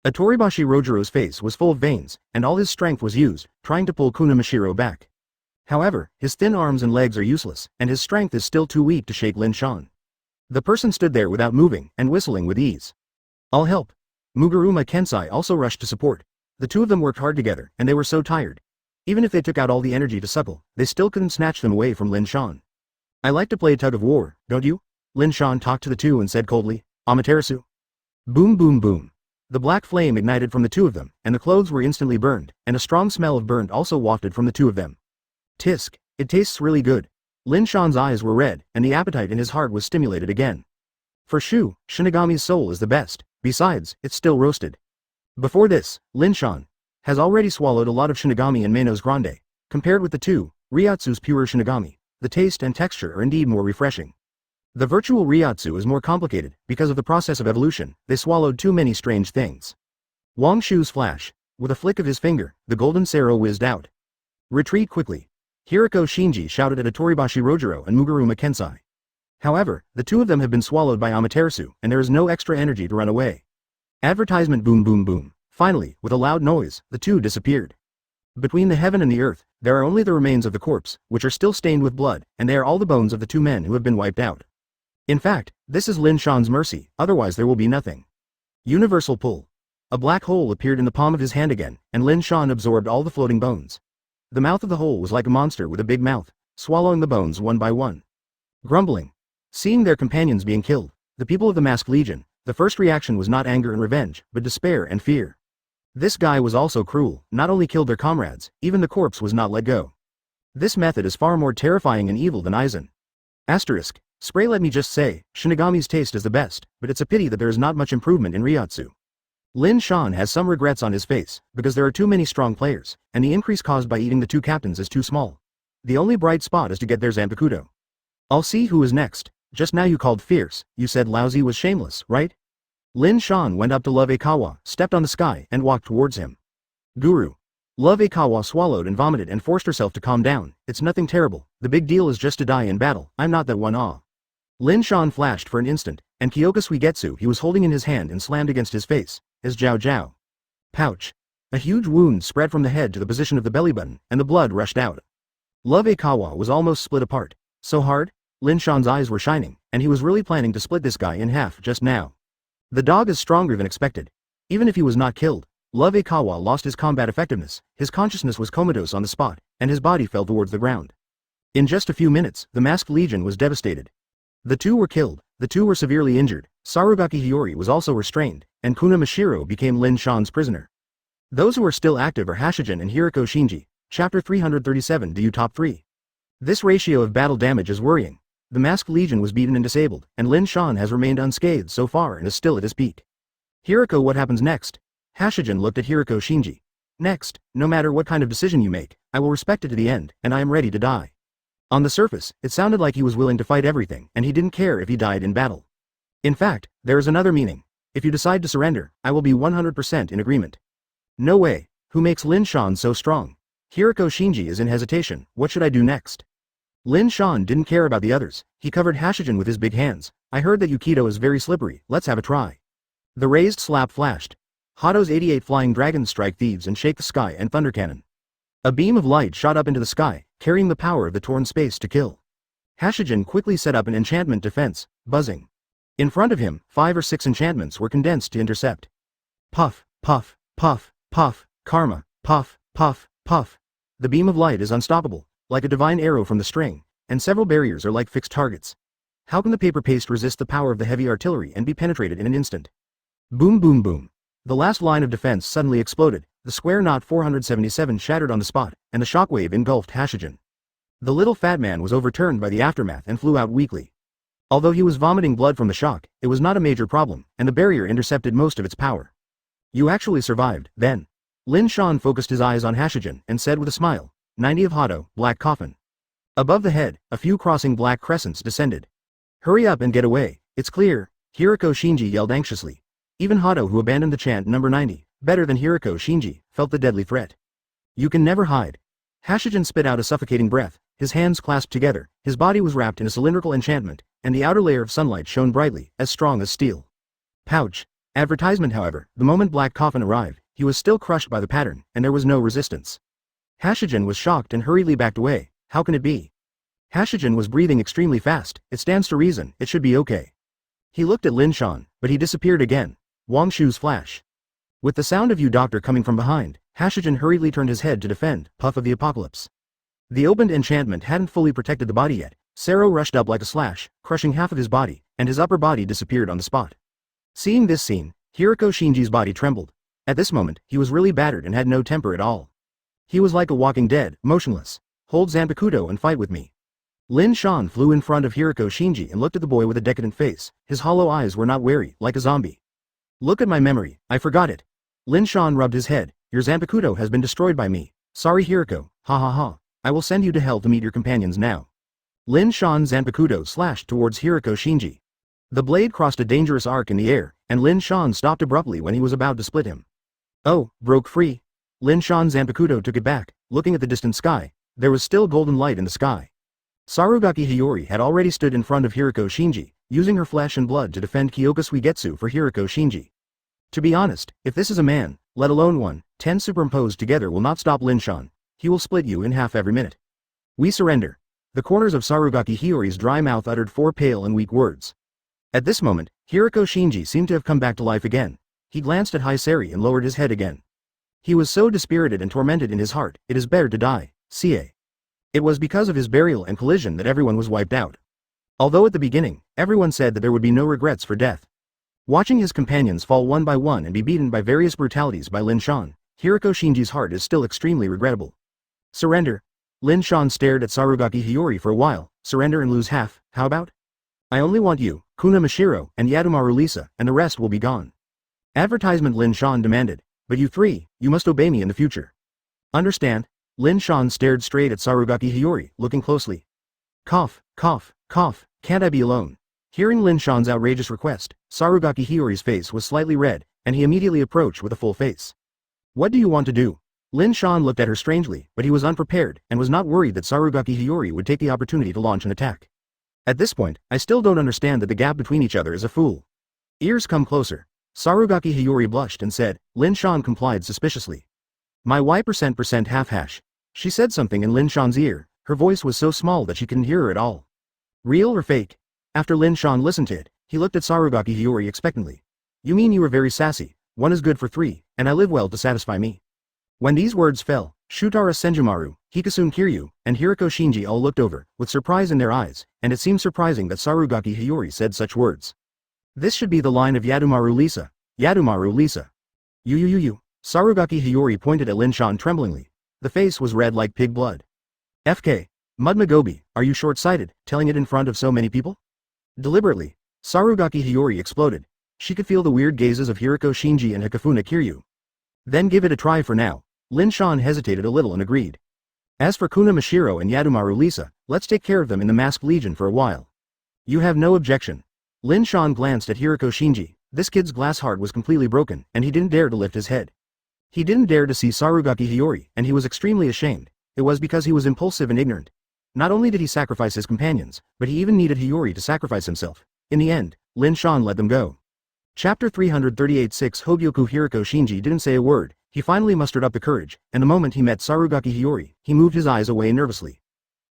A Toribashi Rojiro's face was full of veins, and all his strength was used, trying to pull Kuna Mashiro back. However, his thin arms and legs are useless, and his strength is still too weak to shake Lin Shan. The person stood there without moving, and whistling with ease. I'll help. Muguruma Kensai also rushed to support. The two of them worked hard together, and they were so tired. Even if they took out all the energy to suckle, they still couldn't snatch them away from Lin Shan. I like to play tug of war, don't you? Lin Shan talked to the two and said coldly. Amaterasu. Boom boom boom. The black flame ignited from the two of them, and the clothes were instantly burned, and a strong smell of burnt also wafted from the two of them. Tisk, it tastes really good. Lin Shan's eyes were red, and the appetite in his heart was stimulated again. For sure, Shinigami's soul is the best, besides, it's still roasted. Before this, Lin Shan has already swallowed a lot of Shinigami and Manos Grande. Compared with the two, Ryotsu's pure Shinigami, the taste and texture are indeed more refreshing. The virtual Ryotsu is more complicated, because of the process of evolution, they swallowed too many strange things. Wang Shu's flash. With a flick of his finger, the golden Sero whizzed out. Retreat quickly. Hiriko Shinji shouted at Atoribashi Rojiro and Muguruma Kensai. However, the two of them have been swallowed by Amaterasu, and there is no extra energy to run away. Advertisement boom boom boom. Finally, with a loud noise, the two disappeared. Between the heaven and the earth, there are only the remains of the corpse, which are still stained with blood, and they are all the bones of the two men who have been wiped out. In fact, this is Lin Shan's mercy, otherwise there will be nothing. Universal pull. A black hole appeared in the palm of his hand again, and Lin Shan absorbed all the floating bones. The mouth of the hole was like a monster with a big mouth, swallowing the bones one by one. Grumbling. Seeing their companions being killed, the people of the Masked Legion, the first reaction was not anger and revenge, but despair and fear. This guy was also cruel, not only killed their comrades, even the corpse was not let go. This method is far more terrifying and evil than Aizen. Asterisk. Spray, let me just say, Shinigami's taste is the best, but it's a pity that there is not much improvement in Ryotsu. Lin Shan has some regrets on his face, because there are too many strong players, and the increase caused by eating the two captains is too small. The only bright spot is to get their Zanpakuto. I'll see who is next. Just now you called fierce, you said lousy was shameless, right? Lin Shan went up to Love Ikawa, stepped on the sky, and walked towards him. Guru. Love Ikawa swallowed and vomited and forced herself to calm down. It's nothing terrible, the big deal is just to die in battle, I'm not that one. Lin Shan flashed for an instant, and Kyoka Suigetsu he was holding in his hand and slammed against his face, as Jiao Jiao. Pouch. A huge wound spread from the head to the position of the belly button, and the blood rushed out. Love Ikawa was almost split apart. So hard? Lin Shan's eyes were shining, and he was really planning to split this guy in half just now. The dog is stronger than expected. Even if he was not killed, Love Ikawa lost his combat effectiveness, his consciousness was comatose on the spot, and his body fell towards the ground. In just a few minutes, the Masked Legion was devastated. The two were killed, the two were severely injured, Sarugaki Hiyori was also restrained, and Kuna Mashiro became Lin Shan's prisoner. Those who are still active are Hashijin and Hiriko Shinji. Chapter 337 Do you top 3? This ratio of battle damage is worrying. The Masked Legion was beaten and disabled, and Lin Shan has remained unscathed so far and is still at his peak. Hiriko, what happens next? Hashijin looked at Hiriko Shinji. Next, no matter what kind of decision you make, I will respect it to the end, and I am ready to die. On the surface, it sounded like he was willing to fight everything, and he didn't care if he died in battle. In fact, there is another meaning. If you decide to surrender, I will be 100% in agreement. No way. Who makes Lin Shan so strong? Hiriko Shinji is in hesitation. What should I do next? Lin Shan didn't care about the others. He covered Hashijin with his big hands. I heard that Yukido is very slippery. Let's have a try. The raised slap flashed. Hato's 88 flying dragons strike thieves and shake the sky and thunder cannon. A beam of light shot up into the sky, carrying the power of the torn space to kill. Hashijin quickly set up an enchantment defense, buzzing. In front of him, 5 or 6 enchantments were condensed to intercept. Puff, puff, puff, puff, karma, puff, puff, puff. The beam of light is unstoppable, like a divine arrow from the string, and several barriers are like fixed targets. How can the paper paste resist the power of the heavy artillery and be penetrated in an instant? Boom boom boom. The last line of defense suddenly exploded, the square knot 477 shattered on the spot, and the shockwave engulfed Hashijin. The little fat man was overturned by the aftermath and flew out weakly. Although he was vomiting blood from the shock, it was not a major problem, and the barrier intercepted most of its power. You actually survived, then. Lin Shan focused his eyes on Hashijin and said with a smile, 90 of Hato, black coffin. Above the head, a few crossing black crescents descended. Hurry up and get away, it's clear, Hiriko Shinji yelled anxiously. Even Hato, who abandoned the chant number 90, better than Hiriko Shinji, felt the deadly threat. You can never hide. Hashijin spit out a suffocating breath, his hands clasped together, his body was wrapped in a cylindrical enchantment, and the outer layer of sunlight shone brightly, as strong as steel. Pouch. Advertisement, however, the moment Black Coffin arrived, he was still crushed by the pattern, and there was no resistance. Hashijin was shocked and hurriedly backed away. How can it be? Hashijin was breathing extremely fast. It stands to reason, it should be okay. He looked at Lin Shan, but he disappeared again. Wang Shu's flash. With the sound of "you doctor" coming from behind, Hashijin hurriedly turned his head to defend, puff of the apocalypse. The opened enchantment hadn't fully protected the body yet. Sero rushed up like a slash, crushing half of his body, and his upper body disappeared on the spot. Seeing this scene, Hiriko Shinji's body trembled. At this moment, he was really battered and had no temper at all. He was like a walking dead, motionless. Hold Zanpakuto and fight with me. Lin Shan flew in front of Hiriko Shinji and looked at the boy with a decadent face. His hollow eyes were not wary, like a zombie. Look at my memory, I forgot it. Lin Shan rubbed his head. Your Zanpakuto has been destroyed by me. Sorry Hiriko, ha ha ha. I will send you to hell to meet your companions now. Lin Shan's Zanpakuto slashed towards Hiriko Shinji. The blade crossed a dangerous arc in the air, and Lin Shan stopped abruptly when he was about to split him. Oh, broke free. Lin Shan's Zanpakuto took it back, looking at the distant sky. There was still golden light in the sky. Sarugaki Hiyori had already stood in front of Hiriko Shinji, using her flesh and blood to defend Kyoka Suigetsu for Hiriko Shinji. To be honest, if this is a man, let alone one, 10 superimposed together will not stop Lin Shan. He will split you in half every minute. We surrender. The corners of Sarugaki Hiyori's dry mouth uttered 4 pale and weak words. At this moment, Hiriko Shinji seemed to have come back to life again. He glanced at Hisari and lowered his head again. He was so dispirited and tormented in his heart, it is better to die, ca. It was because of his burial and collision that everyone was wiped out. Although at the beginning, everyone said that there would be no regrets for death. Watching his companions fall one by one and be beaten by various brutalities by Lin Shan, Hiriko Shinji's heart is still extremely regrettable. Surrender. Lin Shan stared at Sarugaki Hiyori for a while. Surrender and lose half, how about? I only want you, Kuna Mashiro, and Yadomaru Lisa, and the rest will be gone. Advertisement Lin Shan demanded. But you 3, you must obey me in the future. Understand? Lin Shan stared straight at Sarugaki Hiyori, looking closely. Cough, cough, cough, can't I be alone? Hearing Lin Shan's outrageous request, Sarugaki Hiyori's face was slightly red, and he immediately approached with a full face. What do you want to do? Lin Shan looked at her strangely, but he was unprepared, and was not worried that Sarugaki Hiyori would take the opportunity to launch an attack. At this point, I still don't understand that the gap between each other is a fool. Ears come closer. Sarugaki Hiyori blushed and said. Lin Shan complied suspiciously. My Y% half hash. She said something in Lin Shan's ear. Her voice was so small that she couldn't hear her at all. Real or fake? After Lin Shan listened to it, he looked at Sarugaki Hiyori expectantly. You mean you were very sassy, 1 is good for 3, and I live well to satisfy me. When these words fell, Shutara Senjumaru, Hikasun Kiryu, and Hiriko Shinji all looked over, with surprise in their eyes, and it seemed surprising that Sarugaki Hiyori said such words. This should be the line of Yadomaru Lisa. Yadomaru Lisa. You. Sarugaki Hiyori pointed at Lin Shan tremblingly. The face was red like pig blood. FK. Mudmagobi, are you short-sighted, telling it in front of so many people? Deliberately, Sarugaki Hiyori exploded. She could feel the weird gazes of Hiriko Shinji and Hikafuna Kiryu. Then give it a try for now. Lin Shan hesitated a little and agreed. As for Kuna Mashiro and Yadomaru Lisa, let's take care of them in the Masked Legion for a while. You have no objection. Lin Shan glanced at Hiriko Shinji. This kid's glass heart was completely broken, and he didn't dare to lift his head. He didn't dare to see Sarugaki Hiyori, and he was extremely ashamed. It was because he was impulsive and ignorant. Not only did he sacrifice his companions, but he even needed Hiyori to sacrifice himself. In the end, Lin Shan let them go. Chapter 338-6 Hogyoku Hiriko Shinji didn't say a word. He finally mustered up the courage, and the moment he met Sarugaki Hiyori, he moved his eyes away nervously.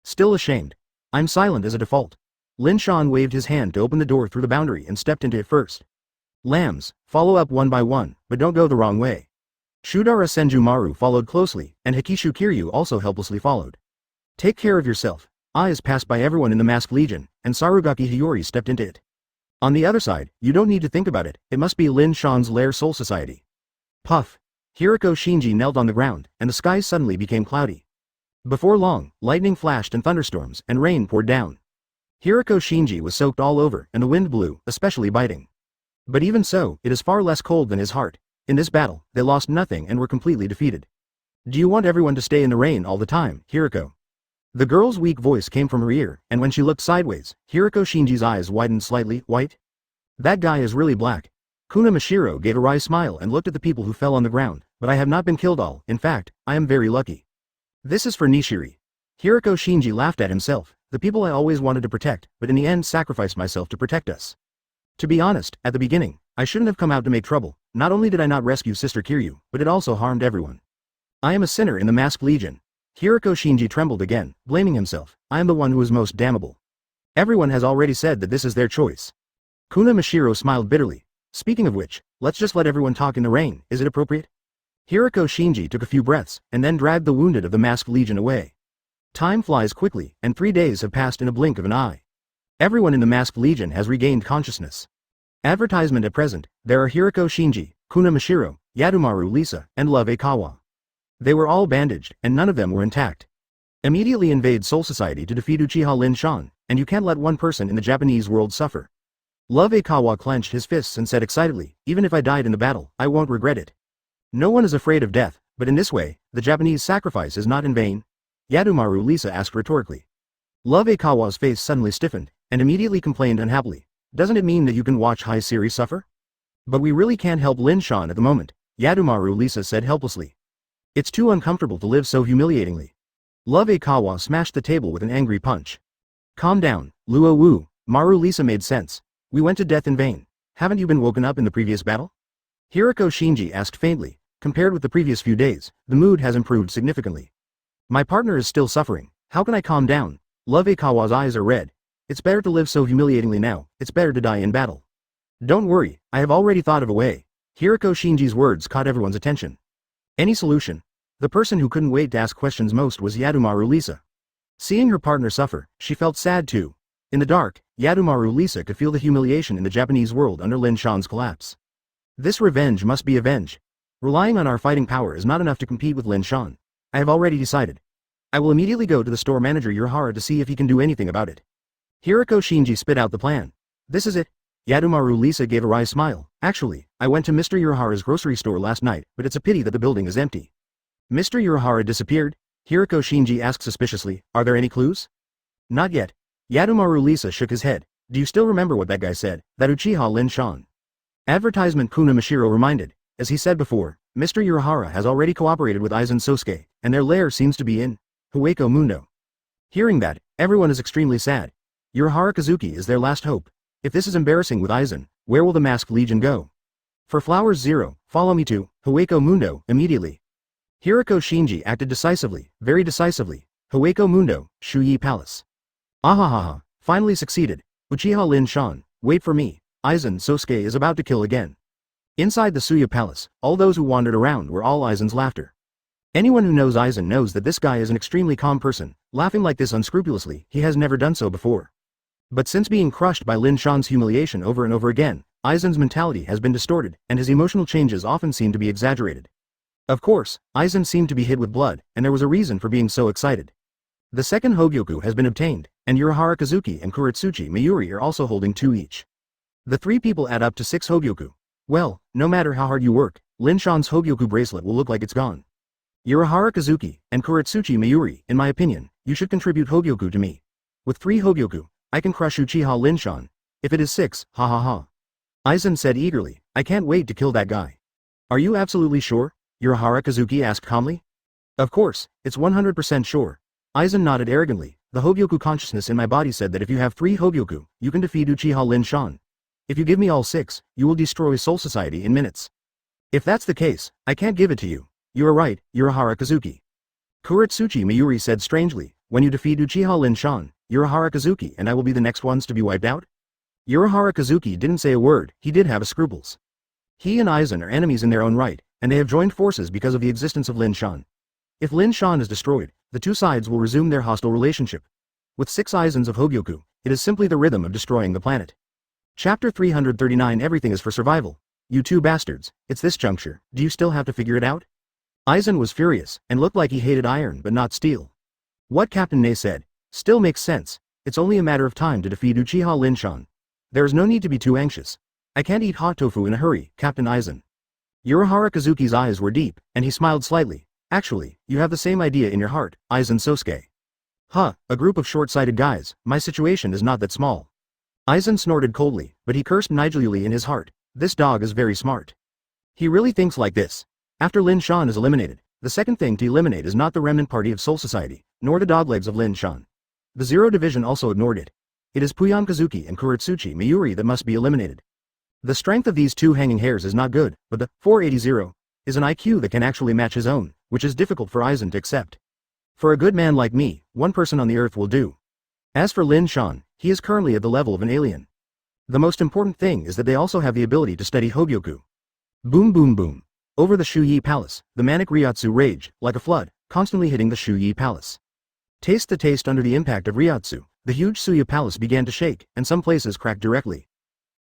Still ashamed. I'm silent as a default. Lin Shan waved his hand to open the door through the boundary and stepped into it first. Lambs, follow up one by one, but don't go the wrong way. Shudara Senjumaru followed closely, and Hikishu Kiryu also helplessly followed. Take care of yourself. Eyes passed by everyone in the Masked Legion, and Sarugaki Hiyori stepped into it. On the other side, you don't need to think about it, it must be Lin Shan's Lair Soul Society. Puff. Hiriko Shinji knelt on the ground, and the skies suddenly became cloudy. Before long, lightning flashed and thunderstorms, and rain poured down. Hiriko Shinji was soaked all over, and the wind blew, especially biting. But even so, it is far less cold than his heart. In this battle, they lost nothing and were completely defeated. Do you want everyone to stay in the rain all the time, Hiriko? The girl's weak voice came from her ear, and when she looked sideways, Hiriko Shinji's eyes widened slightly. White? That guy is really black. Kuna Mashiro gave a wry smile and looked at the people who fell on the ground, but I have not been killed all, in fact, I am very lucky. This is for Nishiri. Hiriko Shinji laughed at himself, the people I always wanted to protect, but in the end sacrificed myself to protect us. To be honest, at the beginning, I shouldn't have come out to make trouble. Not only did I not rescue Sister Kiryu, but it also harmed everyone. I am a sinner in the Masked Legion. Hiriko Shinji trembled again, blaming himself. I am the one who is most damnable. Everyone has already said that this is their choice. Kuna Mashiro smiled bitterly. Speaking of which, let's just let everyone talk in the rain, is it appropriate? Hiriko Shinji took a few breaths, and then dragged the wounded of the Masked Legion away. Time flies quickly, and 3 days have passed in a blink of an eye. Everyone in the Masked Legion has regained consciousness. Advertisement at present, there are Hiriko Shinji, Kuna Mashiro, Yadomaru Lisa, and Love Akawa. They were all bandaged, and none of them were intact. Immediately invade Soul Society to defeat Uchiha Lin Shan, and you can't let one person in the Japanese world suffer. Love Akawa clenched his fists and said excitedly, even if I died in the battle, I won't regret it. No one is afraid of death, but in this way, the Japanese sacrifice is not in vain? Yadomaru Lisa asked rhetorically. Love Akawa's face suddenly stiffened, and immediately complained unhappily. Doesn't it mean that you can watch High Series suffer? But we really can't help Lin Shan at the moment, Yadomaru Lisa said helplessly. It's too uncomfortable to live so humiliatingly. Love Akawa smashed the table with an angry punch. Calm down, Luo Wu, Maru Lisa made sense. We went to death in vain. Haven't you been woken up in the previous battle? Hiriko Shinji asked faintly. Compared with the previous few days, the mood has improved significantly. My partner is still suffering. How can I calm down? Love Akawa's eyes are red. It's better to live so humiliatingly now. It's better to die in battle. Don't worry, I have already thought of a way. Hiriko Shinji's words caught everyone's attention. Any solution? The person who couldn't wait to ask questions most was Yadomaru Lisa. Seeing her partner suffer, she felt sad too. In the dark, Yadomaru Lisa could feel the humiliation in the Japanese world under Lin Shan's collapse. This revenge must be avenged. Relying on our fighting power is not enough to compete with Lin Shan. I have already decided. I will immediately go to the store manager Uchiha to see if he can do anything about it. Hiriko Shinji spit out the plan. This is it. Yadomaru Lisa gave a wry smile. Actually, I went to Mr. Uchiha's grocery store last night, but it's a pity that the building is empty. Mr. Uchiha disappeared? Hiriko Shinji asked suspiciously. Are there any clues? Not yet. Yadomaru Lisa shook his head. Do you still remember what that guy said? That Uchiha Lin Shan. Advertisement Kuna Mashiro reminded. As he said before, Mr. Uchiha has already cooperated with Aizen Sosuke, and their lair seems to be in Hueco Mundo. Hearing that, everyone is extremely sad. Uchiha Kazuki is their last hope. If this is embarrassing with Aizen, where will the Masked Legion go? For Flowers Zero, follow me to Hueco Mundo immediately. Hiriko Shinji acted decisively, very decisively. Hueco Mundo, Shuyi Palace. Ahahaha, finally succeeded. Uchiha Lin Shan, wait for me. Aizen Sosuke is about to kill again. Inside the Suya Palace, all those who wandered around were all Aizen's laughter. Anyone who knows Aizen knows that this guy is an extremely calm person, laughing like this unscrupulously, he has never done so before. But since being crushed by Lin Shan's humiliation over and over again, Aizen's mentality has been distorted, and his emotional changes often seem to be exaggerated. Of course, Aizen seemed to be hit with blood, and there was a reason for being so excited. The second Hogyoku has been obtained, and Uchiha Kazuki and Kuretsuchi Mayuri are also holding 2 each. The 3 people add up to 6 Hogyoku. Well, no matter how hard you work, Lin Shan's Hogyoku bracelet will look like it's gone. Uchiha Kazuki and Kuretsuchi Mayuri, in my opinion, you should contribute Hogyoku to me. With 3 Hogyoku, I can crush Uchiha Lin Shan. If it is 6, ha ha ha. Aizen said eagerly, I can't wait to kill that guy. Are you absolutely sure? Uchiha Kazuki asked calmly. Of course, it's 100% sure. Aizen nodded arrogantly. The Hogyoku consciousness in my body said that if you have 3 Hogyoku, you can defeat Uchiha Lin Shan. If you give me all 6, you will destroy Soul Society in minutes. If that's the case, I can't give it to you. You are right, Uchiha Kazuki. Kuretsuchi Mayuri said strangely, when you defeat Uchiha Lin Shan, Uchiha Kazuki and I will be the next ones to be wiped out? Uchiha Kazuki didn't say a word, he did have scruples. He and Aizen are enemies in their own right, and they have joined forces because of the existence of Lin Shan. If Lin Shan is destroyed, the 2 sides will resume their hostile relationship. With 6 Aizens of Hogyoku, it is simply the rhythm of destroying the planet. Chapter 339 Everything is for survival. You 2 bastards, it's this juncture, do you still have to figure it out? Aizen was furious, and looked like he hated iron but not steel. What Captain Ne said, still makes sense, it's only a matter of time to defeat Uchiha Lin Shan. There is no need to be too anxious. I can't eat hot tofu in a hurry, Captain Aizen. Uchiha Kazuki's eyes were deep, and he smiled slightly. Actually, you have the same idea in your heart, Aizen Sosuke. Huh, a group of short-sighted guys, my situation is not that small. Aizen snorted coldly, but he cursed Nigeluli in his heart. This dog is very smart. He really thinks like this. After Lin Shan is eliminated, the second thing to eliminate is not the remnant party of Soul Society, nor the doglegs of Lin Shan. The Zero Division also ignored it. It is Puyan Kazuki and Kuretsuchi Mayuri that must be eliminated. The strength of these 2 hanging hairs is not good, but the 480 is an IQ that can actually match his own, which is difficult for Aizen to accept. For a good man like me, 1 person on the earth will do. As for Lin Shan, he is currently at the level of an alien. The most important thing is that they also have the ability to study Hogyoku. Boom boom boom. Over the Shuyi Palace, the manic Ryotsu raged, like a flood, constantly hitting the Shuyi Palace. Taste the taste under the impact of Ryotsu, the huge Suya Palace began to shake, and some places cracked directly.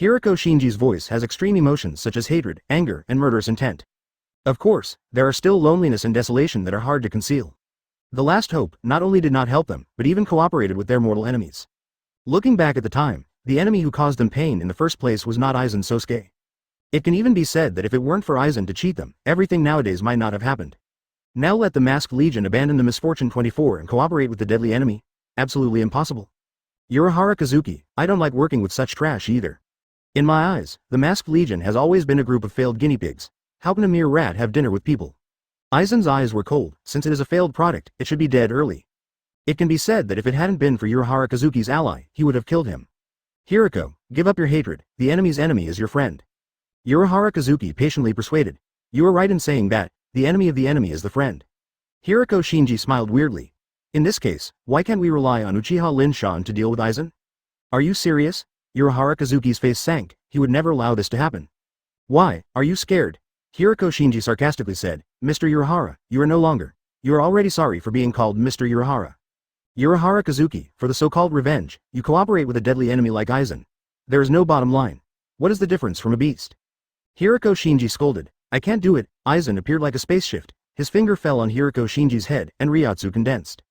Hiriko Shinji's voice has extreme emotions such as hatred, anger, and murderous intent. Of course, there are still loneliness and desolation that are hard to conceal. The last hope not only did not help them, but even cooperated with their mortal enemies. Looking back at the time, the enemy who caused them pain in the first place was not Aizen Sosuke. It can even be said that if it weren't for Aizen to cheat them, everything nowadays might not have happened. Now let the Masked Legion abandon the Misfortune 24 and cooperate with the deadly enemy? Absolutely impossible. Urahara Kazuki, I don't like working with such trash either. In my eyes, the Masked Legion has always been a group of failed guinea pigs. How can a mere rat have dinner with people? Aizen's eyes were cold. Since it is a failed product, it should be dead early. It can be said that if it hadn't been for Urahara Kazuki's ally, he would have killed him. Hiriko, give up your hatred, the enemy's enemy is your friend. Urahara Kazuki patiently persuaded. You are right in saying that, the enemy of the enemy is the friend. Hiriko Shinji smiled weirdly. In this case, why can't we rely on Uchiha Lin Shan to deal with Aizen? Are you serious? Urahara Kazuki's face sank, he would never allow this to happen. Why, are you scared? Hiriko Shinji sarcastically said, Mr. Urahara, you are no longer. You are already sorry for being called Mr. Urahara. Urahara Kazuki, for the so-called revenge, you cooperate with a deadly enemy like Aizen. There is no bottom line. What is the difference from a beast? Hiriko Shinji scolded, I can't do it. Aizen appeared like a space shift. His finger fell on Hiriko Shinji's head, and Ryotsu condensed.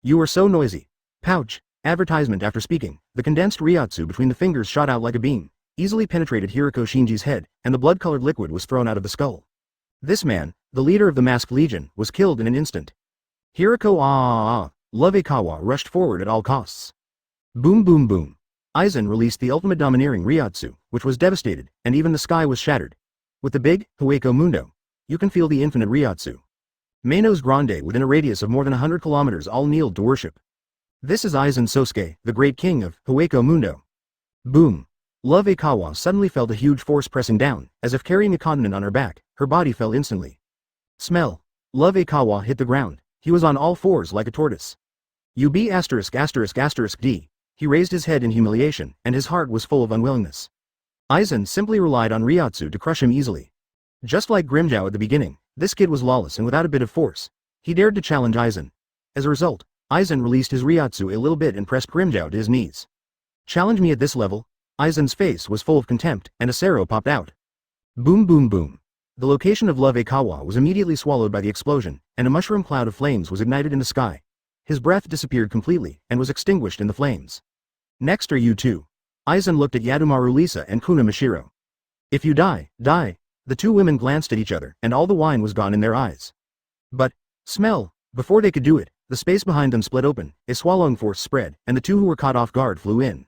You are so noisy. Pouch. Advertisement after speaking, the condensed Ryotsu between the fingers shot out like a beam, easily penetrated Hiriko Shinji's head, and the blood-colored liquid was thrown out of the skull. This man, the leader of the Masked Legion, was killed in an instant. Hiriko Love Ikawa rushed forward at all costs. Boom boom boom. Aizen released the ultimate domineering Ryotsu, which was devastated, and even the sky was shattered. With the big, Hueco Mundo, you can feel the infinite Ryotsu. Manos Grande within a radius of more than 100 kilometers all kneeled to worship. This is Aizen Sosuke, the great king of Hueco Mundo. Boom. Love Ikawa suddenly felt a huge force pressing down, as if carrying a continent on her back, her body fell instantly. Smell. Love Ikawa hit the ground, he was on all fours like a tortoise. D. He raised his head in humiliation, and his heart was full of unwillingness. Aizen simply relied on Ryotsu to crush him easily. Just like Grimmjow at the beginning, this kid was lawless and without a bit of force. He dared to challenge Aizen. As a result, Aizen released his Ryotsu a little bit and pressed Grimmjow to his knees. Challenge me at this level? Aizen's face was full of contempt, and a Sero popped out. Boom boom boom. The location of Love Ikawa was immediately swallowed by the explosion, and a mushroom cloud of flames was ignited in the sky. His breath disappeared completely, and was extinguished in the flames. Next are you two. Aizen looked at Yadomaru Lisa and Kuna Mashiro. If you die, die. The two women glanced at each other, and all the wine was gone in their eyes. But, smell. Before they could do it, the space behind them split open, a swallowing force spread, and the two who were caught off guard flew in.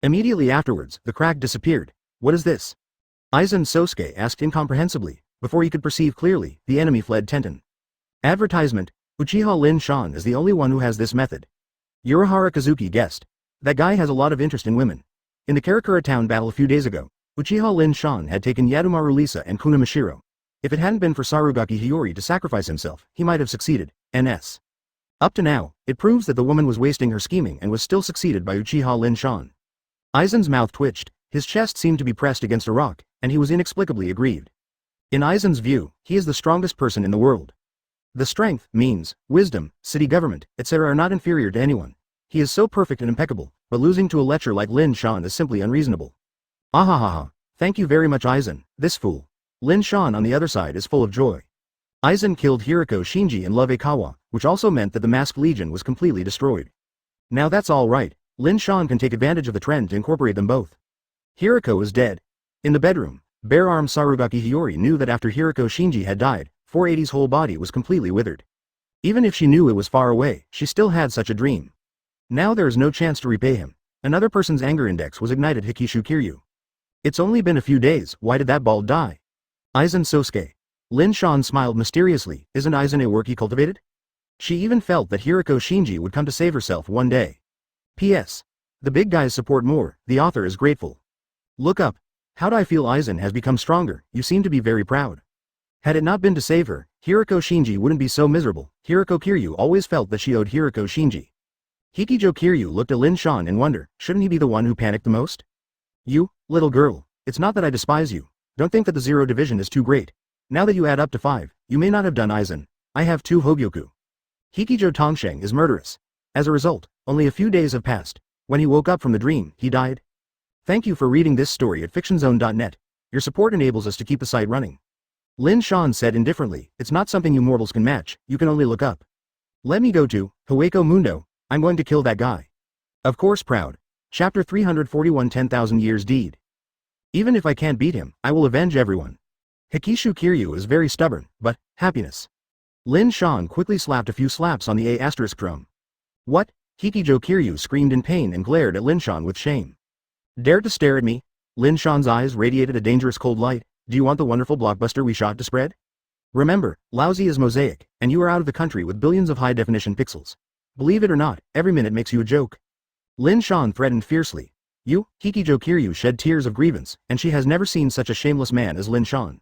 Immediately afterwards, the crack disappeared. What is this? Aizen Sosuke asked incomprehensibly. Before he could perceive clearly, the enemy fled Tenten. Advertisement. Uchiha Lin Shan is the only one who has this method. Urahara Kazuki guessed. That guy has a lot of interest in women. In the Karakura town battle a few days ago, Uchiha Lin Shan had taken Yadomaru Lisa and Kuna Mashiro. If it hadn't been for Sarugaki Hiyori to sacrifice himself, he might have succeeded. NS. Up to now, it proves that the woman was wasting her scheming and was still succeeded by Uchiha Lin Shan. Aizen's mouth twitched, his chest seemed to be pressed against a rock, and he was inexplicably aggrieved. In Aizen's view, he is the strongest person in the world. The strength, means, wisdom, city government, etc. are not inferior to anyone. He is so perfect and impeccable, but losing to a lecher like Lin Shan is simply unreasonable. Ahahaha, thank you very much Aizen, this fool. Lin Shan on the other side is full of joy. Aizen killed Hiriko Shinji and Love Ikawa, which also meant that the Masked Legion was completely destroyed. Now that's all right, Lin Shan can take advantage of the trend to incorporate them both. Hiriko is dead. In the bedroom, bare-armed Sarugaki Hiyori knew that after Hiriko Shinji had died, 480's whole body was completely withered. Even if she knew it was far away, she still had such a dream. Now there is no chance to repay him. Another person's anger index was ignited Hikishu Kiryu. It's only been a few days, why did that bald die? Aizen Sosuke. Lin Shan smiled mysteriously, isn't Aizen a work he cultivated? She even felt that Hiriko Shinji would come to save herself one day. P.S. The big guys support more, the author is grateful. Look up. How'd I feel Aizen has become stronger, you seem to be very proud. Had it not been to save her, Hiriko Shinji wouldn't be so miserable. Hiriko Kiryu always felt that she owed Hiriko Shinji. Hikijo Kiryu looked at Lin Shan in wonder, shouldn't he be the one who panicked the most? You, little girl, it's not that I despise you. Don't think that the Zero Division is too great. Now that you add up to 5, you may not have done Aizen. I have 2 Hogyoku. Hikijo Tongsheng is murderous. As a result, only a few days have passed. When he woke up from the dream, he died. Thank you for reading this story at fictionzone.net. Your support enables us to keep the site running. Lin Shan said indifferently, it's not something you mortals can match, you can only look up. Let me go to Hueco Mundo, I'm going to kill that guy. Of course proud. Chapter 341 10,000 Years Deed. Even if I can't beat him, I will avenge everyone. Hikishu Kiryu is very stubborn, but, happiness. Lin Shan quickly slapped a few slaps on the A** drum. What? Hikijo Kiryu screamed in pain and glared at Lin Shan with shame. Dare to stare at me? Lin Shan's eyes radiated a dangerous cold light. Do you want the wonderful blockbuster we shot to spread? Remember, lousy is mosaic, and you are out of the country with billions of high-definition pixels. Believe it or not, every minute makes you a joke. Lin Shan threatened fiercely. You, Hikijo Kiryu shed tears of grievance, and she has never seen such a shameless man as Lin Shan.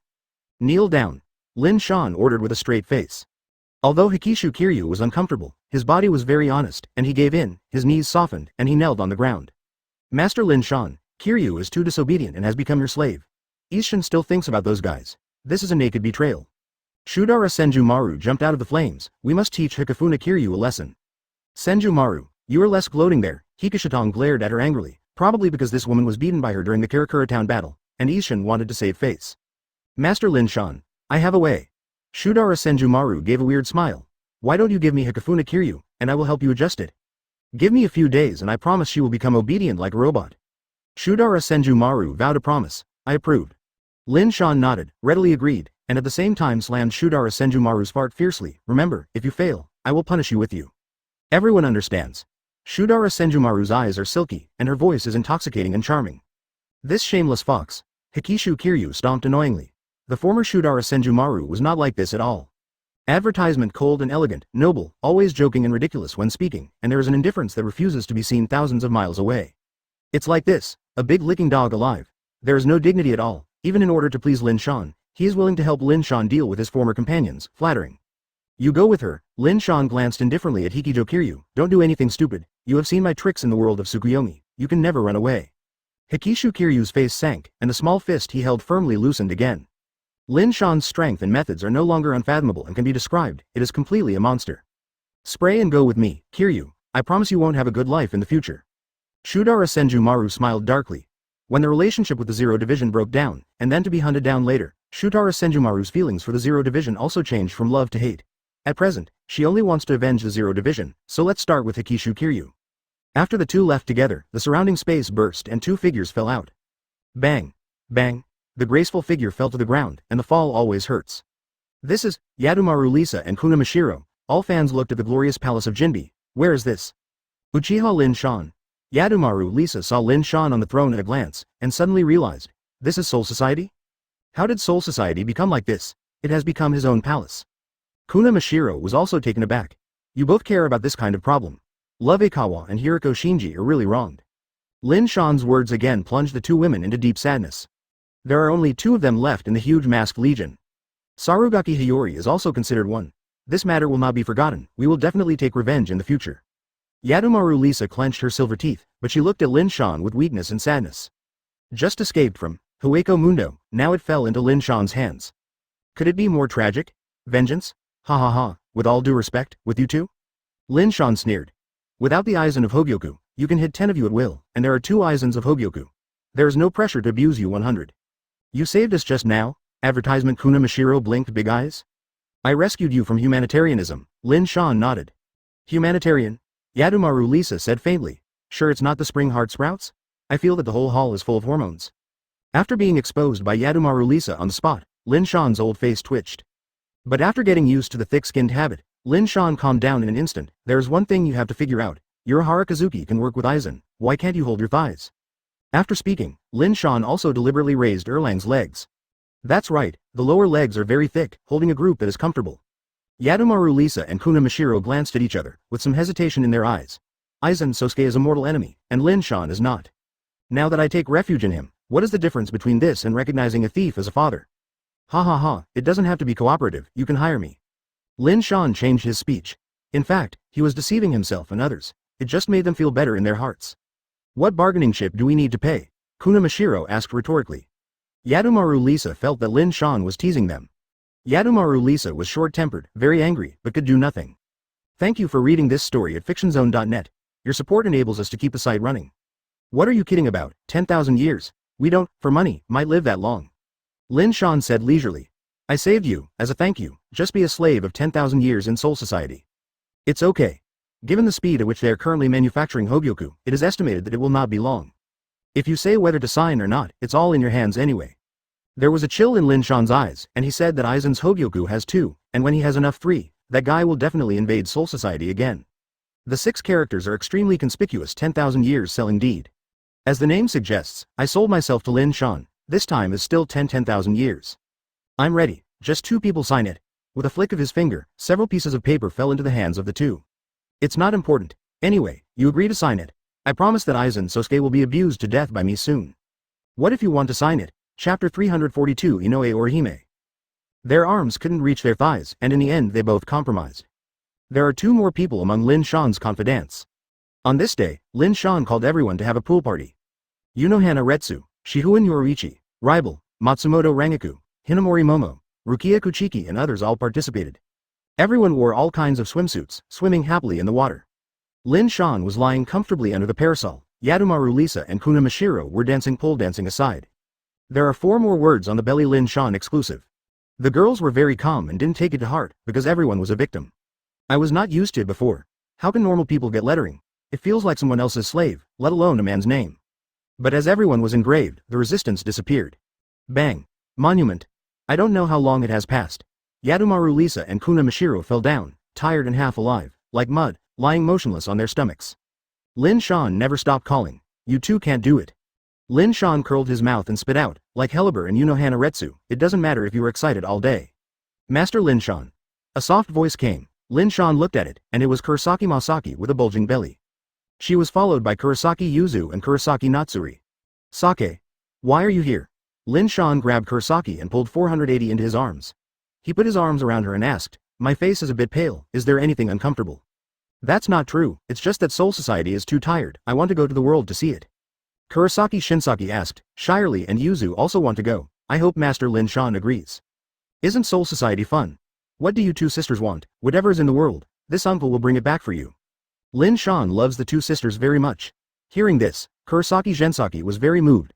Kneel down. Lin Shan ordered with a straight face. Although Hikishu Kiryu was uncomfortable, his body was very honest, and he gave in, his knees softened, and he knelt on the ground. Master Lin Shan, Kiryu is too disobedient and has become your slave. Izanaki still thinks about those guys. This is a naked betrayal. Shudara Senjumaru jumped out of the flames. We must teach Hikifuna Kiryu a lesson. Senjumaru, you are less gloating there. Hikishitong glared at her angrily, probably because this woman was beaten by her during the Karakura town battle, and Izanaki wanted to save face. Master Lin Shan, I have a way. Shudara Senjumaru gave a weird smile. Why don't you give me Hikifuna Kiryu, and I will help you adjust it. Give me a few days and I promise she will become obedient like a robot. Shudara Senjumaru vowed a promise. I approved. Lin Shan nodded, readily agreed, and at the same time slammed Shudara Senjumaru's fart fiercely. Remember, if you fail, I will punish you with you. Everyone understands. Shudara Senjumaru's eyes are silky, and her voice is intoxicating and charming. This shameless fox. Hikishu Kiryu stomped annoyingly. The former Shudara Senjumaru was not like this at all. Advertisement cold and elegant, noble, always joking and ridiculous when speaking, and there is an indifference that refuses to be seen thousands of miles away. It's like this, a big licking dog alive. There is no dignity at all, even in order to please Lin Shan. He is willing to help Lin Shan deal with his former companions, flattering. You go with her. Lin Shan glanced indifferently at Hikijo Kiryu. Don't do anything stupid. You have seen my tricks in the world of Tsukuyomi. You can never run away. Hikishu Kiryu's face sank, and the small fist he held firmly loosened again. Lin Shan's strength and methods are no longer unfathomable and can be described. It is completely a monster. Spray and go with me, Kiryu. I promise you won't have a good life in the future. Shudara Senjumaru smiled darkly. When the relationship with the Zero Division broke down, and then to be hunted down later, Shudara Senjumaru's feelings for the Zero Division also changed from love to hate. At present, she only wants to avenge the Zero Division, so let's start with Hikishu Kiryu. After the two left together, the surrounding space burst and two figures fell out. Bang! Bang! The graceful figure fell to the ground, and the fall always hurts. This is Yadomaru Lisa and Kunamashiro. All fans looked at the glorious palace of Jinbi. Where is this? Uchiha Lin Shan. Yadomaru Lisa saw Lin Shan on the throne at a glance, and suddenly realized, this is Soul Society? How did Soul Society become like this? It has become his own palace. Kunamashiro was also taken aback. You both care about this kind of problem. Love Ikawa and Hiriko Shinji are really wronged. Lin Shan's words again plunged the two women into deep sadness. There are only two of them left in the huge masked legion. Sarugaki Hiyori is also considered one. This matter will not be forgotten. We will definitely take revenge in the future. Yadomaru Lisa clenched her silver teeth, but she looked at Lin Shan with weakness and sadness. Just escaped from Hueco Mundo, now it fell into Lin Shan's hands. Could it be more tragic? Vengeance? Ha ha ha, with all due respect, with you two? Lin Shan sneered. Without the Aizen of Hogyoku, you can hit 10 of you at will, and there are 2 Aizens of Hogyoku. There is no pressure to abuse you 100. You saved us just now? Advertisement Kunamashiro blinked big eyes. I rescued you from humanitarianism. Lin Shan nodded. Humanitarian? Yadomaru Lisa said faintly. Sure it's not the spring heart sprouts? I feel that the whole hall is full of hormones. After being exposed by Yadomaru Lisa on the spot, Lin Shan's old face twitched. But after getting used to the thick-skinned habit, Lin Shan calmed down in an instant. There's one thing you have to figure out. Your Harakazuki can work with Aizen. Why can't you hold your thighs? After speaking, Lin Shan also deliberately raised Erlang's legs. That's right, the lower legs are very thick, holding a group that is comfortable. Yadomaru Lisa and Kunamashiro glanced at each other, with some hesitation in their eyes. Aizen Sosuke is a mortal enemy, and Lin Shan is not. Now that I take refuge in him, what is the difference between this and recognizing a thief as a father? Ha ha ha, it doesn't have to be cooperative, you can hire me. Lin Shan changed his speech. In fact, he was deceiving himself and others. It just made them feel better in their hearts. What bargaining chip do we need to pay? Kunamashiro asked rhetorically. Yadomaru Lisa felt that Lin Shan was teasing them. Yadomaru Lisa was short-tempered, very angry, but could do nothing. Thank you for reading this story at fictionzone.net. Your support enables us to keep the site running. What are you kidding about? 10,000 years. We don't, for money, might live that long. Lin Shan said leisurely. I saved you, as a thank you, just be a slave of 10,000 years in Soul Society. It's okay. Given the speed at which they are currently manufacturing Hogyoku, it is estimated that it will not be long. If you say whether to sign or not, it's all in your hands anyway. There was a chill in Lin Shan's eyes, and he said that Aizen's Hogyoku has 2, and when he has enough 3, that guy will definitely invade Soul Society again. The 6 characters are extremely conspicuous 10,000 years selling deed. As the name suggests, I sold myself to Lin Shan, this time is still 10,000 years. I'm ready, just 2 people sign it. With a flick of his finger, several pieces of paper fell into the hands of the 2. It's not important. Anyway, you agree to sign it. I promise that Aizen Sosuke will be abused to death by me soon. What if you want to sign it? Chapter 342 Inoue Orihime. Their arms couldn't reach their thighs, and in the end they both compromised. There are 2 more people among Lin Shan's confidants. On this day, Lin Shan called everyone to have a pool party. Unohana Retsu, Shihuin Yoruichi, Rival, Matsumoto Rangaku, Hinamori Momo, Rukia Kuchiki and others all participated. Everyone wore all kinds of swimsuits, swimming happily in the water. Lin Shan was lying comfortably under the parasol, Yadomaru Lisa and Kuna Mashiro were dancing pole dancing aside. There are 4 more words on the belly Lin Shan exclusive. The girls were very calm and didn't take it to heart, because everyone was a victim. I was not used to it before. How can normal people get lettering? It feels like someone else's slave, let alone a man's name. But as everyone was engraved, the resistance disappeared. Bang. Monument. I don't know how long it has passed. Yadomaru Lisa and Kuna Mashiro fell down, tired and half alive, like mud, lying motionless on their stomachs. Lin Shan never stopped calling, you 2 can't do it. Lin Shan curled his mouth and spit out, like Helleber and Unohana Retsu, it doesn't matter if you were excited all day. Master Lin Shan. A soft voice came. Lin Shan looked at it, and it was Kurosaki Masaki with a bulging belly. She was followed by Kurosaki Yuzu and Kurosaki Natsuri. Sake. Why are you here? Lin Shan grabbed Kurosaki and pulled 480 into his arms. He put his arms around her and asked, my face is a bit pale, is there anything uncomfortable? That's not true, it's just that Soul Society is too tired, I want to go to the world to see it. Kurosaki Shinsaki asked, Shirley and Yuzu also want to go, I hope Master Lin Shan agrees. Isn't Soul Society fun? What do you 2 sisters want? Whatever is in the world, this uncle will bring it back for you. Lin Shan loves the 2 sisters very much. Hearing this, Kurosaki Shinsaki was very moved.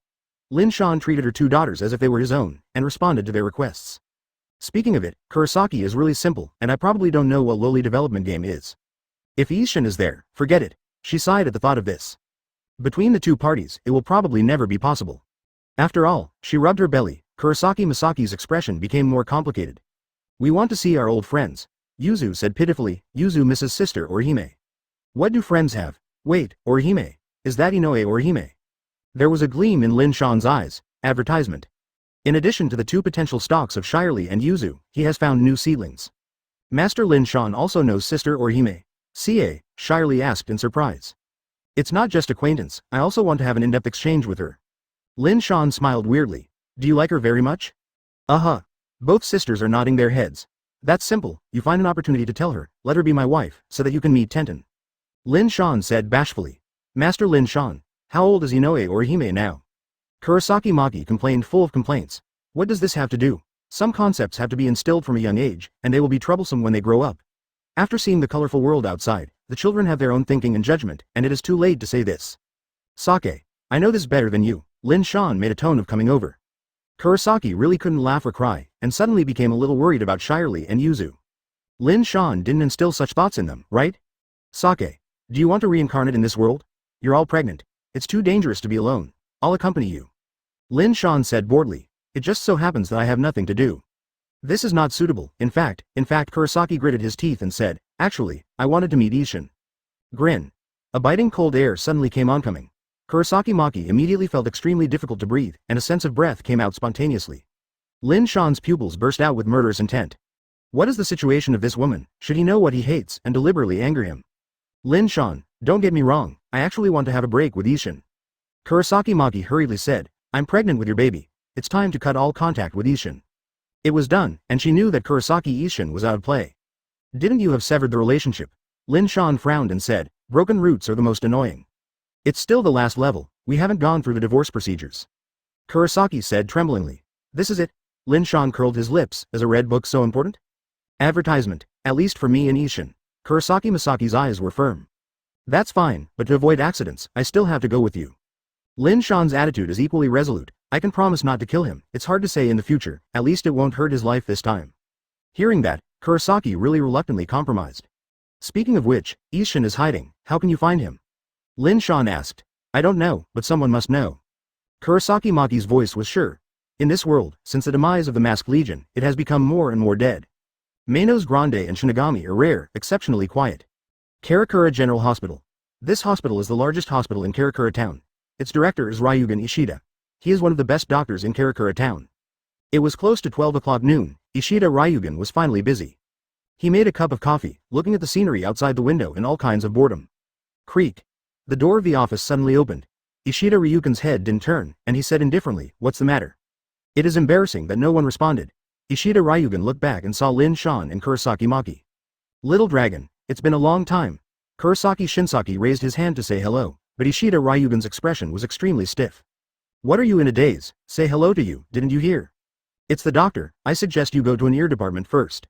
Lin Shan treated her 2 daughters as if they were his own, and responded to their requests. Speaking of it, Kurosaki is really simple, and I probably don't know what lowly development game is. If Ishin is there, forget it. She sighed at the thought of this. Between the 2 parties, it will probably never be possible. After all, she rubbed her belly. Kurosaki Masaki's expression became more complicated. We want to see our old friends. Yuzu said pitifully, Yuzu misses sister Orihime. What do friends have? Wait, Orihime. Is that Inoue Orihime? There was a gleam in Lin Shan's eyes. Advertisement. In addition to the 2 potential stocks of Shirley and Yuzu, he has found new seedlings. Master Lin Shan also knows sister Orihime. CA, Shirley asked in surprise. It's not just acquaintance, I also want to have an in-depth exchange with her. Lin Shan smiled weirdly. Do you like her very much? Uh-huh. Both sisters are nodding their heads. That's simple, you find an opportunity to tell her, let her be my wife, so that you can meet Tenten. Lin Shan said bashfully. Master Lin Shan, how old is Inoue Orihime now? Kurosaki Maki complained full of complaints. What does this have to do? Some concepts have to be instilled from a young age, and they will be troublesome when they grow up. After seeing the colorful world outside, the children have their own thinking and judgment, and it is too late to say this. Sake, I know this better than you. Lin Shan made a tone of coming over. Kurosaki really couldn't laugh or cry, and suddenly became a little worried about Shirley and Yuzu. Lin Shan didn't instill such thoughts in them, right? Sake, do you want to reincarnate in this world? You're all pregnant. It's too dangerous to be alone. I'll accompany you. Lin Shan said boredly. It just so happens that I have nothing to do. This is not suitable, in fact, Kurosaki gritted his teeth and said, actually, I wanted to meet Ishin. Grin. A biting cold air suddenly came oncoming. Kurosaki Maki immediately felt extremely difficult to breathe, and a sense of breath came out spontaneously. Lin Shan's pupils burst out with murderous intent. What is the situation of this woman? Should he know what he hates and deliberately anger him? Lin Shan, don't get me wrong, I actually want to have a break with Ishin. Kurosaki Maki hurriedly said, I'm pregnant with your baby. It's time to cut all contact with Ishin. It was done, and she knew that Kurosaki Ishin was out of play. Didn't you have severed the relationship? Lin Shan frowned and said, broken roots are the most annoying. It's still the last level, we haven't gone through the divorce procedures. Kurosaki said tremblingly. This is it? Lin Shan curled his lips, is a red book so important? Advertisement, at least for me and Ishin. Kurosaki Masaki's eyes were firm. That's fine, but to avoid accidents, I still have to go with you. Lin Shan's attitude is equally resolute. I can promise not to kill him. It's hard to say in the future, at least it won't hurt his life this time. Hearing that, Kurosaki really reluctantly compromised. Speaking of which, Ishin is hiding. How can you find him? Lin Shan asked. I don't know, but someone must know. Kurosaki Maki's voice was sure. In this world, since the demise of the Masked Legion, it has become more and more dead. Manos Grande and Shinigami are rare, exceptionally quiet. Karakura General Hospital. This hospital is the largest hospital in Karakura town. Its director is Ryugen Ishida. He is one of the best doctors in Karakura town. It was close to 12 o'clock noon. Ishida Ryugen was finally busy. He made a cup of coffee, looking at the scenery outside the window in all kinds of boredom. Creak. The door of the office suddenly opened. Ishida Ryugen's head didn't turn, and he said indifferently, "What's the matter?" It is embarrassing that no one responded. Ishida Ryugen looked back and saw Lin Shan and Kurosaki Maki. Little dragon, it's been a long time. Kurosaki Shinsaki raised his hand to say hello, but Ishida Ryugen's expression was extremely stiff. What are you in a daze? Say hello to you, didn't you hear? It's the doctor. I suggest you go to an ear department first.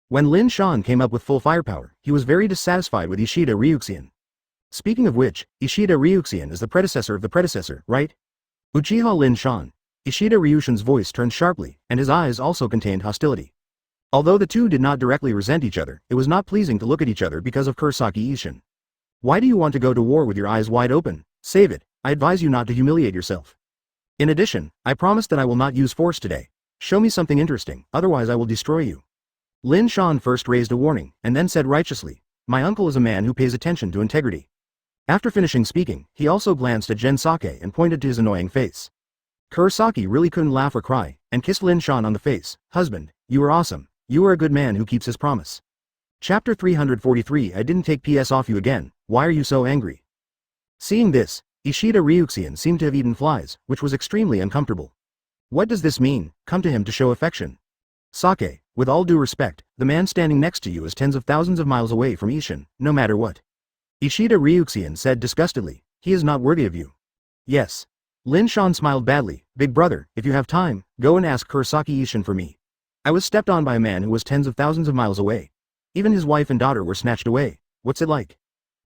When Lin Shan came up with full firepower, he was very dissatisfied with Ishida Ryuxian. Speaking of which, Ishida Ryuxian is the predecessor of the predecessor, right? Uchiha Lin Shan. Ishida Ryushin's voice turned sharply, and his eyes also contained hostility. Although the two did not directly resent each other, it was not pleasing to look at each other because of Kurosaki Ishin. Why do you want to go to war with your eyes wide open? Save it. I advise you not to humiliate yourself. In addition, I promise that I will not use force today. Show me something interesting, otherwise I will destroy you. Lin Shan first raised a warning, and then said righteously, my uncle is a man who pays attention to integrity. After finishing speaking, he also glanced at Gensake and pointed to his annoying face. Kurosaki really couldn't laugh or cry, and kissed Lin Shan on the face. Husband, you are awesome. You are a good man who keeps his promise. Chapter 343 I didn't take PS off you again, why are you so angry? Seeing this, Ishida Ryuxian seemed to have eaten flies, which was extremely uncomfortable. What does this mean? Come to him to show affection. Sake, with all due respect, the man standing next to you is tens of thousands of miles away from Ishin, no matter what. Ishida Ryuxian said disgustedly, he is not worthy of you. Yes. Lin Shan smiled badly, big brother, if you have time, go and ask Kurosaki Ishin for me. I was stepped on by a man who was tens of thousands of miles away. Even his wife and daughter were snatched away. What's it like?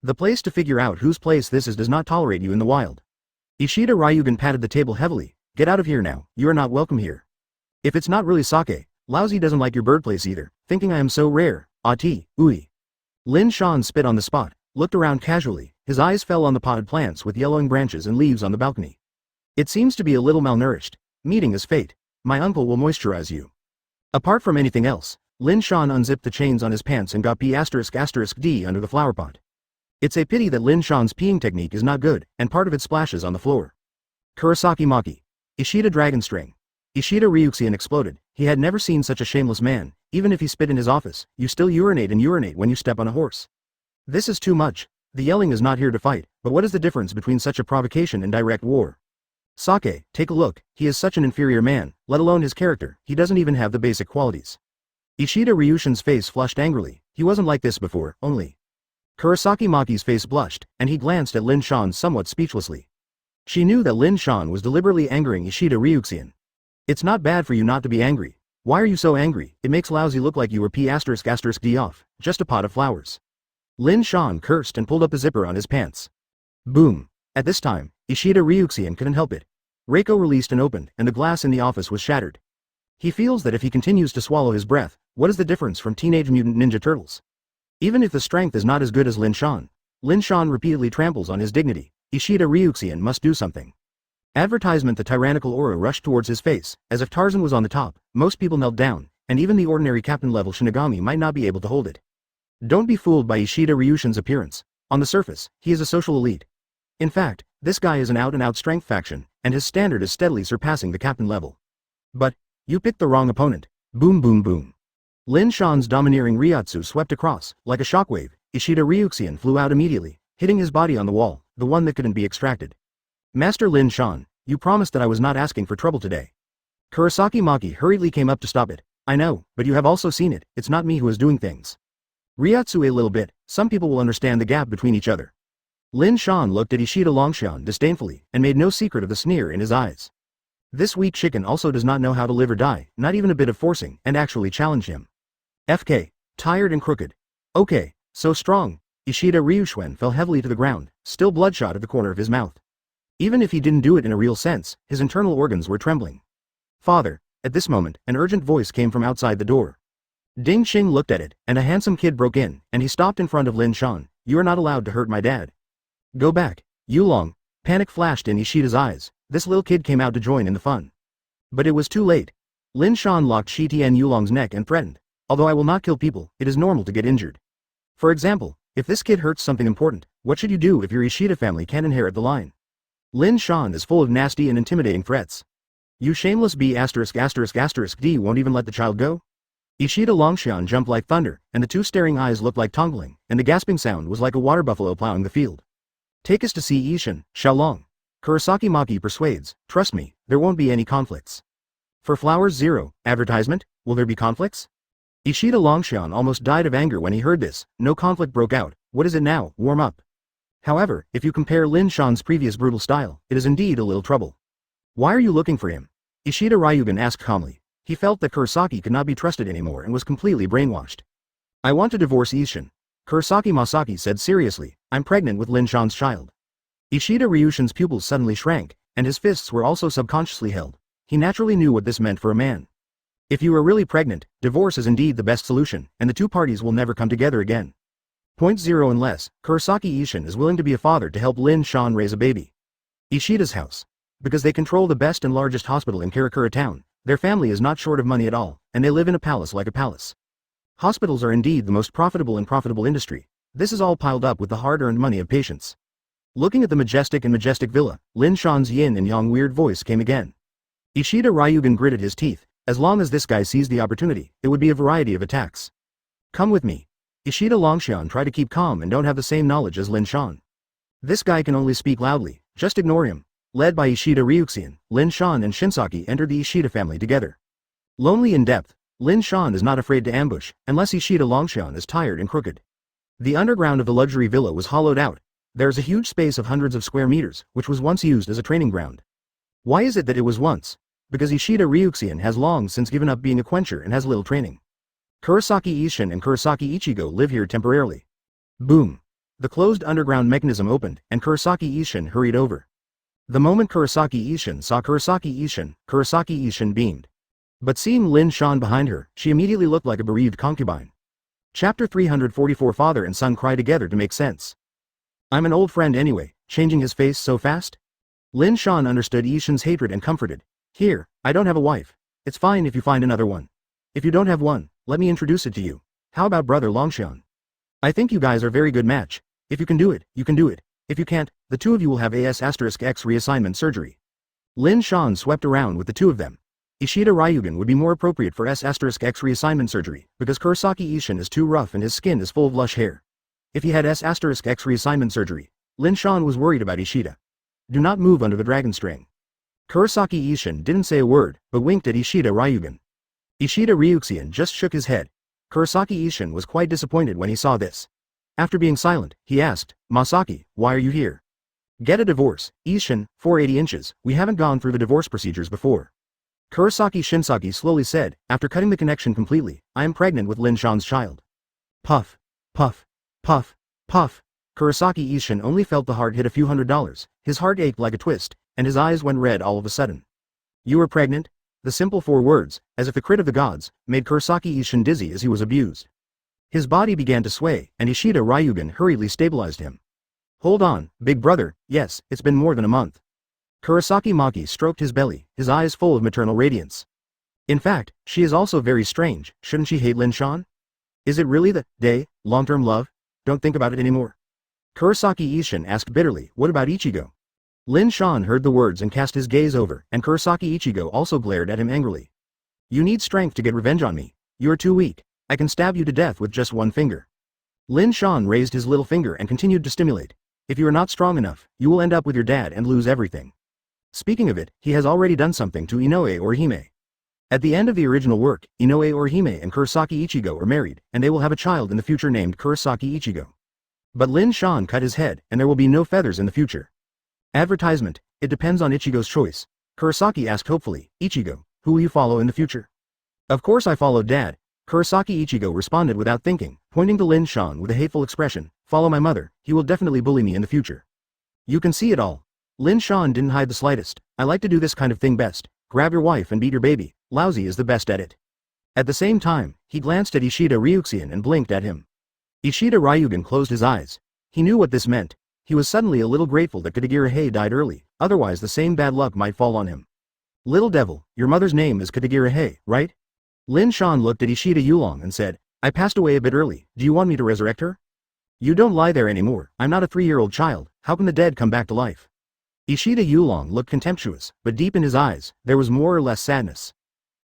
The place to figure out whose place this is does not tolerate you in the wild. Ishida Ryugen patted the table heavily, get out of here now, you are not welcome here. If it's not really sake, lousy doesn't like your birthplace either, thinking I am so rare, ati, ui. Lin Shan spit on the spot, looked around casually, his eyes fell on the potted plants with yellowing branches and leaves on the balcony. It seems to be a little malnourished. Meeting is fate. My uncle will moisturize you. Apart from anything else, Lin Shan unzipped the chains on his pants and got P***D under the flower pot. It's a pity that Lin Shan's peeing technique is not good, and part of it splashes on the floor. Kurosaki Maki. Ishida Dragonstring. Ishida Ryuxian exploded. He had never seen such a shameless man. Even if he spit in his office, you still urinate when you step on a horse. This is too much. The yelling is not here to fight, but what is the difference between such a provocation and direct war? Sake, take a look, he is such an inferior man, let alone his character, he doesn't even have the basic qualities. Ishida Ryushin's face flushed angrily, he wasn't like this before, only. Kurosaki Maki's face blushed, and he glanced at Lin Shan somewhat speechlessly. She knew that Lin Shan was deliberately angering Ishida Ryuxian. It's not bad for you not to be angry. Why are you so angry? It makes lousy look like you were P***D off, just a pot of flowers. Lin Shan cursed and pulled up the zipper on his pants. Boom. At this time, Ishida Ryuxian couldn't help it. Reiko released and opened, and the glass in the office was shattered. He feels that if he continues to swallow his breath, what is the difference from Teenage Mutant Ninja Turtles? Even if the strength is not as good as Lin Shan repeatedly tramples on his dignity. Ishida Ryuxian must do something. Advertisement. The tyrannical aura rushed towards his face, as if Tarzan was on the top, most people knelt down, and even the ordinary captain-level Shinigami might not be able to hold it. Don't be fooled by Ishida Ryushin's appearance. On the surface, he is a social elite. In fact, this guy is an out-and-out strength faction, and his standard is steadily surpassing the captain level. But, you picked the wrong opponent. Boom boom boom. Lin Shan's domineering Ryatsu swept across, like a shockwave. Ishida Ryuxian flew out immediately, hitting his body on the wall, the one that couldn't be extracted. Master Lin Shan, you promised that I was not asking for trouble today. Kurosaki Maki hurriedly came up to stop it. I know, but you have also seen it, it's not me who is doing things. Ryatsu a little bit, some people will understand the gap between each other. Lin Shan looked at Ishida Longshan disdainfully, and made no secret of the sneer in his eyes. This weak chicken also does not know how to live or die, not even a bit of forcing, and actually challenge him. FK, tired and crooked. Okay, so strong. Ishida Ryushuen fell heavily to the ground, still bloodshot at the corner of his mouth. Even if he didn't do it in a real sense, his internal organs were trembling. Father. At this moment, an urgent voice came from outside the door. Ding Xing looked at it, and a handsome kid broke in, and he stopped in front of Lin Shan. You are not allowed to hurt my dad. Go back. Yulong. Panic flashed in Ishida's eyes. This little kid came out to join in the fun. But it was too late. Lin Shan locked Shi Tian Yulong's neck and threatened. Although I will not kill people, it is normal to get injured. For example, if this kid hurts something important, what should you do if your Ishida family can't inherit the line? Lin Shan is full of nasty and intimidating threats. You shameless B******** D won't even let the child go? Ishida Longshan jumped like thunder, and the two staring eyes looked like tongling, and the gasping sound was like a water buffalo plowing the field. Take us to see Ishin, Xiaolong. Kurosaki Maki persuades, trust me, there won't be any conflicts. For flowers 0, advertisement, will there be conflicts? Ishida Longshan almost died of anger when he heard this. No conflict broke out. What is it now? Warm up. However, if you compare Lin Shan's previous brutal style, it is indeed a little trouble. Why are you looking for him? Ishida Ryugan asked calmly. He felt that Kurosaki could not be trusted anymore and was completely brainwashed. I want to divorce Ishin. Kurosaki Masaki said seriously, I'm pregnant with Lin Shan's child. Ishida Ryushin's pupils suddenly shrank, and his fists were also subconsciously held. He naturally knew what this meant for a man. If you are really pregnant, divorce is indeed the best solution, and the two parties will never come together again. Point 0 unless, Kurosaki Ishin is willing to be a father to help Lin Shan raise a baby. Ishida's house. Because they control the best and largest hospital in Karakura town, their family is not short of money at all, and they live in a palace like a palace. Hospitals are indeed the most profitable industry. This is all piled up with the hard-earned money of patients. Looking at the majestic villa, Lin Shan's yin and yang weird voice came again. Ishida Ryugan gritted his teeth. As long as this guy sees the opportunity, it would be a variety of attacks. Come with me. Ishida Longshan tried to keep calm and don't have the same knowledge as Lin Shan. This guy can only speak loudly, just ignore him. Led by Ishida Ryuxian, Lin Shan and Shinsaki entered the Ishida family together. Lonely in depth, Lin Shan is not afraid to ambush, unless Ishida Longshan is tired and crooked. The underground of the luxury villa was hollowed out. There is a huge space of hundreds of square meters, which was once used as a training ground. Why is it that it was once? Because Ishida Ryuxian has long since given up being a quencher and has little training. Kurosaki Ishin and Kurosaki Ichigo live here temporarily. Boom. The closed underground mechanism opened, and Kurosaki Ishin hurried over. The moment Kurosaki Ishin saw Kurosaki Ishin beamed. But seeing Lin Shan behind her, she immediately looked like a bereaved concubine. Chapter 344 Father and son cry together to make sense. I'm an old friend anyway, changing his face so fast? Lin Shan understood Ishin's hatred and comforted. Here, I don't have a wife. It's fine if you find another one. If you don't have one, let me introduce it to you. How about brother Longshan? I think you guys are a very good match. If you can do it, you can do it. If you can't, the two of you will have AS**X reassignment surgery. Lin Shan swept around with the two of them. Ishida Ryugan would be more appropriate for S**X reassignment surgery, because Kurosaki Ishin is too rough and his skin is full of lush hair. If he had S**X reassignment surgery, Lin Shan was worried about Ishida. Do not move under the dragon string. Kurosaki Ishin didn't say a word, but winked at Ishida Ryugan. Ishida Ryuxian just shook his head. Kurosaki Ishin was quite disappointed when he saw this. After being silent, he asked, Masaki, why are you here? Get a divorce, Ishin, 480 inches, we haven't gone through the divorce procedures before. Kurosaki Shinsaki slowly said, after cutting the connection completely, I am pregnant with Lin Shan's child. Puff, puff, puff, puff. Kurosaki Ishin only felt the heart hit a few $100s, his heart ached like a twist, and his eyes went red all of a sudden. You are pregnant? The simple 4 words, as if the crit of the gods, made Kurosaki Ishin dizzy as he was abused. His body began to sway, and Ishida Ryugan hurriedly stabilized him. Hold on, big brother, yes, it's been more than a month. Kurosaki Maki stroked his belly, his eyes full of maternal radiance. In fact, she is also very strange, shouldn't she hate Lin Shan? Is it really the long-term love? Don't think about it anymore. Kurosaki Ishin asked bitterly, what about Ichigo? Lin Shan heard the words and cast his gaze over, and Kurosaki Ichigo also glared at him angrily. You need strength to get revenge on me. You are too weak. I can stab you to death with just one finger. Lin Shan raised his little finger and continued to stimulate. If you are not strong enough, you will end up with your dad and lose everything. Speaking of it, he has already done something to Inoue Orihime. At the end of the original work, Inoue Orihime and Kurosaki Ichigo are married, and they will have a child in the future named Kurosaki Ichigo. But Lin Shan cut his head, and there will be no feathers in the future. Advertisement, it depends on Ichigo's choice. Kurosaki asked hopefully, Ichigo, who will you follow in the future? Of course I followed Dad. Kurosaki Ichigo responded without thinking, pointing to Lin Shan with a hateful expression, follow my mother, he will definitely bully me in the future. You can see it all. Lin Shan didn't hide the slightest. I like to do this kind of thing best. Grab your wife and beat your baby. Lousy is the best at it. At the same time, he glanced at Ishida Ryuxian and blinked at him. Ishida Ryugan closed his eyes. He knew what this meant. He was suddenly a little grateful that Katagiri Hei died early, otherwise the same bad luck might fall on him. Little devil, your mother's name is Katagiri Hei, right? Lin Shan looked at Ishida Yulong and said, I passed away a bit early, do you want me to resurrect her? You don't lie there anymore, I'm not a 3-year-old child, how can the dead come back to life? Ishida Yulong looked contemptuous, but deep in his eyes, there was more or less sadness.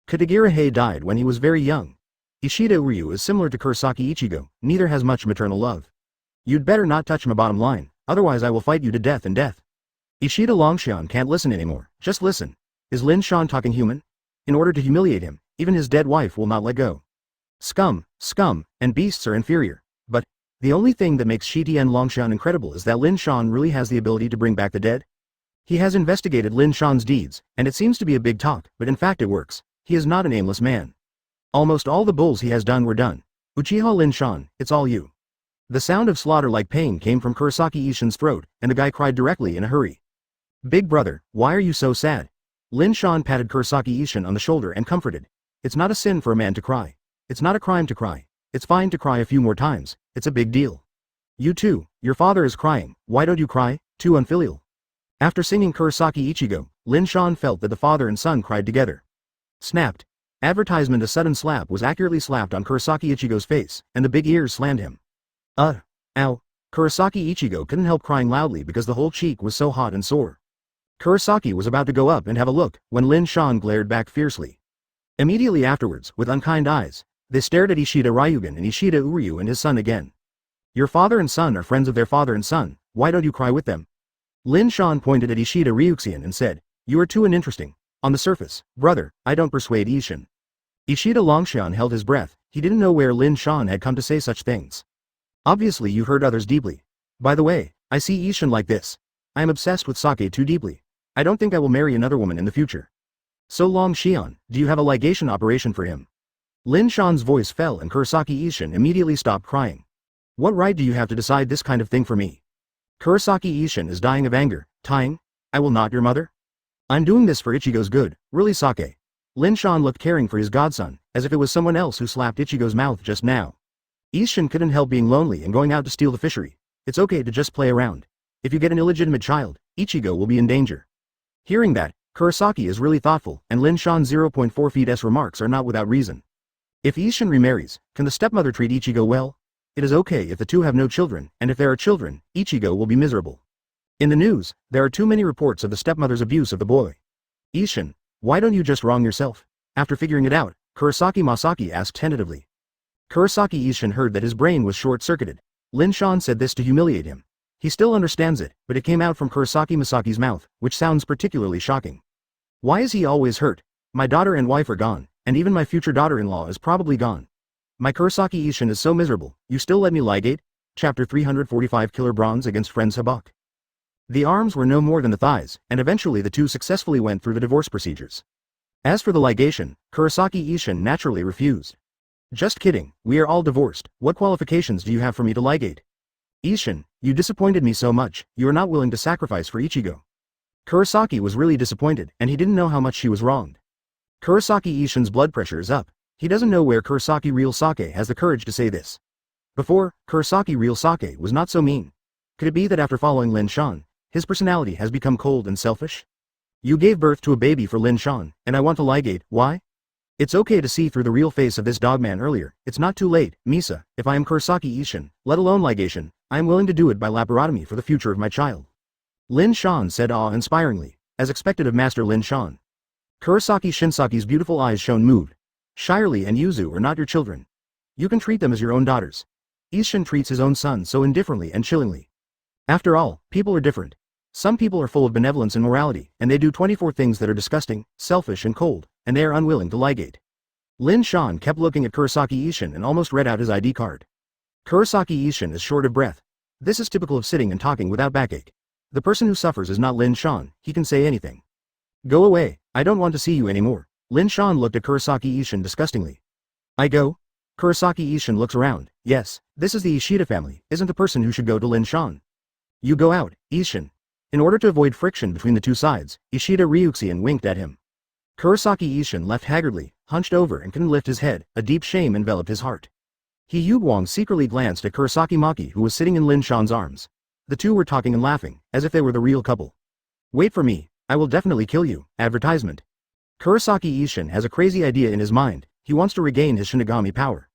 Katagiri Hei died when he was very young. Ishida Uryu is similar to Kurosaki Ichigo, neither has much maternal love. You'd better not touch my bottom line, otherwise I will fight you to death and death. Ishida Longshan can't listen anymore, just listen. Is Lin Shan talking human? In order to humiliate him, even his dead wife will not let go. Scum, and beasts are inferior. But, the only thing that makes Shitian Longshan incredible is that Lin Shan really has the ability to bring back the dead. He has investigated Lin Shan's deeds, and it seems to be a big talk, but in fact it works. He is not an aimless man. Almost all the bulls he has done were done. Uchiha Lin Shan, it's all you. The sound of slaughter like pain came from Kurosaki Ishin's throat, and the guy cried directly in a hurry. Big brother, why are you so sad? Lin Shan patted Kurosaki Ishin on the shoulder and comforted. It's not a sin for a man to cry. It's not a crime to cry. It's fine to cry a few more times. It's a big deal. You too, your father is crying, why don't you cry? Too unfilial. After singing Kurosaki Ichigo, Lin Shan felt that the father and son cried together. Snapped. Advertisement. A sudden slap was accurately slapped on Kurosaki Ichigo's face, and the big ears slammed him. Ow. Kurosaki Ichigo couldn't help crying loudly because the whole cheek was so hot and sore. Kurosaki was about to go up and have a look, when Lin Shan glared back fiercely. Immediately afterwards, with unkind eyes, they stared at Ishida Ryugan and Ishida Uryu and his son again. Your father and son are friends of their father and son, why don't you cry with them? Lin Shan pointed at Ishida Ryuxian and said, you are too uninteresting. On the surface, brother, I don't persuade Ishin. Ishida Longshan held his breath, he didn't know where Lin Shan had come to say such things. Obviously you hurt others deeply. By the way, I see Ishin like this. I am obsessed with sake too deeply. I don't think I will marry another woman in the future. So Longshan, do you have a ligation operation for him? Lin Shan's voice fell and Kurosaki Ishin immediately stopped crying. What right do you have to decide this kind of thing for me? Kurosaki Ishin is dying of anger, tying. I will not your mother? I'm doing this for Ichigo's good, really sake. Lin Shan looked caring for his godson, as if it was someone else who slapped Ichigo's mouth just now. Ishin couldn't help being lonely and going out to steal the fishery. It's okay to just play around. If you get an illegitimate child, Ichigo will be in danger. Hearing that, Kurosaki is really thoughtful, and Lin Shan's 0.4 feet's remarks are not without reason. If Ishin remarries, can the stepmother treat Ichigo well? It is okay if the two have no children, and if there are children, Ichigo will be miserable. In the news, there are too many reports of the stepmother's abuse of the boy. Ishin, why don't you just wrong yourself? After figuring it out, Kurosaki Masaki asked tentatively. Kurosaki Ishin heard that his brain was short-circuited. Lin Shan said this to humiliate him. He still understands it, but it came out from Kurosaki Masaki's mouth, which sounds particularly shocking. Why is he always hurt? My daughter and wife are gone, and even my future daughter-in-law is probably gone. My Kurosaki Ishin is so miserable, you still let me ligate? Chapter 345 Killer Bronze against Friends Habak. The arms were no more than the thighs, and eventually the two successfully went through the divorce procedures. As for the ligation, Kurosaki Ishin naturally refused. Just kidding, we are all divorced, what qualifications do you have for me to ligate? Ishin, you disappointed me so much, you are not willing to sacrifice for Ichigo. Kurosaki was really disappointed, and he didn't know how much she was wronged. Kurosaki Ishin's blood pressure is up. He doesn't know where Kurosaki Real Sake has the courage to say this. Before, Kurosaki Real Sake was not so mean. Could it be that after following Lin Shan, his personality has become cold and selfish? You gave birth to a baby for Lin Shan, and I want to ligate, why? It's okay to see through the real face of this dogman earlier, it's not too late, Misa, if I am Kurosaki Ishin, let alone ligation, I am willing to do it by laparotomy for the future of my child. Lin Shan said awe-inspiringly, as expected of Master Lin Shan. Kurosaki Shinsaki's beautiful eyes shone moved. Shirley and Yuzu are not your children. You can treat them as your own daughters. Ishin treats his own son so indifferently and chillingly. After all, people are different. Some people are full of benevolence and morality, and they do 24 things that are disgusting, selfish and cold, and they are unwilling to ligate. Lin Shan kept looking at Kurosaki Ishin and almost read out his ID card. Kurosaki Ishin is short of breath. This is typical of sitting and talking without backache. The person who suffers is not Lin Shan, he can say anything. Go away, I don't want to see you anymore. Lin Shan looked at Kurosaki Ishin disgustingly. I go? Kurosaki Ishin looks around. Yes, this is the Ishida family, isn't the person who should go to Lin Shan. You go out, Ishin. In order to avoid friction between the two sides, Ishida Ryuxian winked at him. Kurosaki Ishin left haggardly, hunched over and couldn't lift his head. A deep shame enveloped his heart. He Yuguang secretly glanced at Kurosaki Maki, who was sitting in Lin Shan's arms. The two were talking and laughing, as if they were the real couple. Wait for me, I will definitely kill you. Advertisement. Kurosaki Ishin has a crazy idea in his mind. He wants to regain his Shinigami power.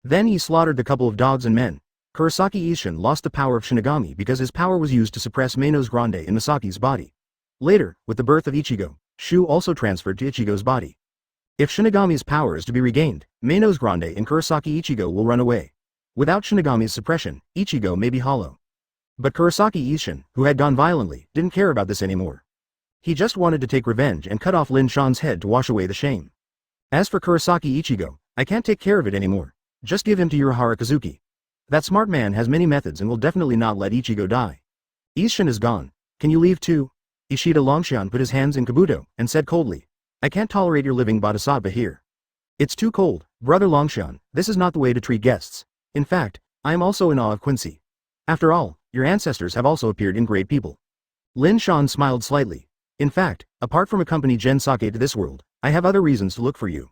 Then he slaughtered the couple of dogs and men. Kurosaki Ishin lost the power of Shinigami because his power was used to suppress Meino's Grande in Misaki's body. Later, with the birth of Ichigo, Shu also transferred to Ichigo's body. If Shinigami's power is to be regained, Meino's Grande and Kurosaki Ichigo will run away. Without Shinigami's suppression, Ichigo may be hollow. But Kurosaki Ishin, who had gone violently, didn't care about this anymore. He just wanted to take revenge and cut off Lin Shan's head to wash away the shame. As for Kurosaki Ichigo, I can't take care of it anymore. Just give him to Urahara Kazuki. That smart man has many methods and will definitely not let Ichigo die. Ishin is gone. Can you leave too? Ishida Longshan put his hands in Kabuto and said coldly, I can't tolerate your living bodhisattva here. It's too cold, brother Longshan. This is not the way to treat guests. In fact, I am also in awe of Quincy. After all, your ancestors have also appeared in great people. Lin Shan smiled slightly. In fact, apart from accompanying Gen Sake to this world, I have other reasons to look for you.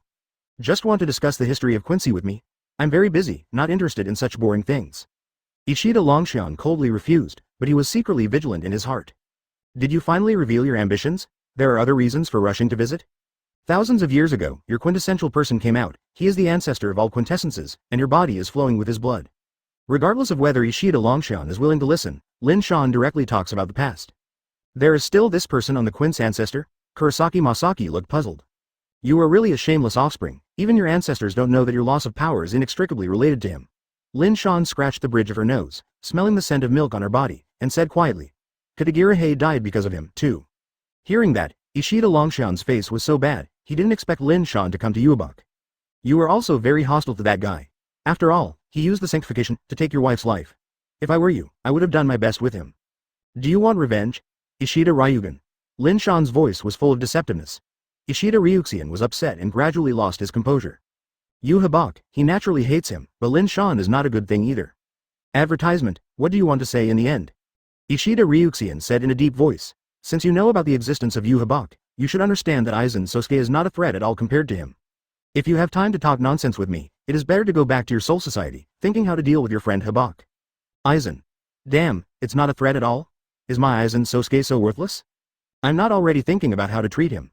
Just want to discuss the history of Quincy with me? I'm very busy, not interested in such boring things. Ishida Longshan coldly refused, but he was secretly vigilant in his heart. Did you finally reveal your ambitions? There are other reasons for rushing to visit? Thousands of years ago, your quintessential person came out. He is the ancestor of all quintessences, and your body is flowing with his blood. Regardless of whether Ishida Longshan is willing to listen, Lin Shan directly talks about the past. There is still this person on the Quince ancestor? Kurosaki Masaki looked puzzled. You are really a shameless offspring. Even your ancestors don't know that your loss of power is inextricably related to him. Lin Shan scratched the bridge of her nose, smelling the scent of milk on her body, and said quietly. Katagiri died because of him, too. Hearing that, Ishida Longshan's face was so bad, he didn't expect Lin Shan to come to Uabak. You are also very hostile to that guy. After all, he used the sanctification to take your wife's life. If I were you, I would have done my best with him. Do you want revenge? Ishida Ryugan. Lin Shan's voice was full of deceptiveness. Ishida Ryuxian was upset and gradually lost his composure. Yu Habak, he naturally hates him, but Lin Shan is not a good thing either. Advertisement, what do you want to say in the end? Ishida Ryuxian said in a deep voice. Since you know about the existence of Yu Habak, you should understand that Aizen Sosuke is not a threat at all compared to him. If you have time to talk nonsense with me, it is better to go back to your soul society, thinking how to deal with your friend Habak. Aizen. Damn, it's not a threat at all? Is my Aizen Sosuke so worthless? I'm not already thinking about how to treat him.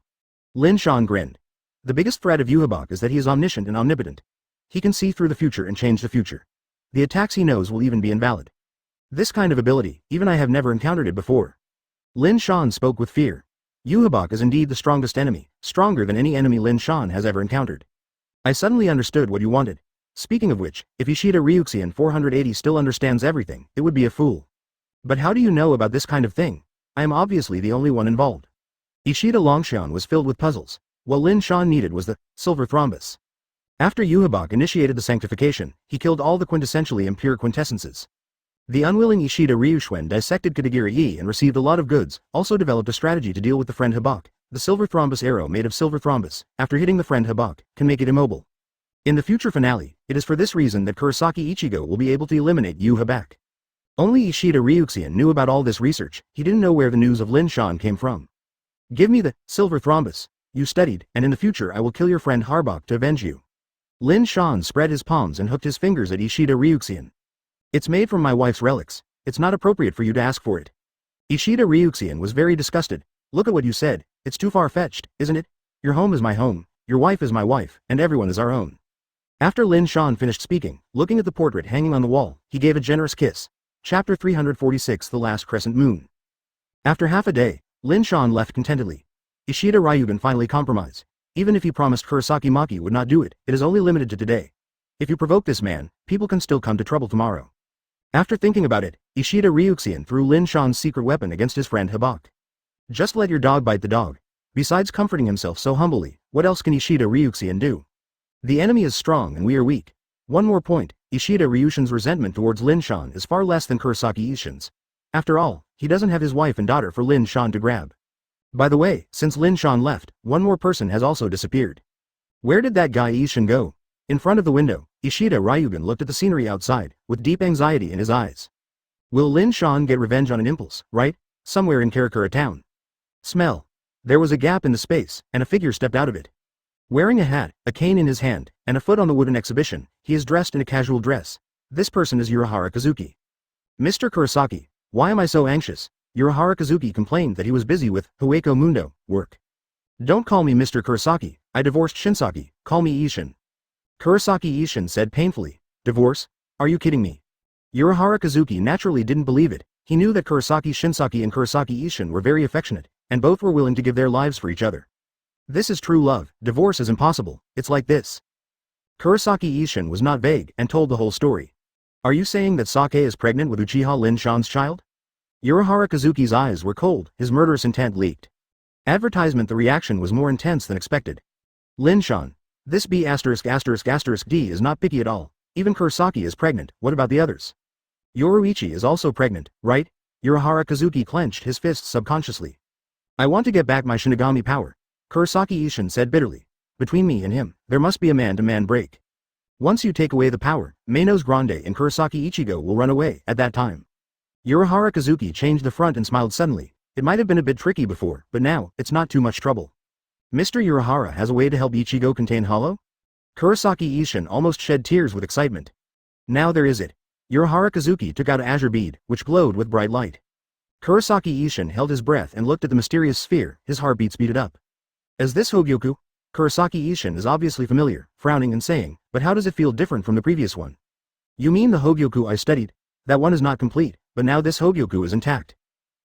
Lin Shan grinned. The biggest threat of Yu Habak is that he is omniscient and omnipotent. He can see through the future and change the future. The attacks he knows will even be invalid. This kind of ability, even I have never encountered it before. Lin Shan spoke with fear. Yu Habak is indeed the strongest enemy, stronger than any enemy Lin Shan has ever encountered. I suddenly understood what you wanted. Speaking of which, if Ishida Ryuxian 480 still understands everything, it would be a fool. But how do you know about this kind of thing? I am obviously the only one involved. Ishida Longshan was filled with puzzles. What Lin Shan needed was the silver thrombus. After Yu Habak initiated the sanctification, he killed all the quintessentially impure quintessences. The unwilling Ishida Ryushuen dissected Katagiri and received a lot of goods, also developed a strategy to deal with the friend Habak. The silver thrombus arrow made of silver thrombus, after hitting the friend Habak, can make it immobile. In the future finale, it is for this reason that Kurosaki Ichigo will be able to eliminate Yu Habak. Only Ishida Ryuxian knew about all this research. He didn't know where the news of Lin Shan came from. Give me the silver thrombus. You studied, and in the future I will kill your friend Harbak to avenge you. Lin Shan spread his palms and hooked his fingers at Ishida Ryuxian. It's made from my wife's relics. It's not appropriate for you to ask for it. Ishida Ryuxian was very disgusted. Look at what you said. It's too far-fetched, isn't it? Your home is my home, your wife is my wife, and everyone is our own. After Lin Shan finished speaking, looking at the portrait hanging on the wall, he gave a generous kiss. Chapter 346 The Last Crescent Moon. After half a day, Lin Shan left contentedly. Ishida Ryugan finally compromised. Even if he promised Kurosaki Maki would not do it, it is only limited to today. If you provoke this man, people can still come to trouble tomorrow. After thinking about it, Ishida Ryuxian threw Lin Shan's secret weapon against his friend Habak. Just let your dog bite the dog. Besides comforting himself so humbly, what else can Ishida Ryuxian do? The enemy is strong and we are weak. One more point, Ishida Ryushin's resentment towards Lin Shan is far less than Kurosaki Ishin's. After all, he doesn't have his wife and daughter for Lin Shan to grab. By the way, since Lin Shan left, one more person has also disappeared. Where did that guy Ishin go? In front of the window, Ishida Ryugan looked at the scenery outside, with deep anxiety in his eyes. Will Lin Shan get revenge on an impulse, right? somewhere in Karakura town. Smell. There was a gap in the space, and a figure stepped out of it. Wearing a hat, a cane in his hand, and a foot on the wooden exhibition, he is dressed in a casual dress. This person is Urahara Kazuki. Mr. Kurosaki, why am I so anxious? Urahara Kazuki complained that he was busy with Hueco Mundo work. Don't call me Mr. Kurosaki, I divorced Shinsaki, call me Ishin. Kurosaki Ishin said painfully. Divorce? Are you kidding me? Urahara Kazuki naturally didn't believe it. He knew that Kurosaki Shinsaki and Kurosaki Ishin were very affectionate, and both were willing to give their lives for each other. This is true love, divorce is impossible, it's like this. Kurosaki Ishin was not vague and told the whole story. Are you saying that Sake is pregnant with Uchiha Lin Shan's child? Urahara Kazuki's eyes were cold, his murderous intent leaked. Advertisement. The reaction was more intense than expected. Lin Shan. This B*******D is not picky at all. Even Kurosaki is pregnant, what about the others? Yoruichi is also pregnant, right? Urahara Kazuki clenched his fists subconsciously. I want to get back my Shinigami power. Kurosaki Ishin said bitterly. Between me and him, there must be a man-to-man break. Once you take away the power, Manos Grande and Kurosaki Ichigo will run away. At that time, Urahara Kazuki changed the front and smiled suddenly. It might have been a bit tricky before, but now, it's not too much trouble. Mr. Urahara has a way to help Ichigo contain Hollow? Kurosaki Ishin almost shed tears with excitement. Now there is it. Urahara Kazuki took out an azure bead, which glowed with bright light. Kurosaki Ishin held his breath and looked at the mysterious sphere, his heartbeat speeded up. Is this Hogyoku? Kurosaki Ishin is obviously familiar, frowning and saying, but how does it feel different from the previous one? You mean the Hogyoku I studied? That one is not complete, but now this Hogyoku is intact.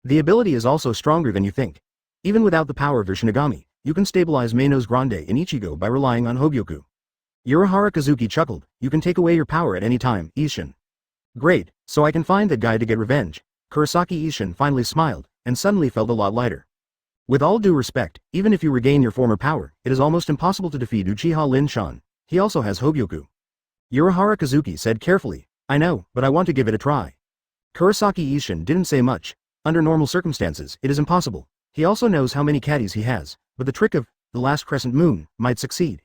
The ability is also stronger than you think. Even without the power of your Shinigami, you can stabilize Manos Grande and Ichigo by relying on Hogyoku. Urahara Kazuki chuckled, you can take away your power at any time, Ishin. Great, so I can find that guy to get revenge. Kurosaki Ishin finally smiled, and suddenly felt a lot lighter. With all due respect, even if you regain your former power, it is almost impossible to defeat Uchiha Lin Shan. He also has Hogyoku. Urahara Kazuki said carefully, I know, but I want to give it a try. Kurosaki Ishin didn't say much. Under normal circumstances, it is impossible. He also knows how many caddies he has, but the trick of the last crescent moon might succeed.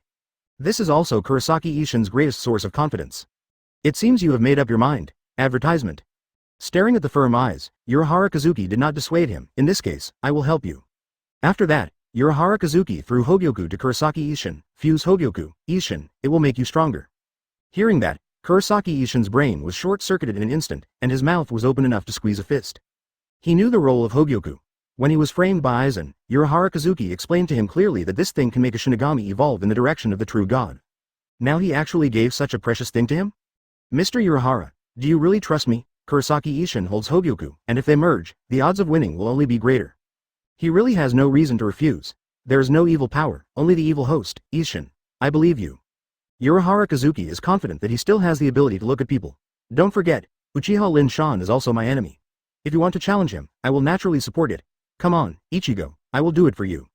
This is also Kurosaki Ishin's greatest source of confidence. It seems you have made up your mind. Advertisement. Staring at the firm eyes, Urahara Kazuki did not dissuade him. In this case, I will help you. After that, Urahara Kazuki threw Hogyoku to Kurosaki Ishin. Fuse Hogyoku, Ishin, it will make you stronger. Hearing that, Kurosaki Ishin's brain was short-circuited in an instant, and his mouth was open enough to squeeze a fist. He knew the role of Hogyoku. When he was framed by Aizen, Urahara Kazuki explained to him clearly that this thing can make a Shinigami evolve in the direction of the true god. Now he actually gave such a precious thing to him? Mr. Urahara, do you really trust me? Kurosaki Ishin holds Hogyoku, and if they merge, the odds of winning will only be greater. He really has no reason to refuse. There is no evil power, only the evil host, Ishin. I believe you. Urahara Kazuki is confident that he still has the ability to look at people. Don't forget, Uchiha Lin Shan is also my enemy. If you want to challenge him, I will naturally support it. Come on, Ichigo, I will do it for you.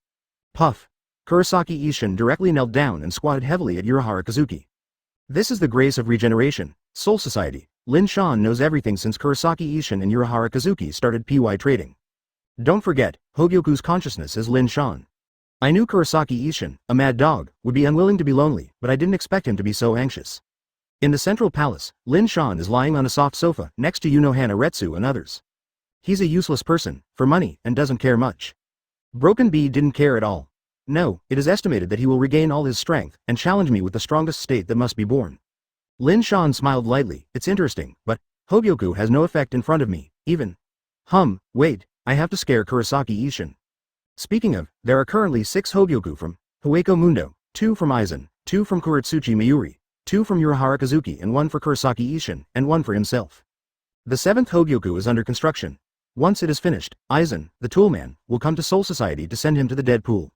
Puff. Kurosaki Ishin directly knelt down and squatted heavily at Urahara Kazuki. This is the grace of regeneration, Soul Society. Lin Shan knows everything since Kurosaki Ishin and Urahara Kazuki started PY trading. Don't forget, Hogyoku's consciousness is Lin Shan. I knew Kurosaki Ishin, a mad dog, would be unwilling to be lonely, but I didn't expect him to be so anxious. In the central palace, Lin Shan is lying on a soft sofa next to Unohana Retsu and others. He's a useless person, for money, and doesn't care much. Broken Bee didn't care at all. No, it is estimated that he will regain all his strength and challenge me with the strongest state that must be born. Lin Shan smiled lightly, it's interesting, but Hogyoku has no effect in front of me, even. Wait, I have to scare Kurosaki Ishin. Speaking of, there are currently 6 Hogyoku from Hueco Mundo, 2 from Aizen, 2 from Kuretsuchi Mayuri, 2 from Urahara Kazuki and 1 for Kurosaki Ishin, and 1 for himself. The 7th Hogyoku is under construction. Once it is finished, Aizen, the Toolman, will come to Soul Society to send him to the dead pool.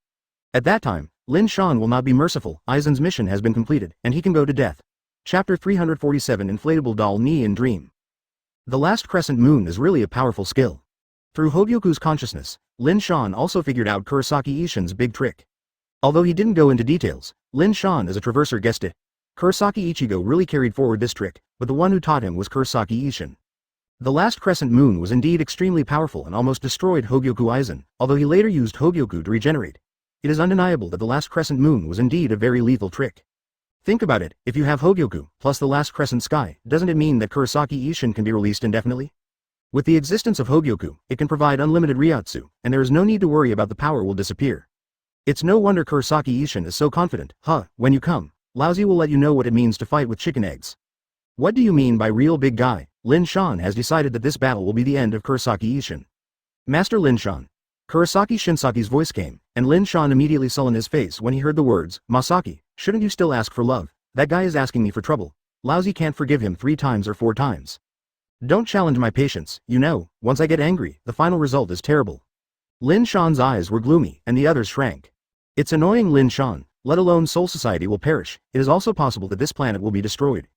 At that time, Lin Shan will not be merciful. Aizen's mission has been completed, and he can go to death. Chapter 347 Inflatable Doll Knee in Dream. The last crescent moon is really a powerful skill. Through Hogyoku's consciousness, Lin Shan also figured out Kurosaki Ishin's big trick. Although he didn't go into details, Lin Shan as a traverser guessed it. Kurosaki Ichigo really carried forward this trick, but the one who taught him was Kurosaki Ishin. The last crescent moon was indeed extremely powerful and almost destroyed Hogyoku Aizen, although he later used Hogyoku to regenerate. It is undeniable that the last crescent moon was indeed a very lethal trick. Think about it, if you have Hogyoku, plus the last crescent sky, doesn't it mean that Kurosaki Ishin can be released indefinitely? With the existence of Hogyoku, it can provide unlimited Ryotsu, and there is no need to worry about the power will disappear. It's no wonder Kurosaki Ishin is so confident. When you come, Lousy will let you know what it means to fight with chicken eggs. What do you mean by real big guy? Lin Shan has decided that this battle will be the end of Kurosaki Ishin. Master Lin Shan. Kurosaki Shinsaki's voice came, and Lin Shan immediately sullened his face when he heard the words, Masaki, shouldn't you still ask for love? That guy is asking me for trouble. Lousy can't forgive him 3 times or 4 times. Don't challenge my patience, you know, once I get angry, the final result is terrible. Lin Shan's eyes were gloomy, and the others shrank. It's annoying Lin Shan, let alone Soul Society will perish, it is also possible that this planet will be destroyed.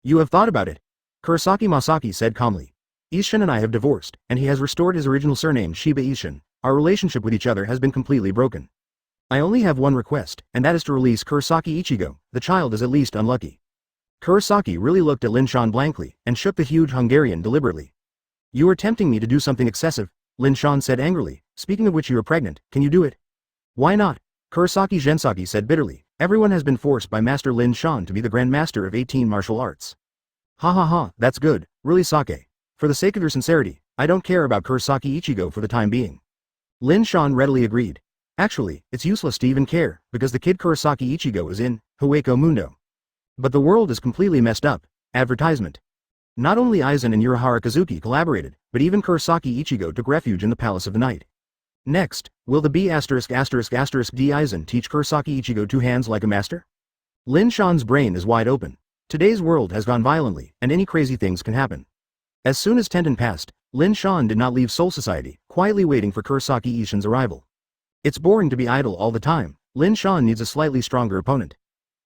You have thought about it? Kurosaki Masaki said calmly. Ishin and I have divorced, and he has restored his original surname Shiba Ishin. Our relationship with each other has been completely broken. I only have one request, and that is to release Kurosaki Ichigo, the child is at least unlucky. Kurosaki really looked at Lin Shan blankly, and shook the huge Hungarian deliberately. You are tempting me to do something excessive, Lin Shan said angrily, speaking of which you are pregnant, can you do it? Why not? Kurosaki Gensaki said bitterly, everyone has been forced by Master Lin Shan to be the Grand Master of 18 martial arts. Ha, that's good, really Sake. For the sake of your sincerity, I don't care about Kurosaki Ichigo for the time being. Lin Shan readily agreed. Actually, it's useless to even care, because the kid Kurosaki Ichigo is in Hueco Mundo. But the world is completely messed up. Advertisement. Not only Aizen and Urahara Kazuki collaborated, but even Kurosaki Ichigo took refuge in the Palace of the Night. Next, will the B********* D Aizen teach Kurosaki Ichigo 2 hands like a master? Lin Shan's brain is wide open. Today's world has gone violently, and any crazy things can happen. As soon as Tenten passed, Lin Shan did not leave Soul Society, quietly waiting for Kurosaki Ishin's arrival. It's boring to be idle all the time, Lin Shan needs a slightly stronger opponent.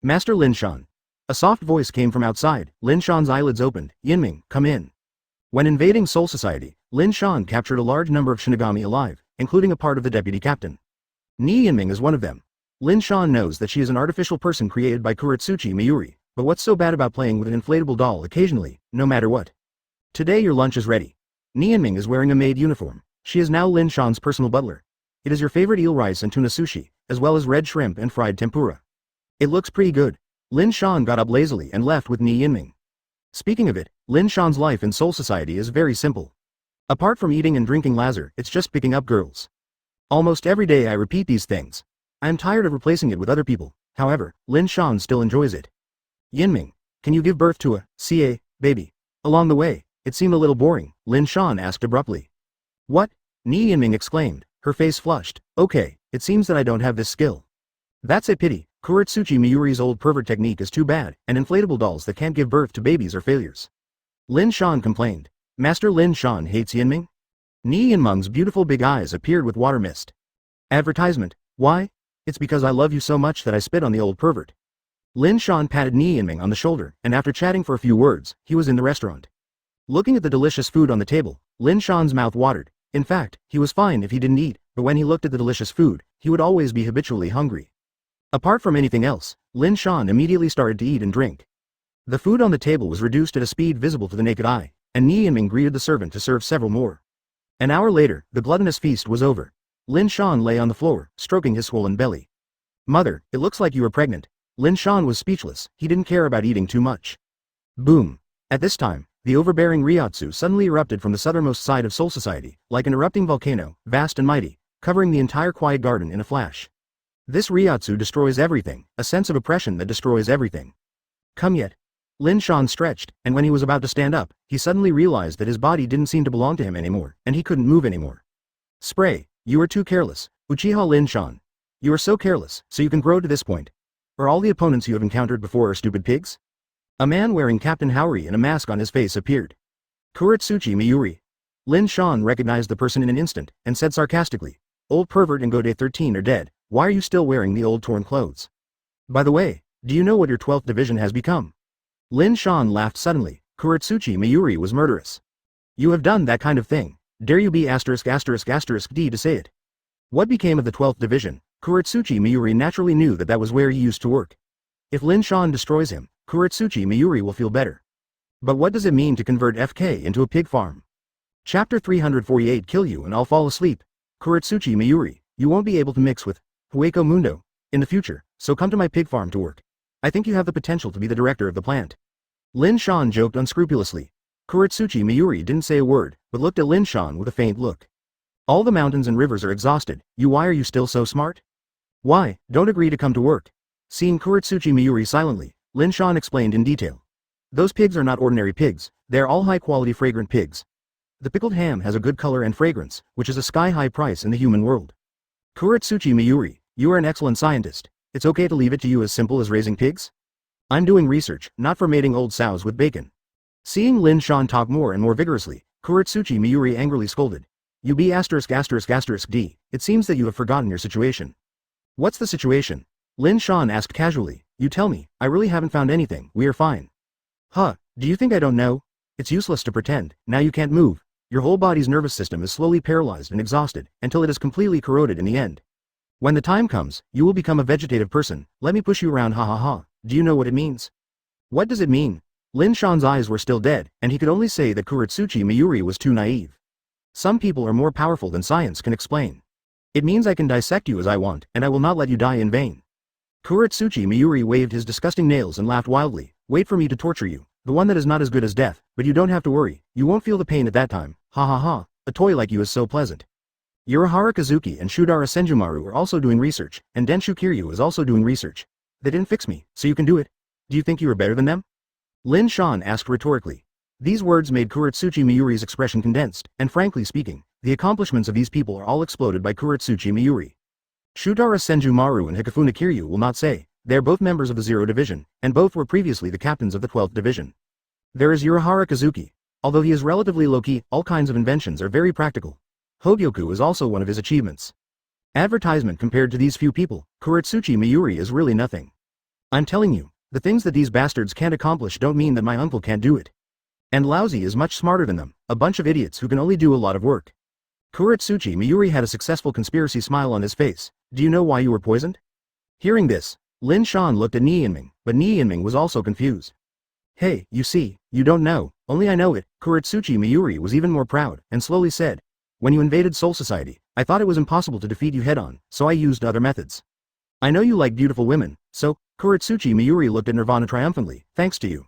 Master Lin Shan. A soft voice came from outside, Lin Shan's eyelids opened, Yinming, come in. When invading Soul Society, Lin Shan captured a large number of Shinigami alive, including a part of the deputy captain. Ni Yinming is one of them. Lin Shan knows that she is an artificial person created by Kuretsuchi Mayuri, but what's so bad about playing with an inflatable doll occasionally, no matter what? Today your lunch is ready. Ni Yinming is wearing a maid uniform. She is now Lin Shan's personal butler. It is your favorite eel rice and tuna sushi, as well as red shrimp and fried tempura. It looks pretty good. Lin Shan got up lazily and left with Ni Yinming. Speaking of it, Lin Shan's life in Soul Society is very simple. Apart from eating and drinking lazar, it's just picking up girls. Almost every day I repeat these things. I am tired of replacing it with other people, however, Lin Shan still enjoys it. Yinming, can you give birth to a baby? Along the way, it seemed a little boring, Lin Shan asked abruptly. What? Ni Yinming exclaimed, her face flushed. Okay, it seems that I don't have this skill. That's a pity, Kuretsuchi Mayuri's old pervert technique is too bad, and inflatable dolls that can't give birth to babies are failures. Lin Shan complained. Master Lin Shan hates Yinming? Ni Yinming's beautiful big eyes appeared with water mist. Advertisement. Why? It's because I love you so much that I spit on the old pervert. Lin Shan patted Ni Yinming on the shoulder, and after chatting for a few words, he was in the restaurant. Looking at the delicious food on the table, Lin Shan's mouth watered. In fact, he was fine if he didn't eat, but when he looked at the delicious food, he would always be habitually hungry. Apart from anything else, Lin Shan immediately started to eat and drink. The food on the table was reduced at a speed visible to the naked eye, and Ni Yinming greeted the servant to serve several more. An hour later, the gluttonous feast was over. Lin Shan lay on the floor, stroking his swollen belly. Mother, it looks like you are pregnant. Lin Shan was speechless, he didn't care about eating too much. Boom. At this time, the overbearing Ryotsu suddenly erupted from the southernmost side of Soul Society, like an erupting volcano, vast and mighty, covering the entire quiet garden in a flash. This Ryotsu destroys everything, a sense of oppression that destroys everything. Come yet. Lin Shan stretched, and when he was about to stand up, he suddenly realized that his body didn't seem to belong to him anymore, and he couldn't move anymore. Spray, you are too careless, Uchiha Lin Shan. You are so careless, so you can grow to this point. Are all the opponents you have encountered before are stupid pigs? A man wearing Captain Haori and a mask on his face appeared. Kuretsuchi Mayuri. Lin Shan recognized the person in an instant, and said sarcastically, Old pervert and Gode 13 are dead, why are you still wearing the old torn clothes? By the way, do you know what your 12th division has become? Lin Shan laughed suddenly, Kuretsuchi Mayuri was murderous. You have done that kind of thing, dare you be ****** D to say it. What became of the 12th division? Kuretsuchi Mayuri naturally knew that that was where he used to work. If Lin Shan destroys him, Kuretsuchi Mayuri will feel better. But what does it mean to convert FK into a pig farm? Chapter 348 Kill you and I'll fall asleep. Kuretsuchi Mayuri, you won't be able to mix with Hueco Mundo in the future, so come to my pig farm to work. I think you have the potential to be the director of the plant. Lin Shan joked unscrupulously. Kuretsuchi Miyuri didn't say a word, but looked at Lin Shan with a faint look. All the mountains and rivers are exhausted, why are you still so smart? Why, don't agree to come to work. Seeing Kuretsuchi Miyuri silently, Lin Shan explained in detail. Those pigs are not ordinary pigs, they are all high-quality fragrant pigs. The pickled ham has a good color and fragrance, which is a sky-high price in the human world. Kuretsuchi Miyuri, you are an excellent scientist. It's okay to leave it to you as simple as raising pigs? I'm doing research, not for mating old sows with bacon. Seeing Lin Shan talk more and more vigorously, Kuretsuchi Miyuri angrily scolded. You be *****D, it seems that you have forgotten your situation. What's the situation? Lin Shan asked casually. You tell me, I really haven't found anything, we are fine. Huh, do you think I don't know? It's useless to pretend, now you can't move. Your whole body's nervous system is slowly paralyzed and exhausted, until it is completely corroded in the end. When the time comes, you will become a vegetative person, let me push you around ha ha ha, do you know what it means? What does it mean? Lin Shan's eyes were still dead, and he could only say that Kuretsuchi Miyuri was too naive. Some people are more powerful than science can explain. It means I can dissect you as I want, and I will not let you die in vain. Kuretsuchi Miyuri waved his disgusting nails and laughed wildly. Wait for me to torture you, the one that is not as good as death, but you don't have to worry, you won't feel the pain at that time, ha ha ha, a toy like you is so pleasant. Urahara Kazuki and Shudara Senjumaru are also doing research, and Denshu Kiryu is also doing research. They didn't fix me, so you can do it? Do you think you are better than them? Lin Shan asked rhetorically. These words made Kuretsuchi Miyuri's expression condensed, and frankly speaking, the accomplishments of these people are all exploded by Kuretsuchi Miyuri. Shudara Senjumaru and Hikafuna Kiryu will not say, they are both members of the 0 Division, and both were previously the captains of the 12th Division. There is Urahara Kazuki. Although he is relatively low-key, all kinds of inventions are very practical. Hogyoku is also one of his achievements. Advertisement compared to these few people, Kuretsuchi Miyuri is really nothing. I'm telling you, the things that these bastards can't accomplish don't mean that my uncle can't do it. And Lousy is much smarter than them, a bunch of idiots who can only do a lot of work. Kuretsuchi Miyuri had a successful conspiracy smile on his face. Do you know why you were poisoned? Hearing this, Lin Shan looked at Ni Yinming, but Ni Yinming was also confused. Hey, you see, you don't know, only I know it. Kuretsuchi Miyuri was even more proud, and slowly said, when you invaded Soul Society, I thought it was impossible to defeat you head-on, so I used other methods. I know you like beautiful women, so, Kuretsuchi Miyuri looked at Nirvana triumphantly, thanks to you.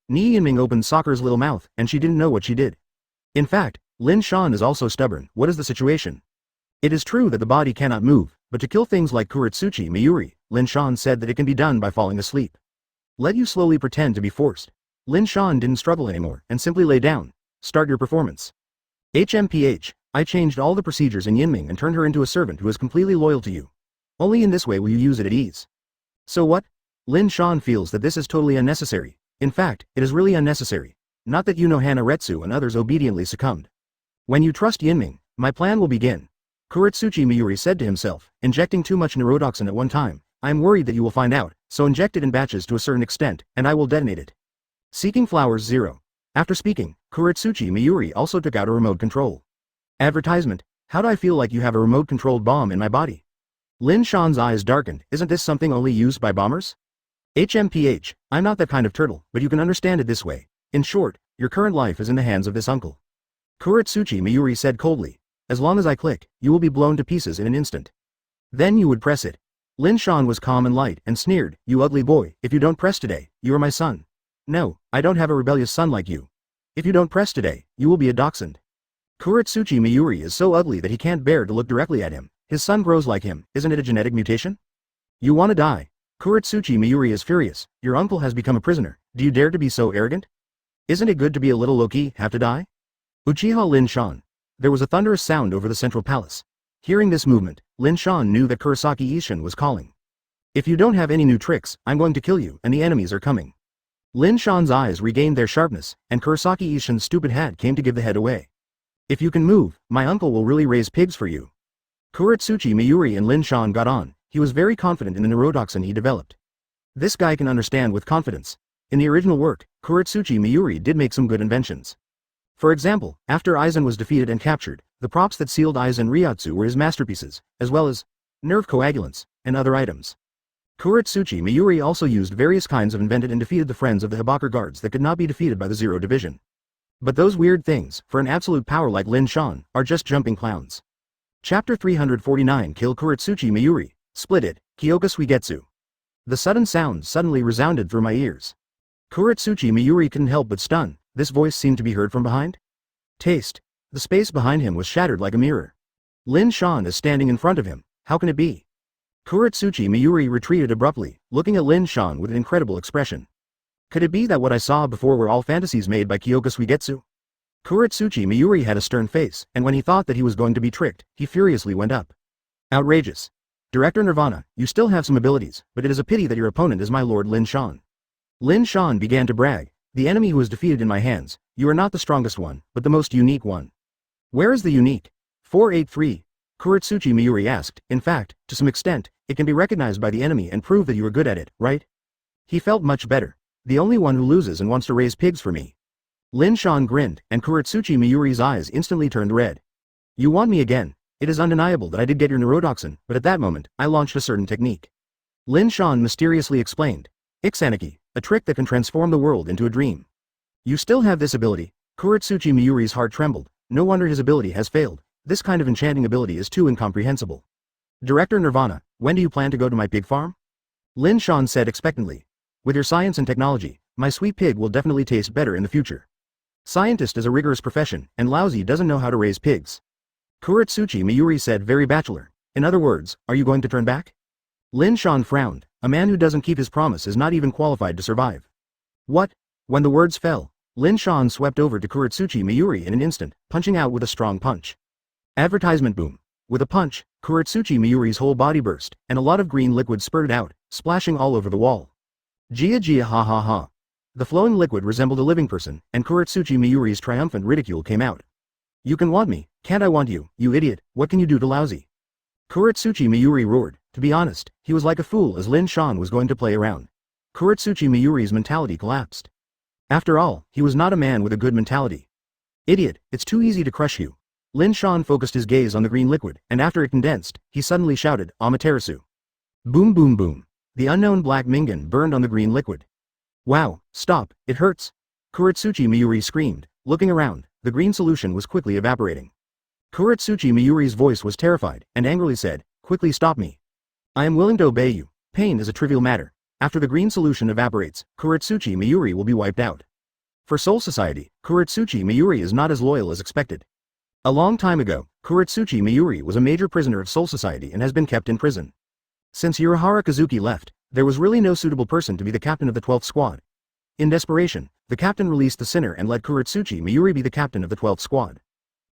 Ni Yinming opened Sakura's little mouth, and she didn't know what she did. In fact, Lin Shan is also stubborn. What is the situation? It is true that the body cannot move, but to kill things like Kuretsuchi Miyuri, Lin Shan said that it can be done by falling asleep. Let you slowly pretend to be forced. Lin Shan didn't struggle anymore, and simply lay down. Start your performance. HMPH, I changed all the procedures in Yinming and turned her into a servant who is completely loyal to you. Only in this way will you use it at ease. So what? Lin Shan feels that this is totally unnecessary. In fact, it is really unnecessary. Not that Hanaretsu and others obediently succumbed. When you trust Yinming, my plan will begin. Kuretsuchi Miyuri said to himself, injecting too much neurotoxin at one time, I am worried that you will find out, so inject it in batches to a certain extent, and I will detonate it. Seeking Flowers 0. After speaking, Kuretsuchi Miyuri also took out a remote control. Advertisement, how do I feel like you have a remote-controlled bomb in my body? Lin Shan's eyes darkened, isn't this something only used by bombers? HMPH, I'm not that kind of turtle, but you can understand it this way. In short, your current life is in the hands of this uncle. Kuretsuchi Miyuri said coldly, as long as I click, you will be blown to pieces in an instant. Then you would press it. Lin Shan was calm and light and sneered, you ugly boy, if you don't press today, you are my son. No, I don't have a rebellious son like you. If you don't press today, you will be a dachshund. Kuretsuchi Miyuri is so ugly that he can't bear to look directly at him. His son grows like him, isn't it a genetic mutation? You want to die. Kuretsuchi Miyuri is furious, your uncle has become a prisoner, do you dare to be so arrogant? Isn't it good to be a little low-key, have to die? Uchiha Lin Shan. There was a thunderous sound over the central palace. Hearing this movement, Lin Shan knew that Kurosaki Ishin was calling. If you don't have any new tricks, I'm going to kill you, and the enemies are coming. Lin Shan's eyes regained their sharpness, and Kurosaki Ishin's stupid hat came to give the head away. If you can move, my uncle will really raise pigs for you. Kuretsuchi Miyuri and Lin Shan got on. He was very confident in the neurotoxin he developed. This guy can understand with confidence. In the original work, Kuretsuchi Miyuri did make some good inventions. For example, after Aizen was defeated and captured, the props that sealed Aizen Ryotsu were his masterpieces, as well as nerve coagulants and other items. Kuretsuchi Miyuri also used various kinds of invented and defeated the friends of the Habakure guards that could not be defeated by the 0 Division. But those weird things, for an absolute power like Lin Shan, are just jumping clowns. Chapter 349 Kill Kuretsuchi Miyuri. Split it, Kyoka Suigetsu. The sudden sound suddenly resounded through my ears. Kuretsuchi Miyuri couldn't help but stun, This voice seemed to be heard from behind. Taste. The space behind him was shattered like a mirror. Lin Shan is standing in front of him. How can it be? Kuretsuchi Miyuri retreated abruptly, looking at Lin Shan with an incredible expression. Could it be that what I saw before were all fantasies made by Kyoka Suigetsu? Kuretsuchi Miyuri had a stern face, and when he thought that he was going to be tricked, he furiously went up. Outrageous. Director Nirvana, you still have some abilities, but it is a pity that your opponent is my lord Lin Shan. Lin Shan began to brag. The enemy who is defeated in my hands, you are not the strongest one, but the most unique one. Where is the unique? 483. Kuretsuchi Miyuri asked. In fact, to some extent, it can be recognized by the enemy and prove that you are good at it, right? He felt much better. The only one who loses and wants to raise pigs for me. Lin Shan grinned, and Kuretsuchi Miyuri's eyes instantly turned red. You want me again? It is undeniable that I did get your neurotoxin, but at that moment, I launched a certain technique. Lin Shan mysteriously explained. Izanaki, a trick that can transform the world into a dream. You still have this ability? Kuretsuchi Miyuri's heart trembled. No wonder his ability has failed. This kind of enchanting ability is too incomprehensible. Director Nirvana, when do you plan to go to my pig farm? Lin Shan said expectantly. With your science and technology, my sweet pig will definitely taste better in the future. Scientist is a rigorous profession, and lousy doesn't know how to raise pigs. Kuretsuchi Miyuri said very bachelor. In other words, are you going to turn back? Lin Shan frowned. A man who doesn't keep his promise is not even qualified to survive. What? When the words fell, Lin Shan swept over to Kuretsuchi Miyuri in an instant, punching out with a strong punch. Advertisement boom. With a punch, Kuretsuchi Miyuri's whole body burst, and a lot of green liquid spurted out, splashing all over the wall. Gia gia ha ha ha. The flowing liquid resembled a living person, and Kuretsuchi Miyuri's triumphant ridicule came out. You can want me, can't I want you, you idiot, what can you do to lousy? Kuretsuchi Miyuri roared. To be honest, he was like a fool as Lin Shan was going to play around. Kuretsuchi Miyuri's mentality collapsed. After all, he was not a man with a good mentality. Idiot, it's too easy to crush you. Lin Shan focused his gaze on the green liquid, and after it condensed, he suddenly shouted, Amaterasu. Boom boom boom. The unknown black Mingan burned on the green liquid. Wow, stop, it hurts. Kuretsuchi Miyuri screamed. Looking around, the green solution was quickly evaporating. Kuretsuchi Miyuri's voice was terrified, and angrily said, quickly stop me. I am willing to obey you. Pain is a trivial matter. After the green solution evaporates, Kuretsuchi Miyuri will be wiped out. For Soul Society, Kuretsuchi Miyuri is not as loyal as expected. A long time ago, Kuretsuchi Miyuri was a major prisoner of Soul Society and has been kept in prison. Since Urahara Kazuki left, there was really no suitable person to be the captain of the 12th squad. In desperation, the captain released the sinner and let Kuretsuchi Miyuri be the captain of the 12th squad.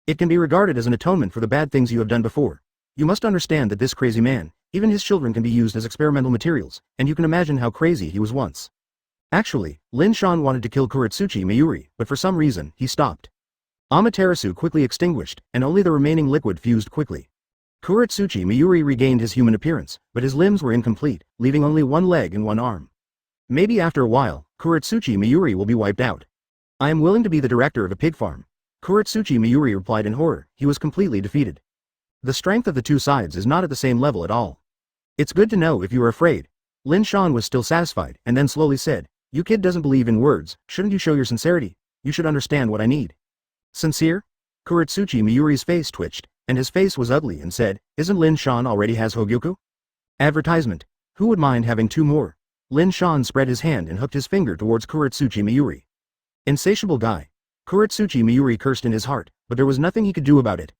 It can be regarded as an atonement for the bad things you have done before. You must understand that this crazy man, even his children can be used as experimental materials, and you can imagine how crazy he was once. Actually, Lin Shan wanted to kill Kuretsuchi Miyuri, but for some reason, he stopped. Amaterasu quickly extinguished, and only the remaining liquid fused quickly. Kuretsuchi Miyuri regained his human appearance, but his limbs were incomplete, leaving only one leg and one arm. Maybe after a while, Kuretsuchi Miyuri will be wiped out. I am willing to be the director of a pig farm. Kuretsuchi Miyuri replied in horror. He was completely defeated. The strength of the two sides is not at the same level at all. It's good to know if you are afraid. Lin Shan was still satisfied, and then slowly said, You kid doesn't believe in words, shouldn't you show your sincerity? You should understand what I need. Sincere? Kuretsuchi Miyuri's face twitched, and his face was ugly and said, Isn't Lin Shan already has Hogyoku? Advertisement. Who would mind having two more? Lin Shan spread his hand and hooked his finger towards Kuretsuchi Miyuri. Insatiable guy. Kuretsuchi Miyuri cursed in his heart, but there was nothing he could do about it.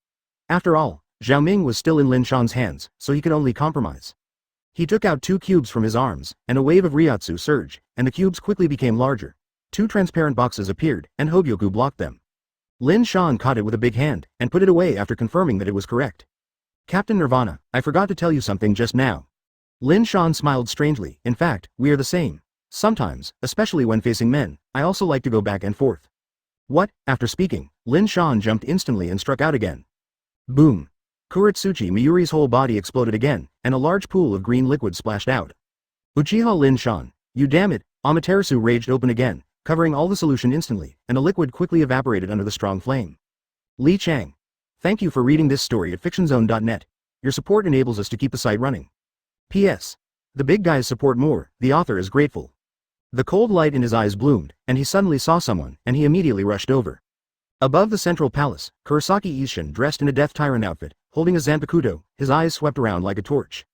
After all, Xiaoming was still in Lin Shan's hands, so he could only compromise. He took out 2 cubes from his arms, and a wave of Ryatsu surged, and the cubes quickly became larger. 2 transparent boxes appeared, and Hogyoku blocked them. Lin Shan caught it with a big hand, and put it away after confirming that it was correct. Captain Nirvana, I forgot to tell you something just now. Lin Shan smiled strangely. In fact, we are the same. Sometimes, especially when facing men, I also like to go back and forth. What? After speaking, Lin Shan jumped instantly and struck out again. Boom. Kuretsuchi Miyuri's whole body exploded again, and a large pool of green liquid splashed out. Uchiha Lin Shan, you damn it, Amaterasu raged open again, covering all the solution instantly, and the liquid quickly evaporated under the strong flame. Li Chang. Thank you for reading this story at fictionzone.net. Your support enables us to keep the site running. P.S. The big guys support more, the author is grateful. The cold light in his eyes bloomed, and he suddenly saw someone, and he immediately rushed over. Above the central palace, Kurosaki Isshin dressed in a death tyrant outfit, holding a zanpakuto, his eyes swept around like a torch.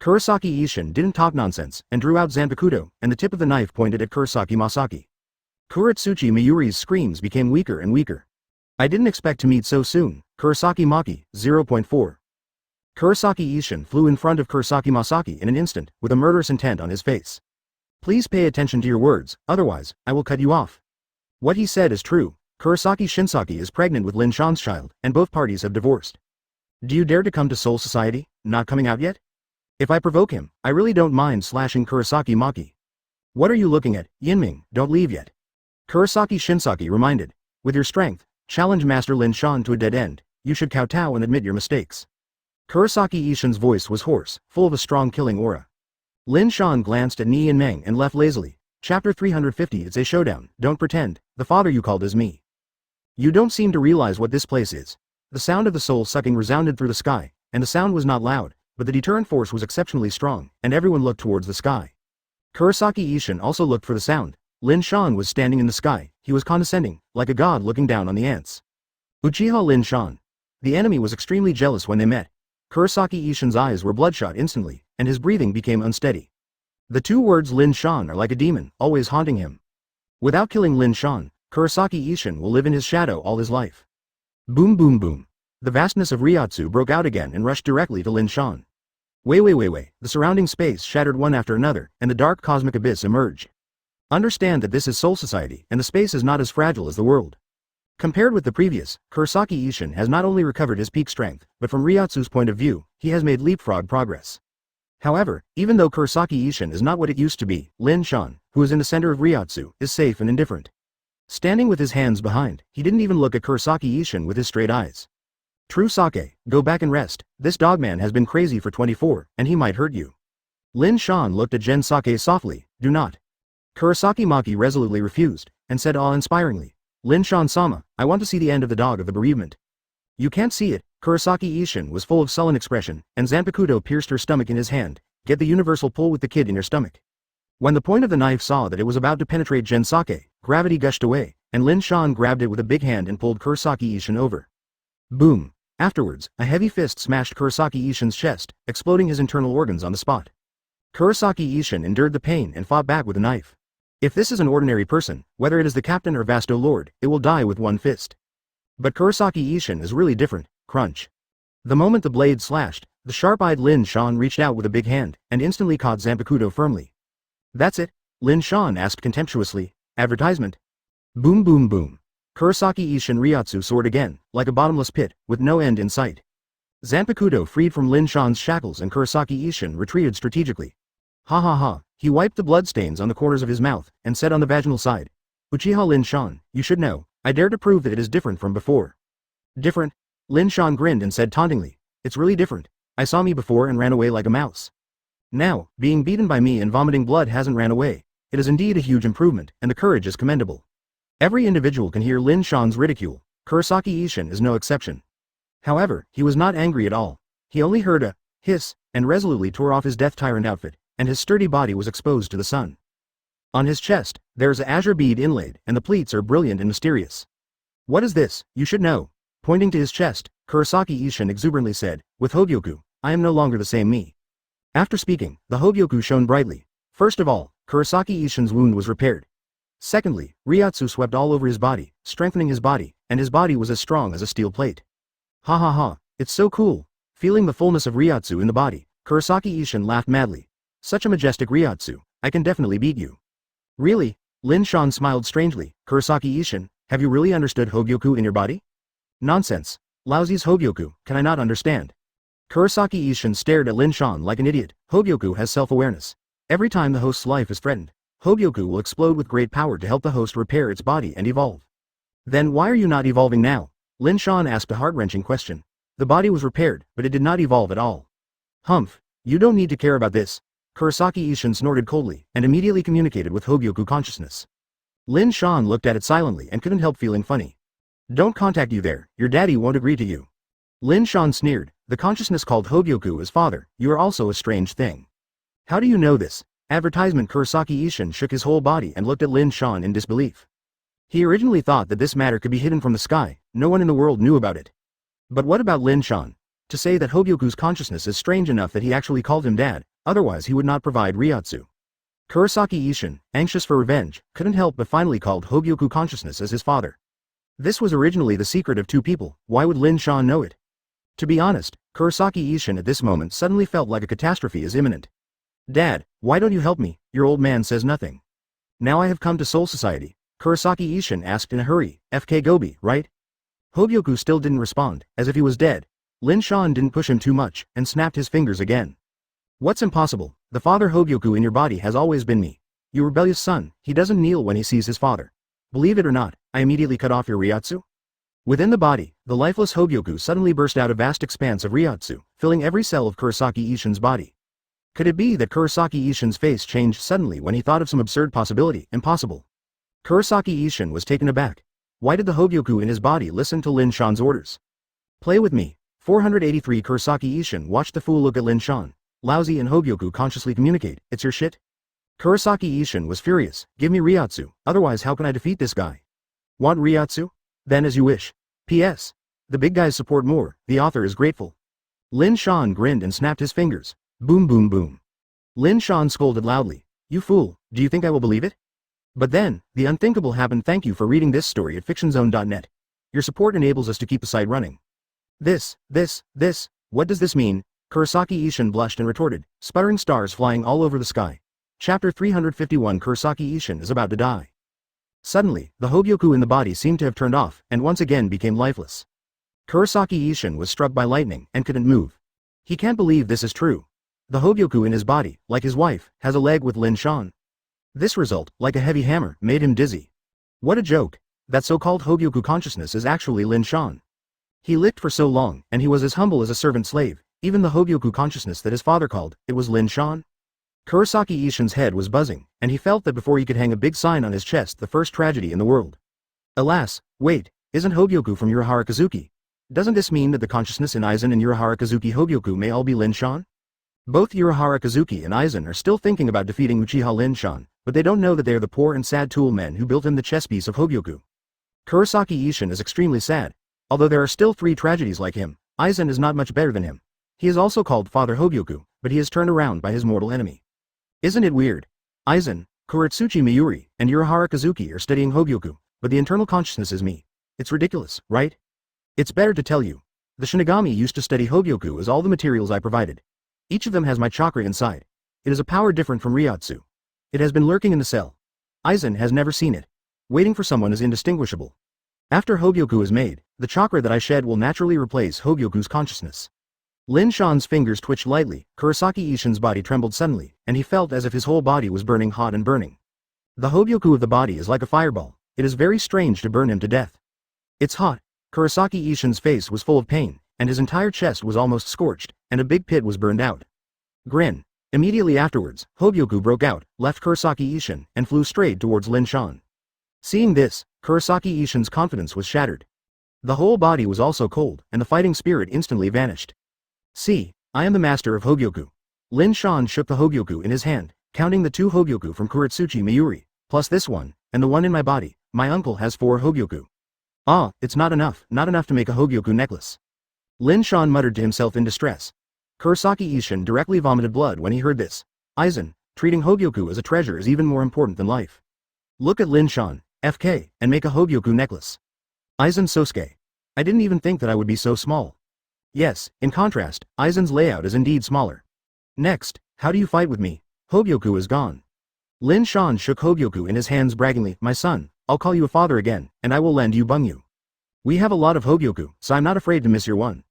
Kurosaki Isshin didn't talk nonsense, and drew out zanpakuto, and the tip of the knife pointed at Kurosaki Masaki. Kuretsuchi Mayuri's screams became weaker and weaker. I didn't expect to meet so soon. Kurosaki Maki, 0.4. Kurosaki Ishin flew in front of Kurosaki Masaki in an instant, with a murderous intent on his face. Please pay attention to your words, otherwise, I will cut you off. What he said is true. Kurosaki Shinsaki is pregnant with Lin Shan's child, and both parties have divorced. Do you dare to come to Soul Society, not coming out yet? If I provoke him, I really don't mind slashing Kurosaki Maki. What are you looking at, Yinming, don't leave yet. Kurosaki Shinsaki reminded. With your strength, challenge Master Lin Shan to a dead end, you should kowtow and admit your mistakes. Kurosaki Ishin's voice was hoarse, full of a strong killing aura. Lin Shan glanced at Ni Yinming and left lazily. Chapter 350 It's a showdown, don't pretend, the father you called is me. You don't seem to realize what this place is. The sound of the soul sucking resounded through the sky, and the sound was not loud, but the deterrent force was exceptionally strong, and everyone looked towards the sky. Kurosaki Ishin also looked for the sound. Lin Shan was standing in the sky, he was condescending, like a god looking down on the ants. Uchiha Lin Shan. The enemy was extremely jealous when they met. Kurosaki Ishin's eyes were bloodshot instantly, and his breathing became unsteady. The two words Lin Shan are like a demon, always haunting him. Without killing Lin Shan, Kurosaki Ishin will live in his shadow all his life. Boom boom boom. The vastness of Ryotsu broke out again and rushed directly to Lin Shan. Wait. The surrounding space shattered one after another, and the dark cosmic abyss emerged. Understand that this is Soul Society, and the space is not as fragile as the world. Compared with the previous, Kurosaki Ishin has not only recovered his peak strength, but from Ryotsu's point of view, he has made leapfrog progress. However, even though Kurosaki Ishin is not what it used to be, Lin Shan, who is in the center of Ryotsu, is safe and indifferent. Standing with his hands behind, he didn't even look at Kurosaki Ishin with his straight eyes. True Sake, go back and rest, this dogman has been crazy for 24, and he might hurt you. Lin Shan looked at Gen Sake softly, do not. Kurosaki Maki resolutely refused, and said awe-inspiringly, Lin Shan-sama, I want to see the end of the dog of the bereavement. You can't see it. Kurosaki Ishin was full of sullen expression, and Zanpakuto pierced her stomach in his hand. Get the universal pull with the kid in your stomach. When the point of the knife saw that it was about to penetrate Gen Sake, gravity gushed away, and Lin Shan grabbed it with a big hand and pulled Kurosaki Ishin over. Boom. Afterwards, a heavy fist smashed Kurosaki Ishin's chest, exploding his internal organs on the spot. Kurosaki Ishin endured the pain and fought back with a knife. If this is an ordinary person, whether it is the captain or Vasto Lord, it will die with one fist. But Kurosaki Ishin is really different. Crunch. The moment the blade slashed, the sharp-eyed Lin Shan reached out with a big hand, and instantly caught Zanpakuto firmly. That's it? Lin Shan asked contemptuously. Advertisement? Boom boom boom. Kurosaki Ishin Ryotsu soared again, like a bottomless pit, with no end in sight. Zanpakuto freed from Lin Shan's shackles and Kurosaki Ishin retreated strategically. Ha ha ha, he wiped the bloodstains on the corners of his mouth, and said on the vaginal side. Uchiha Lin Shan, you should know, I dare to prove that it is different from before. Different? Lin Shan grinned and said tauntingly, it's really different. I saw me before and ran away like a mouse. Now, being beaten by me and vomiting blood hasn't ran away. It is indeed a huge improvement, and the courage is commendable. Every individual can hear Lin Shan's ridicule. Kurosaki Ishin is no exception. However, he was not angry at all. He only heard a hiss, and resolutely tore off his death tyrant outfit, and his sturdy body was exposed to the sun. On his chest, there is an azure bead inlaid, and the pleats are brilliant and mysterious. What is this? You should know. Pointing to his chest, Kurosaki Ishin exuberantly said, with Hogyoku, I am no longer the same me. After speaking, the Hogyoku shone brightly. First of all, Kurosaki Ishin's wound was repaired. Secondly, Ryotsu swept all over his body, strengthening his body, and his body was as strong as a steel plate. Ha ha ha, it's so cool. Feeling the fullness of Ryotsu in the body, Kurosaki Ishin laughed madly. Such a majestic Ryotsu, I can definitely beat you. Really? Lin Shan smiled strangely. Kurosaki Ishin, have you really understood Hogyoku in your body? Nonsense. Lousy's Hogyoku, can I not understand? Kurosaki Ishin stared at Lin Shan like an idiot. Hogyoku has self-awareness. Every time the host's life is threatened, Hogyoku will explode with great power to help the host repair its body and evolve. Then why are you not evolving now? Lin Shan asked a heart-wrenching question. The body was repaired, but it did not evolve at all. Humph, you don't need to care about this. Kurosaki Ishin snorted coldly, and immediately communicated with Hogyoku consciousness. Lin Shan looked at it silently and couldn't help feeling funny. Don't contact you there, your daddy won't agree to you. Lin Shan sneered, the consciousness called Hogyoku as father, you are also a strange thing. How do you know this? Advertisement. Kurosaki Ishin shook his whole body and looked at Lin Shan in disbelief. He originally thought that this matter could be hidden from the sky, no one in the world knew about it. But what about Lin Shan? To say that Hogyoku's consciousness is strange enough that he actually called him dad, otherwise he would not provide Ryotsu. Kurosaki Ishin, anxious for revenge, couldn't help but finally called Hogyoku consciousness as his father. This was originally the secret of two people, why would Lin Shan know it? To be honest, Kurosaki Ishin at this moment suddenly felt like a catastrophe is imminent. Dad, why don't you help me? Your old man says nothing. Now I have come to Soul Society, Kurosaki Ishin asked in a hurry, FK Gobi, right? Hogyoku still didn't respond, as if he was dead. Lin Shan didn't push him too much, and snapped his fingers again. What's impossible? The father Hogyoku in your body has always been me. You rebellious son, he doesn't kneel when he sees his father. Believe it or not, I immediately cut off your Ryotsu. Within the body, the lifeless Hogyoku suddenly burst out a vast expanse of Ryotsu, filling every cell of Kurosaki Ishin's body. Could it be that Kurosaki Ishin's face changed suddenly when he thought of some absurd possibility? Impossible. Kurosaki Ishin was taken aback. Why did the Hogyoku in his body listen to Lin Shan's orders? Play with me. 483 Kurosaki Ishin watched the fool look at Lin Shan. Lousy and Hogyoku consciously communicate, it's your shit? Kurosaki Ishin was furious, give me Ryotsu, otherwise how can I defeat this guy? Want Ryotsu? Then as you wish. P.S. The big guys support more, the author is grateful. Lin Shan grinned and snapped his fingers. Boom boom boom. Lin Shan scolded loudly. You fool, do you think I will believe it? But then, the unthinkable happened. Thank you for reading this story at fictionzone.net. Your support enables us to keep the site running. This, what does this mean? Kurosaki Ishin blushed and retorted, sputtering stars flying all over the sky. Chapter 351 Kurosaki Ishin is about to die. Suddenly, the Hogyoku in the body seemed to have turned off, and once again became lifeless. Kurosaki Ishin was struck by lightning, and couldn't move. He can't believe this is true. The Hogyoku in his body, like his wife, has a leg with Lin Shan. This result, like a heavy hammer, made him dizzy. What a joke! That so-called Hogyoku consciousness is actually Lin Shan. He lived for so long, and he was as humble as a servant slave, even the Hogyoku consciousness that his father called, it was Lin Shan? Kurosaki Ishin's head was buzzing, and he felt that before he could hang a big sign on his chest the first tragedy in the world. Alas, wait, isn't Hogyoku from Urahara Kazuki? Doesn't this mean that the consciousness in Aizen and Urahara Kazuki Hogyoku may all be Lin Shan? Both Urahara Kazuki and Aizen are still thinking about defeating Uchiha Lin Shan, but they don't know that they are the poor and sad tool men who built him the chess piece of Hogyoku. Kurosaki Ishin is extremely sad. Although there are still 3 tragedies like him, Aizen is not much better than him. He is also called Father Hogyoku, but he is turned around by his mortal enemy. Isn't it weird? Aizen, Kuretsuchi Miyuri, and Urahara Kazuki are studying Hogyoku, but the internal consciousness is me. It's ridiculous, right? It's better to tell you. The Shinigami used to study Hogyoku as all the materials I provided. Each of them has my chakra inside. It is a power different from Ryotsu. It has been lurking in the cell. Aizen has never seen it. Waiting for someone is indistinguishable. After Hogyoku is made, the chakra that I shed will naturally replace Hogyoku's consciousness. Lin Shan's fingers twitched lightly, Kurosaki Ishin's body trembled suddenly, and he felt as if his whole body was burning hot and burning. The Hogyoku of the body is like a fireball. It is very strange to burn him to death. It's hot. Kurosaki Ishin's face was full of pain, and his entire chest was almost scorched, and a big pit was burned out. Grin. Immediately afterwards, Hogyoku broke out, left Kurosaki Ishin, and flew straight towards Lin Shan. Seeing this, Kurosaki Ishin's confidence was shattered. The whole body was also cold, and the fighting spirit instantly vanished. See, I am the master of Hogyoku. Lin Shan shook the Hogyoku in his hand, counting the 2 Hogyoku from Kuretsuchi Miyuri, plus this one, and the one in my body. My uncle has 4 Hogyoku. Ah, it's not enough to make a Hogyoku necklace. Lin Shan muttered to himself in distress. Kurosaki Ishin directly vomited blood when he heard this. Aizen, treating Hogyoku as a treasure is even more important than life. Look at Lin Shan, FK, and make a Hogyoku necklace. Aizen Sosuke. I didn't even think that I would be so small. Yes, in contrast, Aizen's layout is indeed smaller. Next, how do you fight with me? Hogyoku is gone. Lin Shan shook Hogyoku in his hands braggingly, my son, I'll call you a father again, and I will lend you Bungyu. We have a lot of Hogyoku, so I'm not afraid to miss your one.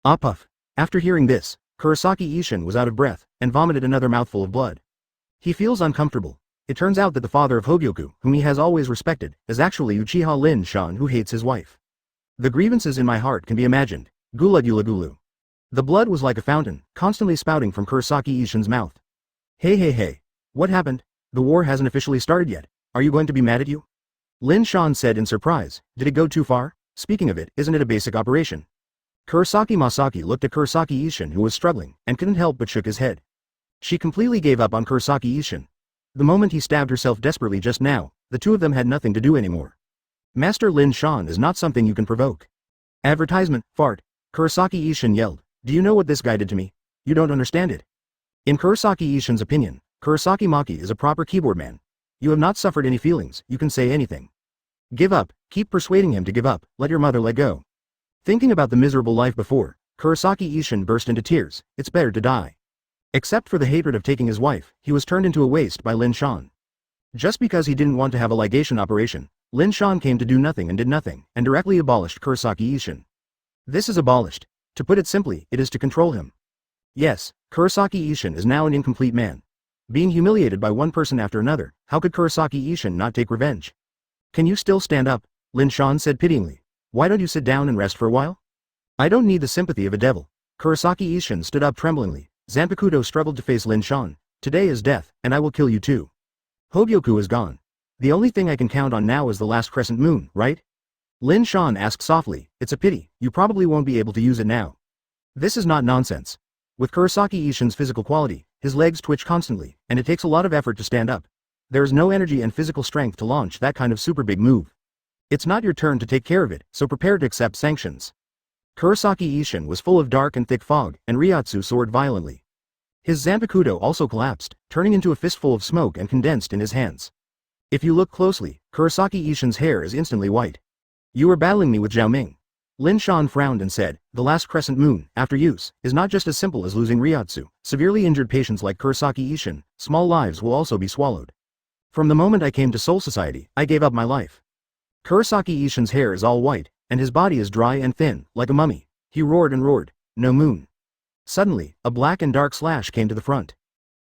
Ah puff. After hearing this, Kurosaki Ishin was out of breath, and vomited another mouthful of blood. He feels uncomfortable. It turns out that the father of Hogyoku, whom he has always respected, is actually Uchiha Lin Shan who hates his wife. The grievances in my heart can be imagined. Gula gula gulu. The blood was like a fountain, constantly spouting from Kurosaki Ishin's mouth. Hey. What happened? The war hasn't officially started yet. Are you going to be mad at you? Lin Shan said in surprise. Did it go too far? Speaking of it, isn't it a basic operation? Kurosaki Masaki looked at Kurosaki Ishin who was struggling, and couldn't help but shook his head. She completely gave up on Kurosaki Ishin. The moment he stabbed herself desperately just now, the 2 of them had nothing to do anymore. Master Lin Shan is not something you can provoke. Advertisement, fart. Kurosaki Ishin yelled. Do you know what this guy did to me? You don't understand it. In Kurosaki Ishin's opinion, Kurosaki Maki is a proper keyboard man. You have not suffered any feelings, you can say anything. Give up, keep persuading him to give up, let your mother let go. Thinking about the miserable life before, Kurosaki Ishin burst into tears, it's better to die. Except for the hatred of taking his wife, he was turned into a waste by Lin Shan. Just because he didn't want to have a ligation operation, Lin Shan came to do nothing and did nothing, and directly abolished Kurosaki Ishin. This is abolished. To put it simply, it is to control him. Yes, Kurosaki Ishin is now an incomplete man. Being humiliated by one person after another, how could Kurosaki Ishin not take revenge? Can you still stand up? Lin Shan said pityingly. Why don't you sit down and rest for a while? I don't need the sympathy of a devil. Kurosaki Ishin stood up tremblingly. Zanpakuto struggled to face Lin Shan. Today is death, and I will kill you too. Hogyoku is gone. The only thing I can count on now is the last crescent moon, right? Lin Shan asked softly, it's a pity, you probably won't be able to use it now. This is not nonsense. With Kurosaki Ishin's physical quality, his legs twitch constantly, and it takes a lot of effort to stand up. There is no energy and physical strength to launch that kind of super big move. It's not your turn to take care of it, so prepare to accept sanctions. Kurosaki Ishin was full of dark and thick fog, and Ryotsu soared violently. His Zanpakuto also collapsed, turning into a fistful of smoke and condensed in his hands. If you look closely, Kurosaki Ishin's hair is instantly white. You are battling me with Zhao Ming. Lin Shan frowned and said, the last crescent moon, after use, is not just as simple as losing Ryotsu. Severely injured patients like Kurosaki Ishin, small lives will also be swallowed. From the moment I came to Soul Society, I gave up my life. Kurosaki Ishin's hair is all white, and his body is dry and thin, like a mummy. He roared and roared, no moon. Suddenly, a black and dark slash came to the front.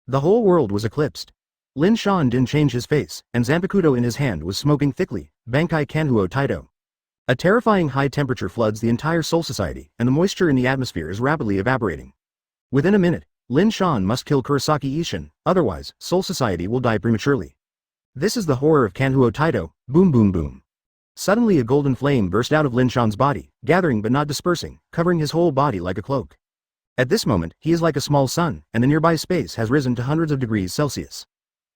The whole world was eclipsed. Lin Shan didn't change his face, and Zanpakuto in his hand was smoking thickly, Bankai Kanhuo Taito. A terrifying high temperature floods the entire Soul Society, and the moisture in the atmosphere is rapidly evaporating. Within a minute, Lin Shan must kill Kurosaki Ishin, otherwise, Soul Society will die prematurely. This is the horror of Kanhuo Taito, boom boom boom. Suddenly a golden flame burst out of Lin Shan's body, gathering but not dispersing, covering his whole body like a cloak. At this moment, he is like a small sun, and the nearby space has risen to hundreds of degrees Celsius.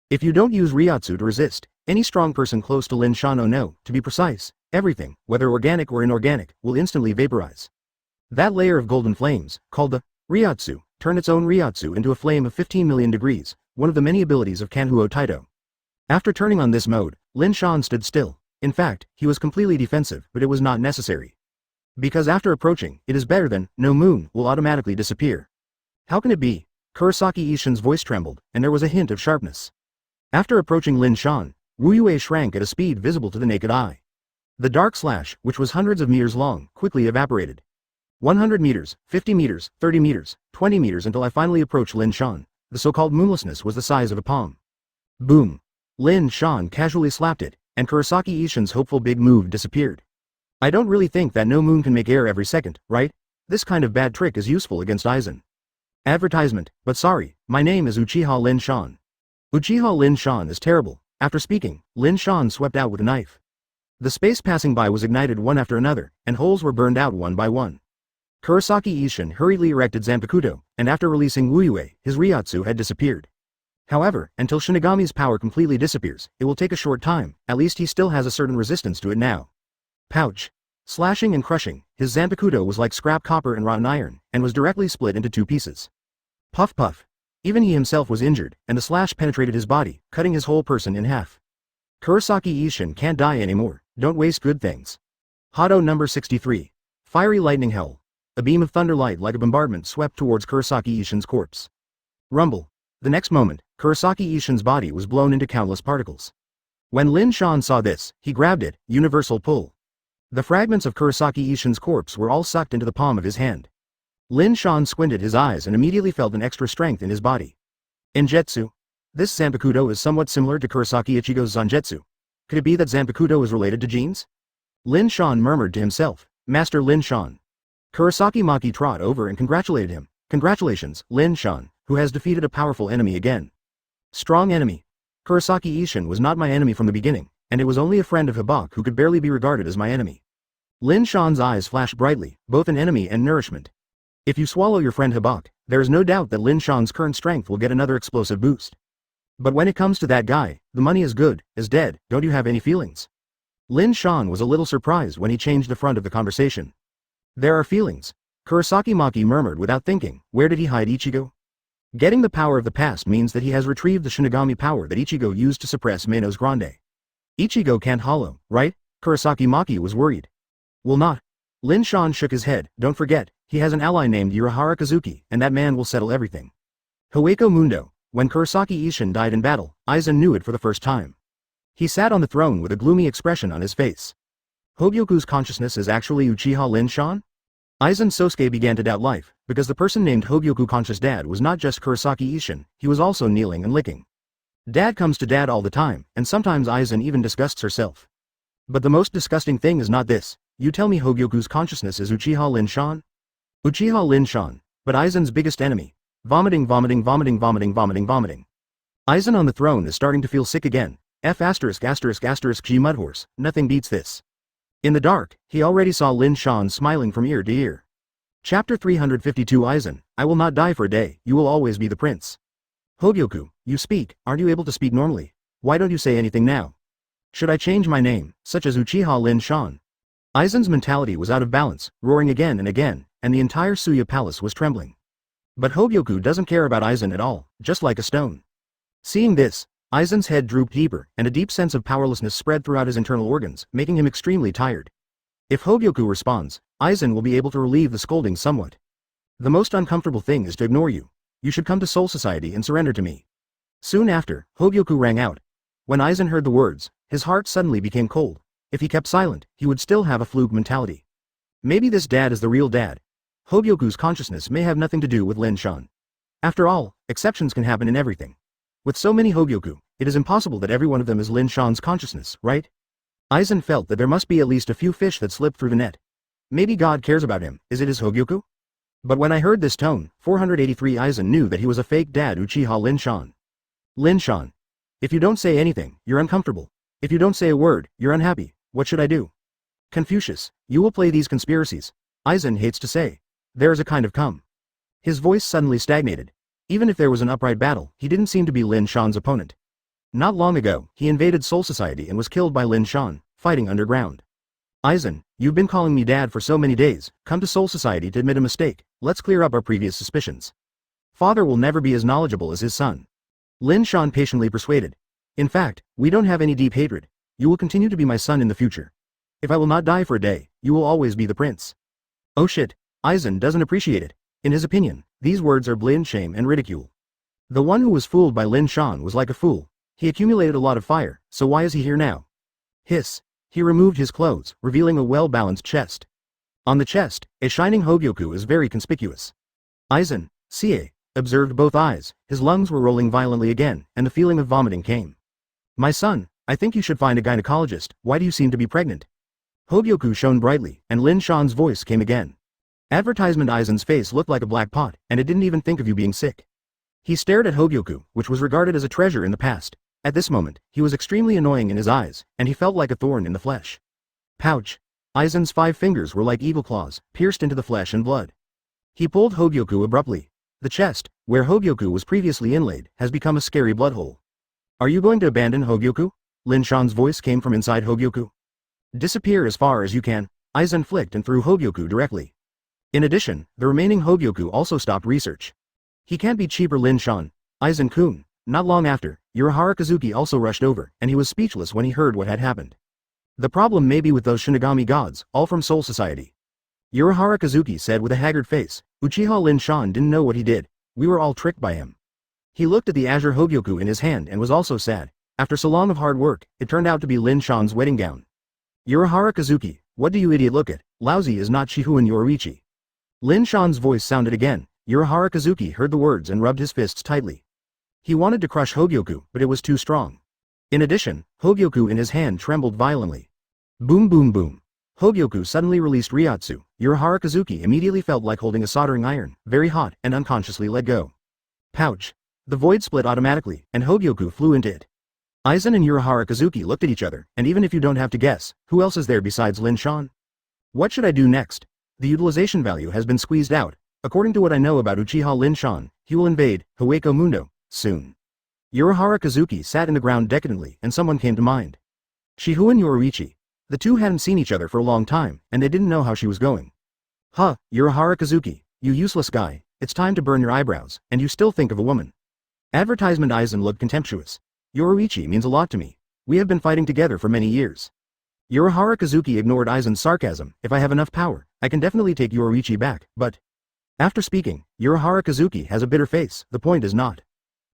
If you don't use Ryotsu to resist, any strong person close to Lin Shan, oh no, to be precise, everything, whether organic or inorganic, will instantly vaporize. That layer of golden flames, called the Ryotsu, turned its own Ryotsu into a flame of 15 million degrees, one of the many abilities of Kanhuo Taito. After turning on this mode, Lin Shan stood still. In fact, he was completely defensive, but it was not necessary. Because after approaching, it is better than, no moon, will automatically disappear. How can it be? Kurosaki Ishin's voice trembled, and there was a hint of sharpness. After approaching Lin Shan, Wu Yue shrank at a speed visible to the naked eye. The dark slash, which was hundreds of meters long, quickly evaporated. 100 meters, 50 meters, 30 meters, 20 meters until I finally approached Lin Shan. The so-called moonlessness was the size of a palm. Boom. Lin Shan casually slapped it, and Kurosaki Ishin's hopeful big move disappeared. I don't really think that no moon can make air every second, right? This kind of bad trick is useful against Aizen. Advertisement, but sorry, my name is Uchiha Lin Shan. Uchiha Lin Shan is terrible. After speaking, Lin Shan swept out with a knife. The space passing by was ignited one after another, and holes were burned out one by one. Kurosaki Ishin hurriedly erected Zanpakuto, and after releasing Wu Yue, his Ryotsu had disappeared. However, until Shinigami's power completely disappears, it will take a short time, at least he still has a certain resistance to it now. Pouch. Slashing and crushing, his Zanpakuto was like scrap copper and rotten iron, and was directly split into two pieces. Puff puff. Even he himself was injured, and the slash penetrated his body, cutting his whole person in half. Kurosaki Ishin can't die anymore, don't waste good things. Hado number 63. Fiery lightning hell. A beam of thunder light like a bombardment swept towards Kurosaki Ishin's corpse. Rumble. The next moment, Kurosaki Ishin's body was blown into countless particles. When Lin Shan saw this, he grabbed it, universal pull. The fragments of Kurosaki Ishin's corpse were all sucked into the palm of his hand. Lin Shan squinted his eyes and immediately felt an extra strength in his body. Injetsu. This Zanpakuto is somewhat similar to Kurosaki Ichigo's Zanjetsu. Could it be that Zanpakuto is related to genes? Lin Shan murmured to himself, Master Lin Shan. Kurosaki Maki trot over and congratulated him. Congratulations, Lin Shan, who has defeated a powerful enemy again. Strong enemy. Kurosaki Ishin was not my enemy from the beginning, and it was only a friend of Hibak who could barely be regarded as my enemy. Lin Shan's eyes flashed brightly, both an enemy and nourishment. If you swallow your friend Hibak, there is no doubt that Lin Shan's current strength will get another explosive boost. But when it comes to that guy, the money is good, is dead, don't you have any feelings? Lin Shan was a little surprised when he changed the front of the conversation. There are feelings. Kurosaki Maki murmured without thinking, where did he hide Ichigo? Getting the power of the past means that he has retrieved the Shinigami power that Ichigo used to suppress Manos Grande. Ichigo can't hollow, right? Kurosaki Maki was worried. Will not. Lin Shan shook his head. Don't forget, he has an ally named Urahara Kazuki, and that man will settle everything. Hueco Mundo. When Kurosaki Ishin died in battle, Aizen knew it for the first time. He sat on the throne with a gloomy expression on his face. Hogyoku's consciousness is actually Uchiha Lin Shan? Aizen Sosuke began to doubt life, because the person named Hogyoku conscious dad was not just Kurosaki Ishin, he was also kneeling and licking. Dad comes to dad all the time, and sometimes Aizen even disgusts herself. But the most disgusting thing is not this. You tell me Hogyoku's consciousness is Uchiha Lin Shan? Uchiha Lin Shan, but Aizen's biggest enemy. Vomiting. Aizen on the throne is starting to feel sick again. G Mudhorse, nothing beats this. In the dark, he already saw Lin Shan smiling from ear to ear. Chapter 352 Aizen, I will not die for a day, you will always be the prince. Hogyoku, you speak, aren't you able to speak normally? Why don't you say anything now? Should I change my name, such as Uchiha Lin Shan? Aizen's mentality was out of balance, roaring again, and the entire Suya palace was trembling. But Hogyoku doesn't care about Aizen at all, just like a stone. Seeing this, Aizen's head drooped deeper, and a deep sense of powerlessness spread throughout his internal organs, making him extremely tired. If Hogyoku responds, Aizen will be able to relieve the scolding somewhat. The most uncomfortable thing is to ignore you. You should come to Soul Society and surrender to me. Soon after, Hogyoku rang out. When Aizen heard the words, his heart suddenly became cold. If he kept silent, he would still have a fluke mentality. Maybe this dad is the real dad. Hogyoku's consciousness may have nothing to do with Lin Shan. After all, exceptions can happen in everything. With so many Hogyoku, it is impossible that every one of them is Lin Shan's consciousness, right? Aizen felt that there must be at least a few fish that slipped through the net. Maybe God cares about him, is it his Hogyoku? But when I heard this tone, 483 Aizen knew that he was a fake dad Uchiha Lin Shan. Lin Shan. If you don't say anything, you're uncomfortable. If you don't say a word, you're unhappy. What should I do? Confucius, you will play these conspiracies. Aizen hates to say. There is a kind of come. His voice suddenly stagnated. Even if there was an upright battle, he didn't seem to be Lin Shan's opponent. Not long ago, he invaded Soul Society and was killed by Lin Shan, fighting underground. Aizen, you've been calling me dad for so many days, come to Soul Society to admit a mistake, let's clear up our previous suspicions. Father will never be as knowledgeable as his son. Lin Shan patiently persuaded. In fact, we don't have any deep hatred. You will continue to be my son in the future. If I will not die for a day, you will always be the prince. Oh shit. Aizen doesn't appreciate it. In his opinion, these words are blatant shame and ridicule. The one who was fooled by Lin Shan was like a fool. He accumulated a lot of fire, so why is he here now? Hiss. He removed his clothes, revealing a well-balanced chest. On the chest, a shining Hogyoku is very conspicuous. Aizen, Sie, observed both eyes, his lungs were rolling violently again, and the feeling of vomiting came. My son, I think you should find a gynecologist, why do you seem to be pregnant? Hogyoku shone brightly, and Lin Shan's voice came again. Advertisement Aizen's face looked like a black pot, and it didn't even think of you being sick. He stared at Hogyoku, which was regarded as a treasure in the past. At this moment, he was extremely annoying in his eyes, and he felt like a thorn in the flesh. Pouch. Aizen's 5 fingers were like evil claws, pierced into the flesh and blood. He pulled Hogyoku abruptly. The chest, where Hogyoku was previously inlaid, has become a scary blood hole. Are you going to abandon Hogyoku? Lin Shan's voice came from inside Hogyoku. Disappear as far as you can. Aizen flicked and threw Hogyoku directly. In addition, the remaining Hogyoku also stopped research. He can't be cheaper Lin Shan. Aizen-kun. Not long after, Urahara Kazuki also rushed over, and he was speechless when he heard what had happened. The problem may be with those Shinigami gods, all from Soul Society. Urahara Kazuki said with a haggard face, Uchiha Lin Shan didn't know what he did, we were all tricked by him. He looked at the azure Hogyoku in his hand and was also sad. After so long of hard work, it turned out to be Lin Shan's wedding gown. Urahara Kazuki, what do you idiot look at, lousy is not Shihuan Yoruichi. Lin Shan's voice sounded again. Urahara Kazuki heard the words and rubbed his fists tightly. He wanted to crush Hogyoku, but it was too strong. In addition, Hogyoku in his hand trembled violently. Boom boom boom. Hogyoku suddenly released Ryatsu. Urahara Kazuki immediately felt like holding a soldering iron, very hot, and unconsciously let go. Pouch. The void split automatically, and Hogyoku flew into it. Aizen and Urahara Kazuki looked at each other, and even if you don't have to guess, who else is there besides Lin Shan? What should I do next? The utilization value has been squeezed out. According to what I know about Uchiha Lin Shan, he will invade Hueco Mundo soon. Urahara Kazuki sat in the ground decadently, and someone came to mind. Shihuan Yoruichi. The two hadn't seen each other for a long time, and they didn't know how she was going. Huh, Urahara Kazuki, you useless guy, It's time to burn your eyebrows, and you still think of a woman. Advertisement Aizen looked contemptuous. Yoruichi means a lot to me. We have been fighting together for many years. Urahara Kazuki ignored Aizen's sarcasm. If I have enough power, I can definitely take Yoruichi back, but... After speaking, Urahara Kazuki has a bitter face. The point is not.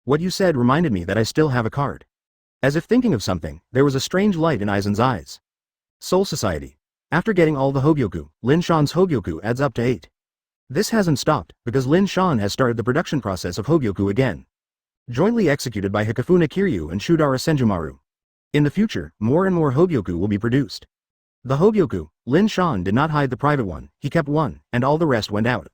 What you said reminded me that I still have a card. As if thinking of something, there was a strange light in Aizen's eyes. Soul Society. After getting all the Hogyoku, Lin Shan's Hogyoku adds up to 8. This hasn't stopped, because Lin Shan has started the production process of Hogyoku again. Jointly executed by Hikafune Kiryu and Shudara Senjumaru. In the future, more and more Hogyoku will be produced. The Hogyoku, Lin Shan did not hide the private one, he kept one, and all the rest went out.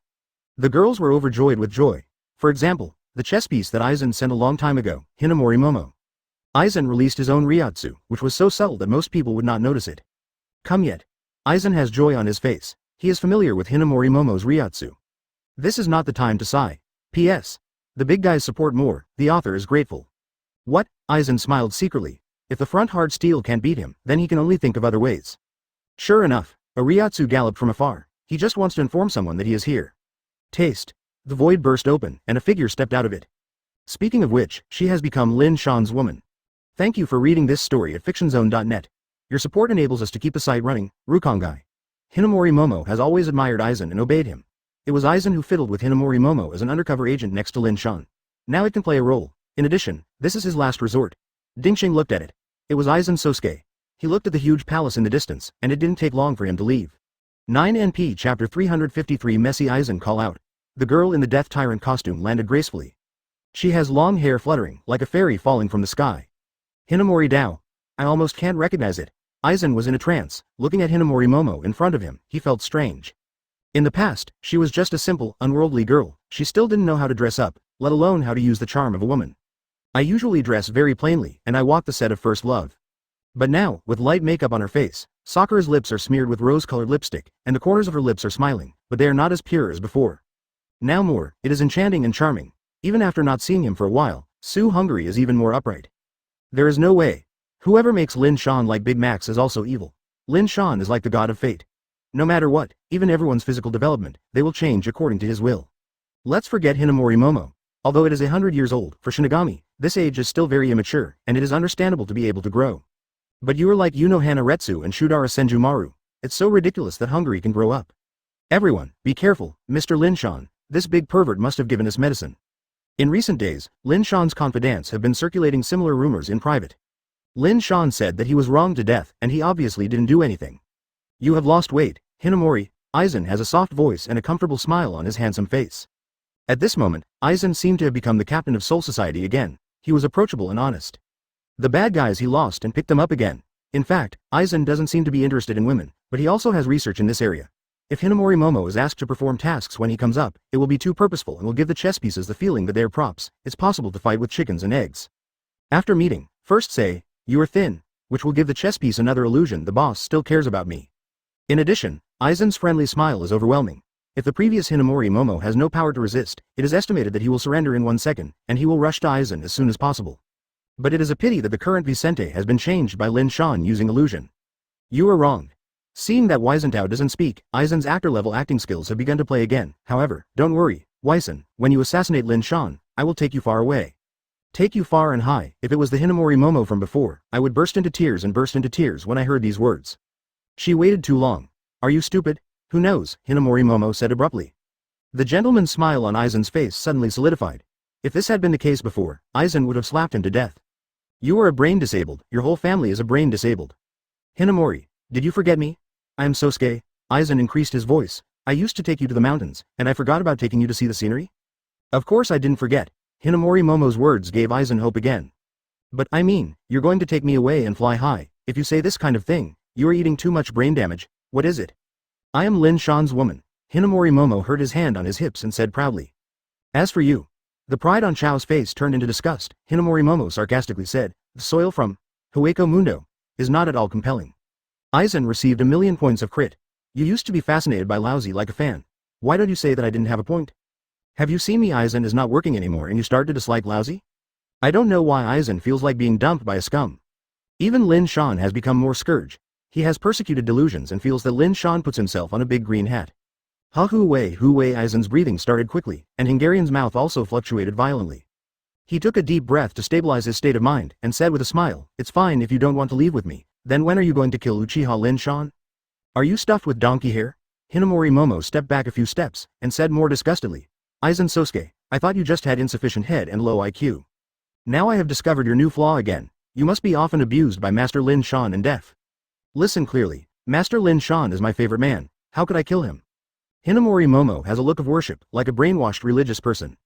The girls were overjoyed with joy. For example, the chess piece that Aizen sent a long time ago, Hinamori Momo. Aizen released his own Ryatsu, which was so subtle that most people would not notice it. Come yet. Aizen has joy on his face. He is familiar with Hinamori Momo's Ryatsu. This is not the time to sigh. P.S. The big guys support more, the author is grateful. What? Aizen smiled secretly. If the front hard steel can't beat him, then he can only think of other ways. Sure enough, a Ryatsu galloped from afar. He just wants to inform someone that he is here. Taste. The void burst open, and a figure stepped out of it. Speaking of which, she has become Lin Shan's woman. Thank you for reading this story at fictionzone.net. Your support enables us to keep the site running. Rukongai. Hinamori Momo has always admired Aizen and obeyed him. It was Aizen who fiddled with Hinamori Momo as an undercover agent next to Lin Shan. Now it can play a role. In addition, this is his last resort. Dingxing looked at it. It was Aizen Sosuke. He looked at the huge palace in the distance, and it didn't take long for him to leave. 9NP Chapter 353 Messy Aizen call out. The girl in the Death Tyrant costume landed gracefully. She has long hair fluttering, like a fairy falling from the sky. Hinamori Dao. I almost can't recognize it. Aizen was in a trance, looking at Hinamori Momo in front of him. He felt strange. In the past, she was just a simple, unworldly girl. She still didn't know how to dress up, let alone how to use the charm of a woman. I usually dress very plainly, and I walk the set of First Love. But now, with light makeup on her face, Sakura's lips are smeared with rose-colored lipstick, and the corners of her lips are smiling, but they are not as pure as before. Now more, it is enchanting and charming. Even after not seeing him for a while, Su Hungary is even more upright. There is no way. Whoever makes Lin Shan like Big Max is also evil. Lin Shan is like the god of fate. No matter what, even everyone's physical development, they will change according to his will. Let's forget Hinamori Momo. Although it is 100 years old, for Shinigami, this age is still very immature, and it is understandable to be able to grow. But you are like Yuno Hanaretsu and Shudara Senjumaru. It's so ridiculous that Hungary can grow up. Everyone, be careful, Mr. Lin Shan. This big pervert must have given us medicine. In recent days, Lin Shan's confidants have been circulating similar rumors in private. Lin Shan said that he was wronged to death, and he obviously didn't do anything. You have lost weight, Hinamori. Aizen has a soft voice and a comfortable smile on his handsome face. At this moment, Aizen seemed to have become the captain of Soul Society again. He was approachable and honest. The bad guys he lost and picked them up again. In fact, Aizen doesn't seem to be interested in women, but he also has research in this area. If Hinamori Momo is asked to perform tasks when he comes up, it will be too purposeful and will give the chess pieces the feeling that they are props. It's possible to fight with chickens and eggs. After meeting, first say, you are thin, which will give the chess piece another illusion the boss still cares about me. In addition, Aizen's friendly smile is overwhelming. If the previous Hinamori Momo has no power to resist, it is estimated that he will surrender in 1 second, and he will rush to Aizen as soon as possible. But it is a pity that the current Vicente has been changed by Lin Shan using illusion. You are wrong. Seeing that Weisentao doesn't speak, Aizen's actor-level acting skills have begun to play again. However, don't worry, Weisen, when you assassinate Lin Shan, I will take you far away. Take you far and high. If it was the Hinamori Momo from before, I would burst into tears when I heard these words. She waited too long. Are you stupid? Who knows, Hinamori Momo said abruptly. The gentleman's smile on Aizen's face suddenly solidified. If this had been the case before, Aizen would have slapped him to death. You are a brain disabled, your whole family is a brain disabled. Hinamori, did you forget me? I am Sosuke. Aizen increased his voice. I used to take you to the mountains, and I forgot about taking you to see the scenery? Of course I didn't forget. Hinamori Momo's words gave Aizen hope again. But I mean, you're going to take me away and fly high. If you say this kind of thing, you are eating too much brain damage. What is it? I am Lin Shan's woman. Hinamori Momo hurt his hand on his hips and said proudly. As for you. The pride on Chao's face turned into disgust. Hinamori Momo sarcastically said, the soil from Hueco Mundo is not at all compelling. Aizen received 1,000,000 points of crit. You used to be fascinated by Lousy like a fan. Why don't you say that I didn't have a point? Have you seen me? Aizen is not working anymore and you start to dislike Lousy? I don't know why Aizen feels like being dumped by a scum. Even Lin Shan has become more scourge. He has persecuted delusions and feels that Lin Shan puts himself on a big green hat. Ha hu wei Aizen's breathing started quickly, and Hungarian's mouth also fluctuated violently. He took a deep breath to stabilize his state of mind, and said with a smile, "It's fine if you don't want to leave with me, then when are you going to kill Uchiha Lin Shan? Are you stuffed with donkey hair?" Hinamori Momo stepped back a few steps, and said more disgustedly, "Aizen Sosuke, I thought you just had insufficient head and low IQ. Now I have discovered your new flaw again. You must be often abused by Master Lin Shan and deaf. Listen clearly, Master Lin Shan is my favorite man, how could I kill him?" Hinamori Momo has a look of worship, like a brainwashed religious person.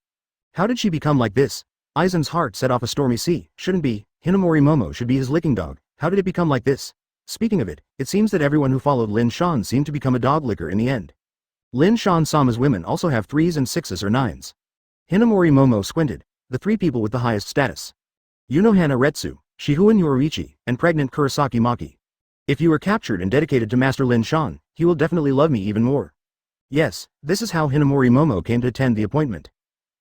How did she become like this? Aizen's heart set off a stormy sea. Shouldn't be, Hinamori Momo should be his licking dog. How did it become like this? Speaking of it seems that everyone who followed Lin Shan seemed to become a dog licker in the end. Lin Shan Sama's women also have 3s and 6s or 9s. Hinamori Momo squinted. The 3 people with the highest status. Unohana Retsu, Shihuan Yoruichi, and pregnant Kurosaki Maki. If you are captured and dedicated to Master Lin Shan, he will definitely love me even more. Yes, this is how Hinamori Momo came to attend the appointment.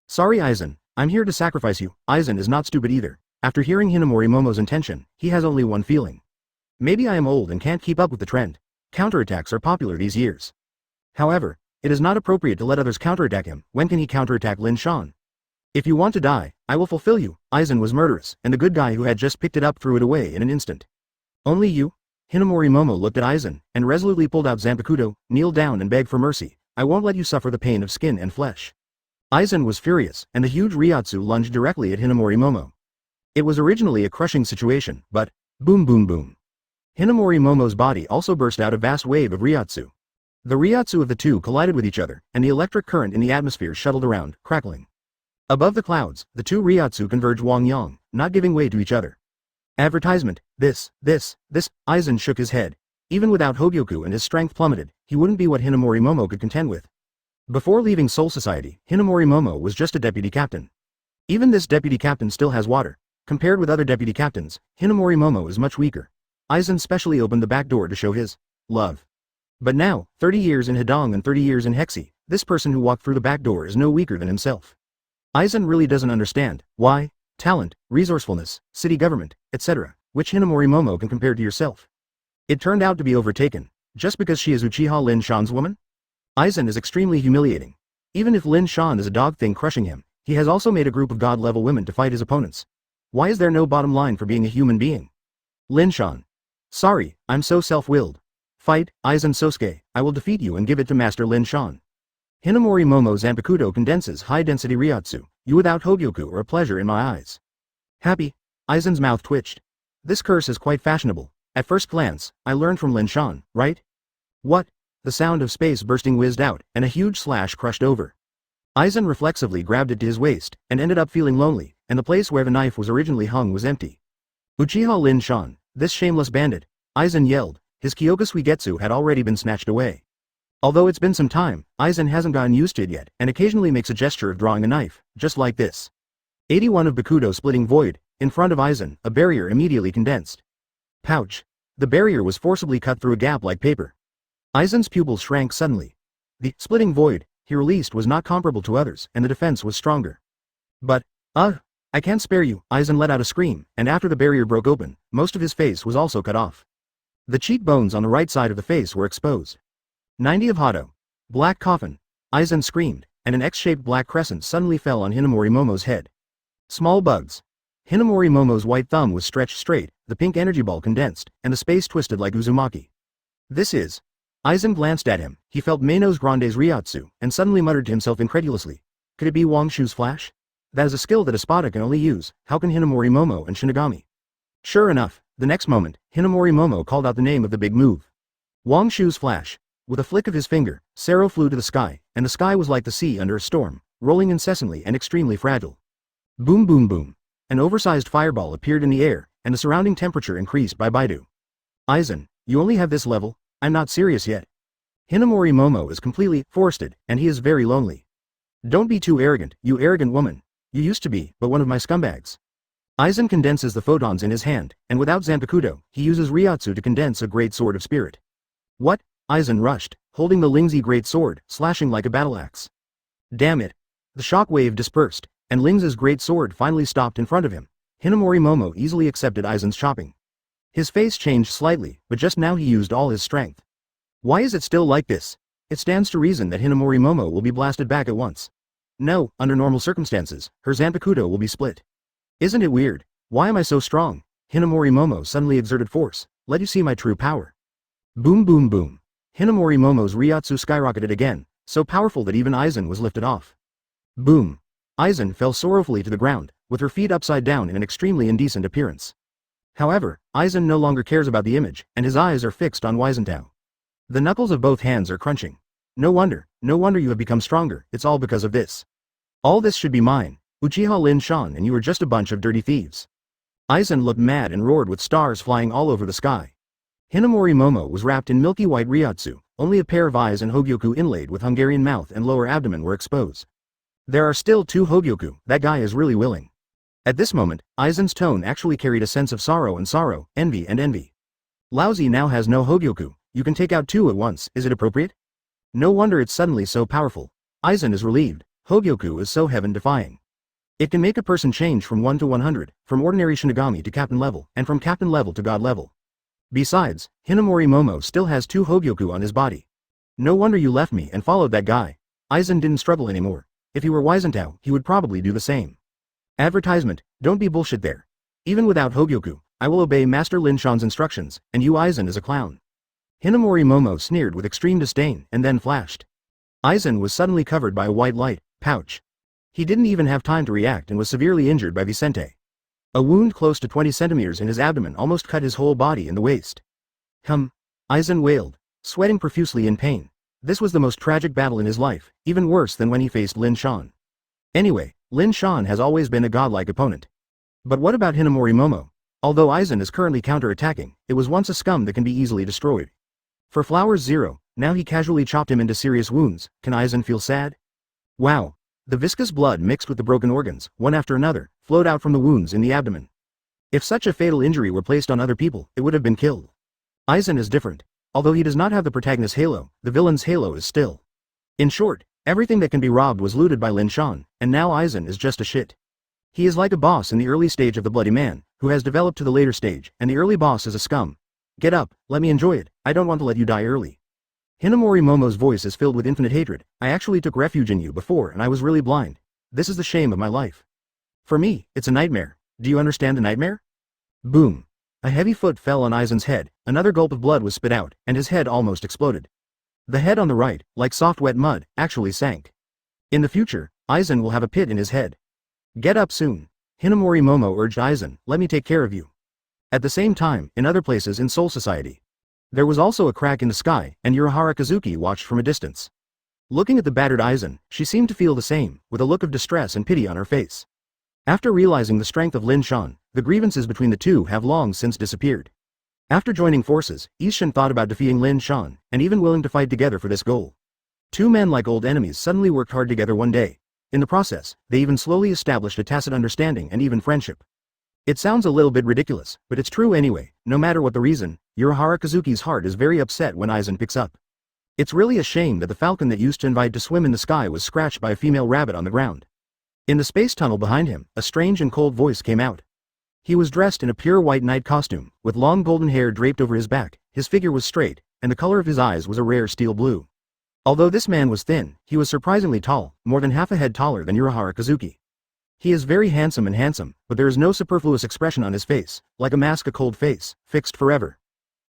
Sorry Aizen, I'm here to sacrifice you. Aizen is not stupid either. After hearing Hinamori Momo's intention, he has only one feeling. Maybe I am old and can't keep up with the trend. Counterattacks are popular these years. However, it is not appropriate to let others counterattack him. When can he counterattack Lin Shan? If you want to die, I will fulfill you. Aizen was murderous, and the good guy who had just picked it up threw it away in an instant. Only you? Hinamori Momo looked at Aizen, and resolutely pulled out Zanpakuto, kneeled down and begged for mercy. I won't let you suffer the pain of skin and flesh. Aizen was furious, and the huge Ryotsu lunged directly at Hinamori Momo. It was originally a crushing situation, but, boom boom boom. Hinamori Momo's body also burst out a vast wave of Ryotsu. The Ryotsu of the two collided with each other, and the electric current in the atmosphere shuttled around, crackling. Above the clouds, the two Ryotsu converged Wang Yang, not giving way to each other. Advertisement, this, Aizen shook his head. Even without Hogyoku and his strength plummeted, he wouldn't be what Hinamori Momo could contend with. Before leaving Soul Society, Hinamori Momo was just a deputy captain. Even this deputy captain still has water. Compared with other deputy captains, Hinamori Momo is much weaker. Aizen specially opened the back door to show his love. But now, 30 years in Hidong and 30 years in Hexi, this person who walked through the back door is no weaker than himself. Aizen really doesn't understand why talent, resourcefulness, city government, etc., which Hinamori Momo can compare to yourself. It turned out to be overtaken, just because she is Uchiha Lin Shan's woman? Aizen is extremely humiliating. Even if Lin Shan is a dog thing crushing him, he has also made a group of god-level women to fight his opponents. Why is there no bottom line for being a human being? Lin Shan. Sorry, I'm so self-willed. Fight, Aizen Sosuke, I will defeat you and give it to Master Lin Shan. Hinamori Momo Zanpakuto condenses high-density Ryotsu. You without Hogyoku are a pleasure in my eyes. Happy? Aizen's mouth twitched. This curse is quite fashionable. At first glance, I learned from Lin Shan, right? What? The sound of space bursting whizzed out, and a huge slash crushed over. Aizen reflexively grabbed it to his waist, and ended up feeling lonely, and the place where the knife was originally hung was empty. Uchiha Lin Shan, this shameless bandit, Aizen yelled. His Kyoka Suigetsu had already been snatched away. Although it's been some time, Aizen hasn't gotten used to it yet, and occasionally makes a gesture of drawing a knife, just like this. 81 of Bakudo splitting void. In front of Aizen, a barrier immediately condensed. Pouch. The barrier was forcibly cut through a gap like paper. Aizen's pupils shrank suddenly. The splitting void he released was not comparable to others, and the defense was stronger. But, I can't spare you. Aizen let out a scream, and after the barrier broke open, most of his face was also cut off. The cheekbones on the right side of the face were exposed. 90 of Hado. Black coffin. Aizen screamed, and an X-shaped black crescent suddenly fell on Hinamori Momo's head. Small bugs. Hinamori Momo's white thumb was stretched straight, the pink energy ball condensed, and the space twisted like Uzumaki. This is. Aizen glanced at him, he felt Manos Grande's Ryotsu, and suddenly muttered to himself incredulously. Could it be Wang Shu's flash? That is a skill that a Spada can only use. How can Hinamori Momo and Shinigami? Sure enough, the next moment, Hinamori Momo called out the name of the big move. Wang Shu's flash. With a flick of his finger, Sero flew to the sky, and the sky was like the sea under a storm, rolling incessantly and extremely fragile. Boom boom boom. An oversized fireball appeared in the air, and the surrounding temperature increased by Baidu. Aizen, you only have this level? I'm not serious yet. Hinamori Momo is completely forested, and he is very lonely. Don't be too arrogant, you arrogant woman. You used to be, but one of my scumbags. Aizen condenses the photons in his hand, and without Zanpakuto, he uses Ryotsu to condense a great sword of spirit. What? Aizen rushed, holding the Lingzi great sword, slashing like a battle axe. Damn it. The shock wave dispersed, and Lingzi's great sword finally stopped in front of him. Hinamori Momo easily accepted Aizen's chopping. His face changed slightly, but just now he used all his strength. Why is it still like this? It stands to reason that Hinamori Momo will be blasted back at once. No, under normal circumstances, her Zanpakuto will be split. Isn't it weird? Why am I so strong? Hinamori Momo suddenly exerted force. Let you see my true power. Boom boom boom. Hinamori Momo's Ryatsu skyrocketed again, so powerful that even Aizen was lifted off. Boom. Aizen fell sorrowfully to the ground, with her feet upside down in an extremely indecent appearance. However, Aizen no longer cares about the image, and his eyes are fixed on Wiesentao. The knuckles of both hands are crunching. No wonder you have become stronger, it's all because of this. All this should be mine, Uchiha Lin Shan, and you are just a bunch of dirty thieves. Aizen looked mad and roared with stars flying all over the sky. Hinamori Momo was wrapped in milky white Ryatsu, only a pair of eyes and Hogyoku inlaid with Hungarian mouth and lower abdomen were exposed. There are still 2 Hogyoku, that guy is really willing. At this moment, Aizen's tone actually carried a sense of sorrow, envy and envy. Lousy now has no Hogyoku, you can take out 2 at once, is it appropriate? No wonder it's suddenly so powerful. Aizen is relieved, Hogyoku is so heaven-defying. It can make a person change from 1 to 100, from ordinary Shinigami to captain level, and from captain level to god level. Besides, Hinamori Momo still has 2 Hogyoku on his body. No wonder you left me and followed that guy. Aizen didn't struggle anymore. If he were Wiesentao, he would probably do the same. Advertisement, don't be bullshit there. Even without Hogyoku, I will obey Master Lin Shan's instructions, and you Aizen is a clown. Hinamori Momo sneered with extreme disdain and then flashed. Aizen was suddenly covered by a white light, pouch. He didn't even have time to react and was severely injured by Vicente. A wound close to 20 centimeters in his abdomen almost cut his whole body in the waist. Aizen wailed, sweating profusely in pain. This was the most tragic battle in his life, even worse than when he faced Lin Shan. Anyway, Lin Shan has always been a godlike opponent. But what about Hinamori Momo? Although Aizen is currently counter-attacking, it was once a scum that can be easily destroyed. For Flowers 0, now he casually chopped him into serious wounds. Can Aizen feel sad? Wow. The viscous blood mixed with the broken organs, one after another, flowed out from the wounds in the abdomen. If such a fatal injury were placed on other people, it would have been killed. Aizen is different. Although he does not have the protagonist's halo, the villain's halo is still. In short, everything that can be robbed was looted by Lin Shan, and now Aizen is just a shit. He is like a boss in the early stage of the Bloody Man, who has developed to the later stage, and the early boss is a scum. Get up, let me enjoy it, I don't want to let you die early. Hinamori Momo's voice is filled with infinite hatred. I actually took refuge in you before and I was really blind. This is the shame of my life. For me, it's a nightmare. Do you understand the nightmare? Boom. A heavy foot fell on Aizen's head, another gulp of blood was spit out, and his head almost exploded. The head on the right, like soft wet mud, actually sank. In the future, Aizen will have a pit in his head. Get up soon. Hinamori Momo urged Aizen, let me take care of you. At the same time, in other places in Soul Society, there was also a crack in the sky, and Urahara Kazuki watched from a distance. Looking at the battered Aizen, she seemed to feel the same, with a look of distress and pity on her face. After realizing the strength of Lin Shan, the grievances between the two have long since disappeared. After joining forces, Izanaki thought about defeating Lin Shan, and even willing to fight together for this goal. 2 men like old enemies suddenly worked hard together one day. In the process, they even slowly established a tacit understanding and even friendship. It sounds a little bit ridiculous, but it's true anyway. No matter what the reason, Urahara Kazuki's heart is very upset when Aizen picks up. It's really a shame that the falcon that used to invite to swim in the sky was scratched by a female rabbit on the ground. In the space tunnel behind him, a strange and cold voice came out. He was dressed in a pure white night costume, with long golden hair draped over his back, his figure was straight, and the color of his eyes was a rare steel blue. Although this man was thin, he was surprisingly tall, more than half a head taller than Urahara Kazuki. He is very handsome, but there is no superfluous expression on his face, like a mask, a cold face, fixed forever.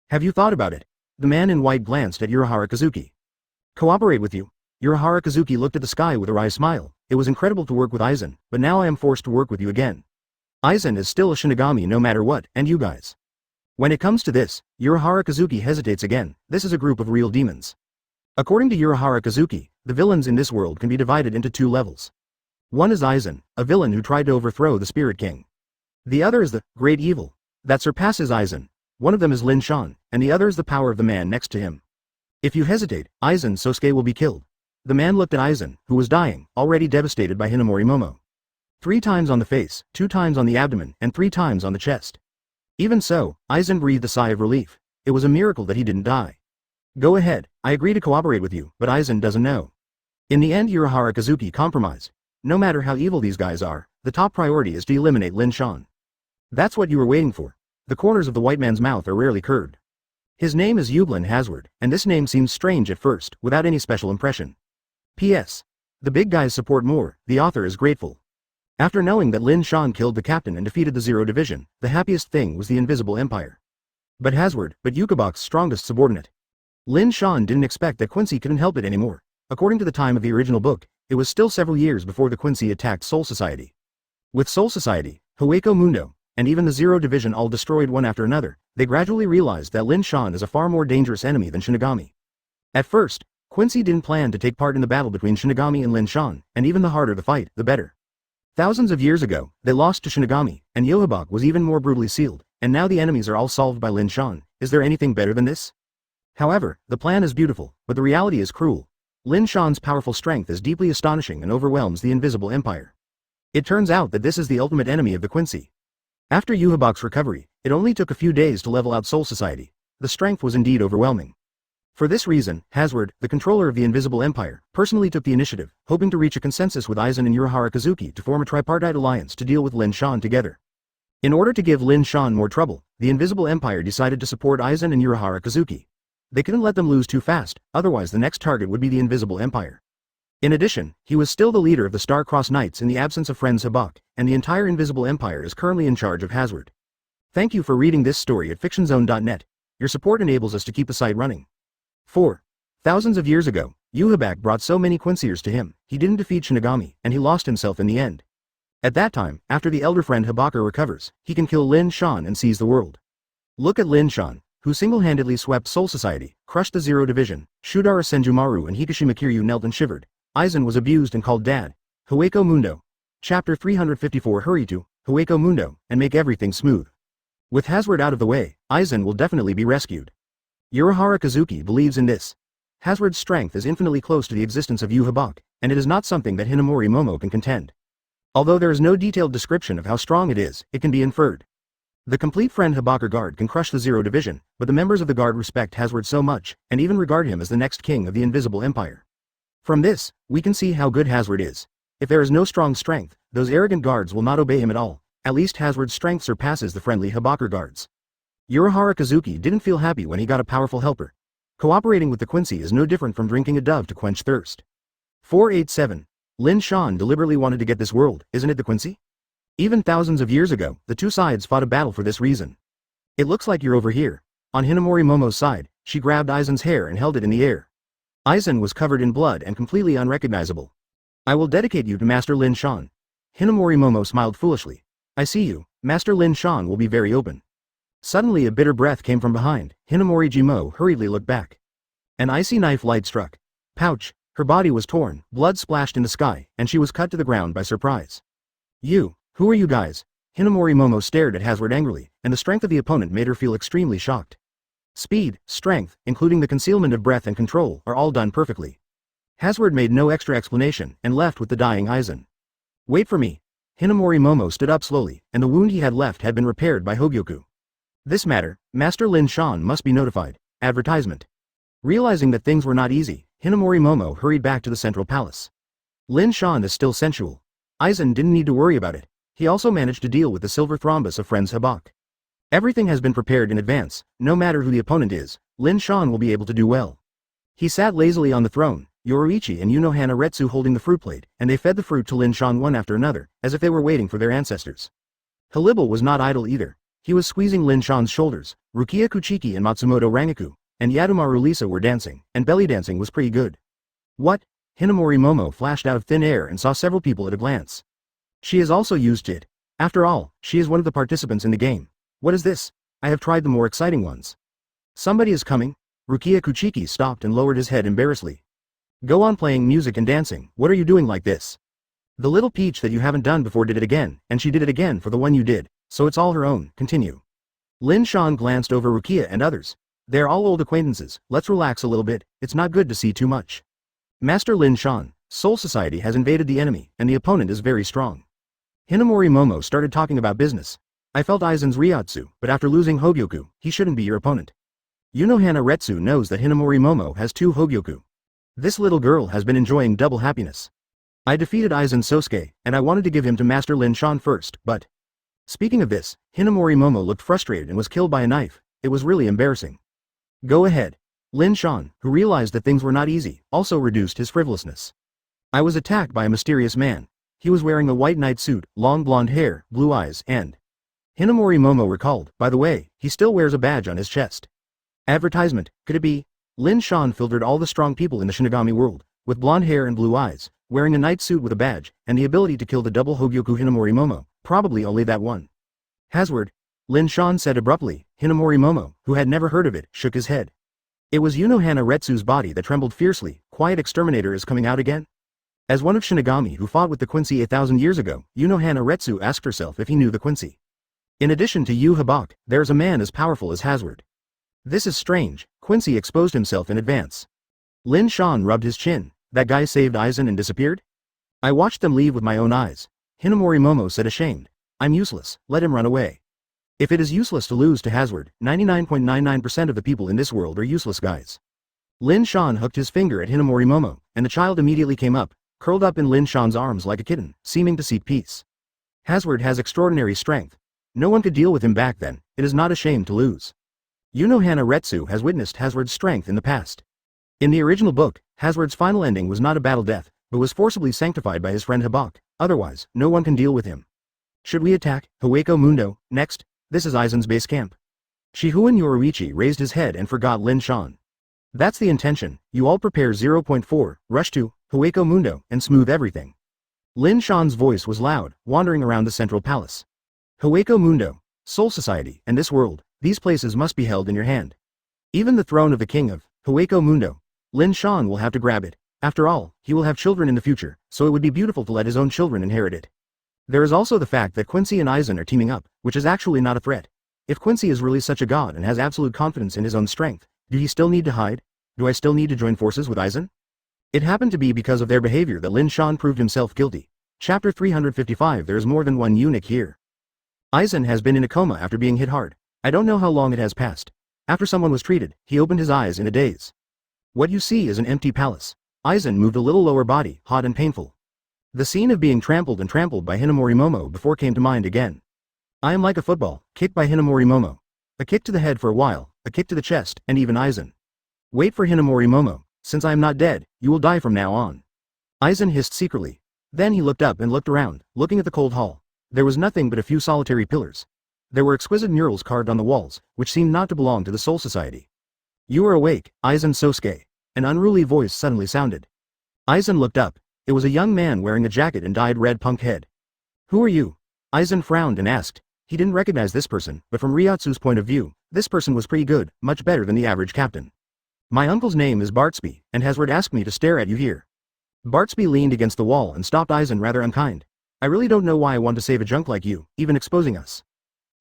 Have you thought about it? The man in white glanced at Urahara Kazuki. Cooperate with you? Urahara Kazuki looked at the sky with a wry smile. It was incredible to work with Aizen, but now I am forced to work with you again. Aizen is still a Shinigami no matter what, and you guys. When it comes to this, Urahara Kazuki hesitates again. This is a group of real demons. According to Urahara Kazuki, the villains in this world can be divided into 2 levels. One is Aizen, a villain who tried to overthrow the Spirit King. The other is the great evil that surpasses Aizen. One of them is Lin Shan, and the other is the power of the man next to him. If you hesitate, Aizen Sosuke will be killed. The man looked at Aizen, who was dying, already devastated by Hinamori Momo. 3 times on the face, 2 times on the abdomen, and 3 times on the chest. Even so, Aizen breathed a sigh of relief. It was a miracle that he didn't die. Go ahead, I agree to cooperate with you, but Aizen doesn't know. In the end, Urahara Kazuki compromised. No matter how evil these guys are, the top priority is to eliminate Lin Shan. That's what you were waiting for. The corners of the white man's mouth are rarely curved. His name is Yublin Hazard, and this name seems strange at first, without any special impression. P.S. The big guys support more, the author is grateful. After knowing that Lin Shan killed the captain and defeated the Zero Division, the happiest thing was the Invisible Empire. But Yukabak's strongest subordinate. Lin Shan didn't expect that Quincy couldn't help it anymore. According to the time of the original book, it was still several years before the Quincy attacked Soul Society. With Soul Society, Hueco Mundo, and even the Zero Division all destroyed one after another, they gradually realized that Lin Shan is a far more dangerous enemy than Shinigami. At first, Quincy didn't plan to take part in the battle between Shinigami and Lin Shan, and even the harder the fight, the better. Thousands of years ago, they lost to Shinigami, and Yohabak was even more brutally sealed, and now the enemies are all solved by Lin Shan. Is there anything better than this? However, the plan is beautiful, but the reality is cruel. Lin Shan's powerful strength is deeply astonishing and overwhelms the Invisible Empire. It turns out that this is the ultimate enemy of the Quincy. After Yuhabak's recovery, it only took a few days to level out Soul Society. The strength was indeed overwhelming. For this reason, Hazard, the controller of the Invisible Empire, personally took the initiative, hoping to reach a consensus with Aizen and Urahara Kazuki to form a tripartite alliance to deal with Lin Shan together. In order to give Lin Shan more trouble, the Invisible Empire decided to support Aizen and Urahara Kazuki. They couldn't let them lose too fast, otherwise the next target would be the Invisible Empire. In addition, he was still the leader of the Star-Crossed Knights in the absence of friends Habak, and the entire Invisible Empire is currently in charge of Hazard. Thank you for reading this story at fictionzone.net. Your support enables us to keep the site running. 4. Thousands of years ago, Yuhabak brought so many Quincyers to him, he didn't defeat Shinigami, and he lost himself in the end. At that time, after the elder friend Habaka recovers, he can kill Lin Shan and seize the world. Look at Lin Shan, who single-handedly swept Soul Society, crushed the Zero Division. Shudara Senjumaru and Hikishima Kiryu knelt and shivered. Aizen was abused and called Dad. Hueco Mundo. Chapter 354. Hurry to Hueco Mundo, and make everything smooth. With Hazard out of the way, Aizen will definitely be rescued. Urahara Kazuki believes in this. Hazard's strength is infinitely close to the existence of Yuhabak, and it is not something that Hinamori Momo can contend. Although there is no detailed description of how strong it is, it can be inferred. The complete friend Habaka Guard can crush the Zero Division, but the members of the Guard respect Hazard so much, and even regard him as the next king of the Invisible Empire. From this, we can see how good Hazard is. If there is no strong strength, those arrogant guards will not obey him at all. At least Hazard's strength surpasses the friendly Habaka guards. Urahara Kazuki didn't feel happy when he got a powerful helper. Cooperating with the Quincy is no different from drinking a dove to quench thirst. 487. Lin Shan deliberately wanted to get this world, isn't it the Quincy? Even thousands of years ago, the two sides fought a battle for this reason. It looks like you're over here. On Hinamori Momo's side, she grabbed Aizen's hair and held it in the air. Aizen was covered in blood and completely unrecognizable. I will dedicate you to Master Lin Shan. Hinamori Momo smiled foolishly. I see you, Master Lin Shan will be very open. Suddenly a bitter breath came from behind. Hinamori Jimo hurriedly looked back. An icy knife light struck. Pouch, her body was torn, blood splashed in the sky, and she was cut to the ground by surprise. Who are you guys? Hinamori Momo stared at Hazard angrily, and the strength of the opponent made her feel extremely shocked. Speed, strength, including the concealment of breath and control, are all done perfectly. Hazard made no extra explanation, and left with the dying Aizen. Wait for me. Hinamori Momo stood up slowly, and the wound he had left had been repaired by Hogyoku. This matter, Master Lin Shan must be notified. Advertisement. Realizing that things were not easy, Hinamori Momo hurried back to the central palace. Lin Shan is still sensual. Aizen didn't need to worry about it. He also managed to deal with the silver thrombus of friends Habak. Everything has bin prepared in advance. No matter who the opponent is, Lin Shan will be able to do well. He sat lazily on the throne, Yoruichi and Unohana Retsu holding the fruit plate, and they fed the fruit to Lin Shan one after another, as if they were waiting for their ancestors. Halibal was not idle either. He was squeezing Lin Shan's shoulders. Rukia Kuchiki and Matsumoto Rangaku, and Yadomaru Lisa were dancing, and belly dancing was pretty good. What? Hinamori Momo flashed out of thin air and saw several people at a glance. She is also used to it. After all, she is one of the participants in the game. What is this? I have tried the more exciting ones. Somebody is coming. Rukia Kuchiki stopped and lowered his head embarrassedly. Go on playing music and dancing. What are you doing like this? The little peach that you haven't done before did it again, and she did it again for the one you did, so it's all her own. Continue. Lin Shan glanced over Rukia and others. They're all old acquaintances. Let's relax a little bit. It's not good to see too much. Master Lin Shan, Soul Society has invaded the enemy, and the opponent is very strong. Hinamori Momo started talking about business. I felt Aizen's Ryotsu, but after losing Hogyoku, he shouldn't be your opponent. Unohana Retsu knows that Hinamori Momo has 2 Hogyoku. This little girl has been enjoying double happiness. I defeated Aizen Sosuke, and I wanted to give him to Master Lin Shan first, but... Speaking of this, Hinamori Momo looked frustrated and was killed by a knife. It was really embarrassing. Go ahead. Lin Shan, who realized that things were not easy, also reduced his frivolousness. I was attacked by a mysterious man. He was wearing a white night suit, long blonde hair, blue eyes, and... Hinamori Momo recalled, by the way, he still wears a badge on his chest. Advertisement, could it be? Lin Shan filtered all the strong people in the Shinigami world, with blonde hair and blue eyes, wearing a night suit with a badge, and the ability to kill the double Hogyoku Hinamori Momo, probably only that one. Hazard, Lin Shan said abruptly. Hinamori Momo, who had never heard of it, shook his head. It was Unohana Retsu's body that trembled fiercely. Quiet exterminator is coming out again? As one of Shinigami who fought with the Quincy 1,000 years ago, Unohana Retsu asked herself if he knew the Quincy. In addition to Yu Habak, there's a man as powerful as Hazard. This is strange. Quincy exposed himself in advance. Lin Shan rubbed his chin. That guy saved Aizen and disappeared? I watched them leave with my own eyes. Hinamori Momo said ashamed. I'm useless, let him run away. If it is useless to lose to Hazard, 99.99% of the people in this world are useless guys. Lin Shan hooked his finger at Hinamori Momo, and the child immediately came up, curled up in Lin Shan's arms like a kitten, seeming to seek peace. Hazard has extraordinary strength. No one could deal with him back then. It is not a shame to lose. Unohana Retsu has witnessed Hazard's strength in the past. In the original book, Hazard's final ending was not a battle death, but was forcibly sanctified by his friend Habak. Otherwise, no one can deal with him. Should we attack Hueco Mundo next? This is Aizen's base camp. Shihuan Yoruichi raised his head and forgot Lin Shan. That's the intention. You all prepare 0.4, rush to Hueco Mundo, and smooth everything. Lin Shan's voice was loud, wandering around the central palace. Hueco Mundo, Soul Society, and this world, these places must be held in your hand. Even the throne of the king of Hueco Mundo. Lin Shan will have to grab it. After all, he will have children in the future, so it would be beautiful to let his own children inherit it. There is also the fact that Quincy and Aizen are teaming up, which is actually not a threat. If Quincy is really such a god and has absolute confidence in his own strength, do he still need to hide? Do I still need to join forces with Aizen? It happened to be because of their behavior that Lin Shan proved himself guilty. Chapter 355. There is more than one eunuch here. Aizen has been in a coma after being hit hard. I don't know how long it has passed. After someone was treated, he opened his eyes in a daze. What you see is an empty palace. Aizen moved a little lower body, hot and painful. The scene of being trampled by Hinamori Momo before came to mind again. I am like a football, kicked by Hinamori Momo. A kick to the head for a while, a kick to the chest, and even Aizen. Wait for Hinamori Momo. Since I am not dead, you will die from now on. Aizen hissed secretly. Then he looked up and looked around, looking at the cold hall. There was nothing but a few solitary pillars. There were exquisite murals carved on the walls, which seemed not to belong to the Soul Society. You are awake, Aizen Sosuke. An unruly voice suddenly sounded. Aizen looked up. It was a young man wearing a jacket and dyed red punk head. Who are you? Aizen frowned and asked. He didn't recognize this person, but from Ryatsu's point of view, this person was pretty good, much better than the average captain. My uncle's name is Bartsby, and Hazard asked me to stare at you here. Bartsby leaned against the wall and stopped Aizen rather unkind. I really don't know why I want to save a junk like you, even exposing us.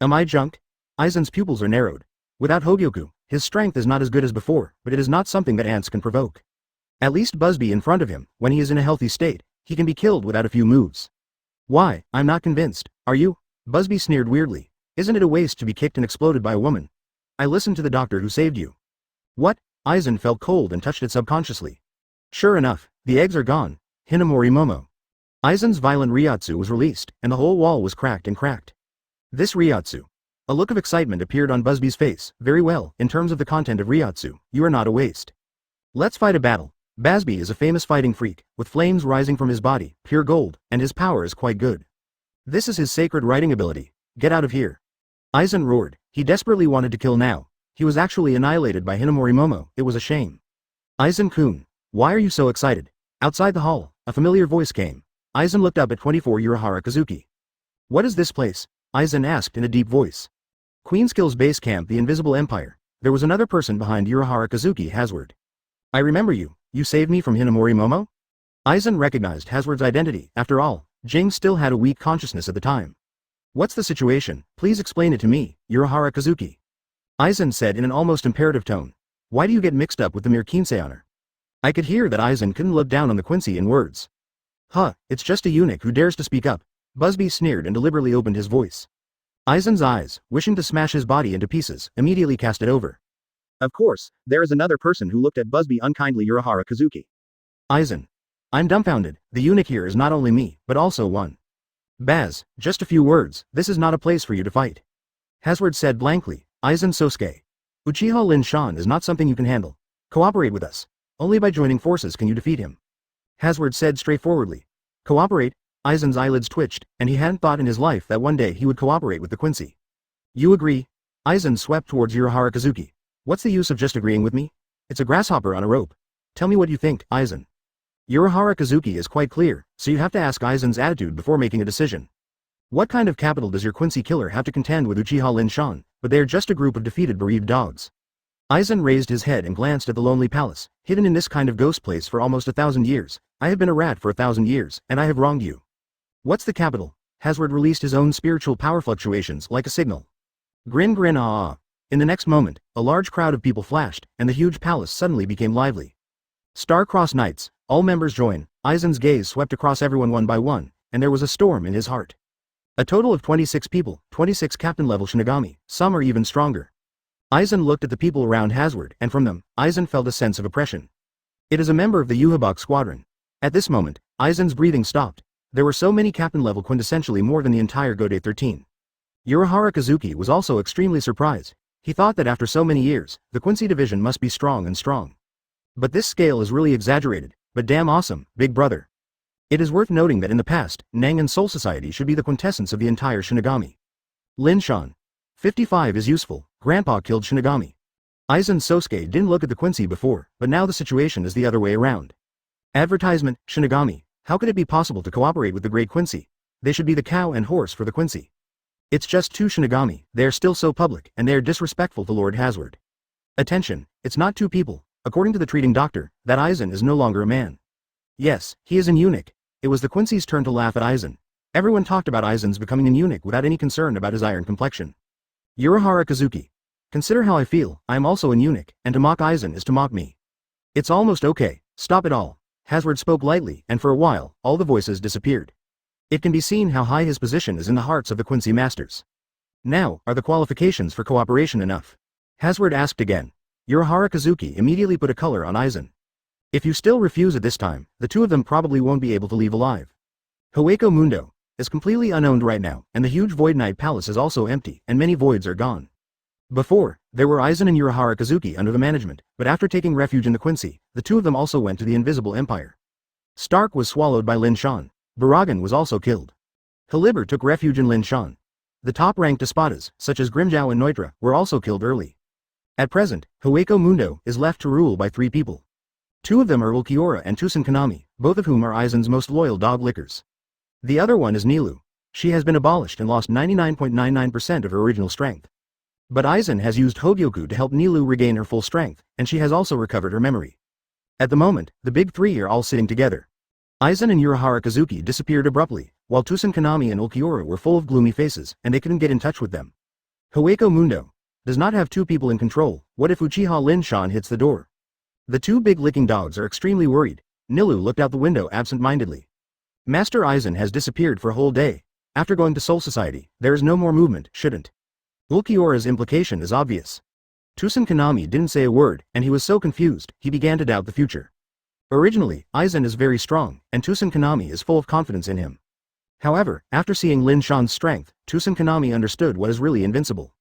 Am I junk? Aizen's pupils are narrowed. Without Hogyoku, his strength is not as good as before, but it is not something that ants can provoke. At least Busby in front of him, when he is in a healthy state, he can be killed without a few moves. Why, I'm not convinced, are you? Busby sneered weirdly. Isn't it a waste to be kicked and exploded by a woman? I listened to the doctor who saved you. What? Aizen felt cold and touched it subconsciously. Sure enough, the eggs are gone. Hinamori Momo. Aizen's violent Ryatsu was released, and the whole wall was cracked and cracked. This Ryatsu. A look of excitement appeared on Busby's face. Very well, in terms of the content of Ryatsu, you are not a waste. Let's fight a battle. Busby is a famous fighting freak, with flames rising from his body, pure gold, and his power is quite good. This is his sacred writing ability. Get out of here. Aizen roared. He desperately wanted to kill now. He was actually annihilated by Hinamori Momo. It was a shame. Aizen-kun, why are you so excited? Outside the hall, a familiar voice came. Aizen looked up at 24 Urahara Kazuki. What is this place? Aizen asked in a deep voice. Queenskill's base camp, the Invisible Empire. There was another person behind Urahara Kazuki, Hazard. I remember you. You saved me from Hinamori Momo? Aizen recognized Hazard's identity. After all, Jing still had a weak consciousness at the time. What's the situation? Please explain it to me, Urahara Kazuki. Aizen said in an almost imperative tone. Why do you get mixed up with the mere Kinsei honor? I could hear that Aizen couldn't look down on the Quincy in words. Huh, it's just a eunuch who dares to speak up. Busby sneered and deliberately opened his voice. Aizen's eyes, wishing to smash his body into pieces, immediately cast it over. Of course, there is another person who looked at Busby unkindly, Urahara Kazuki. Aizen. I'm dumbfounded. The eunuch here is not only me, but also one. Baz, just a few words. This is not a place for you to fight. Hazard said blankly. Aizen Sosuke. Uchiha Lin Shan is not something you can handle. Cooperate with us. Only by joining forces can you defeat him. Hasward said straightforwardly. Cooperate? Aizen's eyelids twitched, and he hadn't thought in his life that one day he would cooperate with the Quincy. You agree? Aizen swept towards Urahara Kazuki. What's the use of just agreeing with me? It's a grasshopper on a rope. Tell me what you think, Aizen. Urahara Kazuki is quite clear, so you have to ask Aizen's attitude before making a decision. What kind of capital does your Quincy killer have to contend with Uchiha Lin Shan, but they are just a group of defeated bereaved dogs. Aizen raised his head and glanced at the lonely palace, hidden in this kind of ghost place for almost 1,000 years. I have been a rat for 1,000 years, and I have wronged you. What's the capital? Hasward released his own spiritual power fluctuations like a signal. Grin grin ah ah. In the next moment, a large crowd of people flashed, and the huge palace suddenly became lively. Star-Crossed Knights, all members join. Aizen's gaze swept across everyone one by one, and there was a storm in his heart. A total of 26 people, 26 captain-level Shinigami, some are even stronger. Aizen looked at the people around Hasward, and from them, Aizen felt a sense of oppression. It is a member of the Uhabok squadron. At this moment, Aizen's breathing stopped. There were so many captain-level quintessentially more than the entire Gode 13. Urahara Kazuki was also extremely surprised. He thought that after so many years, the Quincy division must be strong and strong. But this scale is really exaggerated, but damn awesome, big brother. It is worth noting that in the past, Nangan Soul Society should be the quintessence of the entire Shinigami. Lin Shan. 55 is useful, Grandpa killed Shinigami. Aizen Sosuke didn't look at the Quincy before, but now the situation is the other way around. Advertisement, Shinigami. How could it be possible to cooperate with the Great Quincy? They should be the cow and horse for the Quincy. It's just 2 Shinigami, they are still so public, and they are disrespectful to Lord Hasward. Attention, it's not 2 people. According to the treating doctor, that Aizen is no longer a man. Yes, he is an eunuch. It was the Quincy's turn to laugh at Aizen. Everyone talked about Aizen's becoming an eunuch without any concern about his iron complexion. Urahara Kazuki. Consider how I feel, I am also an eunuch, and to mock Aizen is to mock me. It's almost okay, stop it all. Hasward spoke lightly, and for a while, all the voices disappeared. It can be seen how high his position is in the hearts of the Quincy masters. Now, are the qualifications for cooperation enough? Hasward asked again. Urahara Kazuki immediately put a color on Aizen. If you still refuse at this time, the 2 of them probably won't be able to leave alive. Hueco Mundo is completely unowned right now, and the huge Void Knight Palace is also empty, and many voids are gone. Before, there were Aizen and Urahara Kazuki under the management, but after taking refuge in the Quincy, the 2 of them also went to the Invisible Empire. Stark was swallowed by Lin Shan. Baragan was also killed. Haliber took refuge in Lin Shan. The top-ranked Espadas, such as Grimjow and Neutra, were also killed early. At present, Hueco Mundo is left to rule by 3 people. 2 of them are Ulquiorra and Tusen Kanami, both of whom are Aizen's most loyal dog lickers. The other one is Nilou. She has been abolished and lost 99.99% of her original strength. But Aizen has used Hogyoku to help Nilou regain her full strength, and she has also recovered her memory. At the moment, the big 3 are all sitting together. Aizen and Urahara Kazuki disappeared abruptly, while Tusen Kanami and Ulquiorra were full of gloomy faces, and they couldn't get in touch with them. Hueco Mundo does not have 2 people in control. What if Uchiha Lin Shan hits the door? The 2 big licking dogs are extremely worried. Nilou looked out the window absent-mindedly. Master Aizen has disappeared for a whole day. After going to Soul Society, there is no more movement, shouldn't. Ulquiorra's implication is obvious. Tusen Kanami didn't say a word, and he was so confused, he began to doubt the future. Originally, Aizen is very strong, and Tusen Kanami is full of confidence in him. However, after seeing Lin Shan's strength, Tusen Kanami understood what is really invincible.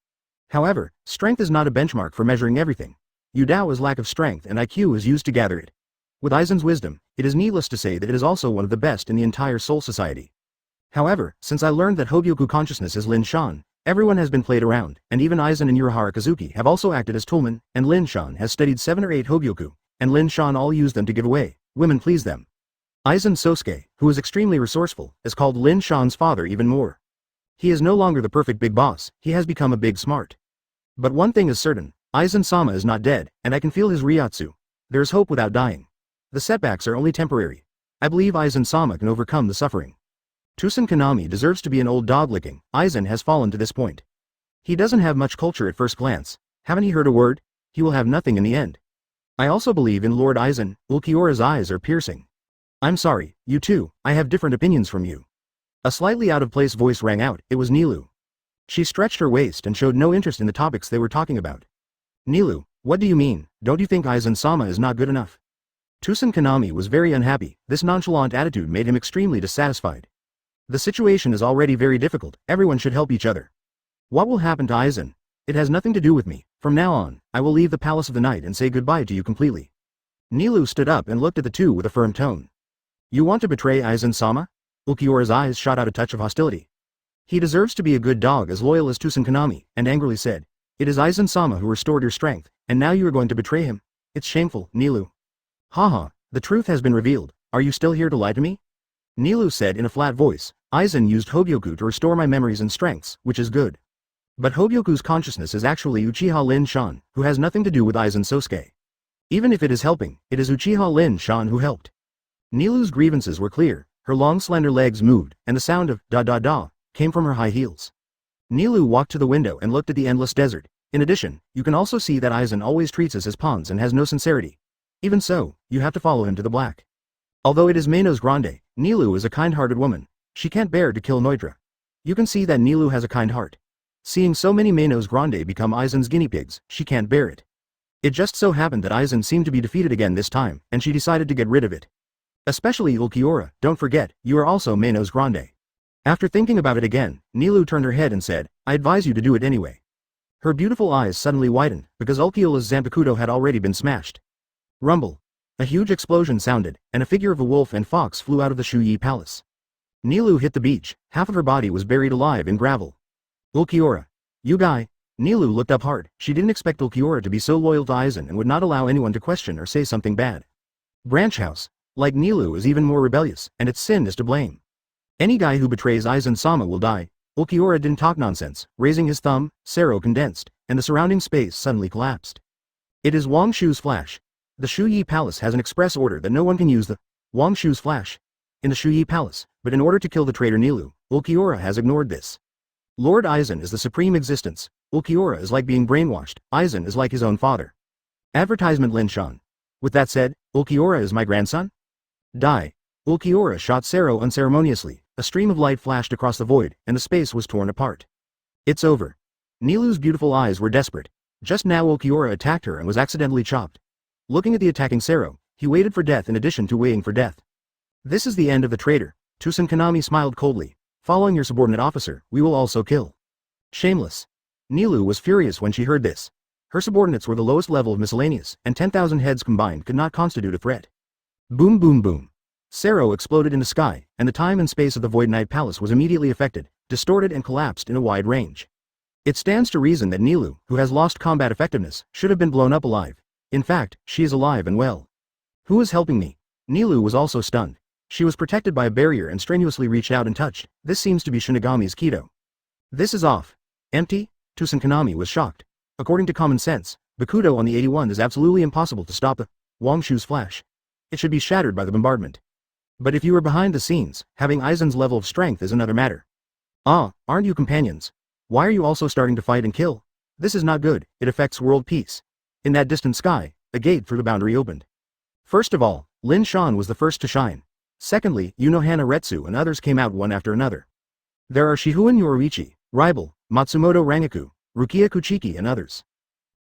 However, strength is not a benchmark for measuring everything. Yudao is lack of strength and IQ is used to gather it. With Aizen's wisdom, it is needless to say that it is also one of the best in the entire Soul Society. However, since I learned that Hogyoku consciousness is Lin Shan, everyone has been played around, and even Aizen and Urahara Kazuki have also acted as toolmen, and Lin Shan has studied 7 or 8 Hogyoku, and Lin Shan all used them to give away, women please them. Aizen Sosuke, who is extremely resourceful, is called Lin Shan's father even more. He is no longer the perfect big boss, he has become a big smart. But one thing is certain, Aizen-sama is not dead, and I can feel his Ryatsu. There is hope without dying. The setbacks are only temporary. I believe Aizen-sama can overcome the suffering. Tusen Kanami deserves to be an old dog licking. Aizen has fallen to this point. He doesn't have much culture at first glance. Haven't he heard a word? He will have nothing in the end. I also believe in Lord Aizen. Ulquiorra's eyes are piercing. I'm sorry, you too, I have different opinions from you. A slightly out-of-place voice rang out. It was Nilou. She stretched her waist and showed no interest in the topics they were talking about. Nilou, what do you mean? Don't you think Aizen-sama is not good enough? Tusen Kanami was very unhappy. This nonchalant attitude made him extremely dissatisfied. The situation is already very difficult, everyone should help each other. What will happen to Aizen? It has nothing to do with me. From now on, I will leave the Palace of the Night and say goodbye to you completely. Nilou stood up and looked at the two with a firm tone. You want to betray Aizen-sama? Ulquiorra's eyes shot out a touch of hostility. He deserves to be a good dog as loyal as Tusenkanami, and angrily said, It is Aizen-sama who restored your strength, and now you are going to betray him? It's shameful, Nilou. Haha, the truth has been revealed, are you still here to lie to me? Nilou said in a flat voice, Aizen used Hobyoku to restore my memories and strengths, which is good. But Hobyoku's consciousness is actually Uchiha Lin Shan, who has nothing to do with Aizen Sosuke. Even if it is helping, it is Uchiha Lin Shan who helped. Nilou's grievances were clear, her long slender legs moved, and the sound of da-da-da came from her high heels. Nilou walked to the window and looked at the endless desert. In addition, you can also see that Aizen always treats us as pawns and has no sincerity. Even so, you have to follow him to the black. Although it is Manos Grande, Nilou is a kind-hearted woman. She can't bear to kill Noitra. You can see that Nilou has a kind heart. Seeing so many Manos Grande become Aizen's guinea pigs, she can't bear it. It just so happened that Aizen seemed to be defeated again this time, and she decided to get rid of it. Especially Ulquiorra, don't forget, you are also Manos Grande. After thinking about it again, Nilou turned her head and said, I advise you to do it anyway. Her beautiful eyes suddenly widened, because Ulquiorra's Zanpakuto had already been smashed. Rumble. A huge explosion sounded, and a figure of a wolf and fox flew out of the Shuyi Palace. Nilou hit the beach, half of her body was buried alive in gravel. Ulquiorra. You guy. Nilou looked up hard, she didn't expect Ulquiorra to be so loyal to Aizen and would not allow anyone to question or say something bad. Branch House. Like Nilou is even more rebellious, and its sin is to blame. Any guy who betrays Aizen-sama will die. Ulquiorra didn't talk nonsense, raising his thumb, Sero condensed, and the surrounding space suddenly collapsed. It is Wang Shu's flash. The Shuyi Palace has an express order that no one can use the Wang Shu's flash in the Shuyi Palace, but in order to kill the traitor Nilou, Ulquiorra has ignored this. Lord Aizen is the supreme existence. Ulquiorra is like being brainwashed, Aizen is like his own father. Advertisement Lin Shan. With that said, Ulquiorra is my grandson? Die. Ulquiorra shot Sero unceremoniously, a stream of light flashed across the void, and the space was torn apart. It's over. Nilou's beautiful eyes were desperate. Just now Ulquiorra attacked her and was accidentally chopped. Looking at the attacking Sero, he waited for death in addition to waiting for death. This is the end of the traitor. Tusenkanami smiled coldly. Following your subordinate officer, we will also kill. Shameless. Nilou was furious when she heard this. Her subordinates were the lowest level of miscellaneous, and 10,000 heads combined could not constitute a threat. Boom boom boom. Sero exploded in the sky, and the time and space of the Void Knight Palace was immediately affected, distorted and collapsed in a wide range. It stands to reason that Nilou, who has lost combat effectiveness, should have been blown up alive. In fact, she is alive and well. Who is helping me? Nilou was also stunned. She was protected by a barrier and strenuously reached out and touched. This seems to be Shinigami's Kido. This is off. Empty? Tusenkanami was shocked. According to common sense, Bakudo on the 81 is absolutely impossible to stop the Wang Shu's flash. It should be shattered by the bombardment. But if you are behind the scenes, having Aizen's level of strength is another matter. Ah, aren't you companions? Why are you also starting to fight and kill? This is not good, it affects world peace. In that distant sky, a gate through the boundary opened. First of all, Lin Shan was the first to shine. Secondly, Unohana Retsu and others came out one after another. There are Shihuan Yoruichi, Rival, Matsumoto Rangaku, Rukia Kuchiki and others.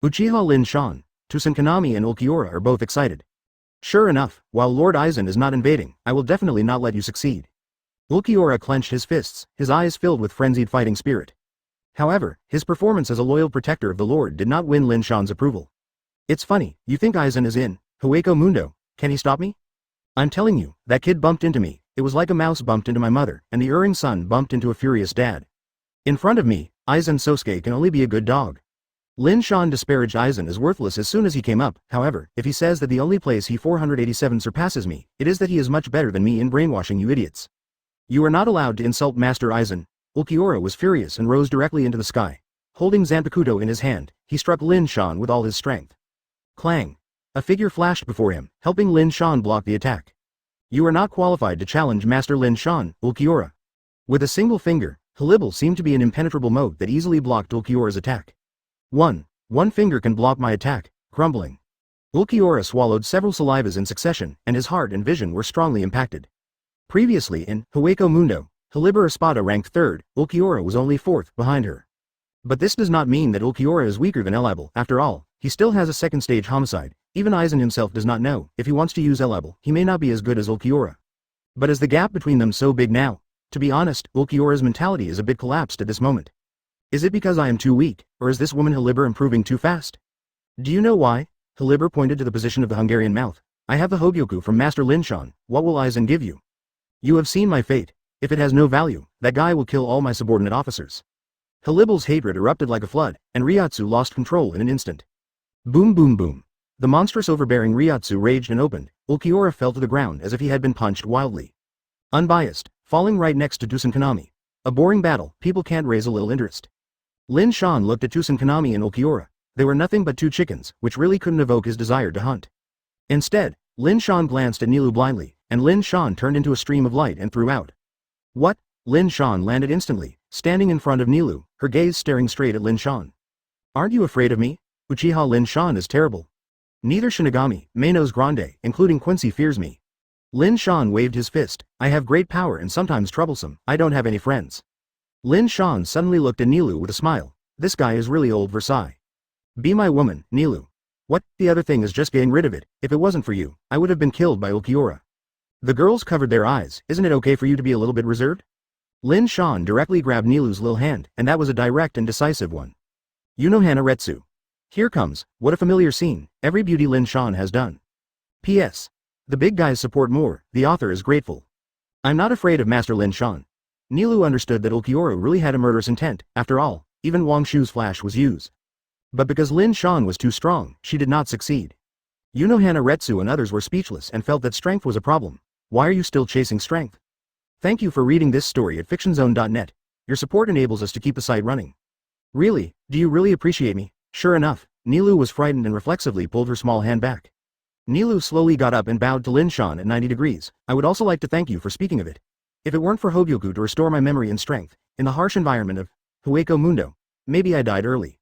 Uchiha Lin Shan, Tusenkanami and Ulquiorra are both excited. Sure enough, while Lord Aizen is not invading, I will definitely not let you succeed. Ulquiorra clenched his fists, his eyes filled with frenzied fighting spirit. However, his performance as a loyal protector of the Lord did not win Lin Shan's approval. It's funny, you think Aizen is in Hueco Mundo, can he stop me? I'm telling you, that kid bumped into me, it was like a mouse bumped into my mother, and the erring son bumped into a furious dad. In front of me, Aizen Sosuke can only be a good dog. Lin Shan disparaged Aizen as worthless as soon as he came up. However, if he says that the only place he 487 surpasses me, it is that he is much better than me in brainwashing you idiots. You are not allowed to insult Master Aizen. Ulquiorra was furious and rose directly into the sky. Holding Zanpakuto in his hand, he struck Lin Shan with all his strength. Clang. A figure flashed before him, helping Lin Shan block the attack. You are not qualified to challenge Master Lin Shan, Ulquiorra. With a single finger, Halibal seemed to be an impenetrable moat that easily blocked Ulquiorra's attack. One finger can block my attack, crumbling. Ulquiorra swallowed several salivas in succession, and his heart and vision were strongly impacted. Previously in Hueco Mundo, Halibur Espada ranked 3rd, Ulquiorra was only 4th, behind her. But this does not mean that Ulquiorra is weaker than Elabel. After all, he still has a second-stage homicide. Even Aizen himself does not know. If he wants to use Elabel, he may not be as good as Ulquiorra. But is the gap between them so big now? To be honest, Ulquiorra's mentality is a bit collapsed at this moment. Is it because I am too weak, or is this woman Haliber improving too fast? Do you know why? Haliber pointed to the position of the Hungarian mouth. I have the Hogyoku from Master Lin Shan. What will Aizen give you? You have seen my fate. If it has no value, that guy will kill all my subordinate officers. Haliber's hatred erupted like a flood, and Ryotsu lost control in an instant. Boom boom boom. The monstrous overbearing Ryotsu raged and opened. Ulquiorra fell to the ground as if he had been punched wildly. Unbiased, falling right next to Tsusanoo. A boring battle, people can't raise a little interest. Lin Shan looked at Tsusanoo and Ulquiorra. They were nothing but two chickens, which really couldn't evoke his desire to hunt. Instead, Lin Shan glanced at Nilou blindly, and Lin Shan turned into a stream of light and threw out. What? Lin Shan landed instantly, standing in front of Nilou, her gaze staring straight at Lin Shan. Aren't you afraid of me? Uchiha Lin Shan is terrible. Neither Shinigami, Manos Grande, including Quincy fears me. Lin Shan waved his fist. I have great power and sometimes troublesome. I don't have any friends. Lin Shan suddenly looked at Nilou with a smile. This guy is really old Versailles. Be my woman, Nilou. What? The other thing is just getting rid of it. If it wasn't for you, I would have been killed by Ulquiorra. The girls covered their eyes. Isn't it okay for you to be a little bit reserved? Lin Shan directly grabbed Nilou's little hand, and that was a direct and decisive one. Unohana Retsu. Here comes, what a familiar scene, every beauty Lin Shan has done. P.S. The big guys support more, the author is grateful. I'm not afraid of Master Lin Shan. Nilou understood that Ulquiorra really had a murderous intent, after all, even Wang Shu's flash was used. But because Lin Shan was too strong, she did not succeed. Unohana Retsu and others were speechless and felt that strength was a problem. Why are you still chasing strength? Thank you for reading this story at fictionzone.net. Your support enables us to keep the site running. Really, do you really appreciate me? Sure enough, Nilou was frightened and reflexively pulled her small hand back. Nilou slowly got up and bowed to Lin Shan at 90 degrees. I would also like to thank you for speaking of it. If it weren't for Hogyoku to restore my memory and strength, in the harsh environment of Hueco Mundo, maybe I died early.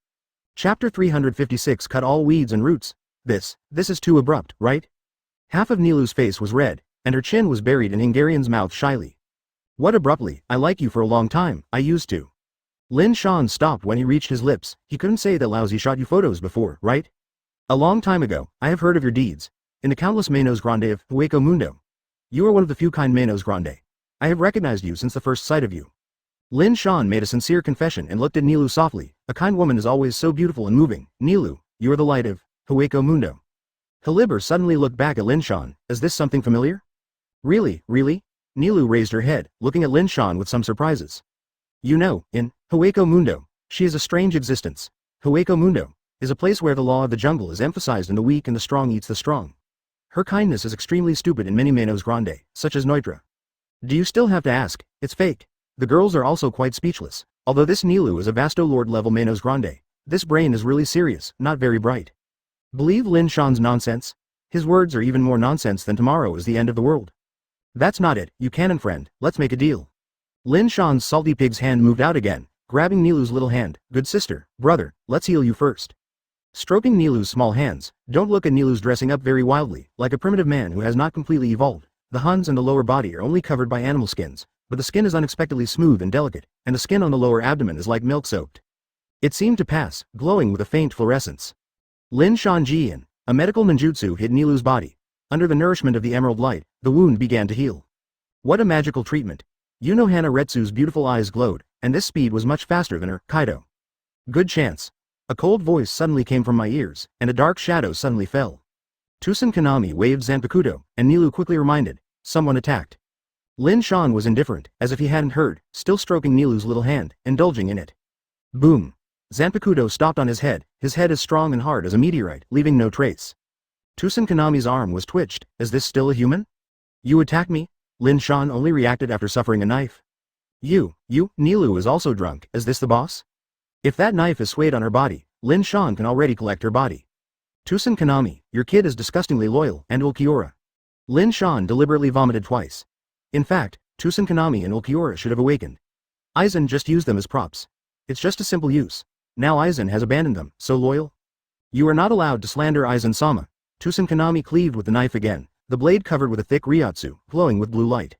Chapter 356 Cut all weeds and roots. This is too abrupt, right? Half of Nilou's face was red, and her chin was buried in Hungarian's mouth shyly. What abruptly? I like you for a long time, I used to. Lin Shan stopped when he reached his lips. He couldn't say that lousy shot you photos before, right? A long time ago, I have heard of your deeds. In the countless Manos Grande of Hueco Mundo. You are one of the few kind Manos Grande. I have recognized you since the first sight of you. Lin Shan made a sincere confession and looked at Nilou softly. A kind woman is always so beautiful and moving. Nilou, you are the light of Hueco Mundo. Haliber suddenly looked back at Lin Shan. Is this something familiar? Really? Nilou raised her head, looking at Lin Shan with some surprises. You know, in Hueco Mundo, she is a strange existence. Hueco Mundo is a place where the law of the jungle is emphasized and the weak and the strong eats the strong. Her kindness is extremely stupid in many Manos Grande, such as Neutra. Do you still have to ask? It's fake. The girls are also quite speechless. Although this Nilou is a Vasto Lord level Manos Grande, this brain is really serious, not very bright. Believe Lin Shan's nonsense? His words are even more nonsense than tomorrow is the end of the world. That's not it, you canon friend, let's make a deal. Lin Shan's salty pig's hand moved out again, grabbing Nilou's little hand. Good sister, brother, let's heal you first. Stroking Nilou's small hands, don't look at Nilou's dressing up very wildly, like a primitive man who has not completely evolved. The Huns and the lower body are only covered by animal skins, but the skin is unexpectedly smooth and delicate, and the skin on the lower abdomen is like milk-soaked. It seemed to pass, glowing with a faint fluorescence. Lin Shan Jian, a medical ninjutsu hit Nilou's body. Under the nourishment of the emerald light, the wound began to heal. What a magical treatment. Unohana Retsu's beautiful eyes glowed, and this speed was much faster than her, Kaido. Good chance. A cold voice suddenly came from my ears, and a dark shadow suddenly fell. Tsusanoo waved Zanpakuto, and Nilou quickly reminded, someone attacked. Lin Shan was indifferent, as if he hadn't heard, still stroking Nilou's little hand, indulging in it. Boom. Zanpakuto stopped on his head as strong and hard as a meteorite, leaving no trace. Tsusanoo's arm was twitched. Is this still a human? You attack me? Lin Shan only reacted after suffering a knife. Nilou is also drunk. Is this the boss? If that knife is swayed on her body, Lin Shan can already collect her body. Tsusanoo, your kid is disgustingly loyal, and Ulquiorra. Lin Shan deliberately vomited twice. In fact, Tsusanoo and Ulquiorra should have awakened. Aizen just used them as props. It's just a simple use. Now Aizen has abandoned them, so loyal. You are not allowed to slander Aizen-sama. Tsusanoo cleaved with the knife again, the blade covered with a thick ryotsu, glowing with blue light.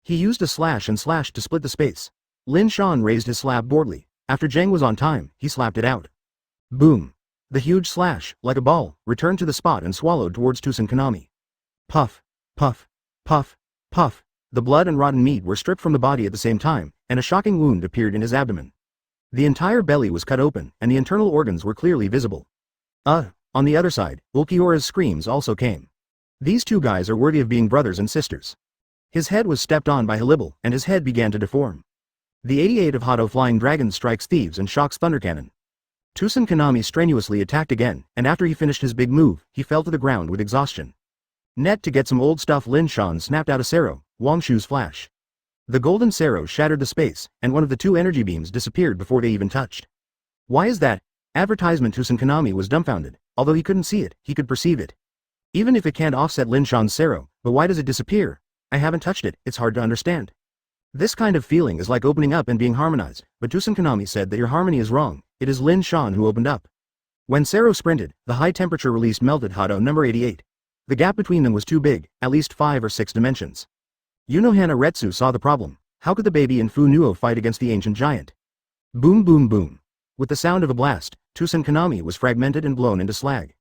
He used a slash and slashed to split the space. Lin Shan raised his slab boldly. After Zhang was on time, he slapped it out. Boom. The huge slash, like a ball, returned to the spot and swallowed towards Tsusanoo. Puff, puff, puff, puff. The blood and rotten meat were stripped from the body at the same time, and a shocking wound appeared in his abdomen. The entire belly was cut open, and the internal organs were clearly visible. On the other side, Ulquiorra's screams also came. These two guys are worthy of being brothers and sisters. His head was stepped on by Halibal, and his head began to deform. The 88 of Hado Flying Dragon strikes thieves and shocks Thunder Cannon. Tusen Kanami strenuously attacked again, and after he finished his big move, he fell to the ground with exhaustion. Net to get some old stuff, Lin Shan snapped out a Sero, Wangshu's flash. The golden Sero shattered the space, and one of the two energy beams disappeared before they even touched. Why is that? Advertisement. Tusen Kanami was dumbfounded. Although he couldn't see it, he could perceive it. Even if it can't offset Lin Shan's Sero, but why does it disappear? I haven't touched it, it's hard to understand. This kind of feeling is like opening up and being harmonized, but Tusen Kanami said that your harmony is wrong. It is Lin Shan who opened up. When Sero sprinted, the high temperature released melted Hado number 88. The gap between them was too big, at least 5 or 6 dimensions. Unohana Retsu saw the problem. How could the baby in Fu Nuo fight against the ancient giant? Boom boom boom. With the sound of a blast, Tusen Kanami was fragmented and blown into slag.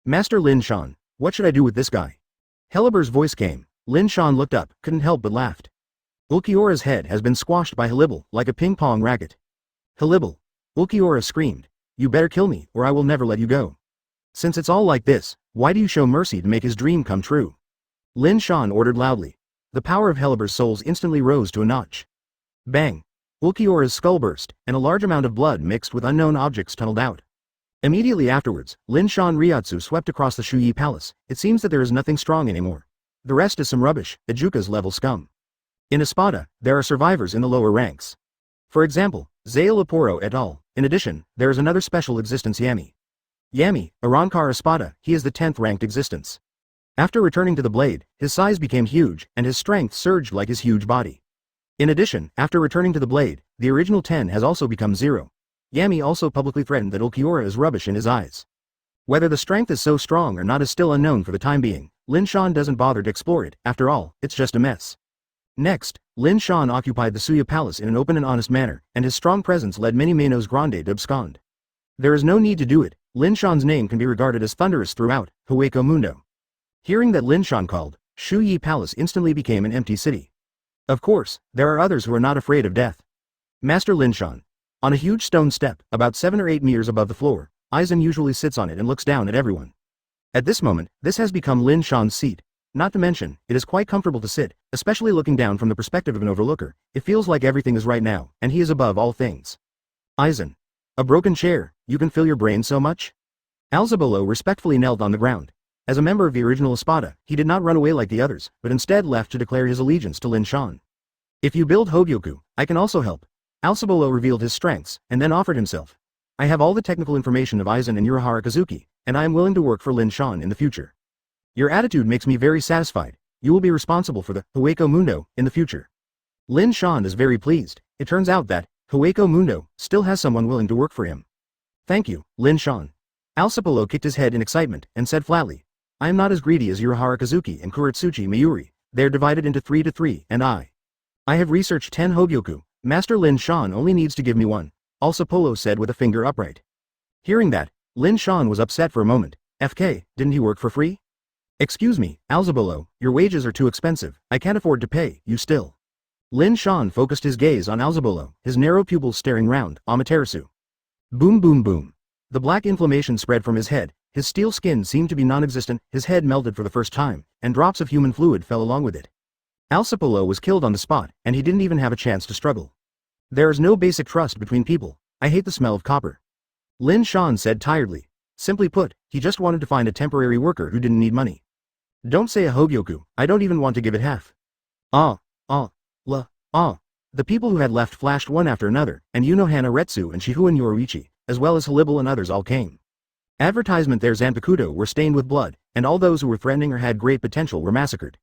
Master Lin Shan, what should I do with this guy? Helibar's voice came. Lin Shan looked up, couldn't help but laughed. Ulquiorra's head has been squashed by Halibal, like a ping-pong racket. Halibal. Ulquiorra screamed. You better kill me, or I will never let you go. Since it's all like this, why do you show mercy to make his dream come true? Lin Shan ordered loudly. The power of Helibar's souls instantly rose to a notch. Bang. Ulquiorra's skull burst, and a large amount of blood mixed with unknown objects tunneled out. Immediately afterwards, Lin Shan Ryatsu swept across the Shuyi Palace. It seems that there is nothing strong anymore. The rest is some rubbish, Ejuka's level scum. In Espada, there are survivors in the lower ranks. For example, Zale Laporo et al. In addition, there is another special existence Yami. Yami, Arankar Espada, he is the 10th ranked existence. After returning to the blade, his size became huge, and his strength surged like his huge body. In addition, after returning to the blade, the original 10 has also become 0. Yami also publicly threatened that Ulquiorra is rubbish in his eyes. Whether the strength is so strong or not is still unknown for the time being. Lin Shan doesn't bother to explore it, after all, it's just a mess. Next, Lin Shan occupied the Suya Palace in an open and honest manner, and his strong presence led many Manos Grande to abscond. There is no need to do it. Lin Shan's name can be regarded as thunderous throughout Hueco Mundo. Hearing that Lin Shan called, Shu Yi Palace instantly became an empty city. Of course, there are others who are not afraid of death. Master Lin Shan. On a huge stone step, about 7 or 8 meters above the floor, Aizen usually sits on it and looks down at everyone. At this moment, this has become Lin Shan's seat. Not to mention, it is quite comfortable to sit, especially looking down from the perspective of an overlooker. It feels like everything is right now, and he is above all things. Aizen. A broken chair, you can fill your brain so much? Alzabolo respectfully knelt on the ground. As a member of the original Espada, he did not run away like the others, but instead left to declare his allegiance to Lin Shan. If you build Hogyoku, I can also help. Alzabolo revealed his strengths, and then offered himself. I have all the technical information of Aizen and Urahara Kazuki, and I am willing to work for Lin Shan in the future. Your attitude makes me very satisfied. You will be responsible for the Hueco Mundo in the future. Lin Shan is very pleased. It turns out that Hueco Mundo still has someone willing to work for him. Thank you, Lin Shan. Alzabolo kicked his head in excitement and said flatly, I am not as greedy as Urahara Kazuki and Kuretsuchi Mayuri. They are divided into 3 to 3, and I have researched 10 Hogyoku. Master Lin Shan only needs to give me one, Alzabolo said with a finger upright. Hearing that, Lin Shan was upset for a moment. FK, didn't he work for free? Excuse me, Alzabolo, your wages are too expensive. I can't afford to pay you still. Lin Shan focused his gaze on Alzabolo, his narrow pupils staring round Amaterasu. Boom boom boom. The black inflammation spread from his head. His steel skin seemed to be non-existent, his head melted for the first time, and drops of human fluid fell along with it. Alzabolo was killed on the spot, and he didn't even have a chance to struggle. There is no basic trust between people. I hate the smell of copper. Lin Shan said tiredly. Simply put, he just wanted to find a temporary worker who didn't need money. Don't say a Hogyoku, I don't even want to give it half. The people who had left flashed one after another, and Unohana Retsu and Shihuan Yoruichi, as well as Halibal and others all came. Advertisement there Zanpakuto were stained with blood, and all those who were threatening or had great potential were massacred.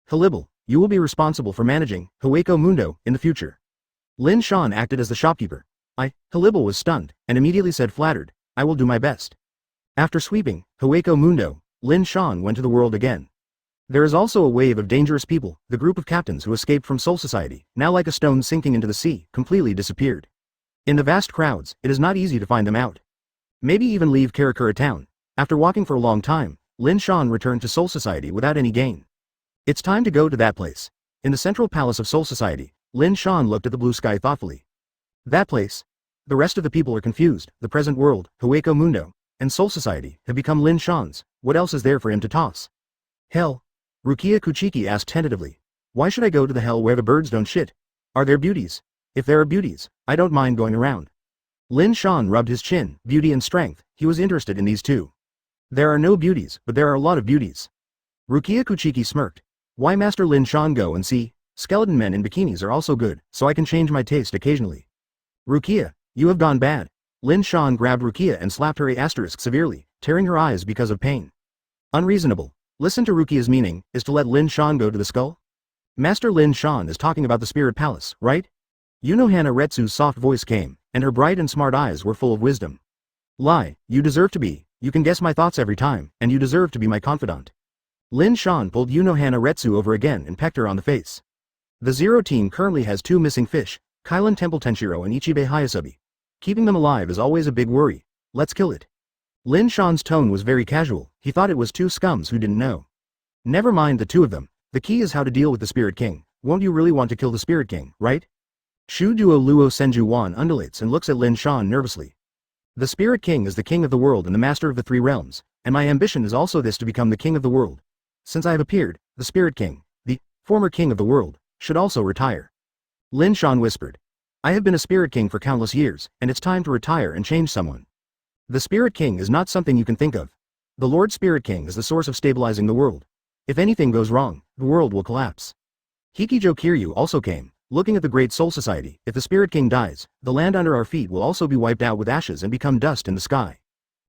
Halibal, you will be responsible for managing Hueco Mundo in the future. Lin Shan acted as the shopkeeper. Halibal was stunned, and immediately said flattered, I will do my best. After sweeping Hueco Mundo, Lin Shan went to the world again. There is also a wave of dangerous people, the group of captains who escaped from Soul Society, now like a stone sinking into the sea, completely disappeared. In the vast crowds, it is not easy to find them out. Maybe even leave Karakura town. After walking for a long time, Lin Shan returned to Soul Society without any gain. It's time to go to that place. In the central palace of Soul Society, Lin Shan looked at the blue sky thoughtfully. That place? The rest of the people are confused. The present world, Hueco Mundo, and Soul Society have become Lin Shan's. What else is there for him to toss? Hell? Rukia Kuchiki asked tentatively. Why should I go to the hell where the birds don't shit? Are there beauties? If there are beauties, I don't mind going around. Lin Shan rubbed his chin. Beauty and strength, he was interested in these two. There are no beauties, but there are a lot of beauties. Rukia Kuchiki smirked. Why Master Lin Shan go and see? Skeleton men in bikinis are also good, so I can change my taste occasionally. Rukia, you have gone bad. Lin Shan grabbed Rukia and slapped her severely, tearing her eyes because of pain. Unreasonable. Listen to Rukia's meaning, is to let Lin Shan go to the skull? Master Lin Shan is talking about the spirit palace, right? Unohana Retsu's soft voice came, and her bright and smart eyes were full of wisdom. Lie, you deserve to be, you can guess my thoughts every time, and you deserve to be my confidant. Lin Shan pulled Unohana Retsu over again and pecked her on the face. The Zero team currently has 2 missing fish, Kailan Temple Tenshiro and Ichibe Hayasabi. Keeping them alive is always a big worry. Let's kill it. Lin Shan's tone was very casual, he thought it was 2 scums who didn't know. Never mind the 2 of them, the key is how to deal with the Spirit King. Won't you really want to kill the Spirit King, right? Shu Duo Luo Senju Wan undulates and looks at Lin Shan nervously. The Spirit King is the king of the world and the master of the 3 realms, and my ambition is also this to become the king of the world. Since I have appeared, the Spirit King, the former king of the world, should also retire. Lin Shan whispered. I have been a Spirit King for countless years, and it's time to retire and change someone. The Spirit King is not something you can think of. The Lord Spirit King is the source of stabilizing the world. If anything goes wrong, the world will collapse. Hikijo Kiryu also came, looking at the Great Soul Society. If the Spirit King dies, the land under our feet will also be wiped out with ashes and become dust in the sky.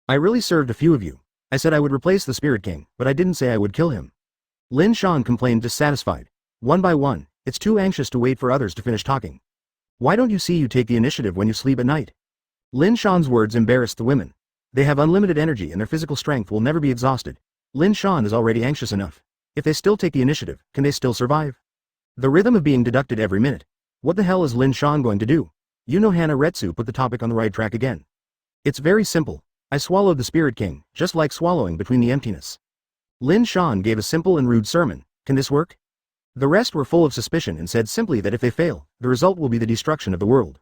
I really served a few of you. I said I would replace the Spirit King, but I didn't say I would kill him. Lin Shan complained dissatisfied. One by one, it's too anxious to wait for others to finish talking. Why don't you see you take the initiative when you sleep at night? Lin Shan's words embarrassed the women. They have unlimited energy and their physical strength will never be exhausted. Lin Shan is already anxious enough. If they still take the initiative, can they still survive? The rhythm of being deducted every minute. What the hell is Lin Shan going to do? Unohana Retsu put the topic on the right track again. It's very simple. I swallowed the Spirit King, just like swallowing between the emptiness. Lin Shan gave a simple and rude sermon. Can this work? The rest were full of suspicion and said simply that if they fail, the result will be the destruction of the world.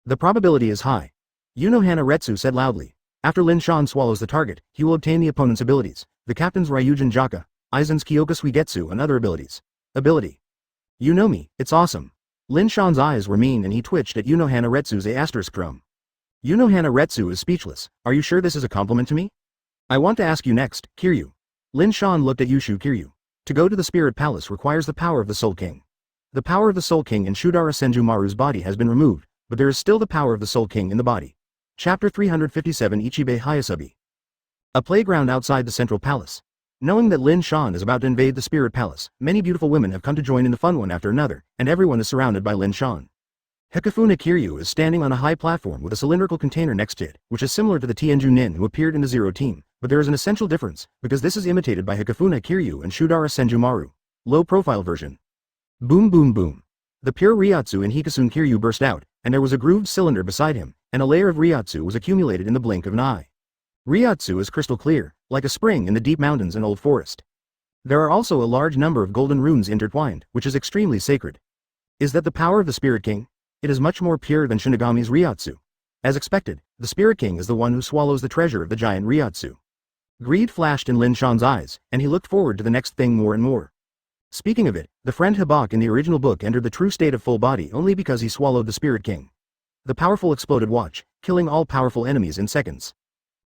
The probability is high. Unohana Retsu said loudly. After Lin Shan swallows the target, he will obtain the opponent's abilities, the captain's Ryujin Jaka, Aizen's Kyoka Suigetsu and other abilities. Ability. You know me, it's awesome. Lin Shan's eyes were mean and he twitched at Unohana Retsu's drum. Unohana Retsu is speechless. Are you sure this is a compliment to me? I want to ask you next, Kiryu. Lin Shan looked at Yushu Kiryu. To go to the Spirit Palace requires the power of the Soul King. The power of the Soul King in Shudara Senjumaru's body has been removed, but there is still the power of the Soul King in the body. Chapter 357 Ichibe Hayasabi. A playground outside the Central Palace. Knowing that Lin Shan is about to invade the Spirit Palace, many beautiful women have come to join in the fun one after another, and everyone is surrounded by Lin Shan. Hikifuna Kiryu is standing on a high platform with a cylindrical container next to it, which is similar to the Tianju Nin who appeared in the Zero team, but there is an essential difference, because this is imitated by Hikifuna Kiryu and Shudara Senjumaru. Low-profile version. Boom boom boom. The pure Ryatsu in Hikisune Kiryu burst out, and there was a grooved cylinder beside him, and a layer of Ryatsu was accumulated in the blink of an eye. Ryatsu is crystal clear, like a spring in the deep mountains and old forest. There are also a large number of golden runes intertwined, which is extremely sacred. Is that the power of the Spirit King? It is much more pure than Shinigami's Ryatsu. As expected, the Spirit King is the one who swallows the treasure of the giant Ryatsu. Greed flashed in Lin Shan's eyes, and he looked forward to the next thing more and more. Speaking of it, the friend Habak in the original book entered the true state of full body only because he swallowed the Spirit King. The powerful exploded watch, killing all powerful enemies in seconds.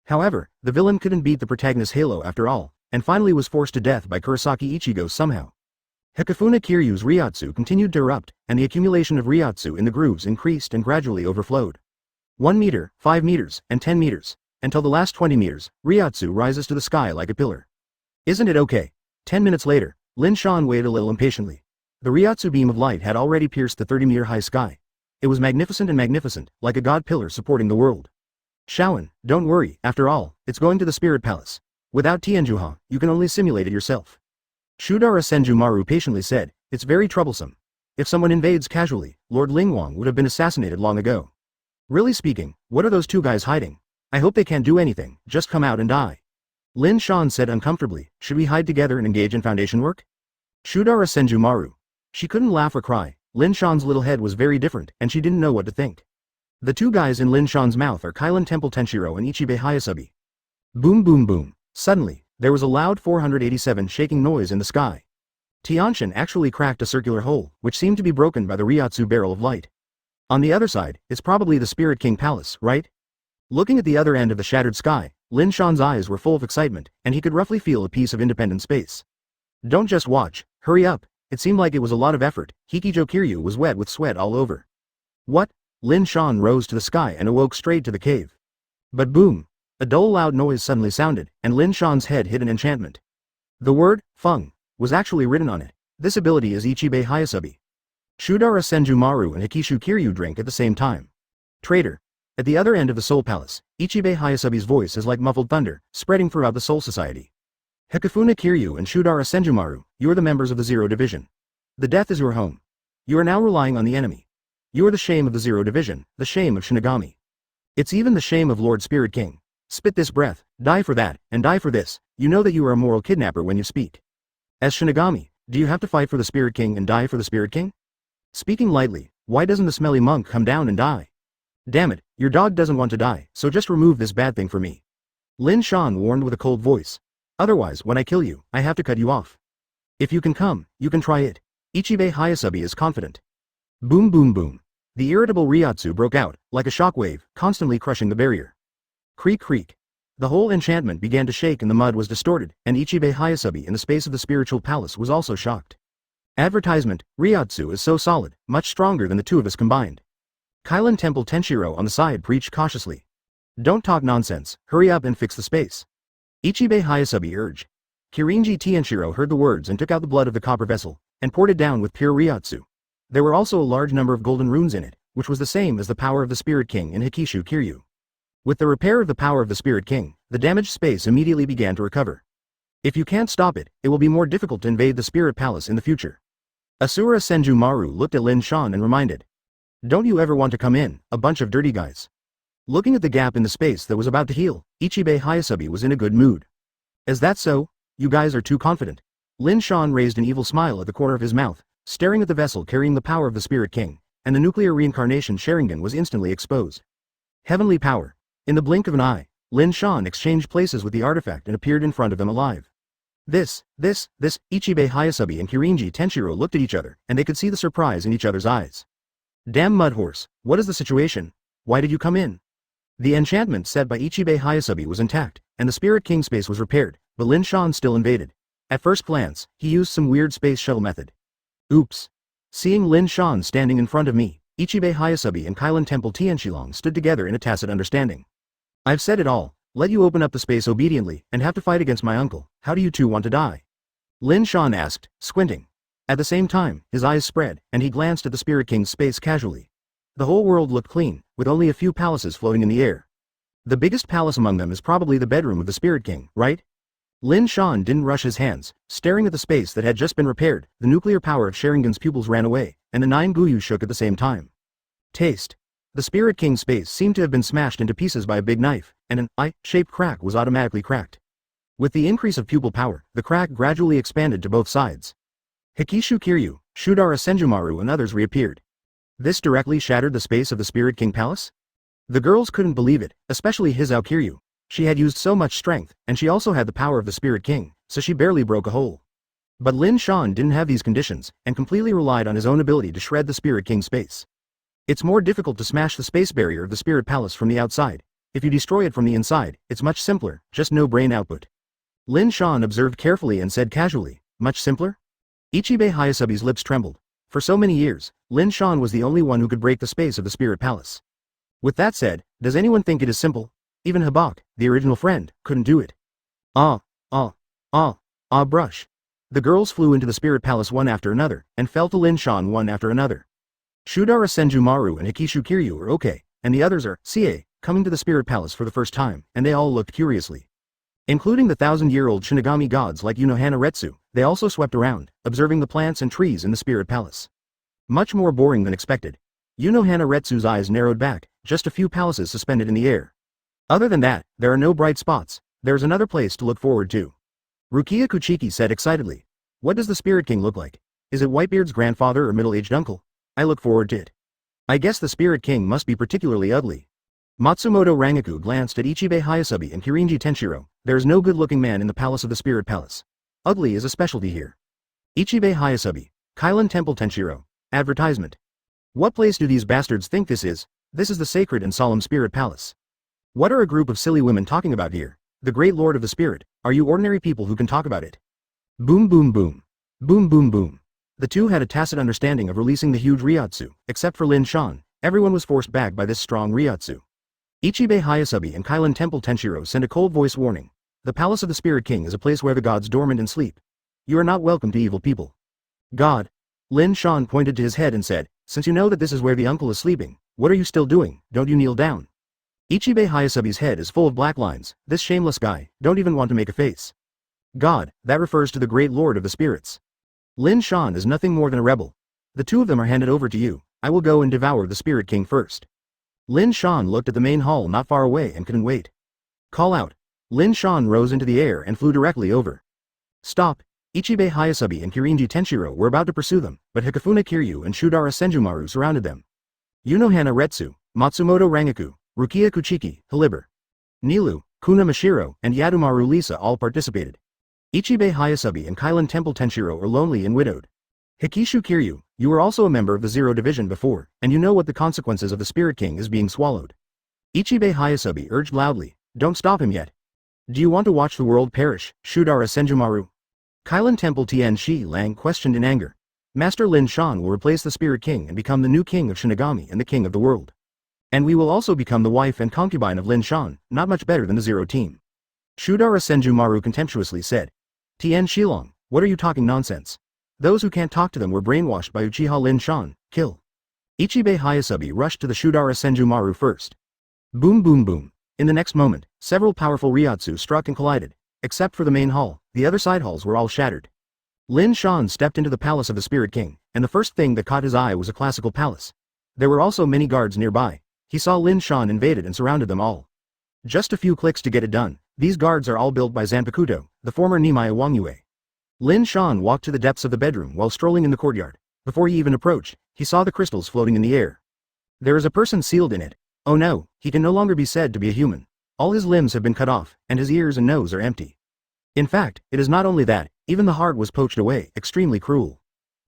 However, the villain couldn't beat the protagonist's halo after all, and finally was forced to death by Kurosaki Ichigo somehow. Hikifuna Kiryu's Ryatsu continued to erupt, and the accumulation of Ryatsu in the grooves increased and gradually overflowed. 1 meter, 5 meters, and 10 meters, until the last 20 meters, Ryatsu rises to the sky like a pillar. Isn't it okay? 10 minutes later, Lin Shan waited a little impatiently. The Ryatsu beam of light had already pierced the 30-meter high sky. It was magnificent and magnificent, like a god pillar supporting the world. Shawan, don't worry, after all, it's going to the Spirit Palace. Without Tianjuha, you can only simulate it yourself. Shudara Senjumaru patiently said, it's very troublesome. If someone invades casually, Lord Lingwang would have been assassinated long ago. Really speaking, what are those 2 guys hiding? I hope they can't do anything, just come out and die. Lin Shan said uncomfortably, should we hide together and engage in foundation work? Shudara Senjumaru. She couldn't laugh or cry. Lin Shan's little head was very different, and she didn't know what to think. The two guys in Lin Shan's mouth are Kailan Temple Tenshiro and Ichibei Hayasubi. Boom boom boom. Suddenly, there was a loud 487 shaking noise in the sky. Tianshan actually cracked a circular hole, which seemed to be broken by the Ryotsu barrel of light. On the other side, it's probably the Spirit King Palace, right? Looking at the other end of the shattered sky, Lin Shan's eyes were full of excitement, and he could roughly feel a piece of independent space. Don't just watch, hurry up. It seemed like it was a lot of effort. Hikijo Kiryu was wet with sweat all over. What? Lin Shan rose to the sky and awoke straight to the cave. But boom! A dull loud noise suddenly sounded, and Lin Shan's head hit an enchantment. The word, Feng, was actually written on it. This ability is Ichibei Hayasubi. Shudara Senjumaru and Hikishu Kiryu drink at the same time. Traitor. At the other end of the Soul Palace, Ichibei Hayasubi's voice is like muffled thunder, spreading throughout the Soul Society. Hikifuna Kiryu and Shudara Senjumaru, you are the members of the Zero Division. The death is your home. You are now relying on the enemy. You are the shame of the Zero Division, the shame of Shinigami. It's even the shame of Lord Spirit King. Spit this breath, die for that, and die for this. You know that you are a moral kidnapper when you speak. As Shinigami, do you have to fight for the Spirit King and die for the Spirit King? Speaking lightly, why doesn't the smelly monk come down and die? Damn it, your dog doesn't want to die, so just remove this bad thing for me. Lin Shan warned with a cold voice. Otherwise, when I kill you, I have to cut you off. If you can come, you can try it. Ichibei Hayasubi is confident. Boom boom boom. The irritable Ryotsu broke out, like a shockwave, constantly crushing the barrier. Creak creak. The whole enchantment began to shake and the mud was distorted, and Ichibei Hayasubi in the space of the spiritual palace was also shocked. Advertisement, Ryotsu is so solid, much stronger than the two of us combined. Kailan Temple Tenshiro on the side preached cautiously. Don't talk nonsense, hurry up and fix the space. Ichibei Hayasubi urged. Kirinji Tienshiro heard the words and took out the blood of the copper vessel, and poured it down with pure Ryotsu. There were also a large number of golden runes in it, which was the same as the power of the Spirit King in Hikishu Kiryu. With the repair of the power of the Spirit King, the damaged space immediately began to recover. If you can't stop it, it will be more difficult to invade the Spirit Palace in the future. Asura Senjumaru looked at Lin Shan and reminded. Don't you ever want to come in, a bunch of dirty guys. Looking at the gap in the space that was about to heal, Ichibei Hayasubi was in a good mood. Is that so? You guys are too confident. Lin Shan raised an evil smile at the corner of his mouth, staring at the vessel carrying the power of the Spirit King, and the nuclear reincarnation Sharingan was instantly exposed. Heavenly power. In the blink of an eye, Lin Shan exchanged places with the artifact and appeared in front of them alive. This, Ichibei Hayasubi and Kirinji Tenshiro looked at each other, and they could see the surprise in each other's eyes. Damn mud horse, what is the situation? Why did you come in? The enchantment set by Ichibei Hayasubi was intact, and the Spirit King space was repaired, but Lin Shan still invaded. At first glance, he used some weird space shuttle method. Oops. Seeing Lin Shan standing in front of me, Ichibei Hayasubi and Kailan Temple Tianshilong stood together in a tacit understanding. I've said it all, let you open up the space obediently, and have to fight against my uncle, how do you two want to die? Lin Shan asked, squinting. At the same time, his eyes spread, and he glanced at the Spirit King's space casually. The whole world looked clean, with only a few palaces floating in the air. The biggest palace among them is probably the bedroom of the Spirit King, right? Lin Shan didn't rush his hands, staring at the space that had just been repaired. The nuclear power of Sharingan's pupils ran away, and the 9 Guyu shook at the same time. Taste. The Spirit King's space seemed to have been smashed into pieces by a big knife, and an eye-shaped crack was automatically cracked. With the increase of pupil power, the crack gradually expanded to both sides. Hikishu Kiryu, Shudara Senjumaru and others reappeared. This directly shattered the space of the Spirit King Palace? The girls couldn't believe it, especially Hizao Kiryu. She had used so much strength, and she also had the power of the Spirit King, so she barely broke a hole. But Lin Shan didn't have these conditions, and completely relied on his own ability to shred the Spirit King space. It's more difficult to smash the space barrier of the Spirit Palace from the outside. If you destroy it from the inside, it's much simpler, just no brain output. Lin Shan observed carefully and said casually, much simpler? Ichibei Hayasubi's lips trembled. For so many years, Lin Shan was the only one who could break the space of the Spirit Palace. With that said, does anyone think it is simple? Even Habak, the original friend, couldn't do it. Brush. The girls flew into the Spirit Palace one after another, and fell to Lin Shan one after another. Shudara Senjumaru and Hikishu Kiryu are okay, and the others are, coming to the Spirit Palace for the first time, and they all looked curiously. Including the 1,000-year-old Shinigami gods like Unohana Retsu, they also swept around, observing the plants and trees in the Spirit Palace. Much more boring than expected. Unohana Retsu's eyes narrowed back, just a few palaces suspended in the air. Other than that, there are no bright spots. There's another place to look forward to. Rukia Kuchiki said excitedly. What does the Spirit King look like? Is it Whitebeard's grandfather or middle-aged uncle? I look forward to it. I guess the Spirit King must be particularly ugly. Matsumoto Rangaku glanced at Ichibei Hayasabi and Kirinji Tenshiro. There is no good-looking man in the palace of the Spirit Palace. Ugly is a specialty here. Ichibei Hayasabi, Kailan Temple Tenshiro. Advertisement. What place do these bastards think this is? This is the sacred and solemn Spirit Palace. What are a group of silly women talking about here? The great Lord of the Spirit, are you ordinary people who can talk about it? Boom boom boom. Boom boom boom. The two had a tacit understanding of releasing the huge Ryotsu, except for Lin Shan. Everyone was forced back by this strong Ryotsu. Ichibei Hayasabi and Kailan Temple Tenshiro sent a cold voice warning. The Palace of the Spirit King is a place where the gods dormant and sleep. You are not welcome to evil people. God. Lin Shan pointed to his head and said, since you know that this is where the uncle is sleeping, what are you still doing? Don't you kneel down? Ichibei Hayasabi's head is full of black lines. This shameless guy, don't even want to make a face. God, that refers to the great Lord of the Spirits. Lin Shan is nothing more than a rebel. The two of them are handed over to you. I will go and devour the Spirit King first. Lin Shan looked at the main hall not far away and couldn't wait. Call out. Lin Shan rose into the air and flew directly over. Stop. Ichibei Hayasabi and Kirinji Tenshiro were about to pursue them, but Hikafuna Kiryu and Shudara Senjumaru surrounded them. Yunohana Retsu, Matsumoto Rangaku, Rukia Kuchiki, Haliber, Nilu, Kuna Mashiro, and Yadumaru Lisa all participated. Ichibei Hayasabi and Kailan Temple Tenshiro are lonely and widowed. Hikishu Kiryu, you were also a member of the Zero Division before, and you know what the consequences of the Spirit King is being swallowed. Ichibei Hayasabi urged loudly, don't stop him yet. Do you want to watch the world perish, Shudara Senjumaru? Kailan Temple Tien Shi Lang questioned in anger. Master Lin Shan will replace the Spirit King and become the new king of Shinigami and the king of the world. And we will also become the wife and concubine of Lin Shan, not much better than the Zero Team. Shudara Senjumaru contemptuously said. Tien Shilong, what are you talking nonsense? Those who can't talk to them were brainwashed by Uchiha Lin Shan, kill. Ichibei Hayasabi rushed to the Shudara Senjumaru first. Boom boom boom. In the next moment, several powerful Ryotsu struck and collided. Except for the main hall, the other side halls were all shattered. Lin Shan stepped into the palace of the Spirit King, and the first thing that caught his eye was a classical palace. There were also many guards nearby. He saw Lin Shan invaded and surrounded them all. Just a few clicks to get it done. These guards are all built by Zanpakuto, the former Nimai Wangyue. Lin Shan walked to the depths of the bedroom while strolling in the courtyard. Before he even approached, he saw the crystals floating in the air. There is a person sealed in it. Oh no, he can no longer be said to be a human. All his limbs have been cut off, and his ears and nose are empty. In fact, it is not only that, even the heart was poached away, extremely cruel.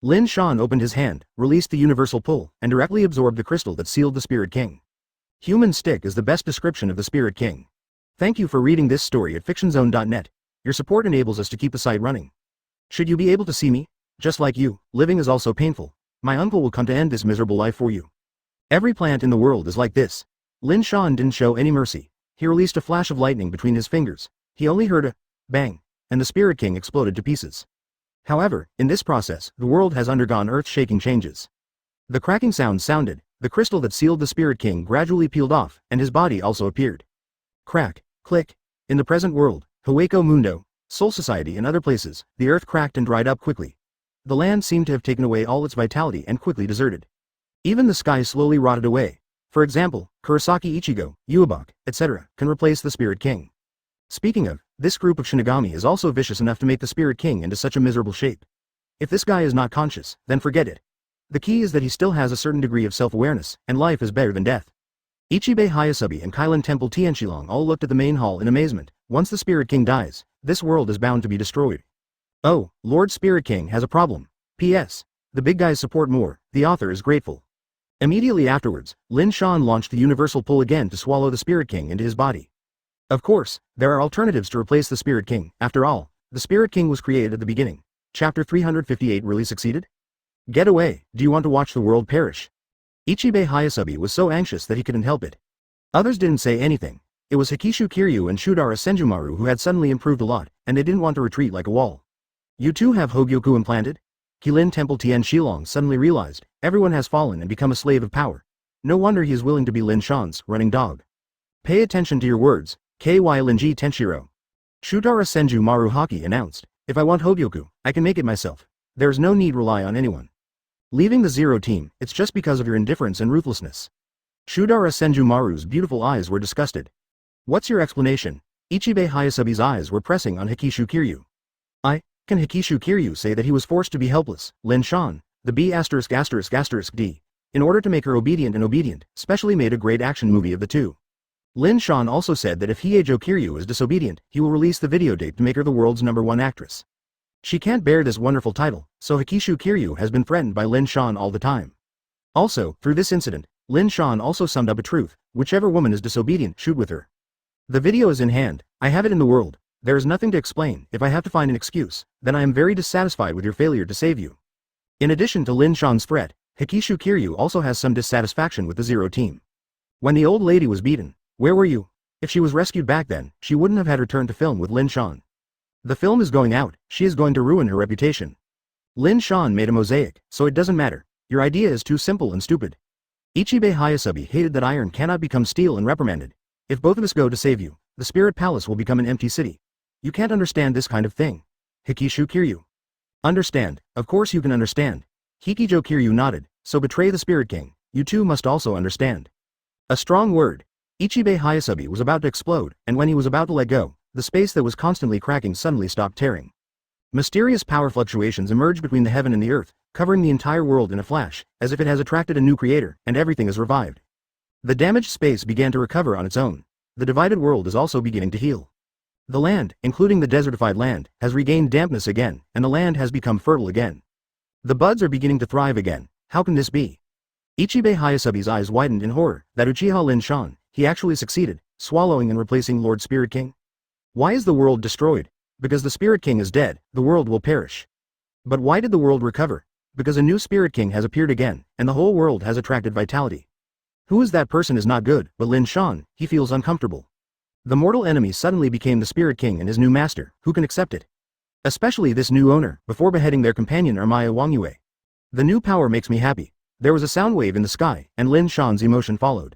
Lin Shan opened his hand, released the universal pull, and directly absorbed the crystal that sealed the Spirit King. Human stick is the best description of the Spirit King. Thank you for reading this story at fictionzone.net. Your support enables us to keep the site running. Should you be able to see me? Just like you, living is also painful. My uncle will come to end this miserable life for you. Every plant in the world is like this. Lin Shan didn't show any mercy. He released a flash of lightning between his fingers. He only heard a bang, and the Spirit King exploded to pieces. However, in this process, the world has undergone earth-shaking changes. The cracking sound sounded, the crystal that sealed the Spirit King gradually peeled off, and his body also appeared. Crack, click. In the present world, Hueco Mundo, Soul Society and other places, the earth cracked and dried up quickly. The land seemed to have taken away all its vitality and quickly deserted. Even the sky slowly rotted away. For example, Kurosaki Ichigo, Uebach, etc., can replace the Spirit King. Speaking of, this group of Shinigami is also vicious enough to make the Spirit King into such a miserable shape. If this guy is not conscious, then forget it. The key is that he still has a certain degree of self-awareness, and life is better than death. Ichibei Hayasabi and Kailan Temple Tianshilong all looked at the main hall in amazement. Once the Spirit King dies, this world is bound to be destroyed. Oh, Lord Spirit King has a problem. P.S. The big guys support more, the author is grateful. Immediately afterwards, Lin Shan launched the universal pull again to swallow the Spirit King into his body. Of course, there are alternatives to replace the Spirit King. After all, the Spirit King was created at the beginning. Chapter 358 really succeeded? Get away, do you want to watch the world perish? Ichibei Hayasabi was so anxious that he couldn't help it. Others didn't say anything. It was Hikishu Kiryu and Shudara Senjumaru who had suddenly improved a lot, and they didn't want to retreat like a wall. You too have Hogyoku implanted? Kilin Temple Tien Shilong suddenly realized, everyone has fallen and become a slave of power. No wonder he is willing to be Lin Shan's running dog. Pay attention to your words. Ky Linji Tenshiro. Shudara Senju Maruhaki announced, if I want Hogyoku, I can make it myself. There's no need rely on anyone. Leaving the Zero Team, it's just because of your indifference and ruthlessness. Shudara Senju Maru's beautiful eyes were disgusted. What's your explanation? Ichibei Hayasabi's eyes were pressing on Hikishu Kiryu. Can Hikishu Kiryu say that he was forced to be helpless? Lin Shan, the B******D. in order to make her obedient, specially made a great action movie of the two. Lin Shan also said that if Hiejo Kiryu is disobedient, he will release the videotape to make her the world's #1 actress. She can't bear this wonderful title, so Hikishu Kiryu has been threatened by Lin Shan all the time. Also, through this incident, Lin Shan also summed up a truth: whichever woman is disobedient, shoot with her. The video is in hand, I have it in the world, there is nothing to explain. If I have to find an excuse, then I am very dissatisfied with your failure to save you. In addition to Lin Shan's threat, Hikishu Kiryu also has some dissatisfaction with the Zero team. When the old lady was beaten, where were you? If she was rescued back then, she wouldn't have had her turn to film with Lin Shan. The film is going out, she is going to ruin her reputation. Lin Shan made a mosaic, so it doesn't matter. Your idea is too simple and stupid. Ichibei Hayasabi hated that iron cannot become steel and reprimanded. If both of us go to save you, the spirit palace will become an empty city. You can't understand this kind of thing. Hikishu Kiryu. Understand, of course you can understand. Hikijo Kiryu nodded, so betray the spirit king, you too must also understand. A strong word. Ichibei Hayasabi was about to explode, and when he was about to let go, the space that was constantly cracking suddenly stopped tearing. Mysterious power fluctuations emerged between the heaven and the earth, covering the entire world in a flash, as if it has attracted a new creator, and everything is revived. The damaged space began to recover on its own. The divided world is also beginning to heal. The land, including the desertified land, has regained dampness again, and the land has become fertile again. The buds are beginning to thrive again. How can this be? Ichibei Hayasabi's eyes widened in horror. That Uchiha Lin Shan, he actually succeeded, swallowing and replacing Lord Spirit King? Why is the world destroyed? Because the Spirit King is dead, the world will perish. But why did the world recover? Because a new Spirit King has appeared again, and the whole world has attracted vitality. Who is that person is not good, but Lin Shan, he feels uncomfortable. The mortal enemy suddenly became the Spirit King and his new master, who can accept it? Especially this new owner, before beheading their companion Ermaya Wangyue. The new power makes me happy. There was a sound wave in the sky, and Lin Shan's emotion followed.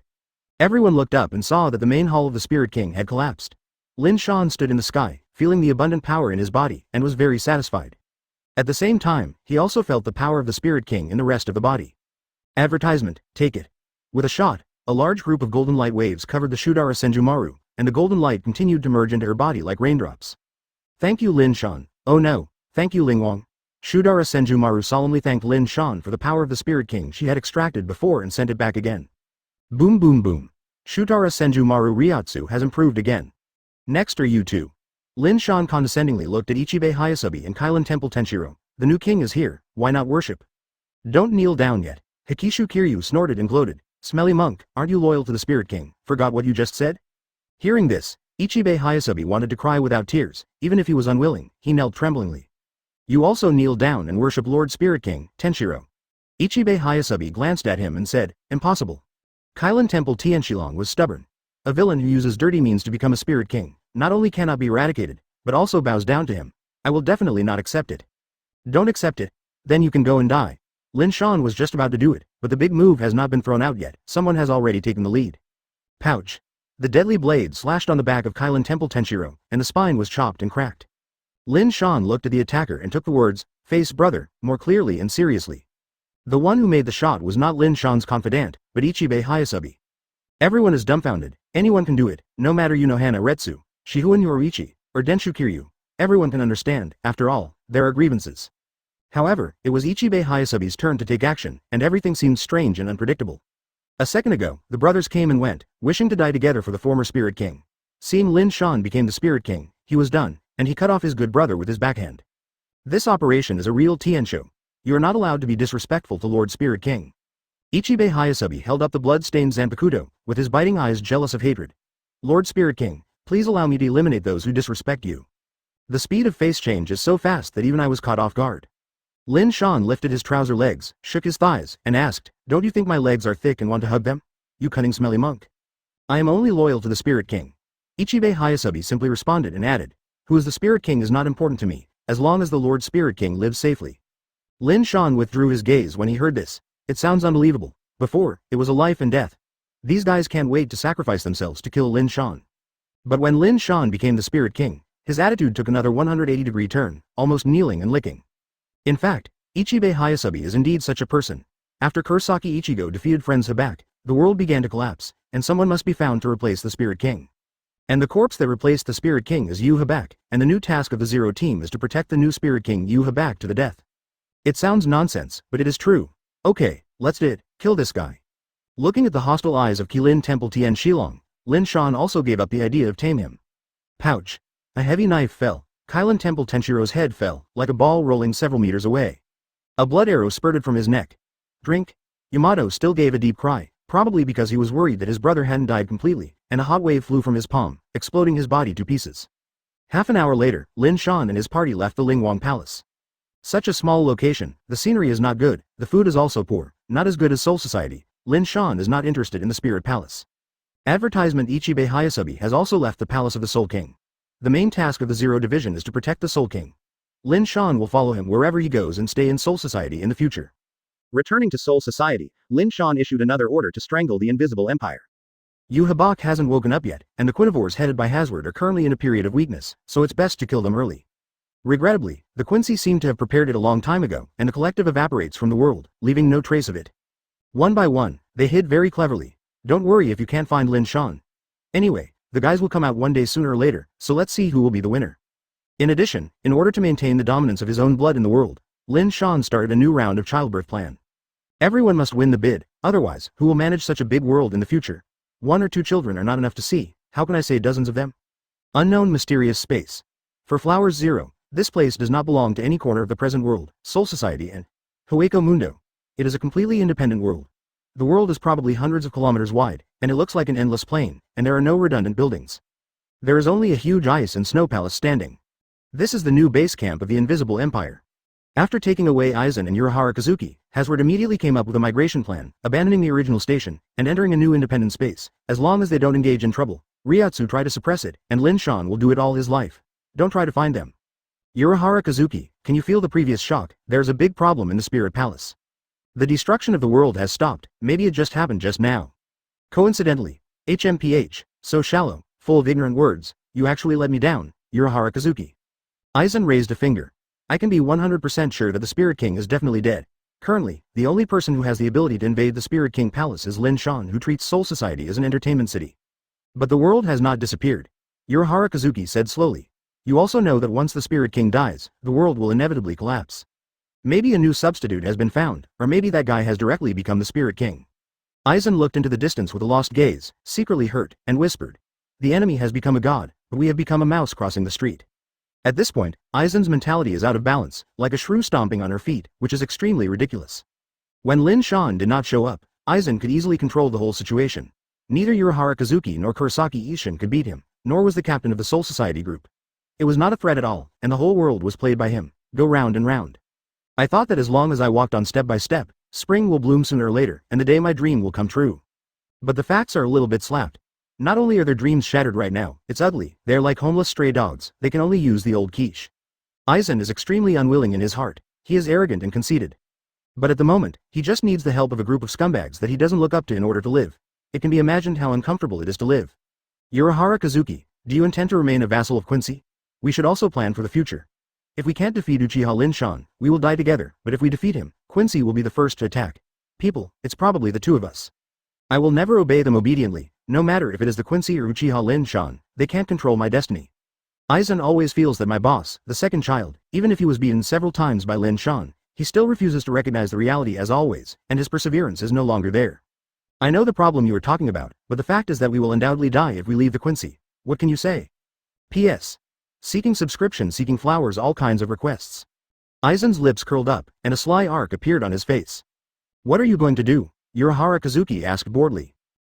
Everyone looked up and saw that the main hall of the Spirit King had collapsed. Lin Shan stood in the sky, feeling the abundant power in his body, and was very satisfied. At the same time, he also felt the power of the Spirit King in the rest of the body. Advertisement, take it. With a shot, a large group of golden light waves covered the Shudara Senjumaru, and the golden light continued to merge into her body like raindrops. Thank you Lin Shan. Oh no, thank you Ling Wang. Shudara Senjumaru solemnly thanked Lin Shan for the power of the Spirit King she had extracted before and sent it back again. Boom boom boom. Shudara Senjumaru Ryatsu has improved again. Next are you two. Lin Shan condescendingly looked at Ichibei Hayasabi and Kailan Temple Tenshiro. The new king is here, why not worship? Don't kneel down yet. Hikishu Kiryu snorted and gloated. Smelly monk, aren't you loyal to the Spirit King? Forgot what you just said? Hearing this, Ichibei Hayasabi wanted to cry without tears, even if he was unwilling, he knelt tremblingly. You also kneel down and worship Lord Spirit King, Tenshiro. Ichibei Hayasabi glanced at him and said, impossible. Kailan Temple Tianshilong was stubborn. A villain who uses dirty means to become a Spirit King, not only cannot be eradicated, but also bows down to him. I will definitely not accept it. Don't accept it? Then you can go and die. Lin Shan was just about to do it, but the big move has not been thrown out yet, someone has already taken the lead. Pouch. The deadly blade slashed on the back of Kailan Temple Tenshiro, and the spine was chopped and cracked. Lin Shan looked at the attacker and took the words, face brother, more clearly and seriously. The one who made the shot was not Lin Shan's confidant, but Ichibei Hayasabi. Everyone is dumbfounded, anyone can do it, no matter Unohana Retsu, Shihuen Yoruichi, or Denshu Kiryu. Everyone can understand, after all, there are grievances. However, it was Ichibei Hayasabi's turn to take action, and everything seemed strange and unpredictable. A second ago, the brothers came and went, wishing to die together for the former Spirit King. Seeing Lin Shan became the Spirit King, he was done, and he cut off his good brother with his backhand. This operation is a real Tiensho. You are not allowed to be disrespectful to Lord Spirit King. Ichibei Hayasabi held up the blood-stained Zanpakuto, with his biting eyes jealous of hatred. Lord Spirit King, please allow me to eliminate those who disrespect you. The speed of face change is so fast that even I was caught off guard. Lin Shan lifted his trouser legs, shook his thighs, and asked, don't you think my legs are thick and want to hug them? You cunning smelly monk. I am only loyal to the Spirit King. Ichibei Hayasabi simply responded and added, who is the Spirit King is not important to me, as long as the Lord Spirit King lives safely. Lin Shan withdrew his gaze when he heard this. It sounds unbelievable. Before, it was a life and death. These guys can't wait to sacrifice themselves to kill Lin Shan. But when Lin Shan became the Spirit King, his attitude took another 180-degree turn, almost kneeling and licking. In fact, Ichibei Hayasabi is indeed such a person. After Kurosaki Ichigo defeated Friends Habak, the world began to collapse, and someone must be found to replace the Spirit King. And the corpse that replaced the Spirit King is Yu Habak, and the new task of the Zero Team is to protect the new Spirit King Yu Habak to the death. It sounds nonsense, but it is true. Okay, Let's do it, kill this guy. Looking at the hostile eyes of Qilin Temple Tian Shilong, Lin Shan also gave up the idea of tame him. Pouch. A heavy knife fell. Qilin Temple Tenshiro's head fell, like a ball rolling several meters away. A blood arrow spurted from his neck. Drink. Yamato still gave a deep cry, probably because he was worried that his brother hadn't died completely, and a hot wave flew from his palm, exploding his body to pieces. Half an hour later, Lin Shan and his party left the Lingwang Palace. Such a small location, the scenery is not good, the food is also poor, not as good as Soul Society. Lin Shan is not interested in the Spirit Palace. Advertisement Ichibe Hayasubi has also left the Palace of the Soul King. The main task of the Zero Division is to protect the Soul King. Lin Shan will follow him wherever he goes and stay in Soul Society in the future. Returning to Soul Society, Lin Shan issued another order to strangle the Invisible Empire. Yu Habak hasn't woken up yet, and the Quinivores headed by Hazard are currently in a period of weakness, so it's best to kill them early. Regrettably, the Quincy seem to have prepared it a long time ago, and the collective evaporates from the world, leaving no trace of it. One by one, they hid very cleverly. Don't worry if you can't find Lin Shan. Anyway, the guys will come out one day sooner or later, so let's see who will be the winner. In addition, in order to maintain the dominance of his own blood in the world, Lin Shan started a new round of childbirth plan. Everyone must win the bid, otherwise, who will manage such a big world in the future? 1 or 2 children are not enough to see, how can I say dozens of them? Unknown mysterious space. For Flowers Zero, this place does not belong to any corner of the present world, Soul Society and Hueco Mundo. It is a completely independent world. The world is probably hundreds of kilometers wide, and it looks like an endless plain, and there are no redundant buildings. There is only a huge ice and snow palace standing. This is the new base camp of the Invisible Empire. After taking away Aizen and Urahara Kazuki, Hazard immediately came up with a migration plan, abandoning the original station, and entering a new independent space. As long as they don't engage in trouble, Ryatsu try to suppress it, and Lin Shan will do it all his life. Don't try to find them. Urahara Kazuki, can you feel the previous shock? There's a big problem in the Spirit Palace. The destruction of the world has stopped, maybe it just happened just now. Coincidentally, HMPH, so shallow, full of ignorant words, you actually let me down, Urahara Kazuki. Aizen raised a finger. I can be 100% sure that the Spirit King is definitely dead. Currently, the only person who has the ability to invade the Spirit King Palace is Lin Shan, who treats Soul Society as an entertainment city. But the world has not disappeared. Urahara Kazuki said slowly. You also know that once the Spirit King dies, the world will inevitably collapse. Maybe a new substitute has been found, or maybe that guy has directly become the Spirit King. Aizen looked into the distance with a lost gaze, secretly hurt, and whispered. The enemy has become a god, but we have become a mouse crossing the street. At this point, Aizen's mentality is out of balance, like a shrew stomping on her feet, which is extremely ridiculous. When Lin Shan did not show up, Aizen could easily control the whole situation. Neither Urahara Kazuki nor Kurosaki Ishin could beat him, nor was the captain of the Soul Society group. It was not a threat at all, and the whole world was played by him, go round and round. I thought that as long as I walked on step by step, spring will bloom sooner or later, and the day my dream will come true. But the facts are a little bit slapped. Not only are their dreams shattered right now, it's ugly, they are like homeless stray dogs, they can only use the old quiche. Aizen is extremely unwilling in his heart, he is arrogant and conceited. But at the moment, he just needs the help of a group of scumbags that he doesn't look up to in order to live. It can be imagined how uncomfortable it is to live. Urahara Kazuki, do you intend to remain a vassal of Quincy? We should also plan for the future. If we can't defeat Uchiha Lin Shan, we will die together, but if we defeat him, Quincy will be the first to attack. People, it's probably the 2 of us. I will never obey them obediently, no matter if it is the Quincy or Uchiha Lin Shan, they can't control my destiny. Aizen always feels that my boss, the second child, even if he was beaten several times by Lin Shan, he still refuses to recognize the reality as always, and his perseverance is no longer there. I know the problem you are talking about, but the fact is that we will undoubtedly die if we leave the Quincy. What can you say? P.S. Seeking subscription, seeking flowers, all kinds of requests. Aizen's lips curled up, and a sly arc appeared on his face. What are you going to do? Urahara Kazuki asked boredly.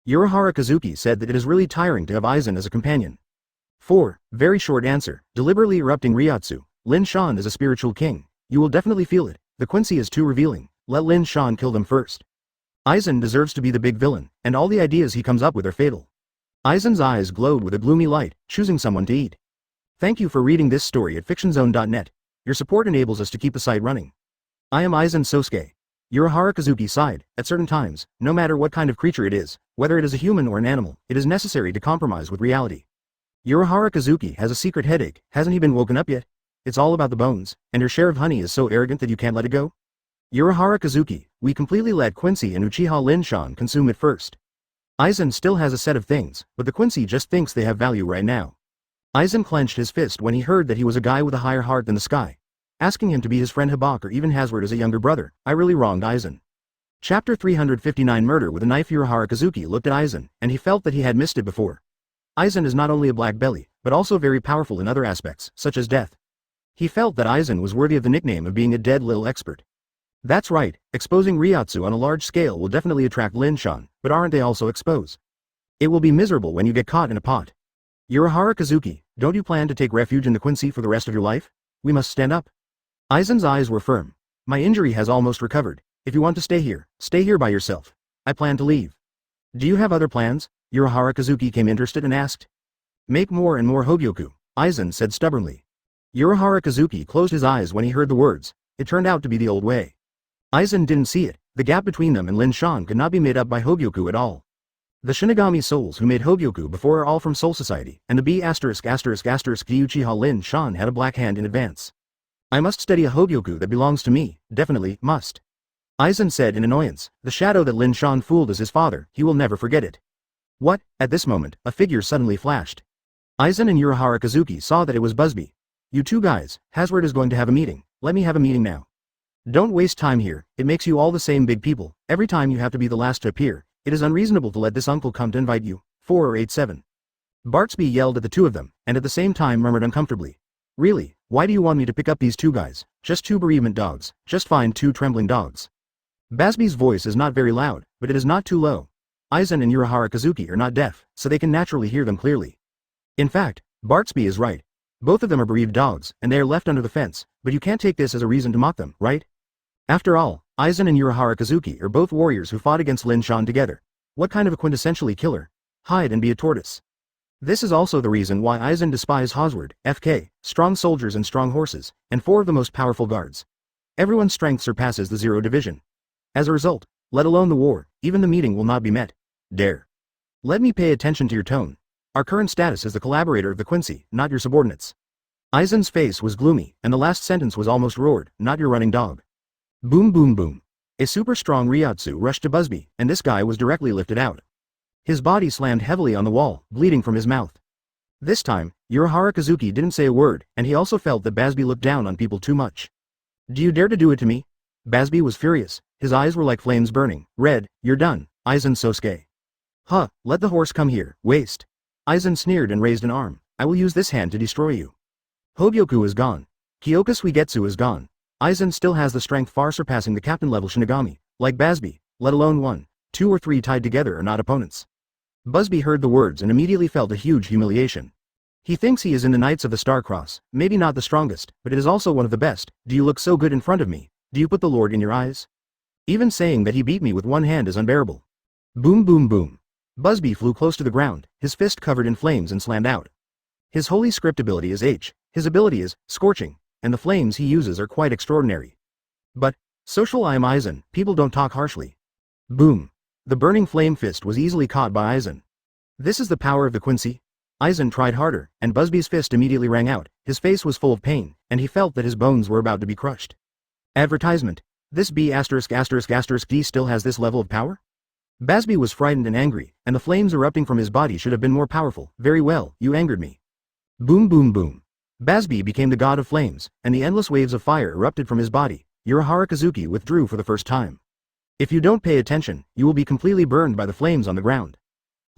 Urahara Kazuki said that it is really tiring to have Aizen as a companion. 4. Very short answer, deliberately erupting Ryatsu. Lin Shan is a spiritual king. You will definitely feel it. The Quincy is too revealing. Let Lin Shan kill them first. Aizen deserves to be the big villain, and all the ideas he comes up with are fatal. Aizen's eyes glowed with a gloomy light, choosing someone to eat. Thank you for reading this story at fictionzone.net. Your support enables us to keep the site running. I am Aizen Sosuke. Urahara Kazuki sighed. At certain times, no matter what kind of creature it is, whether it is a human or an animal, it is necessary to compromise with reality. Urahara Kazuki has a secret headache. Hasn't he been woken up yet? It's all about the bones, and your share of honey is so arrogant that you can't let it go? Urahara Kazuki, we completely let Quincy and Uchiha Lin Shan consume it first. Aizen still has a set of things, but the Quincy just thinks they have value right now. Aizen clenched his fist when he heard that he was a guy with a higher heart than the sky. Asking him to be his friend Habak or even Hazard as a younger brother, I really wronged Aizen. Chapter 359 Murder with a Knife. Urahara Kazuki looked at Aizen, and he felt that he had missed it before. Aizen is not only a black belly, but also very powerful in other aspects, such as death. He felt that Aizen was worthy of the nickname of being a dead little expert. That's right, exposing Ryotsu on a large scale will definitely attract Lin Shan, but aren't they also expose? It will be miserable when you get caught in a pot. Urahara Kazuki, don't you plan to take refuge in the Quincy for the rest of your life? We must stand up. Aizen's eyes were firm. My injury has almost recovered. If you want to stay here by yourself. I plan to leave. Do you have other plans? Urahara Kazuki came interested and asked. Make more and more Hogyoku, Aizen said stubbornly. Urahara Kazuki closed his eyes when he heard the words. It turned out to be the old way. Aizen didn't see it. The gap between them and Lin Shan could not be made up by Hogyoku at all. The Shinigami souls who made Hogyoku before are all from Soul Society, and the B******** Uchiha Lin Shan had a black hand in advance. I must study a Hogyoku that belongs to me, definitely, must. Aizen said in annoyance, the shadow that Lin Shan fooled as his father, he will never forget it. What? At this moment, a figure suddenly flashed. Aizen and Urahara Kazuki saw that it was Busby. You two guys, Hazard is going to have a meeting, let me have a meeting now. Don't waste time here, it makes you all the same big people, every time you have to be the last to appear, it is unreasonable to let this uncle come to invite you, 4 or 8-7. Bartsby yelled at the two of them, and at the same time murmured uncomfortably. Really, why do you want me to pick up these two guys, just two bereavement dogs, just find two trembling dogs. Basby's voice is not very loud, but it is not too low. Aizen and Urahara Kazuki are not deaf, so they can naturally hear them clearly. In fact, Bartsby is right. Both of them are bereaved dogs, and they are left under the fence, but you can't take this as a reason to mock them, right? After all, Aizen and Urahara Kazuki are both warriors who fought against Lin Shan together. What kind of a quintessentially killer? Hide and be a tortoise. This is also the reason why Aizen despises Hosward, FK, strong soldiers and strong horses, and 4 of the most powerful guards. Everyone's strength surpasses the 0 division. As a result, let alone the war, even the meeting will not be met. Dare. Let me pay attention to your tone. Our current status is the collaborator of the Quincy, not your subordinates. Aizen's face was gloomy, and the last sentence was almost roared, not your running dog. Boom boom boom. A super strong Ryotsu rushed to Busby, and this guy was directly lifted out. His body slammed heavily on the wall, bleeding from his mouth. This time, Urahara Kazuki didn't say a word, and he also felt that Busby looked down on people too much. Do you dare to do it to me? Busby was furious. His eyes were like flames burning. Red, you're done, Aizen Sosuke. Huh, let the horse come here, waste. Aizen sneered and raised an arm. I will use this hand to destroy you. Hogyoku is gone. Kyoka Suigetsu is gone. Aizen still has the strength far surpassing the captain-level Shinigami. Like Busby, let alone 1, 2 or 3 tied together are not opponents. Busby heard the words and immediately felt a huge humiliation. He thinks he is in the Knights of the Star Cross, maybe not the strongest, but it is also one of the best. Do you look so good in front of me? Do you put the Lord in your eyes? Even saying that he beat me with one hand is unbearable. Boom boom boom. Busby flew close to the ground, his fist covered in flames and slammed out. His holy script ability is H, his ability is scorching, and the flames he uses are quite extraordinary. But, social I am Aizen, people don't talk harshly. Boom. The burning flame fist was easily caught by Aizen. This is the power of the Quincy. Aizen tried harder, and Busby's fist immediately rang out, his face was full of pain, and he felt that his bones were about to be crushed. Advertisement. This B******* D still has this level of power? Busby was frightened and angry, and the flames erupting from his body should have been more powerful. Very well, you angered me. Boom boom boom. Busby became the god of flames, and the endless waves of fire erupted from his body. Urahara Kazuki withdrew for the first time. If you don't pay attention, you will be completely burned by the flames on the ground.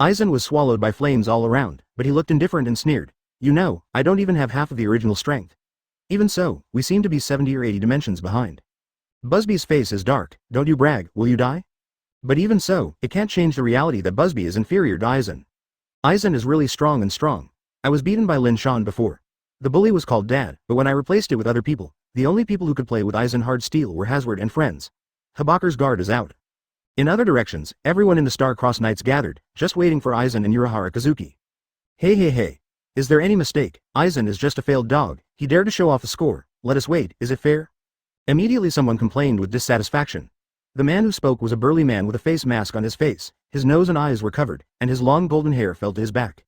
Aizen was swallowed by flames all around, but he looked indifferent and sneered. You know, I don't even have half of the original strength. Even so, we seem to be 70 or 80 dimensions behind. Busby's face is dark. Don't you brag, will you die? But even so, it can't change the reality that Busby is inferior to Aizen. Aizen is really strong and strong. I was beaten by Lin Shan before. The bully was called Dad, but when I replaced it with other people, the only people who could play with Aizen hard steel were Hazard and friends. Hibakure's guard is out. In other directions, everyone in the Star-Crossed Knights gathered, just waiting for Aizen and Urahara Kazuki. Hey. Is there any mistake? Aizen is just a failed dog, he dared to show off the score. Let us wait, is it fair? Immediately someone complained with dissatisfaction. The man who spoke was a burly man with a face mask on his face, his nose and eyes were covered, and his long golden hair fell to his back.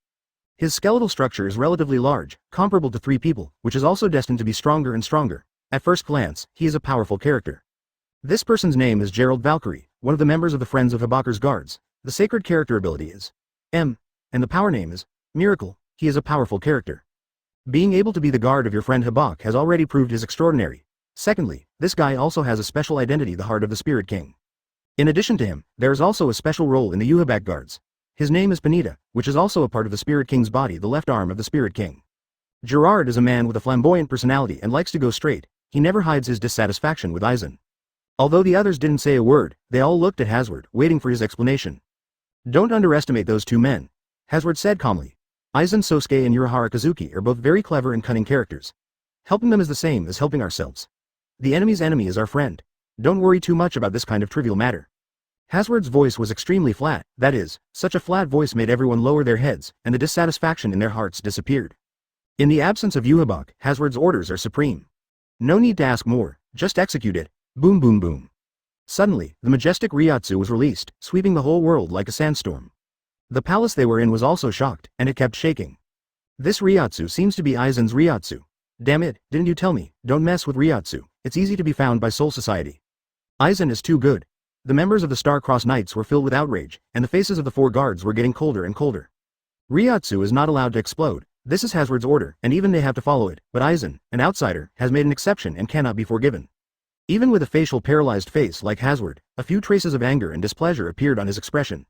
His skeletal structure is relatively large, comparable to 3 people, which is also destined to be stronger and stronger. At first glance, he is a powerful character. This person's name is Gerald Valkyrie, one of the members of the Friends of Hibakure's guards. The sacred character ability is M, and the power name is Miracle. He is a powerful character. Being able to be the guard of your friend Hibaku has already proved his extraordinary. Secondly, this guy also has a special identity, the Heart of the Spirit King. In addition to him, there is also a special role in the Uchiha guards. His name is Panita, which is also a part of the Spirit King's body, the left arm of the Spirit King. Gerard is a man with a flamboyant personality and likes to go straight. He never hides his dissatisfaction with Aizen. Although the others didn't say a word, they all looked at Hazard, waiting for his explanation. Don't underestimate those two men, Hazard said calmly. Aizen Sosuke and Urahara Kazuki are both very clever and cunning characters. Helping them is the same as helping ourselves. The enemy's enemy is our friend. Don't worry too much about this kind of trivial matter. Hazard's voice was extremely flat, that is, such a flat voice made everyone lower their heads, and the dissatisfaction in their hearts disappeared. In the absence of Uchiha, Hazard's orders are supreme. No need to ask more, just execute it. Boom boom boom. Suddenly, the majestic Ryotsu was released, sweeping the whole world like a sandstorm. The palace they were in was also shocked, and it kept shaking. This Ryotsu seems to be Aizen's Ryotsu. Damn it, didn't you tell me, don't mess with Ryotsu, it's easy to be found by Soul Society. Aizen is too good. The members of the Star-Crossed Knights were filled with outrage, and the faces of the four guards were getting colder and colder. Ryotsu is not allowed to explode, this is Hazard's order, and even they have to follow it, but Aizen, an outsider, has made an exception and cannot be forgiven. Even with a facial paralyzed face like Hazard, a few traces of anger and displeasure appeared on his expression.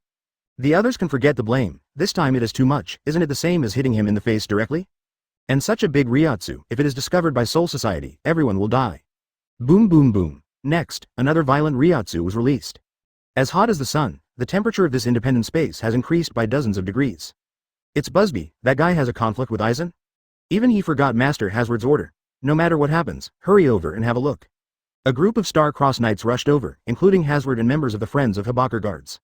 The others can forget the blame, this time it is too much, isn't it the same as hitting him in the face directly? And such a big Ryotsu, if it is discovered by Soul Society, everyone will die. Boom boom boom. Next, another violent Ryotsu was released. As hot as the sun, the temperature of this independent space has increased by dozens of degrees. It's Busby, that guy has a conflict with Aizen? Even he forgot Master Hazard's order. No matter what happens, hurry over and have a look. A group of Star-Crossed Knights rushed over, including Hazard and members of the Friends of Hokage guards.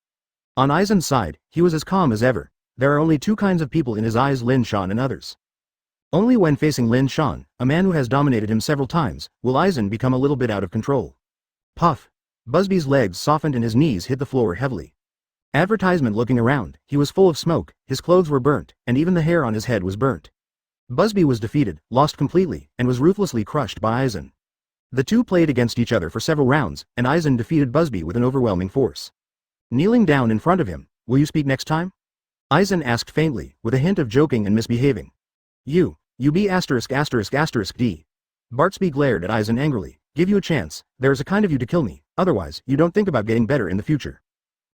On Aizen's side, he was as calm as ever. There are only two kinds of people in his eyes, Lin Shan and others. Only when facing Lin Shan, a man who has dominated him several times, will Aizen become a little bit out of control. Puff. Busby's legs softened and his knees hit the floor heavily. Advertisement looking around, he was full of smoke, his clothes were burnt, and even the hair on his head was burnt. Busby was defeated, lost completely, and was ruthlessly crushed by Aizen. The two played against each other for several rounds, and Aizen defeated Busby with an overwhelming force. Kneeling down in front of him, will you speak next time? Aizen asked faintly, with a hint of joking and misbehaving. You be asterisk asterisk asterisk D. Bartsby glared at Aizen angrily. Give you a chance, there is a kind of you to kill me, otherwise, you don't think about getting better in the future.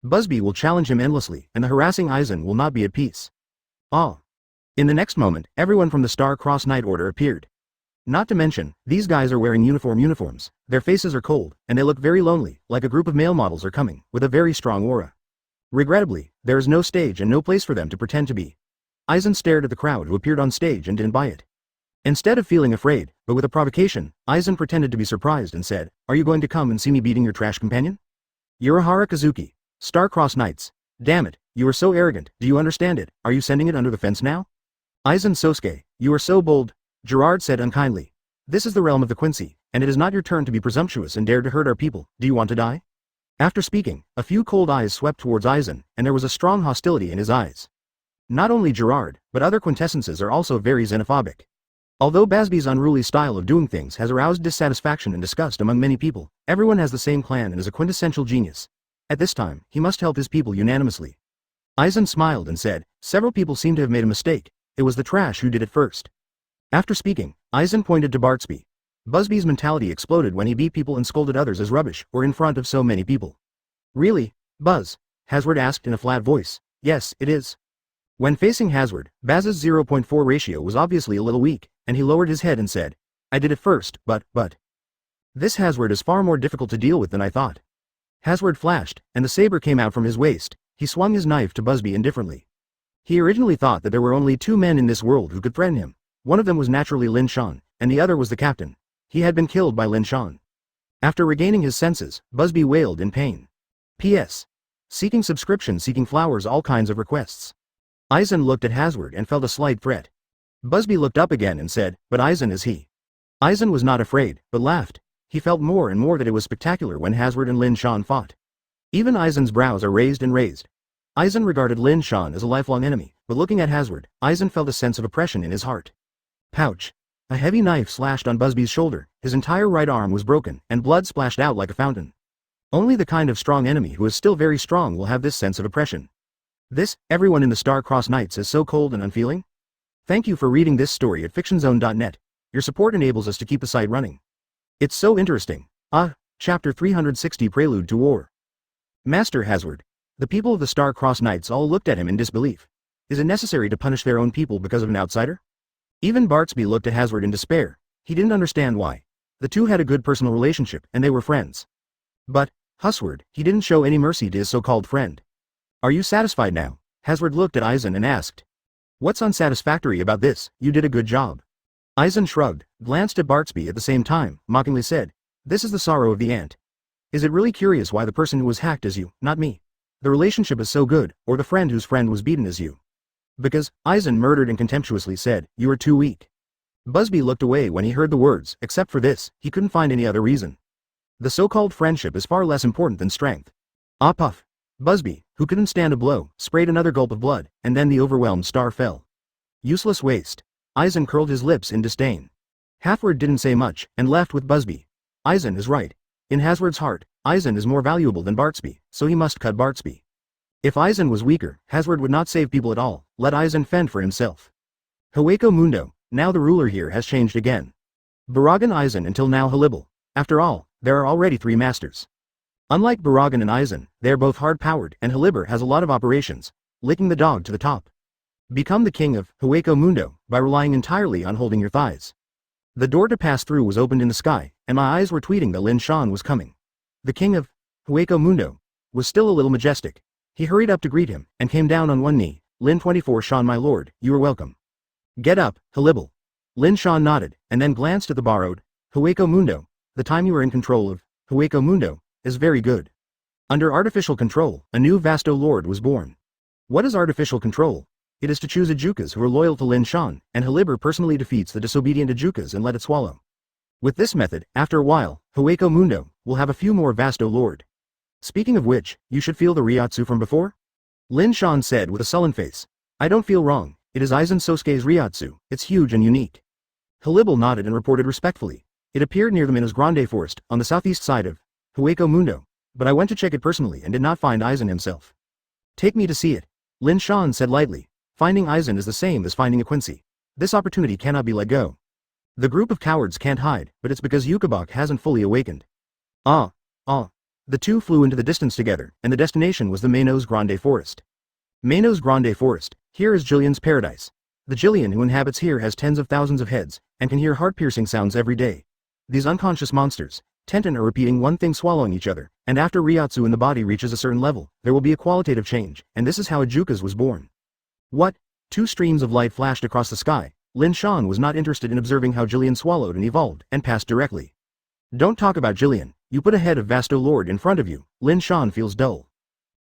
Busby will challenge him endlessly, and the harassing Aizen will not be at peace. Ah. In the next moment, everyone from the Star-Crossed Knight Order appeared. Not to mention, these guys are wearing uniforms, their faces are cold, and they look very lonely, like a group of male models are coming, with a very strong aura. Regrettably, there is no stage and no place for them to pretend to be. Aizen stared at the crowd who appeared on stage and didn't buy it. Instead of feeling afraid, but with a provocation, Aizen pretended to be surprised and said, are you going to come and see me beating your trash companion? Urahara Kazuki. Star-Crossed Knights. Damn it, you are so arrogant, do you understand it, are you sending it under the fence now? Aizen Sosuke, you are so bold, Gerard said unkindly. This is the realm of the Quincy, and it is not your turn to be presumptuous and dare to hurt our people, do you want to die? After speaking, a few cold eyes swept towards Aizen, and there was a strong hostility in his eyes. Not only Gerard, but other quintessences are also very xenophobic. Although Busby's unruly style of doing things has aroused dissatisfaction and disgust among many people, everyone has the same clan and is a quintessential genius. At this time, he must help his people unanimously. Aizen smiled and said, several people seem to have made a mistake, it was the trash who did it first. After speaking, Aizen pointed to Bartsby. Busby's mentality exploded when he beat people and scolded others as rubbish, or in front of so many people. Really, Buzz? Hazard asked in a flat voice. Yes, it is. When facing Hazard, Baz's 0.4 ratio was obviously a little weak, and he lowered his head and said, I did it first, but. This Hazard is far more difficult to deal with than I thought. Hazard flashed, and the saber came out from his waist. He swung his knife to Busby indifferently. He originally thought that there were only two men in this world who could threaten him. One of them was naturally Lin Shan, and the other was the captain. He had been killed by Lin Shan. After regaining his senses, Busby wailed in pain. P.S. Seeking subscription, seeking flowers, all kinds of requests. Aizen looked at Hazard and felt a slight threat. Busby looked up again and said, but Aizen is he. Aizen was not afraid, but laughed. He felt more and more that it was spectacular when Hazard and Lin Shan fought. Even Aizen's brows are raised and raised. Aizen regarded Lin Shan as a lifelong enemy, but looking at Hazard, Aizen felt a sense of oppression in his heart. Pouch. A heavy knife slashed on Busby's shoulder, his entire right arm was broken, and blood splashed out like a fountain. Only the kind of strong enemy who is still very strong will have this sense of oppression. This, everyone in the Star-Crossed Knights is so cold and unfeeling? Thank you for reading this story at fictionzone.net. Your support enables us to keep the site running. It's so interesting. Chapter 360 Prelude to War. Master Hazard. The people of the Star-Crossed Knights all looked at him in disbelief. Is it necessary to punish their own people because of an outsider? Even Bartsby looked at Hazard in despair. He didn't understand why. The two had a good personal relationship and they were friends. But, Husward, he didn't show any mercy to his so-called friend. Are you satisfied now? Hazard looked at Aizen and asked. What's unsatisfactory about this? You did a good job. Aizen shrugged, glanced at Bartsby at the same time, mockingly said, this is the sorrow of the ant. Is it really curious why the person who was hacked is you, not me? The relationship is so good, or the friend whose friend was beaten is you. Because, Aizen murdered and contemptuously said, you are too weak. Busby looked away when he heard the words, except for this, he couldn't find any other reason. The so-called friendship is far less important than strength. Ah puff. Busby, who couldn't stand a blow, sprayed another gulp of blood, and then the overwhelmed star fell. Useless waste. Aizen curled his lips in disdain. Halfward didn't say much, and left with Busby. Aizen is right. In Hazard's heart, Aizen is more valuable than Bartsby, so he must cut Bartsby. If Aizen was weaker, Hazard would not save people at all, let Aizen fend for himself. Hueco Mundo, now the ruler here has changed again. Baragan Aizen until now Halibal. After all, there are already 3 masters. Unlike Baragan and Aizen, they are both hard-powered and Haliber has a lot of operations, licking the dog to the top. Become the king of Hueco Mundo by relying entirely on holding your thighs. The door to pass through was opened in the sky, and my eyes were tweeting that Lin Shan was coming. The king of Hueco Mundo was still a little majestic. He hurried up to greet him, and came down on one knee. Lin 24 Shan my lord, you are welcome. Get up, Halibal. Lin Shan nodded, and then glanced at the borrowed Hueco Mundo. The time you are in control of Hueco Mundo is very good. Under artificial control, a new Vasto Lord was born. What is artificial control? It is to choose Ajukas who are loyal to Lin Shan, and Haliber personally defeats the disobedient Ajukas and let it swallow. With this method, after a while, Hueco Mundo will have a few more Vasto Lord. Speaking of which, you should feel the Ryotsu from before? Lin Shan said with a sullen face. I don't feel wrong, it is Aizen Sosuke's Ryotsu, it's huge and unique. Halibal nodded and reported respectfully. It appeared near the Minas Grande forest, on the southeast side of Hueco Mundo, but I went to check it personally and did not find Aizen himself. Take me to see it. Lin Shan said lightly. Finding Aizen is the same as finding a Quincy. This opportunity cannot be let go. The group of cowards can't hide, but it's because Yukabak hasn't fully awakened. Ah. The two flew into the distance together, and the destination was the Minas Grande forest. Minas Grande forest, here is Jillian's paradise. The Jillian who inhabits here has tens of thousands of heads, and can hear heart-piercing sounds every day. These unconscious monsters, Tenten are repeating one thing swallowing each other, and after Ryotsu in the body reaches a certain level, there will be a qualitative change, and this is how Ajukas was born. What? 2 streams of light flashed across the sky. Lin Shan was not interested in observing how Jillian swallowed and evolved, and passed directly. Don't talk about Jillian, you put a head of Vasto Lord in front of you, Lin Shan feels dull.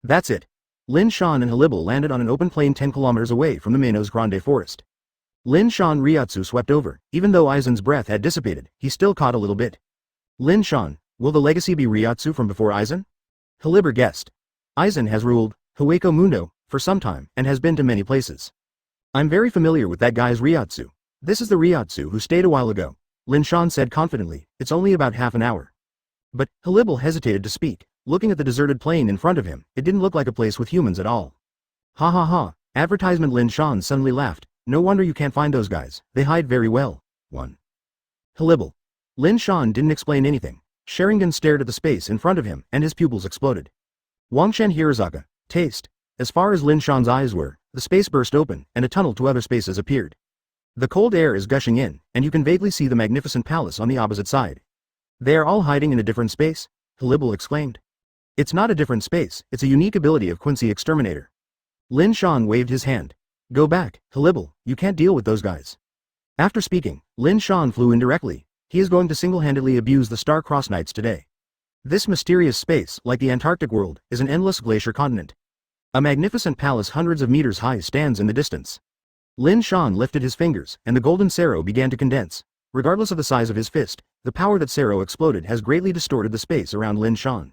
That's it. Lin Shan and Halibal landed on an open plain 10 kilometers away from the Minas Grande forest. Lin Shan Ryotsu swept over, even though Aizen's breath had dissipated, he still caught a little bit. Lin Shan, will the legacy be Ryotsu from before Aizen? Haliber guessed. Aizen has ruled Hueco Mundo for some time, and has been to many places. I'm very familiar with that guy's Ryotsu. This is the Ryotsu who stayed a while ago, Lin Shan said confidently, it's only about half an hour. But, Halibal hesitated to speak, looking at the deserted plain in front of him, it didn't look like a place with humans at all. Ha ha ha, advertisement Lin Shan suddenly laughed, no wonder you can't find those guys, they hide very well. 1. Halibal. Lin Shan didn't explain anything. Sharingan stared at the space in front of him, and his pupils exploded. Wangshen Hirazaka, taste. As far as Lin Shan's eyes were, the space burst open, and a tunnel to other spaces appeared. The cold air is gushing in, and you can vaguely see the magnificent palace on the opposite side. They are all hiding in a different space? Halibal exclaimed. It's not a different space, it's a unique ability of Quincy Exterminator. Lin Shan waved his hand. Go back, Halibal, you can't deal with those guys. After speaking, Lin Shan flew indirectly. He is going to single-handedly abuse the Star-Crossed Knights today. This mysterious space, like the Antarctic world, is an endless glacier continent. A magnificent palace hundreds of meters high stands in the distance. Lin Shan lifted his fingers, and the golden Sero began to condense. Regardless of the size of his fist, the power that Sero exploded has greatly distorted the space around Lin Shan.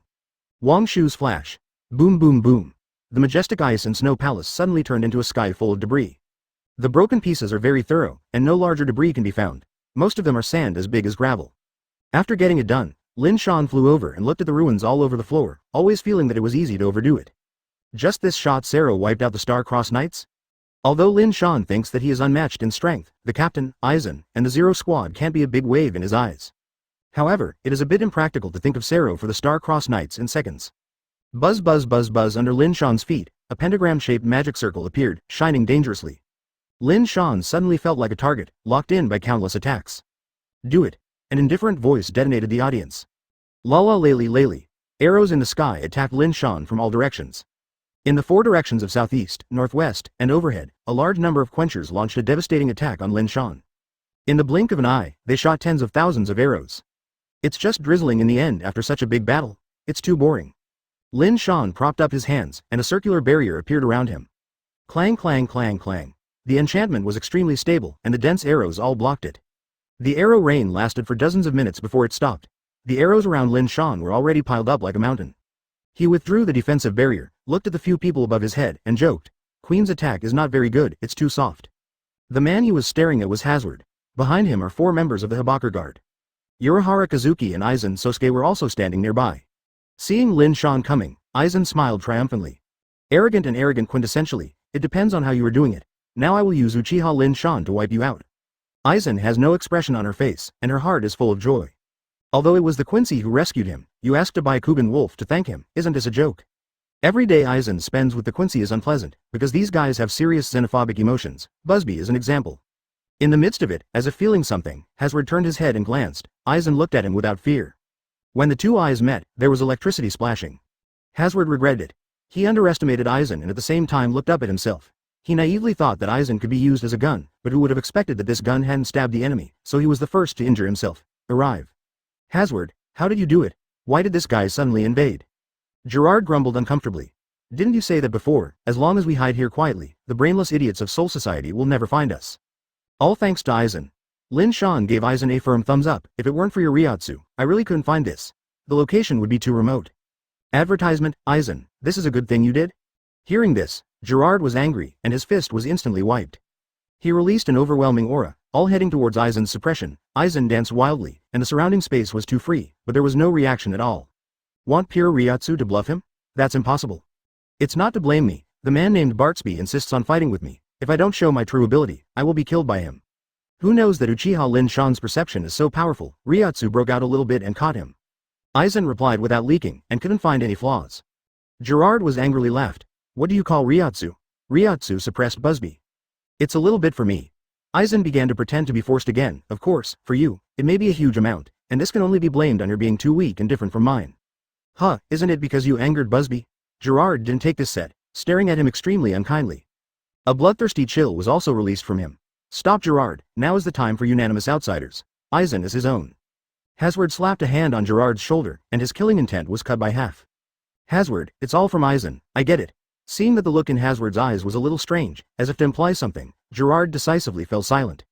Wang Shu's flash. Boom boom boom. The majestic ice and snow palace suddenly turned into a sky full of debris. The broken pieces are very thorough, and no larger debris can be found. Most of them are sand as big as gravel. After getting it done, Lin Shan flew over and looked at the ruins all over the floor, always feeling that it was easy to overdo it. Just this shot Sero wiped out the Star-Crossed Knights? Although Lin Shan thinks that he is unmatched in strength, the captain, Aizen, and the Zero Squad can't be a big wave in his eyes. However, it is a bit impractical to think of Sero for the Star-Crossed Knights in seconds. Buzz buzz buzz buzz under Lin Shan's feet, a pentagram-shaped magic circle appeared, shining dangerously. Lin Shan suddenly felt like a target, locked in by countless attacks. Do it. An indifferent voice detonated the audience. Lala layli layli. Arrows in the sky attacked Lin Shan from all directions. In the four directions of southeast, northwest, and overhead, a large number of quenchers launched a devastating attack on Lin Shan. In the blink of an eye, they shot tens of thousands of arrows. It's just drizzling in the end after such a big battle. It's too boring. Lin Shan propped up his hands, and a circular barrier appeared around him. Clang clang clang clang. The enchantment was extremely stable, and the dense arrows all blocked it. The arrow rain lasted for dozens of minutes before it stopped. The arrows around Lin Shan were already piled up like a mountain. He withdrew the defensive barrier, looked at the few people above his head, and joked. Queen's attack is not very good, it's too soft. The man he was staring at was Hazard. Behind him are four members of the Hokage guard. Urahara Kazuki and Aizen Sosuke were also standing nearby. Seeing Lin Shan coming, Aizen smiled triumphantly. Arrogant and arrogant quintessentially, it depends on how you are doing it. Now I will use Uchiha Lin Shan to wipe you out. Aizen has no expression on her face, and her heart is full of joy. Although it was the Quincy who rescued him, you asked to buy Kugan Wolf to thank him, isn't this a joke? Every day Aizen spends with the Quincy is unpleasant, because these guys have serious xenophobic emotions. Busby is an example. In the midst of it, as if feeling something, Hazard turned his head and glanced. Aizen looked at him without fear. When the two eyes met, there was electricity splashing. Hazard regretted it. He underestimated Aizen and at the same time looked up at himself. He naively thought that Aizen could be used as a gun, but who would have expected that this gun hadn't stabbed the enemy, so he was the first to injure himself. Arrive. Hazard, how did you do it? Why did this guy suddenly invade? Gerard grumbled uncomfortably. Didn't you say that before? As long as we hide here quietly, the brainless idiots of Soul Society will never find us. All thanks to Aizen. Lin Shan gave Aizen a firm thumbs up. If it weren't for your Ryotsu, I really couldn't find this. The location would be too remote. Advertisement, Aizen, this is a good thing you did? Hearing this, Gerard was angry, and his fist was instantly wiped. He released an overwhelming aura, all heading towards Aizen's suppression. Aizen danced wildly, and the surrounding space was too free, but there was no reaction at all. Want pure Ryotsu to bluff him? That's impossible. It's not to blame me. The man named Bartsby insists on fighting with me. If I don't show my true ability, I will be killed by him. Who knows that Uchiha Lin Shan's perception is so powerful? Ryotsu broke out a little bit and caught him. Aizen replied without leaking, and couldn't find any flaws. Gerard was angrily laughed. What do you call Ryotsu? Ryotsu suppressed Busby. It's a little bit for me. Aizen began to pretend to be forced again. Of course, for you, it may be a huge amount, and this can only be blamed on your being too weak and different from mine. Huh, isn't it because you angered Busby? Gerard didn't take this set, staring at him extremely unkindly. A bloodthirsty chill was also released from him. Stop Gerard, now is the time for unanimous outsiders. Aizen is his own. Hazard slapped a hand on Gerard's shoulder, and his killing intent was cut by half. Hazard, it's all from Aizen, I get it. Seeing that the look in Hazard's eyes was a little strange, as if to imply something, Gerard decisively fell silent.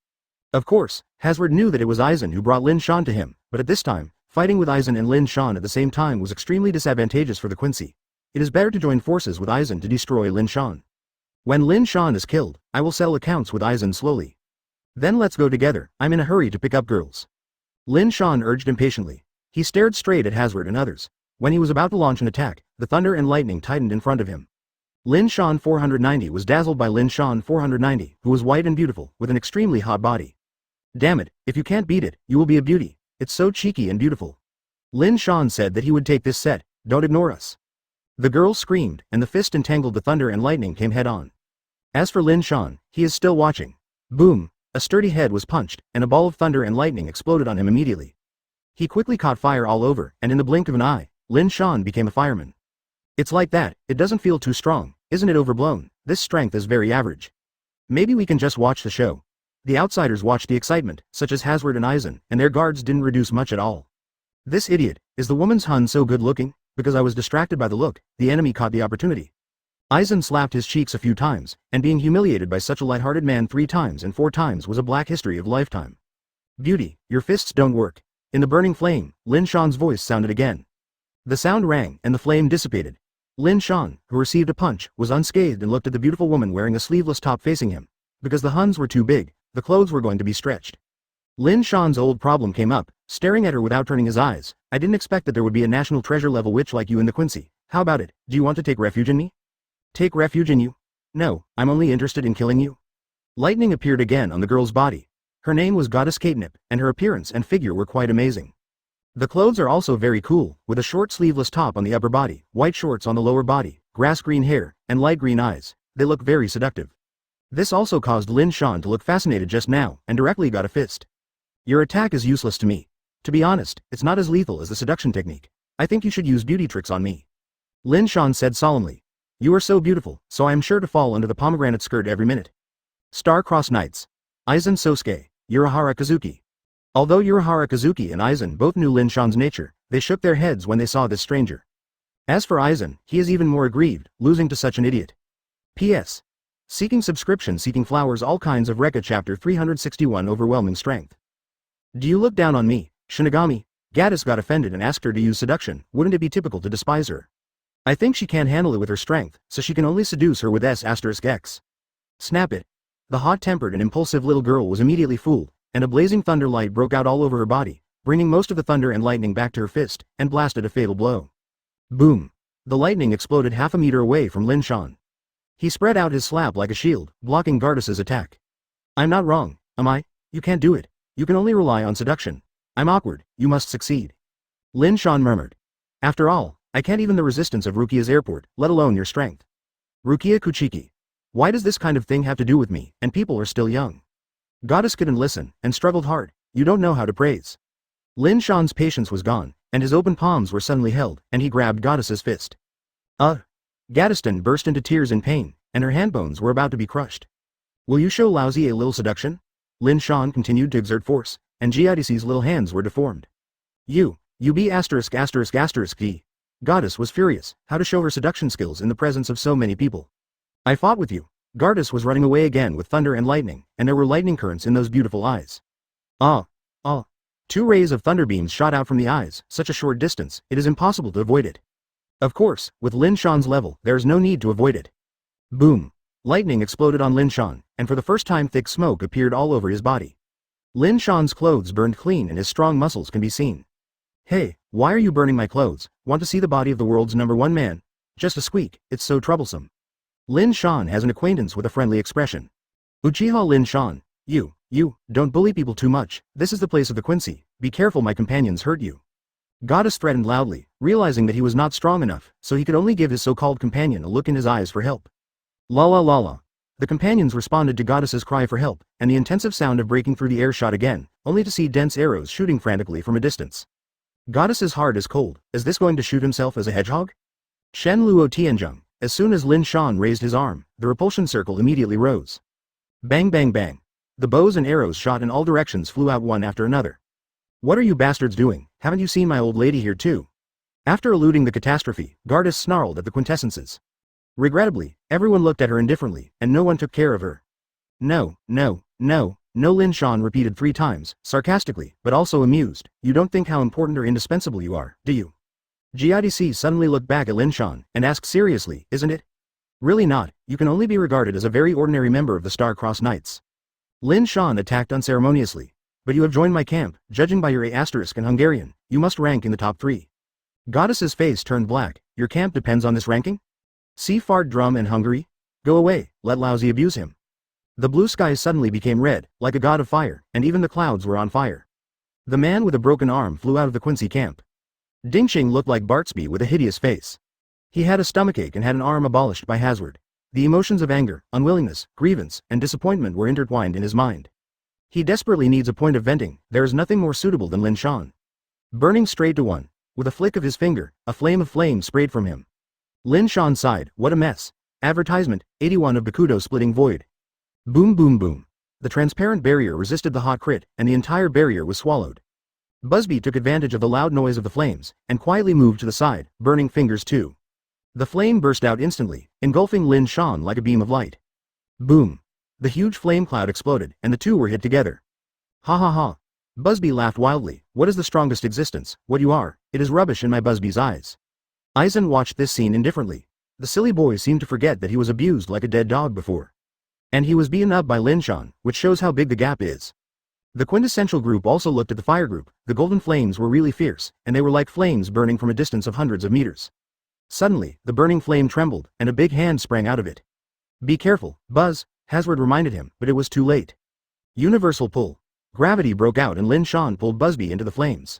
Of course, Hazard knew that it was Aizen who brought Lin Shan to him, but at this time, fighting with Aizen and Lin Shan at the same time was extremely disadvantageous for the Quincy. It is better to join forces with Aizen to destroy Lin Shan. When Lin Shan is killed, I will settle accounts with Aizen slowly. Then let's go together, I'm in a hurry to pick up girls. Lin Shan urged impatiently. He stared straight at Hazard and others. When he was about to launch an attack, the thunder and lightning tightened in front of him. Lin Shan 490 was dazzled by Lin Shan 490, who was white and beautiful, with an extremely hot body. Damn it, if you can't beat it, you will be a beauty. It's so cheeky and beautiful. Lin Shan said that he would take this set, don't ignore us. The girl screamed, and the fist entangled the thunder and lightning came head on. As for Lin Shan, he is still watching. Boom, a sturdy head was punched, and a ball of thunder and lightning exploded on him immediately. He quickly caught fire all over, and in the blink of an eye, Lin Shan became a fireman. It's like that, it doesn't feel too strong, isn't it overblown? This strength is very average. Maybe we can just watch the show. The outsiders watched the excitement, such as Hazard and Aizen, and their guards didn't reduce much at all. This idiot, is the woman's Hun so good looking? Because I was distracted by the look, the enemy caught the opportunity. Aizen slapped his cheeks a few times, and being humiliated by such a light-hearted man 3 times and 4 times was a black history of lifetime. Beauty, your fists don't work. In the burning flame, Lin Shan's voice sounded again. The sound rang, and the flame dissipated. Lin Shan, who received a punch, was unscathed and looked at the beautiful woman wearing a sleeveless top facing him. Because the Huns were too big, the clothes were going to be stretched. Lin Shan's old problem came up, staring at her without turning his eyes. I didn't expect that there would be a national treasure level witch like you in the Quincy. How about it, do you want to take refuge in me? Take refuge in you? No, I'm only interested in killing you. Lightning appeared again on the girl's body. Her name was Goddess Catenip, and her appearance and figure were quite amazing. The clothes are also very cool, with a short sleeveless top on the upper body, white shorts on the lower body, grass green hair, and light green eyes. They look very seductive. This also caused Lin Shan to look fascinated just now, and directly got a fist. Your attack is useless to me. To be honest, it's not as lethal as the seduction technique. I think you should use beauty tricks on me. Lin Shan said solemnly. You are so beautiful, so I am sure to fall under the pomegranate skirt every minute. Star-Crossed Knights. Aizen Sosuke, Urahara Kazuki. Although Urahara Kazuki and Aizen both knew Lin Shan's nature, they shook their heads when they saw this stranger. As for Aizen, he is even more aggrieved, losing to such an idiot. P.S. Seeking subscription seeking flowers all kinds of Rekka chapter 361 overwhelming strength. Do you look down on me, Shinigami? Gaddis got offended and asked her to use seduction. Wouldn't it be typical to despise her? I think she can't handle it with her strength, so she can only seduce her with S**X. Snap it. The hot-tempered and impulsive little girl was immediately fooled, and a blazing thunder light broke out all over her body, bringing most of the thunder and lightning back to her fist, and blasted a fatal blow. Boom. The lightning exploded half a meter away from Lin Shan. He spread out his slap like a shield, blocking Gaddis's attack. I'm not wrong, am I? You can't do it. You can only rely on seduction. I'm awkward, you must succeed. Lin Shan murmured. After all, I can't even the resistance of Rukia's airport, let alone your strength. Rukia Kuchiki. Why does this kind of thing have to do with me, and people are still young? Gaddis couldn't listen, and struggled hard. You don't know how to praise. Lin Shan's patience was gone, and his open palms were suddenly held, and he grabbed Gaddis's fist. Gaddiston burst into tears in pain, and her handbones were about to be crushed. Will you show Lousy a little seduction? Lin Shan continued to exert force, and Giadisi's little hands were deformed. You be asterisk. Gaddis was furious, how to show her seduction skills in the presence of so many people. I fought with you. Gaddis was running away again with thunder and lightning, and there were lightning currents in those beautiful eyes. Two rays of thunder beams shot out from the eyes, such a short distance, it is impossible to avoid it. Of course, with Lin Shan's level, there is no need to avoid it. Boom. Lightning exploded on Lin Shan, and for the first time thick smoke appeared all over his body. Lin Shan's clothes burned clean and his strong muscles can be seen. Hey, why are you burning my clothes? Want to see the body of the world's #1 man? Just a squeak, it's so troublesome. Lin Shan has an acquaintance with a friendly expression. Uchiha Lin Shan, you, don't bully people too much, this is the place of the Quincy, be careful my companions hurt you. Gaddis threatened loudly, realizing that he was not strong enough, so he could only give his so-called companion a look in his eyes for help. La la la la. The companions responded to Gaddis's cry for help, and the intensive sound of breaking through the air shot again, only to see dense arrows shooting frantically from a distance. Gaddis's heart is cold, is this going to shoot himself as a hedgehog? Shen Luo Tianzheng, as soon as Lin Shan raised his arm, the repulsion circle immediately rose. Bang bang bang. The bows and arrows shot in all directions flew out one after another. What are you bastards doing, haven't you seen my old lady here too? After eluding the catastrophe, Gaddis snarled at the quintessences. Regrettably, everyone looked at her indifferently, and no one took care of her. No, Lin Shan repeated 3 times, sarcastically, but also amused. You don't think how important or indispensable you are, do you? Giadici suddenly looked back at Lin Shan, and asked seriously, isn't it? Really not, you can only be regarded as a very ordinary member of the Star-Crossed Knights. Lin Shan attacked unceremoniously. But you have joined my camp, judging by your A** and Hungarian, you must rank in the top 3. Gaddis's face turned black, your camp depends on this ranking? See Fart Drum and Hungary? Go away, let Lousy abuse him. The blue sky suddenly became red, like a god of fire, and even the clouds were on fire. The man with a broken arm flew out of the Quincy camp. Dingxing looked like Bartsby with a hideous face. He had a stomachache and had an arm abolished by Hazard. The emotions of anger, unwillingness, grievance, and disappointment were intertwined in his mind. He desperately needs a point of venting, there is nothing more suitable than Lin Shan. Burning straight to one. With a flick of his finger, a flame of flame sprayed from him. Lin Shan sighed, what a mess. Advertisement, 81 of Bakudo splitting void. Boom boom boom. The transparent barrier resisted the hot crit, and the entire barrier was swallowed. Busby took advantage of the loud noise of the flames, and quietly moved to the side, burning fingers too. The flame burst out instantly, engulfing Lin Shan like a beam of light. Boom. The huge flame cloud exploded, and the two were hit together. Ha ha ha. Busby laughed wildly, what is the strongest existence, what you are, it is rubbish in my Busby's eyes. Aizen watched this scene indifferently. The silly boy seemed to forget that he was abused like a dead dog before. And he was beaten up by Lin Shan, which shows how big the gap is. The quintessential group also looked at the fire group, the golden flames were really fierce, and they were like flames burning from a distance of hundreds of meters. Suddenly, the burning flame trembled, and a big hand sprang out of it. Be careful, Buzz, Hazard reminded him, but it was too late. Universal pull. Gravity broke out and Lin Shan pulled Busby into the flames.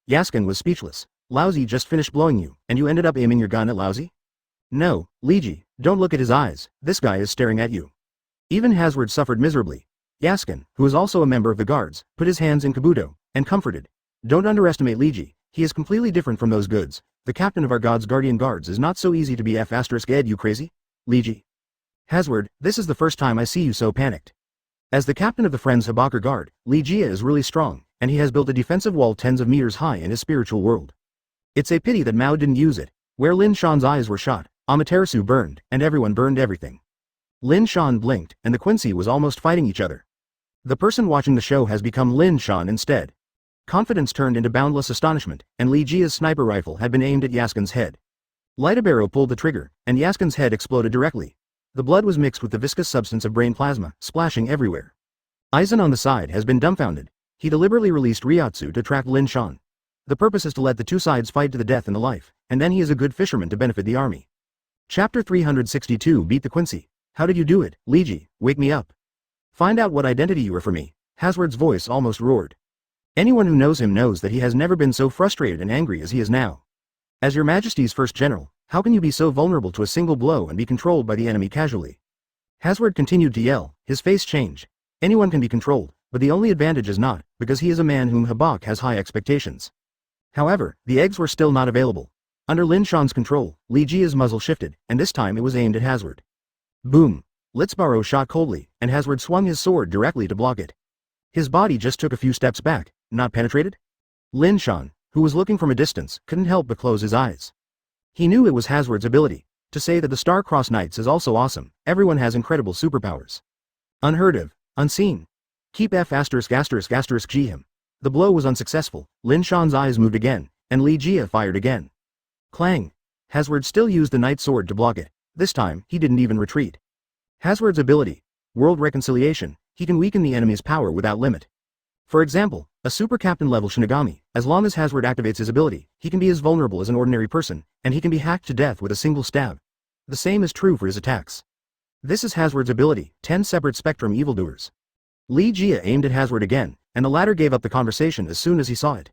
Yaskin was speechless. Lousy just finished blowing you, and you ended up aiming your gun at Lousy? No, Liji, don't look at his eyes, this guy is staring at you. Even Hazard suffered miserably. Yaskin, who is also a member of the guards, put his hands in Kabuto, and comforted. Don't underestimate Liji, he is completely different from those goods. The captain of our god's guardian guards is not so easy to be F***ed, you crazy? Liji. Hazard, this is the first time I see you so panicked. As the captain of the Friends Hokage guard, Liji is really strong, and he has built a defensive wall tens of meters high in his spiritual world. It's a pity that Mao didn't use it. Where Lin Shan's eyes were shot, Amaterasu burned, and everyone burned everything. Lin Shan blinked, and the Quincy was almost fighting each other. The person watching the show has become Lin Shan instead. Confidence turned into boundless astonishment, and Li Jia's sniper rifle had been aimed at Yaskin's head. Litabaro pulled the trigger, and Yaskin's head exploded directly. The blood was mixed with the viscous substance of brain plasma, splashing everywhere. Aizen on the side has been dumbfounded. He deliberately released Ryotsu to track Lin Shan. The purpose is to let the two sides fight to the death in the life, and then he is a good fisherman to benefit the army. Chapter 362 Beat the Quincy. How did you do it, Liji? Wake me up. Find out what identity you are for me. Hazard's voice almost roared. Anyone who knows him knows that he has never been so frustrated and angry as he is now. As your majesty's first general, how can you be so vulnerable to a single blow and be controlled by the enemy casually? Hazard continued to yell, his face changed. Anyone can be controlled, but the only advantage is not, because he is a man whom Habak has high expectations. However, the eggs were still not available. Under Lin Shan's control, Li Jia's muzzle shifted, and this time it was aimed at Hazard. Boom! Litzbaro shot coldly, and Hazard swung his sword directly to block it. His body just took a few steps back, not penetrated? Lin Shan, who was looking from a distance, couldn't help but close his eyes. He knew it was Hazard's ability. To say that the Star-Crossed Knights is also awesome, everyone has incredible superpowers. Unheard of, unseen. Keep F***G him. The blow was unsuccessful, Lin Shan's eyes moved again, and Li Jia fired again. Clang! Hazard still used the Knight Sword to block it. This time, he didn't even retreat. Hazard's ability, World Reconciliation, he can weaken the enemy's power without limit. For example, a Super Captain level Shinigami, as long as Hazard activates his ability, he can be as vulnerable as an ordinary person, and he can be hacked to death with a single stab. The same is true for his attacks. This is Hazard's ability, 10 separate Spectrum Evildoers. Li Jia aimed at Hazard again, and the latter gave up the conversation as soon as he saw it.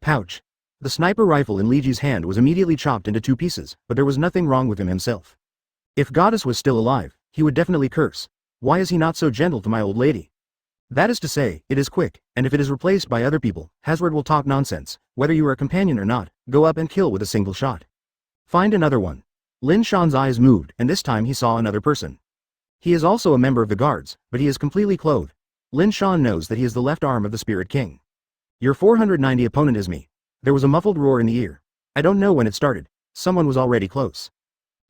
Pouch. The sniper rifle in Li Ji's hand was immediately chopped into 2 pieces, but there was nothing wrong with him himself. If Goddess was still alive, he would definitely curse. Why is he not so gentle to my old lady? That is to say, it is quick, and if it is replaced by other people, Hazard will talk nonsense. Whether you are a companion or not, go up and kill with a single shot. Find another one. Lin Shan's eyes moved, and this time he saw another person. He is also a member of the guards, but he is completely clothed. Lin Shan knows that he is the left arm of the Spirit King. Your 490 opponent is me. There was a muffled roar in the ear. I don't know when it started. Someone was already close.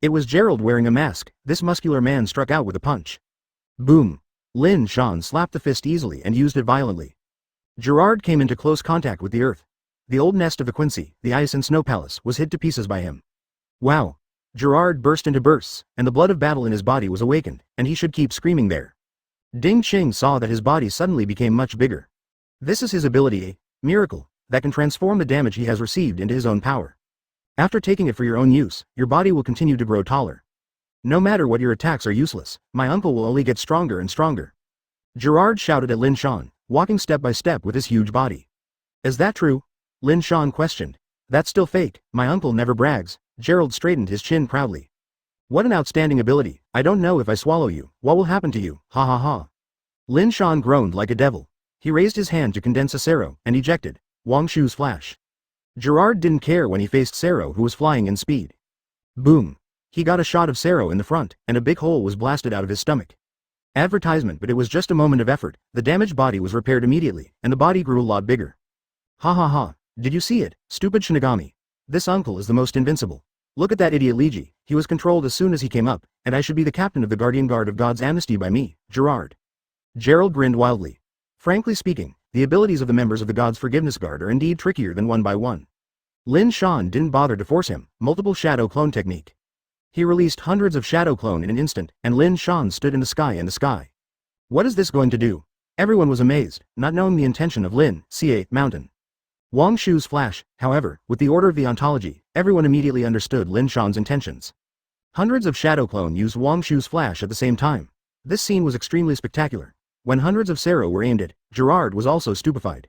It was Gerald wearing a mask. This muscular man struck out with a punch. Boom. Lin Shan slapped the fist easily and used it violently. Gerard came into close contact with the earth. The old nest of the Quincy, the ice and snow palace, was hit to pieces by him. Wow. Gerard burst into bursts, and the blood of battle in his body was awakened, and he should keep screaming there. Ding Qing saw that his body suddenly became much bigger. This is his ability, a miracle, that can transform the damage he has received into his own power. After taking it for your own use, your body will continue to grow taller. No matter what your attacks are useless, my uncle will only get stronger and stronger. Gerard shouted at Lin Shan, walking step by step with his huge body. Is that true? Lin Shan questioned. That's still fake, my uncle never brags. Gerald straightened his chin proudly. What an outstanding ability. I don't know if I swallow you, what will happen to you, ha ha ha. Lin Shan groaned like a devil. He raised his hand to condense a Sero, and ejected. Wang Shu's flash. Gerard didn't care when he faced Sero, who was flying in speed. Boom. He got a shot of Sero in the front, and a big hole was blasted out of his stomach. Advertisement, but it was just a moment of effort. The damaged body was repaired immediately, and the body grew a lot bigger. Ha ha ha. Did you see it, stupid Shinigami? This uncle is the most invincible. Look at that idiot Liji, he was controlled as soon as he came up, and I should be the captain of the Guardian Guard of God's amnesty by me, Gerard. Gerald grinned wildly. Frankly speaking, the abilities of the members of the God's Forgiveness Guard are indeed trickier than one by one. Lin Shan didn't bother to force him, multiple shadow clone technique. He released hundreds of shadow clone in an instant, and Lin Shan stood in the sky. What is this going to do? Everyone was amazed, not knowing the intention of Lin, Ca, Mountain. Wang Shu's flash, however, with the order of the ontology, everyone immediately understood Lin Shan's intentions. Hundreds of shadow clone used Wang Shu's flash at the same time. This scene was extremely spectacular. When hundreds of Sero were aimed at, Gerard was also stupefied.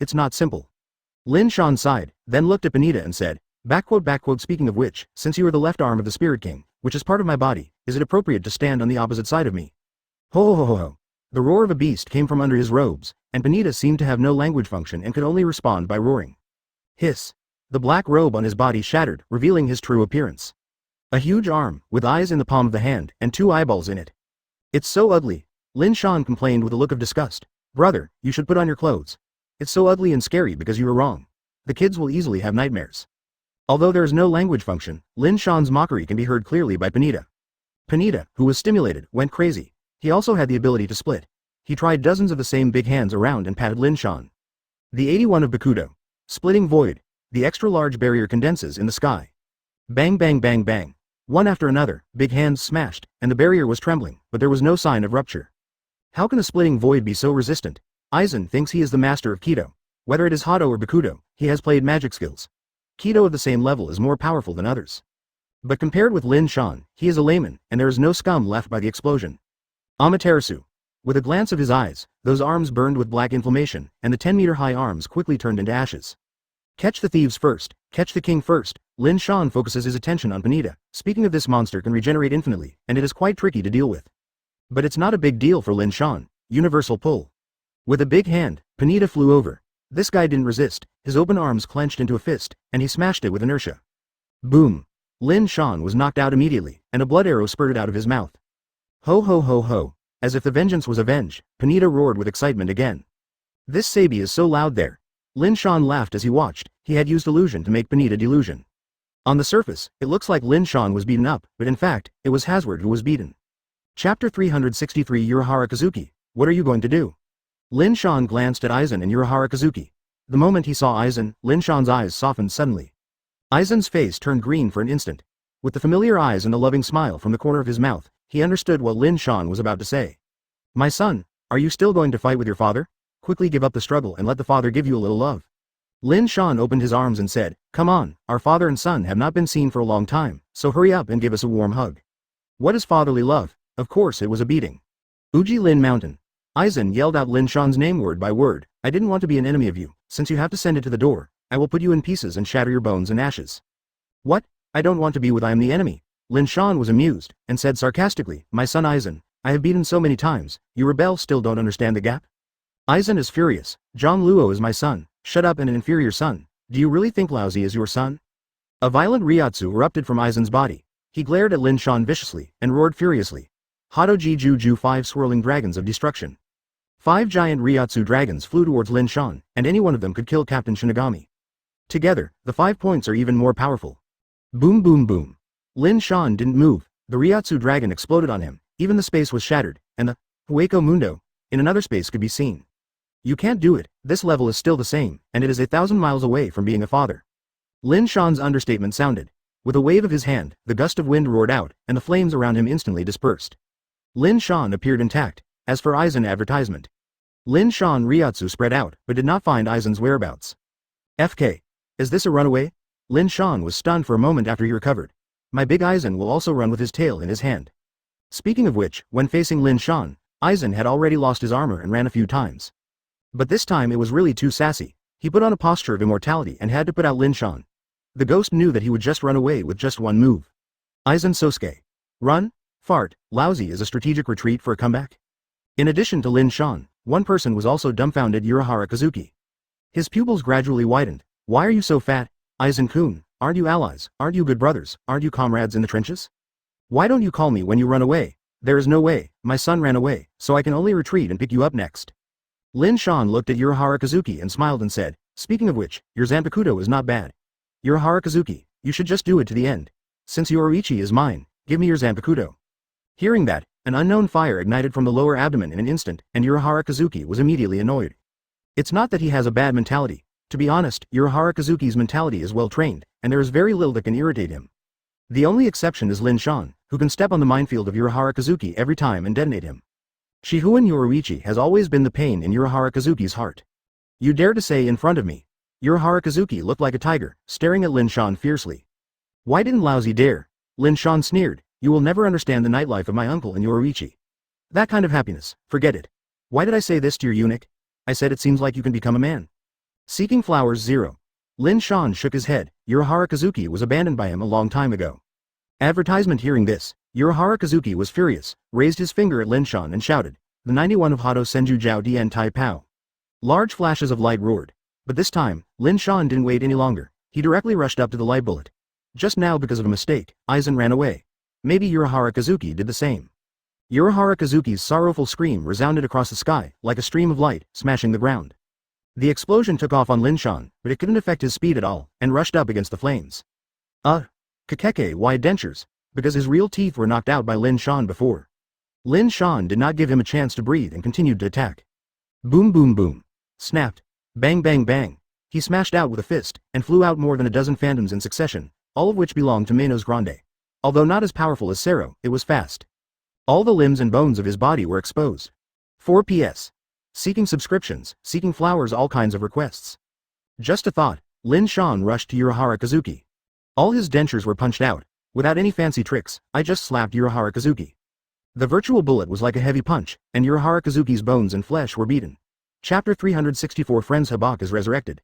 It's not simple. Lin Shan sighed, then looked at Benita and said, Speaking of which, since you are the left arm of the Spirit King, which is part of my body, is it appropriate to stand on the opposite side of me? Ho ho ho ho. The roar of a beast came from under his robes, and Benita seemed to have no language function and could only respond by roaring. Hiss. The black robe on his body shattered, revealing his true appearance. A huge arm, with eyes in the palm of the hand, and 2 eyeballs in it. It's so ugly. Lin Shan complained with a look of disgust. Brother, you should put on your clothes. It's so ugly and scary because you were wrong. The kids will easily have nightmares. Although there is no language function, Lin Shan's mockery can be heard clearly by Benita. Benita, who was stimulated, went crazy. He also had the ability to split. He tried dozens of the same big hands around and patted Lin Shan. The 81 of Bakudo. Splitting void. The extra-large barrier condenses in the sky. Bang bang bang bang. One after another, big hands smashed, and the barrier was trembling, but there was no sign of rupture. How can a splitting void be so resistant? Aizen thinks he is the master of Kido. Whether it is Hado or Bakudo, he has played magic skills. Kido of the same level is more powerful than others. But compared with Lin Shan, he is a layman, and there is no scum left by the explosion. Amaterasu. With a glance of his eyes, those arms burned with black inflammation, and the 10-meter-high arms quickly turned into ashes. Catch the thieves first, catch the king first. Lin Shan focuses his attention on Benita. Speaking of, this monster can regenerate infinitely, and it is quite tricky to deal with. But it's not a big deal for Lin Shan. Universal pull. With a big hand, Benita flew over. This guy didn't resist, his open arms clenched into a fist, and he smashed it with inertia. Boom. Lin Shan was knocked out immediately, and a blood arrow spurted out of his mouth. Ho ho ho ho. As if the vengeance was avenged, Benita roared with excitement again. This Sabi is so loud there. Lin Shan laughed as he watched. He had used illusion to make Benita delusion. On the surface, it looks like Lin Shan was beaten up, but in fact, it was Hazard who was beaten. Chapter 363 Urahara Kazuki. What are you going to do? Lin Shan glanced at Aizen and Urahara Kazuki. The moment he saw Aizen, Lin Shan's eyes softened suddenly. Aizen's face turned green for an instant. With the familiar eyes and the loving smile from the corner of his mouth, he understood what Lin Shan was about to say. My son, are you still going to fight with your father? Quickly give up the struggle and let the father give you a little love. Lin Shan opened his arms and said, Come on, our father and son have not been seen for a long time, so hurry up and give us a warm hug. What is fatherly love? Of course it was a beating. Uji Lin Mountain. Aizen yelled out Lin Shan's name word by word. I didn't want to be an enemy of you, since you have to send it to the door. I will put you in pieces and shatter your bones and ashes. What? I don't want to be with I am the enemy. Lin Shan was amused, and said sarcastically, My son Aizen, I have beaten so many times, you rebel still don't understand the gap? Aizen is furious. Zhang Luo is my son. Shut up and an inferior son. Do you really think Laozi is your son? A violent Ryatsu erupted from Aizen's body. He glared at Lin Shan viciously, and roared furiously. Hado-ji Juju 5 swirling dragons of destruction. 5 giant Ryatsu dragons flew towards Lin Shan, and any one of them could kill Captain Shinigami. Together, the 5 points are even more powerful. Boom boom boom. Lin Shan didn't move. The Ryatsu dragon exploded on him, even the space was shattered, and the Hueco Mundo in another space could be seen. You can't do it, this level is still the same, and it is 1,000 miles away from being a father. Lin Shan's understatement sounded. With a wave of his hand, the gust of wind roared out, and the flames around him instantly dispersed. Lin Shan appeared intact. As for Aizen advertisement. Lin Shan Ryatsu spread out, but did not find Aizen's whereabouts. FK. Is this a runaway? Lin Shan was stunned for a moment after he recovered. My big Aizen will also run with his tail in his hand. Speaking of which, when facing Lin Shan, Aizen had already lost his armor and ran a few times. But this time it was really too sassy. He put on a posture of immortality and had to put out Lin Shan. The ghost knew that he would just run away with just one move. Aizen Sosuke. Run? Fart, lousy is a strategic retreat for a comeback? In addition to Lin Shan, one person was also dumbfounded Urahara Kazuki. His pupils gradually widened. Why are you so fat? Aizen-kun, aren't you allies? Aren't you good brothers? Aren't you comrades in the trenches? Why don't you call me when you run away? There is no way, my son ran away, so I can only retreat and pick you up next. Lin Shan looked at Urahara Kazuki and smiled and said, Speaking of which, your Zanpakuto is not bad. Urahara Kazuki, you should just do it to the end. Since Yoruichi is mine, give me your Zanpakuto. Hearing that, an unknown fire ignited from the lower abdomen in an instant, and Urahara Kazuki was immediately annoyed. It's not that he has a bad mentality. To be honest, Urahara Kazuki's mentality is well trained, and there is very little that can irritate him. The only exception is Lin Shan, who can step on the minefield of Urahara Kazuki every time and detonate him. Shihuan Yoruichi has always been the pain in Urahara Kazuki's heart. You dare to say in front of me? Urahara Kazuki looked like a tiger, staring at Lin Shan fiercely. Why didn't Lousy dare? Lin Shan sneered. You will never understand the nightlife of my uncle and Yoruichi. That kind of happiness, forget it. Why did I say this to your eunuch? I said it seems like you can become a man. Seeking flowers 0. Lin Shan shook his head. Urahara Kazuki was abandoned by him a long time ago. Advertisement. Hearing this, Urahara Kazuki was furious, raised his finger at Lin Shan and shouted, "The 91 of Hado Senju Jiao Dian Tai Pao." Large flashes of light roared. But this time, Lin Shan didn't wait any longer. He directly rushed up to the light bullet. Just now, because of a mistake, Aizen ran away. Maybe Urahara Kazuki did the same. Urahara Kazuki's sorrowful scream resounded across the sky, like a stream of light, smashing the ground. The explosion took off on Lin Shan, but it couldn't affect his speed at all, and rushed up against the flames. Kakeke wide dentures, because his real teeth were knocked out by Lin Shan before. Lin Shan did not give him a chance to breathe and continued to attack. Boom boom boom. Snapped. Bang bang bang. He smashed out with a fist, and flew out more than a dozen phantoms in succession, all of which belonged to Manos Grande. Although not as powerful as Sero, it was fast. All the limbs and bones of his body were exposed. 4 PS. Seeking subscriptions, seeking flowers, all kinds of requests. Just a thought, Lin Shan rushed to Urahara Kazuki. All his dentures were punched out. Without any fancy tricks, I just slapped Urahara Kazuki. The virtual bullet was like a heavy punch, and Urahara Kazuki's bones and flesh were beaten. Chapter 364. Friends. Habak is resurrected.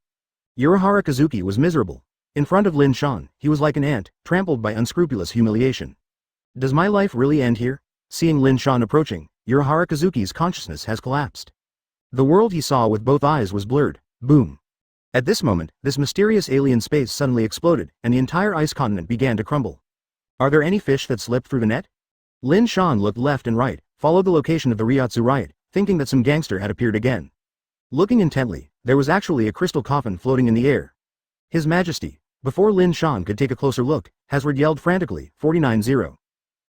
Urahara Kazuki was miserable. In front of Lin Shan, he was like an ant, trampled by unscrupulous humiliation. Does my life really end here? Seeing Lin Shan approaching, Urahara Kazuki's consciousness has collapsed. The world he saw with both eyes was blurred. Boom. At this moment, this mysterious alien space suddenly exploded, and the entire ice continent began to crumble. Are there any fish that slipped through the net? Lin Shan looked left and right, followed the location of the Ryotsu riot, thinking that some gangster had appeared again. Looking intently, there was actually a crystal coffin floating in the air. His Majesty. Before Lin Shan could take a closer look, Hazard yelled frantically, 49-0.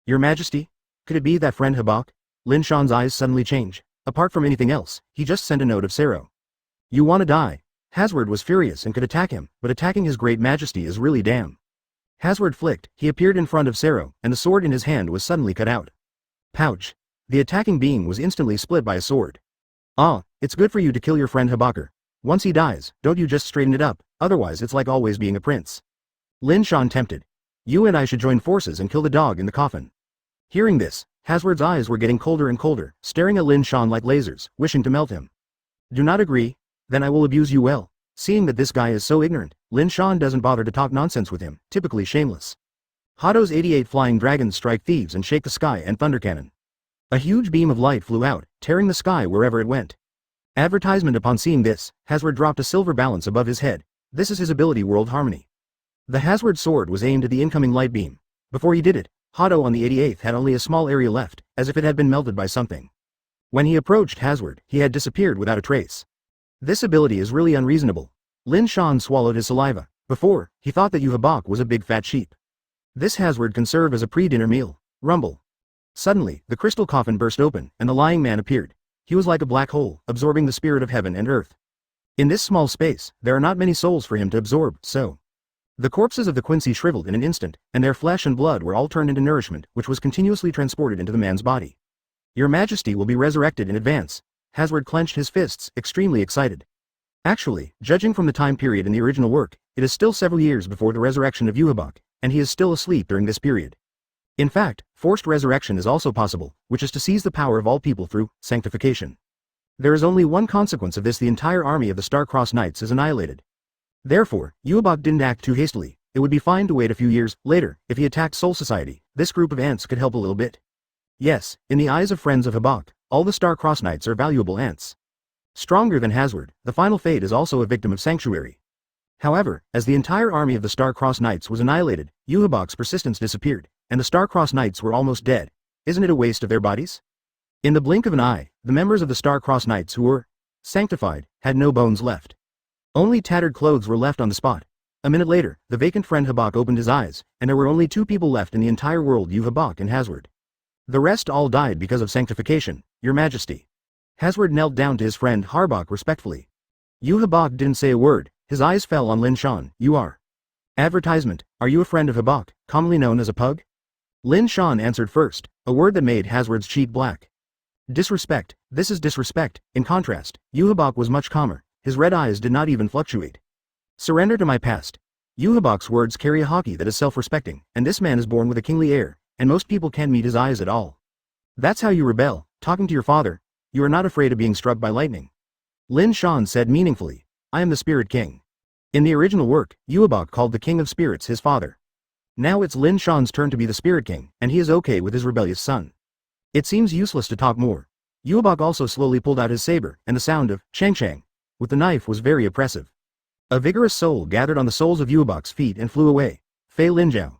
Your Majesty? Could it be that friend Habak? Lin Shan's eyes suddenly change. Apart from anything else, he just sent a note of Sero. You wanna die? Hazard was furious and could attack him, but attacking his great majesty is really damn. Hazard flicked, he appeared in front of Sero, and the sword in his hand was suddenly cut out. Pouch. The attacking being was instantly split by a sword. It's good for you to kill your friend Habakar. Once he dies, don't you just straighten it up, otherwise it's like always being a prince. Lin Shan tempted. You and I should join forces and kill the dog in the coffin. Hearing this, Hazard's eyes were getting colder and colder, staring at Lin Shan like lasers, wishing to melt him. Do not agree? Then I will abuse you well. Seeing that this guy is so ignorant, Lin Shan doesn't bother to talk nonsense with him, typically shameless. Hado's 88 flying dragons strike thieves and shake the sky and thunder cannon. A huge beam of light flew out, tearing the sky wherever it went. Advertisement. Upon seeing this, Hazard dropped a silver balance above his head. This is his ability World Harmony. The Hazard sword was aimed at the incoming light beam. Before he did it, Hado on the 88th had only a small area left, as if it had been melted by something. When he approached Hazard, he had disappeared without a trace. This ability is really unreasonable. Lin Shan swallowed his saliva. Before, he thought that Uhabak was a big fat sheep. This Hazard can serve as a pre-dinner meal. Rumble. Suddenly, the crystal coffin burst open, and the lying man appeared. He was like a black hole, absorbing the spirit of heaven and earth. In this small space, there are not many souls for him to absorb, so. The corpses of the Quincy shriveled in an instant, and their flesh and blood were all turned into nourishment, which was continuously transported into the man's body. Your Majesty will be resurrected in advance. Hazard clenched his fists, extremely excited. Actually, judging from the time period in the original work, it is still several years before the resurrection of Uhabak, and he is still asleep during this period. In fact, forced resurrection is also possible, which is to seize the power of all people through sanctification. There is only one consequence of this: the entire army of the Star-Crossed Knights is annihilated. Therefore, Uhabak didn't act too hastily. It would be fine to wait a few years later. If he attacked Soul Society, this group of ants could help a little bit. Yes, in the eyes of friends of Habak, all the Star-Crossed Knights are valuable ants. Stronger than Hazard, the final fate is also a victim of Sanctuary. However, as the entire army of the Star-Crossed Knights was annihilated, Uhabak's persistence disappeared, and the Star-Crossed Knights were almost dead. Isn't it a waste of their bodies? In the blink of an eye, the members of the Star-Crossed Knights who were sanctified had no bones left. Only tattered clothes were left on the spot. A minute later, the vacant friend Habak opened his eyes, and there were only two people left in the entire world: Uhabak and Hazard. The rest all died because of sanctification, Your Majesty. Hazard knelt down to his friend Harbak respectfully. Uhabak didn't say a word. His eyes fell on Lin Shan. You are. Advertisement. Are you a friend of Habak, commonly known as a pug? Lin Shan answered first, a word that made Hazard's cheek black. Disrespect. This is disrespect. In contrast, Uhabak was much calmer. His red eyes did not even fluctuate. Surrender to my past. Uhabak's words carry a haki that is self-respecting, and this man is born with a kingly air, and most people can't meet his eyes at all. That's how you rebel, talking to your father. You are not afraid of being struck by lightning. Lin Shan said meaningfully. I am the Spirit King. In the original work, Uchiha called the King of Spirits his father. Now it's Lin Shan's turn to be the Spirit King, and he is okay with his rebellious son. It seems useless to talk more. Uchiha also slowly pulled out his saber, and the sound of "chang chang" with the knife was very oppressive. A vigorous soul gathered on the soles of Uchiha's feet and flew away. Fei Linjiao.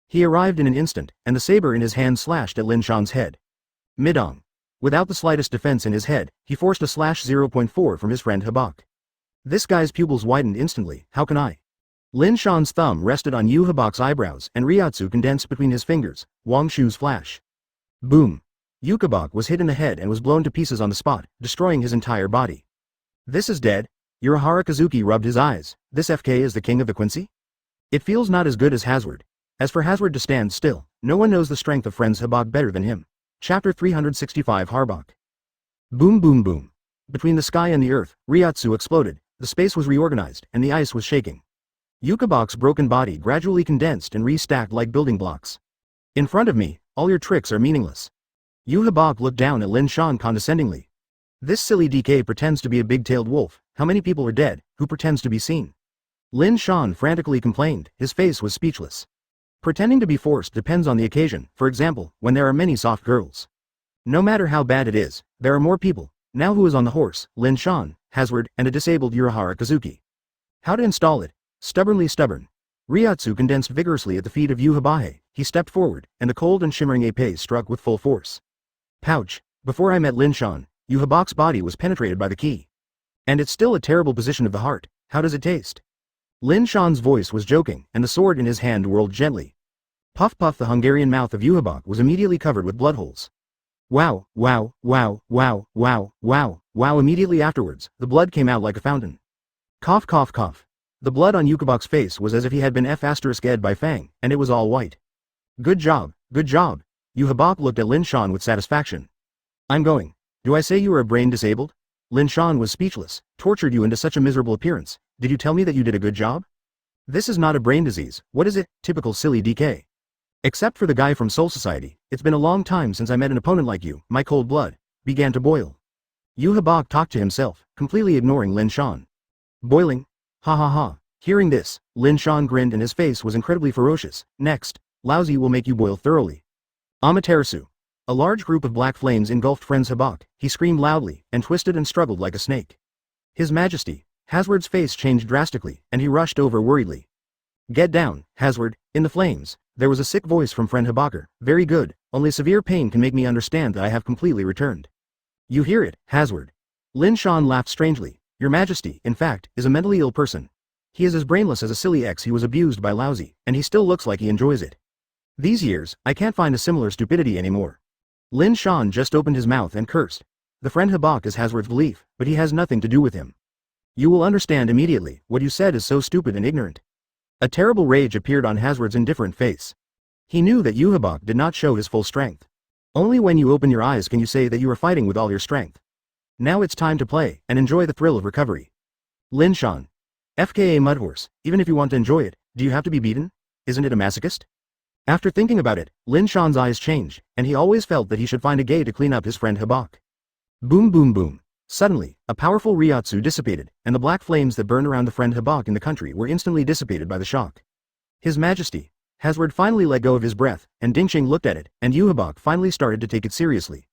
He arrived in an instant, and the saber in his hand slashed at Lin Shan's head. Midong. Without the slightest defense in his head, he forced a slash 0.4 from his friend Habak. This guy's pupils widened instantly. How can I? Lin Shan's thumb rested on Yu Habak's eyebrows and Ryatsu condensed between his fingers. Wang Shu's flash. Boom. Yu Habak was hit in the head and was blown to pieces on the spot, destroying his entire body. This is dead. Urahara Kazuki rubbed his eyes. This FK is the king of the Quincy? It feels not as good as Hazard. As for Hazard to stand still, no one knows the strength of friends Habak better than him. Chapter 365 Harbak. Boom boom boom. Between the sky and the earth, Ryatsu exploded, the space was reorganized, and the ice was shaking. Yukabak's broken body gradually condensed and restacked like building blocks. In front of me, all your tricks are meaningless. Uchiha looked down at Lin Shan condescendingly. This silly DK pretends to be a big-tailed wolf. How many people are dead? Who pretends to be seen? Lin Shan frantically complained, his face was speechless. Pretending to be forced depends on the occasion, for example, when there are many soft girls. No matter how bad it is, there are more people. Now who is on the horse? Lin Shan, Hazard, and a disabled Urahara Kazuki. How to install it? Stubbornly stubborn. Ryatsu condensed vigorously at the feet of Uchiha. He stepped forward, and the cold and shimmering épée struck with full force. Pouch. Before I met Lin Shan, Uchiha's body was penetrated by the key. And it's still a terrible position of the heart. How does it taste? Lin Shan's voice was joking, and the sword in his hand whirled gently. Puff puff. The Hungarian mouth of Uchiha was immediately covered with blood holes. Wow, wow, wow, wow, wow, wow, wow. Immediately afterwards, the blood came out like a fountain. Cough cough cough. The blood on Uchiha's face was as if he had been F***ed by Fang, and it was all white. Good job, good job. Uchiha looked at Lin Shan with satisfaction. I'm going. Do I say you are a brain disabled? Lin Shan was speechless. Tortured you into such a miserable appearance. Did you tell me that you did a good job? This is not a brain disease. What is it? Typical silly DK. Except for the guy from Soul Society, it's been a long time since I met an opponent like you. My cold blood began to boil. Uchiha talked to himself, completely ignoring Lin Shan. Boiling? Ha ha ha. Hearing this, Lin Shan grinned and his face was incredibly ferocious. Next, Lousy will make you boil thoroughly. Amaterasu. A large group of black flames engulfed friends Habak. He screamed loudly, and twisted and struggled like a snake. His Majesty. Hazard's face changed drastically, and he rushed over worriedly. Get down, Hazard. In the flames, there was a sick voice from friend Habak. Very good, only severe pain can make me understand that I have completely returned. You hear it, Hazard. Lin Shan laughed strangely. Your Majesty, in fact, is a mentally ill person. He is as brainless as a silly ex he was abused by Lousy, and he still looks like he enjoys it. These years, I can't find a similar stupidity anymore. Lin Shan just opened his mouth and cursed. The friend Habak is Hazard's belief, but he has nothing to do with him. You will understand immediately. What you said is so stupid and ignorant. A terrible rage appeared on Hazard's indifferent face. He knew that Uchiha did not show his full strength. Only when you open your eyes can you say that you are fighting with all your strength. Now it's time to play, and enjoy the thrill of recovery. Lin Shan. FKA Mudhorse, even if you want to enjoy it, do you have to be beaten? Isn't it a masochist? After thinking about it, Lin Shan's eyes changed, and he always felt that he should find a gay to clean up his friend Habak. Boom boom boom. Suddenly, a powerful Ryatsu dissipated, and the black flames that burned around the friend Habak in the country were instantly dissipated by the shock. His Majesty. Hazard finally let go of his breath, and Dingxing looked at it, and Uchiha finally started to take it seriously.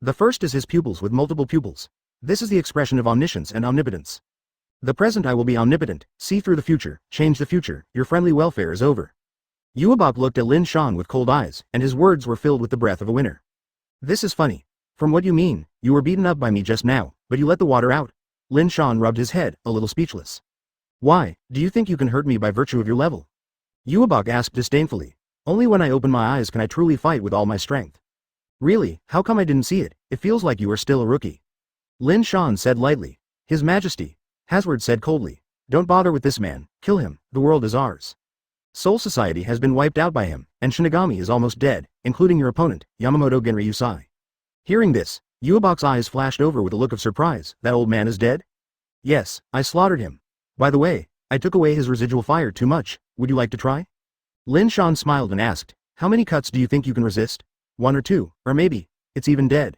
The first is his pupils with multiple pupils. This is the expression of omniscience and omnipotence. The present I will be omnipotent, see through the future, change the future, your friendly welfare is over. Uchiha looked at Lin Shan with cold eyes, and his words were filled with the breath of a winner. This is funny. From what you mean, you were beaten up by me just now, but you let the water out. Lin Shan rubbed his head, a little speechless. Why, do you think you can hurt me by virtue of your level? Uchiha asked disdainfully. Only when I open my eyes can I truly fight with all my strength. Really, how come I didn't see it? It feels like you are still a rookie. Lin Shan said lightly. His Majesty. Hazard said coldly. Don't bother with this man, kill him, the world is ours. Soul Society has been wiped out by him, and Shinigami is almost dead, including your opponent, Yamamoto Genryusai. Hearing this, Uchiha's eyes flashed over with a look of surprise. That old man is dead? Yes, I slaughtered him. By the way, I took away his residual fire too much. Would you like to try? Lin Shan smiled and asked, how many cuts do you think you can resist? 1 or 2, or maybe, it's even dead.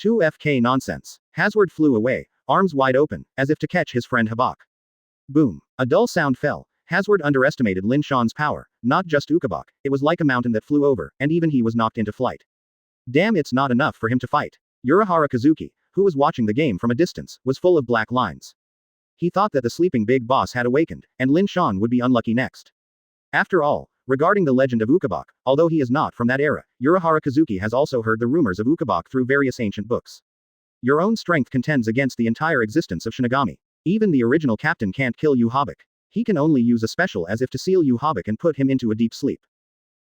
2FK nonsense. Hazard flew away, arms wide open, as if to catch his friend Habak. Boom. A dull sound fell. Hazard underestimated Lin Shan's power, not just Ukabak, it was like a mountain that flew over, and even he was knocked into flight. Damn, it's not enough for him to fight. Urahara Kazuki, who was watching the game from a distance, was full of black lines. He thought that the sleeping big boss had awakened, and Lin Shan would be unlucky next. After all, regarding the legend of Ukabak, although he is not from that era, Urahara Kazuki has also heard the rumors of Ukabak through various ancient books. Your own strength contends against the entire existence of Shinigami. Even the original captain can't kill Uhabak. He can only use a special as if to seal Uhabak and put him into a deep sleep.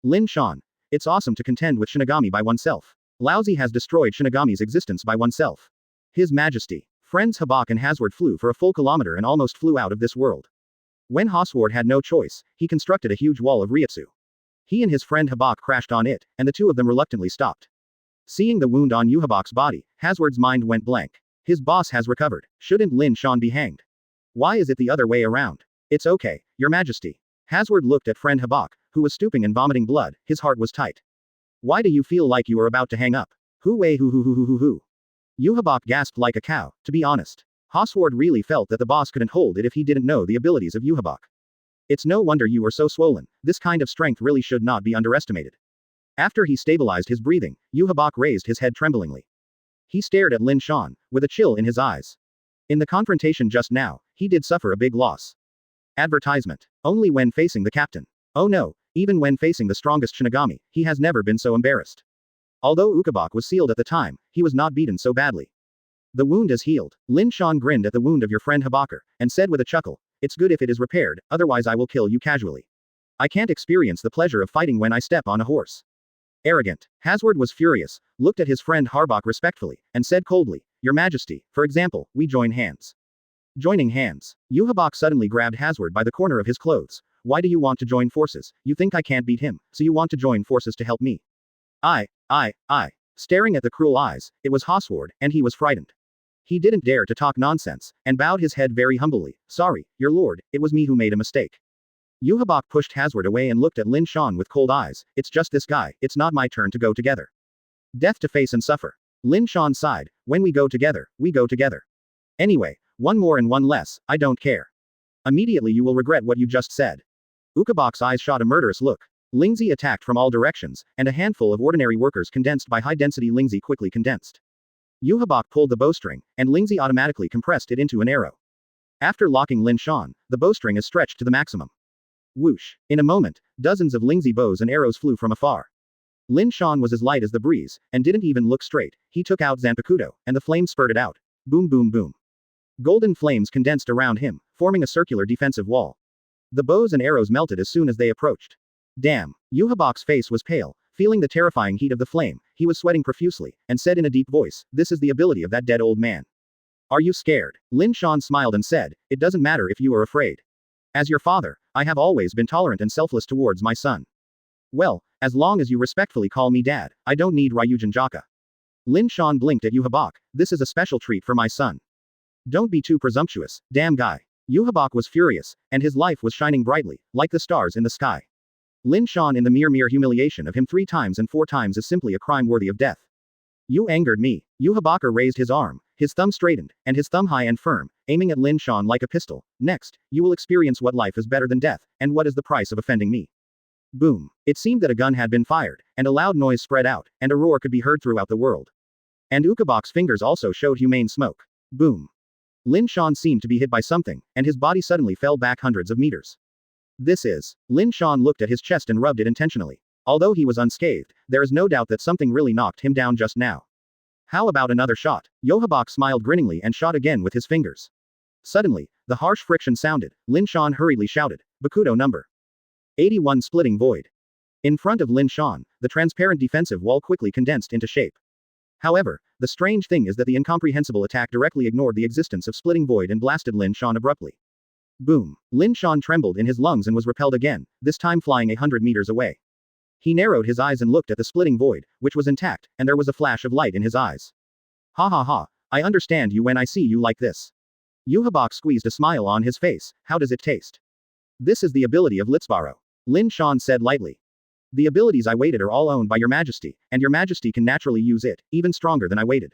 Lin Shan. It's awesome to contend with Shinigami by oneself. Laozi has destroyed Shinigami's existence by oneself. His Majesty. Friends Habak and Hazard flew for a full kilometer and almost flew out of this world. When Hasward had no choice, he constructed a huge wall of Ryutsu. He and his friend Habak crashed on it, and the two of them reluctantly stopped. Seeing the wound on Uhabak's body, Hazard's mind went blank. His boss has recovered. Shouldn't Lin Shan be hanged? Why is it the other way around? It's okay, Your Majesty. Hazard looked at friend Habak, who was stooping and vomiting blood, his heart was tight. Why do you feel like you are about to hang up? Hoo. Uhabak gasped like a cow, to be honest. Hasward really felt that the boss couldn't hold it if he didn't know the abilities of Uhabak. It's no wonder you were so swollen, this kind of strength really should not be underestimated. After he stabilized his breathing, Uhabak raised his head tremblingly. He stared at Lin Shan, with a chill in his eyes. In the confrontation just now, he did suffer a big loss. Advertisement. Only when facing the captain. Oh no, even when facing the strongest Shinigami, he has never been so embarrassed. Although Ukabak was sealed at the time, he was not beaten so badly. The wound is healed. Lin Shan grinned at the wound of your friend Habakar, and said with a chuckle, it's good if it is repaired, otherwise I will kill you casually. I can't experience the pleasure of fighting when I step on a horse. Arrogant. Hazard was furious, looked at his friend Harbak respectfully, and said coldly, Your Majesty, for example, we join hands. Joining hands. Uhabak suddenly grabbed Hazard by the corner of his clothes. Why do you want to join forces? You think I can't beat him, so you want to join forces to help me. I. Staring at the cruel eyes, it was Hasward, and he was frightened. He didn't dare to talk nonsense, and bowed his head very humbly. Sorry, your lord, it was me who made a mistake. Uhabak pushed Hazard away and looked at Lin Shan with cold eyes. It's just this guy, it's not my turn to go together. Death to face and suffer. Lin Shan sighed, when we go together, we go together. Anyway, one more and one less, I don't care. Immediately you will regret what you just said. Ukabak's eyes shot a murderous look. Lingzi attacked from all directions, and a handful of ordinary workers condensed by high-density Lingzi quickly condensed. Uhabak pulled the bowstring, and Lingzi automatically compressed it into an arrow. After locking Lin Shan, the bowstring is stretched to the maximum. Whoosh. In a moment, dozens of Lingzi bows and arrows flew from afar. Lin Shan was as light as the breeze, and didn't even look straight. He took out Zanpakuto, and the flames spurted out. Boom boom boom. Golden flames condensed around him, forming a circular defensive wall. The bows and arrows melted as soon as they approached. Damn. Uhabak's face was pale, feeling the terrifying heat of the flame. He was sweating profusely, and said in a deep voice, this is the ability of that dead old man. Are you scared? Lin Shan smiled and said, it doesn't matter if you are afraid. As your father, I have always been tolerant and selfless towards my son. Well, as long as you respectfully call me dad, I don't need Ryujin Jaka. Lin Shan blinked at Uhabak, this is a special treat for my son. Don't be too presumptuous, damn guy. Uhabak was furious, and his life was shining brightly, like the stars in the sky. Lin Shan in the mere humiliation of him 3 times and 4 times is simply a crime worthy of death. You angered me. Uhabaka raised his arm, his thumb straightened, and his thumb high and firm, aiming at Lin Shan like a pistol. Next, you will experience what life is better than death, and what is the price of offending me. Boom. It seemed that a gun had been fired, and a loud noise spread out, and a roar could be heard throughout the world. And Ukabak's fingers also showed humane smoke. Boom. Lin Shan seemed to be hit by something, and his body suddenly fell back hundreds of meters. This is. Lin Shan looked at his chest and rubbed it intentionally. Although he was unscathed, there is no doubt that something really knocked him down just now. How about another shot? Uhabak smiled grinningly and shot again with his fingers. Suddenly, the harsh friction sounded. Lin Shan hurriedly shouted, Bakudo number 81 splitting void. In front of Lin Shan, the transparent defensive wall quickly condensed into shape. However, the strange thing is that the incomprehensible attack directly ignored the existence of splitting void and blasted Lin Shan abruptly. Boom. Lin Shan trembled in his lungs and was repelled again, this time flying 100 meters away. He narrowed his eyes and looked at the splitting void, which was intact, and there was a flash of light in his eyes. Ha ha ha, I understand you when I see you like this. Uhabak squeezed a smile on his face, how does it taste? This is the ability of Litzbaro. Lin Shan said lightly. The abilities I waited are all owned by your majesty, and your majesty can naturally use it, even stronger than I waited.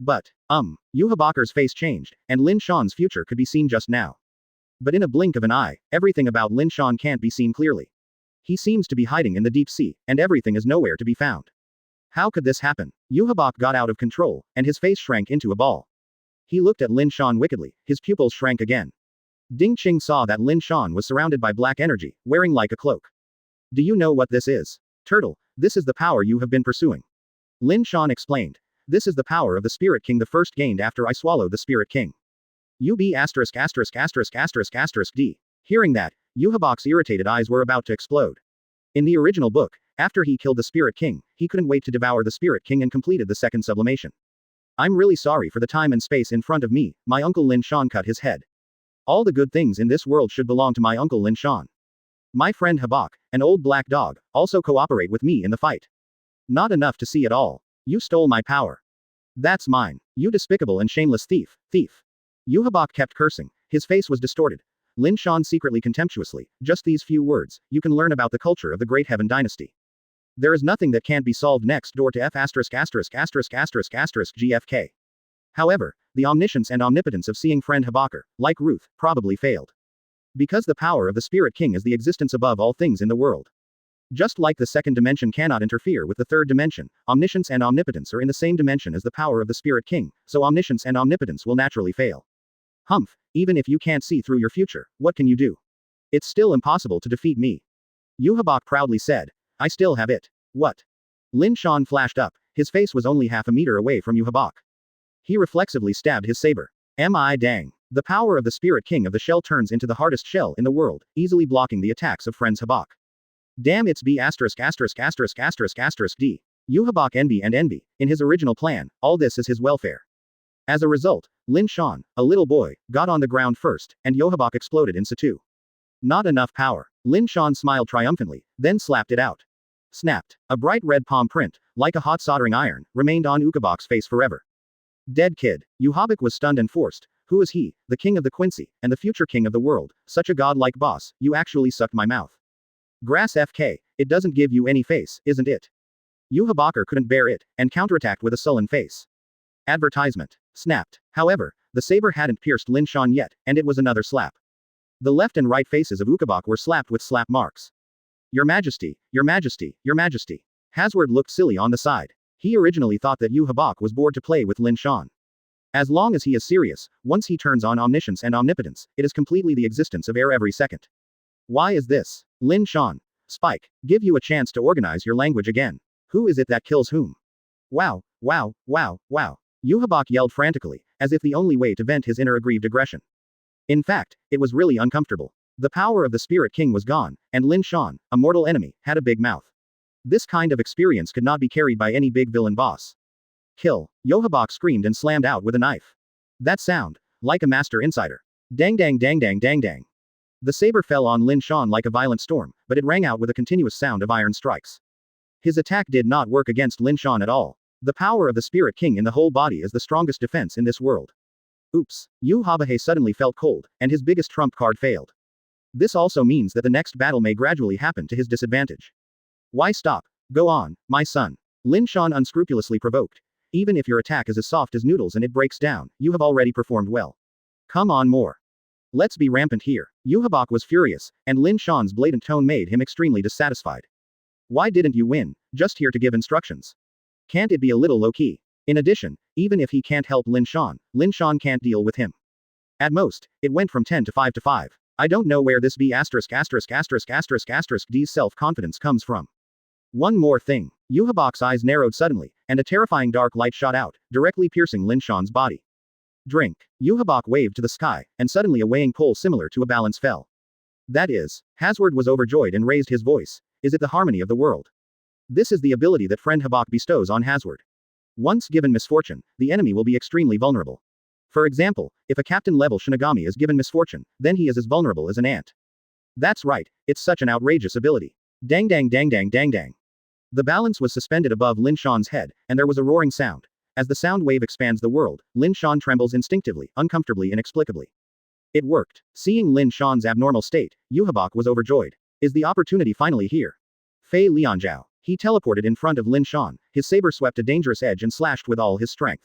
Yuhabakur's face changed, and Lin Shan's future could be seen just now. But in a blink of an eye, everything about Lin Shan can't be seen clearly. He seems to be hiding in the deep sea, and everything is nowhere to be found. How could this happen? Yuhabak got out of control, and his face shrank into a ball. He looked at Lin Shan wickedly, his pupils shrank again. Ding Qing saw that Lin Shan was surrounded by black energy, wearing like a cloak. Do you know what this is? Turtle, this is the power you have been pursuing. Lin Shan explained. This is the power of the Spirit King the first gained after I swallowed the Spirit King. UB asterisk asterisk asterisk asterisk asterisk D. Hearing that, Yuhabak's irritated eyes were about to explode. In the original book, after he killed the Spirit King, he couldn't wait to devour the Spirit King and completed the second sublimation. I'm really sorry for the time and space in front of me, my uncle Lin Shan cut his head. All the good things in this world should belong to my uncle Lin Shan. My friend Habak, an old black dog, also cooperate with me in the fight. Not enough to see it all. You stole my power. That's mine. You despicable and shameless thief, thief. Yuhabak kept cursing. His face was distorted. Lin Shan secretly contemptuously, just these few words, you can learn about the culture of the Great Heaven Dynasty. There is nothing that can't be solved next door to F asterisk asterisk asterisk asterisk asterisk GFK. However, the omniscience and omnipotence of seeing friend Habakar, like Ruth, probably failed. Because the power of the Spirit King is the existence above all things in the world. Just like the second dimension cannot interfere with the third dimension, omniscience and omnipotence are in the same dimension as the power of the Spirit King, so omniscience and omnipotence will naturally fail. Humph, even if you can't see through your future, what can you do? It's still impossible to defeat me. Yuhabak proudly said. I still have it. What? Lin Shan flashed up, his face was only half a meter away from Yuhabak. He reflexively stabbed his saber. Dang. The power of the Spirit King of the shell turns into the hardest shell in the world, easily blocking the attacks of friends Habak. Damn, it's B asterisk asterisk asterisk asterisk asterisk D. Yuhabak envy and envy. In his original plan, all this is his welfare. As a result, Lin Shan, a little boy, got on the ground first, and Yuhabak exploded in situ. Not enough power. Lin Shan smiled triumphantly, then slapped it out. Snapped. A bright red palm print, like a hot soldering iron, remained on Yuhabak's face forever. Dead kid. Yuhabak was stunned and forced. Who is he, the king of the Quincy, and the future king of the world, such a godlike boss, you actually sucked my mouth. Grass FK, it doesn't give you any face, isn't it? Yuhabakar couldn't bear it, and counterattacked with a sullen face. Advertisement. Snapped. However, the saber hadn't pierced Lin Shan yet, and it was another slap. The left and right faces of Yuhabak were slapped with slap marks. Your Majesty, Your Majesty, Your Majesty. Hasward looked silly on the side. He originally thought that Yuhabak was bored to play with Lin Shan. As long as he is serious, once he turns on omniscience and omnipotence, it is completely the existence of air every second. Why is this? Lin Shan. Spike, give you a chance to organize your language again. Who is it that kills whom? Wow, wow, wow, wow. Yuhabak yelled frantically, as if the only way to vent his inner aggrieved aggression. In fact, it was really uncomfortable. The power of the Spirit King was gone, and Lin Shan, a mortal enemy, had a big mouth. This kind of experience could not be carried by any big villain boss. Kill. Yuhabak screamed and slammed out with a knife. That sound, like a master insider. Dang dang dang dang dang dang. The saber fell on Lin Shan like a violent storm, but it rang out with a continuous sound of iron strikes. His attack did not work against Lin Shan at all. The power of the Spirit King in the whole body is the strongest defense in this world. Oops. Yuhabak suddenly felt cold, and his biggest trump card failed. This also means that the next battle may gradually happen to his disadvantage. Why stop? Go on, my son. Lin Shan unscrupulously provoked. Even if your attack is as soft as noodles and it breaks down, you have already performed well. Come on more. Let's be rampant here. Yuhabak was furious, and Lin Shan's blatant tone made him extremely dissatisfied. Why didn't you win? Just here to give instructions. Can't it be a little low-key? In addition, even if he can't help Lin Shan can't deal with him. At most, it went from 10 to 5 to 5. I don't know where this B asterisk asterisk asterisk asterisk asterisk D's self-confidence comes from. One more thing. Yuhabak's eyes narrowed suddenly, and a terrifying dark light shot out, directly piercing Lin Shan's body. Drink. Yuhabak waved to the sky, and suddenly a weighing pole similar to a balance fell. That is. Hasward was overjoyed and raised his voice. Is it the harmony of the world? This is the ability that friend Habak bestows on Hasward. Once given misfortune, the enemy will be extremely vulnerable. For example, if a captain-level Shinigami is given misfortune, then he is as vulnerable as an ant. That's right, it's such an outrageous ability. Dang dang dang dang dang dang. The balance was suspended above Lin Shan's head, and there was a roaring sound. As the sound wave expands the world, Lin Shan trembles instinctively, uncomfortably, inexplicably. It worked. Seeing Lin Shan's abnormal state, Yuhabak was overjoyed. Is the opportunity finally here? Fei Lianzhao. He teleported in front of Lin Shan, his saber swept a dangerous edge and slashed with all his strength.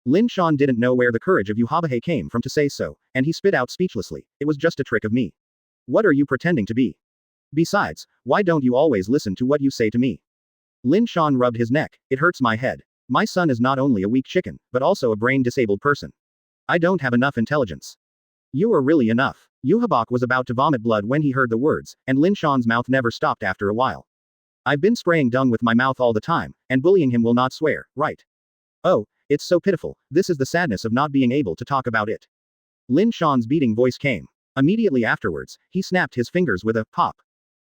Lin Shan didn't know where the courage of Uchiha came from to say so, and he spit out speechlessly, "It was just a trick of me. What are you pretending to be? Besides, why don't you always listen to what you say to me?" Lin Shan rubbed his neck, "It hurts my head. My son is not only a weak chicken, but also a brain-disabled person. I don't have enough intelligence." "You are really enough." Uchiha was about to vomit blood when he heard the words, and Lin Shan's mouth never stopped after a while. "I've been spraying dung with my mouth all the time, and bullying him will not swear, right? Oh, it's so pitiful, this is the sadness of not being able to talk about it." Lin Shan's beating voice came. Immediately afterwards, he snapped his fingers with a pop.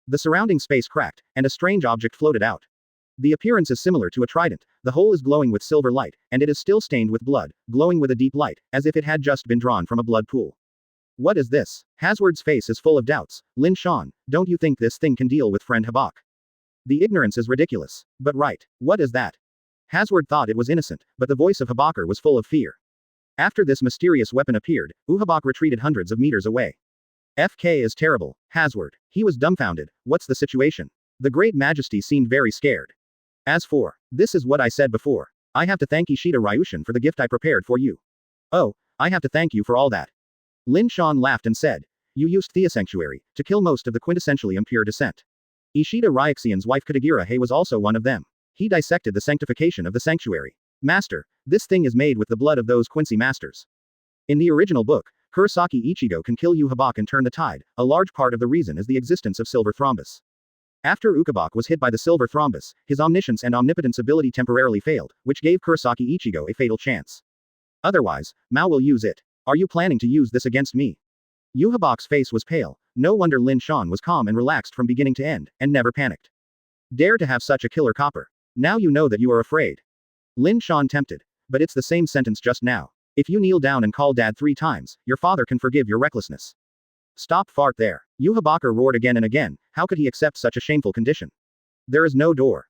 The surrounding space cracked, and a strange object floated out. The appearance is similar to a trident, the hole is glowing with silver light, and it is still stained with blood, glowing with a deep light, as if it had just been drawn from a blood pool. "What is this?" Hazard's face is full of doubts. "Lin Shan, don't you think this thing can deal with friend Habak? The ignorance is ridiculous. But right, what is that?" Hazard thought it was innocent, but the voice of Habakar was full of fear. After this mysterious weapon appeared, Uhabak retreated hundreds of meters away. "FK is terrible, Hazard." He was dumbfounded. "What's the situation?" The Great Majesty seemed very scared. "As for, this is what I said before. I have to thank Ishida Ryushin for the gift I prepared for you." "Oh, I have to thank you for all that." Lin Shan laughed and said, "You used Thea Sanctuary to kill most of the quintessentially impure descent. Ishida Ryuxian's wife Katagira Hei was also one of them. He dissected the sanctification of the sanctuary. Master, this thing is made with the blood of those Quincy masters. In the original book, Kurosaki Ichigo can kill Uhabak and turn the tide. A large part of the reason is the existence of Silver Thrombus. After Ukabak was hit by the Silver Thrombus, his omniscience and omnipotence ability temporarily failed, which gave Kurosaki Ichigo a fatal chance. Otherwise, Mao will use it. Are you planning to use this against me?" Uhabak's face was pale. No wonder Lin Shan was calm and relaxed from beginning to end, and never panicked. "Dare to have such a killer copper. Now you know that you are afraid." Lin Shan tempted. "But it's the same sentence just now. If you kneel down and call Dad 3 times, your father can forgive your recklessness." "Stop fart there." Uhabaka roared again and again. How could he accept such a shameful condition? "There is no door."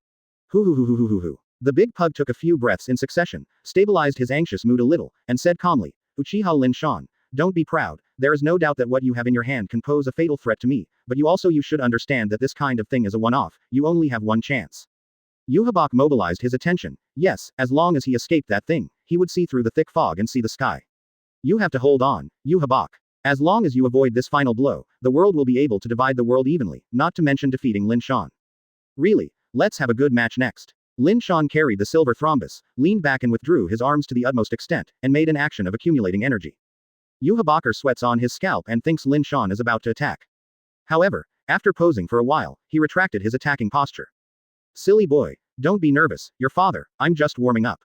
Hoo hoo hoo hoo hoo hoo hoo. The big pug took a few breaths in succession, stabilized his anxious mood a little, and said calmly, "Uchiha Lin Shan, don't be proud. There is no doubt that what you have in your hand can pose a fatal threat to me, but you should understand that this kind of thing is a one-off. You only have one chance." Uhabak mobilized his attention. Yes, as long as he escaped that thing, he would see through the thick fog and see the sky. "You have to hold on, Uhabak. As long as you avoid this final blow, the world will be able to divide the world evenly, not to mention defeating Lin Shan. Really, let's have a good match next." Lin Shan carried the silver thrombus, leaned back and withdrew his arms to the utmost extent, and made an action of accumulating energy. Uhabakar sweats on his scalp and thinks Lin Shan is about to attack. However, after posing for a while, he retracted his attacking posture. "Silly boy, don't be nervous, your father, I'm just warming up."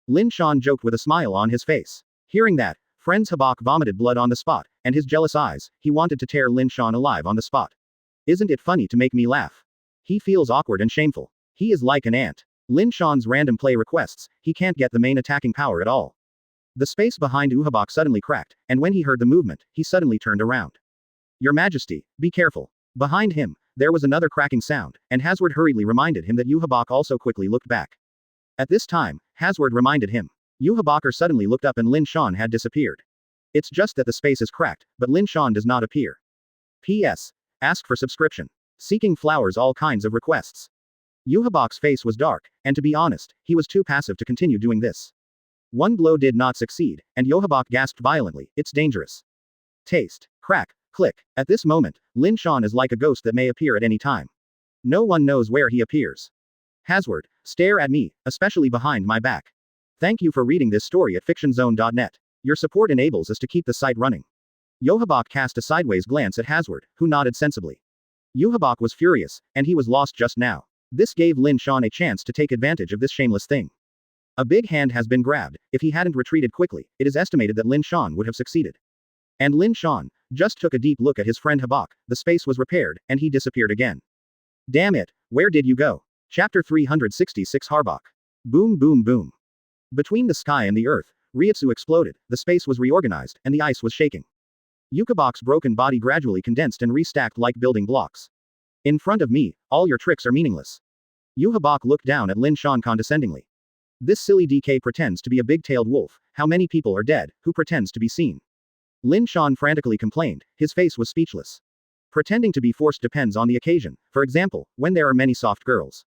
Lin Shan joked with a smile on his face. Hearing that, friends Habak vomited blood on the spot, and his jealous eyes, he wanted to tear Lin Shan alive on the spot. "Isn't it funny to make me laugh?" He feels awkward and shameful. He is like an ant. Lin Shan's random play requests, he can't get the main attacking power at all. The space behind Uhabak suddenly cracked, and when he heard the movement, he suddenly turned around. "Your Majesty, be careful." Behind him, there was another cracking sound, and Hazard hurriedly reminded him that Uhabak also quickly looked back. At this time, Hazard reminded him. Uhabakar suddenly looked up and Lin Shan had disappeared. It's just that the space is cracked, but Lin Shan does not appear. P.S. Ask for subscription. Seeking flowers all kinds of requests. Uhabak's face was dark, and to be honest, he was too passive to continue doing this. One blow did not succeed, and Uhabak gasped violently, "It's dangerous." Taste. Crack. Click. At this moment, Lin Shan is like a ghost that may appear at any time. No one knows where he appears. Hazard, stare at me, especially behind my back. Thank you for reading this story at fictionzone.net. Your support enables us to keep the site running. Uhabak cast a sideways glance at Hazard, who nodded sensibly. Uhabak was furious, and he was lost just now. This gave Lin Shan a chance to take advantage of this shameless thing. A big hand has been grabbed. If he hadn't retreated quickly, it is estimated that Lin Shan would have succeeded. And Lin Shan just took a deep look at his friend Habak, the space was repaired, and he disappeared again. Damn it, where did you go? Chapter 366 Harbak. Boom boom boom. Between the sky and the earth, Ryutsu exploded, the space was reorganized, and the ice was shaking. Ukabak's broken body gradually condensed and restacked like building blocks. "In front of me, all your tricks are meaningless." Uhabak looked down at Lin Shan condescendingly. "This silly DK pretends to be a big-tailed wolf, how many people are dead, who pretends to be seen?" Lin Shan frantically complained, his face was speechless. Pretending to be forced depends on the occasion, for example, when there are many soft girls.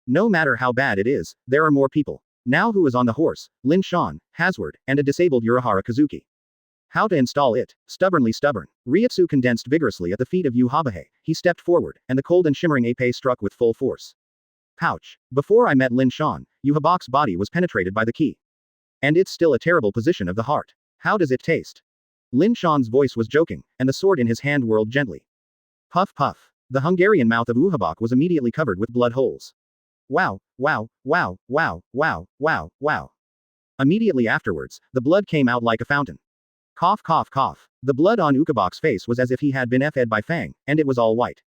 No matter how bad it is, there are more people. Now who is on the horse? Lin Shan, Hazard, and a disabled Urahara Kazuki. How to install it? Stubbornly stubborn. Ryutsu condensed vigorously at the feet of Uchiha. He stepped forward, and the cold and shimmering ape struck with full force. Pouch. Before I met Lin Shan, Uchiha's body was penetrated by the key. And it's still a terrible position of the heart. How does it taste? Lin Shan's voice was joking, and the sword in his hand whirled gently. Puff puff. The Hungarian mouth of Uchiha was immediately covered with blood holes. Wow, wow, wow, wow, wow, wow, wow. Immediately afterwards, the blood came out like a fountain. Cough cough cough. The blood on Uchiha's face was as if he had been fed by Fang, and it was all white.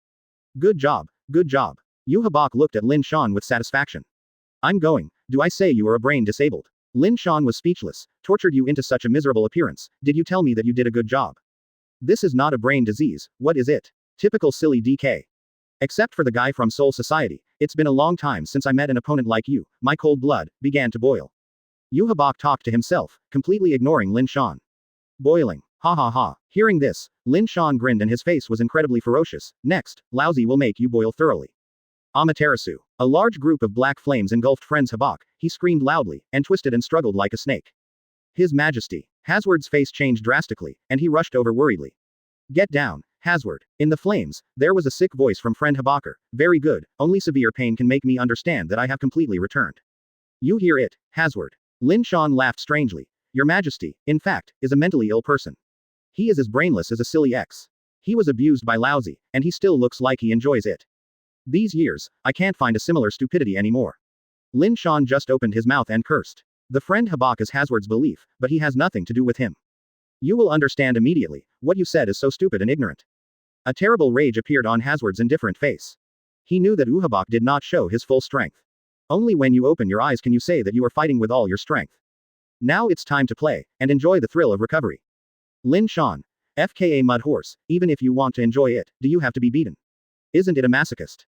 Good job, good job. Uchiha looked at Lin Shan with satisfaction. I'm going, do I say you are a brain disabled? Lin Shan was speechless. Tortured you into such a miserable appearance, did you tell me that you did a good job? This is not a brain disease, what is it? Typical silly DK. Except for the guy from Soul Society, it's been a long time since I met an opponent like you, my cold blood began to boil. Uchiha talked to himself, completely ignoring Lin Shan. Boiling. Ha ha ha. Hearing this, Lin Shan grinned and his face was incredibly ferocious. Next, lousy will make you boil thoroughly. Amaterasu. A large group of black flames engulfed friend's Habak. He screamed loudly, and twisted and struggled like a snake. His Majesty. Hazard's face changed drastically, and he rushed over worriedly. Get down, Hazard. In the flames, there was a sick voice from friend Habaker. Very good, only severe pain can make me understand that I have completely returned. You hear it, Hazard. Lin Shan laughed strangely. Your Majesty, in fact, is a mentally ill person. He is as brainless as a silly X. He was abused by Lousy, and he still looks like he enjoys it. These years, I can't find a similar stupidity anymore. Lin Shan just opened his mouth and cursed. The friend Habak is Hazard's belief, but he has nothing to do with him. You will understand immediately, what you said is so stupid and ignorant. A terrible rage appeared on Hazard's indifferent face. He knew that Uchiha did not show his full strength. Only when you open your eyes can you say that you are fighting with all your strength. Now it's time to play, and enjoy the thrill of recovery. Lin Shan. FKA Mud Horse, even if you want to enjoy it, do you have to be beaten? Isn't it a masochist?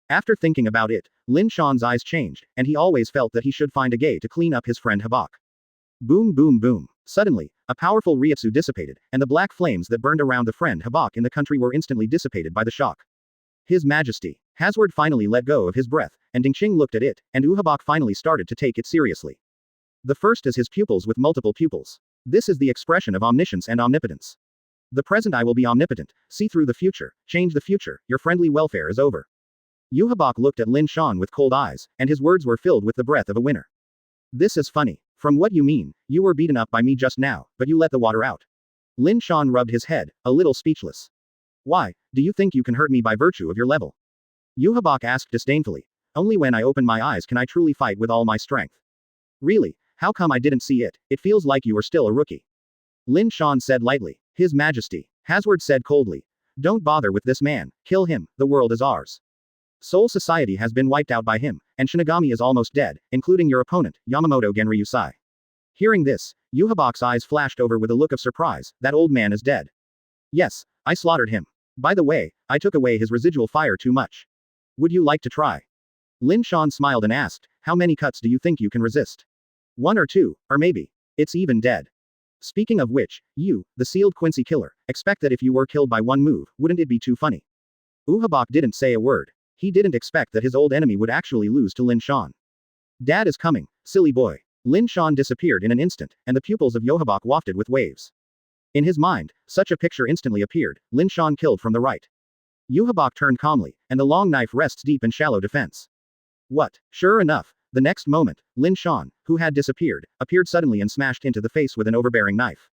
After thinking about it, Lin Shan's eyes changed, and he always felt that he should find a gay to clean up his friend Habak. Boom boom boom. Suddenly, a powerful Ryutsu dissipated, and the black flames that burned around the friend Habak in the country were instantly dissipated by the shock. His Majesty. Hazard finally let go of his breath, and Dingqing looked at it, and Uchiha finally started to take it seriously. The first is his pupils with multiple pupils. This is the expression of omniscience and omnipotence. The present I will be omnipotent, see through the future, change the future, your friendly welfare is over. Uchiha looked at Lin Shan with cold eyes, and his words were filled with the breath of a winner. This is funny. From what you mean, you were beaten up by me just now, but you let the water out. Lin Shan rubbed his head, a little speechless. Why, do you think you can hurt me by virtue of your level? Uchiha asked disdainfully. Only when I open my eyes can I truly fight with all my strength. Really, how come I didn't see it? It feels like you are still a rookie. Lin Shan said lightly. His Majesty. Hazard said coldly. Don't bother with this man, kill him, the world is ours. Soul Society has been wiped out by him, and Shinigami is almost dead, including your opponent, Yamamoto Genryusai. Hearing this, Uchiha's eyes flashed over with a look of surprise. That old man is dead. Yes, I slaughtered him. By the way, I took away his residual fire too much. Would you like to try? Lin Shan smiled and asked, how many cuts do you think you can resist? 1 or 2, or maybe. It's even dead. Speaking of which, you, the sealed Quincy killer, expect that if you were killed by one move, wouldn't it be too funny? Uchiha didn't say a word. He didn't expect that his old enemy would actually lose to Lin Shan. Dad is coming, silly boy. Lin Shan disappeared in an instant, and the pupils of Uchiha wafted with waves. In his mind, such a picture instantly appeared, Lin Shan killed from the right. Uchiha turned calmly, and the long knife rests deep in shallow defense. What? Sure enough, the next moment, Lin Shan, who had disappeared, appeared suddenly and smashed into the face with an overbearing knife.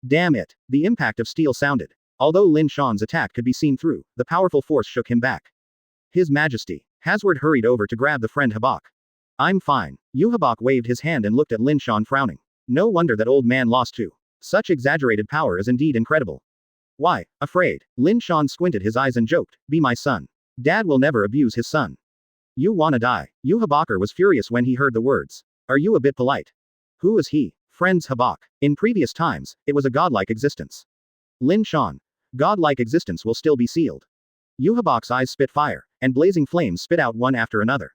Damn it! The impact of steel sounded. Although Lin Shan's attack could be seen through, the powerful force shook him back. His Majesty. Hazard hurried over to grab the friend Habak. I'm fine. Uchiha waved his hand and looked at Lin Shan frowning. No wonder that old man lost too. Such exaggerated power is indeed incredible. Why, afraid? Lin Shan squinted his eyes and joked, be my son. Dad will never abuse his son. You wanna die? Uchiha was furious when he heard the words. Are you a bit polite? Who is he? Friends Habak. In previous times, it was a godlike existence. Lin Shan. Godlike existence will still be sealed. Uchiha's eyes spit fire, and blazing flames spit out one after another.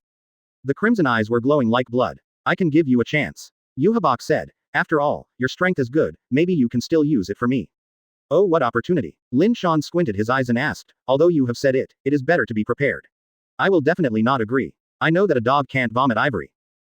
The crimson eyes were glowing like blood. I can give you a chance. Uchiha said. After all, your strength is good, maybe you can still use it for me. Oh, what opportunity. Lin Shan squinted his eyes and asked, although you have said it, it is better to be prepared. I will definitely not agree. I know that a dog can't vomit ivory.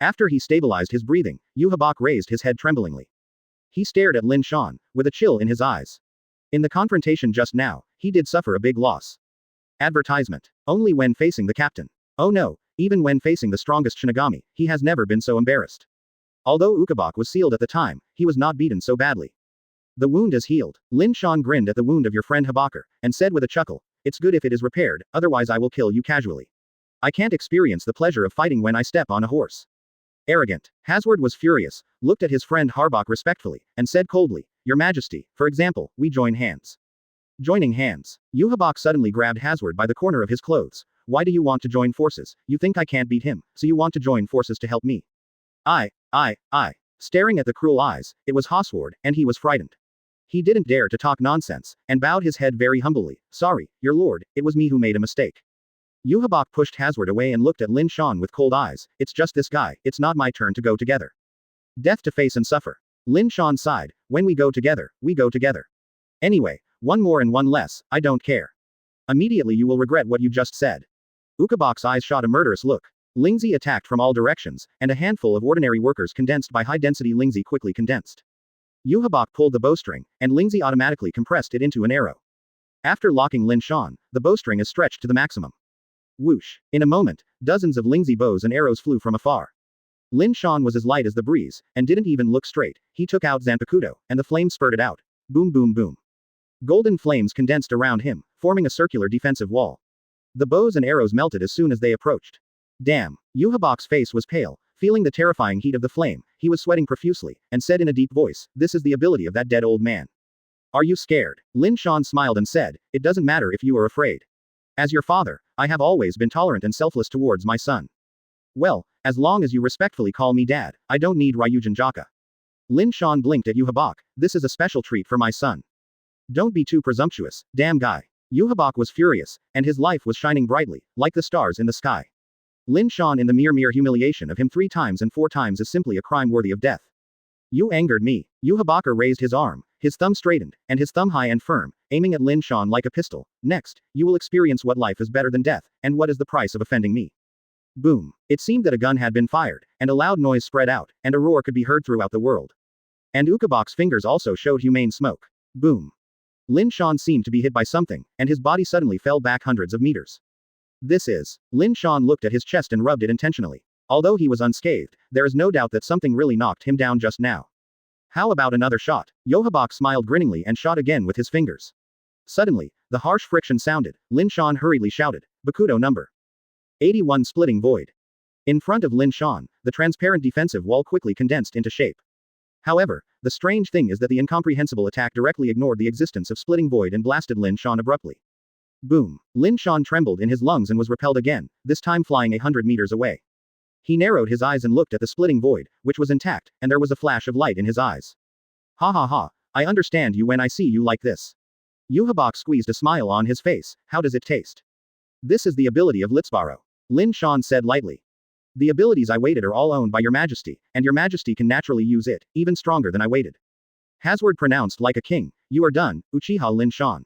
After he stabilized his breathing, Uhabak raised his head tremblingly. He stared at Lin Shan, with a chill in his eyes. In the confrontation just now, he did suffer a big loss. Advertisement. Only when facing the captain. Oh no, even when facing the strongest Shinigami, he has never been so embarrassed. Although Ukabak was sealed at the time, he was not beaten so badly. The wound is healed. Lin Shan grinned at the wound of your friend Habakar, and said with a chuckle, it's good if it is repaired, otherwise I will kill you casually. I can't experience the pleasure of fighting when I step on a horse. Arrogant. Hasward was furious, looked at his friend Harbak respectfully, and said coldly, Your Majesty, for example, we join hands. Joining hands. Uhabak suddenly grabbed Hasward by the corner of his clothes. Why do you want to join forces? You think I can't beat him, so you want to join forces to help me. I. Staring at the cruel eyes, it was Hasward, and he was frightened. He didn't dare to talk nonsense, and bowed his head very humbly. Sorry, your lord, it was me who made a mistake. Uhabak pushed Hasward away and looked at Lin Shan with cold eyes. It's just this guy, it's not my turn to go together. Death to face and suffer. Lin Shan sighed. When we go together, we go together. Anyway, one more and one less, I don't care. Immediately you will regret what you just said. Ukabak's eyes shot a murderous look. Lingzi attacked from all directions, and a handful of ordinary workers condensed by high-density Lingzi quickly condensed. Uhabak pulled the bowstring, and Lingzi automatically compressed it into an arrow. After locking Lin Shan, the bowstring is stretched to the maximum. Whoosh! In a moment, dozens of Lingzi bows and arrows flew from afar. Lin Shan was as light as the breeze, and didn't even look straight. He took out Zanpakuto, and the flames spurted out. Boom boom boom. Golden flames condensed around him, forming a circular defensive wall. The bows and arrows melted as soon as they approached. Damn. Uhabak's face was pale, feeling the terrifying heat of the flame. He was sweating profusely, and said in a deep voice, This is the ability of that dead old man. Are you scared? Lin Shan smiled and said, It doesn't matter if you are afraid. As your father, I have always been tolerant and selfless towards my son. Well, as long as you respectfully call me dad, I don't need Ryujin Jaka. Lin Shan blinked at Uhabak. This is a special treat for my son. Don't be too presumptuous, damn guy. Uhabak was furious, and his life was shining brightly, like the stars in the sky. Lin Shan in the mere humiliation of him 3 times and 4 times is simply a crime worthy of death. You angered me. Uhabaka raised his arm, his thumb straightened, and his thumb high and firm, aiming at Lin Shan like a pistol. Next, you will experience what life is better than death, and what is the price of offending me. Boom. It seemed that a gun had been fired, and a loud noise spread out, and a roar could be heard throughout the world. And Ukabak's fingers also showed humane smoke. Boom. Lin Shan seemed to be hit by something, and his body suddenly fell back hundreds of meters. This is. Lin Shan looked at his chest and rubbed it intentionally. Although he was unscathed, there is no doubt that something really knocked him down just now. How about another shot? Uhabak smiled grinningly and shot again with his fingers. Suddenly, the harsh friction sounded. Lin Shan hurriedly shouted, Bakudo number 81 splitting void. In front of Lin Shan, the transparent defensive wall quickly condensed into shape. However, the strange thing is that the incomprehensible attack directly ignored the existence of splitting void and blasted Lin Shan abruptly. Boom. Lin Shan trembled in his lungs and was repelled again, this time flying 100 meters away. He narrowed his eyes and looked at the splitting void, which was intact, and there was a flash of light in his eyes. Ha ha ha, I understand you when I see you like this. Uhabak squeezed a smile on his face. How does it taste? This is the ability of Litzbaro. Lin Shan said lightly. The abilities I waited are all owned by your majesty, and your majesty can naturally use it, even stronger than I waited. Hasward pronounced like a king. You are done, Uchiha Lin Shan.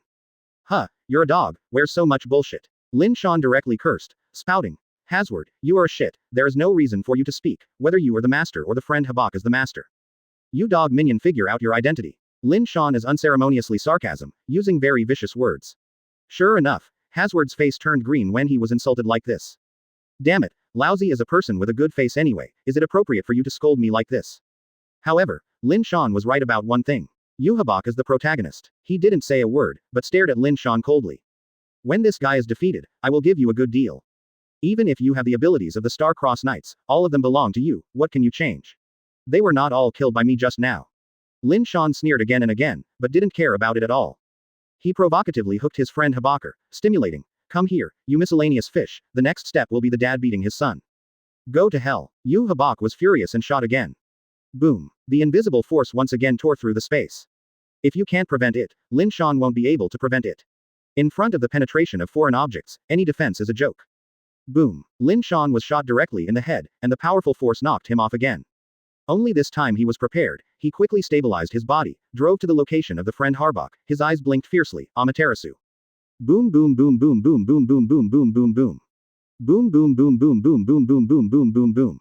Huh, you're a dog, where's so much bullshit? Lin Shan directly cursed, spouting. Hasward, you are a shit, there is no reason for you to speak, whether you are the master or the friend Habak is the master. You dog minion, figure out your identity. Lin Shan is unceremoniously sarcasm, using very vicious words. Sure enough, Hasward's face turned green when he was insulted like this. Damn it, lousy as a person with a good face anyway, is it appropriate for you to scold me like this? However, Lin Shan was right about one thing. Uhabak is the protagonist. He didn't say a word, but stared at Lin Shan coldly. When this guy is defeated, I will give you a good deal. Even if you have the abilities of the Star-Crossed Knights, all of them belong to you, what can you change? They were not all killed by me just now. Lin Shan sneered again and again, but didn't care about it at all. He provocatively hooked his friend Habakar, stimulating. Come here, you miscellaneous fish, the next step will be the dad beating his son. Go to hell. Uhabak was furious and shot again. Boom. The invisible force once again tore through the space. If you can't prevent it, Lin Shan won't be able to prevent it. In front of the penetration of foreign objects, any defense is a joke. Boom. Lin Shan was shot directly in the head, and the powerful force knocked him off again. Only this time he was prepared. He quickly stabilized his body, drove to the location of the friend Harbak, his eyes blinked fiercely. Amaterasu. Boom boom boom boom boom boom boom boom boom boom boom. Boom boom boom boom boom boom boom boom boom boom boom.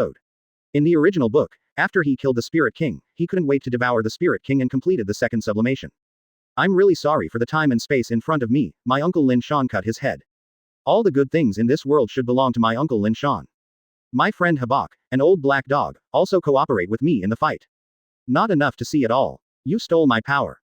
explode. In the original book, after he killed the Spirit King, he couldn't wait to devour the Spirit King and completed the second sublimation. I'm really sorry for the time and space in front of me, my uncle Lin Shan cut his head. All the good things in this world should belong to my uncle Lin Shan. My friend Habak, an old black dog, also cooperate with me in the fight. Not enough to see it all. You stole my power.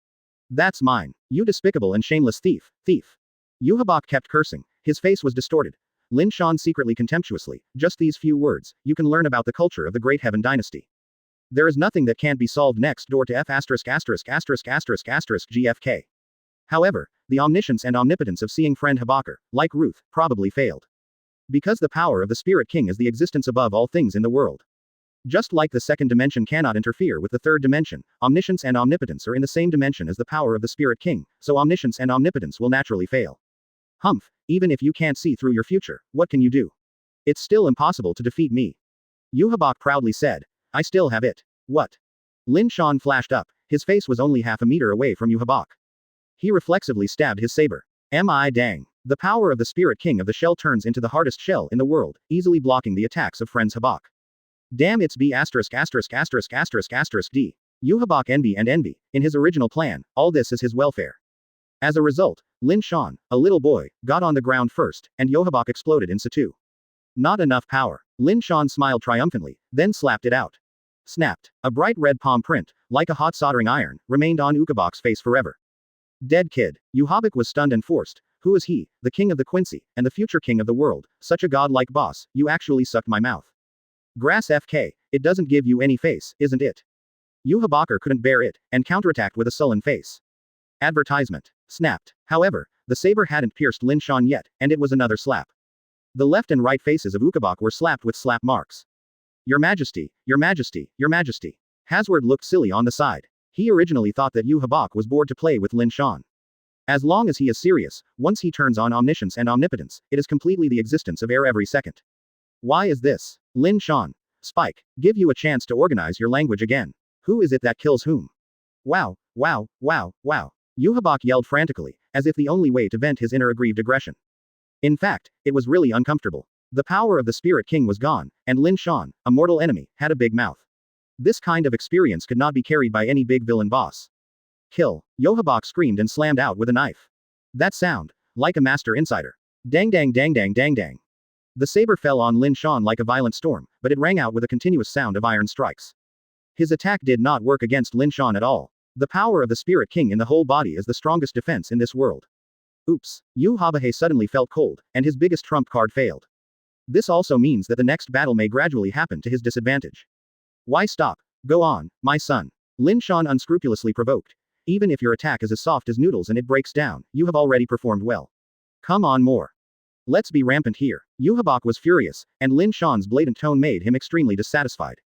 That's mine. You despicable and shameless thief, thief. Habak kept cursing. His face was distorted. Lin Shan secretly contemptuously, just these few words, you can learn about the culture of the Great Heaven Dynasty. There is nothing that can't be solved next door to F*********** GFK. However, the omniscience and omnipotence of seeing friend Habakar, like Ruth, probably failed. Because the power of the Spirit King is the existence above all things in the world. Just like the second dimension cannot interfere with the third dimension, omniscience and omnipotence are in the same dimension as the power of the Spirit King, so omniscience and omnipotence will naturally fail. Humph, even if you can't see through your future, what can you do? It's still impossible to defeat me. Yuhabak proudly said. I still have it. What? Lin Shan flashed up, his face was only half a meter away from Yuhabak. He reflexively stabbed his saber. Am I dang? The power of the Spirit King of the shell turns into the hardest shell in the world, easily blocking the attacks of friends Habak. Damn, it's B asterisk asterisk asterisk asterisk asterisk D. Yuhabak envy and envy. In his original plan, all this is his welfare. As a result, Lin Shan, a little boy, got on the ground first, and Yuhabak exploded in situ. Not enough power. Lin Shan smiled triumphantly, then slapped it out. Snapped. A bright red palm print, like a hot soldering iron, remained on Yuhabak's face forever. Dead kid. Yuhabak was stunned and forced. Who is he, the king of the Quincy, and the future king of the world, such a godlike boss? You actually sucked my mouth. Grass FK, it doesn't give you any face, isn't it? Yuhabak couldn't bear it, and counterattacked with a sullen face. Advertisement. Snapped. However, the saber hadn't pierced Lin Shan yet, and it was another slap. The left and right faces of Yuhabak were slapped with slap marks. Your Majesty, Your Majesty, Your Majesty. Hasward looked silly on the side. He originally thought that Yuhabak was bored to play with Lin Shan. As long as he is serious, once he turns on omniscience and omnipotence, it is completely the existence of air every second. Why is this? Lin Shan. Spike, give you a chance to organize your language again. Who is it that kills whom? Wow, wow, wow, wow. Yuhabak yelled frantically, as if the only way to vent his inner aggrieved aggression. In fact, it was really uncomfortable. The power of the Spirit King was gone, and Lin Shan, a mortal enemy, had a big mouth. This kind of experience could not be carried by any big villain boss. Kill. Yuhabak screamed and slammed out with a knife. That sound, like a master insider. Dang dang dang dang dang dang. The saber fell on Lin Shan like a violent storm, but it rang out with a continuous sound of iron strikes. His attack did not work against Lin Shan at all. The power of the Spirit King in the whole body is the strongest defense in this world. Oops. Yuhabak suddenly felt cold, and his biggest trump card failed. This also means that the next battle may gradually happen to his disadvantage. Why stop? Go on, my son. Lin Shan unscrupulously provoked. Even if your attack is as soft as noodles and it breaks down, you have already performed well. Come on more. Let's be rampant here. Yuhabak was furious, and Lin Shan's blatant tone made him extremely dissatisfied.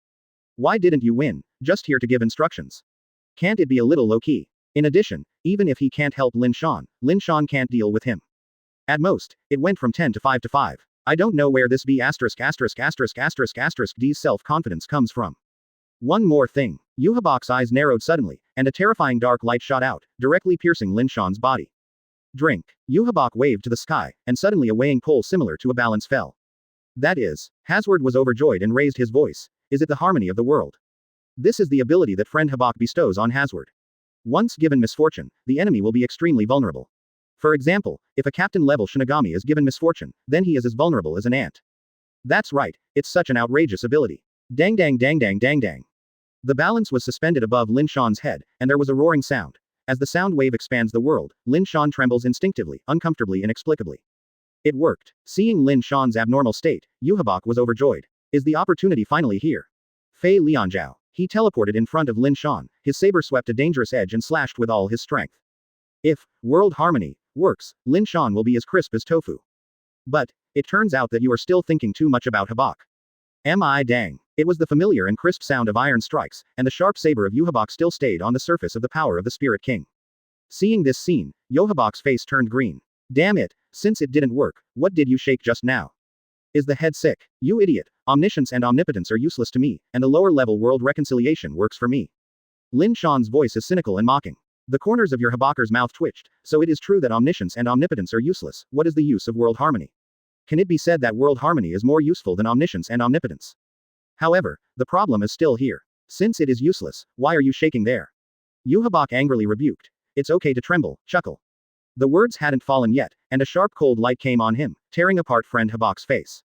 Why didn't you win? Just here to give instructions. Can't it be a little low-key? In addition, even if he can't help Lin Shan can't deal with him. At most, it went from 10 to 5 to 5. I don't know where this B asterisk asterisk asterisk asterisk asterisk D's self-confidence comes from. One more thing. Yuhabak's eyes narrowed suddenly, and a terrifying dark light shot out, directly piercing Lin Shan's body. Drink. Yuhabak waved to the sky, and suddenly a weighing pole similar to a balance fell. That is. Hasward was overjoyed and raised his voice. Is it the harmony of the world? This is the ability that friend Habak bestows on Hasward. Once given misfortune, the enemy will be extremely vulnerable. For example, if a captain-level Shinigami is given misfortune, then he is as vulnerable as an ant. That's right, it's such an outrageous ability. Dang dang dang dang dang dang. The balance was suspended above Lin Shan's head, and there was a roaring sound. As the sound wave expands the world, Lin Shan trembles instinctively, uncomfortably inexplicably. It worked. Seeing Lin Shan's abnormal state, Yuhabak was overjoyed. Is the opportunity finally here? Fei Lianzhao. He teleported in front of Lin Shan, his saber swept a dangerous edge and slashed with all his strength. If world harmony works, Lin Shan will be as crisp as tofu. But it turns out that you are still thinking too much about Habak. Am I dang? It was the familiar and crisp sound of iron strikes, and the sharp saber of Yuhabak still stayed on the surface of the power of the Spirit King. Seeing this scene, Yuhabak's face turned green. Damn it, since it didn't work, what did you shake just now? Is the head sick? You idiot. Omniscience and omnipotence are useless to me, and the lower-level world reconciliation works for me. Lin Shan's voice is cynical and mocking. The corners of your Habaker's mouth twitched. So it is true that omniscience and omnipotence are useless. What is the use of world harmony? Can it be said that world harmony is more useful than omniscience and omnipotence? However, the problem is still here. Since it is useless, why are you shaking there? Yuhabak angrily rebuked. It's okay to tremble, chuckle. The words hadn't fallen yet, and a sharp cold light came on him, tearing apart friend Habak's face.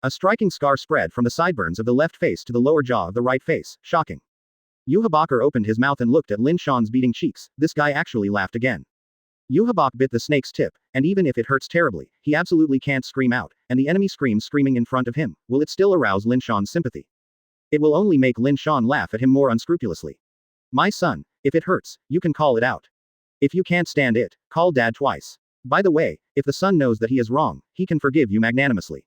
A striking scar spread from the sideburns of the left face to the lower jaw of the right face, shocking. Yuhabak opened his mouth and looked at Lin Shan's beating cheeks. This guy actually laughed again. Yuhabak bit the snake's tip, and even if it hurts terribly, he absolutely can't scream out, and the enemy screams screaming in front of him. Will it still arouse Lin Shan's sympathy? It will only make Lin Shan laugh at him more unscrupulously. My son, if it hurts, you can call it out. If you can't stand it, call dad twice. By the way, if the son knows that he is wrong, he can forgive you magnanimously.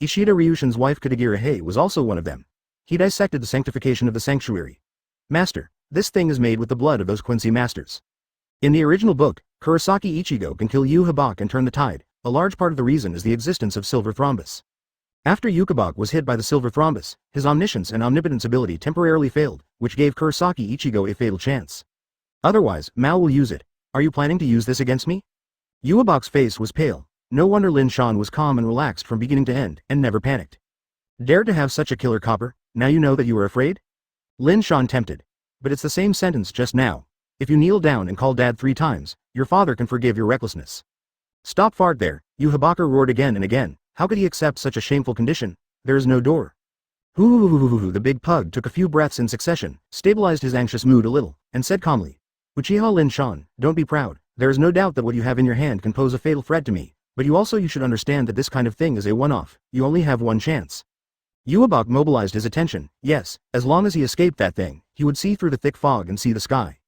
Ishida Ryushin's wife Katagira Hei was also one of them. He dissected the sanctification of the sanctuary. Master, this thing is made with the blood of those Quincy masters. In the original book, Kurosaki Ichigo can kill Yu Habak and turn the tide. A large part of the reason is the existence of Silver Thrombus. After Yukabak was hit by the Silver Thrombus, his omniscience and omnipotence ability temporarily failed, which gave Kurosaki Ichigo a fatal chance. Otherwise, Mao will use it. Are you planning to use this against me? Yuabak's face was pale. No wonder Lin Shan was calm and relaxed from beginning to end, and never panicked. Dare to have such a killer copper, now you know that you are afraid? Lin Shan tempted. But it's the same sentence just now. If you kneel down and call Dad 3 times, your father can forgive your recklessness. Stop fart there, Yu Habaka roared again and again. How could he accept such a shameful condition? There is no door. Hoo. The big pug took a few breaths in succession, stabilized his anxious mood a little, and said calmly, Uchiha Lin Shan, don't be proud. There is no doubt that what you have in your hand can pose a fatal threat to me, but you should understand that this kind of thing is a one-off. You only have one chance. Yuabak mobilized his attention. Yes, as long as he escaped that thing, he would see through the thick fog and see the sky.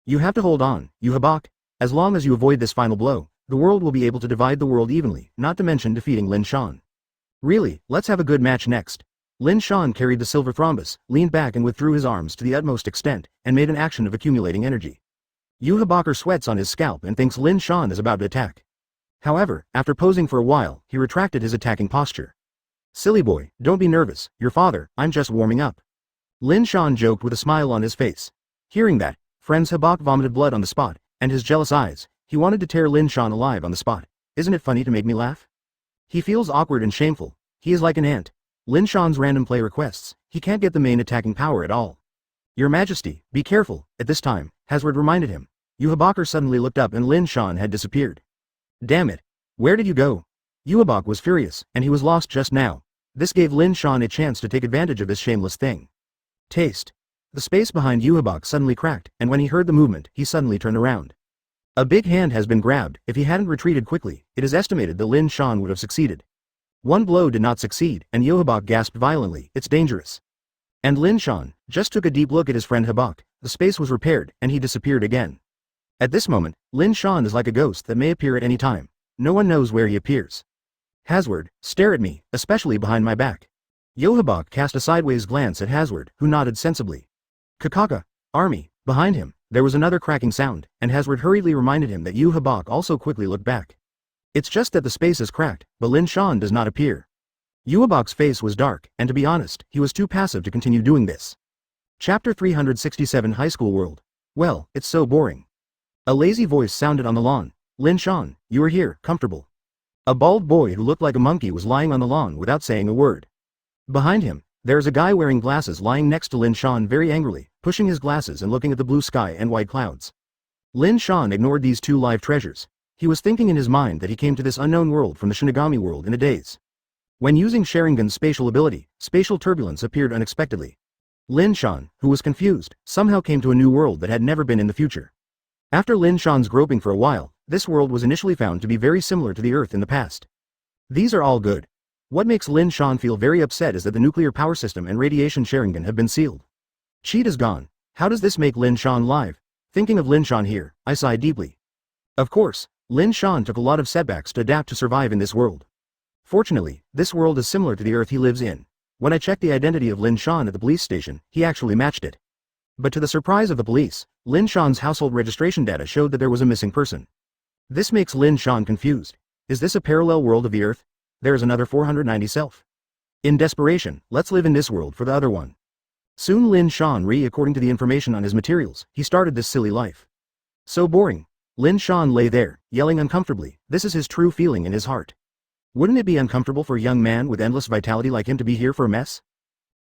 You have to hold on, Yuabak. As long as you avoid this final blow, the world will be able to divide the world evenly, not to mention defeating Lin Shan. Really, let's have a good match next. Lin Shan carried the Silver Thrombus, leaned back and withdrew his arms to the utmost extent, and made an action of accumulating energy. Yu Habaka sweats on his scalp and thinks Lin Shan is about to attack. However, after posing for a while, he retracted his attacking posture. Silly boy, don't be nervous, your father, I'm just warming up. Lin Shan joked with a smile on his face. Hearing that, friends Habak vomited blood on the spot, and his jealous eyes, he wanted to tear Lin Shan alive on the spot. Isn't it funny to make me laugh? He feels awkward and shameful. He is like an ant. Lin Shan's random play requests, he can't get the main attacking power at all. Your Majesty, be careful. At this time, Hazard reminded him. Yu Habak suddenly looked up and Lin Shan had disappeared. Damn it. Where did you go? Yuabak was furious, and he was lost just now. This gave Lin Shan a chance to take advantage of this shameless thing. Taste. The space behind Yuabak suddenly cracked, and when he heard the movement, he suddenly turned around. A big hand has been grabbed. If he hadn't retreated quickly, it is estimated that Lin Shan would have succeeded. One blow did not succeed, and Yuabak gasped violently. It's dangerous. And Lin Shan just took a deep look at his friend Habak. The space was repaired, and he disappeared again. At this moment, Lin Shan is like a ghost that may appear at any time. No one knows where he appears. Hazard, stare at me, especially behind my back. Yohabak cast a sideways glance at Hazard, who nodded sensibly. Kakaka, army, behind him, there was another cracking sound, and Hazard hurriedly reminded him that Yohabak also quickly looked back. It's just that the space is cracked, but Lin Shan does not appear. Yohabak's face was dark, and to be honest, he was too passive to continue doing this. Chapter 367 High School World. Well, it's so boring. A lazy voice sounded on the lawn. Lin Shan, you are here, comfortable. A bald boy who looked like a monkey was lying on the lawn without saying a word. Behind him, there is a guy wearing glasses lying next to Lin Shan very angrily, pushing his glasses and looking at the blue sky and white clouds. Lin Shan ignored these two live treasures. He was thinking in his mind that he came to this unknown world from the Shinigami world in a daze. When using Sharingan's spatial ability, spatial turbulence appeared unexpectedly. Lin Shan, who was confused, somehow came to a new world that had never been in the future. After Lin Shan's groping for a while, this world was initially found to be very similar to the Earth in the past. These are all good. What makes Lin Shan feel very upset is that the nuclear power system and radiation Sharingan have been sealed. Cheat is gone. How does this make Lin Shan live? Thinking of Lin Shan here, I sigh deeply. Of course, Lin Shan took a lot of setbacks to adapt to survive in this world. Fortunately, this world is similar to the Earth he lives in. When I checked the identity of Lin Shan at the police station, he actually matched it. But to the surprise of the police, Lin Shan's household registration data showed that there was a missing person. This makes Lin Shan confused. Is this a parallel world of the Earth? There is another 490 self. In desperation, let's live in this world for the other one. Soon Lin Shan according to the information on his materials, he started this silly life. So boring. Lin Shan lay there, yelling uncomfortably. This is his true feeling in his heart. Wouldn't it be uncomfortable for a young man with endless vitality like him to be here for a mess?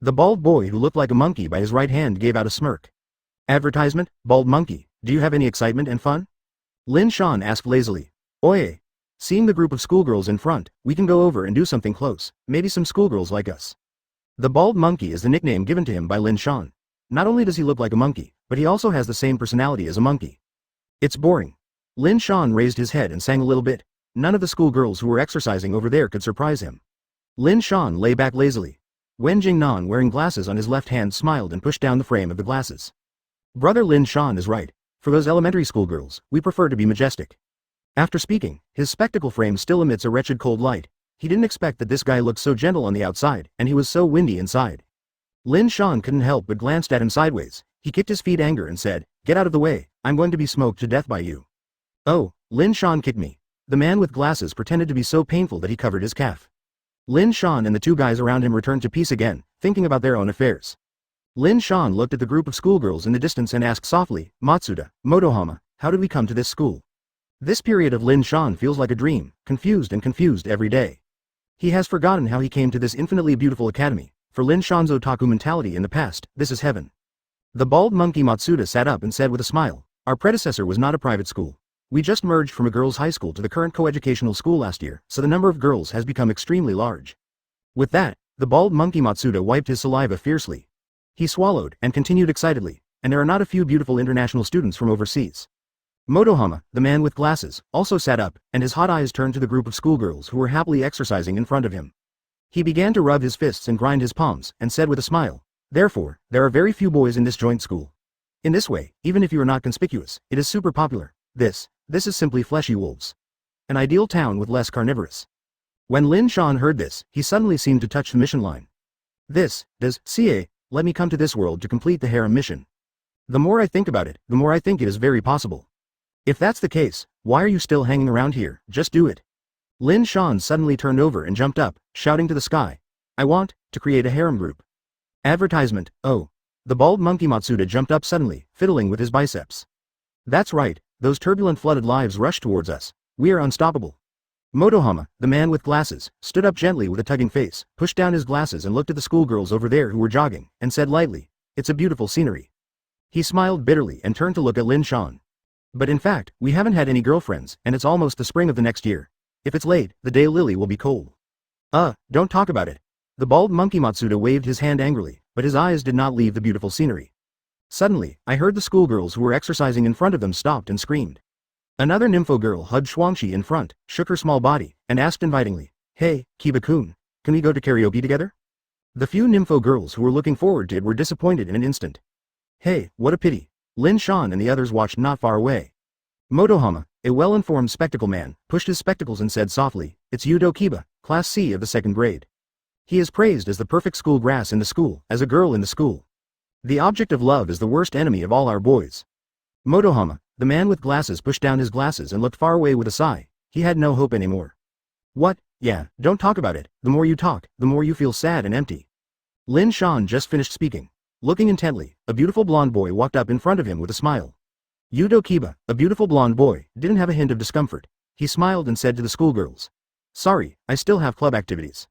The bald boy who looked like a monkey by his right hand gave out a smirk. Advertisement, bald monkey, do you have any excitement and fun? Lin Shan asked lazily. Oye. Seeing the group of schoolgirls in front, we can go over and do something close, maybe some schoolgirls like us. The bald monkey is the nickname given to him by Lin Shan. Not only does he look like a monkey, but he also has the same personality as a monkey. It's boring. Lin Shan raised his head and sang a little bit. None of the schoolgirls who were exercising over there could surprise him. Lin Shan lay back lazily. Wen Jingnan wearing glasses on his left hand smiled and pushed down the frame of the glasses. Brother Lin Shan is right. For those elementary schoolgirls, we prefer to be majestic. After speaking, his spectacle frame still emits a wretched cold light. He didn't expect that this guy looked so gentle on the outside, and he was so windy inside. Lin Shan couldn't help but glanced at him sideways. He kicked his feet anger and said, "Get out of the way, I'm going to be smoked to death by you." "Oh, Lin Shan kicked me." The man with glasses pretended to be so painful that he covered his calf. Lin Shan and the two guys around him returned to peace again, thinking about their own affairs. Lin Shan looked at the group of schoolgirls in the distance and asked softly, "Matsuda, Motohama, how did we come to this school?" This period of Lin Shan feels like a dream, confused every day. He has forgotten how he came to this infinitely beautiful academy. For Lin Shan's otaku mentality in the past, this is heaven. The bald monkey Matsuda sat up and said with a smile, "Our predecessor was not a private school. We just merged from a girls' high school to the current coeducational school last year, so the number of girls has become extremely large." With that, the bald monkey Matsuda wiped his saliva fiercely. He swallowed and continued excitedly, "And there are not a few beautiful international students from overseas." Motohama, the man with glasses, also sat up, and his hot eyes turned to the group of schoolgirls who were happily exercising in front of him. He began to rub his fists and grind his palms, and said with a smile, "Therefore, there are very few boys in this joint school. In this way, even if you are not conspicuous, it is super popular. This is simply fleshy wolves. An ideal town with less carnivorous." When Lin Shan heard this, he suddenly seemed to touch the mission line. This does CA, let me come to this world to complete the harem mission. The more I think about it, the more I think it is very possible. If that's the case, why are you still hanging around here? Just do it. Lin Shan suddenly turned over and jumped up, shouting to the sky, "I want to create a harem group." Advertisement, oh. The bald monkey Matsuda jumped up suddenly, fiddling with his biceps. "That's right, those turbulent flooded lives rush towards us. We are unstoppable." Motohama, the man with glasses, stood up gently with a tugging face, pushed down his glasses and looked at the schoolgirls over there who were jogging, and said lightly, "It's a beautiful scenery." He smiled bitterly and turned to look at Lin Shan. "But in fact, we haven't had any girlfriends, and it's almost the spring of the next year. If it's late, the day lily will be cold." Don't talk about it." The bald monkey Matsuda waved his hand angrily, but his eyes did not leave the beautiful scenery. Suddenly, I heard the schoolgirls who were exercising in front of them stopped and screamed. Another nympho girl hugged Shuangshi in front, shook her small body, and asked invitingly, "Hey, Kiba-kun, can we go to karaoke together?" The few nympho girls who were looking forward to it were disappointed in an instant. "Hey, what a pity." Lin Shan and the others watched not far away. Motohama, a well-informed spectacle man, pushed his spectacles and said softly, "It's Yudo Kiba, Class C of the 2nd grade. He is praised as the perfect school grass in the school, as a girl in the school. The object of love is the worst enemy of all our boys." Motohama, the man with glasses pushed down his glasses and looked far away with a sigh. He had no hope anymore. "What? Yeah, don't talk about it. The more you talk, the more you feel sad and empty." Lin Shan just finished speaking. Looking intently, a beautiful blonde boy walked up in front of him with a smile. Yudo Kiba, a beautiful blonde boy, didn't have a hint of discomfort. He smiled and said to the schoolgirls, "Sorry, I still have club activities."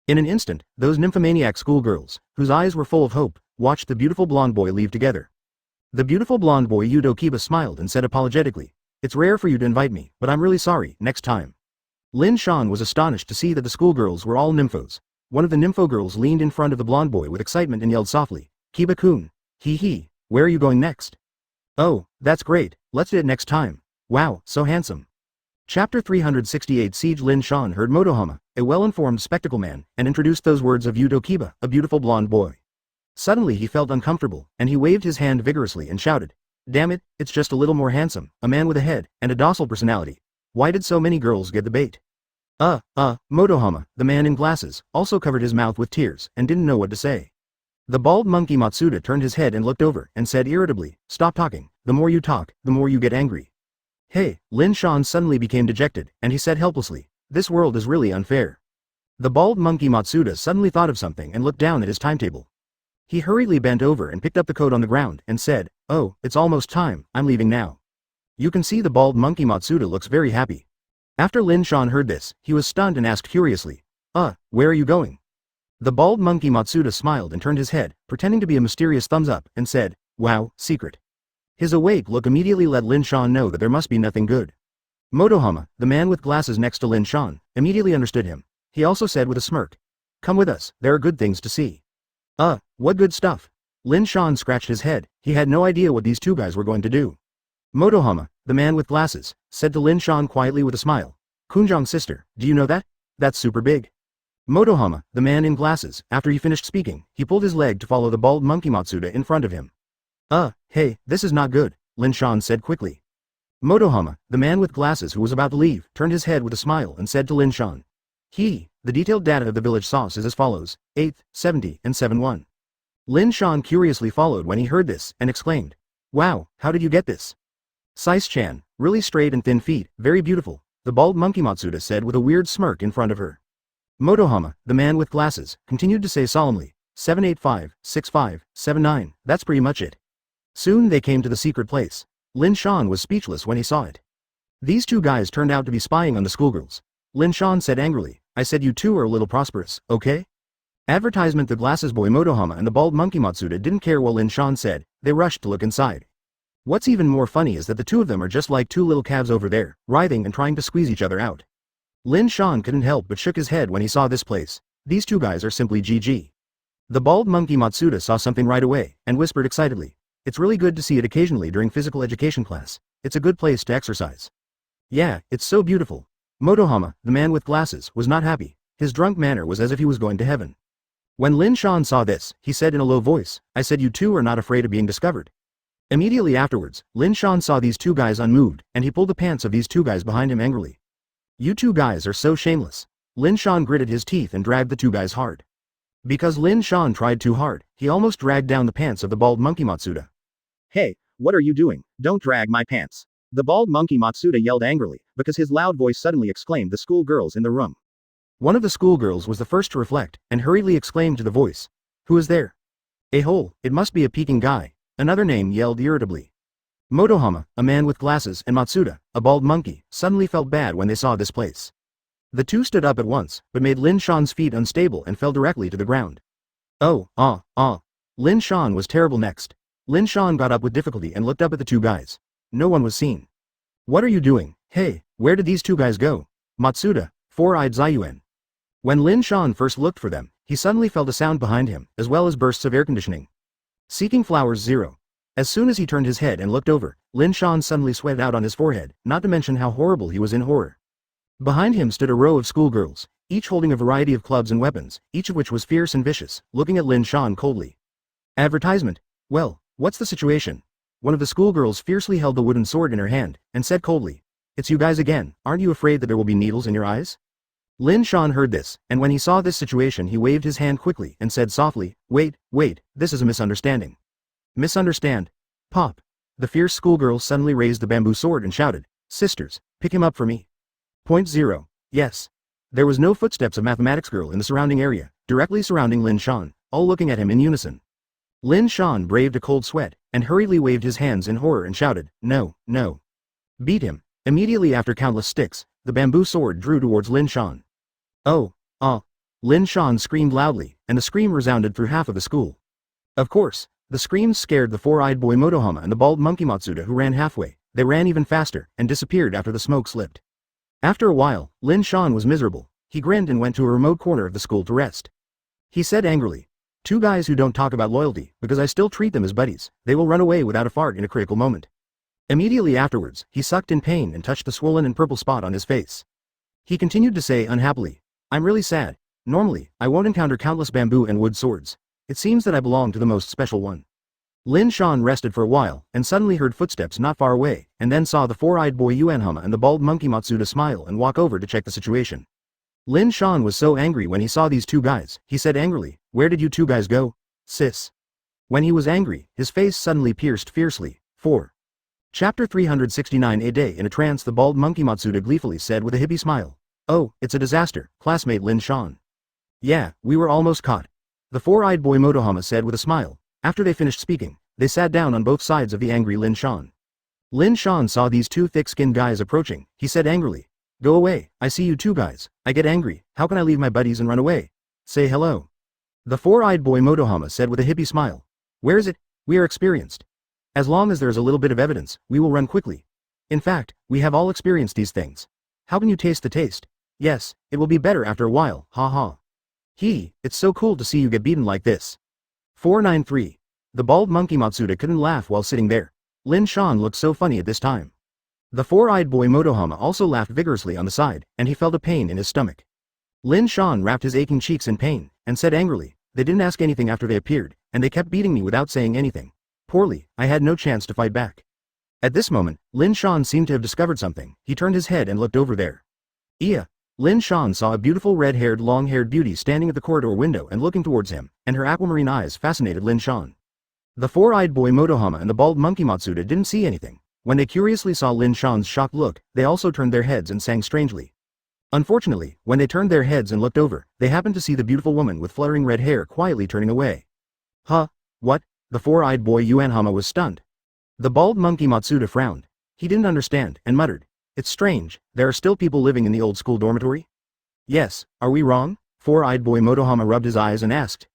In an instant, those nymphomaniac schoolgirls, whose eyes were full of hope, watched the beautiful blonde boy leave together. The beautiful blonde boy Yudo Kiba smiled and said apologetically, "It's rare for you to invite me, but I'm really sorry, next time." Lin Shan was astonished to see that the schoolgirls were all nymphos. One of the nympho girls leaned in front of the blonde boy with excitement and yelled softly, "Kiba-kun, hee, where are you going next?" "Oh, that's great, let's do it next time. Wow, so handsome." Chapter 368 Siege. Lin Shan heard Motohama, a well-informed spectacle man, and introduced those words of Yudo Kiba, a beautiful blonde boy. Suddenly he felt uncomfortable, and he waved his hand vigorously and shouted, "Damn it, it's just a little more handsome, a man with a head, and a docile personality. Why did so many girls get the bait?" Motohama, the man in glasses, also covered his mouth with tears, and didn't know what to say. The bald monkey Matsuda turned his head and looked over, and said irritably, "Stop talking, the more you talk, the more you get angry." "Hey," Lin Shan suddenly became dejected, and he said helplessly, "This world is really unfair." The bald monkey Matsuda suddenly thought of something and looked down at his timetable. He hurriedly bent over and picked up the coat on the ground, and said, "Oh, it's almost time, I'm leaving now." You can see the bald monkey Matsuda looks very happy. After Lin Shan heard this, he was stunned and asked curiously, "Where are you going?" The bald monkey Matsuda smiled and turned his head, pretending to be a mysterious thumbs up, and said, "Wow, secret." His awake look immediately let Lin Shan know that there must be nothing good. Motohama, the man with glasses next to Lin Shan, immediately understood him. He also said with a smirk, "Come with us, there are good things to see." What good stuff?" Lin Shan scratched his head. He had no idea what these two guys were going to do. Motohama, the man with glasses, said to Lin Shan quietly with a smile, "Kunjong's sister, do you know that? That's super big." Motohama, the man in glasses, after he finished speaking, he pulled his leg to follow the bald monkey Matsuda in front of him. Hey, this is not good," Lin Shan said quickly. Motohama, the man with glasses who was about to leave, turned his head with a smile and said to Lin Shan, The detailed data of the village sauce is as follows, 8th, 70, and 7-1. Lin Shan curiously followed when he heard this, and exclaimed. Wow, how did you get this? Sais-chan, really straight and thin feet, very beautiful, the bald monkey Matsuda said with a weird smirk in front of her. Motohama, the man with glasses, continued to say solemnly, 785, 65, 79, that's pretty much it. Soon they came to the secret place. Lin Shan was speechless when he saw it. These two guys turned out to be spying on the schoolgirls. Lin Shan said angrily, I said you two are a little prosperous, okay? Advertisement. The glasses boy Motohama and the bald monkey Matsuda didn't care what Lin Shan said, they rushed to look inside. What's even more funny is that the two of them are just like two little calves over there, writhing and trying to squeeze each other out. Lin Shan couldn't help but shook his head when he saw this place. These two guys are simply GG. The bald monkey Matsuda saw something right away, and whispered excitedly. It's really good to see it occasionally during physical education class. It's a good place to exercise. Yeah, it's so beautiful. Motohama, the man with glasses, was not happy. His drunk manner was as if he was going to heaven. When Lin Shan saw this, he said in a low voice, I said you two are not afraid of being discovered. Immediately afterwards, Lin Shan saw these two guys unmoved, and he pulled the pants of these two guys behind him angrily. You two guys are so shameless. Lin Shan gritted his teeth and dragged the two guys hard. Because Lin Shan tried too hard, he almost dragged down the pants of the bald monkey Matsuda. Hey, what are you doing? Don't drag my pants. The bald monkey Matsuda yelled angrily, because his loud voice suddenly exclaimed the schoolgirls in the room. One of the schoolgirls was the first to reflect, and hurriedly exclaimed to the voice. Who is there? A hole, it must be a peeking guy. Another name yelled irritably. Motohama, a man with glasses, and Matsuda, a bald monkey, suddenly felt bad when they saw this place. The two stood up at once, but made Lin Shan's feet unstable and fell directly to the ground. Oh, Lin Shan was terrible next. Lin Shan got up with difficulty and looked up at the two guys. No one was seen. What are you doing? Hey, where did these two guys go? Matsuda, four-eyed Zayuan. When Lin Shan first looked for them, he suddenly felt a sound behind him, as well as bursts of air conditioning. Seeking flowers 0. As soon as he turned his head and looked over, Lin Shan suddenly sweated out on his forehead, not to mention how horrible he was in horror. Behind him stood a row of schoolgirls, each holding a variety of clubs and weapons, each of which was fierce and vicious, looking at Lin Shan coldly. Advertisement. Well, what's the situation? One of the schoolgirls fiercely held the wooden sword in her hand, and said coldly. It's you guys again, aren't you afraid that there will be needles in your eyes? Lin Shan heard this, and when he saw this situation he waved his hand quickly and said softly, wait, this is a misunderstanding. Misunderstand? Pop. The fierce schoolgirl suddenly raised the bamboo sword and shouted, Sisters, pick him up for me. Point 0. Yes. There was no footsteps of mathematics girl in the surrounding area, directly surrounding Lin Shan, all looking at him in unison. Lin Shan braved a cold sweat, and hurriedly waved his hands in horror and shouted, No. Beat him. Immediately after countless sticks, the bamboo sword drew towards Lin Shan. Oh. Lin Shan screamed loudly, and the scream resounded through half of the school. Of course, the screams scared the four-eyed boy Motohama and the bald monkey Matsuda, who ran halfway. They ran even faster, and disappeared after the smoke slipped. After a while, Lin Shan was miserable. He grinned and went to a remote corner of the school to rest. He said angrily, Two guys who don't talk about loyalty, because I still treat them as buddies, they will run away without a fart in a critical moment. Immediately afterwards, he sucked in pain and touched the swollen and purple spot on his face. He continued to say unhappily, I'm really sad. Normally, I won't encounter countless bamboo and wood swords. It seems that I belong to the most special one. Lin Shan rested for a while, and suddenly heard footsteps not far away, and then saw the four-eyed boy Yuanhama and the bald monkey Matsuda smile and walk over to check the situation. Lin Shan was so angry when he saw these two guys, he said angrily, Where did you two guys go? Sis. When he was angry, his face suddenly pierced fiercely. 4. Chapter 369. A day in a trance. The bald monkey Matsuda gleefully said with a hippie smile. Oh, it's a disaster, classmate Lin Shan. Yeah, we were almost caught. The four-eyed boy Motohama said with a smile. After they finished speaking, they sat down on both sides of the angry Lin Shan. Lin Shan saw these two thick-skinned guys approaching. He said angrily, Go away, I see you two guys. I get angry. How can I leave my buddies and run away? Say hello. The four-eyed boy Motohama said with a hippie smile. Where is it? We are experienced. As long as there is a little bit of evidence, we will run quickly. In fact, we have all experienced these things. How can you taste the taste? Yes, it will be better after a while, ha. It's so cool to see you get beaten like this. 493. The bald monkey Matsuda couldn't laugh while sitting there. Lin Shan looked so funny at this time. The four-eyed boy Motohama also laughed vigorously on the side, and he felt a pain in his stomach. Lin Shan wrapped his aching cheeks in pain, and said angrily, They didn't ask anything after they appeared, and they kept beating me without saying anything. Poorly, I had no chance to fight back. At this moment, Lin Shan seemed to have discovered something. He turned his head and looked over there. Iya. Lin Shan saw a beautiful red-haired long-haired beauty standing at the corridor window and looking towards him, and her aquamarine eyes fascinated Lin Shan. The four-eyed boy Motohama and the bald monkey Matsuda didn't see anything. When they curiously saw Lin Shan's shocked look, they also turned their heads and sang strangely. Unfortunately, when they turned their heads and looked over, they happened to see the beautiful woman with fluttering red hair quietly turning away. Huh? What? The four-eyed boy Yuanhama was stunned. The bald monkey Matsuda frowned. He didn't understand, and muttered, "It's strange, there are still people living in the old school dormitory?" "Yes, are we wrong?" Four-eyed boy Motohama rubbed his eyes and asked.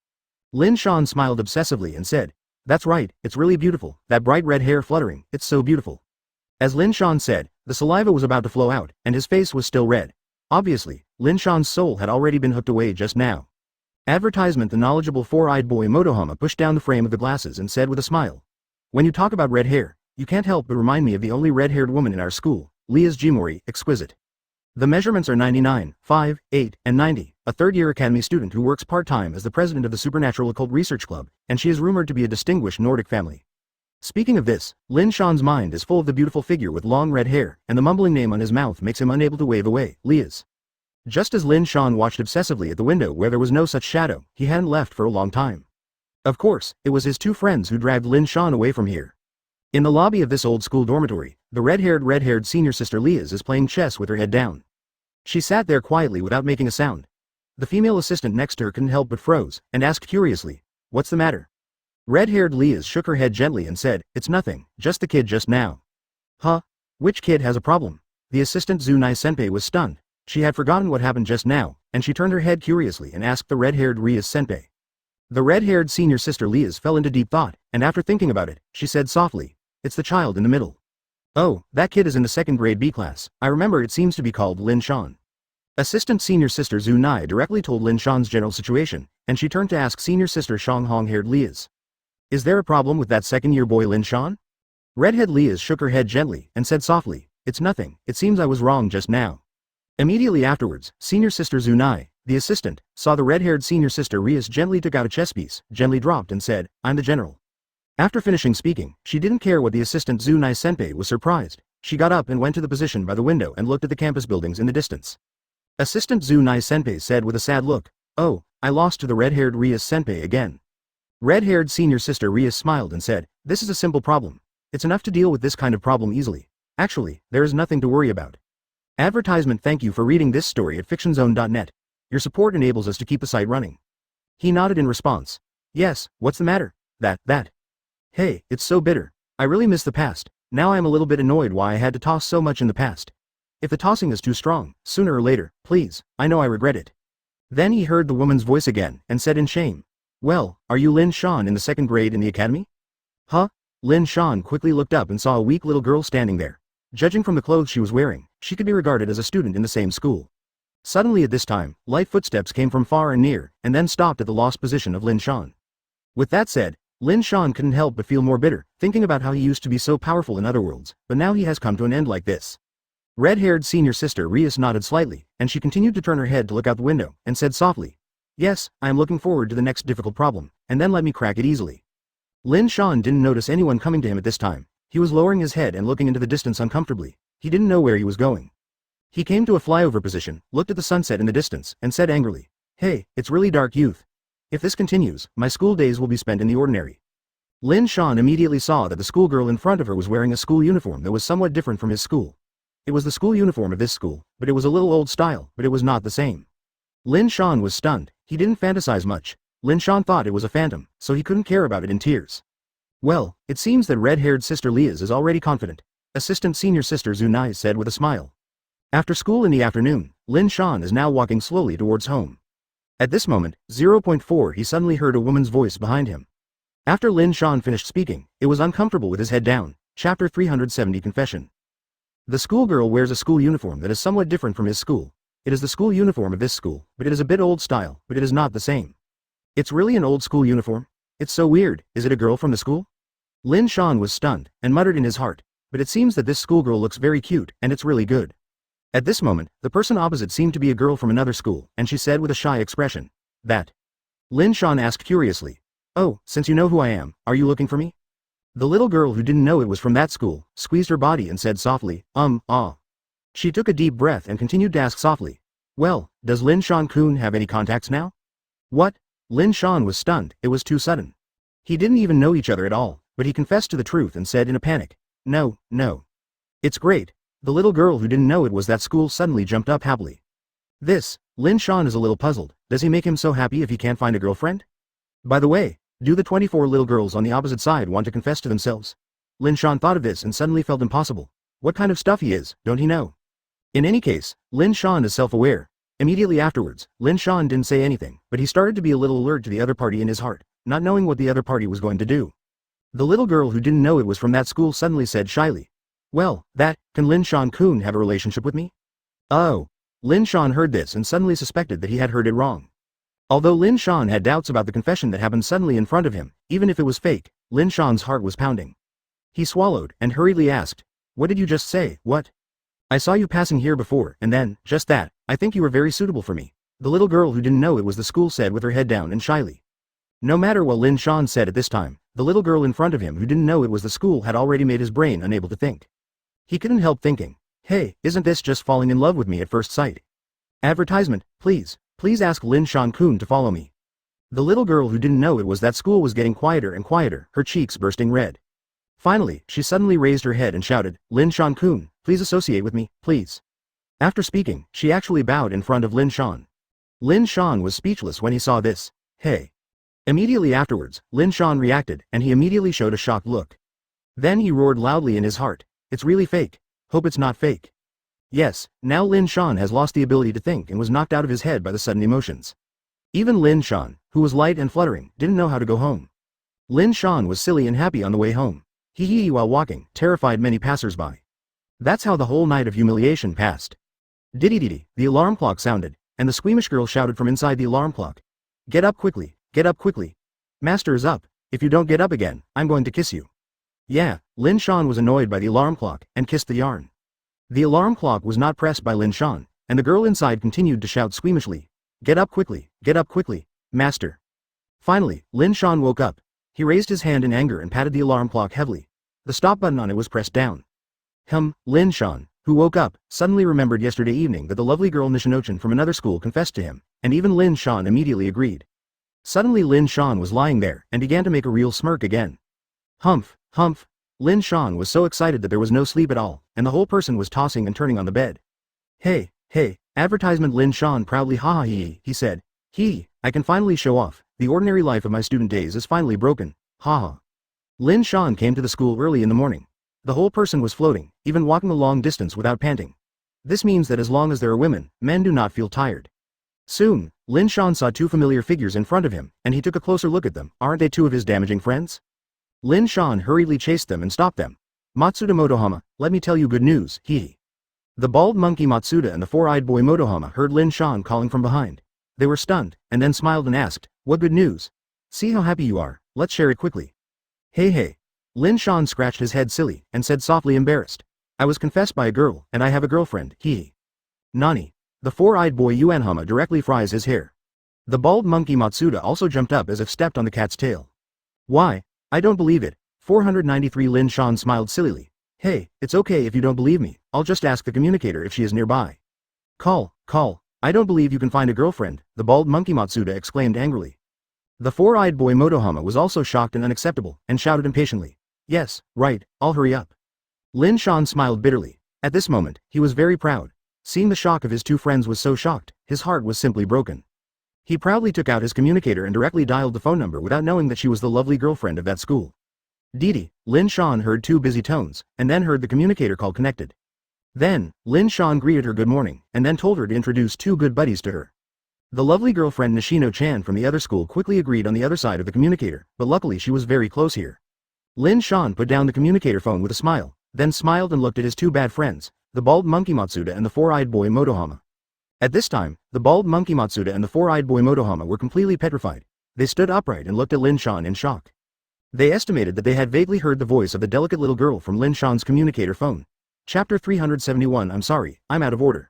Lin Shan smiled obsessively and said, "That's right, it's really beautiful, that bright red hair fluttering, it's so beautiful." As Lin Shan said, the saliva was about to flow out, and his face was still red. Obviously, Lin Shan's soul had already been hooked away just now. Advertisement. The knowledgeable four-eyed boy Motohama pushed down the frame of the glasses and said with a smile, "When you talk about red hair, you can't help but remind me of the only red-haired woman in our school, Lia's Jimori, exquisite. The measurements are 99, 5, 8, and 90, a third-year academy student who works part-time as the president of the Supernatural Occult Research Club, and she is rumored to be a distinguished Nordic family." Speaking of this, Lin Shan's mind is full of the beautiful figure with long red hair, and the mumbling name on his mouth makes him unable to wave away, Lia's. Just as Lin Shan watched obsessively at the window where there was no such shadow, he hadn't left for a long time. Of course, it was his two friends who dragged Lin Shan away from here. In the lobby of this old school dormitory, the red-haired senior sister Lia's is playing chess with her head down. She sat there quietly without making a sound. The female assistant next to her couldn't help but froze, and asked curiously, "What's the matter?" Red-haired Lia's shook her head gently and said, "It's nothing, just the kid just now." "Huh? Which kid has a problem?" The assistant Zunai-senpai was stunned. She had forgotten what happened just now, and she turned her head curiously and asked the red-haired Rias-senpai. The red-haired senior sister Lia's fell into deep thought, and after thinking about it, she said softly, "It's the child in the middle. Oh, that kid is in the second grade B class, I remember it seems to be called Lin Shan." Assistant senior sister Zunai directly told Lin Shan's general situation, and she turned to ask senior sister Shanghong-haired Lia's, "Is there a problem with that second-year boy Lin Shan?" Redhead Lia's shook her head gently, and said softly, "It's nothing, it seems I was wrong just now." Immediately afterwards, senior sister Zunai, the assistant, saw the red-haired senior sister Rias gently took out a chess piece, gently dropped and said, "I'm the general." After finishing speaking, she didn't care what the assistant Zunai-senpai was surprised. She got up and went to the position by the window and looked at the campus buildings in the distance. Assistant Zunai-senpai said with a sad look, "Oh, I lost to the red-haired Rias-senpai again." Red-haired senior sister Rias smiled and said, "This is a simple problem. It's enough to deal with this kind of problem easily. Actually, there is nothing to worry about." Advertisement. Thank you for reading this story at fictionzone.net. Your support enables us to keep the site running. He nodded in response. "Yes, what's the matter? That. Hey, it's so bitter. I really miss the past. Now I am a little bit annoyed why I had to toss so much in the past. If the tossing is too strong, sooner or later, please, I know I regret it." Then he heard the woman's voice again, and said in shame, "Well, are you Lin Shan in the second grade in the academy?" "Huh?" Lin Shan quickly looked up and saw a weak little girl standing there. Judging from the clothes she was wearing, she could be regarded as a student in the same school. Suddenly at this time, light footsteps came from far and near, and then stopped at the lost position of Lin Shan. With that said, Lin Shan couldn't help but feel more bitter, thinking about how he used to be so powerful in other worlds, but now he has come to an end like this. Red-haired senior sister Rias nodded slightly, and she continued to turn her head to look out the window, and said softly, "Yes, I am looking forward to the next difficult problem, and then let me crack it easily." Lin Shan didn't notice anyone coming to him at this time. He was lowering his head and looking into the distance uncomfortably. He didn't know where he was going. He came to a flyover position, looked at the sunset in the distance, and said angrily, "Hey, it's really dark, youth. If this continues, my school days will be spent in the ordinary." Lin Shan immediately saw that the schoolgirl in front of her was wearing a school uniform that was somewhat different from his school. It was the school uniform of this school, but it was a little old style, but it was not the same. Lin Shan was stunned. He didn't fantasize much. Lin Shan thought it was a phantom, so he couldn't care about it in tears. "Well, it seems that red-haired sister Lia's is already confident," assistant senior sister Zunai said with a smile. After school in the afternoon, Lin Shan is now walking slowly towards home. At this moment, 0.4 he suddenly heard a woman's voice behind him. After Lin Shan finished speaking, it was uncomfortable with his head down. Chapter 370 Confession. The schoolgirl wears a school uniform that is somewhat different from his school. It is the school uniform of this school, but it is a bit old style, but it is not the same. It's really an old school uniform? It's so weird. Is it a girl from the school? Lin Shan was stunned, and muttered in his heart, but it seems that this schoolgirl looks very cute, and it's really good. At this moment, the person opposite seemed to be a girl from another school, and she said with a shy expression, "That." Lin Shan asked curiously, "Oh, since you know who I am, are you looking for me?" The little girl who didn't know it was from that school, squeezed her body and said softly, ah. She took a deep breath and continued to ask softly, Well, does Lin Shan-kun have any contacts now? What? Lin Shan was stunned, it was too sudden. He didn't even know each other at all, but he confessed to the truth and said in a panic, "No, no. It's great." The little girl who didn't know it was that school suddenly jumped up happily. Lin Shan is a little puzzled. Does he make him so happy if he can't find a girlfriend? By the way, do the 24 little girls on the opposite side want to confess to themselves? Lin Shan thought of this and suddenly felt impossible. What kind of stuff he is, don't he know? In any case, Lin Shan is self-aware. Immediately afterwards, Lin Shan didn't say anything, but he started to be a little alert to the other party in his heart, not knowing what the other party was going to do. The little girl who didn't know it was from that school suddenly said shyly, "Well, can Lin Shan-kun have a relationship with me?" Oh. Lin Shan heard this and suddenly suspected that he had heard it wrong. Although Lin Shan had doubts about the confession that happened suddenly in front of him, even if it was fake, Lin Shan's heart was pounding. He swallowed and hurriedly asked, "What did you just say, what?" "I saw you passing here before, and then, just that, I think you were very suitable for me," the little girl who didn't know it was the school said with her head down and shyly. No matter what Lin Shan said at this time, the little girl in front of him who didn't know it was the school had already made his brain unable to think. He couldn't help thinking, "Hey, isn't this just falling in love with me at first sight?" Advertisement, please ask Lin Shan-kun to follow me. The little girl who didn't know it was that school was getting quieter and quieter, her cheeks bursting red. Finally, she suddenly raised her head and shouted, "Lin Shan-kun, please associate with me, please." After speaking, she actually bowed in front of Lin Shan. Lin Shan was speechless when he saw this. "Hey." Immediately afterwards, Lin Shan reacted, and he immediately showed a shocked look. Then he roared loudly in his heart, "It's really fake. Hope it's not fake." Yes, now Lin Shan has lost the ability to think and was knocked out of his head by the sudden emotions. Even Lin Shan, who was light and fluttering, didn't know how to go home. Lin Shan was silly and happy on the way home. He while walking, terrified many passers-by. That's how the whole night of humiliation passed. Diddy, the alarm clock sounded, and the squeamish girl shouted from inside the alarm clock. Get up quickly, get up quickly. Master is up, if you don't get up again, I'm going to kiss you." Yeah, Lin Shan was annoyed by the alarm clock, and kissed the yarn. The alarm clock was not pressed by Lin Shan, and the girl inside continued to shout squeamishly, get up quickly, master." Finally, Lin Shan woke up. He raised his hand in anger and patted the alarm clock heavily. The stop button on it was pressed down. Lin Shan, who woke up, suddenly remembered yesterday evening that the lovely girl Nishinochan from another school confessed to him, and even Lin Shan immediately agreed. Suddenly Lin Shan was lying there, and began to make a real smirk again. Humph. Lin Shan was so excited that there was no sleep at all, and the whole person was tossing and turning on the bed. Hey, advertisement. Lin Shan proudly he said. I can finally show off, the ordinary life of my student days is finally broken, haha. Lin Shan came to the school early in the morning. The whole person was floating, even walking a long distance without panting. This means that as long as there are women, men do not feel tired. Soon, Lin Shan saw two familiar figures in front of him, and he took a closer look at them. Aren't they two of his damaging friends? Lin Shan hurriedly chased them and stopped them. Matsuda Motohama, let me tell you good news, The bald monkey Matsuda and the four-eyed boy Motohama heard Lin Shan calling from behind. They were stunned, and then smiled and asked, what good news? See how happy you are, let's share it quickly. Hey. Lin Shan scratched his head silly, and said softly embarrassed. I was confessed by a girl, and I have a girlfriend, Nani. The four-eyed boy Yuanhama directly fries his hair. The bald monkey Matsuda also jumped up as if stepped on the cat's tail. Why? I don't believe it. 493 Lin Shan smiled sillily. Hey, it's okay if you don't believe me, I'll just ask the communicator if she is nearby. Call. I don't believe you can find a girlfriend, the bald monkey Matsuda exclaimed angrily. The four-eyed boy Motohama was also shocked and unacceptable, and shouted impatiently. Yes, right, I'll hurry up. Lin Shan smiled bitterly. At this moment, he was very proud. Seeing the shock of his two friends was so shocked, his heart was simply broken. He proudly took out his communicator and directly dialed the phone number without knowing that she was the lovely girlfriend of that school. Didi, Lin Shan heard two busy tones, and then heard the communicator call connected. Then, Lin Shan greeted her good morning, and then told her to introduce two good buddies to her. The lovely girlfriend Nishino-chan from the other school quickly agreed on the other side of the communicator, but luckily she was very close here. Lin Shan put down the communicator phone with a smile, then smiled and looked at his two bad friends, the bald monkey Matsuda and the four-eyed boy Motohama. At this time, the bald monkey Matsuda and the four-eyed boy Motohama were completely petrified. They stood upright and looked at Lin Shan in shock. They estimated that they had vaguely heard the voice of the delicate little girl from Lin Shan's communicator phone. Chapter 371 I'm sorry, I'm out of order.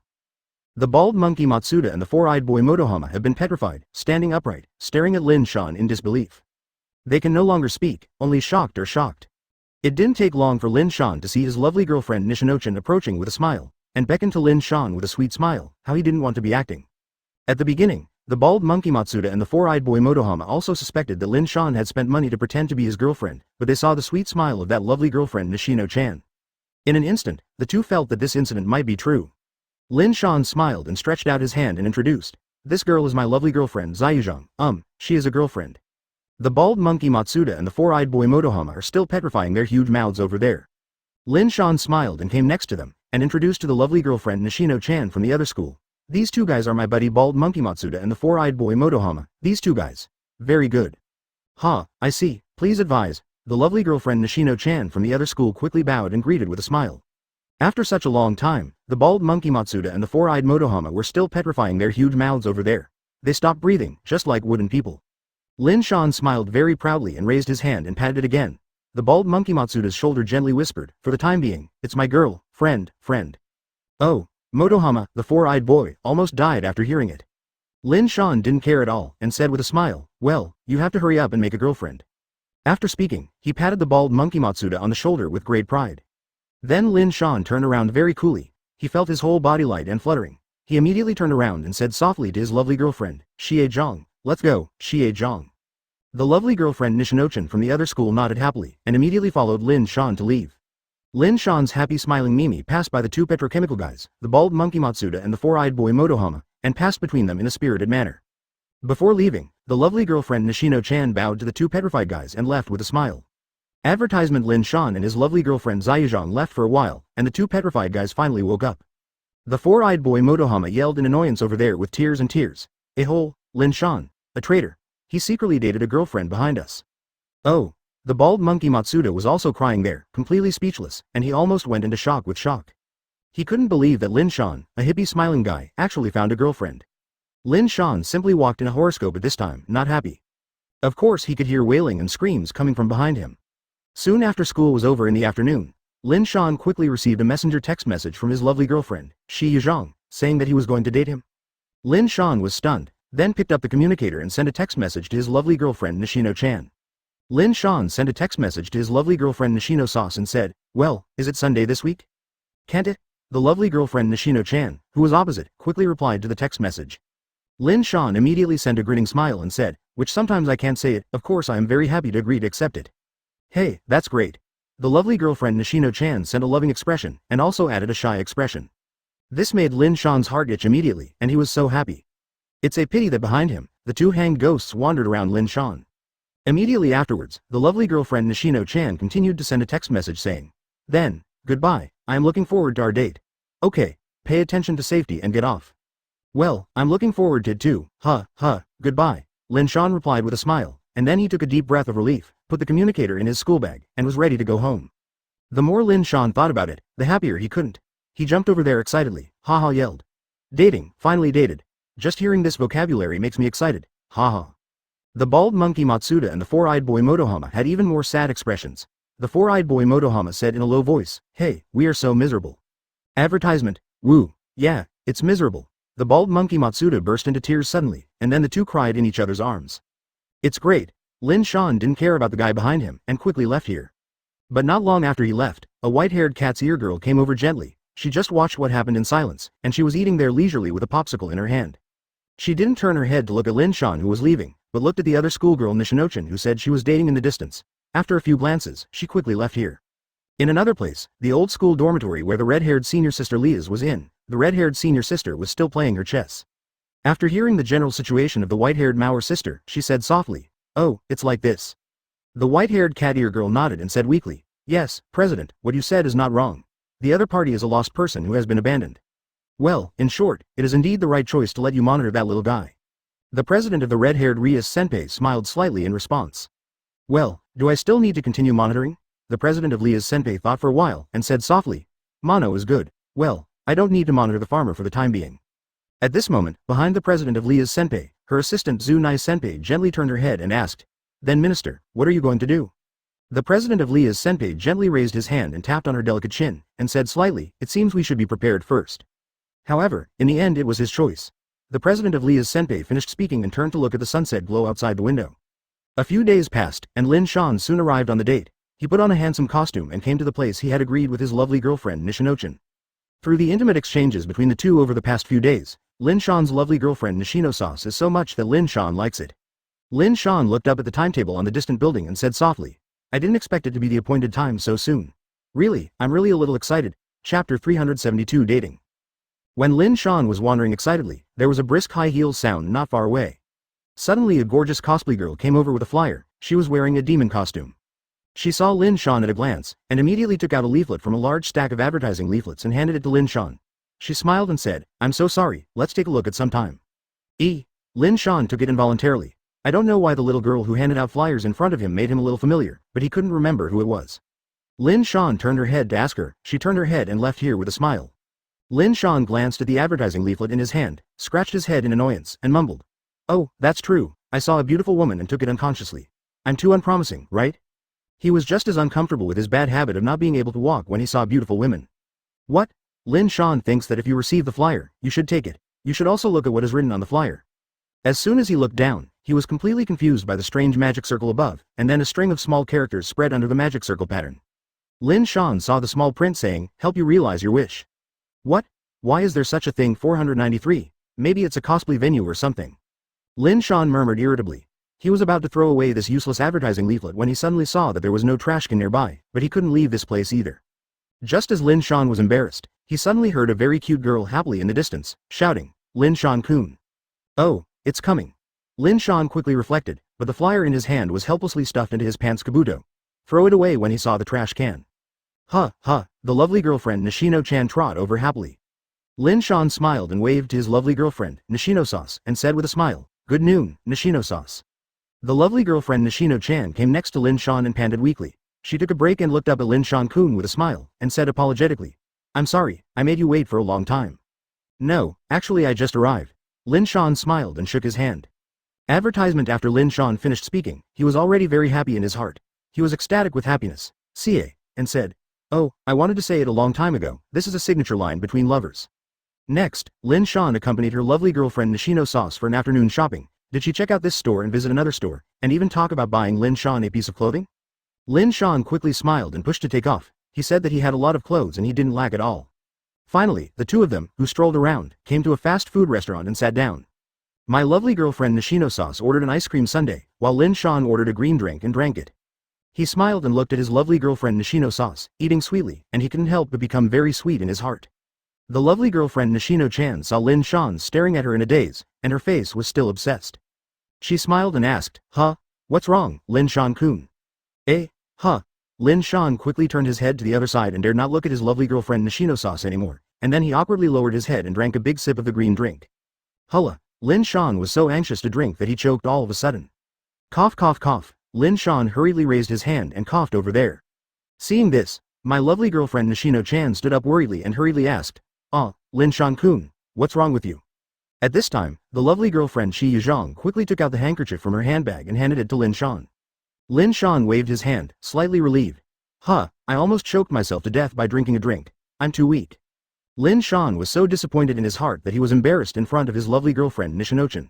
The bald monkey Matsuda and the four-eyed boy Motohama have been petrified, standing upright, staring at Lin Shan in disbelief. They can no longer speak, only shocked. It didn't take long for Lin Shan to see his lovely girlfriend Nishino-chan approaching with a smile, and beckoned to Lin Shan with a sweet smile. How he didn't want to be acting. At the beginning, the bald monkey Matsuda and the four-eyed boy Motohama also suspected that Lin Shan had spent money to pretend to be his girlfriend, but they saw the sweet smile of that lovely girlfriend Nishino-chan. In an instant, the two felt that this incident might be true. Lin Shan smiled and stretched out his hand and introduced. This girl is my lovely girlfriend Zayuzhang. She is a girlfriend. The bald monkey Matsuda and the four-eyed boy Motohama are still petrifying their huge mouths over there. Lin Shan smiled and came next to them, and introduced to the lovely girlfriend Nishino-chan from the other school. These two guys are my buddy bald monkey Matsuda and the four-eyed boy Motohama. These two guys. Very good. Ha, I see, please advise. The lovely girlfriend Nishino-chan from the other school quickly bowed and greeted with a smile. After such a long time, the bald monkey Matsuda and the four-eyed Motohama were still petrifying their huge mouths over there. They stopped breathing, just like wooden people. Lin Shan smiled very proudly and raised his hand and patted it again. The bald monkey Matsuda's shoulder gently whispered, for the time being, it's my girl, friend. Oh. Motohama, the four-eyed boy, almost died after hearing it. Lin Shan didn't care at all, and said with a smile, well, you have to hurry up and make a girlfriend. After speaking, he patted the bald monkey Matsuda on the shoulder with great pride. Then Lin Shan turned around very coolly. He felt his whole body light and fluttering. He immediately turned around and said softly to his lovely girlfriend, Xie-zhang, let's go, Xie-zhang. The lovely girlfriend Nishino-chan from the other school nodded happily, and immediately followed Lin Shan to leave. Lin Shan's happy smiling Mimi passed by the two petrochemical guys, the bald monkey Matsuda and the four-eyed boy Motohama, and passed between them in a spirited manner. Before leaving, the lovely girlfriend Nishino-chan bowed to the two petrified guys and left with a smile. Advertisement Lin Shan and his lovely girlfriend Zayuzhang left for a while, and the two petrified guys finally woke up. The four-eyed boy Motohama yelled in annoyance over there with tears and tears. A-hole, Lin Shan, a traitor. He secretly dated a girlfriend behind us. Oh. The bald monkey Matsuda was also crying there, completely speechless, and he almost went into shock with shock. He couldn't believe that Lin Shan, a hippie smiling guy, actually found a girlfriend. Lin Shan simply walked in a horoscope at this time, not happy. Of course he could hear wailing and screams coming from behind him. Soon after school was over in the afternoon, Lin Shan quickly received a messenger text message from his lovely girlfriend, Xie-zhang, saying that he was going to date him. Lin Shan was stunned, then picked up the communicator and sent a text message to his lovely girlfriend Nishino-chan. Lin Shan sent a text message to his lovely girlfriend Nishino-sauce and said, well, is it Sunday this week? Can't it? The lovely girlfriend Nishino-chan, who was opposite, quickly replied to the text message. Lin Shan immediately sent a grinning smile and said, which sometimes I can't say it, of course I am very happy to agree to accept it. Hey, that's great. The lovely girlfriend Nishino-chan sent a loving expression, and also added a shy expression. This made Lin Shan's heart itch immediately, and he was so happy. It's a pity that behind him, the two hanged ghosts wandered around Lin Shan. Immediately afterwards, the lovely girlfriend Nishino-chan continued to send a text message saying, then, goodbye, I am looking forward to our date. Okay, pay attention to safety and get off. Well, I'm looking forward to it too, goodbye, Lin Shan replied with a smile, and then he took a deep breath of relief, put the communicator in his school bag, and was ready to go home. The more Lin Shan thought about it, the happier he couldn't. He jumped over there excitedly, yelled. Dating, finally dated. Just hearing this vocabulary makes me excited, The bald monkey Matsuda and the four-eyed boy Motohama had even more sad expressions. The four-eyed boy Motohama said in a low voice, hey, we are so miserable. Advertisement, woo, yeah, it's miserable. The bald monkey Matsuda burst into tears suddenly, and then the two cried in each other's arms. It's great. Lin Shan didn't care about the guy behind him, and quickly left here. But not long after he left, a white-haired cat's ear girl came over gently. She just watched what happened in silence, and she was eating there leisurely with a popsicle in her hand. She didn't turn her head to look at Lin Shan who was leaving, but looked at the other schoolgirl Nishino-chan who said she was dating in the distance. After a few glances, she quickly left here. In another place, the old school dormitory where the red-haired senior sister Liz was in, the red-haired senior sister was still playing her chess. After hearing the general situation of the white-haired Mauer sister, she said softly, oh, it's like this. The white-haired cat-ear girl nodded and said weakly, yes, President, what you said is not wrong. The other party is a lost person who has been abandoned. Well, in short, it is indeed the right choice to let you monitor that little guy. The president of the red-haired Rias Senpai smiled slightly in response. Well, do I still need to continue monitoring? The president of Lia's Senpai thought for a while, and said softly, Mono is good. Well, I don't need to monitor the farmer for the time being. At this moment, behind the president of Lia's Senpai, her assistant Zunai Senpai gently turned her head and asked, then minister, what are you going to do? The president of Lia's Senpai gently raised his hand and tapped on her delicate chin, and said slightly, it seems we should be prepared first. However, in the end it was his choice. The president of Lia's Senpai finished speaking and turned to look at the sunset glow outside the window. A few days passed, and Lin Shan soon arrived on the date. He put on a handsome costume and came to the place he had agreed with his lovely girlfriend Nishino-chan. Through the intimate exchanges between the two over the past few days, Lin Shan's lovely girlfriend Nishino sauce is so much that Lin Shan likes it. Lin Shan looked up at the timetable on the distant building and said softly, I didn't expect it to be the appointed time so soon. Really, I'm really a little excited. Chapter 372 Dating. When Lin Shan was wandering excitedly, there was a brisk high heels sound not far away. Suddenly a gorgeous cosplay girl came over with a flyer. She was wearing a demon costume. She saw Lin Shan at a glance, and immediately took out a leaflet from a large stack of advertising leaflets and handed it to Lin Shan. She smiled and said, I'm so sorry, let's take a look at some time. Lin Shan took it involuntarily. I don't know why the little girl who handed out flyers in front of him made him a little familiar, but he couldn't remember who it was. Lin Shan turned her head to ask her. She turned her head and left here with a smile. Lin Shan glanced at the advertising leaflet in his hand, scratched his head in annoyance, and mumbled. Oh, that's true, I saw a beautiful woman and took it unconsciously. I'm too unpromising, right? He was just as uncomfortable with his bad habit of not being able to walk when he saw beautiful women. What? Lin Shan thinks that if you receive the flyer, you should take it. You should also look at what is written on the flyer. As soon as he looked down, he was completely confused by the strange magic circle above, and then a string of small characters spread under the magic circle pattern. Lin Shan saw the small print saying, help you realize your wish. What? Why is there such a thing 493? Maybe it's a cosplay venue or something. Lin Shan murmured irritably. He was about to throw away this useless advertising leaflet when he suddenly saw that there was no trash can nearby, but he couldn't leave this place either. Just as Lin Shan was embarrassed, he suddenly heard a very cute girl happily in the distance, shouting, Lin Shan-kun. Oh, it's coming. Lin Shan quickly reflected, but the flyer in his hand was helplessly stuffed into his pants kabuto. Throw it away when he saw the trash can. The lovely girlfriend Nishino-chan trot over happily. Lin Shan smiled and waved to his lovely girlfriend, Nishino-sauce, and said with a smile, Good noon, Nishino-sauce. The lovely girlfriend Nishino-chan came next to Lin Shan and panted weakly. She took a break and looked up at Lin Shan-kun with a smile, and said apologetically, I'm sorry, I made you wait for a long time. No, actually I just arrived. Lin Shan smiled and shook his hand. Advertisement. After Lin Shan finished speaking, he was already very happy in his heart. He was ecstatic with happiness, and said, Oh, I wanted to say it a long time ago, this is a signature line between lovers. Next, Lin Shan accompanied her lovely girlfriend Nishino Sauce for an afternoon shopping. Did she check out this store and visit another store, and even talk about buying Lin Shan a piece of clothing? Lin Shan quickly smiled and pushed to take off. He said that he had a lot of clothes and he didn't lack at all. Finally, the two of them, who strolled around, came to a fast food restaurant and sat down. My lovely girlfriend Nishino Sauce ordered an ice cream sundae, while Lin Shan ordered a green drink and drank it. He smiled and looked at his lovely girlfriend Nishino Sauce, eating sweetly, and he couldn't help but become very sweet in his heart. The lovely girlfriend Nishino-chan saw Lin Shan staring at her in a daze, and her face was still obsessed. She smiled and asked, What's wrong, Lin Shan-kun? Lin Shan quickly turned his head to the other side and dared not look at his lovely girlfriend Nishino Sauce anymore, and then he awkwardly lowered his head and drank a big sip of the green drink. Lin Shan was so anxious to drink that he choked all of a sudden. Cough cough cough. Lin Shan hurriedly raised his hand and coughed over there. Seeing this, my lovely girlfriend Nishino-chan stood up worriedly and hurriedly asked, Lin Shan-kun, what's wrong with you? At this time, the lovely girlfriend Shi Yuzhong quickly took out the handkerchief from her handbag and handed it to Lin Shan. Lin Shan waved his hand, slightly relieved. I almost choked myself to death by drinking a drink. I'm too weak. Lin Shan was so disappointed in his heart that he was embarrassed in front of his lovely girlfriend Nishino-chan.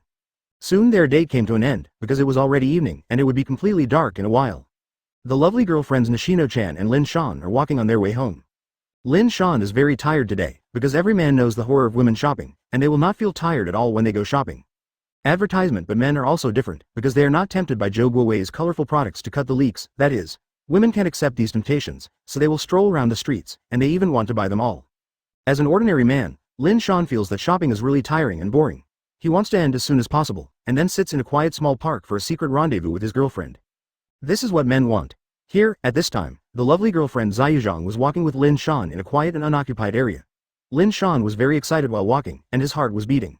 Soon their date came to an end, because it was already evening and it would be completely dark in a while. The lovely girlfriends Nishino-chan and Lin Shan are walking on their way home. Lin Shan is very tired today, because every man knows the horror of women shopping, and they will not feel tired at all when they go shopping. Advertisement. But men are also different, because they are not tempted by Zhou Guowei's colorful products to cut the leaks, that is, women can't accept these temptations, so they will stroll around the streets, and they even want to buy them all. As an ordinary man, Lin Shan feels that shopping is really tiring and boring. He wants to end as soon as possible, and then sits in a quiet small park for a secret rendezvous with his girlfriend. This is what men want. Here, at this time, the lovely girlfriend Ziyuzhong was walking with Lin Shan in a quiet and unoccupied area. Lin Shan was very excited while walking, and his heart was beating.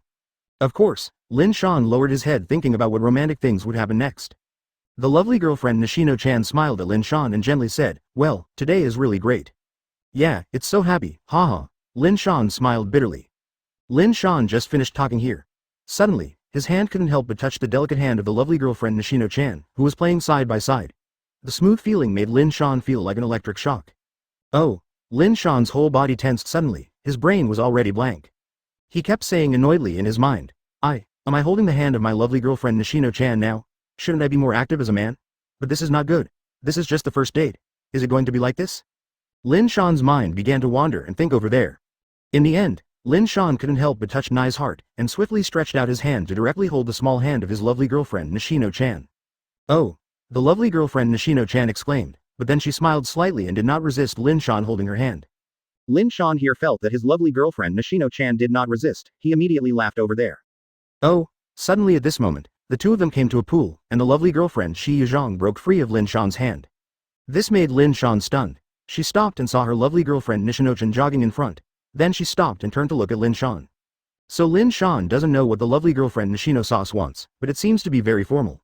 Of course, Lin Shan lowered his head thinking about what romantic things would happen next. The lovely girlfriend Nishino-chan smiled at Lin Shan and gently said, Well, today is really great. Yeah, it's so happy, haha. Lin Shan smiled bitterly. Lin Shan just finished talking here. Suddenly, his hand couldn't help but touch the delicate hand of the lovely girlfriend Nishino-chan, who was playing side by side. The smooth feeling made Lin Shan feel like an electric shock. Lin Shan's whole body tensed suddenly, his brain was already blank. He kept saying annoyedly in his mind, Am I holding the hand of my lovely girlfriend Nishino-chan now? Shouldn't I be more active as a man? But this is not good. This is just the first date. Is it going to be like this? Lin Shan's mind began to wander and think over there. In the end, Lin Shan couldn't help but touch Nai's heart, and swiftly stretched out his hand to directly hold the small hand of his lovely girlfriend Nishino-chan. "Oh!" the lovely girlfriend Nishino-chan exclaimed, but then she smiled slightly and did not resist Lin Shan holding her hand. Lin Shan here felt that his lovely girlfriend Nishino-chan did not resist, he immediately laughed over there. "Oh!" Suddenly at this moment, the two of them came to a pool, and the lovely girlfriend Shi Yuzhong broke free of Lin Shan's hand. This made Lin Shan stunned. She stopped and saw her lovely girlfriend Nishino-chan jogging in front. Then she stopped and turned to look at Lin Shan. So Lin Shan doesn't know what the lovely girlfriend Nishino-sauce wants, but it seems to be very formal.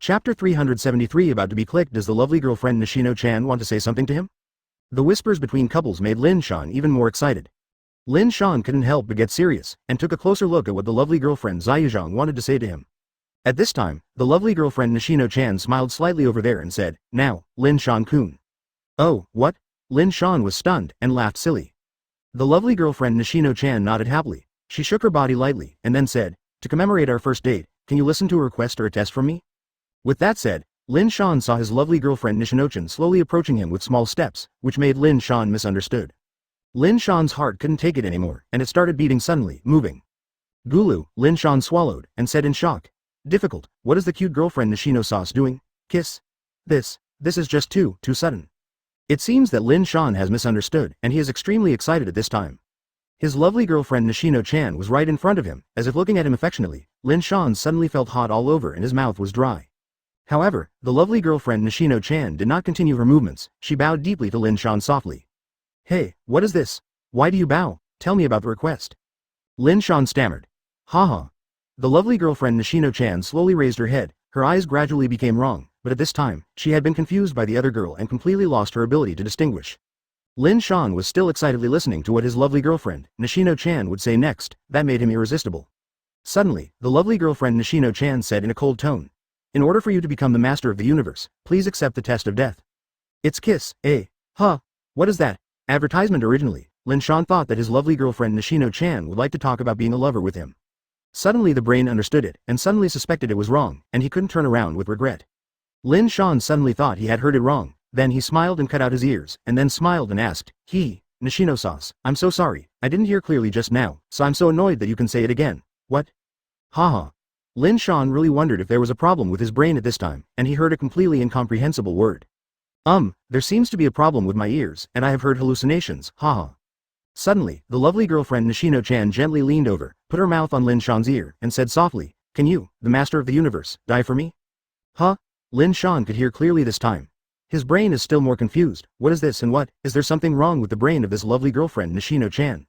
Chapter 373 about to be clicked. Does the lovely girlfriend Nishino-chan want to say something to him? The whispers between couples made Lin Shan even more excited. Lin Shan couldn't help but get serious, and took a closer look at what the lovely girlfriend Ziyuzhang wanted to say to him. At this time, the lovely girlfriend Nishino-chan smiled slightly over there and said, "Now, Lin Shan-kun." "Oh, what?" Lin Shan was stunned, and laughed silly. The lovely girlfriend Nishino-chan nodded happily. She shook her body lightly, and then said, "To commemorate our first date, can you listen to a request or a test from me?" With that said, Lin Shan saw his lovely girlfriend Nishino-chan slowly approaching him with small steps, which made Lin Shan misunderstood. Lin Shan's heart couldn't take it anymore, and it started beating suddenly, moving. "Gulu," Lin Shan swallowed, and said in shock. "Difficult, what is the cute girlfriend Nishino-sauce doing? Kiss? This is just too sudden." It seems that Lin Shan has misunderstood, and he is extremely excited at this time. His lovely girlfriend Nishino-chan was right in front of him, as if looking at him affectionately. Lin Shan suddenly felt hot all over and his mouth was dry. However, the lovely girlfriend Nishino-chan did not continue her movements. She bowed deeply to Lin Shan softly. "Hey, what is this? Why do you bow? Tell me about the request." Lin Shan stammered. "Haha." The lovely girlfriend Nishino-chan slowly raised her head. Her eyes gradually became wrong, but at this time, she had been confused by the other girl and completely lost her ability to distinguish. Lin Shan was still excitedly listening to what his lovely girlfriend, Nishino-chan, would say next. That made him irresistible. Suddenly, the lovely girlfriend Nishino-chan said in a cold tone, "In order for you to become the master of the universe, please accept the test of death." "It's kiss, eh? Huh? What is that? Advertisement?" Originally, Lin Shan thought that his lovely girlfriend Nishino-chan would like to talk about being a lover with him. Suddenly the brain understood it, and suddenly suspected it was wrong, and he couldn't turn around with regret. Lin Shan suddenly thought he had heard it wrong. Then he smiled and cut out his ears, and then smiled and asked, Nishino-sauce, I'm so sorry, I didn't hear clearly just now, so I'm so annoyed that you can say it again." "What?" Haha. Lin Shan really wondered if there was a problem with his brain at this time, and he heard a completely incomprehensible word. There seems to be a problem with my ears, and I have heard hallucinations, haha." Suddenly, the lovely girlfriend Nishino-chan gently leaned over, put her mouth on Lin Shan's ear, and said softly, "Can you, the master of the universe, die for me?" "Huh?" Lin Shan could hear clearly this time. His brain is still more confused. What is this and what? Is there something wrong with the brain of this lovely girlfriend Nishino-chan?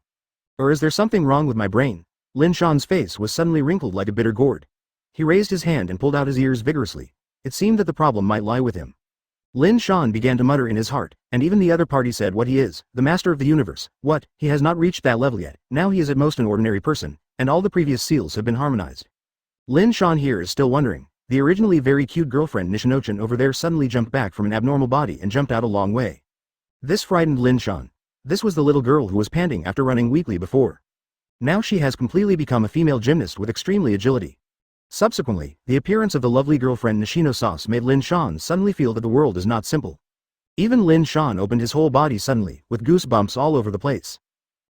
Or is there something wrong with my brain? Lin Shan's face was suddenly wrinkled like a bitter gourd. He raised his hand and pulled out his ears vigorously. It seemed that the problem might lie with him. Lin Shan began to mutter in his heart, and even the other party said what he is, the master of the universe. What? He has not reached that level yet. Now he is at most an ordinary person, and all the previous seals have been harmonized. Lin Shan here is still wondering. The originally very cute girlfriend Nishino-chan over there suddenly jumped back from an abnormal body and jumped out a long way. This frightened Lin Shan. This was the little girl who was panting after running weakly before. Now she has completely become a female gymnast with extremely agility. Subsequently, the appearance of the lovely girlfriend Nishino-sauce made Lin Shan suddenly feel that the world is not simple. Even Lin Shan opened his whole body suddenly, with goosebumps all over the place.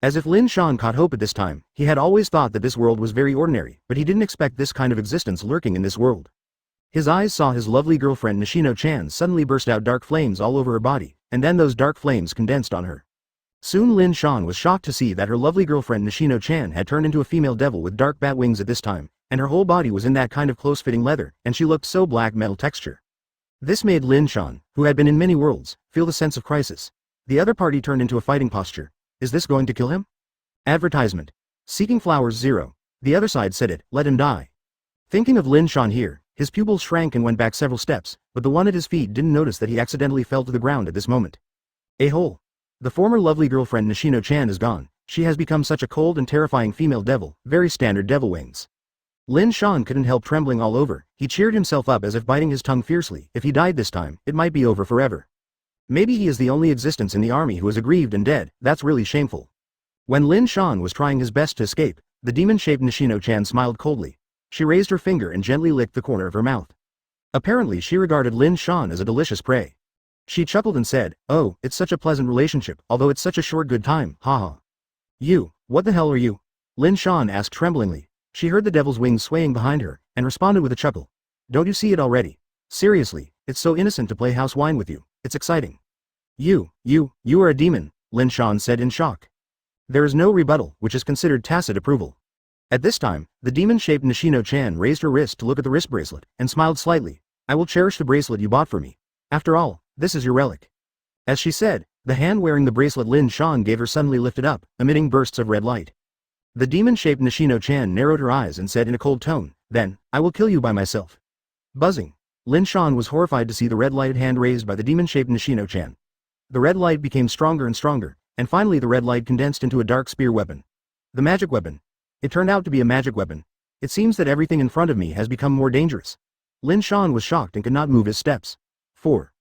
As if Lin Shan caught hope at this time, he had always thought that this world was very ordinary, but he didn't expect this kind of existence lurking in this world. His eyes saw his lovely girlfriend Nishino-chan suddenly burst out dark flames all over her body, and then those dark flames condensed on her. Soon Lin Shan was shocked to see that her lovely girlfriend Nishino-chan had turned into a female devil with dark bat wings at this time, and her whole body was in that kind of close-fitting leather, and she looked so black metal texture. This made Lin Shan, who had been in many worlds, feel the sense of crisis. The other party turned into a fighting posture. Is this going to kill him? Advertisement. Seeking flowers 0. The other side said it, let him die. Thinking of Lin Shan here, his pupils shrank and went back several steps, but the one at his feet didn't notice that he accidentally fell to the ground at this moment. A hole. The former lovely girlfriend Nishino-chan is gone. She has become such a cold and terrifying female devil, very standard devil wings. Lin Shan couldn't help trembling all over. He cheered himself up as if biting his tongue fiercely. If he died this time, it might be over forever. Maybe he is the only existence in the army who is aggrieved and dead. That's really shameful. When Lin Shan was trying his best to escape, the demon-shaped Nishino-chan smiled coldly. She raised her finger and gently licked the corner of her mouth. Apparently she regarded Lin Shan as a delicious prey. She chuckled and said, "Oh, it's such a pleasant relationship, although it's such a short good time, haha." "You." What the hell are you? Lin Shan asked tremblingly. She heard the devil's wings swaying behind her, and responded with a chuckle. Don't you see it already? Seriously, it's so innocent to play house wine with you, it's exciting. You are a demon, Lin Shan said in shock. There is no rebuttal, which is considered tacit approval. At this time, the demon-shaped Nishino-chan raised her wrist to look at the wrist bracelet, and smiled slightly. I will cherish the bracelet you bought for me. After all, this is your relic. As she said, the hand wearing the bracelet Lin Shan gave her suddenly lifted up, emitting bursts of red light. The demon-shaped Nishino-chan narrowed her eyes and said in a cold tone, then, I will kill you by myself. Buzzing. Lin Shan was horrified to see the red-lighted hand raised by the demon-shaped Nishino-chan. The red light became stronger and stronger, and finally the red light condensed into a dark spear weapon. The magic weapon. It turned out to be a magic weapon. It seems that everything in front of me has become more dangerous. Lin Shan was shocked and could not move his steps. 4.